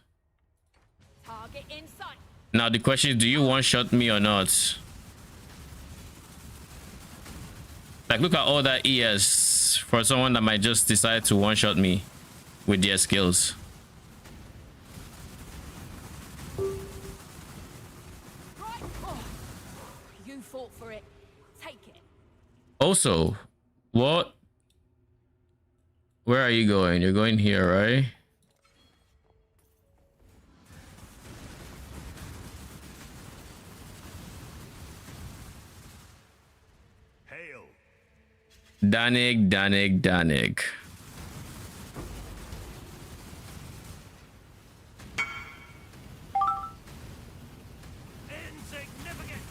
Target in sight. Now the question is, do you one-shot me or not? Like, look at all that ES for someone that might just decide to one-shot me with their skills. Right. Oh, you fought for it. Take it. Also, what? Where are you going? You're going here, right? Hail. Danig, Danig, Danig. Insignificant.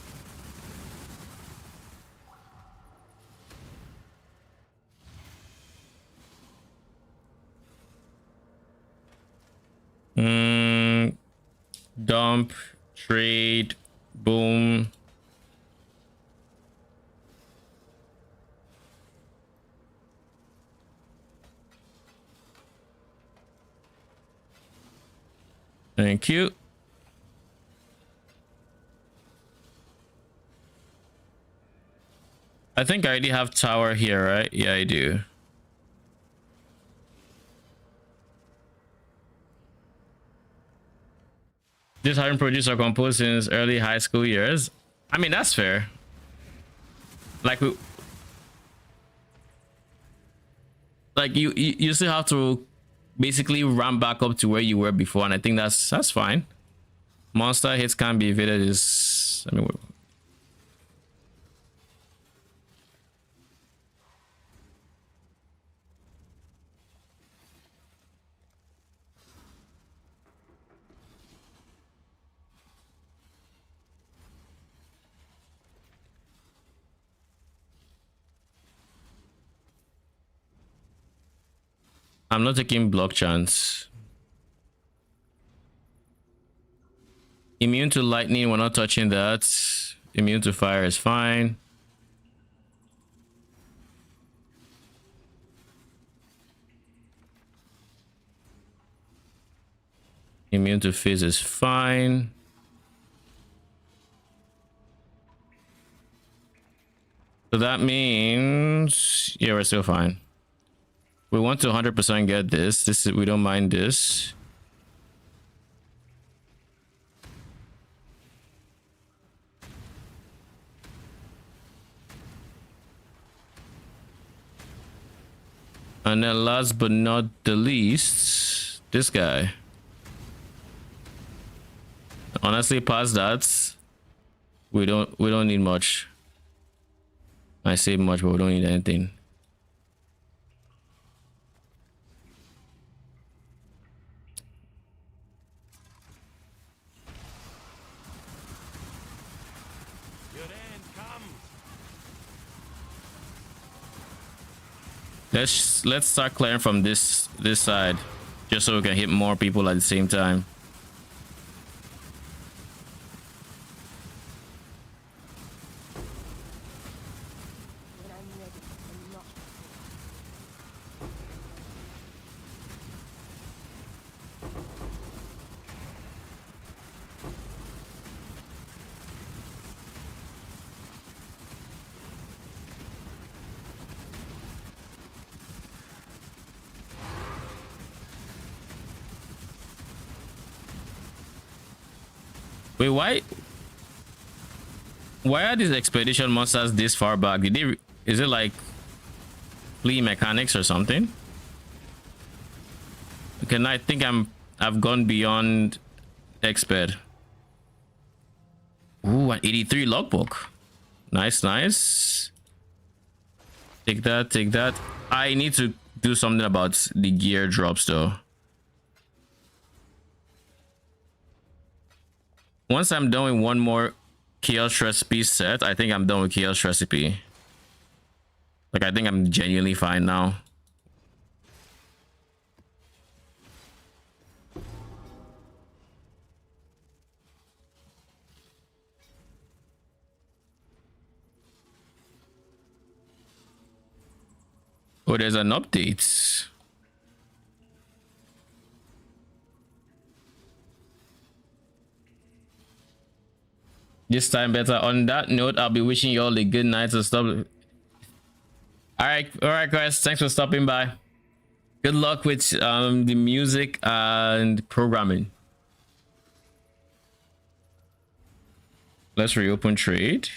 Dump, trade, boom. Thank you. I think I already have tower here, right? Yeah, I do. This having produced or composed since early high school years. I mean, that's fair. Like you still have to basically ramp back up to where you were before, and I think that's fine. Monster hits can't be evaded is, I mean, I'm not taking block chance. Immune to lightning, we're not touching that. Immune to fire is fine. Immune to fizz is fine. So that means, yeah, we're still fine. We want to 100% get this. This is, we don't mind this. And then last but not the least, this guy. Honestly, past that, We don't need much. I say much, but we don't need anything. Let's start clearing from this side, just so we can hit more people at the same time. Wait, why are these expedition monsters this far back? Is it like flea mechanics or something? Okay, now I think I've gone beyond expert. Ooh, an 83 logbook. Nice. Take that. I need to do something about the gear drops though. Once I'm done with one more Chaos Recipe set, I think I'm done with Chaos Recipe. Like, I think I'm genuinely fine now. Oh, there's an update. This time better. On that note, I'll be wishing you all a good night and stuff. All right, guys. Thanks for stopping by. Good luck with the music and programming. Let's reopen trade.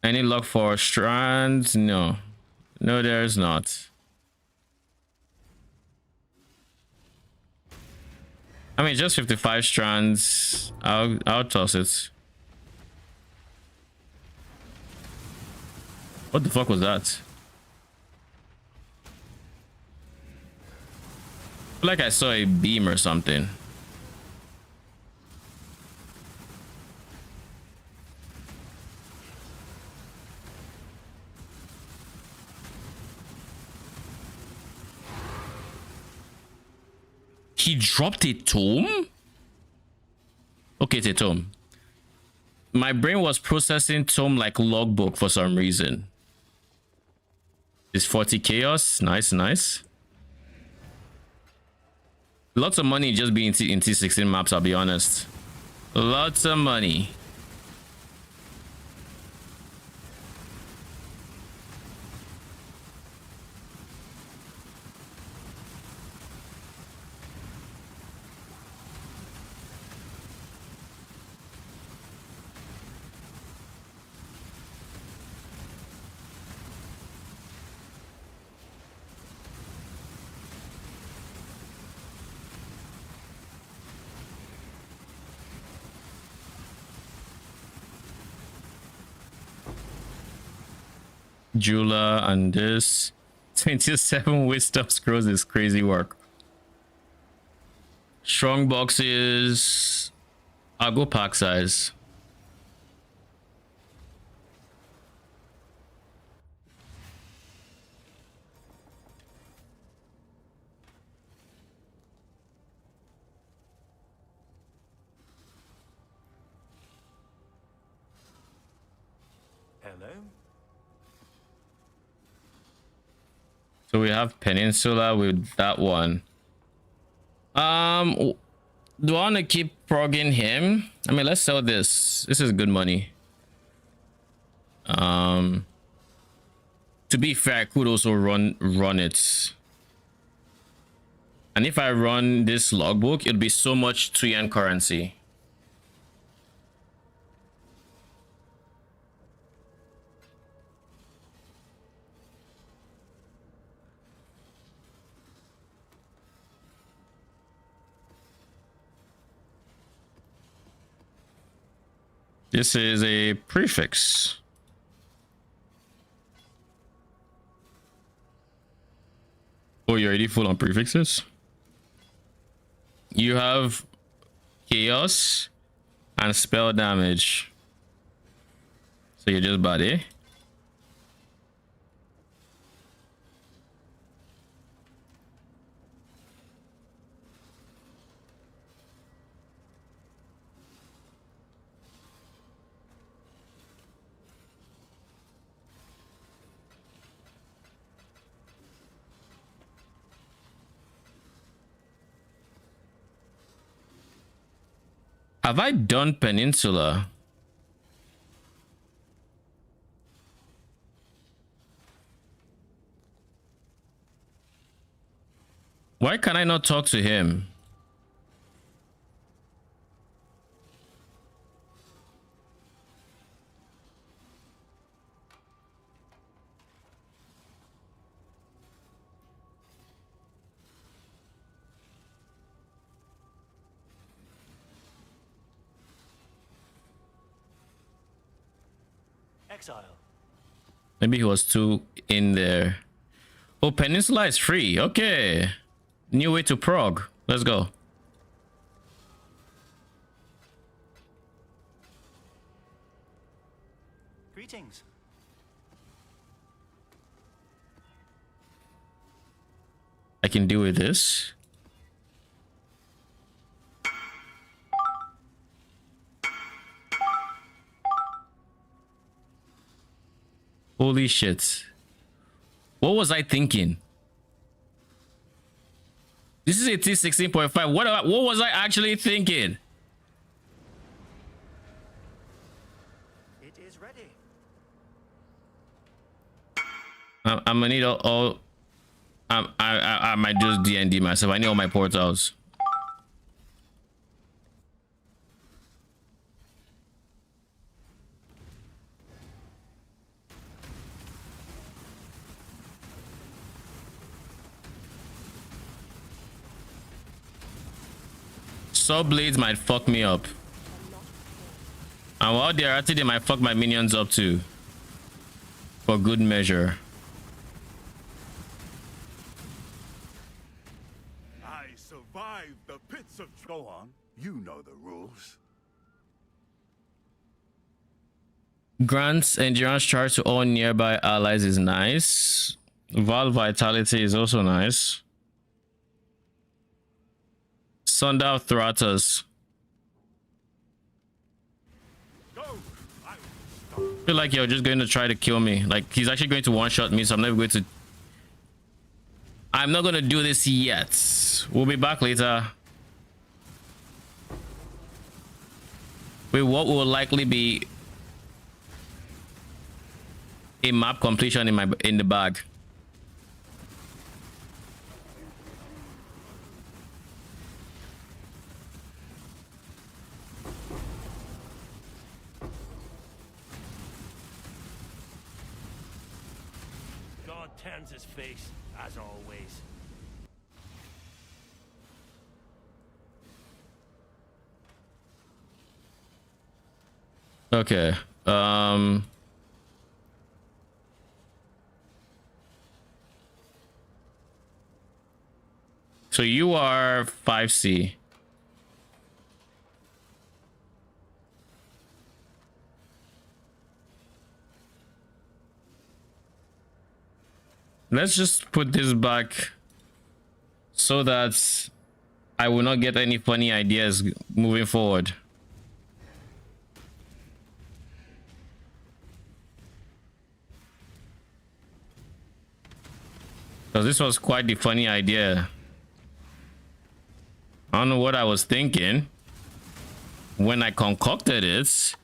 Any luck for strands? No, there's not. I mean, just 55 strands. I'll toss it. What the fuck was that? I feel like I saw a beam or something. He dropped a tome? Okay, it's a tome. My brain was processing tome like logbook for some reason. It's 40 chaos. Nice. Lots of money just being in T16 maps, I'll be honest. Lots of money. Jula and this 27 wisdom scrolls is crazy work. Strong boxes. I'll go pack size. Hello? So we have Peninsula with that one. Do I want to keep progging him? I mean, let's sell this. This is good money. To be fair, I could also run it. And if I run this logbook, it'll be so much 2 yen currency. This is a prefix. Oh, you're already full on prefixes? You have chaos and spell damage. So you're just body. Have I done Peninsula? Why can I not talk to him? Exile. Maybe he was too in there. Oh, Peninsula is free. Okay. New way to Prague. Let's go. Greetings. I can deal with this. Holy shit. What was I thinking? This is a T16.5. What was I actually thinking? It is ready. I'm gonna need all I might just D&D myself. I need all my portals. Sub blades might fuck me up. And while they're at it, they might fuck my minions up too. For good measure. I survived the pits of... Go on. You know the rules. Grants endurance charge to all nearby allies is nice. Val vitality is also nice. Sundown Thratas. I feel like you're just going to try to kill me. Like he's actually going to one-shot me, so I'm never going to. I'm not going to do this yet. We'll be back later. With what will likely be a map completion in the bag. God turns his face, as always. Okay. So you are 5C. Let's just put this back so that I will not get any funny ideas moving forward. Because this was quite the funny idea. I don't know what I was thinking when I concocted it,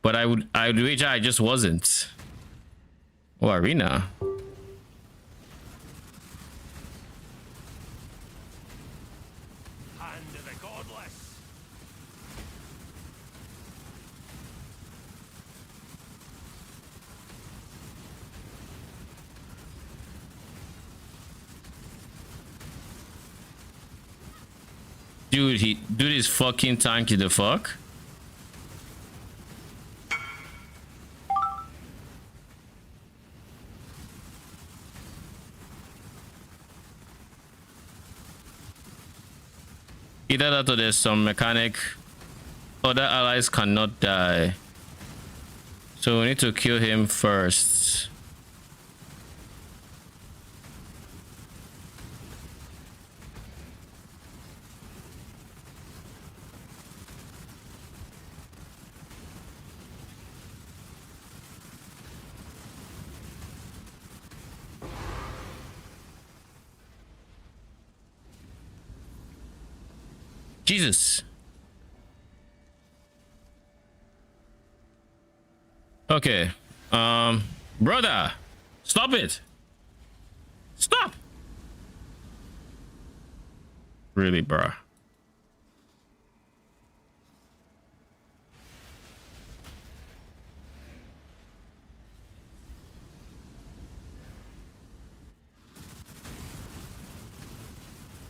but I would reach out, I just wasn't. Oh, arena. Hand of the godless. Dude, dude is fucking tanky the fuck. Either that or there's some mechanic. Other allies cannot die. So we need to kill him first. Jesus. Okay. Brother, stop it. Stop. Really, bruh.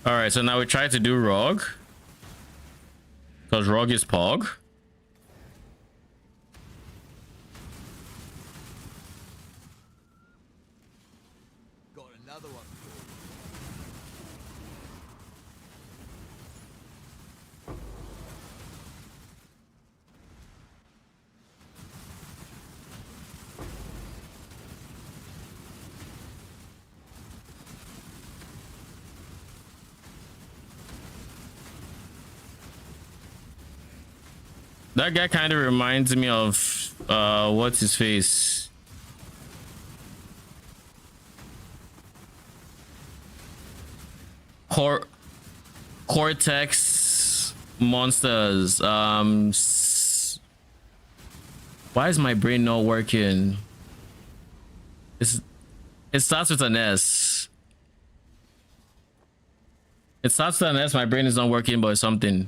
All right, so now we try to do Rogue. Because Rogue is Pog. Got another one. That guy kind of reminds me of what's his face? Cortex monsters. Why is my brain not working? It starts with an S. It starts with an S. My brain is not working, but it's something.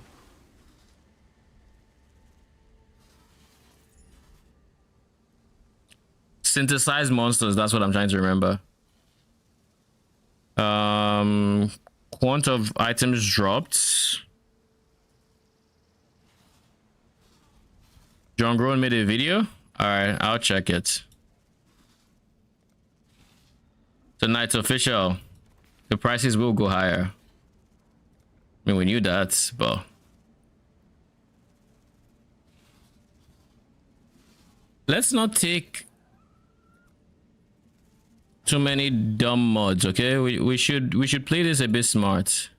Synthesized monsters, that's what I'm trying to remember. Quant of items dropped. John Groen made a video. All right, I'll check it. Tonight's official. The prices will go higher. I mean, we knew that, but let's not take too many dumb mods, okay? We should play this a bit smart.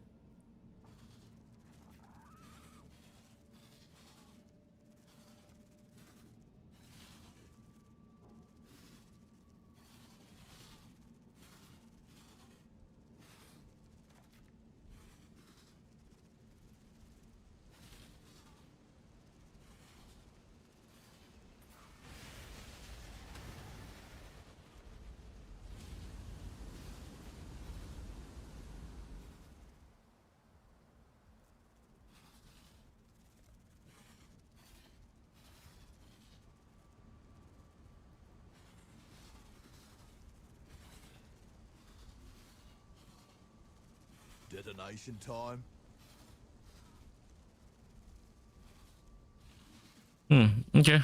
Detonation time. Okay.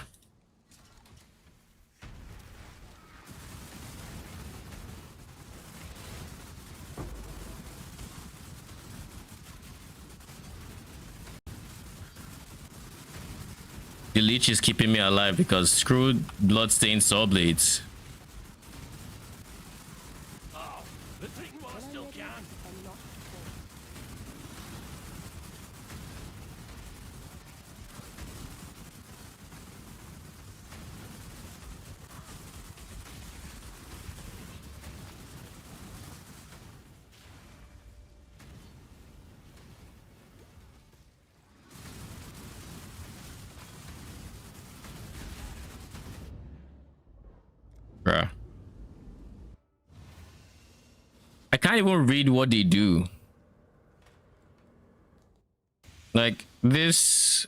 The leech is keeping me alive because screw bloodstained saw blades. The thing while I still can. Bruh. I can't even read what they do. Like this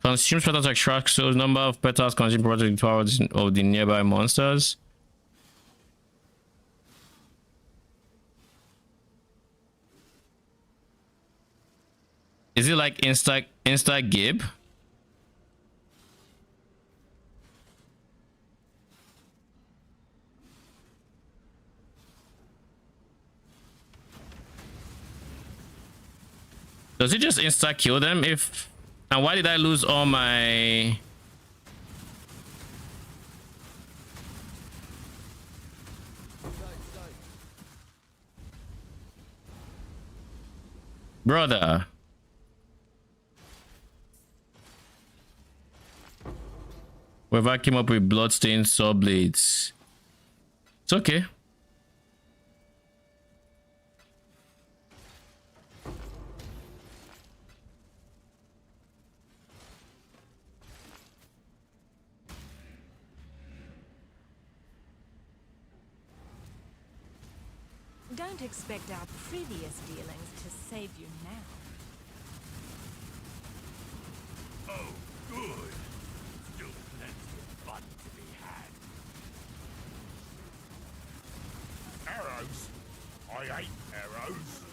consumes petals to extract souls. Number of petals consumed property towards of the nearby monsters. Is it like insta gib? Does it just insta kill them if? And why did I lose all my? Brother. Whoever came up with bloodstained saw blades. It's okay. Don't expect our previous dealings to save you now. Oh, good. Still plenty of fun to be had. Arrows? I hate arrows.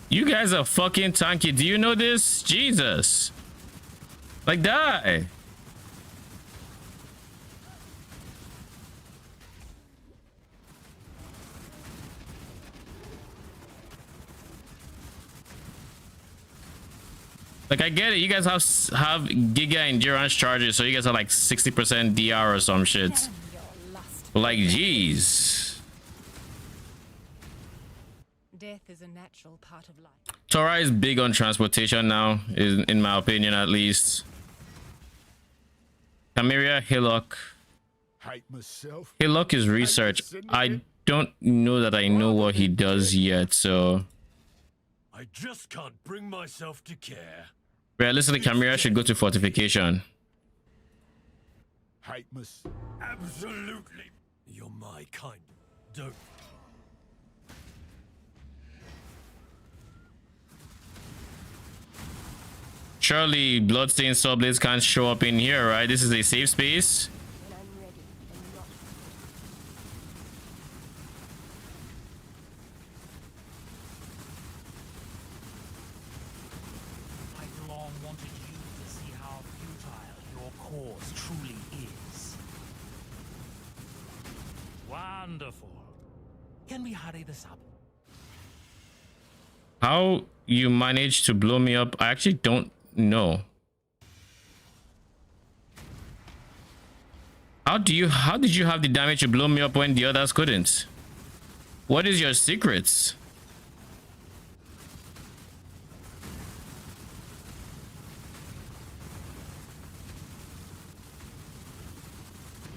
You guys are fucking tanky. Do you know this? Jesus. Like, die. Like, I get it. You guys have giga endurance charges, so you guys are like 60% DR or some shit. But like, jeez. Death is a natural part of life. Tora is big on transportation now, in my opinion at least. Camiria, Hillock. Hate myself. Hillock is research. I don't know that I know what he does yet, so. I just can't bring myself to care. Realistically, Camiria should go to fortification. Hate myself. Absolutely. You're my kind. Don't. Surely bloodstained saw blades can't show up in here, right? This is a safe space. I've long wanted you to see how futile your cause truly is. Wonderful. Can we hurry this up? How you managed to blow me up, I actually don't know. How did you have the damage to blow me up when the others couldn't? What is your secrets?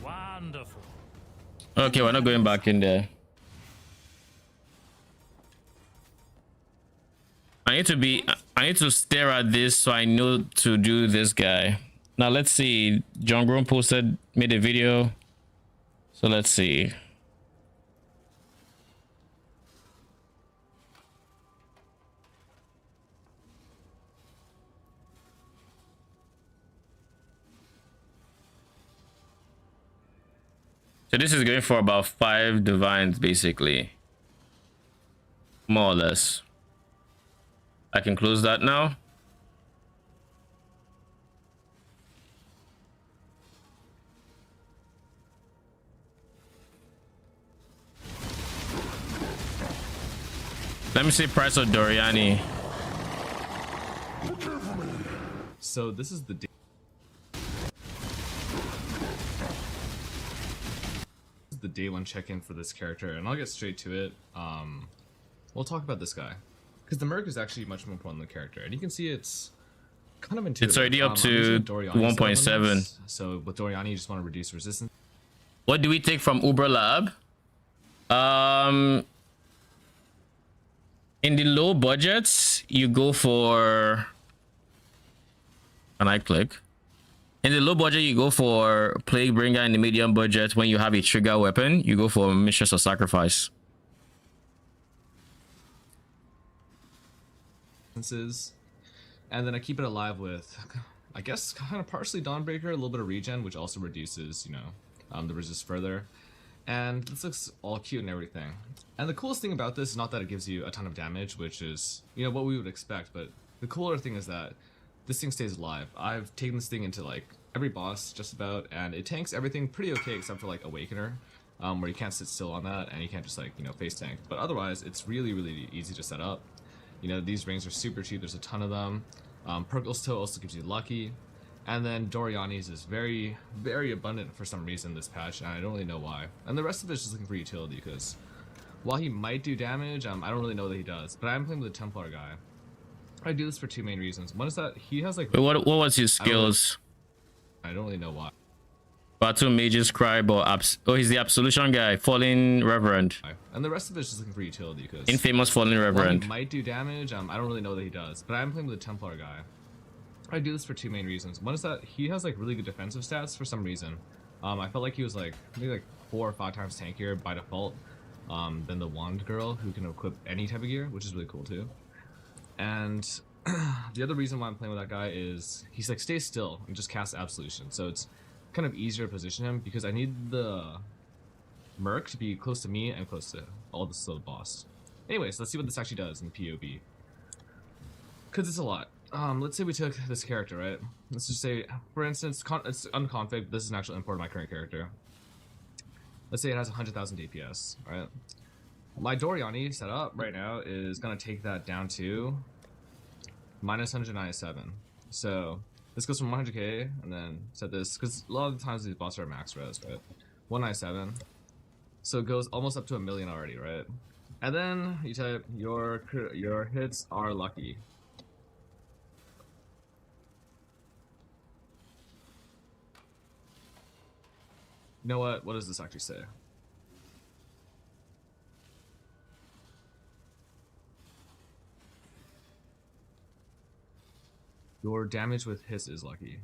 Wonderful. Okay, we're not going back in there. I need to stare at this so I know to do this guy. Now let's see. John Grom made a video. So let's see. So this is going for about 5 divines basically. More or less. I can close that now. Let me see price of Doriani. So this is the day one check-in for this character, and I'll get straight to it. We'll talk about this guy because the Merc is actually much more important than the character, and you can see it's kind of intuitive. It's already up to 1.7. So with Doriani, you just want to reduce resistance. What do we take from Uber Lab? In the low budgets, you go for. Can I click? In the low budget, you go for Plague Bringer. In the medium budget, when you have a trigger weapon, you go for Mistress of Sacrifice. And then I keep it alive with, I guess, kind of partially Dawnbreaker, a little bit of regen, which also reduces, you know, the resist further. And this looks all cute and everything. And the coolest thing about this is not that it gives you a ton of damage, which is, you know, what we would expect, but the cooler thing is that this thing stays alive. I've taken this thing into like every boss just about, and it tanks everything pretty okay except for like Awakener, where you can't sit still on that and you can't just like, you know, face tank. But otherwise, it's really, really easy to set up. You know, these rings are super cheap. There's a ton of them. Purkle's Toe also gives you lucky. And then Doriani's is very, very abundant for some reason this patch, and I don't really know why. And the rest of it is just looking for utility, because while he might do damage, I don't really know that he does. But I'm playing with a Templar guy. I do this for two main reasons. One is that he has like... Wait, what was his skills? I don't really know why. Battle Mage's Scribe or he's the Absolution guy, Fallen Reverend. And the rest of it is just looking for utility, because... Infamous Fallen Reverend. While he might do damage, I don't really know that he does. But I'm playing with a Templar guy. I do this for two main reasons. One is that he has like really good defensive stats for some reason. I felt like he was like maybe like 4 or 5 times tankier by default than the Wand Girl, who can equip any type of gear, which is really cool too. And the other reason why I'm playing with that guy is he's like stays still and just casts Absolution, so it's kind of easier to position him because I need the Merc to be close to me and close to all the slow boss. Anyways, let's see what this actually does in POB, because it's a lot. Let's say we took this character, right? Let's just say, for instance, it's unconfig. This is an actual import of my current character. Let's say it has 100,000 DPS, right? My Doriani setup right now is gonna take that down to minus 197. So this goes from 100k, and then set this, because a lot of the times these bosses are max res, right? 197. So it goes almost up to 1 million already, right? And then you type your hits are lucky. You know what? What does this actually say? Your damage with hiss is lucky.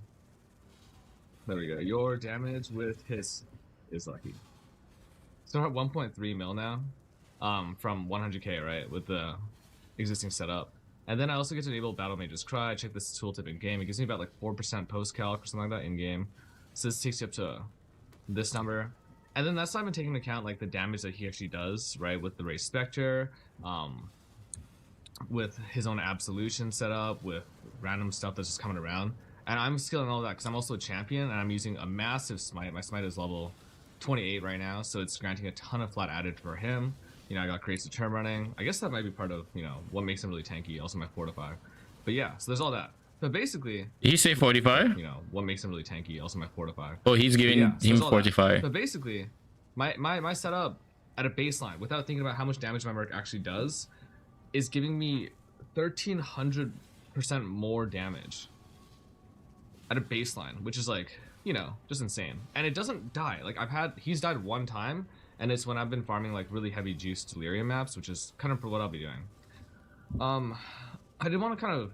There we go. Your damage with hiss is lucky. So we're at 1.3 mil now, from 100k, right, with the existing setup. And then I also get to enable Battle Mage's Cry. Check this tooltip in game. It gives me about like 4% post calc or something like that in game. So this takes you up to this number, and then that's not even taking into account like the damage that he actually does, right, with the Race Spectre, with his own Absolution setup, with random stuff that's just coming around. And I'm skilling all that because I'm also a champion and I'm using a massive smite. My smite is level 28 right now, so it's granting a ton of flat added for him. You know, I got Creates the Turn running. I guess that might be part of, you know, what makes him really tanky, also my Fortify. But yeah, so there's all that. But basically, he say 45? You know, what makes him really tanky, also my Fortify. Oh, he's giving him 45. But basically, my setup at a baseline, without thinking about how much damage my Merc actually does, is giving me 1,300% more damage at a baseline, which is like, you know, just insane. And it doesn't die. Like he's died one time, and it's when I've been farming like really heavy juice delirium maps, which is kind of what I'll be doing. I did want to kind of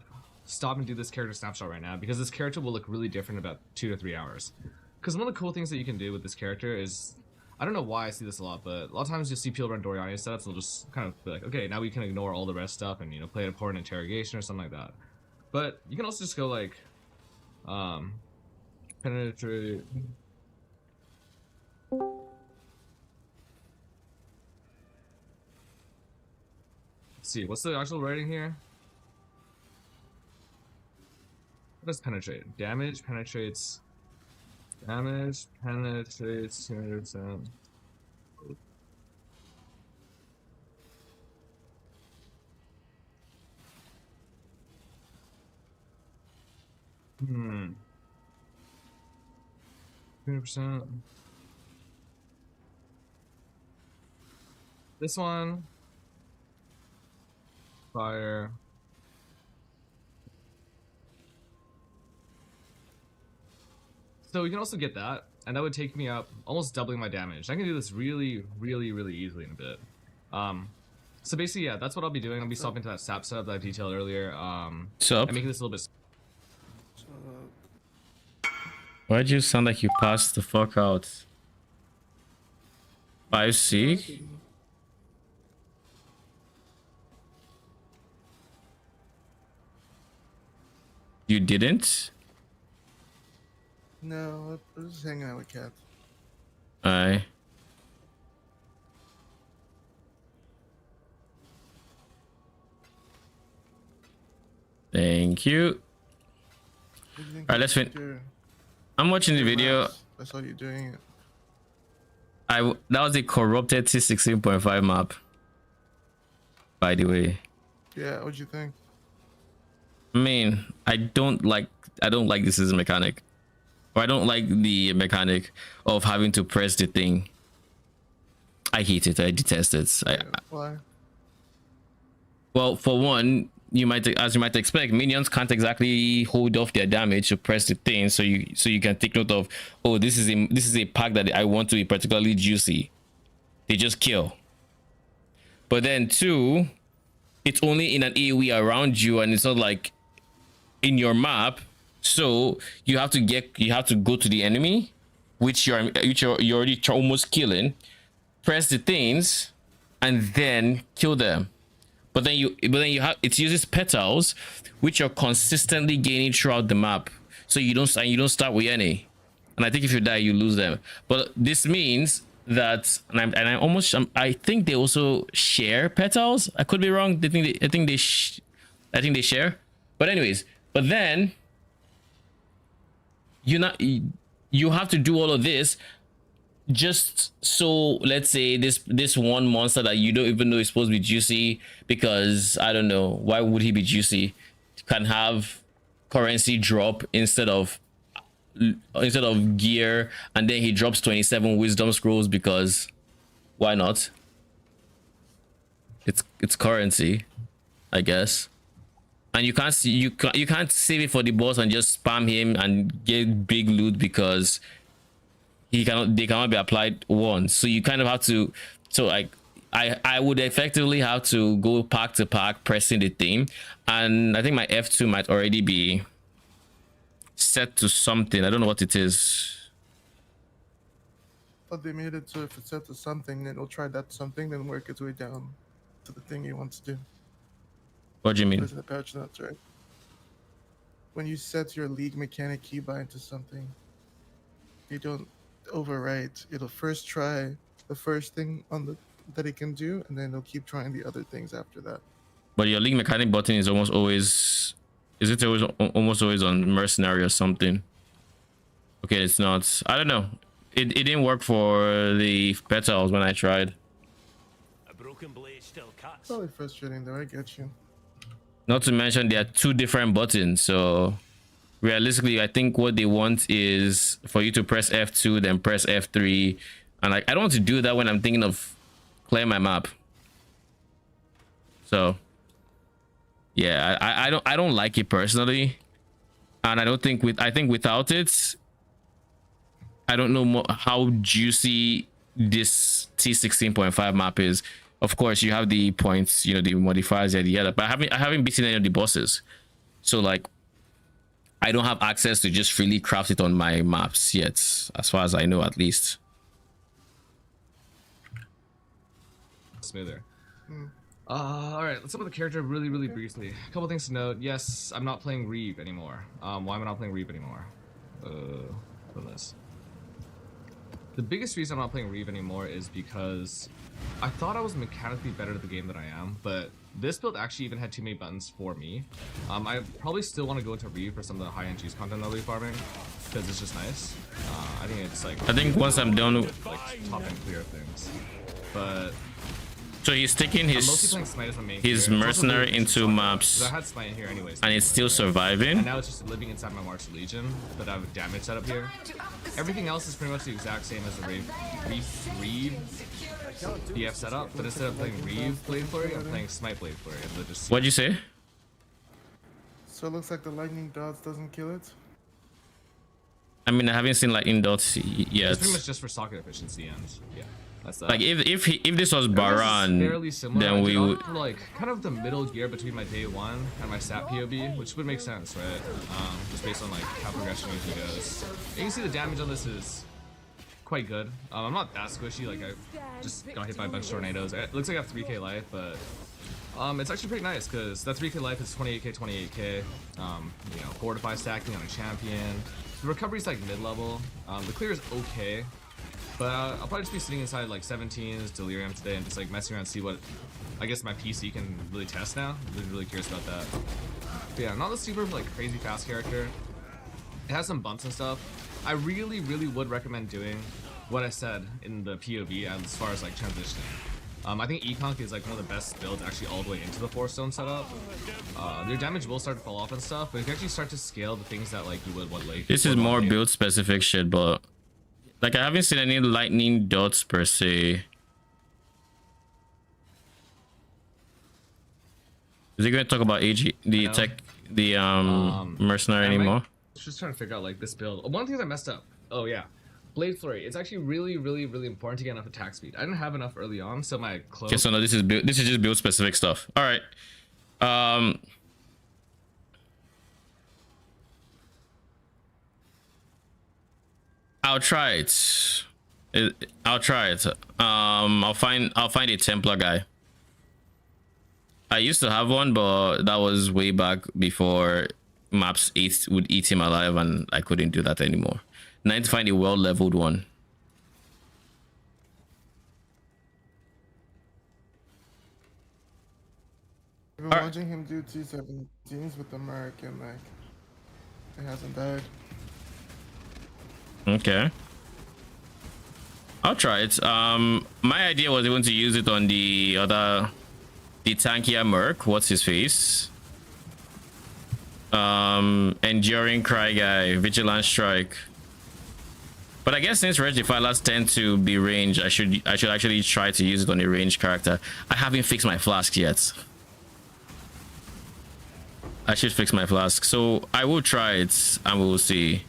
stop and do this character snapshot right now, because this character will look really different in about 2 to 3 hours. Because one of the cool things that you can do with this character is, I don't know why I see this a lot, but a lot of times you'll see people run Doriani setups and they'll just kind of be like, okay, now we can ignore all the rest stuff and, you know, play it for an interrogation or something like that. But you can also just go like, penetrate. Let's see, what's the actual writing here? What does penetrate? Damage penetrates 200%. Hmm. 200%. This one. Fire. So we can also get that, and that would take me up almost doubling my damage. I can do this really, really, really easily in a bit. So basically, yeah, that's what I'll be doing. I'll be swapping to that sap setup that I detailed earlier. Sup? And making this a little bit. Why'd you sound like you passed the fuck out? 5-seek? You didn't? No, I was just hanging out with Cat. Aye. Thank you. What do you think All right, let's fin. do? I'm watching the video. I saw you doing it. That was a corrupted T16.5 map, by the way. Yeah, what'd you think? I mean, I don't like this as a mechanic, or I don't like the mechanic of having to press the thing. I hate it. I detest it. Why? Well, for one, as you might expect, minions can't exactly hold off their damage to press the thing, so you can take note of, oh, this is a pack that I want to be particularly juicy. They just kill. But then two, it's only in an AoE around you, and it's not like in your map, so you have to go to the enemy, which you're already almost killing, press the things, and then kill them. But then it uses petals, which are consistently gaining throughout the map, so you don't start with any, and I think if you die you lose them. But this means that, I think they also share petals. I could be wrong. I think they share. But anyways, but then you have to do all of this just so, let's say this one monster that you don't even know is supposed to be juicy, because I don't know why would he be juicy, can have currency drop instead of gear, and then he drops 27 wisdom scrolls because why not? It's currency, I guess. And you can't save it for the boss and just spam him and get big loot, because they cannot be applied once. So you kind of have to, I would effectively have to go pack to pack pressing the thing, and I think my F2 might already be set to something. I don't know what it is. But they made it so if it's set to something, then it'll try that something, then work its way down to the thing you want to do. What do you mean? There's the patch notes, right? When you set your league mechanic keybind to something, you don't overwrite. It'll first try the first thing that it can do, and then it'll keep trying the other things after that. But your league mechanic button is almost always, almost always on mercenary or something? Okay, it's not. I don't know. It didn't work for the petals when I tried. A broken blade still cuts. Probably frustrating though, I get you. Not to mention there are two different buttons, so realistically I think what they want is for you to press F2 then press F3, and I don't want to do that when I'm thinking of clearing my map. So yeah, I don't like it personally, and I think without it, I don't know how juicy this T16.5 map is. Of course, you have the points, the modifiers and the other, but I haven't beaten any of the bosses, so like I don't have access to just freely craft it on my maps yet, as far as I know, at least. Smoother. All right, let's talk about the character really briefly. A couple things to note. Yes, I'm not playing Reeve anymore. Why am I not playing Reeve anymore? Goodness. The biggest reason I'm not playing Reeve anymore is because I thought I was mechanically better at the game than I am, but this build actually even had too many buttons for me. I probably still want to go into Reeve for some of the high-end juice content I'll be farming, because it's just nice. I think it's like, I think once I'm done with like top-end clear things, but so he's taking his mercenary into maps, I had Smite in here anyways, and it's still surviving. And now it's just living inside my March Legion, but I have a damage setup here. Everything else is pretty much the exact same as the Reeve BF setup, but instead of playing Reeve Blade Flurry, I'm playing Smite Blade Flurry. What'd you say? So it looks like the lightning dots doesn't kill it? I mean, I haven't seen lightning dots yet. It's pretty much just for socket efficiency, and yeah. That's that. Like if this was Baran, then we would like kind of the middle gear between my day one and my stat POB, which would make sense, right? Just based on like how progression usually goes. You can see the damage on this is quite good. I'm not that squishy, like I just got hit by a bunch of tornadoes. It looks like I have 3k life, but it's actually pretty nice because that 3k life is 28k, 28k. Fortify stacking on a champion. The recovery's like mid-level. The clear is okay. But I'll probably just be sitting inside like 17s, Delirium today, and just like messing around and see what I guess my PC can really test now. I'm really curious about that. But yeah, not a super like crazy fast character. It has some bumps and stuff. I really would recommend doing what I said in the POV as far as like transitioning. I think Econk is like one of the best builds actually all the way into the 4-stone setup. Your damage will start to fall off and stuff, but if you actually start to scale the things that like you would want late. This is more build specific shit, but like I haven't seen any lightning dots per se. Is he going to talk about AG, the tech, the mercenary anymore? Just trying to figure out like this build. One of the things I messed up. Oh yeah, Blade Flurry. It's actually really important to get enough attack speed. I didn't have enough early on, so my close. Okay, so no, this is just build specific stuff. All right. I'll try it. I'll try it. I'll find a Templar guy. I used to have one, but that was way back before maps would eat him alive, and I couldn't do that anymore. Now I need to find a well-leveled one. I've been watching him do T17s with the Merc, and like, it hasn't died. Okay. I'll try it. My idea was even to use it on the tankier Merc. What's his face? Enduring Cry guy, Vigilant Strike. But I guess since Wretched Defilers tend to be ranged, I should actually try to use it on a ranged character. I haven't fixed my flask yet. I should fix my flask, so I will try it and we'll see.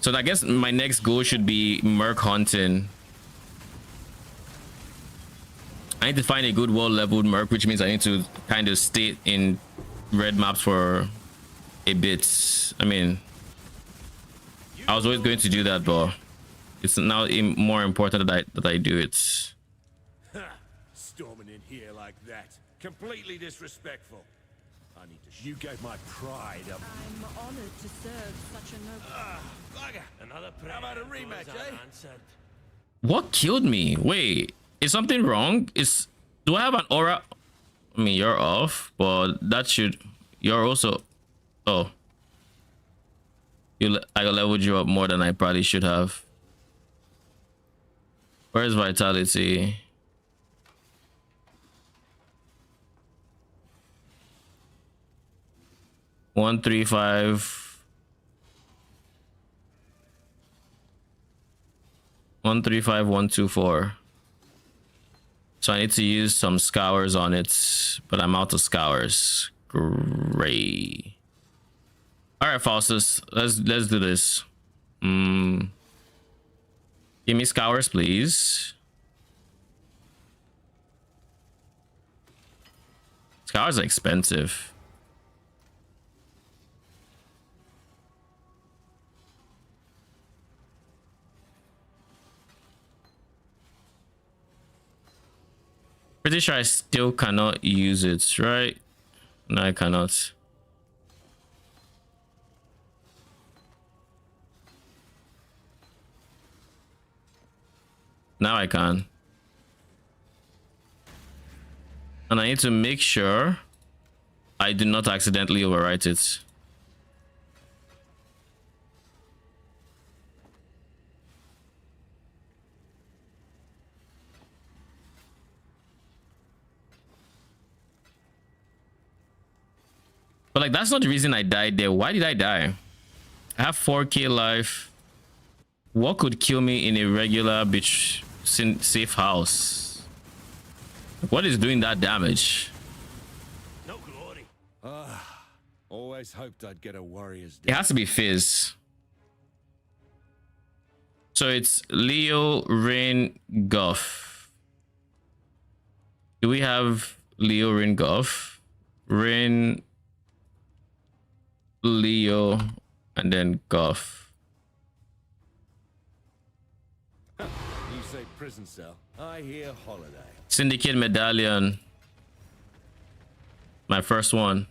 So I guess my next goal should be Merc hunting. I need to find a good well-leveled Merc, which means I need to kind of stay in red maps for a bit. I mean, I was always going to do that, but it's now more important that I do it. Storming in here like that, completely disrespectful. I need to. You gave my pride up. I'm honored to serve such a noble. Bugger! Another prayer. How about a rematch, eh? What killed me? Wait, is something wrong? Do I have an aura? I mean, you're off, but that should. You're also. Oh. I leveled you up more than I probably should have. Where's vitality? One, 3, 5. 1, 3, 5, 1, 2, 4. So I need to use some scours on it, but I'm out of scours. Great. All right, Faustus, let's do this. Give me scours, please. Scours are expensive. Pretty sure I still cannot use it, right? No, I cannot. Now I can. And I need to make sure I do not accidentally overwrite it. But like, that's not the reason I died there. Why did I die? I have 4k life. What could kill me in a regular bitch safe house? What is doing that damage? No glory. Always hoped I'd get a warrior's It has to be Fizz. So it's Leo, Rin, Guff. Do we have Leo, Rin, Guff? Rin, Leo, and then Guff. You say prison cell. I hear holiday. Syndicate medallion. My first one.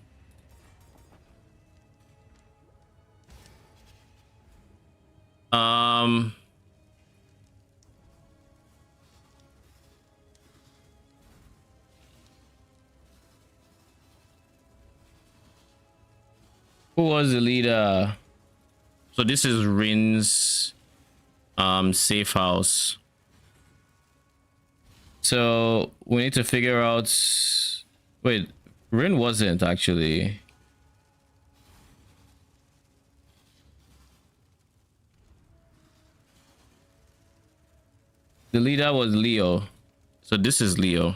Who was the leader? So this is Rin's safe house. So we need to figure out. Wait, Rin wasn't actually. The leader was Leo. So this is Leo.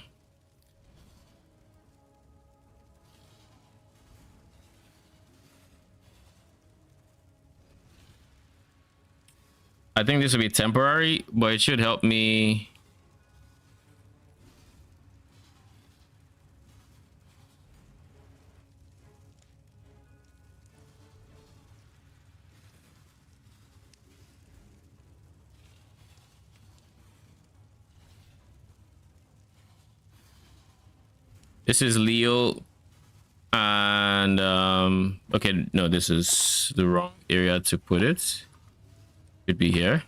I think this will be temporary, but it should help me. This is Leo. And okay, no, this is the wrong area to put it. Should be here.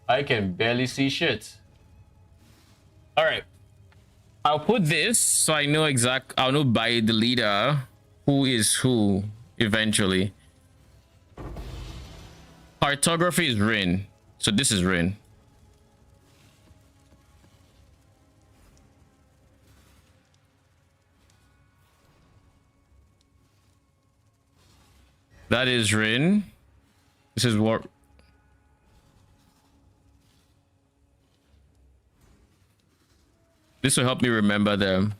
I can barely see shit. All right, I'll put this so I know I'll know by the leader who is who eventually. Cartography is Rin, so this is Rin. That is Rin. This is what. This will help me remember them.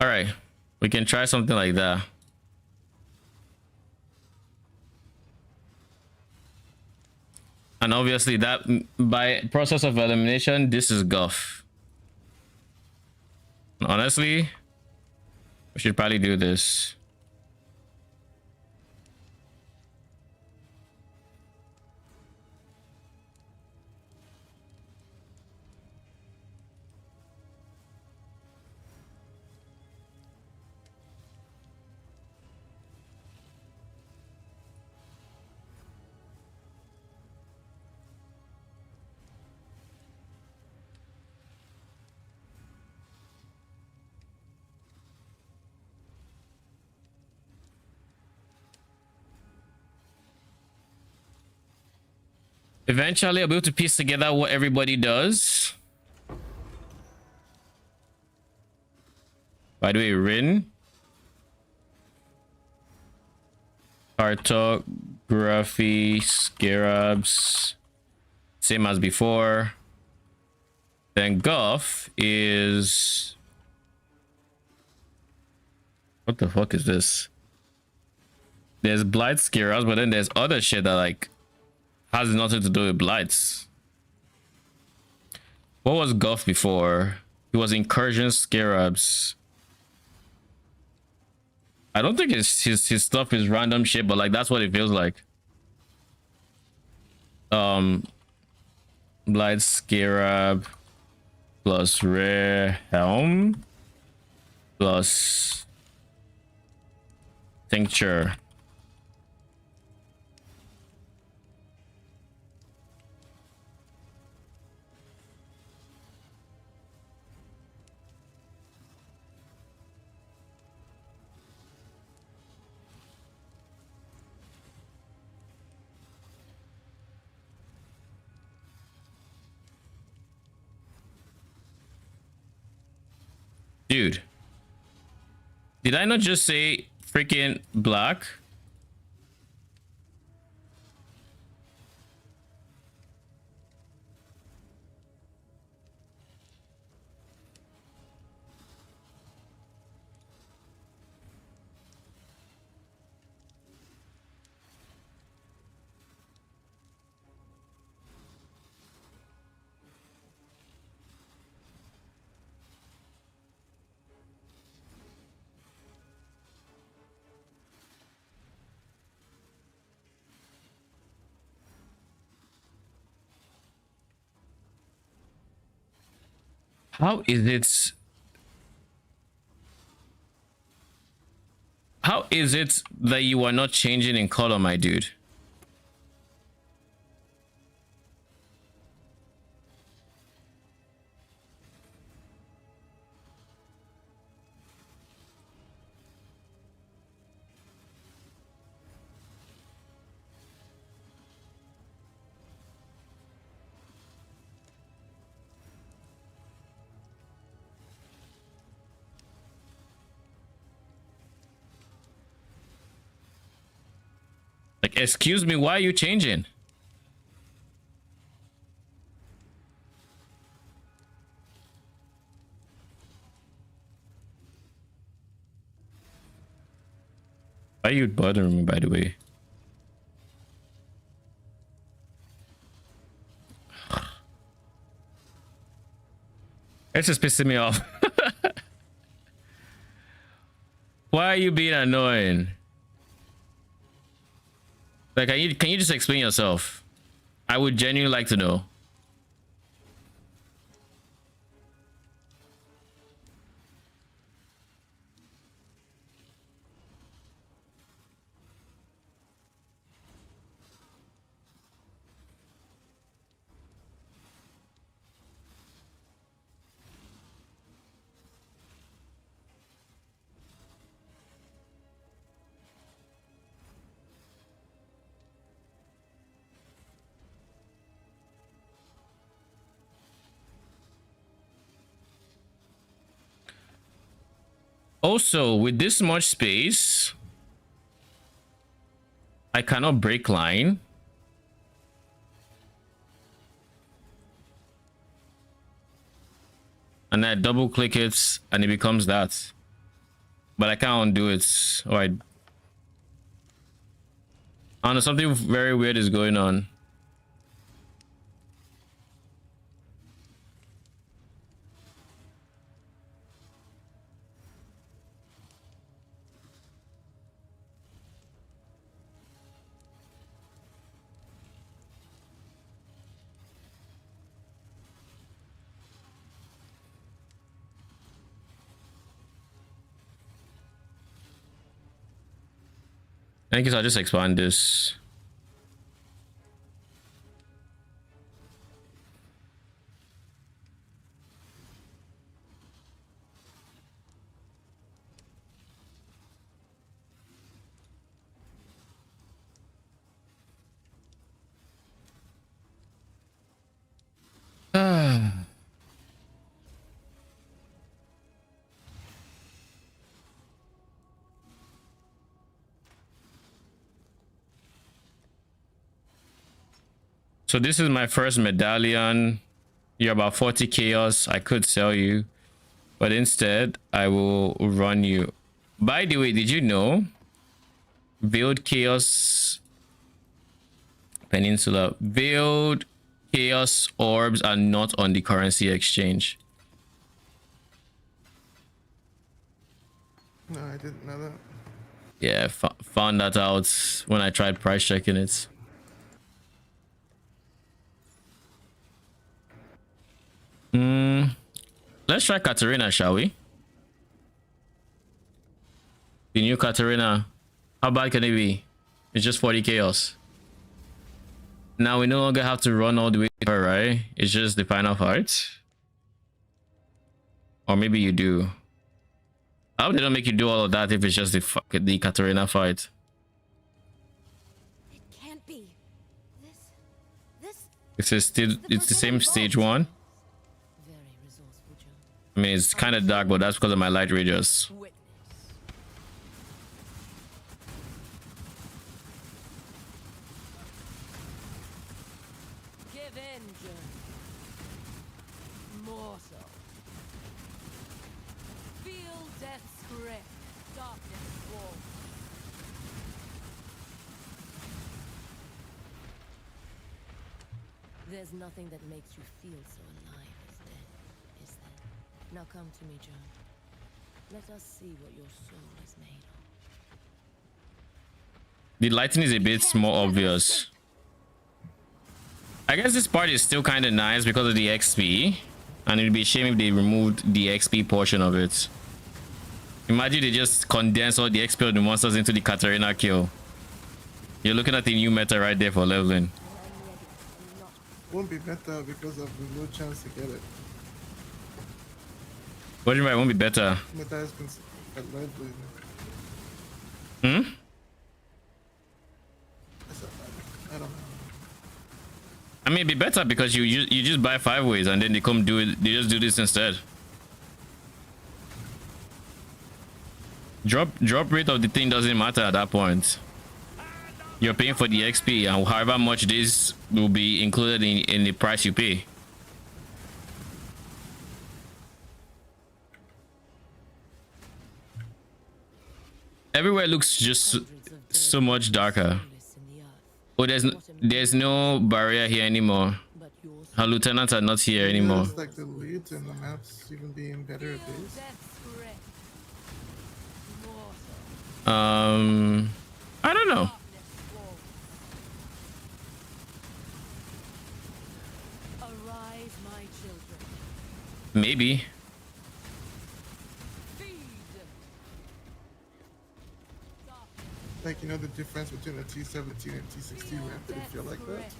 All right, we can try something like that. And obviously that by process of elimination, this is Guff. Honestly, we should probably do this. Eventually, I'll be able to piece together what everybody does. By the way, Rin. Cartography, Scarabs. Same as before. Then Guff is... What the fuck is this? There's Blight Scarabs, but then there's other shit that like... has nothing to do with blights. What was Guff before? He was Incursion Scarabs. I don't think his stuff is random shit, but like that's what it feels like. Blight Scarab plus Rare Helm plus Tincture. Dude, did I not just say freaking black? How is it? How is it that you are not changing in color, my dude? Like, excuse me, why are you changing? Why are you bothering me, by the way? It's just pissing me off. Why are you being annoying? Like, can you just explain yourself? I would genuinely like to know. Also, with this much space, I cannot break line. And I double click it and it becomes that. But I can't undo it. Or I don't know, something very weird is going on. I guess I'll just expand this. So this is my first medallion. You're about 40 chaos. I could sell you, but instead I will run you. By the way, did you know veiled chaos peninsula, veiled chaos orbs are not on the currency exchange? No, I didn't know that. Yeah, found that out when I tried price checking it. Let's try Katarina, shall we? The new Katarina. How bad can it be? It's just 40 chaos. Now we no longer have to run all the way to her, right? It's just the final fight. Or maybe you do. I hope they don't make you do all of that if it's just the Katarina fight. It can't be. It's the same stage 1. I mean, it's kind of dark, but that's because of my light radius. Give in, Journey. Mortal. Feel death's grip. Darkness walls. There's nothing that makes you feel so alive as death, is there? Now come to me, John. Let us see what your soul is made of. The lighting is a bit more obvious. I guess this part is still kind of nice because of the XP. And it'd be a shame if they removed the XP portion of it. Imagine they just condense all the XP of the monsters into the Katarina kill. You're looking at the new meta right there for leveling. Won't be better because of the low chance to get it. What do you mean? It won't be better? Meta has been at leveling. Hmm? I don't know. I mean, it'd be better because you just buy 5 ways and then they come do it. They just do this instead. Drop rate of the thing doesn't matter at that point. You're paying for the XP, and however much this will be included in the price you pay. Everywhere looks just so much darker. Oh, there's no barrier here anymore. Our lieutenants are not here anymore. It's like the loot and the maps even being better at this. I don't know. Maybe. Like, you know, the difference between a T17 and T16 ramp, did it feel like that?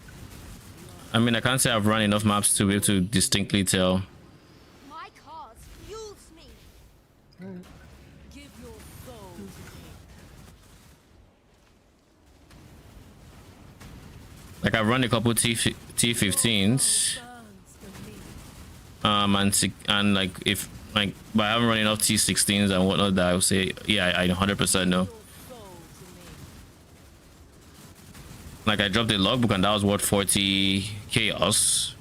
I mean, I can't say I've run enough maps to be able to distinctly tell. My cause fuels me. Give your soul to me. Like, I've run a couple T15s. And like, if like, but I haven't run enough T16s and whatnot that I would say, yeah, I 100% know. Like, I dropped a logbook and that was what, 40 chaos.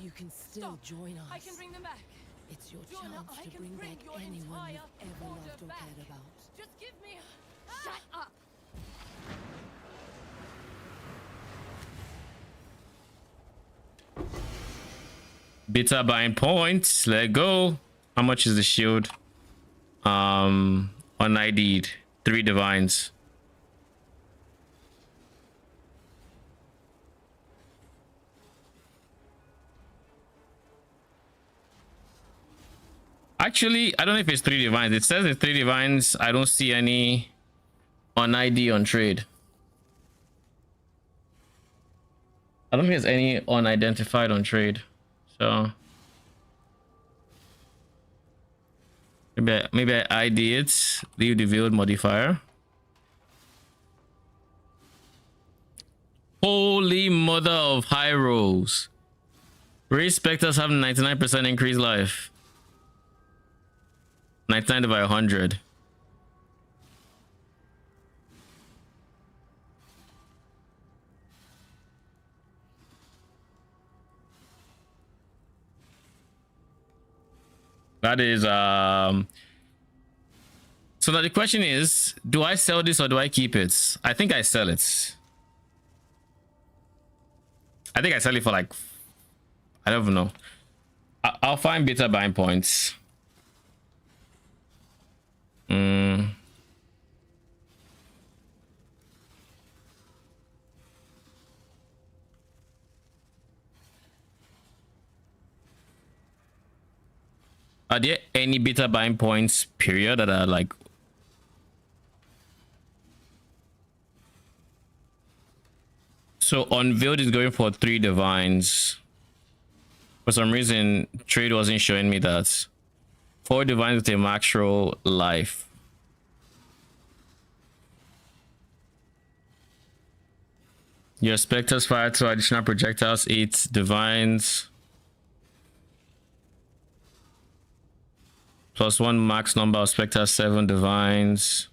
You can still join us. I can bring them back. It's your Jonah, chance I to can bring bring back your anyone entire you've ever order loved or back. cared about. Just give me. Shut up. Beta buying points. Let go. How much is the shield? UnID'd. 3 divines. Actually, I don't know if it's 3 divines. It says it's 3 divines. I don't see any on ID on trade. I don't think there's any unidentified on trade. So maybe I ID it. Leave the veiled modifier. Holy mother of high rolls. Race specters have 99% increased life. 99 by 100. That is so now the question is, do I sell this or do I keep it? I think I sell it. I think I sell it for like, I don't know. I'll find beta buying points. Are there any beta buying points period that are like, so Unveiled is going for 3 divines. For some reason trade wasn't showing me that. 4 divines with a max roll life. Your specters fire 2 additional projectiles, 8 divines. +1 max number of specters, 7 divines.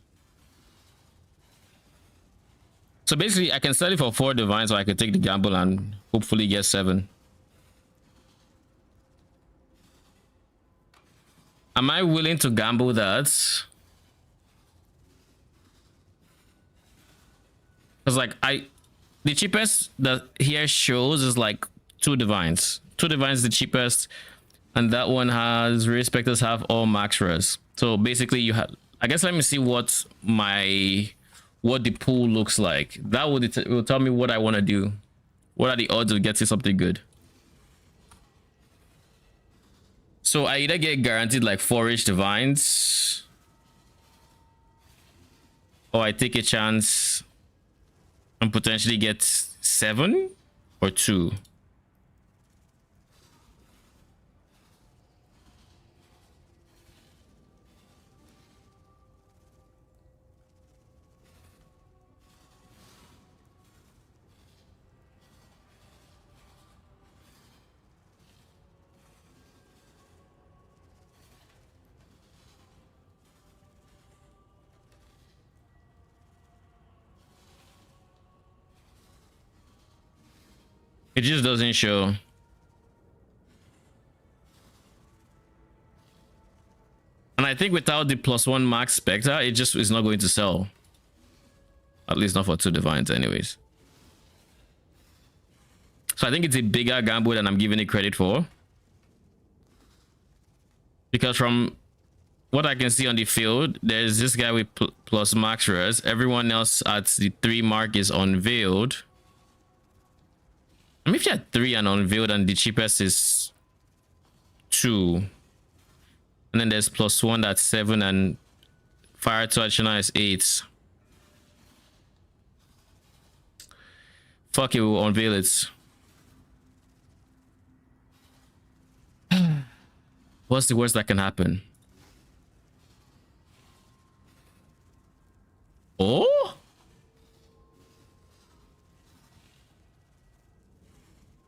So basically I can sell it for 4 divines, so I could take the gamble and hopefully get 7. Am I willing to gamble that? Because like the cheapest that here shows is like 2 divines. 2 divines the cheapest, and that one has respecters have all max res. So basically you have, I guess let me see what the pool looks like. That will tell me what I want to do. What are the odds of getting something good? So I either get guaranteed like 4-ish divines, or I take a chance and potentially get 7 or 2. It just doesn't show. And I think without the +1 max Spectre, it just is not going to sell. At least not for 2 divines anyways. So I think it's a bigger gamble than I'm giving it credit for. Because from what I can see on the field, there's this guy with plus max res. Everyone else at the 3 mark is unveiled. I mean, if you had 3 and unveiled and the cheapest is 2. And then there's +1 that's 7 and fire to Achina is 8. Fuck it, we'll unveil it. What's the worst that can happen? Oh?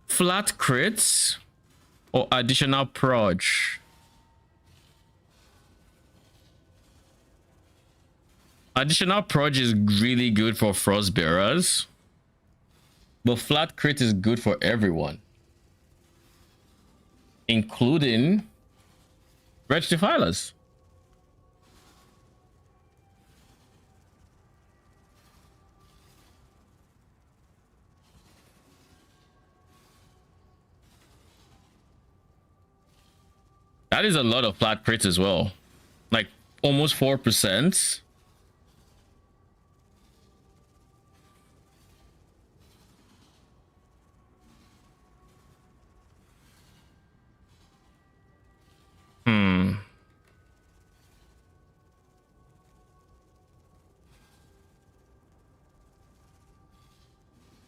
Flat crits or additional proj? Additional proj is really good for frost bearers, but flat crit is good for everyone, including Wretched Defilers. That is a lot of flat crits as well, like almost 4%.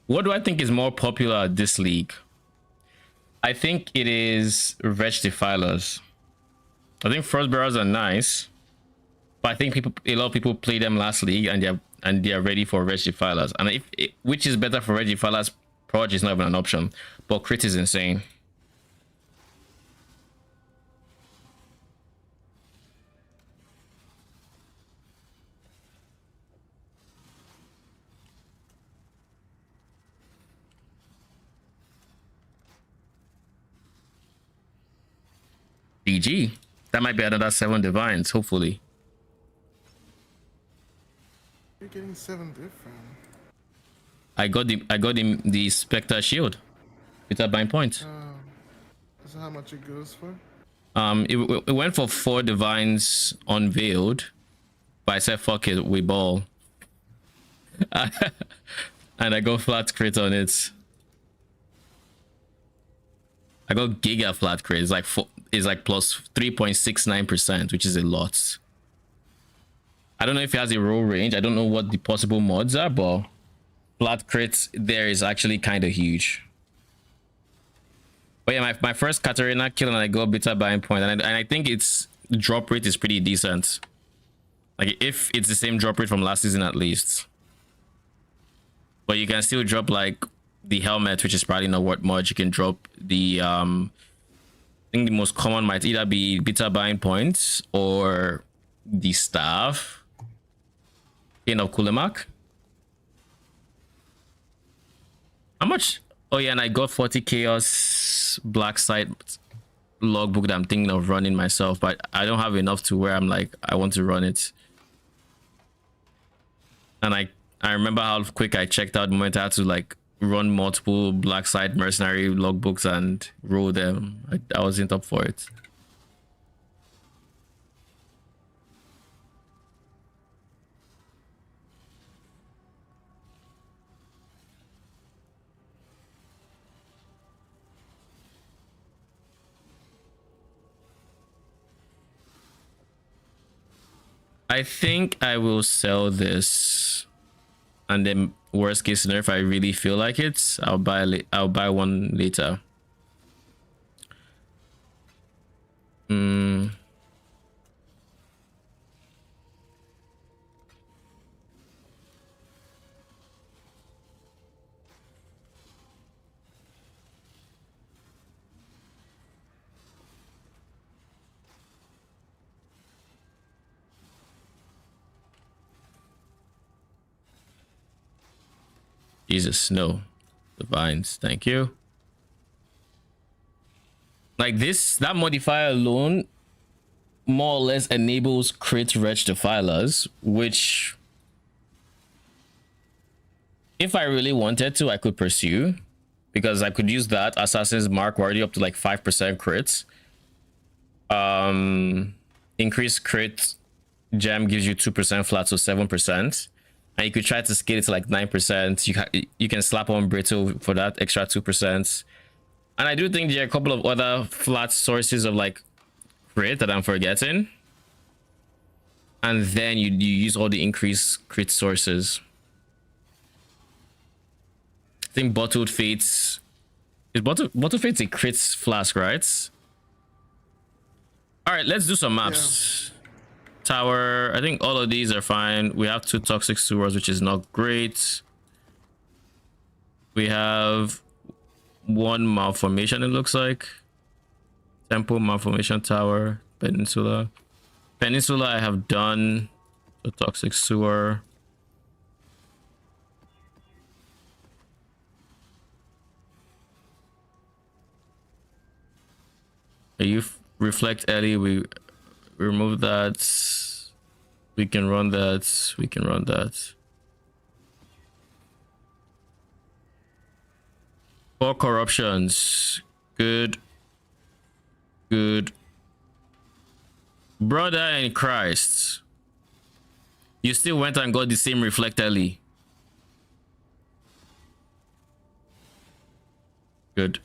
What do I think is more popular at this league? I think it is Wretched Defilers. I think Frostbearers are nice, but I think a lot of people play them last league and they are ready for Wretched Defilers. And which is better for Wretched Defilers? Proj is not even an option, but crit is insane. GG. That might be another 7 divines, hopefully. You're getting 7 different. I got the Spectre shield with a bind point. Is that how much it goes for? It went for 4 divines unveiled, but I said fuck it, we ball. And I go flat crit on it. I got giga flat crit. It's like plus 3.69%, which is a lot. I don't know if it has a roll range. I don't know what the possible mods are, but flat crits there is actually kind of huge. But yeah, my first Katarina kill and I go bitter buying point, and I think its drop rate is pretty decent. Like if it's the same drop rate from last season at least. But you can still drop like the helmet, which is probably not what much. You can drop the I think the most common might either be bitter buying points or the staff in of Kulemak. How much? Oh yeah, and I got 40 chaos black side. logbook that I'm thinking of running myself, but I don't have enough to where I'm like I want to run it. And I remember how quick I checked out the moment I had to like run multiple black site mercenary logbooks and roll them. I wasn't up for it. I think I will sell this, and then worst case scenario, if I really feel like it, I'll buy one later. Jesus, no. Divines, thank you. Like this, that modifier alone more or less enables crit wretched defilers, which if I really wanted to, I could pursue, because I could use that Assassin's Mark already up to like 5% crits. Increased crit gem gives you 2% flat, so 7%. And you could try to scale it to like 9%. You can slap on brittle for that extra 2%. And I do think there are a couple of other flat sources of like crit that I'm forgetting. And then you use all the increased crit sources. I think Bottled Fates is Bottled Fates a crit flask, right? All right, let's do some maps. Yeah. Tower, I think all of these are fine. We have 2 toxic sewers, which is not great. We have 1 malformation, it looks like. Temple, malformation, tower, peninsula. Peninsula I have done. The toxic sewer. You reflect Ellie, we remove that. We can run that. We can run that. 4 corruptions. Good. Good. Brother in Christ. You still went and got the same reflect Ellie. Good.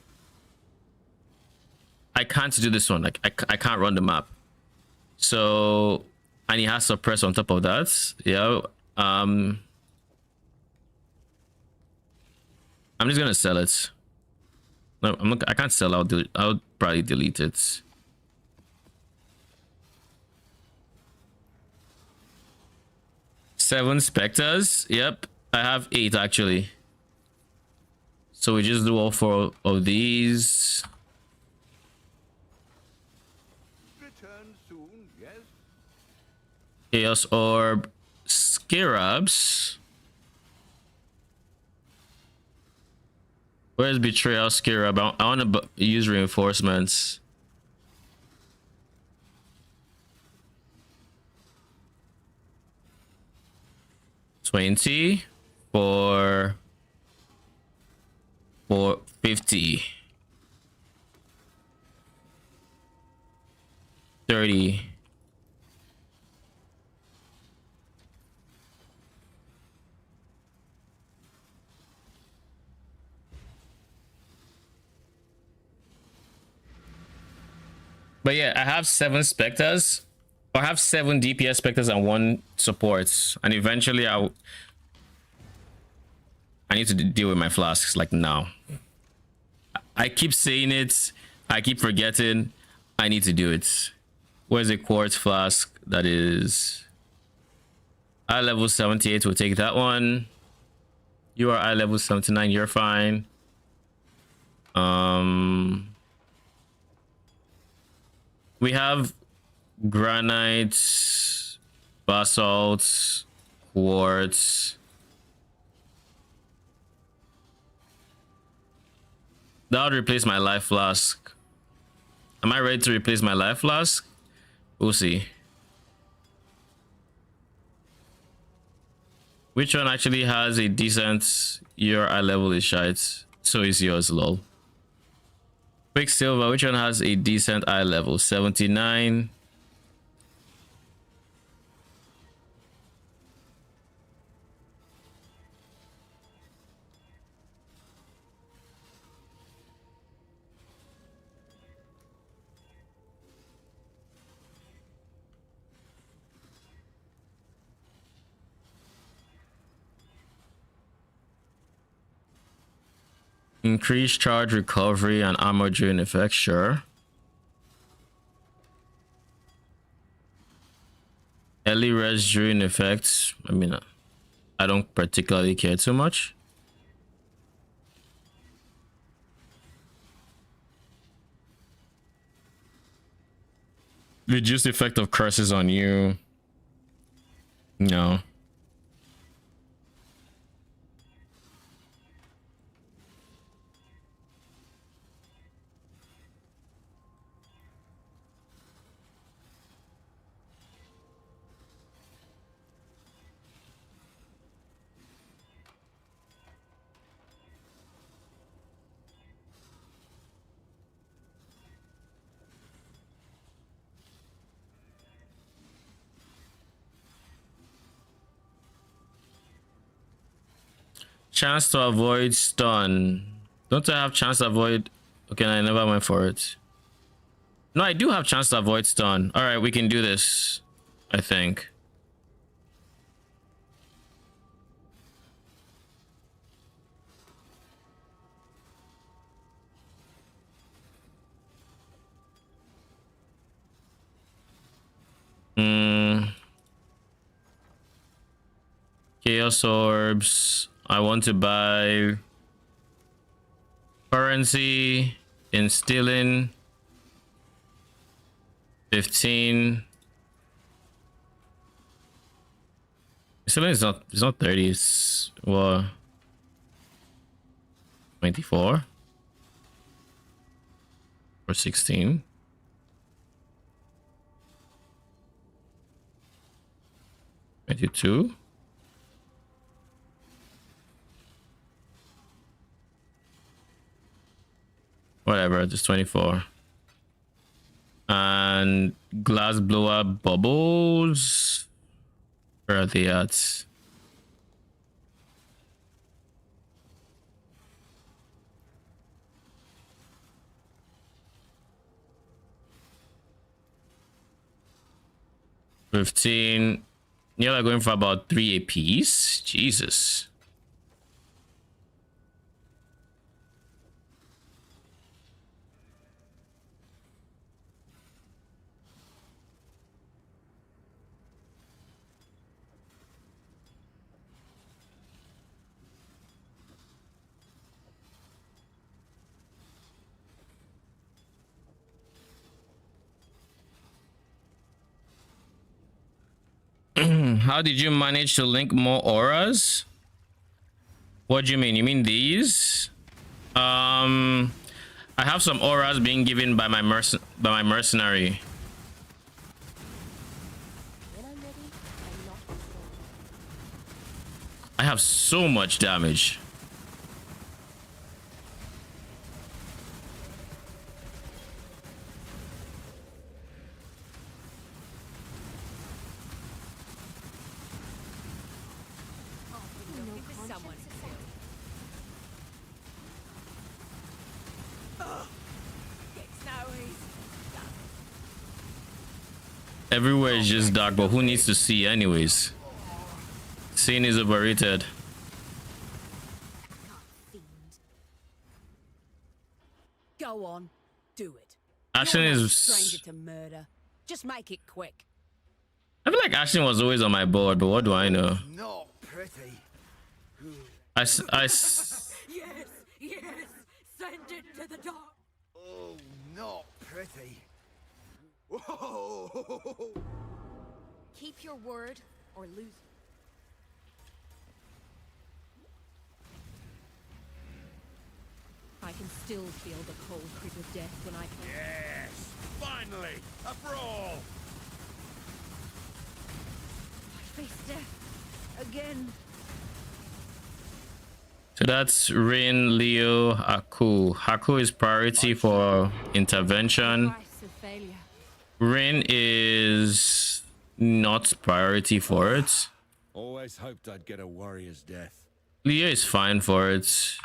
I can't do this one. Like I can't run the map. So, and he has suppress on top of that. Yeah. I'm just gonna sell it. No, I'm not. I can't sell. I'll probably delete it. Seven specters. Yep, I have 8 actually. So we just do all 4 of these. Chaos Orb, Scarabs. Where's Betrayal Scarab? I want to use reinforcements. $20 for 50. 30. But yeah, I have 7 specters. I have 7 DPS specters and 1 support. And eventually I need to deal with my flasks like now. I keep saying it. I keep forgetting. I need to do it. Where's a quartz flask? That is eye level 78. We'll take that one. You are eye level 79. You're fine. We have granite, basalt, quartz. That would replace my life flask. Am I ready to replace my life flask? We'll see. Which one actually has a decent your eye level is shite? So is yours, lol. Quicksilver, which one has a decent eye level? 79. Increase charge recovery and armor during effect, sure. Early res during effects. I mean, I don't particularly care too much. Reduce the effect of curses on you. No. Chance to avoid stun. Don't I have chance to avoid? Okay, I never went for it. No, I do have chance to avoid stun. All right, we can do this, I think. Chaos orbs. I want to buy currency, instilling 15. Instilling is not, it's not 30, it's well 24 or 16. $22. Whatever, just 24. And glass blower bubbles. Where are they at? $15. You're like going for about 3 a piece. Jesus. How did you manage to link more auras? What do you mean? You mean these? I have some auras being given by my mercenary. I have so much damage. Everywhere is just dark, but who needs to see anyways? Seeing is overrated. Go on, do it. Ashen You're no is stranger to murder. Just make it quick. I feel like Ashen was always on my board, but what do I know? Not pretty. I Yes, yes. Send it to the dark. Oh, not pretty. Whoa! Keep your word or lose. I can still feel the cold creep of death when I can. Yes! Finally! A brawl! I face death again. So that's Rin, Leo, Haku. Haku is priority for intervention. Price of failure. Rin is not priority for it. Always hoped I'd get a warrior's death. Leo is fine for it.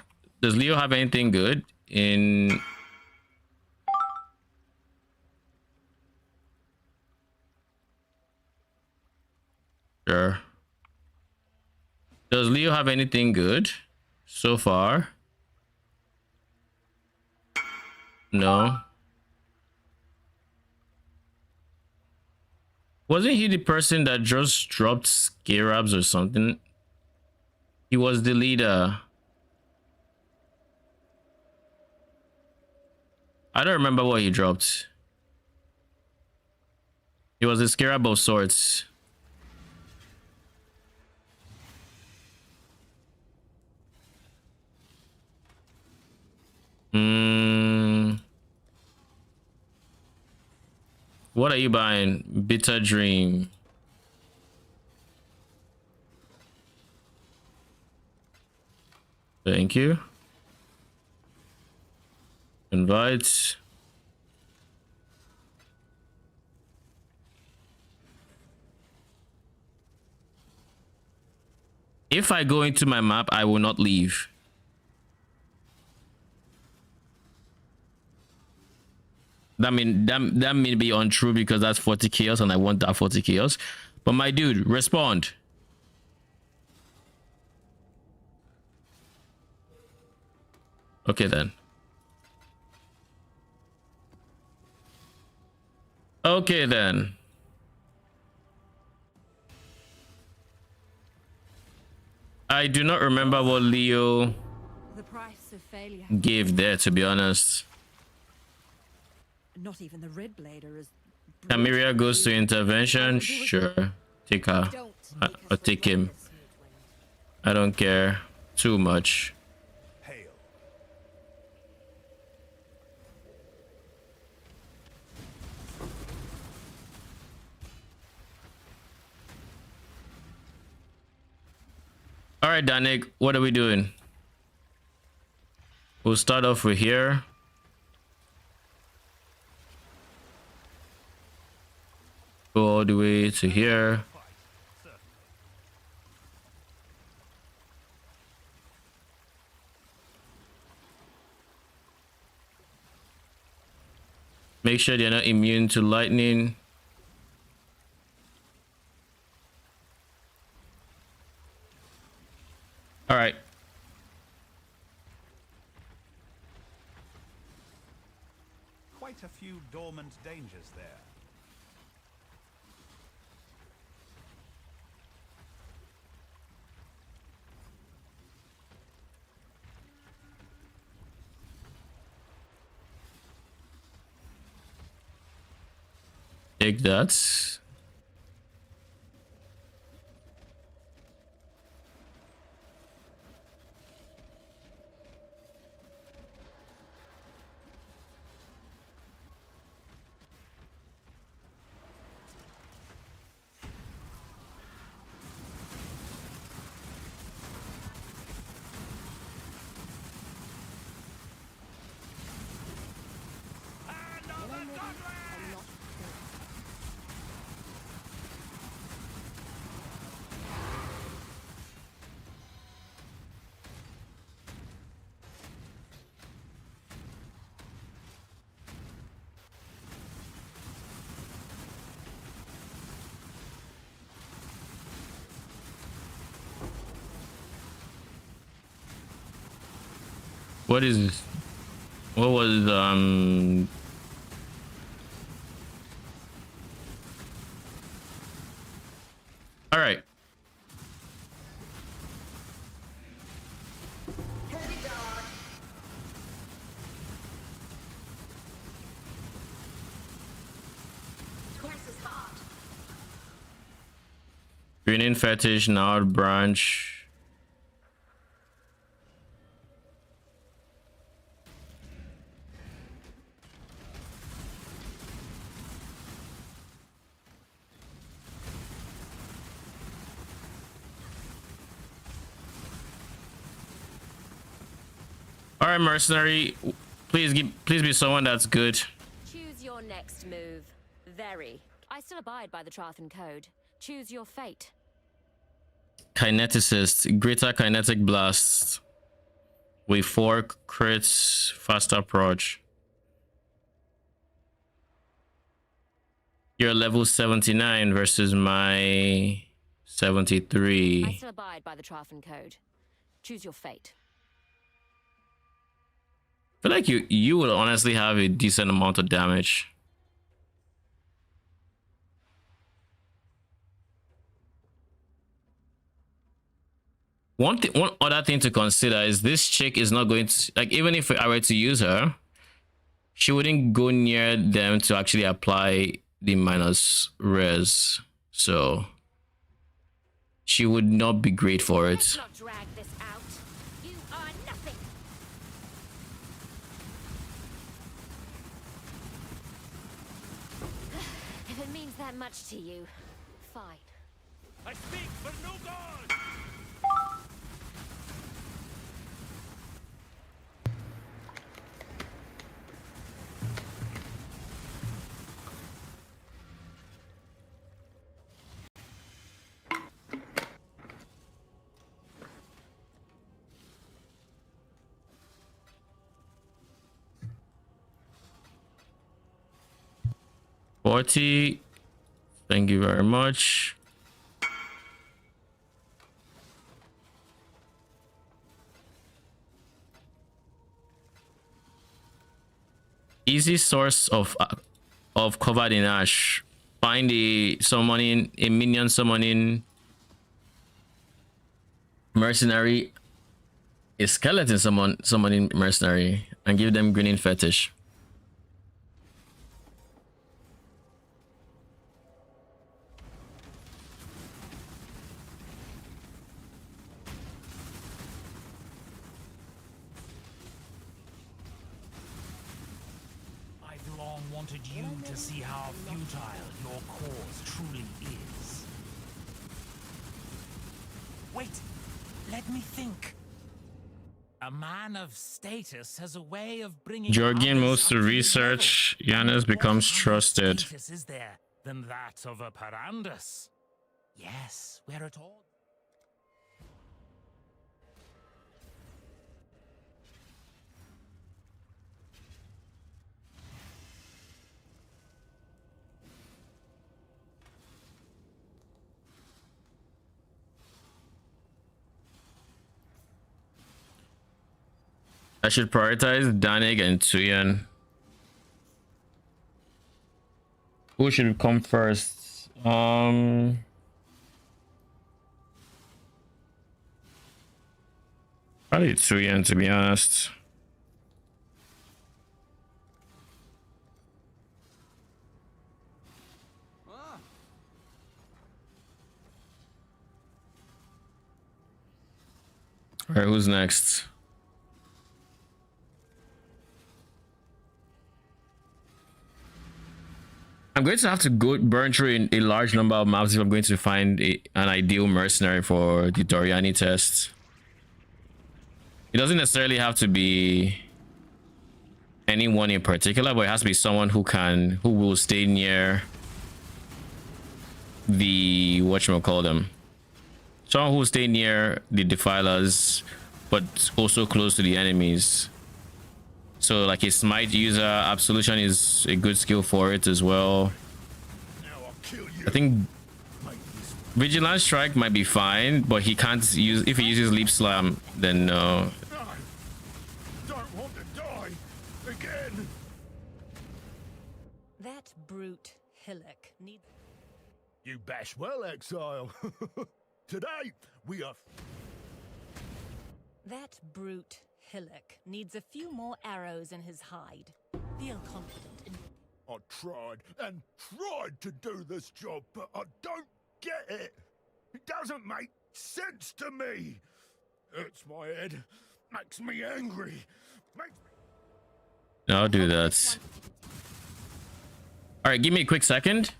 Does Leo have anything good in... Sure. Does Leo have anything good so far? No. Wasn't he the person that just dropped Scarabs or something? He was the leader. I don't remember what he dropped. He was a Scarab of sorts. What are you buying? Bitter Dream. Thank you. Invite. If I go into my map, I will not leave. That may be untrue because that's 40 chaos and I want that 40 chaos. But my dude, respond. Okay then. Okay then. I do not remember what Leo The price of failure. gave there, to be honest. Not even the red blader is. Camiria goes to intervention. Sure. Take her. Or take him. I don't care too much. All right, Danik, what are we doing? We'll start off with here. Go all the way to here. Make sure they're not immune to lightning. All right. Quite a few dormant dangers there. Take that. What is this? What was all right. Greening fetish, Nard branch. All right, mercenary, please be someone that's good. Choose your next move. Very. I still abide by the Trathan Code. Choose your fate. Kineticist, greater kinetic blast with 4 crits, fast approach. You're level 79 versus my 73. I still abide by the Trathan Code. Choose your fate. I feel like you will honestly have a decent amount of damage. One other thing to consider is this chick is not going to, like, even if I were to use her, she wouldn't go near them to actually apply the minus res, so she would not be great for it. Let's not drag this out. You are nothing. If it means that much to you, fine. I speak for no god! $40. Thank you very much. Easy source of covered in ash. Find a minion summoning mercenary, a skeleton summoning mercenary, and give them grinning fetish. I've long wanted you to see how futile your cause truly is. Wait, let me think. A man of status has a way of bringing Georgian others moves up to his research. level. Yanis becomes What kind of trusted. status is there than that of a Parandus? Yes, we're at all. I should prioritize Danig and Tuyen. Who should come first? Probably Tuyen, to be honest. All right, who's next? I'm going to have to go burn through a large number of maps if I'm going to find an ideal mercenary for the Doriani test. It doesn't necessarily have to be anyone in particular, but it has to be someone who will stay near the whatchamacallit. Someone who will stay near the defilers, but also close to the enemies. So like a smite user, absolution is a good skill for it as well. I think Vigilant Strike might be fine, but he can't use, if he uses Leap Slam, then no. Don't want to die again. That brute Hillock needs. You bash well, Exile. Today we are. That brute Hillock needs a few more arrows in his hide. Feel confident in. I tried and tried to do this job, but I don't get it. It doesn't make sense to me. Hurts my head, makes me angry. I'll do that. All right, give me a quick second.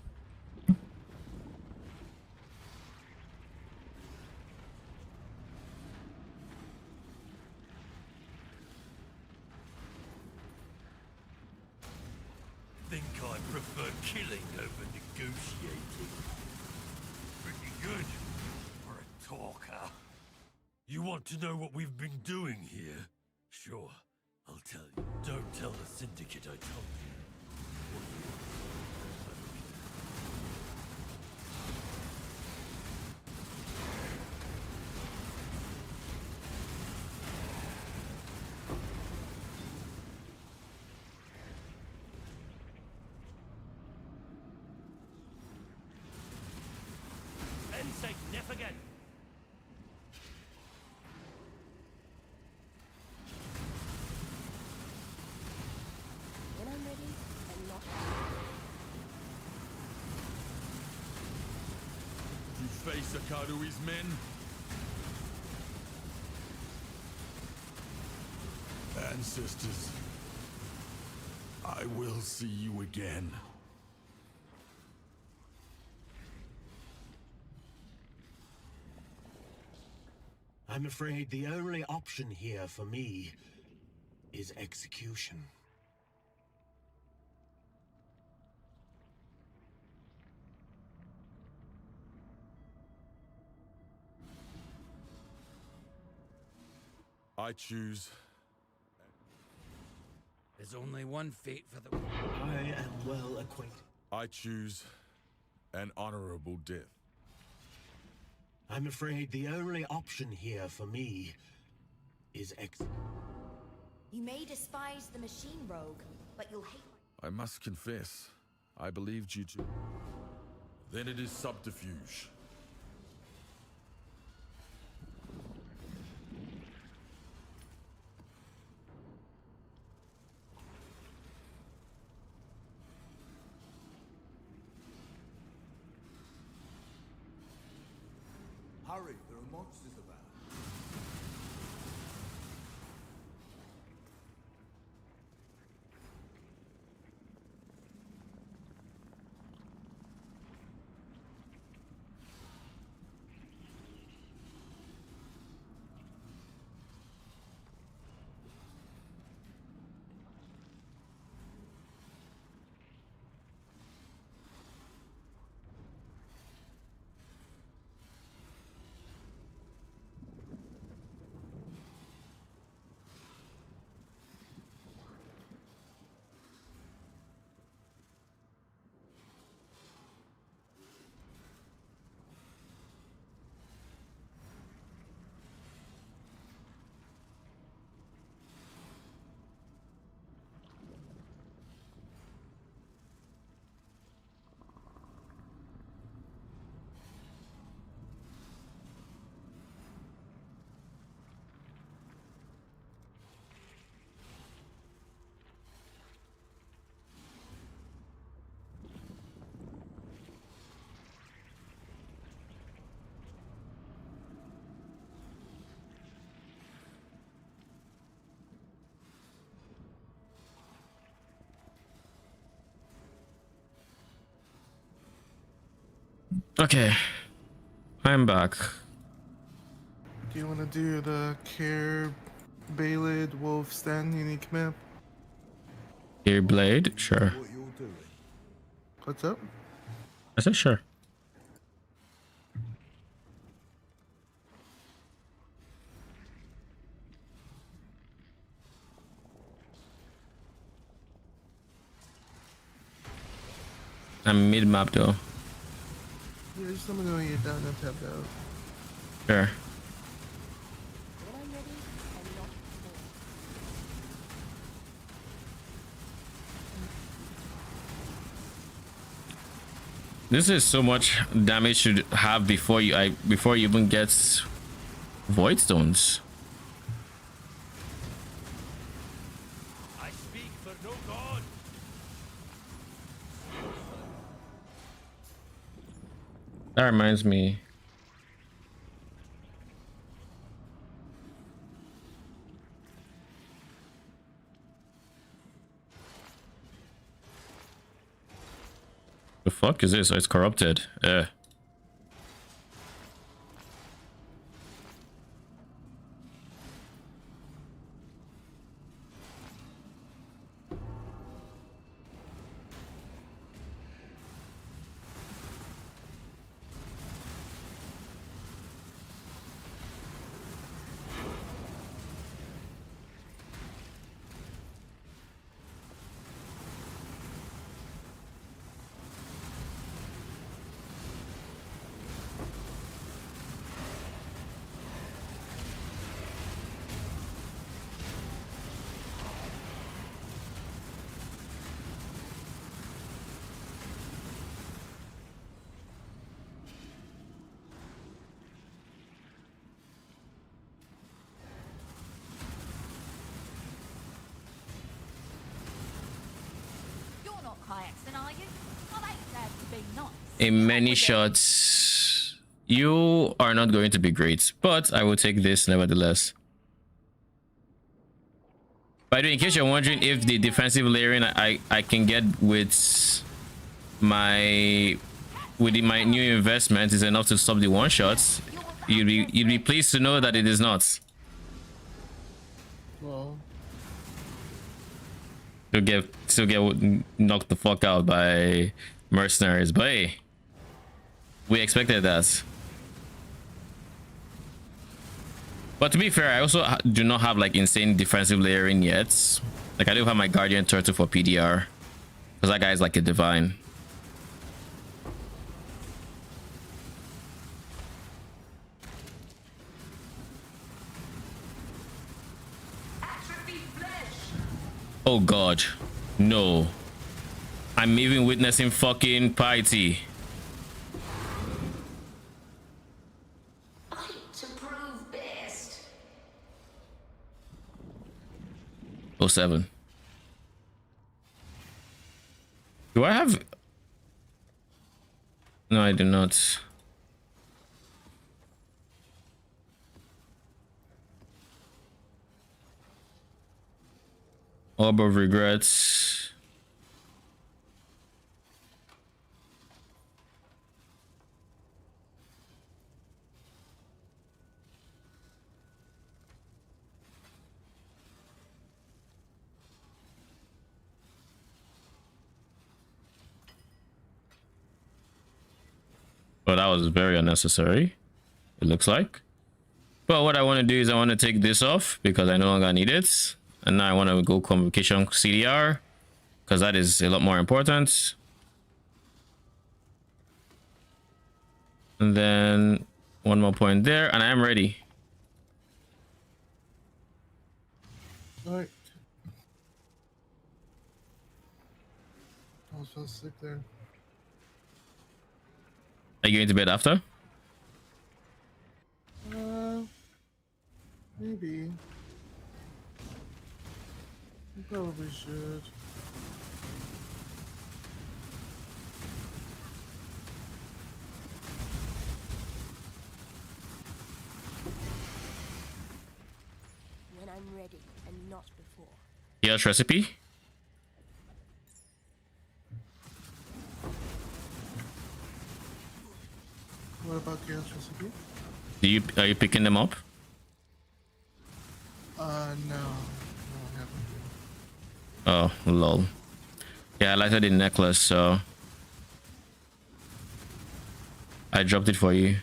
think I prefer killing over negotiating. Pretty good for a talker. You want to know what we've been doing here? Sure, I'll tell you. Don't tell the Syndicate I told you. Insignificant! When I'm ready, I'm not. You face Akarui's men? Ancestors, I will see you again. I'm afraid the only option here for me is execution. I choose. There's only one fate for the... I am well acquainted. I choose an honorable death. I'm afraid the only option here for me is You may despise the machine, Rogue, but you'll hate... I must confess, I believed you to. Then it is subterfuge. Hurry, there are monsters about. Okay, I'm back. Do you want to do the Care Bailid Wolf Stand unique map? Ear blade, sure. What's up? I said sure. I'm mid map though. Yeah, just let me know when you're done and tap out. Sure. When I'm ready, I'm not. This is so much damage to have before you even get void stones. I speak for no god. That reminds me. The fuck is this? Oh, it's corrupted. Hyaxin, are you? Well, ain't that to be nice. In many shots, you are not going to be great, but I will take this nevertheless. By the way, in case you're wondering if the defensive layering I can get with my new investment is enough to stop the one shots, you'd be pleased to know that it is not. Well, Still get knocked the fuck out by mercenaries, but hey, we expected that. But to be fair, I also do not have like insane defensive layering yet. Like I do have my Guardian Turtle for PDR, because that guy is like a divine. Oh god, no. I'm even witnessing fucking piety. To prove best. 07. Do I have... No, I do not. Orb of Regrets. Well, that was very unnecessary, it looks like. But what I want to do is I want to take this off because I no longer need it. And now I want to go Convocation CDR because that is a lot more important. And then one more point there and I am ready. all right. I was fell asleep there. Are you going to bed after? Maybe. You probably should. When I'm ready and not before. Here's recipe. What about the recipe? Are you picking them up? No. No, I haven't. Oh, lol. Yeah, I liked the necklace, so I dropped it for you.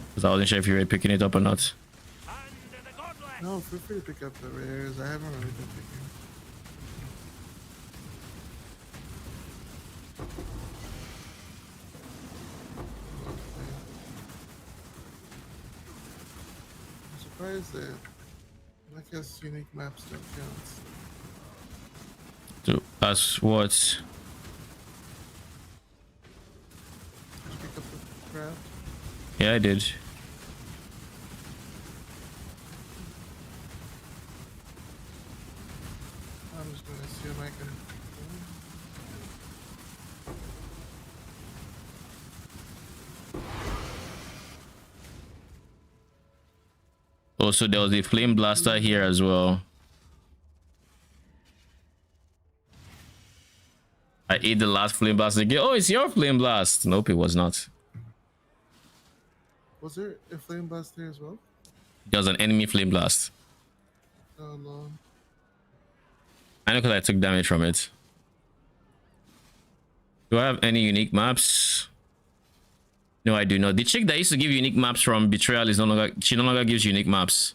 Because I wasn't sure if you were picking it up or not. No, feel free to pick up the rares. I haven't really been picking. I'm surprised that I guess unique maps don't count. So, as what? Did you pick up the craft? Yeah, I did. I'm just gonna see if I can. Also, there was a flame blaster here as well. I ate the last flame blast again. Oh, it's your flame blast. Nope, it was not. Was there a flame blast there as well? There was an enemy flame blast. Oh no. I know because I took damage from it. Do I have any unique maps? No, I do not. The chick that used to give unique maps from Betrayal is no longer. She no longer gives unique maps.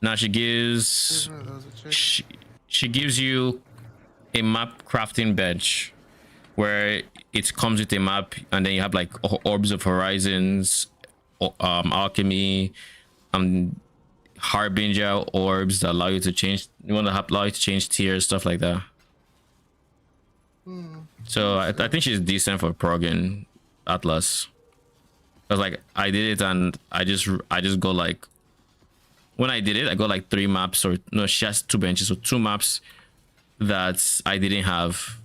Now she gives. She gives you a map crafting bench, where it comes with a map, and then you have like Orbs of Horizons, Alchemy, Harbinger orbs that allow you to change. You want to allow you to change tiers, stuff like that. So I think she's decent for progging Atlas. Cause like I did it and I just got like, when I did it I got like 3 maps, or no, she has 2 benches, so 2 maps that I didn't have,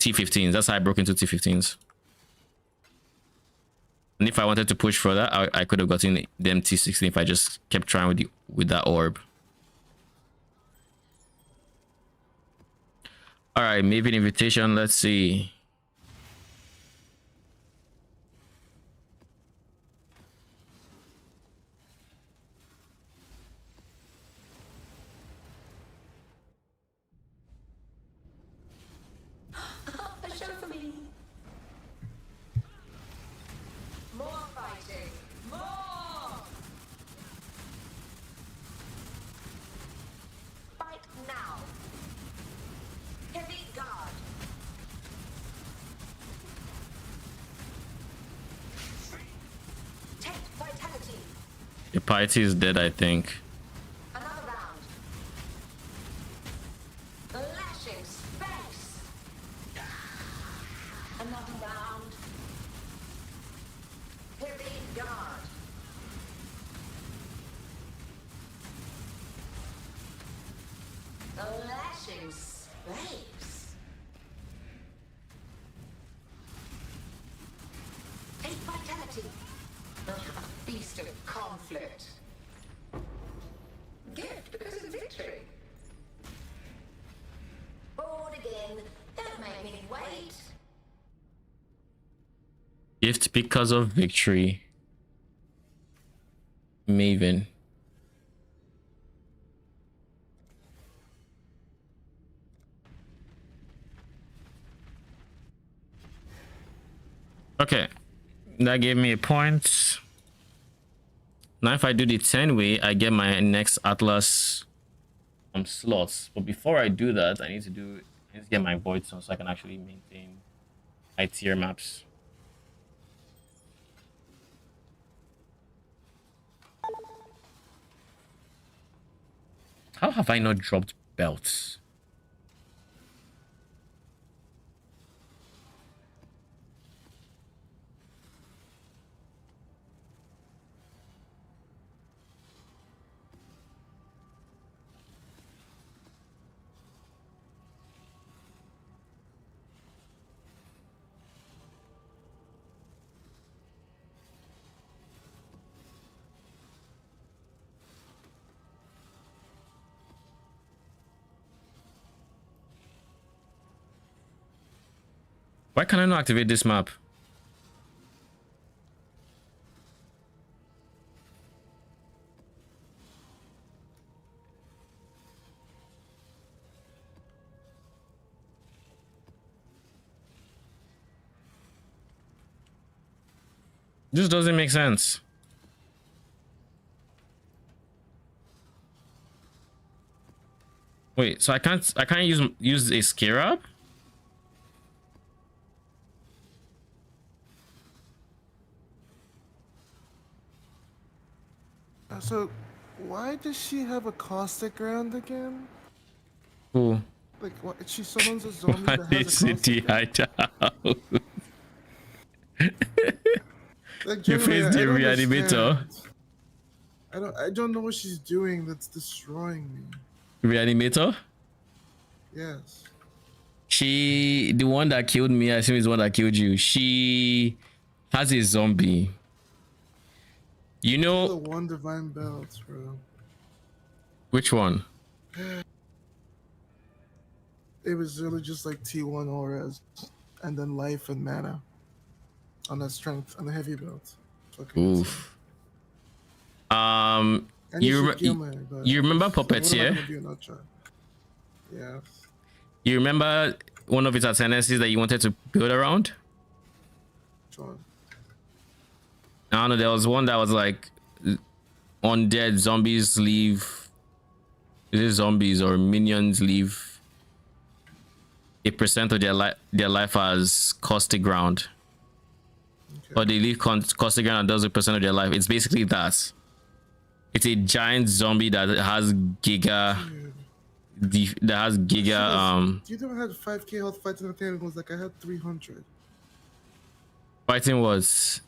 T15s. That's how I broke into T15s. And if I wanted to push further, I could have gotten them T16 if I just kept trying with that orb. All right, maybe an invitation. Let's see. A show for me. More fighting. More. Fight now. Heavy guard. Take vitality. The piety is dead, I think. Another round. Lashing space. Another round. Heavy guard. Lashing space. Take vitality. A beast of conflict. Gift because of victory. Bored again. Don't make me wait. Gift because of victory. Maven. Okay. That gave me a point. Now if I do the 10 way, I get my next Atlas slots. But before I do that, I need to get my void zone so I can actually maintain high tier maps. How have I not dropped belts? Why can't I not activate this map? This doesn't make sense. Wait, so I can't use a scarab? So, why does she have a caustic ground again? Who? Like, what? She summons a zombie Why that did has a City caustic ground? hideout? Like, You genuinely, faced the I don't reanimator. understand. I don't know what she's doing that's destroying me. Reanimator? Yes. The one that killed me, I assume is the one that killed you. She has a zombie. You The know one divine belt, bro. which one? It was really just like T1 auras, and then life and mana on the strength on the heavy belt. Fucking Oof. And You remember Puppeteer? Yeah. You remember one of its tendencies that you wanted to build around? Sure. I don't know. There was one that was like undead zombies leave. Is it zombies or minions leave 8% of their life as caustic ground? Okay. Or they leave caustic ground and does 8% of their life. It's basically that. It's a giant zombie that has giga. Do you know I had 5k health fighting the thing? It was like I had 300. Fighting was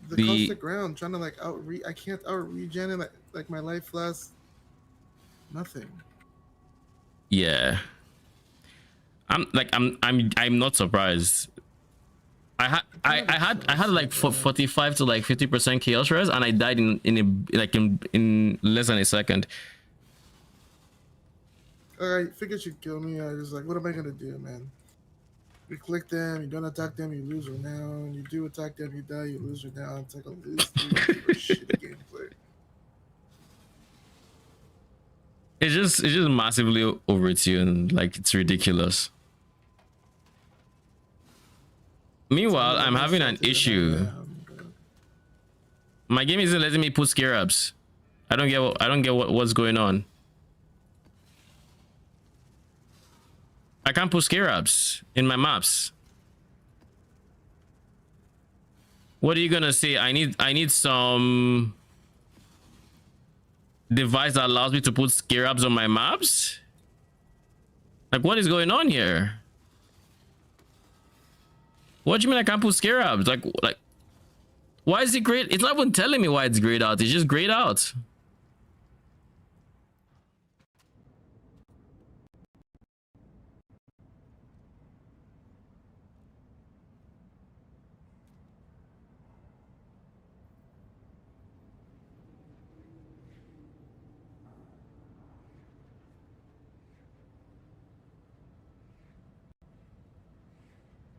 the caustic ground, trying to like I can't out regen it, like my life lasts nothing. Yeah. I'm not surprised. I had like 45 to like 50% chaos res, and I died in less than a second. I figured you'd kill me. I was like, what am I gonna do, man? You click them, you don't attack them, you lose renown. You do attack them, you die, you lose renown. It's like a lose shitty gameplay. It's just massively overtuned. Like, it's ridiculous. Meanwhile, I'm having an issue. My game isn't letting me put scarabs. I don't get what's going on. I can't put scarabs in my maps. What are you gonna say? I need some device that allows me to put scarabs on my maps? Like, what is going on here? What do you mean I can't put scarabs? Like why is it great? It's not even telling me why it's grayed out. It's just grayed out.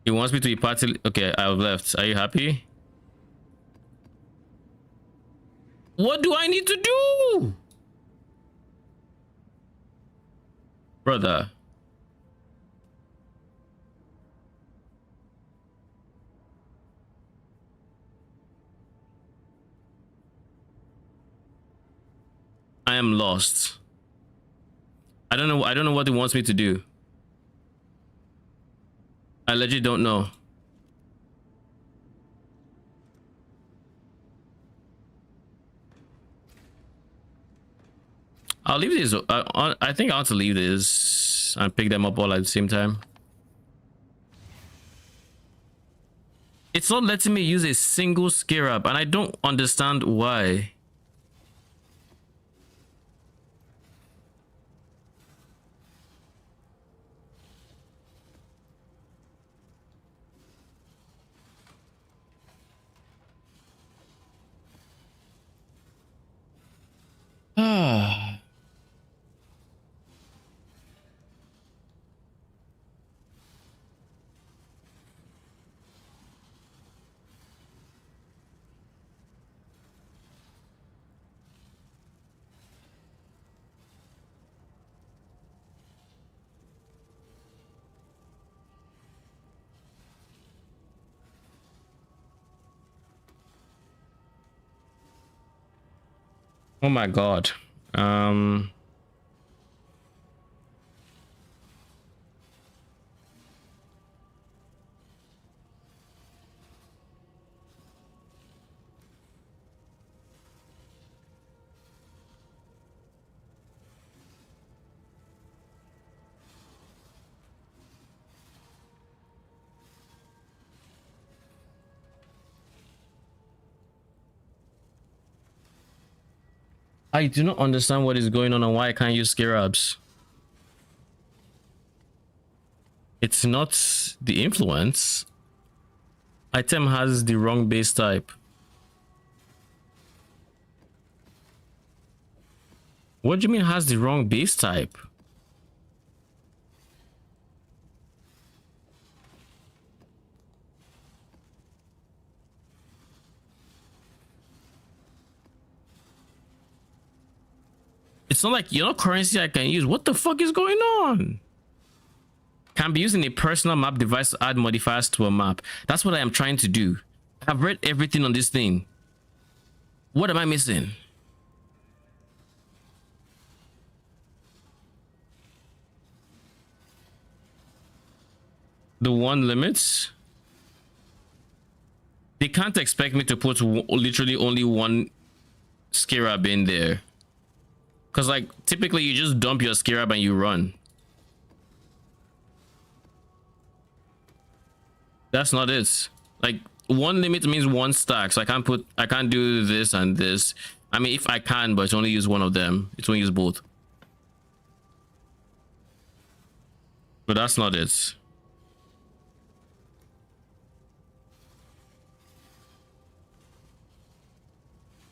He wants me to be party. Okay, I've left. Are you happy? What do I need to do? Brother. I am lost. I don't know what he wants me to do. I legit don't know. I'll leave this. I think I want to leave this and pick them up all at the same time. It's not letting me use a single scarab, and I don't understand why. Ah. Oh my god. I do not understand what is going on and why I can't use scarabs. It's not the influence. Item has the wrong base type. What do you mean has the wrong base type? It's not like, currency I can use. What the fuck is going on? Can be used in a personal map device to add modifiers to a map. That's what I am trying to do. I've read everything on this thing. What am I missing? The one limits? They can't expect me to put literally only one scarab in there. Because, like, typically you just dump your scarab and you run. That's not it. Like, one limit means one stack. So I can't do this and this. I mean, if I can, but it's only use one of them. It's only use both. But that's not it.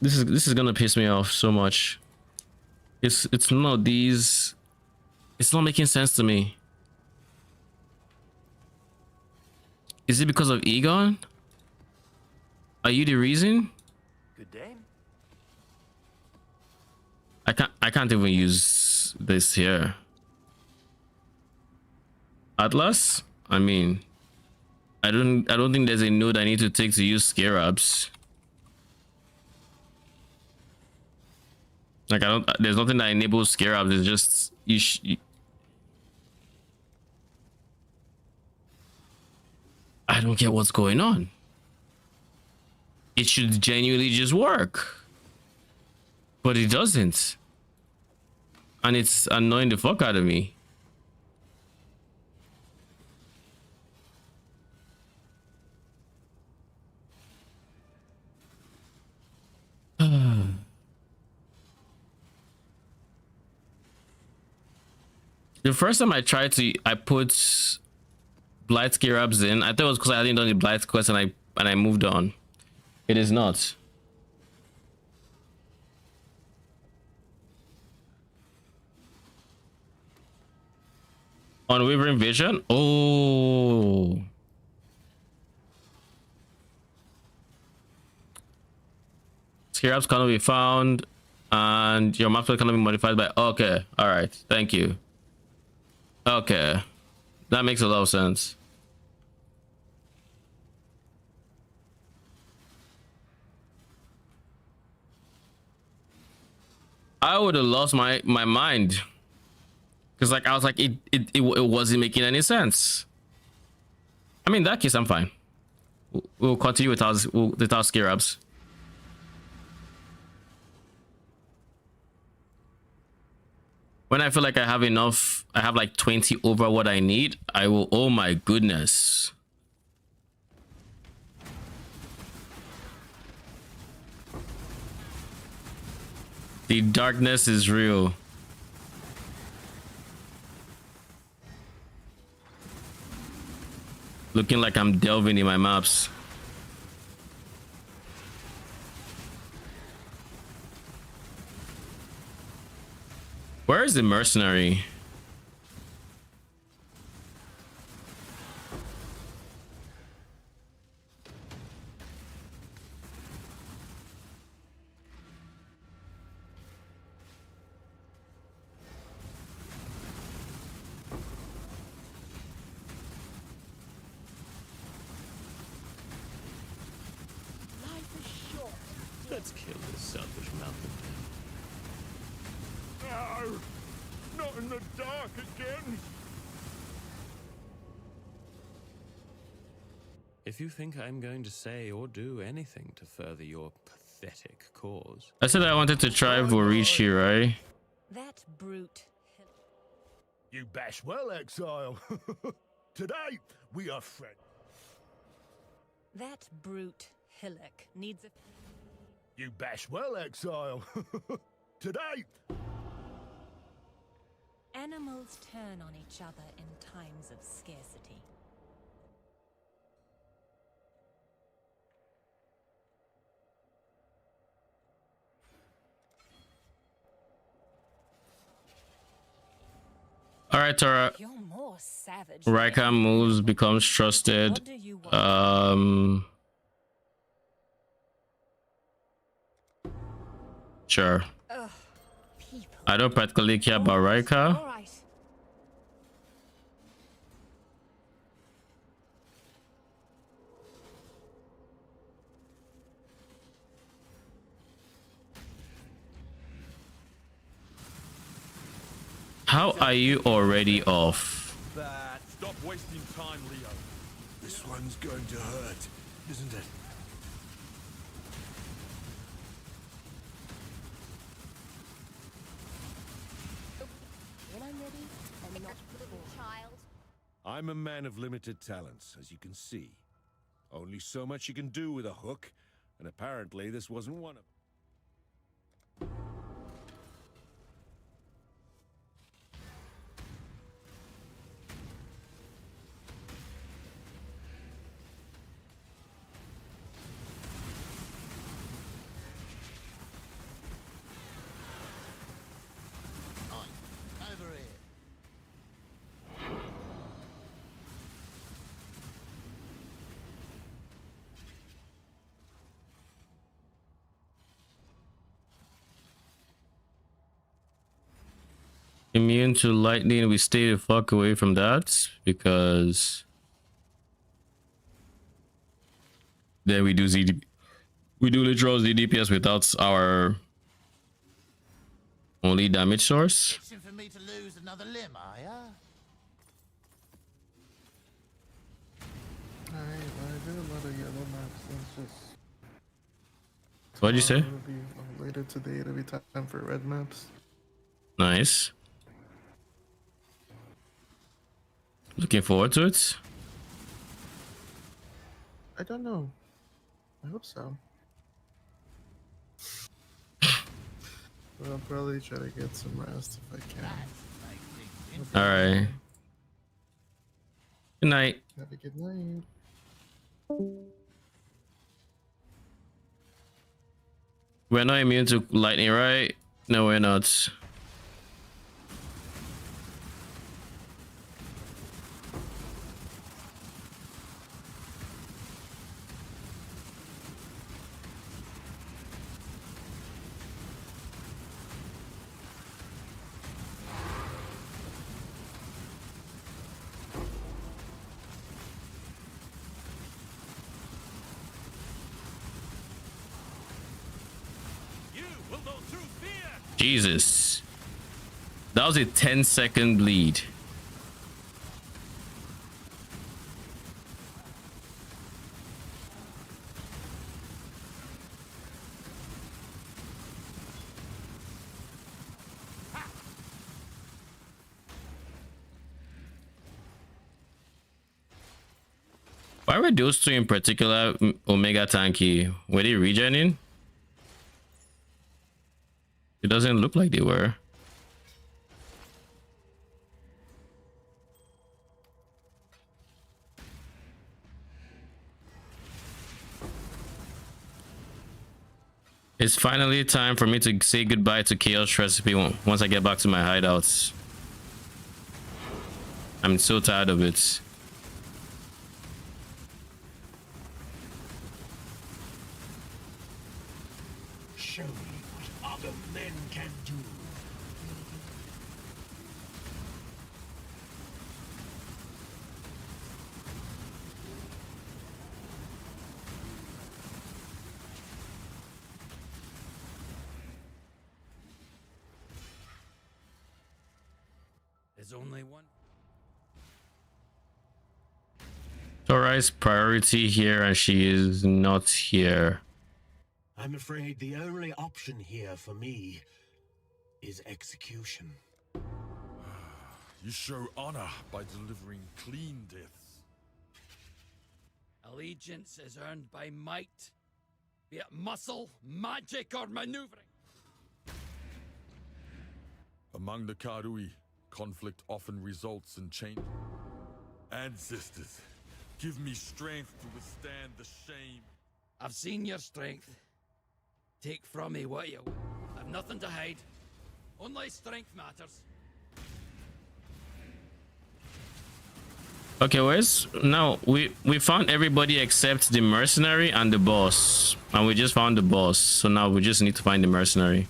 This is gonna piss me off so much. It's not these. It's not making sense to me. Is it because of Egon? Are you the reason? Good day. I can't even use this here. Atlas? I mean, I don't think there's a node I need to take to use scarabs. Like there's nothing that enables scarabs. It's just I don't get what's going on. It should genuinely just work. But it doesn't. And it's annoying the fuck out of me. The first time I put Blight Scarabs in. I thought it was because I hadn't done the Blight quest and I moved on. It is not. Unwavering Vision? Oh. Scarabs cannot be found and your map cannot be modified by... Okay, alright, thank you. Okay, that makes a lot of sense. I would have lost my mind. Because like I was like it wasn't making any sense. I mean, in that case I'm fine. We'll continue with our scarabs. When I feel like I have enough, I have like 20 over what I need, I will. Oh my goodness. The darkness is real. Looking like I'm delving in my maps. Where is the mercenary? Let's kill this selfish mountain. No! Not in the dark again! If you think I'm going to say or do anything to further your pathetic cause... I said I wanted to try Vorishi, right? That brute. You bash well, Exile. Today, we are friends. That brute Hillock needs a... You bash well, Exile. Today... Animals turn on each other in times of scarcity. All right, Tara. You're more savage. Raika moves, becomes trusted. Sure. I don't practically care about Raika. All right. How are you already off? Stop wasting time, Leo. This one's going to hurt, isn't it? When I'm ready, I'm not Child. I'm a man of limited talents, as you can see. Only so much you can do with a hook, and apparently this wasn't one of them. Immune to lightning. We stay the fuck away from that because then we do literal ZDPS without our only damage source. Itching for me to lose another limb, are ya? I did a lot of yellow maps. It's just. What'd you say? It'll be later today. It'll be time for red maps. Nice. Looking forward to it. I don't know. I hope so. But I'll probably try to get some rest if I can. All right. Good night. Have a good night. We're not immune to lightning, right? No, we're not. Jesus. That was a 10-second bleed. Why were those two in particular Omega tanky? Were they regening? It doesn't look like they were. It's finally time for me to say goodbye to Chaos Recipe once I get back to my hideouts. I'm so tired of it. Show me what other men can do. There's only one. Torai's priority here, and she is not here. I'm afraid the only option here for me is execution. You show honor by delivering clean deaths. Allegiance is earned by might, be it muscle, magic, or maneuvering. Among the Karui, conflict often results in change. Ancestors, give me strength to withstand the shame. I've seen your strength. Take from me what you will. I've nothing to hide. Only strength matters. Okay, where's now we found everybody except the mercenary and the boss, and we just found the boss, so now we just need to find the mercenary.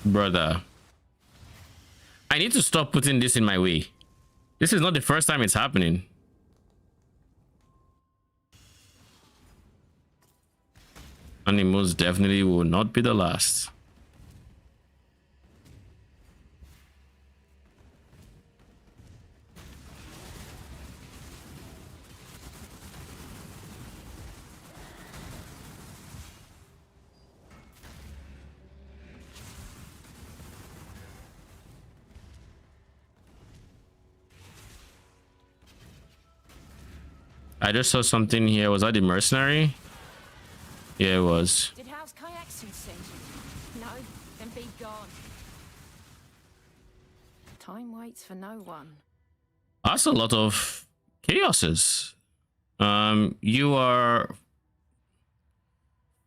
Brother, I need to stop putting this in my way. This is not the first time it's happening. And it most definitely will not be the last. I just saw something here. Was that the mercenary? Yeah, it was. Did House kayaks soon? No, then be gone. Time waits for no one. That's a lot of chaoses. You are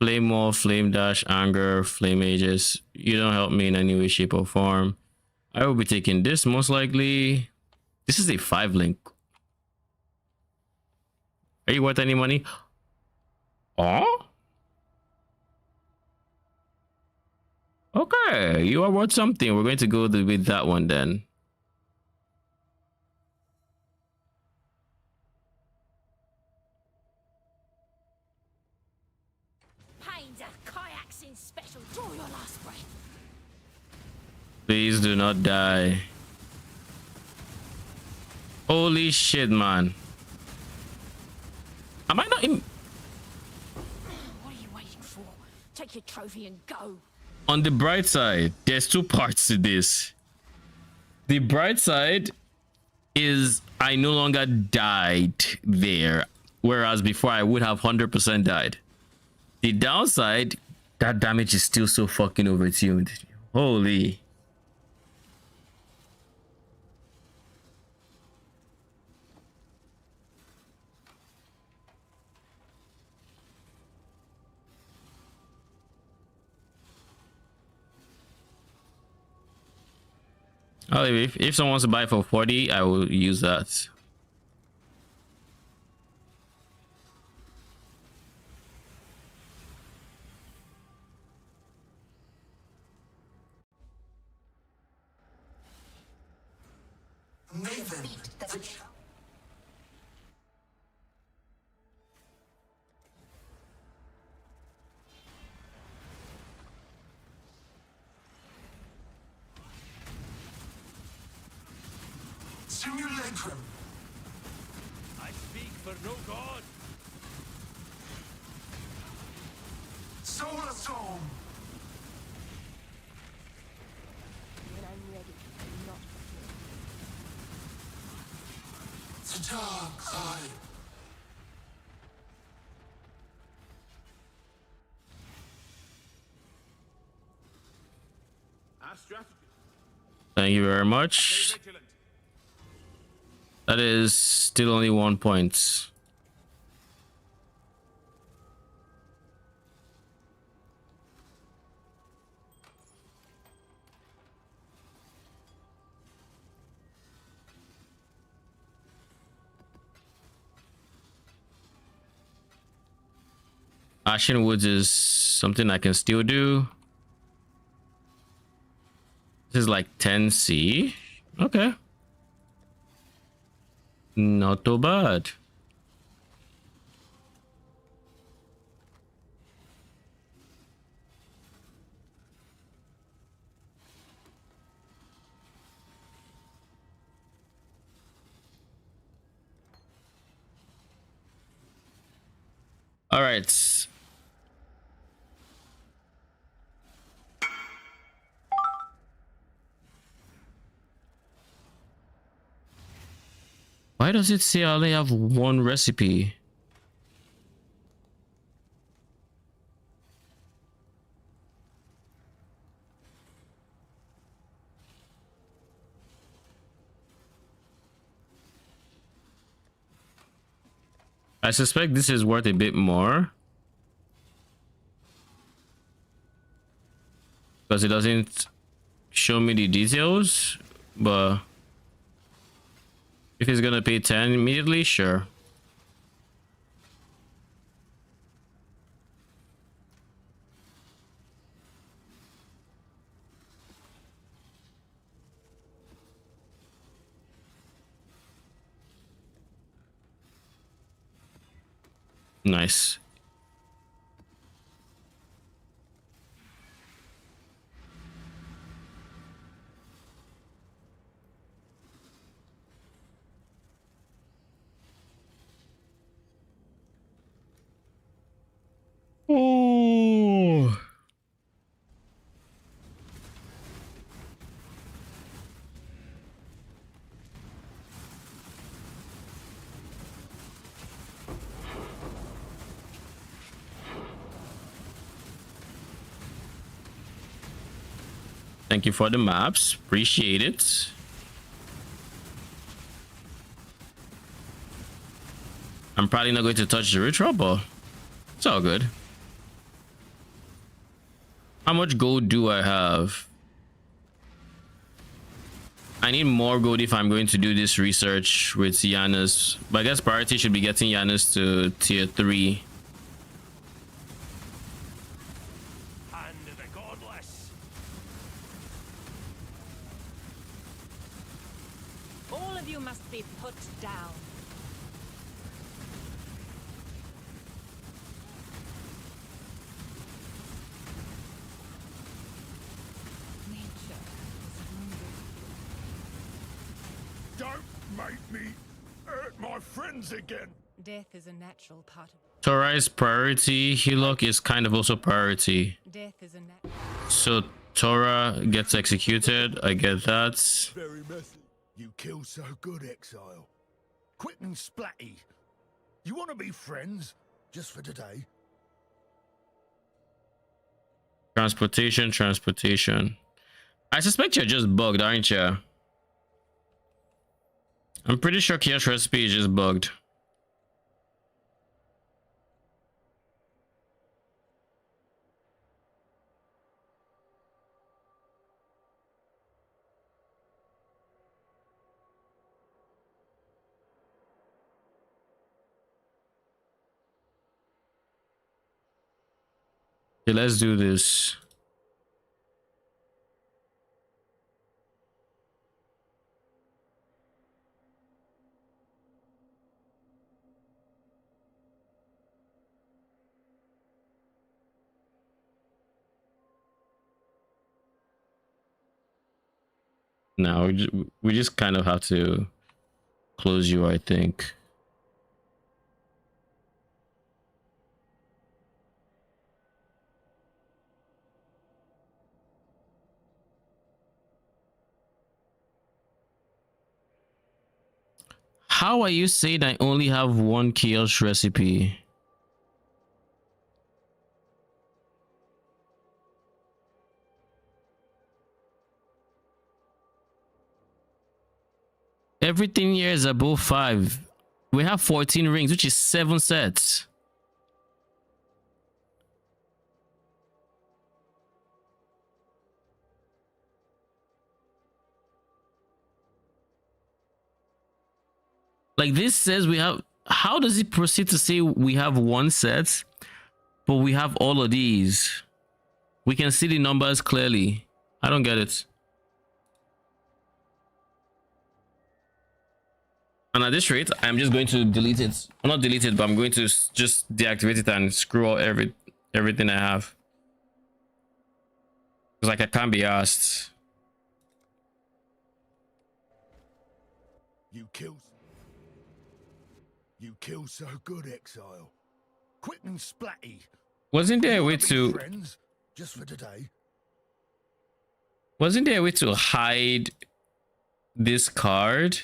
Flame Wall, Flame Dash, Anger, Flame Aegis. You don't help me in any way, shape, or form. I will be taking this most likely. This is a 5 link. Are you worth any money? Oh? Okay, you are worth something. We're going to go with that one then. Pain's a kayaking special. Draw your last breath. Please do not die. Holy shit, man. Am I not in? What are you waiting for? Take your trophy and go. On the bright side, there's 2 parts to this. The bright side is I no longer died there, whereas before I would have 100% died. The downside, that damage is still so fucking overtuned. Holy. If someone wants to buy for 40, I will use that. Maven. Simulacrum. I speak for no god. Solar Storm. When I'm ready, I'm not The dark side. Our strategy. Thank you very much. That is still only 1 point. Ashen Woods is something I can still do. This is like 10C. Okay. Not too bad. All right. Why does it say I only have 1 recipe? I suspect this is worth a bit more, because it doesn't show me the details, but if he's gonna pay 10 immediately, sure. Nice. Oh. Thank you for the maps. Appreciate it. I'm probably not going to touch the ritual, but it's all good. How much gold do I have? I need more gold if I'm going to do this research with Janus. But I guess priority should be getting Janus to tier 3. Hand of the godless. All of you must be put down. Nature is hungry. Don't make me hurt my friends again. Death is a natural part of Tora is priority. Hillock is kind of also priority. death is a natural. So Tora gets executed. I get that. Very messy. You kill so good, Exile. Quick and splatty. You want to be friends? Just for today. Transportation, transportation. I suspect you're just bugged, aren't you? I'm pretty sure Chaos recipe is just bugged. Okay, let's do this. Now we just kind of have to close you, I think. How are you saying I only have one chaos recipe? Everything here is above 5. We have 14 rings, which is 7 sets. Like this says we have. How does it proceed to say we have 1 set, but we have all of these? We can see the numbers clearly. I don't get it. And at this rate, I'm just going to delete it. Well, not delete it, but I'm going to just deactivate it and screw out everything I have. It's like I can't be asked. You kill so good, Exile. Quick and splatty. Wasn't there a You way wanna be to? friends? Just for today. Wasn't there a way to hide this card?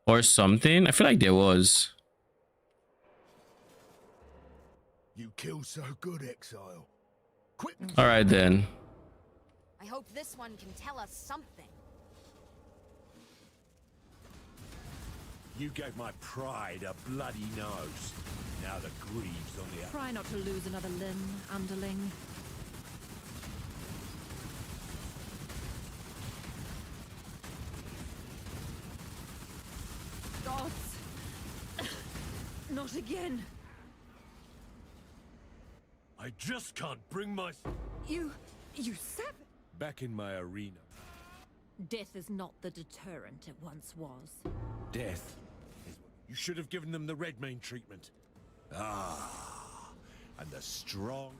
Or something? I feel like there was. You kill so good, Exile. Quick and All right then. I hope this one can tell us something. You gave my pride a bloody nose. Now the greaves on the... Try not to lose another limb, underling. Gods! Not again! I just can't bring my... You savage! Back in my arena. Death is not the deterrent it once was. Death is... You should have given them the red mane treatment. Ah, and the strong...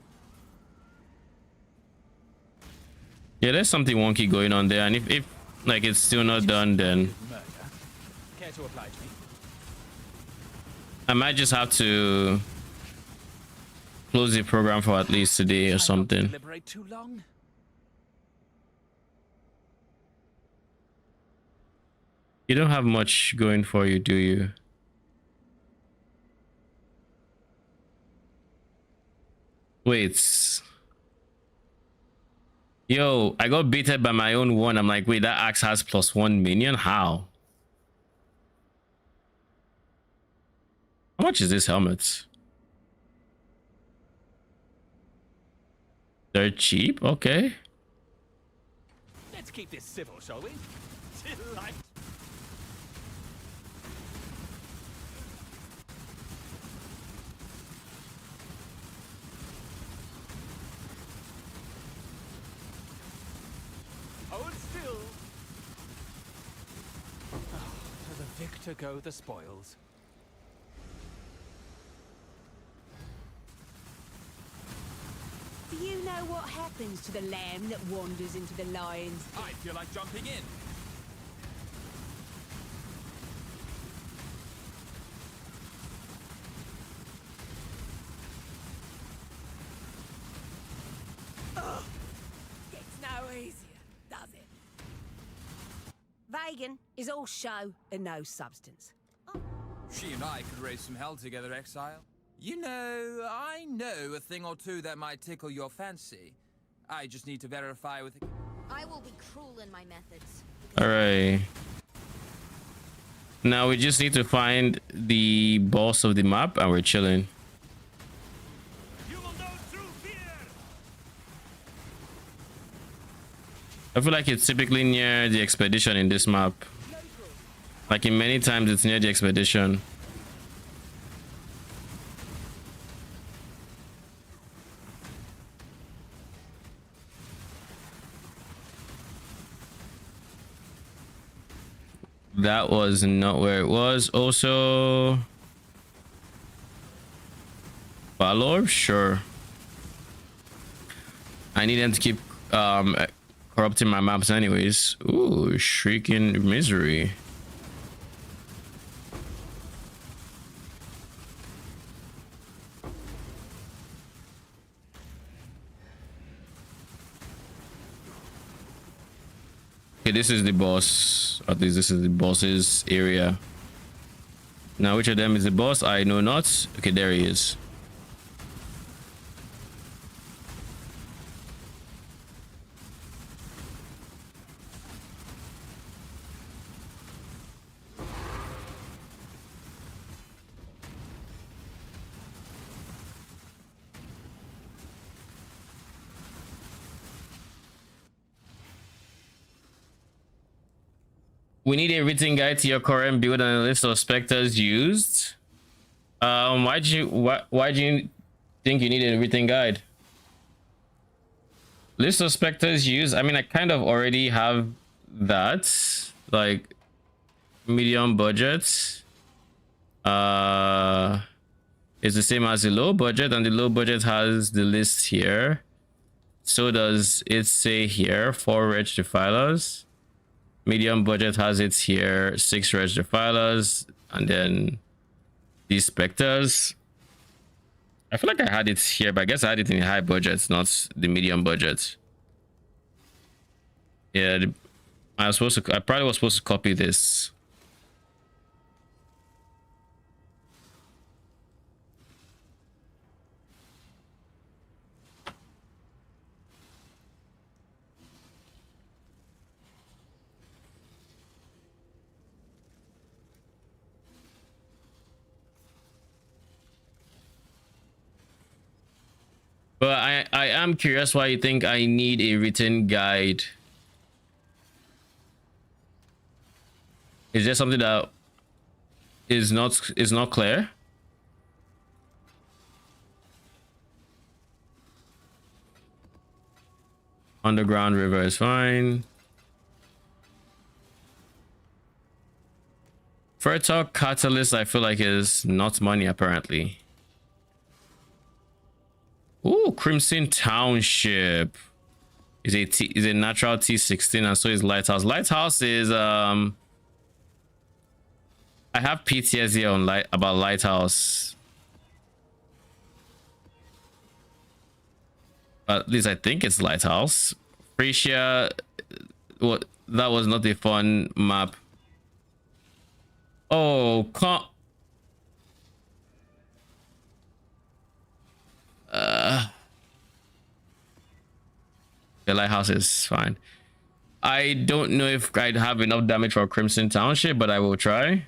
Yeah, there's something wonky going on there, and if like it's still not done, then Care to oblige me? I might just have to close the program for at least today or something. Deliberate too long? You don't have much going for you, do you? Wait. Yo, I got baited by my own one. I'm like, wait, that axe has +1 minion? How? How much is this helmet? They're cheap, okay. Let's keep this civil, shall we? Delight. Hold still. Oh, to the victor go the spoils. Do you know what happens to the lamb that wanders into the lions? I feel like jumping in. It's no easier, does it? Vegan is all show and no substance. She and I could raise some hell together, Exile. You know, I know a thing or two that might tickle your fancy. I just need to verify with... I will be cruel in my methods. All right. Now we just need to find the boss of the map and we're chilling. I feel like it's typically near the expedition in this map. Like in many times it's near the expedition. That was not where it was. Also, Valor, sure. I need them to keep corrupting my maps anyways. Ooh, Shrieking Misery. Okay, this is the boss. At least this is the boss's area. Now, which of them is the boss? I know not. Okay, there he is. We need a written guide to your current build and a list of specters used. Why do you think you need a written guide? List of specters used. I mean, I kind of already have that. Like medium budget. It's the same as the low budget, and the low budget has the list here. So does it say here 4 Wretched Defilers. Medium budget has it here 6 Wretched Defilers, and then these specters. I feel like I had it here, but I guess I had it in the high budget, not the medium budget. Yeah, I probably was supposed to copy this. But I am curious why you think I need a written guide. Is there something that is not clear? Underground river is fine. Fertile catalyst I feel like is not money apparently. Ooh, Crimson Township is a natural T16, and so is Lighthouse. Lighthouse is I have PTSD on about Lighthouse. At least I think it's Lighthouse. Frisia, what? That was not a fun map. Oh, the lighthouse is fine. I don't know if I'd have enough damage for Crimson Township, but I will try.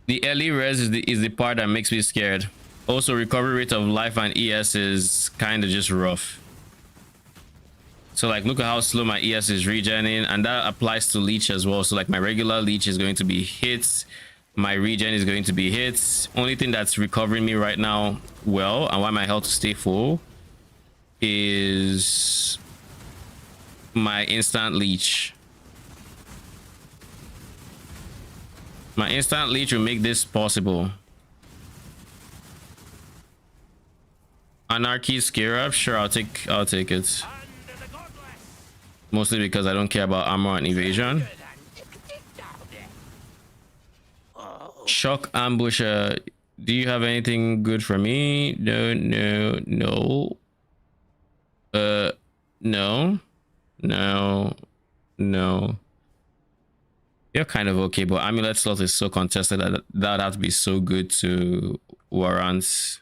The early res is the part that makes me scared. Also, recovery rate of life and ES is kind of just rough. So like, look at how slow my ES is regening, and that applies to leech as well. So like, my regular leech is going to be hits, my regen is going to be hits. Only thing that's recovering me right now well, and why my health stay full, is my instant leech. My instant leech will make this possible. Anarchy scare up, sure, I'll take it. Mostly because I don't care about armor and evasion. Shock ambusher. Do you have anything good for me? No. No. You're kind of okay, but amulet slot is so contested that that'd have to be so good to warrant.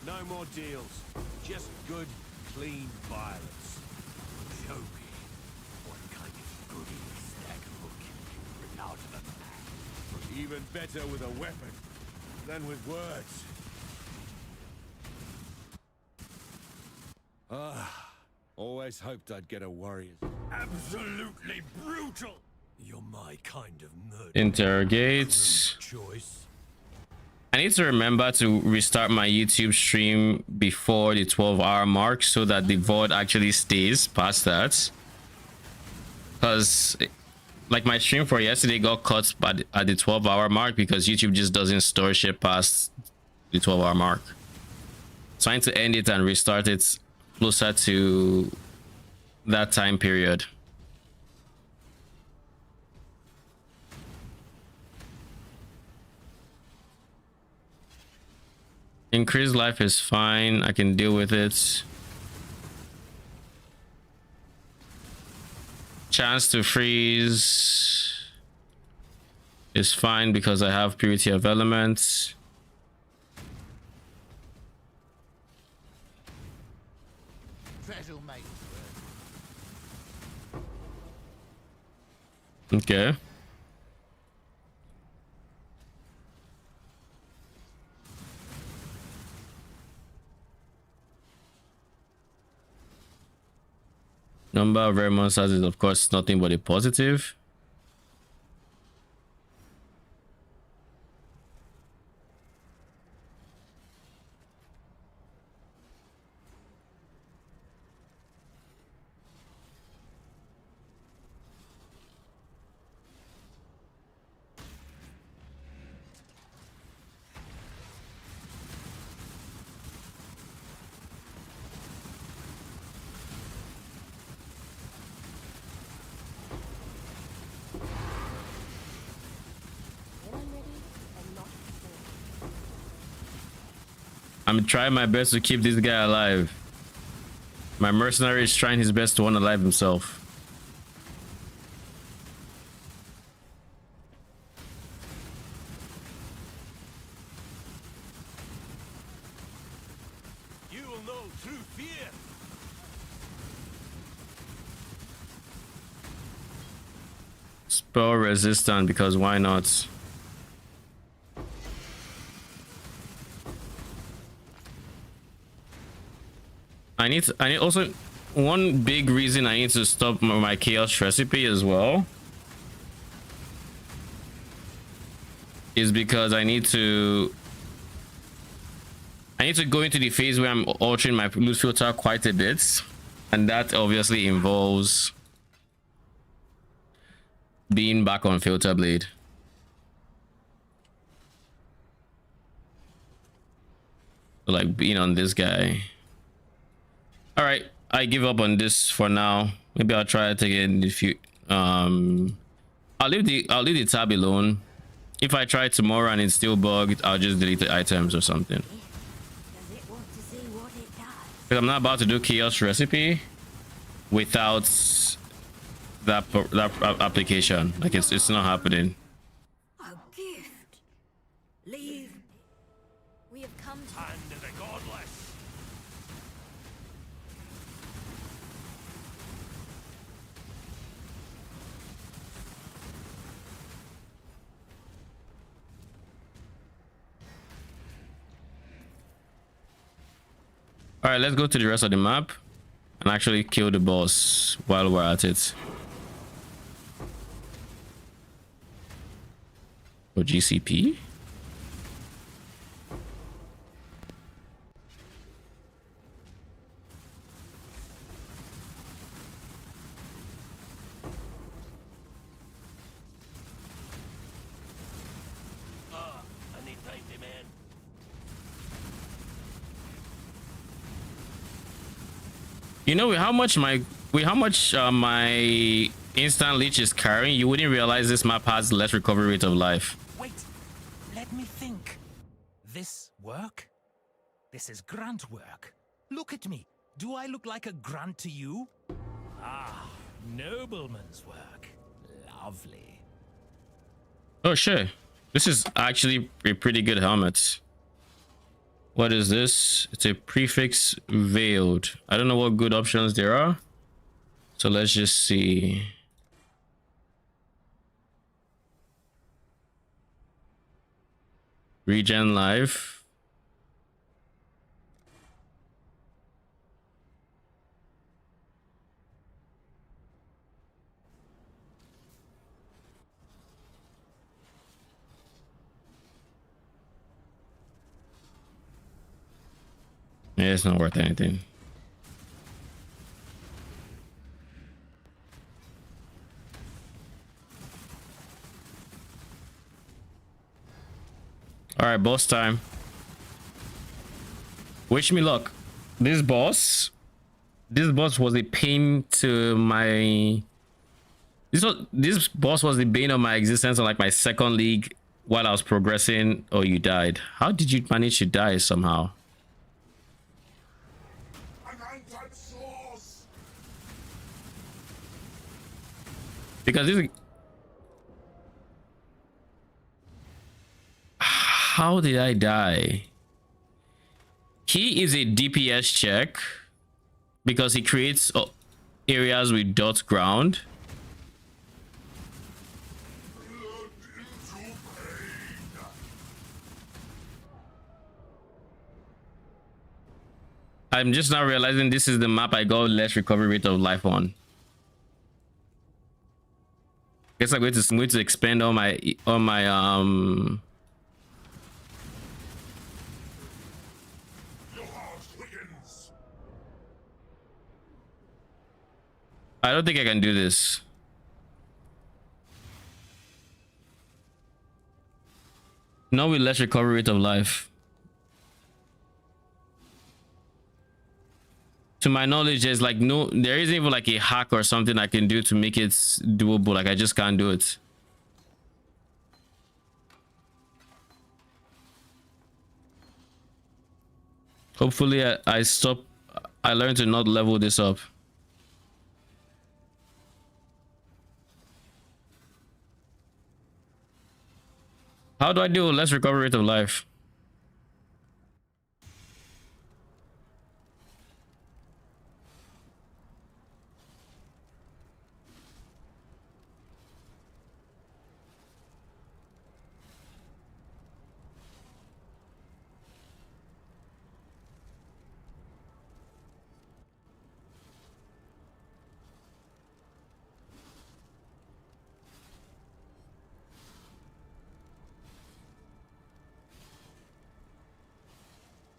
No more deals. Just good, clean violence. Show me what kind of goody stack hook you can bring out of a man. Even better with a weapon than with words. Always hoped I'd get a warrior. Absolutely brutal. You're my kind of murder. Interrogate. Choice. I need to remember to restart my YouTube stream before the 12-hour mark so that the VOD actually stays past that. Because like, my stream for yesterday got cut at the 12-hour mark because YouTube just doesn't store shit past the 12-hour mark. So I need to end it and restart it closer to that time period. Increased life is fine. I can deal with it. Chance to freeze is fine because I have purity of elements. Okay. Number of rare monsters is of course nothing but a positive. I'm trying my best to keep this guy alive. My mercenary is trying his best to unalive himself. You will know true fear. Spell resistant because why not? I need also, one big reason I need to stop my chaos recipe as well is because I need to go into the phase where I'm altering my loot filter quite a bit, and that obviously involves being back on filter blade. So like being on this guy. All right, I give up on this for now. Maybe I'll try it again if you I'll leave the tab alone. If I try tomorrow and it's still bugged, I'll just delete the items or something. Because I'm not about to do chaos recipe without that application. Like it's not happening. A gift. Leave. We have come to Hand of the godless. All right, let's go to the rest of the map and actually kill the boss while we're at it. Or GCP. I need safety, man. You know, with how much my instant leech is carrying, you wouldn't realize this map has less recovery rate of life. Wait, let me think. This work? This is grunt work. Look at me. Do I look like a grunt to you? Ah, nobleman's work. Lovely. Oh sure, this is actually a pretty good helmet. What is this? It's a prefix veiled. I don't know what good options there are, so let's just see. Regen life. Yeah, it's not worth anything. All right, boss time. Wish me luck. This boss was a pain to my. This boss was the bane of my existence on like my second league while I was progressing. Oh, you died. How did you manage to die somehow? Because this. How did I die? He is a DPS check because he creates areas with dot ground. I'm just now realizing this is the map I got less recovery rate of life on. Guess I'm going to expand all my I don't think I can do this. Not with less recovery rate of life. To my knowledge, there's like there isn't even like a hack or something I can do to make it doable. Like I just can't do it. Hopefully I learn to not level this up. How do I do less recovery rate of life?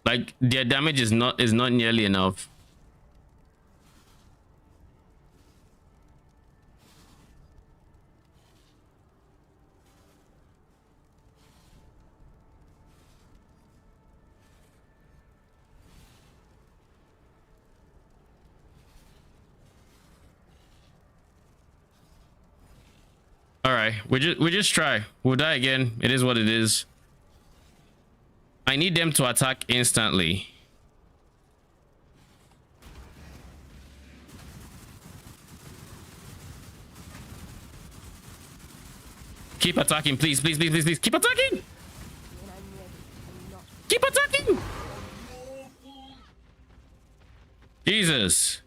Like their damage is not nearly enough. All right, we just try. We'll die again. It is what it is. I need them to attack instantly. Keep attacking, please, please, please, please, please. Keep attacking. Keep attacking. Jesus.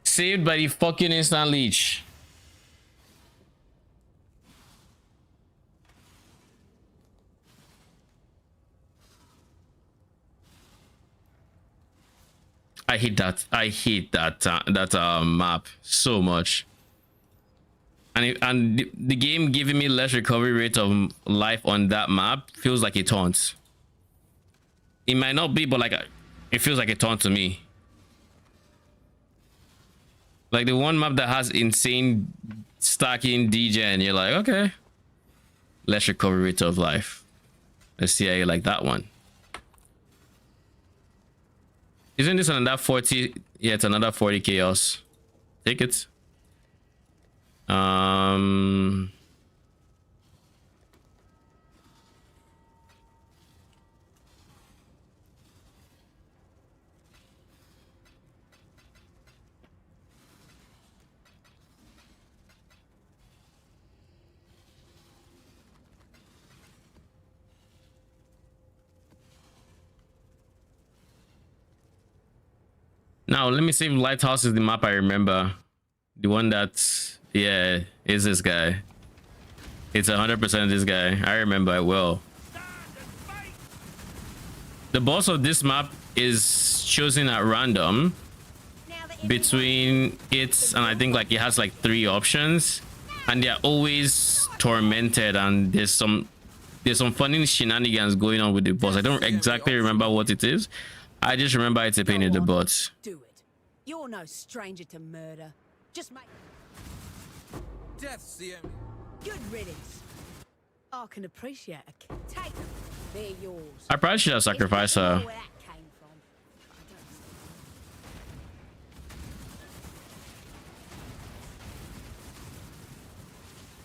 Saved by the fucking instant leech. I hate that. I hate that map so much. And the game giving me less recovery rate of life on that map feels like a taunt. It might not be, but like it feels like a taunt to me. Like the one map that has insane stacking degen, you're like, okay, less recovery rate of life. Let's see how you like that one. Isn't this another 40? Yeah, it's another 40 chaos. Take it. Now let me see if Lighthouse is the map I remember. The one that's, yeah, is this guy. It's 100% this guy. I remember it well. The boss of this map is chosen at random between it, and I think like it has like 3 options, and they're always tormented, and there's some funny shenanigans going on with the boss. I don't exactly remember what it is. I just remember it's a pain in the butt. Do it. You're no stranger to murder. Just make Death's the only. good riddance. I can appreciate a take them. They're yours. I probably should have sacrificed her. Where that came from.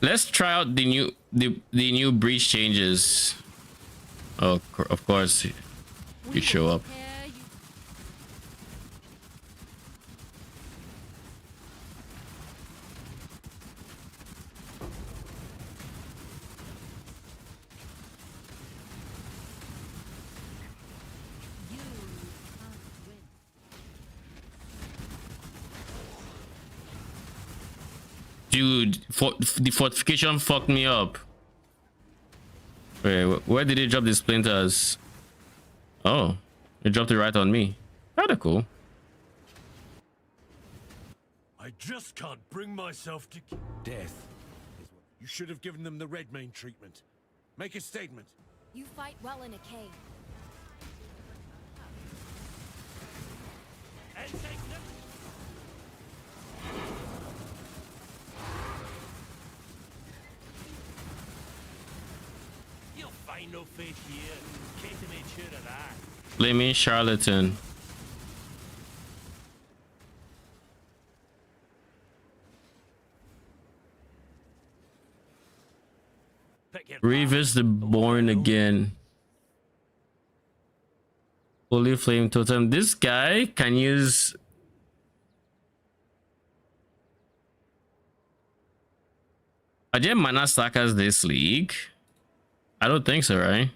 Let's try out the new breach changes. Oh, of course, you show up. Dude, the fortification fucked me up. Wait, where did he drop the splinters? Oh, he dropped it right on me. Kinda cool. I just can't bring myself to... Death. You should have given them the red main treatment. Make a statement. You fight well in a cave. You'll find no fate here. Katie made sure of that. Blaming charlatan. Revis the born again. Holy flame totem. This guy can use. Are there mana stackers this league? I don't think so, right?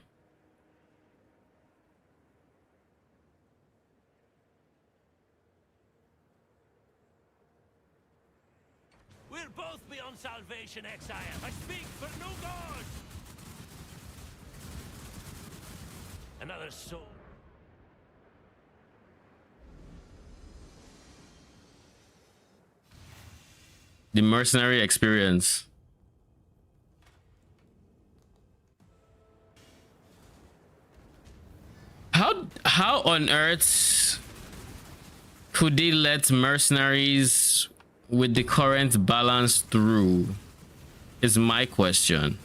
We'll both be on salvation, Exile. I speak for no god. Another soul. The mercenary experience. How on earth could they let mercenaries with the current balance through is my question.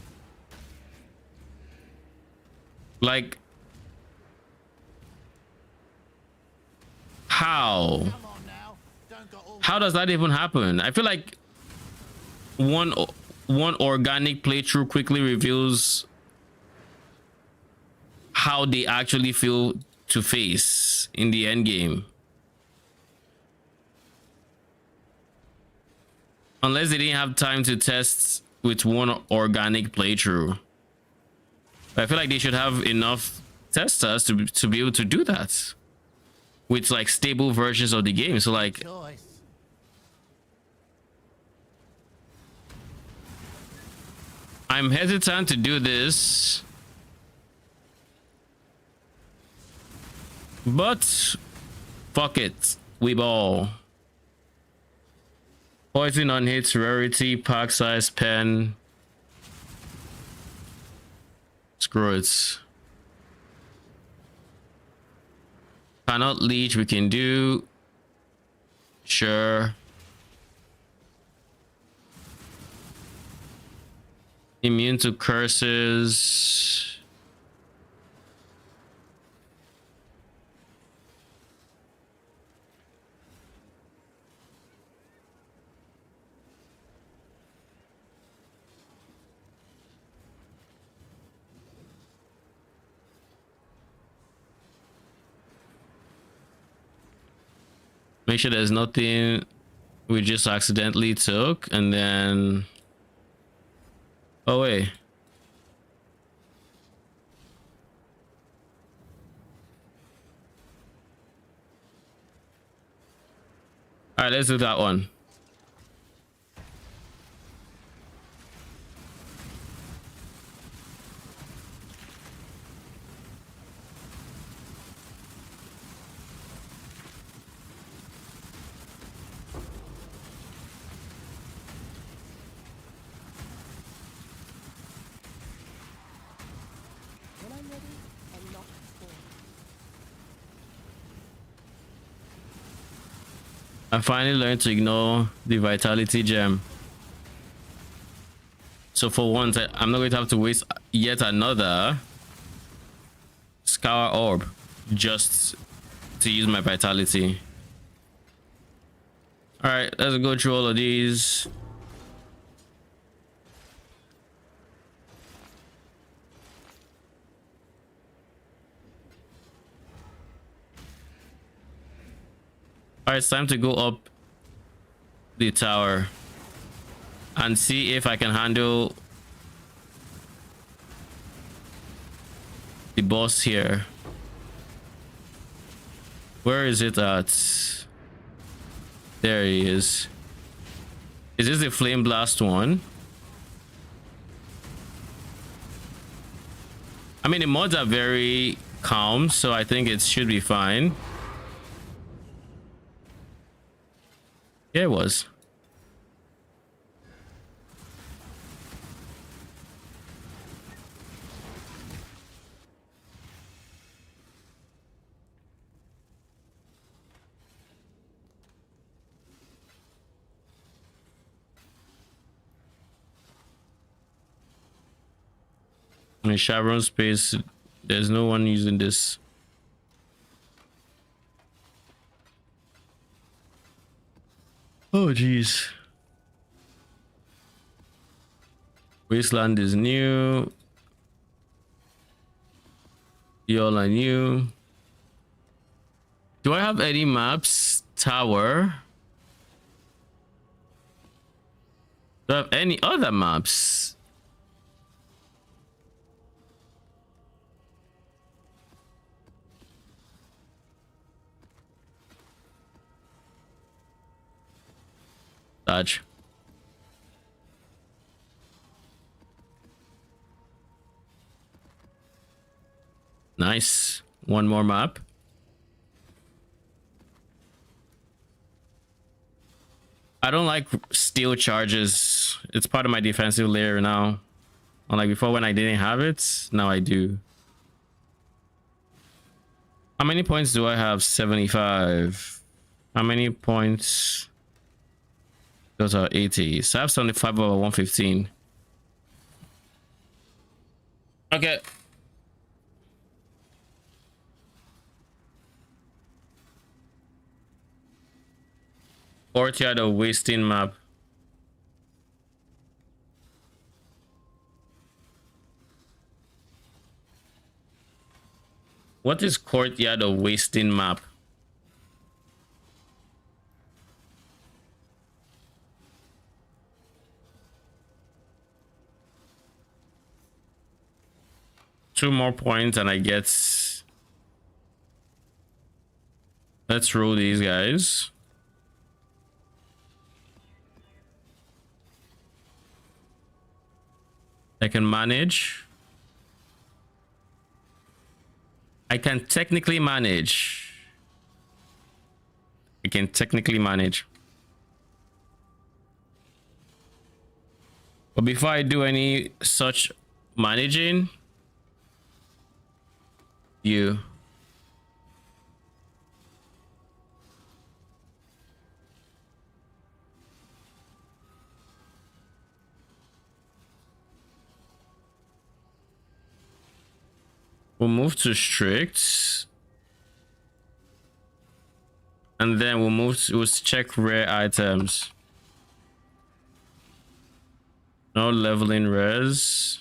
Like, how does that even happen? I feel like one organic playthrough quickly reveals how they actually feel to face in the end game. Unless they didn't have time to test with one organic playthrough. But I feel like they should have enough testers to be able to do that with like stable versions of the game. So like I'm hesitant to do this, but fuck it, we ball. Poison on hits, rarity, pack size, pen. Screw it. Cannot leech, we can do. Sure. Immune to curses. Make sure there's nothing we just accidentally took, and then oh wait, all right, let's do that one. When I'm ready, I'm not before. I finally learned to ignore the vitality gem. So for once, I'm not going to have to waste yet another scour orb just to use my vitality. All right, let's go through all of these. All right, it's time to go up the tower and see if I can handle the boss here. Where is it at? There he is. Is this the flame blast one? I mean, the mods are very calm, so I think it should be fine. Yeah, it was. In Chevron space, there's no one using this. Oh geez. Wasteland is new. Y'all are new. Do I have any maps? Tower. Do I have any other maps? Dodge. Nice. One more map. I don't like steel charges. It's part of my defensive layer now. Unlike before when I didn't have it, now I do. How many points do I have? 75. How many points? Those are 80. So I have 75 over 115. Okay. Courtyard of Wasting map. What is Courtyard of Wasting map? 2 more points and I get. Let's roll these guys. I can manage. I can technically manage. I can technically manage. But before I do any such managing, you. We'll move to strict. And then we'll check rare items. No leveling res.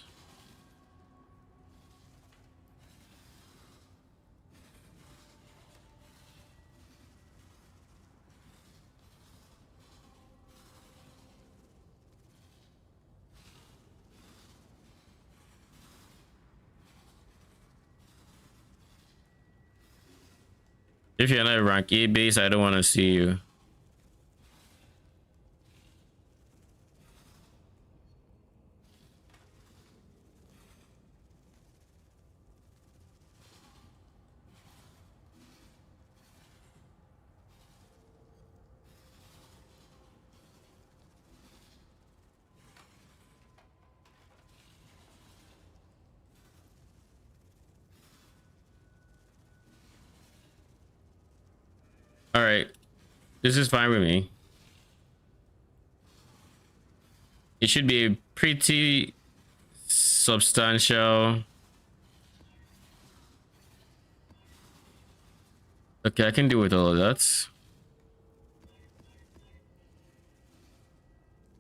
If you're not rank A base, I don't want to see you. All right, this is fine with me. It should be a pretty substantial. Okay, I can deal with all of that.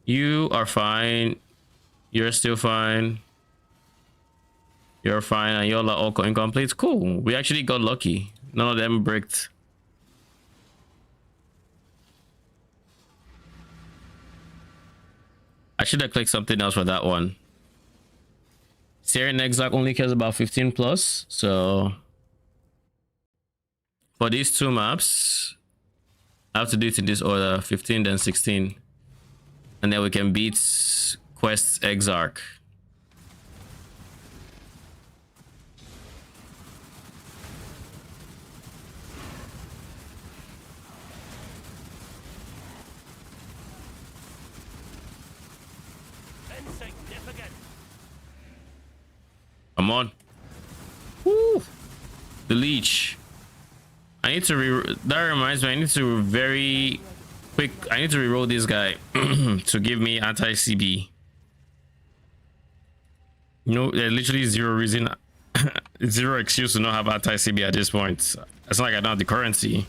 You are fine. You're still fine. You're fine, and you're all incomplete. Cool. We actually got lucky. None of them bricked. I should have clicked something else for that one. Syrian Exile only cares about 15 plus, so for these 2 maps, I have to do it in this order: 15, then 16, and then we can beat Quest Exarch. Come on. Woo! The leech. I need to that reminds me, I need to very quick. I need to reroll this guy to give me anti-CB. You know, there's literally zero reason, zero excuse to not have anti-CB at this point. It's not like I don't have the currency.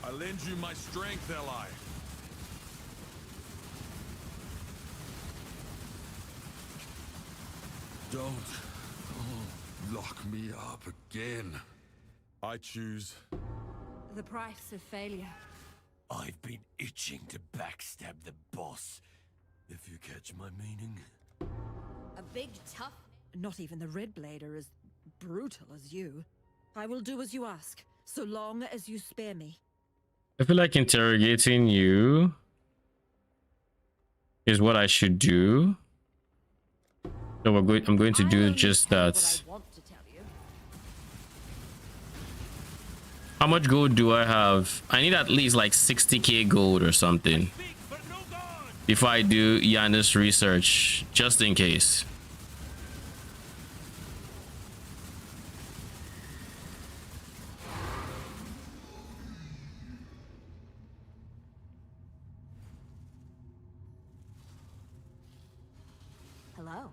I lend you my strength, ally. Don't lock me up again. I choose. The price of failure. I've been itching to backstab the boss, if you catch my meaning. A big tough... Not even the Red Blade are as brutal as you. I will do as you ask, so long as you spare me. I feel like interrogating you is what I should do. So I'm going to do just that. How much gold do I have? I need at least like 60k gold or something before I do Yanis research, just in case. Hello.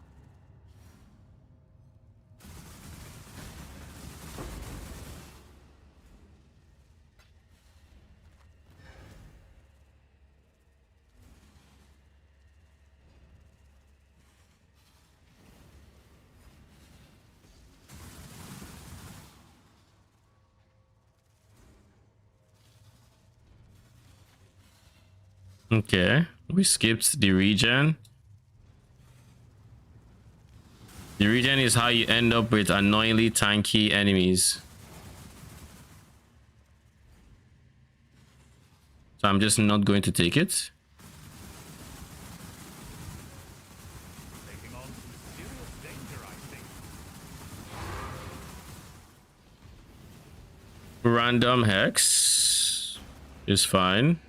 Okay, we skipped the regen. The regen is how you end up with annoyingly tanky enemies. So I'm just not going to take it. Taking on some serious danger, I think. Random hex is fine.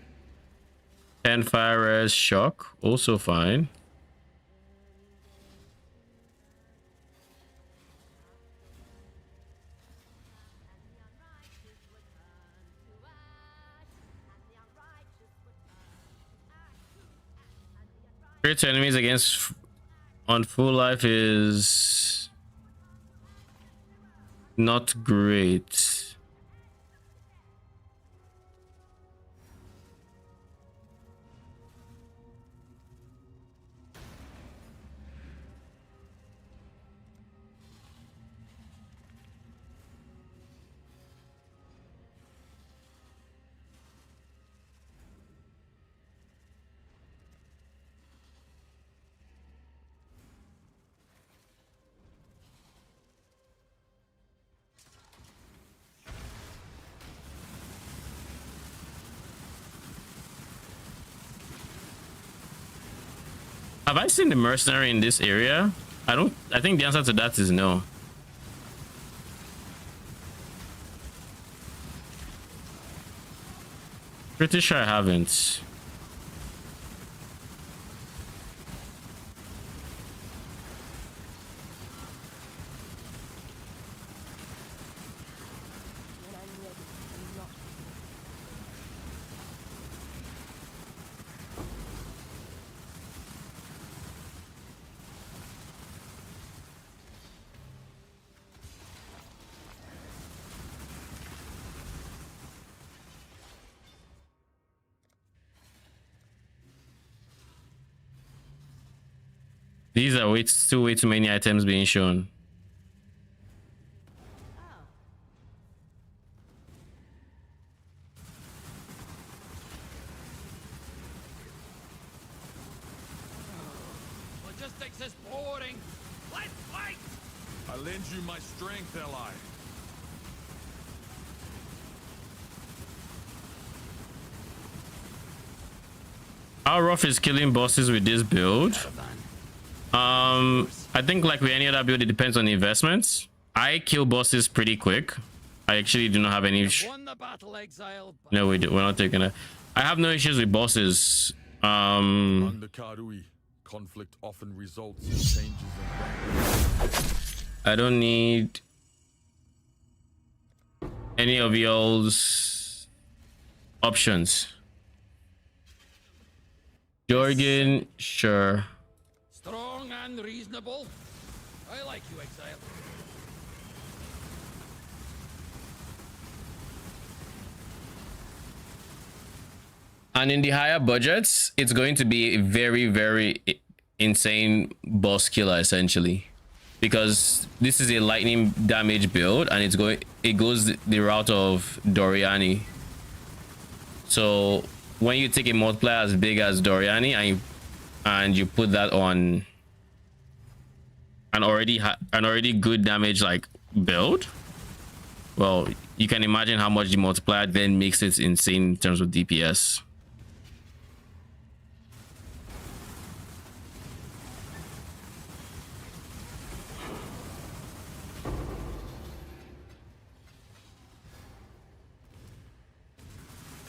10 fire res shock, also fine. Crit enemies against on full life is not great. Have I seen the mercenary in this area? I think the answer to that is no. Pretty sure I haven't. These are way too many items being shown. Logistics is boring. Let's fight! I lend you my strength, ally. How rough is killing bosses with this build? I think like with any other build, it depends on the investments. I kill bosses pretty quick. I actually do not have any. Won the battle, Exile. No, we're not taking it. I have no issues with bosses. Under Karui, conflict often results in changes in I don't need any of y'all's options. Jorgen, sure. Strong and reasonable. I like you, Exile. And in the higher budgets, it's going to be a very, very insane boss killer essentially, because this is a lightning damage build and it goes the route of Doriani. So when you take a multiplier as big as Doriani and you put that on an already good damage like build, well, you can imagine how much the multiplier then makes it insane in terms of DPS.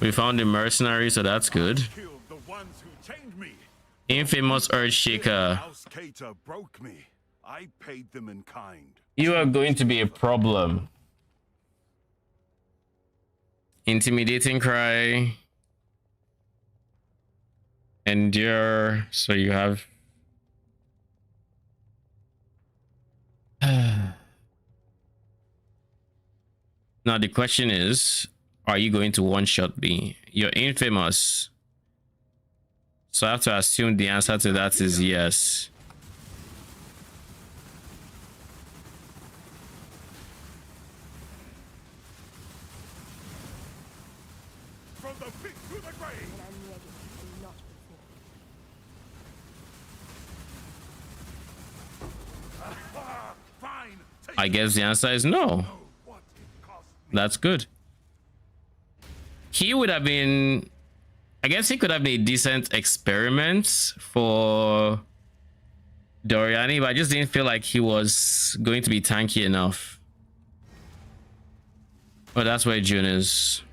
We found the mercenary, so that's good. Infamous Earthshaker. Broke me. I paid them in kind. You are going to be a problem. Intimidating cry. Endure. So you have. Now the question is, are you going to one-shot me? You're infamous. So I have to assume the answer to that is yes. From the pit to the grave. I guess the answer is no. That's good. He would have been, I guess he could have made decent experiments for Doriani, but I just didn't feel like he was going to be tanky enough. But that's where June is.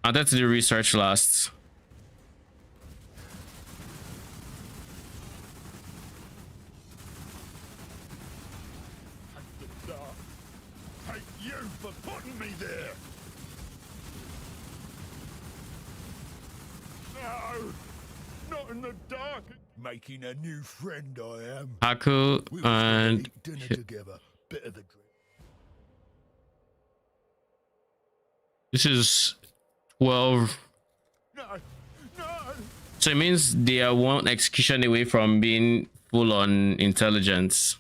I'll have to do research last. Hate you for putting me there. No, not in the dark. Making a new friend, I am. Haku and dinner together. Bit of a drink. this is 12. No, no. So it means they are one execution away from being full on intelligence.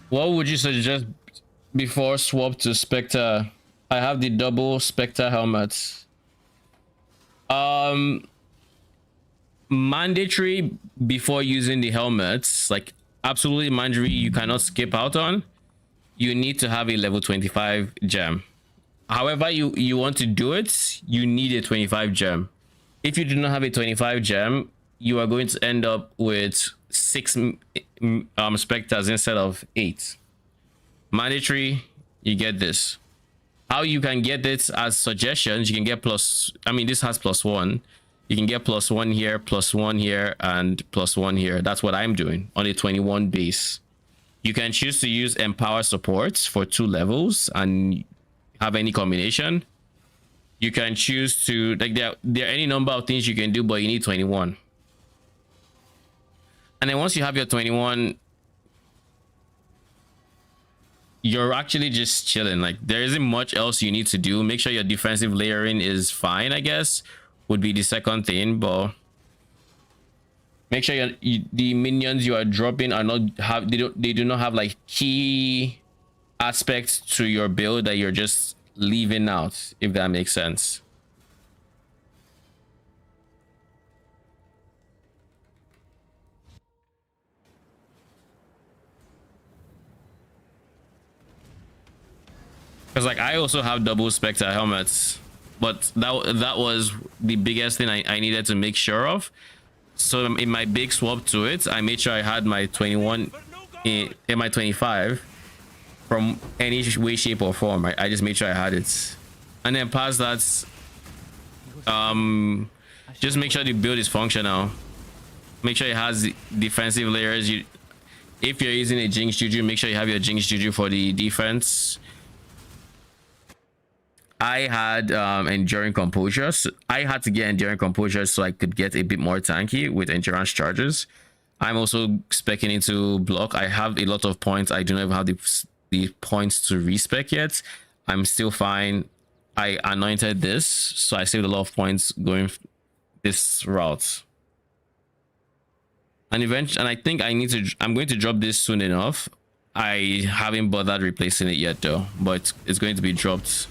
What would you suggest before swap to Spectre? I have the double Spectre helmets. Mandatory before using the helmets, like absolutely mandatory, you cannot skip out on. You need to have a level 25 gem. However you want to do it, you need a 25 gem. If you do not have a 25 gem, you are going to end up with 6 Spectres instead of 8. Mandatory, you get this. How you can get this as suggestions, you can get plus, I mean, this has +1. You can get +1 here, +1 here, and +1 here. That's what I'm doing on a 21 base. You can choose to use Empower supports for 2 levels and have any combination. You can choose to, like, there are any number of things you can do, but you need 21. And then once you have your 21, you're actually just chilling. Like, there isn't much else you need to do. Make sure your defensive layering is fine, I guess, would be the second thing. But make sure the minions you are dropping are not have they do not have like key aspects to your build that you're just leaving out, if that makes sense. Because like I also have double Spectre helmets, but that was the biggest thing I needed to make sure of. So in my big swap to it, I made sure I had my 21 in my 25 from any way, shape, or form. I just made sure I had it, and then past that, just make sure the build is functional. Make sure it has defensive layers. If you're using a Jinx Juju, make sure you have your Jinx Juju for the defense. I had enduring composure. So I had to get enduring composure so I could get a bit more tanky with endurance charges. I'm also speccing into block. I have a lot of points. I do not even have the points to respec yet. I'm still fine. I anointed this, so I saved a lot of points going this route. And eventually, and I think I'm going to drop this soon enough. I haven't bothered replacing it yet though, but it's going to be dropped.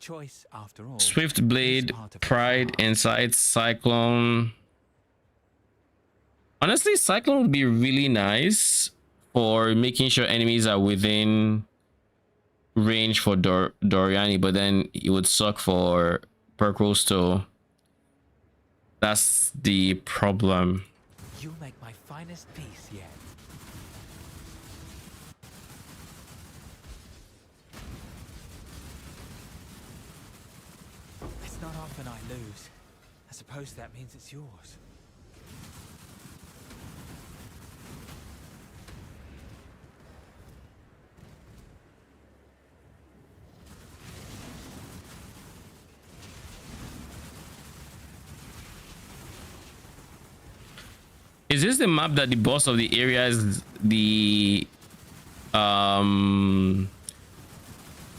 Choice after all. Swift Blade, Pride, Insight, Cyclone. Honestly, Cyclone would be really nice for making sure enemies are within range for Doriani, but then it would suck for Perkrosto. That's the problem. You make my finest piece yet. It's not often I lose. I suppose that means it's yours. Is this the map that the boss of the area is the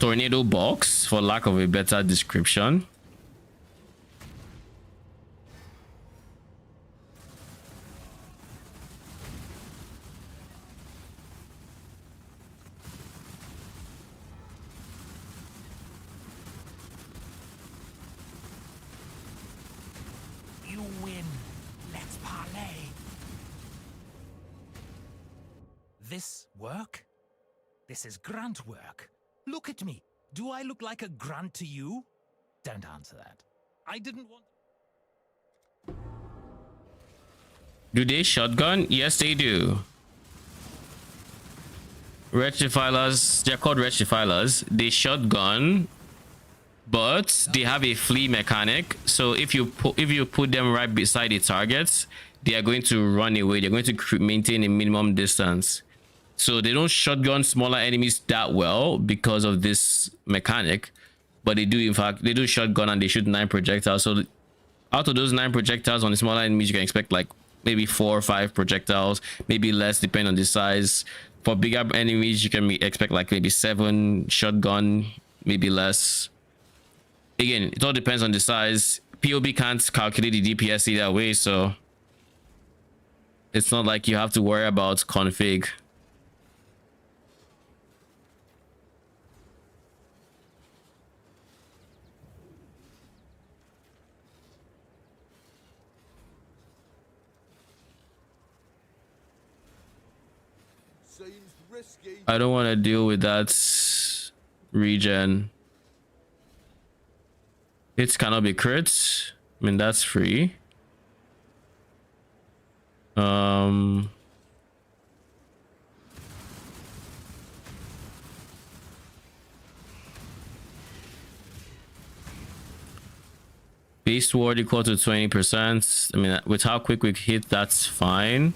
tornado box, for lack of a better description? This work? This is grunt work. Look at me. Do I look like a grunt to you? Don't answer that. I didn't want... Do they shotgun? Yes, they do. Wretched Defilers, they're called Wretched Defilers. They shotgun, but they have a flee mechanic. So if you put them right beside the targets, they are going to run away. They're going to maintain a minimum distance. So they don't shotgun smaller enemies that well because of this mechanic, but they do, in fact, they do shotgun and they shoot 9 projectiles. So out of those 9 projectiles on the smaller enemies, you can expect like maybe 4 or 5 projectiles, maybe less depending on the size. For bigger enemies, you can expect like maybe 7 shotgun, maybe less. Again, it all depends on the size. POB can't calculate the DPS either way, so it's not like you have to worry about config. I don't want to deal with that regen. It cannot be crits. I mean, that's free. Beast ward equal to 20%. I mean, with how quick we hit, that's fine.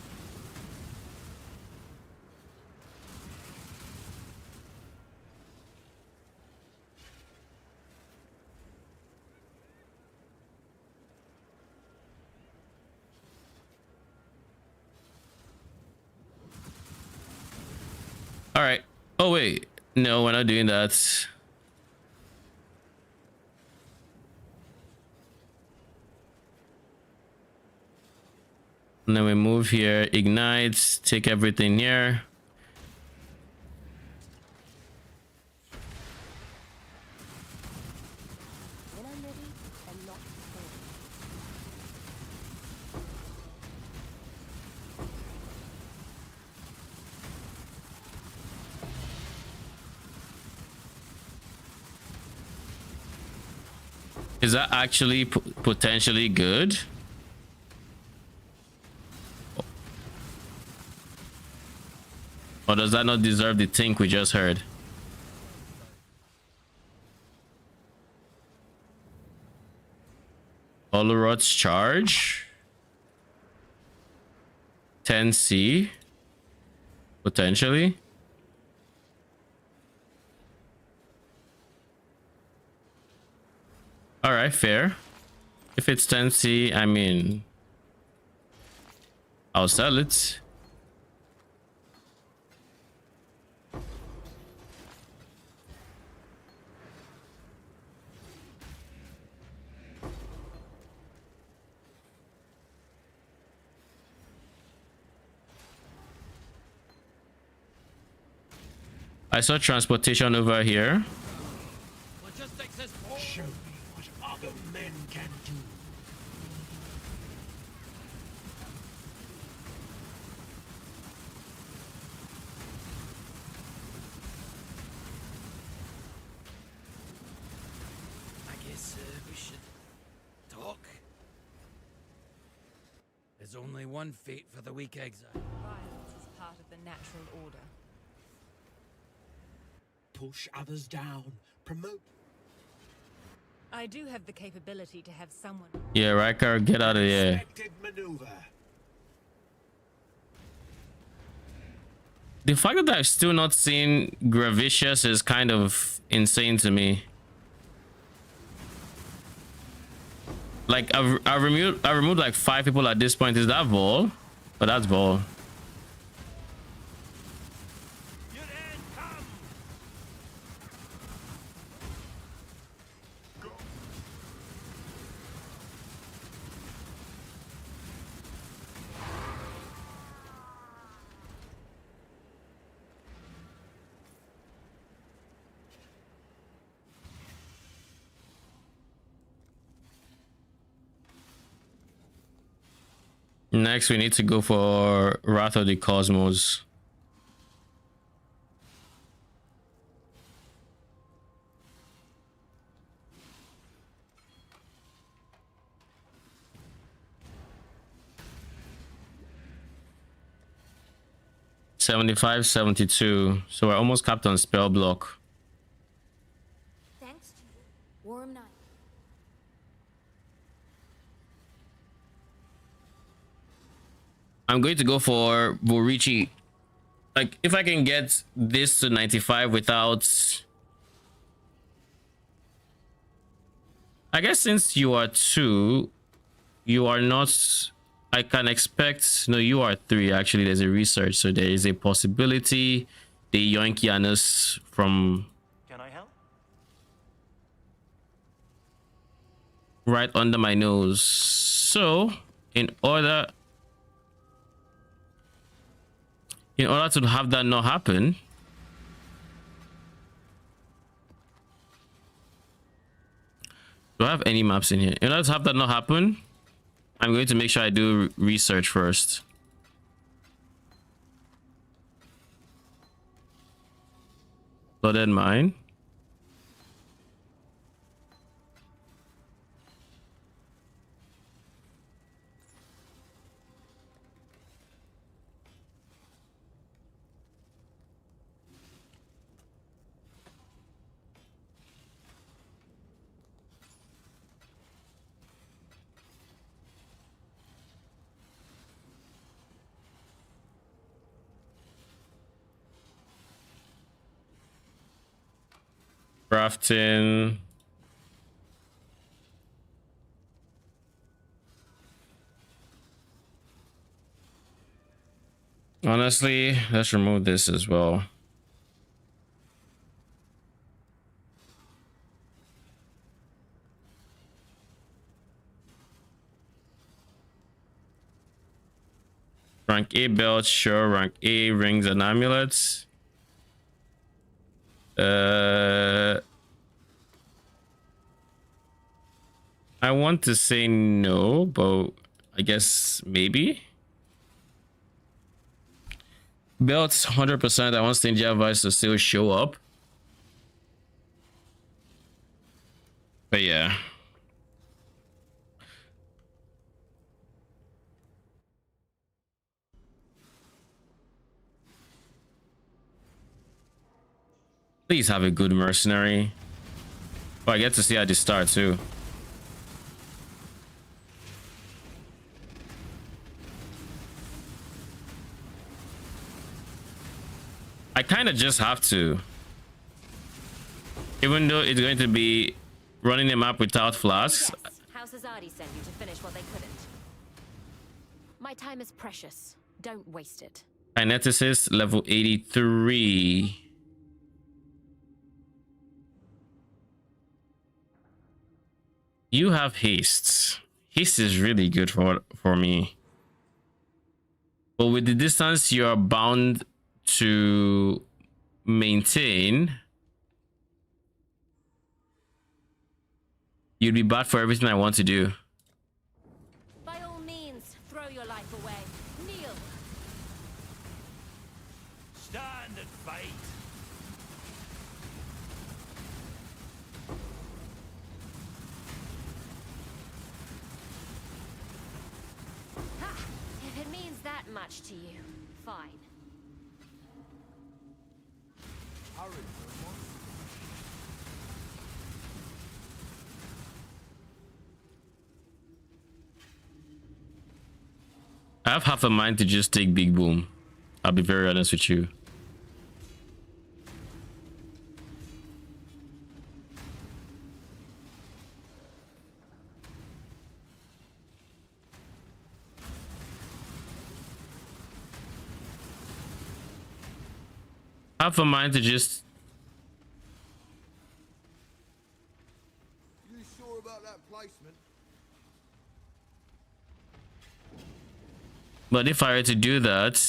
All right. Oh wait, no, we're not doing that. And then we move here, ignite, take everything here. Is that actually potentially good? Or does that not deserve the think we just heard? Olorot's charge? 10C? Potentially? All right, fair. If it's 10C, I mean, I'll sell it. I saw transportation over here. Show me what other men can do. I guess we should talk. There's only one fate for the weak exile. Violence is part of the natural order. Push others down. Promote. I do have the capability to have someone. Yeah, Riker, get out of here. Maneuver. The fact that I've still not seen Gravicious is kind of insane to me. Like I removed like 5 people at this point. Is that Vol? Oh, that's Vol. Next, we need to go for Wrath of the Cosmos. 75, 72. So we're almost capped on spell block. Thanks to you. Warm night. I'm going to go for Vorici. Like, if I can get this to 95 without... I guess since you are 2, you are not... I can expect... No, you are 3, actually. There's a research, so there is a possibility the Yoinkianus from... Can I help? right under my nose. So, in order to have that not happen, do I have any maps in here? In order to have that not happen, I'm going to make sure I do research first. Flooded mine. Crafting. Honestly, let's remove this as well. Rank A belt, sure. Rank A rings and amulets. I want to say no, but I guess maybe. Belts 100%. I want Stingy Advice to still show up. But yeah. Please have a good mercenary. Oh, I get to see at the start too. I kind of just have to. Even though it's going to be running the map without flasks. Yes, House Azadi sent you to finish what they couldn't. My time is precious. Don't waste it. Kineticist level 83. You have haste. Haste is really good for me. But with the distance you are bound to maintain, you'd be bad for everything I want to do. By all means, throw your life away. Kneel. Stand and fight. Ha! If it means that much to you, fine. I have half a mind to just take Big Boom. I'll be very honest with you. Half a mind to just... You sure about that placement? But if I were to do that,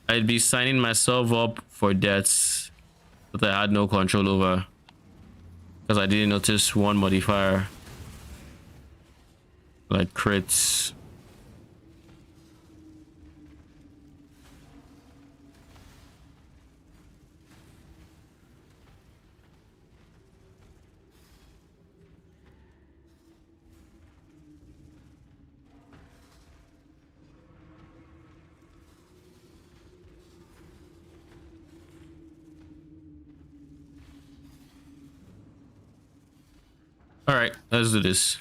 I'd be signing myself up for debts that I had no control over. Because I didn't notice one modifier. Like crits. All right, let's do this.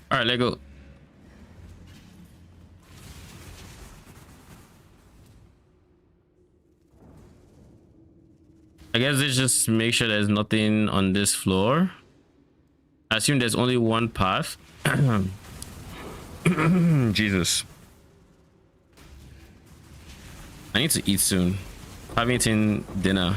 All right, let go. I guess let's just make sure there's nothing on this floor. I assume there's only one path. Jesus. I need to eat soon. I haven't eaten dinner.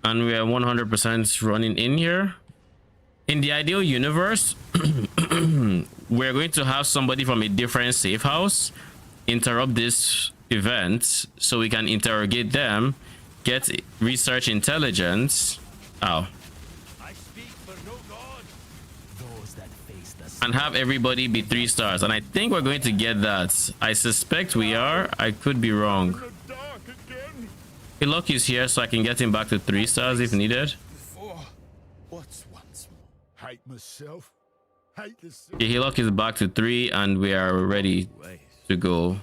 And we are 100% running in here. In the ideal universe, we're going to have somebody from a different safe house interrupt this event so we can interrogate them, get research intelligence. Ow. And have everybody be 3 stars. And I think we're going to get that. I suspect we are. I could be wrong. Hillock is here so I can get him back to 3 stars if needed. What's once more? Hate myself. Hate the Yeah, Hillock is back to 3 and we are ready to go.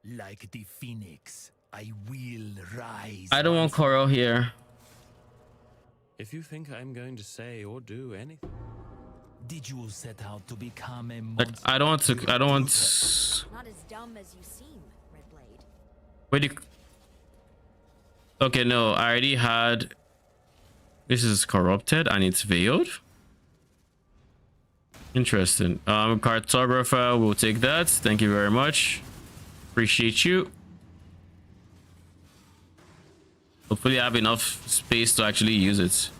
Like the phoenix, I will rise. I don't want Coral here. If you think I'm going to say or do anything. Did you set out to become a Like, I don't want to. I don't want. Not as dumb as you seem, Redblade. Wait. Okay, no. I already had. This is corrupted and it's veiled. Interesting. Cartographer, we'll take that. Thank you very much. Appreciate you. Hopefully, I have enough space to actually use it.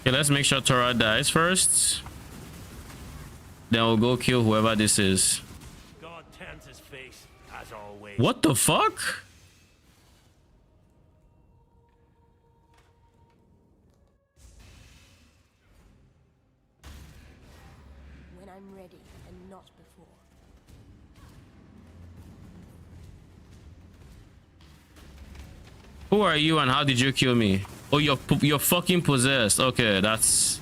Okay, let's make sure Tora dies first. Then we'll go kill whoever this is. God turns his face, as always. What the fuck? When I'm ready and not before. Who are you and how did you kill me? Oh, you're fucking possessed. Okay, that's.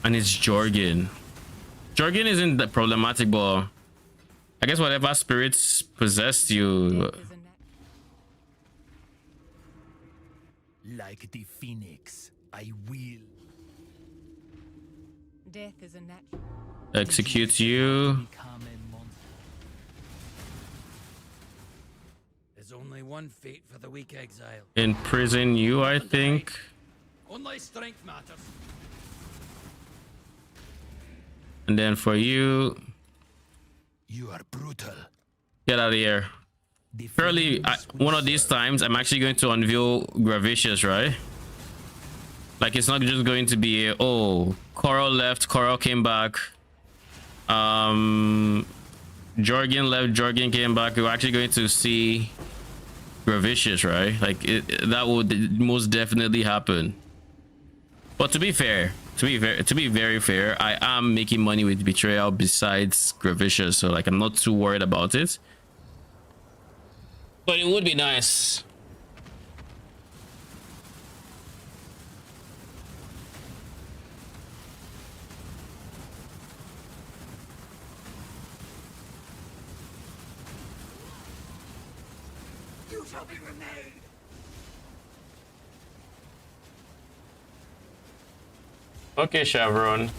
And it's Jorgen. Jorgen isn't that problematic, but I guess whatever spirits possessed you. Like the phoenix, I will. Death is a natural. Execute you. There's only one fate for the weak, Exile. Imprison you, I think. Only strength matters. And then for you, You are brutal. get out of here. Surely, one of these times, I'm actually going to unveil Gravicious, right? Like, it's not just going to be, oh, Coral left, Coral came back. Jorgen left, Jorgen came back. We're actually going to see Gravicious, right? Like, that would most definitely happen. But to be fair, to be very fair, I am making money with Betrayal besides Gravicious, so like, I'm not too worried about it. But it would be nice. You shall be remade. Okay, Chevron.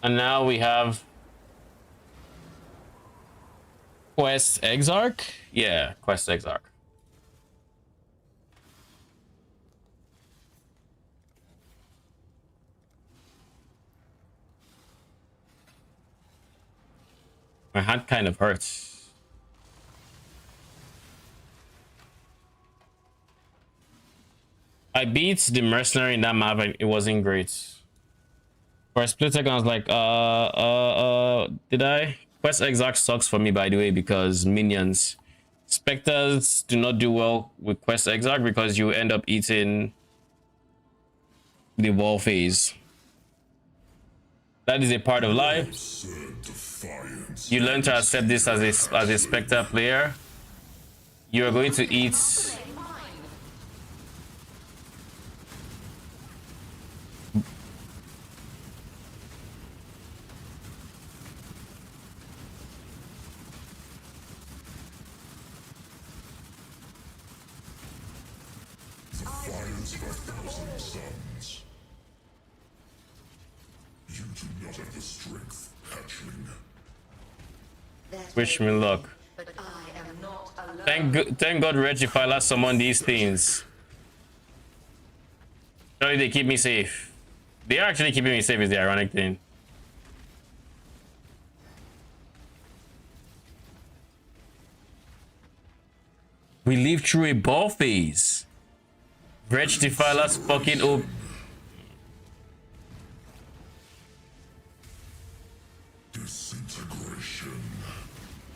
And now we have Quest Exarch? Yeah, Quest Exarch. My hand kind of hurts. I beat the mercenary in that map and it wasn't great. For a split second, I was like, did I? Quest Exarch sucks for me, by the way, because minions. Spectres do not do well with Quest Exarch because you end up eating the wall phase. That is a part of life. You learn to accept this as a Spectre player. You are going to eat Defiance of 1,000 suns. You do not have the strength, hatchling. wish me luck. Thank God Wretched Defiler summoned these things. Surely they keep me safe. They are actually keeping me safe is the ironic thing. We live through a ball phase. Wretched Defiler's fucking up. Disintegration.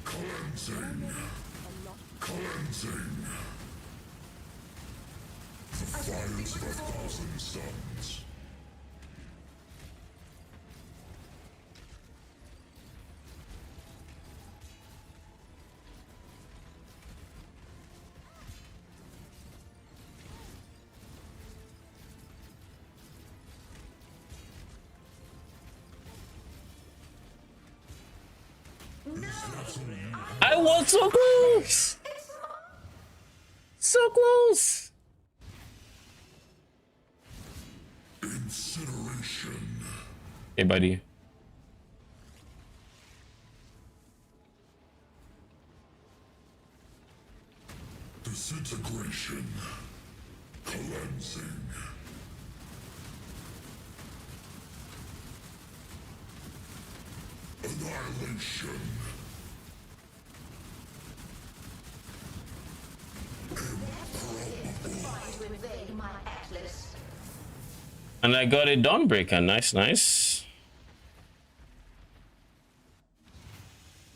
Cleansing. Cleansing. The fires of 1,000 suns. I was so close! So close! Incineration. Hey, buddy. Disintegration. Cleansing. Annihilation. And I got a Dawnbreaker. Nice, nice.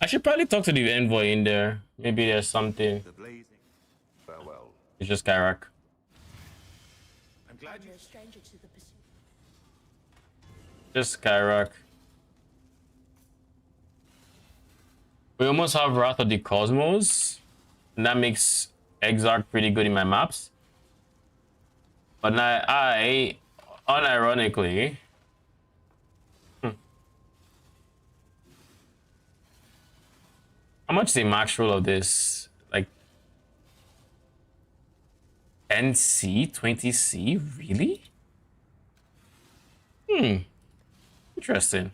I should probably talk to the envoy in there. Maybe there's something. The blazing. Farewell. It's just Kyrak. I'm glad you. Just Kyrak. We almost have Wrath of the Cosmos. And that makes Exarch pretty good in my maps. But now I unironically, How much is the max roll of this? Like 10C, 20C, really? Interesting.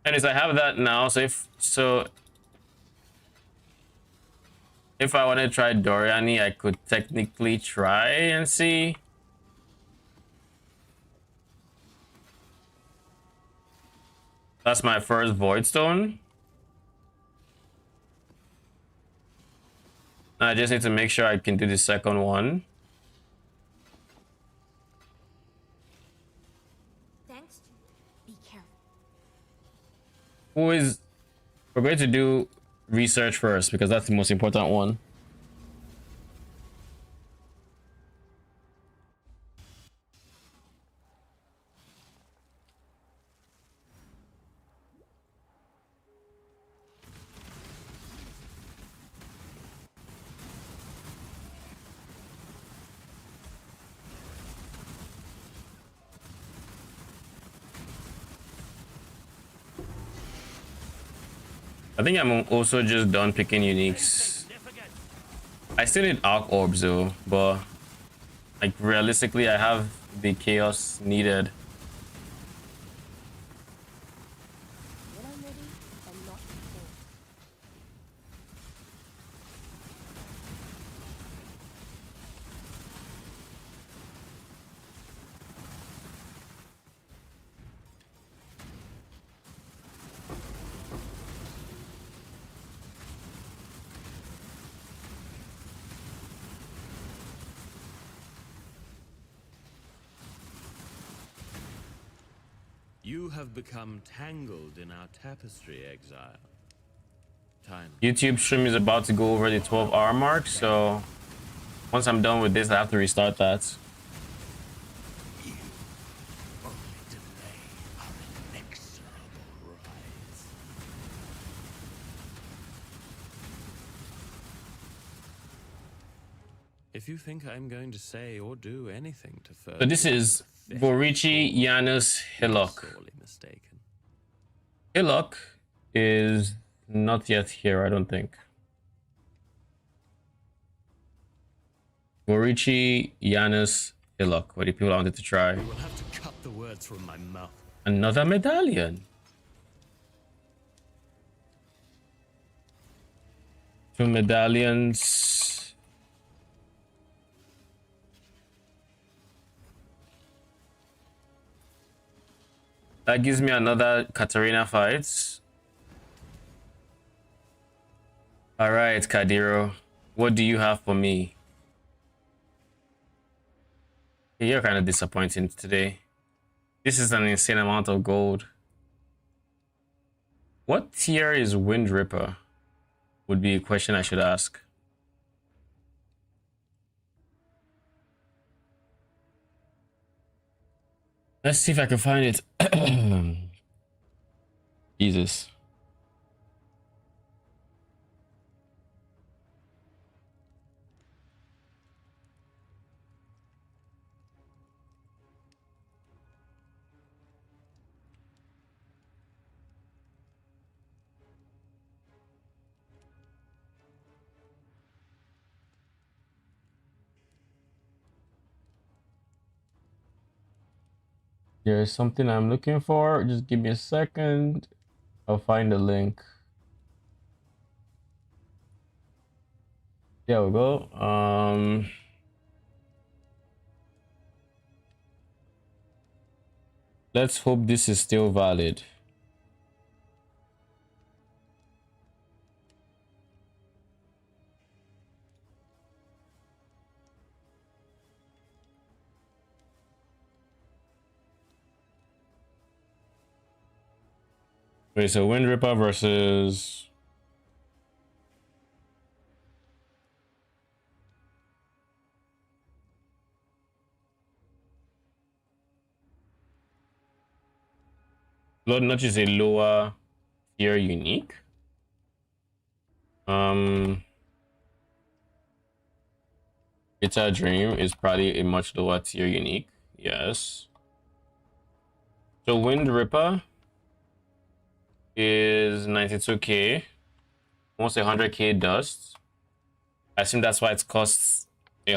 Anyways, I have that now. So if I want to try Doriani, I could technically try and see. That's my first Void Stone. I just need to make sure I can do the second one. Thanks. Be careful. We're going to do research first because that's the most important one. I think I'm also just done picking uniques. I still need Arc Orbs though, but like realistically, I have the chaos needed. When I'm ready, I'm not before. You have become tangled in our tapestry, Exile. Time. YouTube stream is about to go over the 12-hour mark, so once I'm done with this, I have to restart that. If you think I'm going to say or do anything to further... So this is Borichi Janus Hillock. Sorely mistaken. Hillock is not yet here, I don't think. Borichi Janus Hillock. What do people wanted to try? You will have to cut the words from my mouth. Another medallion. 2 medallions. That gives me another Katarina fight. All right, Kadiro. What do you have for me? You're kind of disappointing today. This is an insane amount of gold. What tier is Wind Ripper? Would be a question I should ask. Let's see if I can find it. Jesus. There's something I'm looking for. Just give me a second. I'll find the link. There we go. Let's hope this is still valid. Wait, so Wind Ripper versus... Blood Notch is a lower tier unique. It's a Dream is probably a much lower tier unique. Yes. So Wind Ripper is 92k. Almost 100k dust. I assume that's why it costs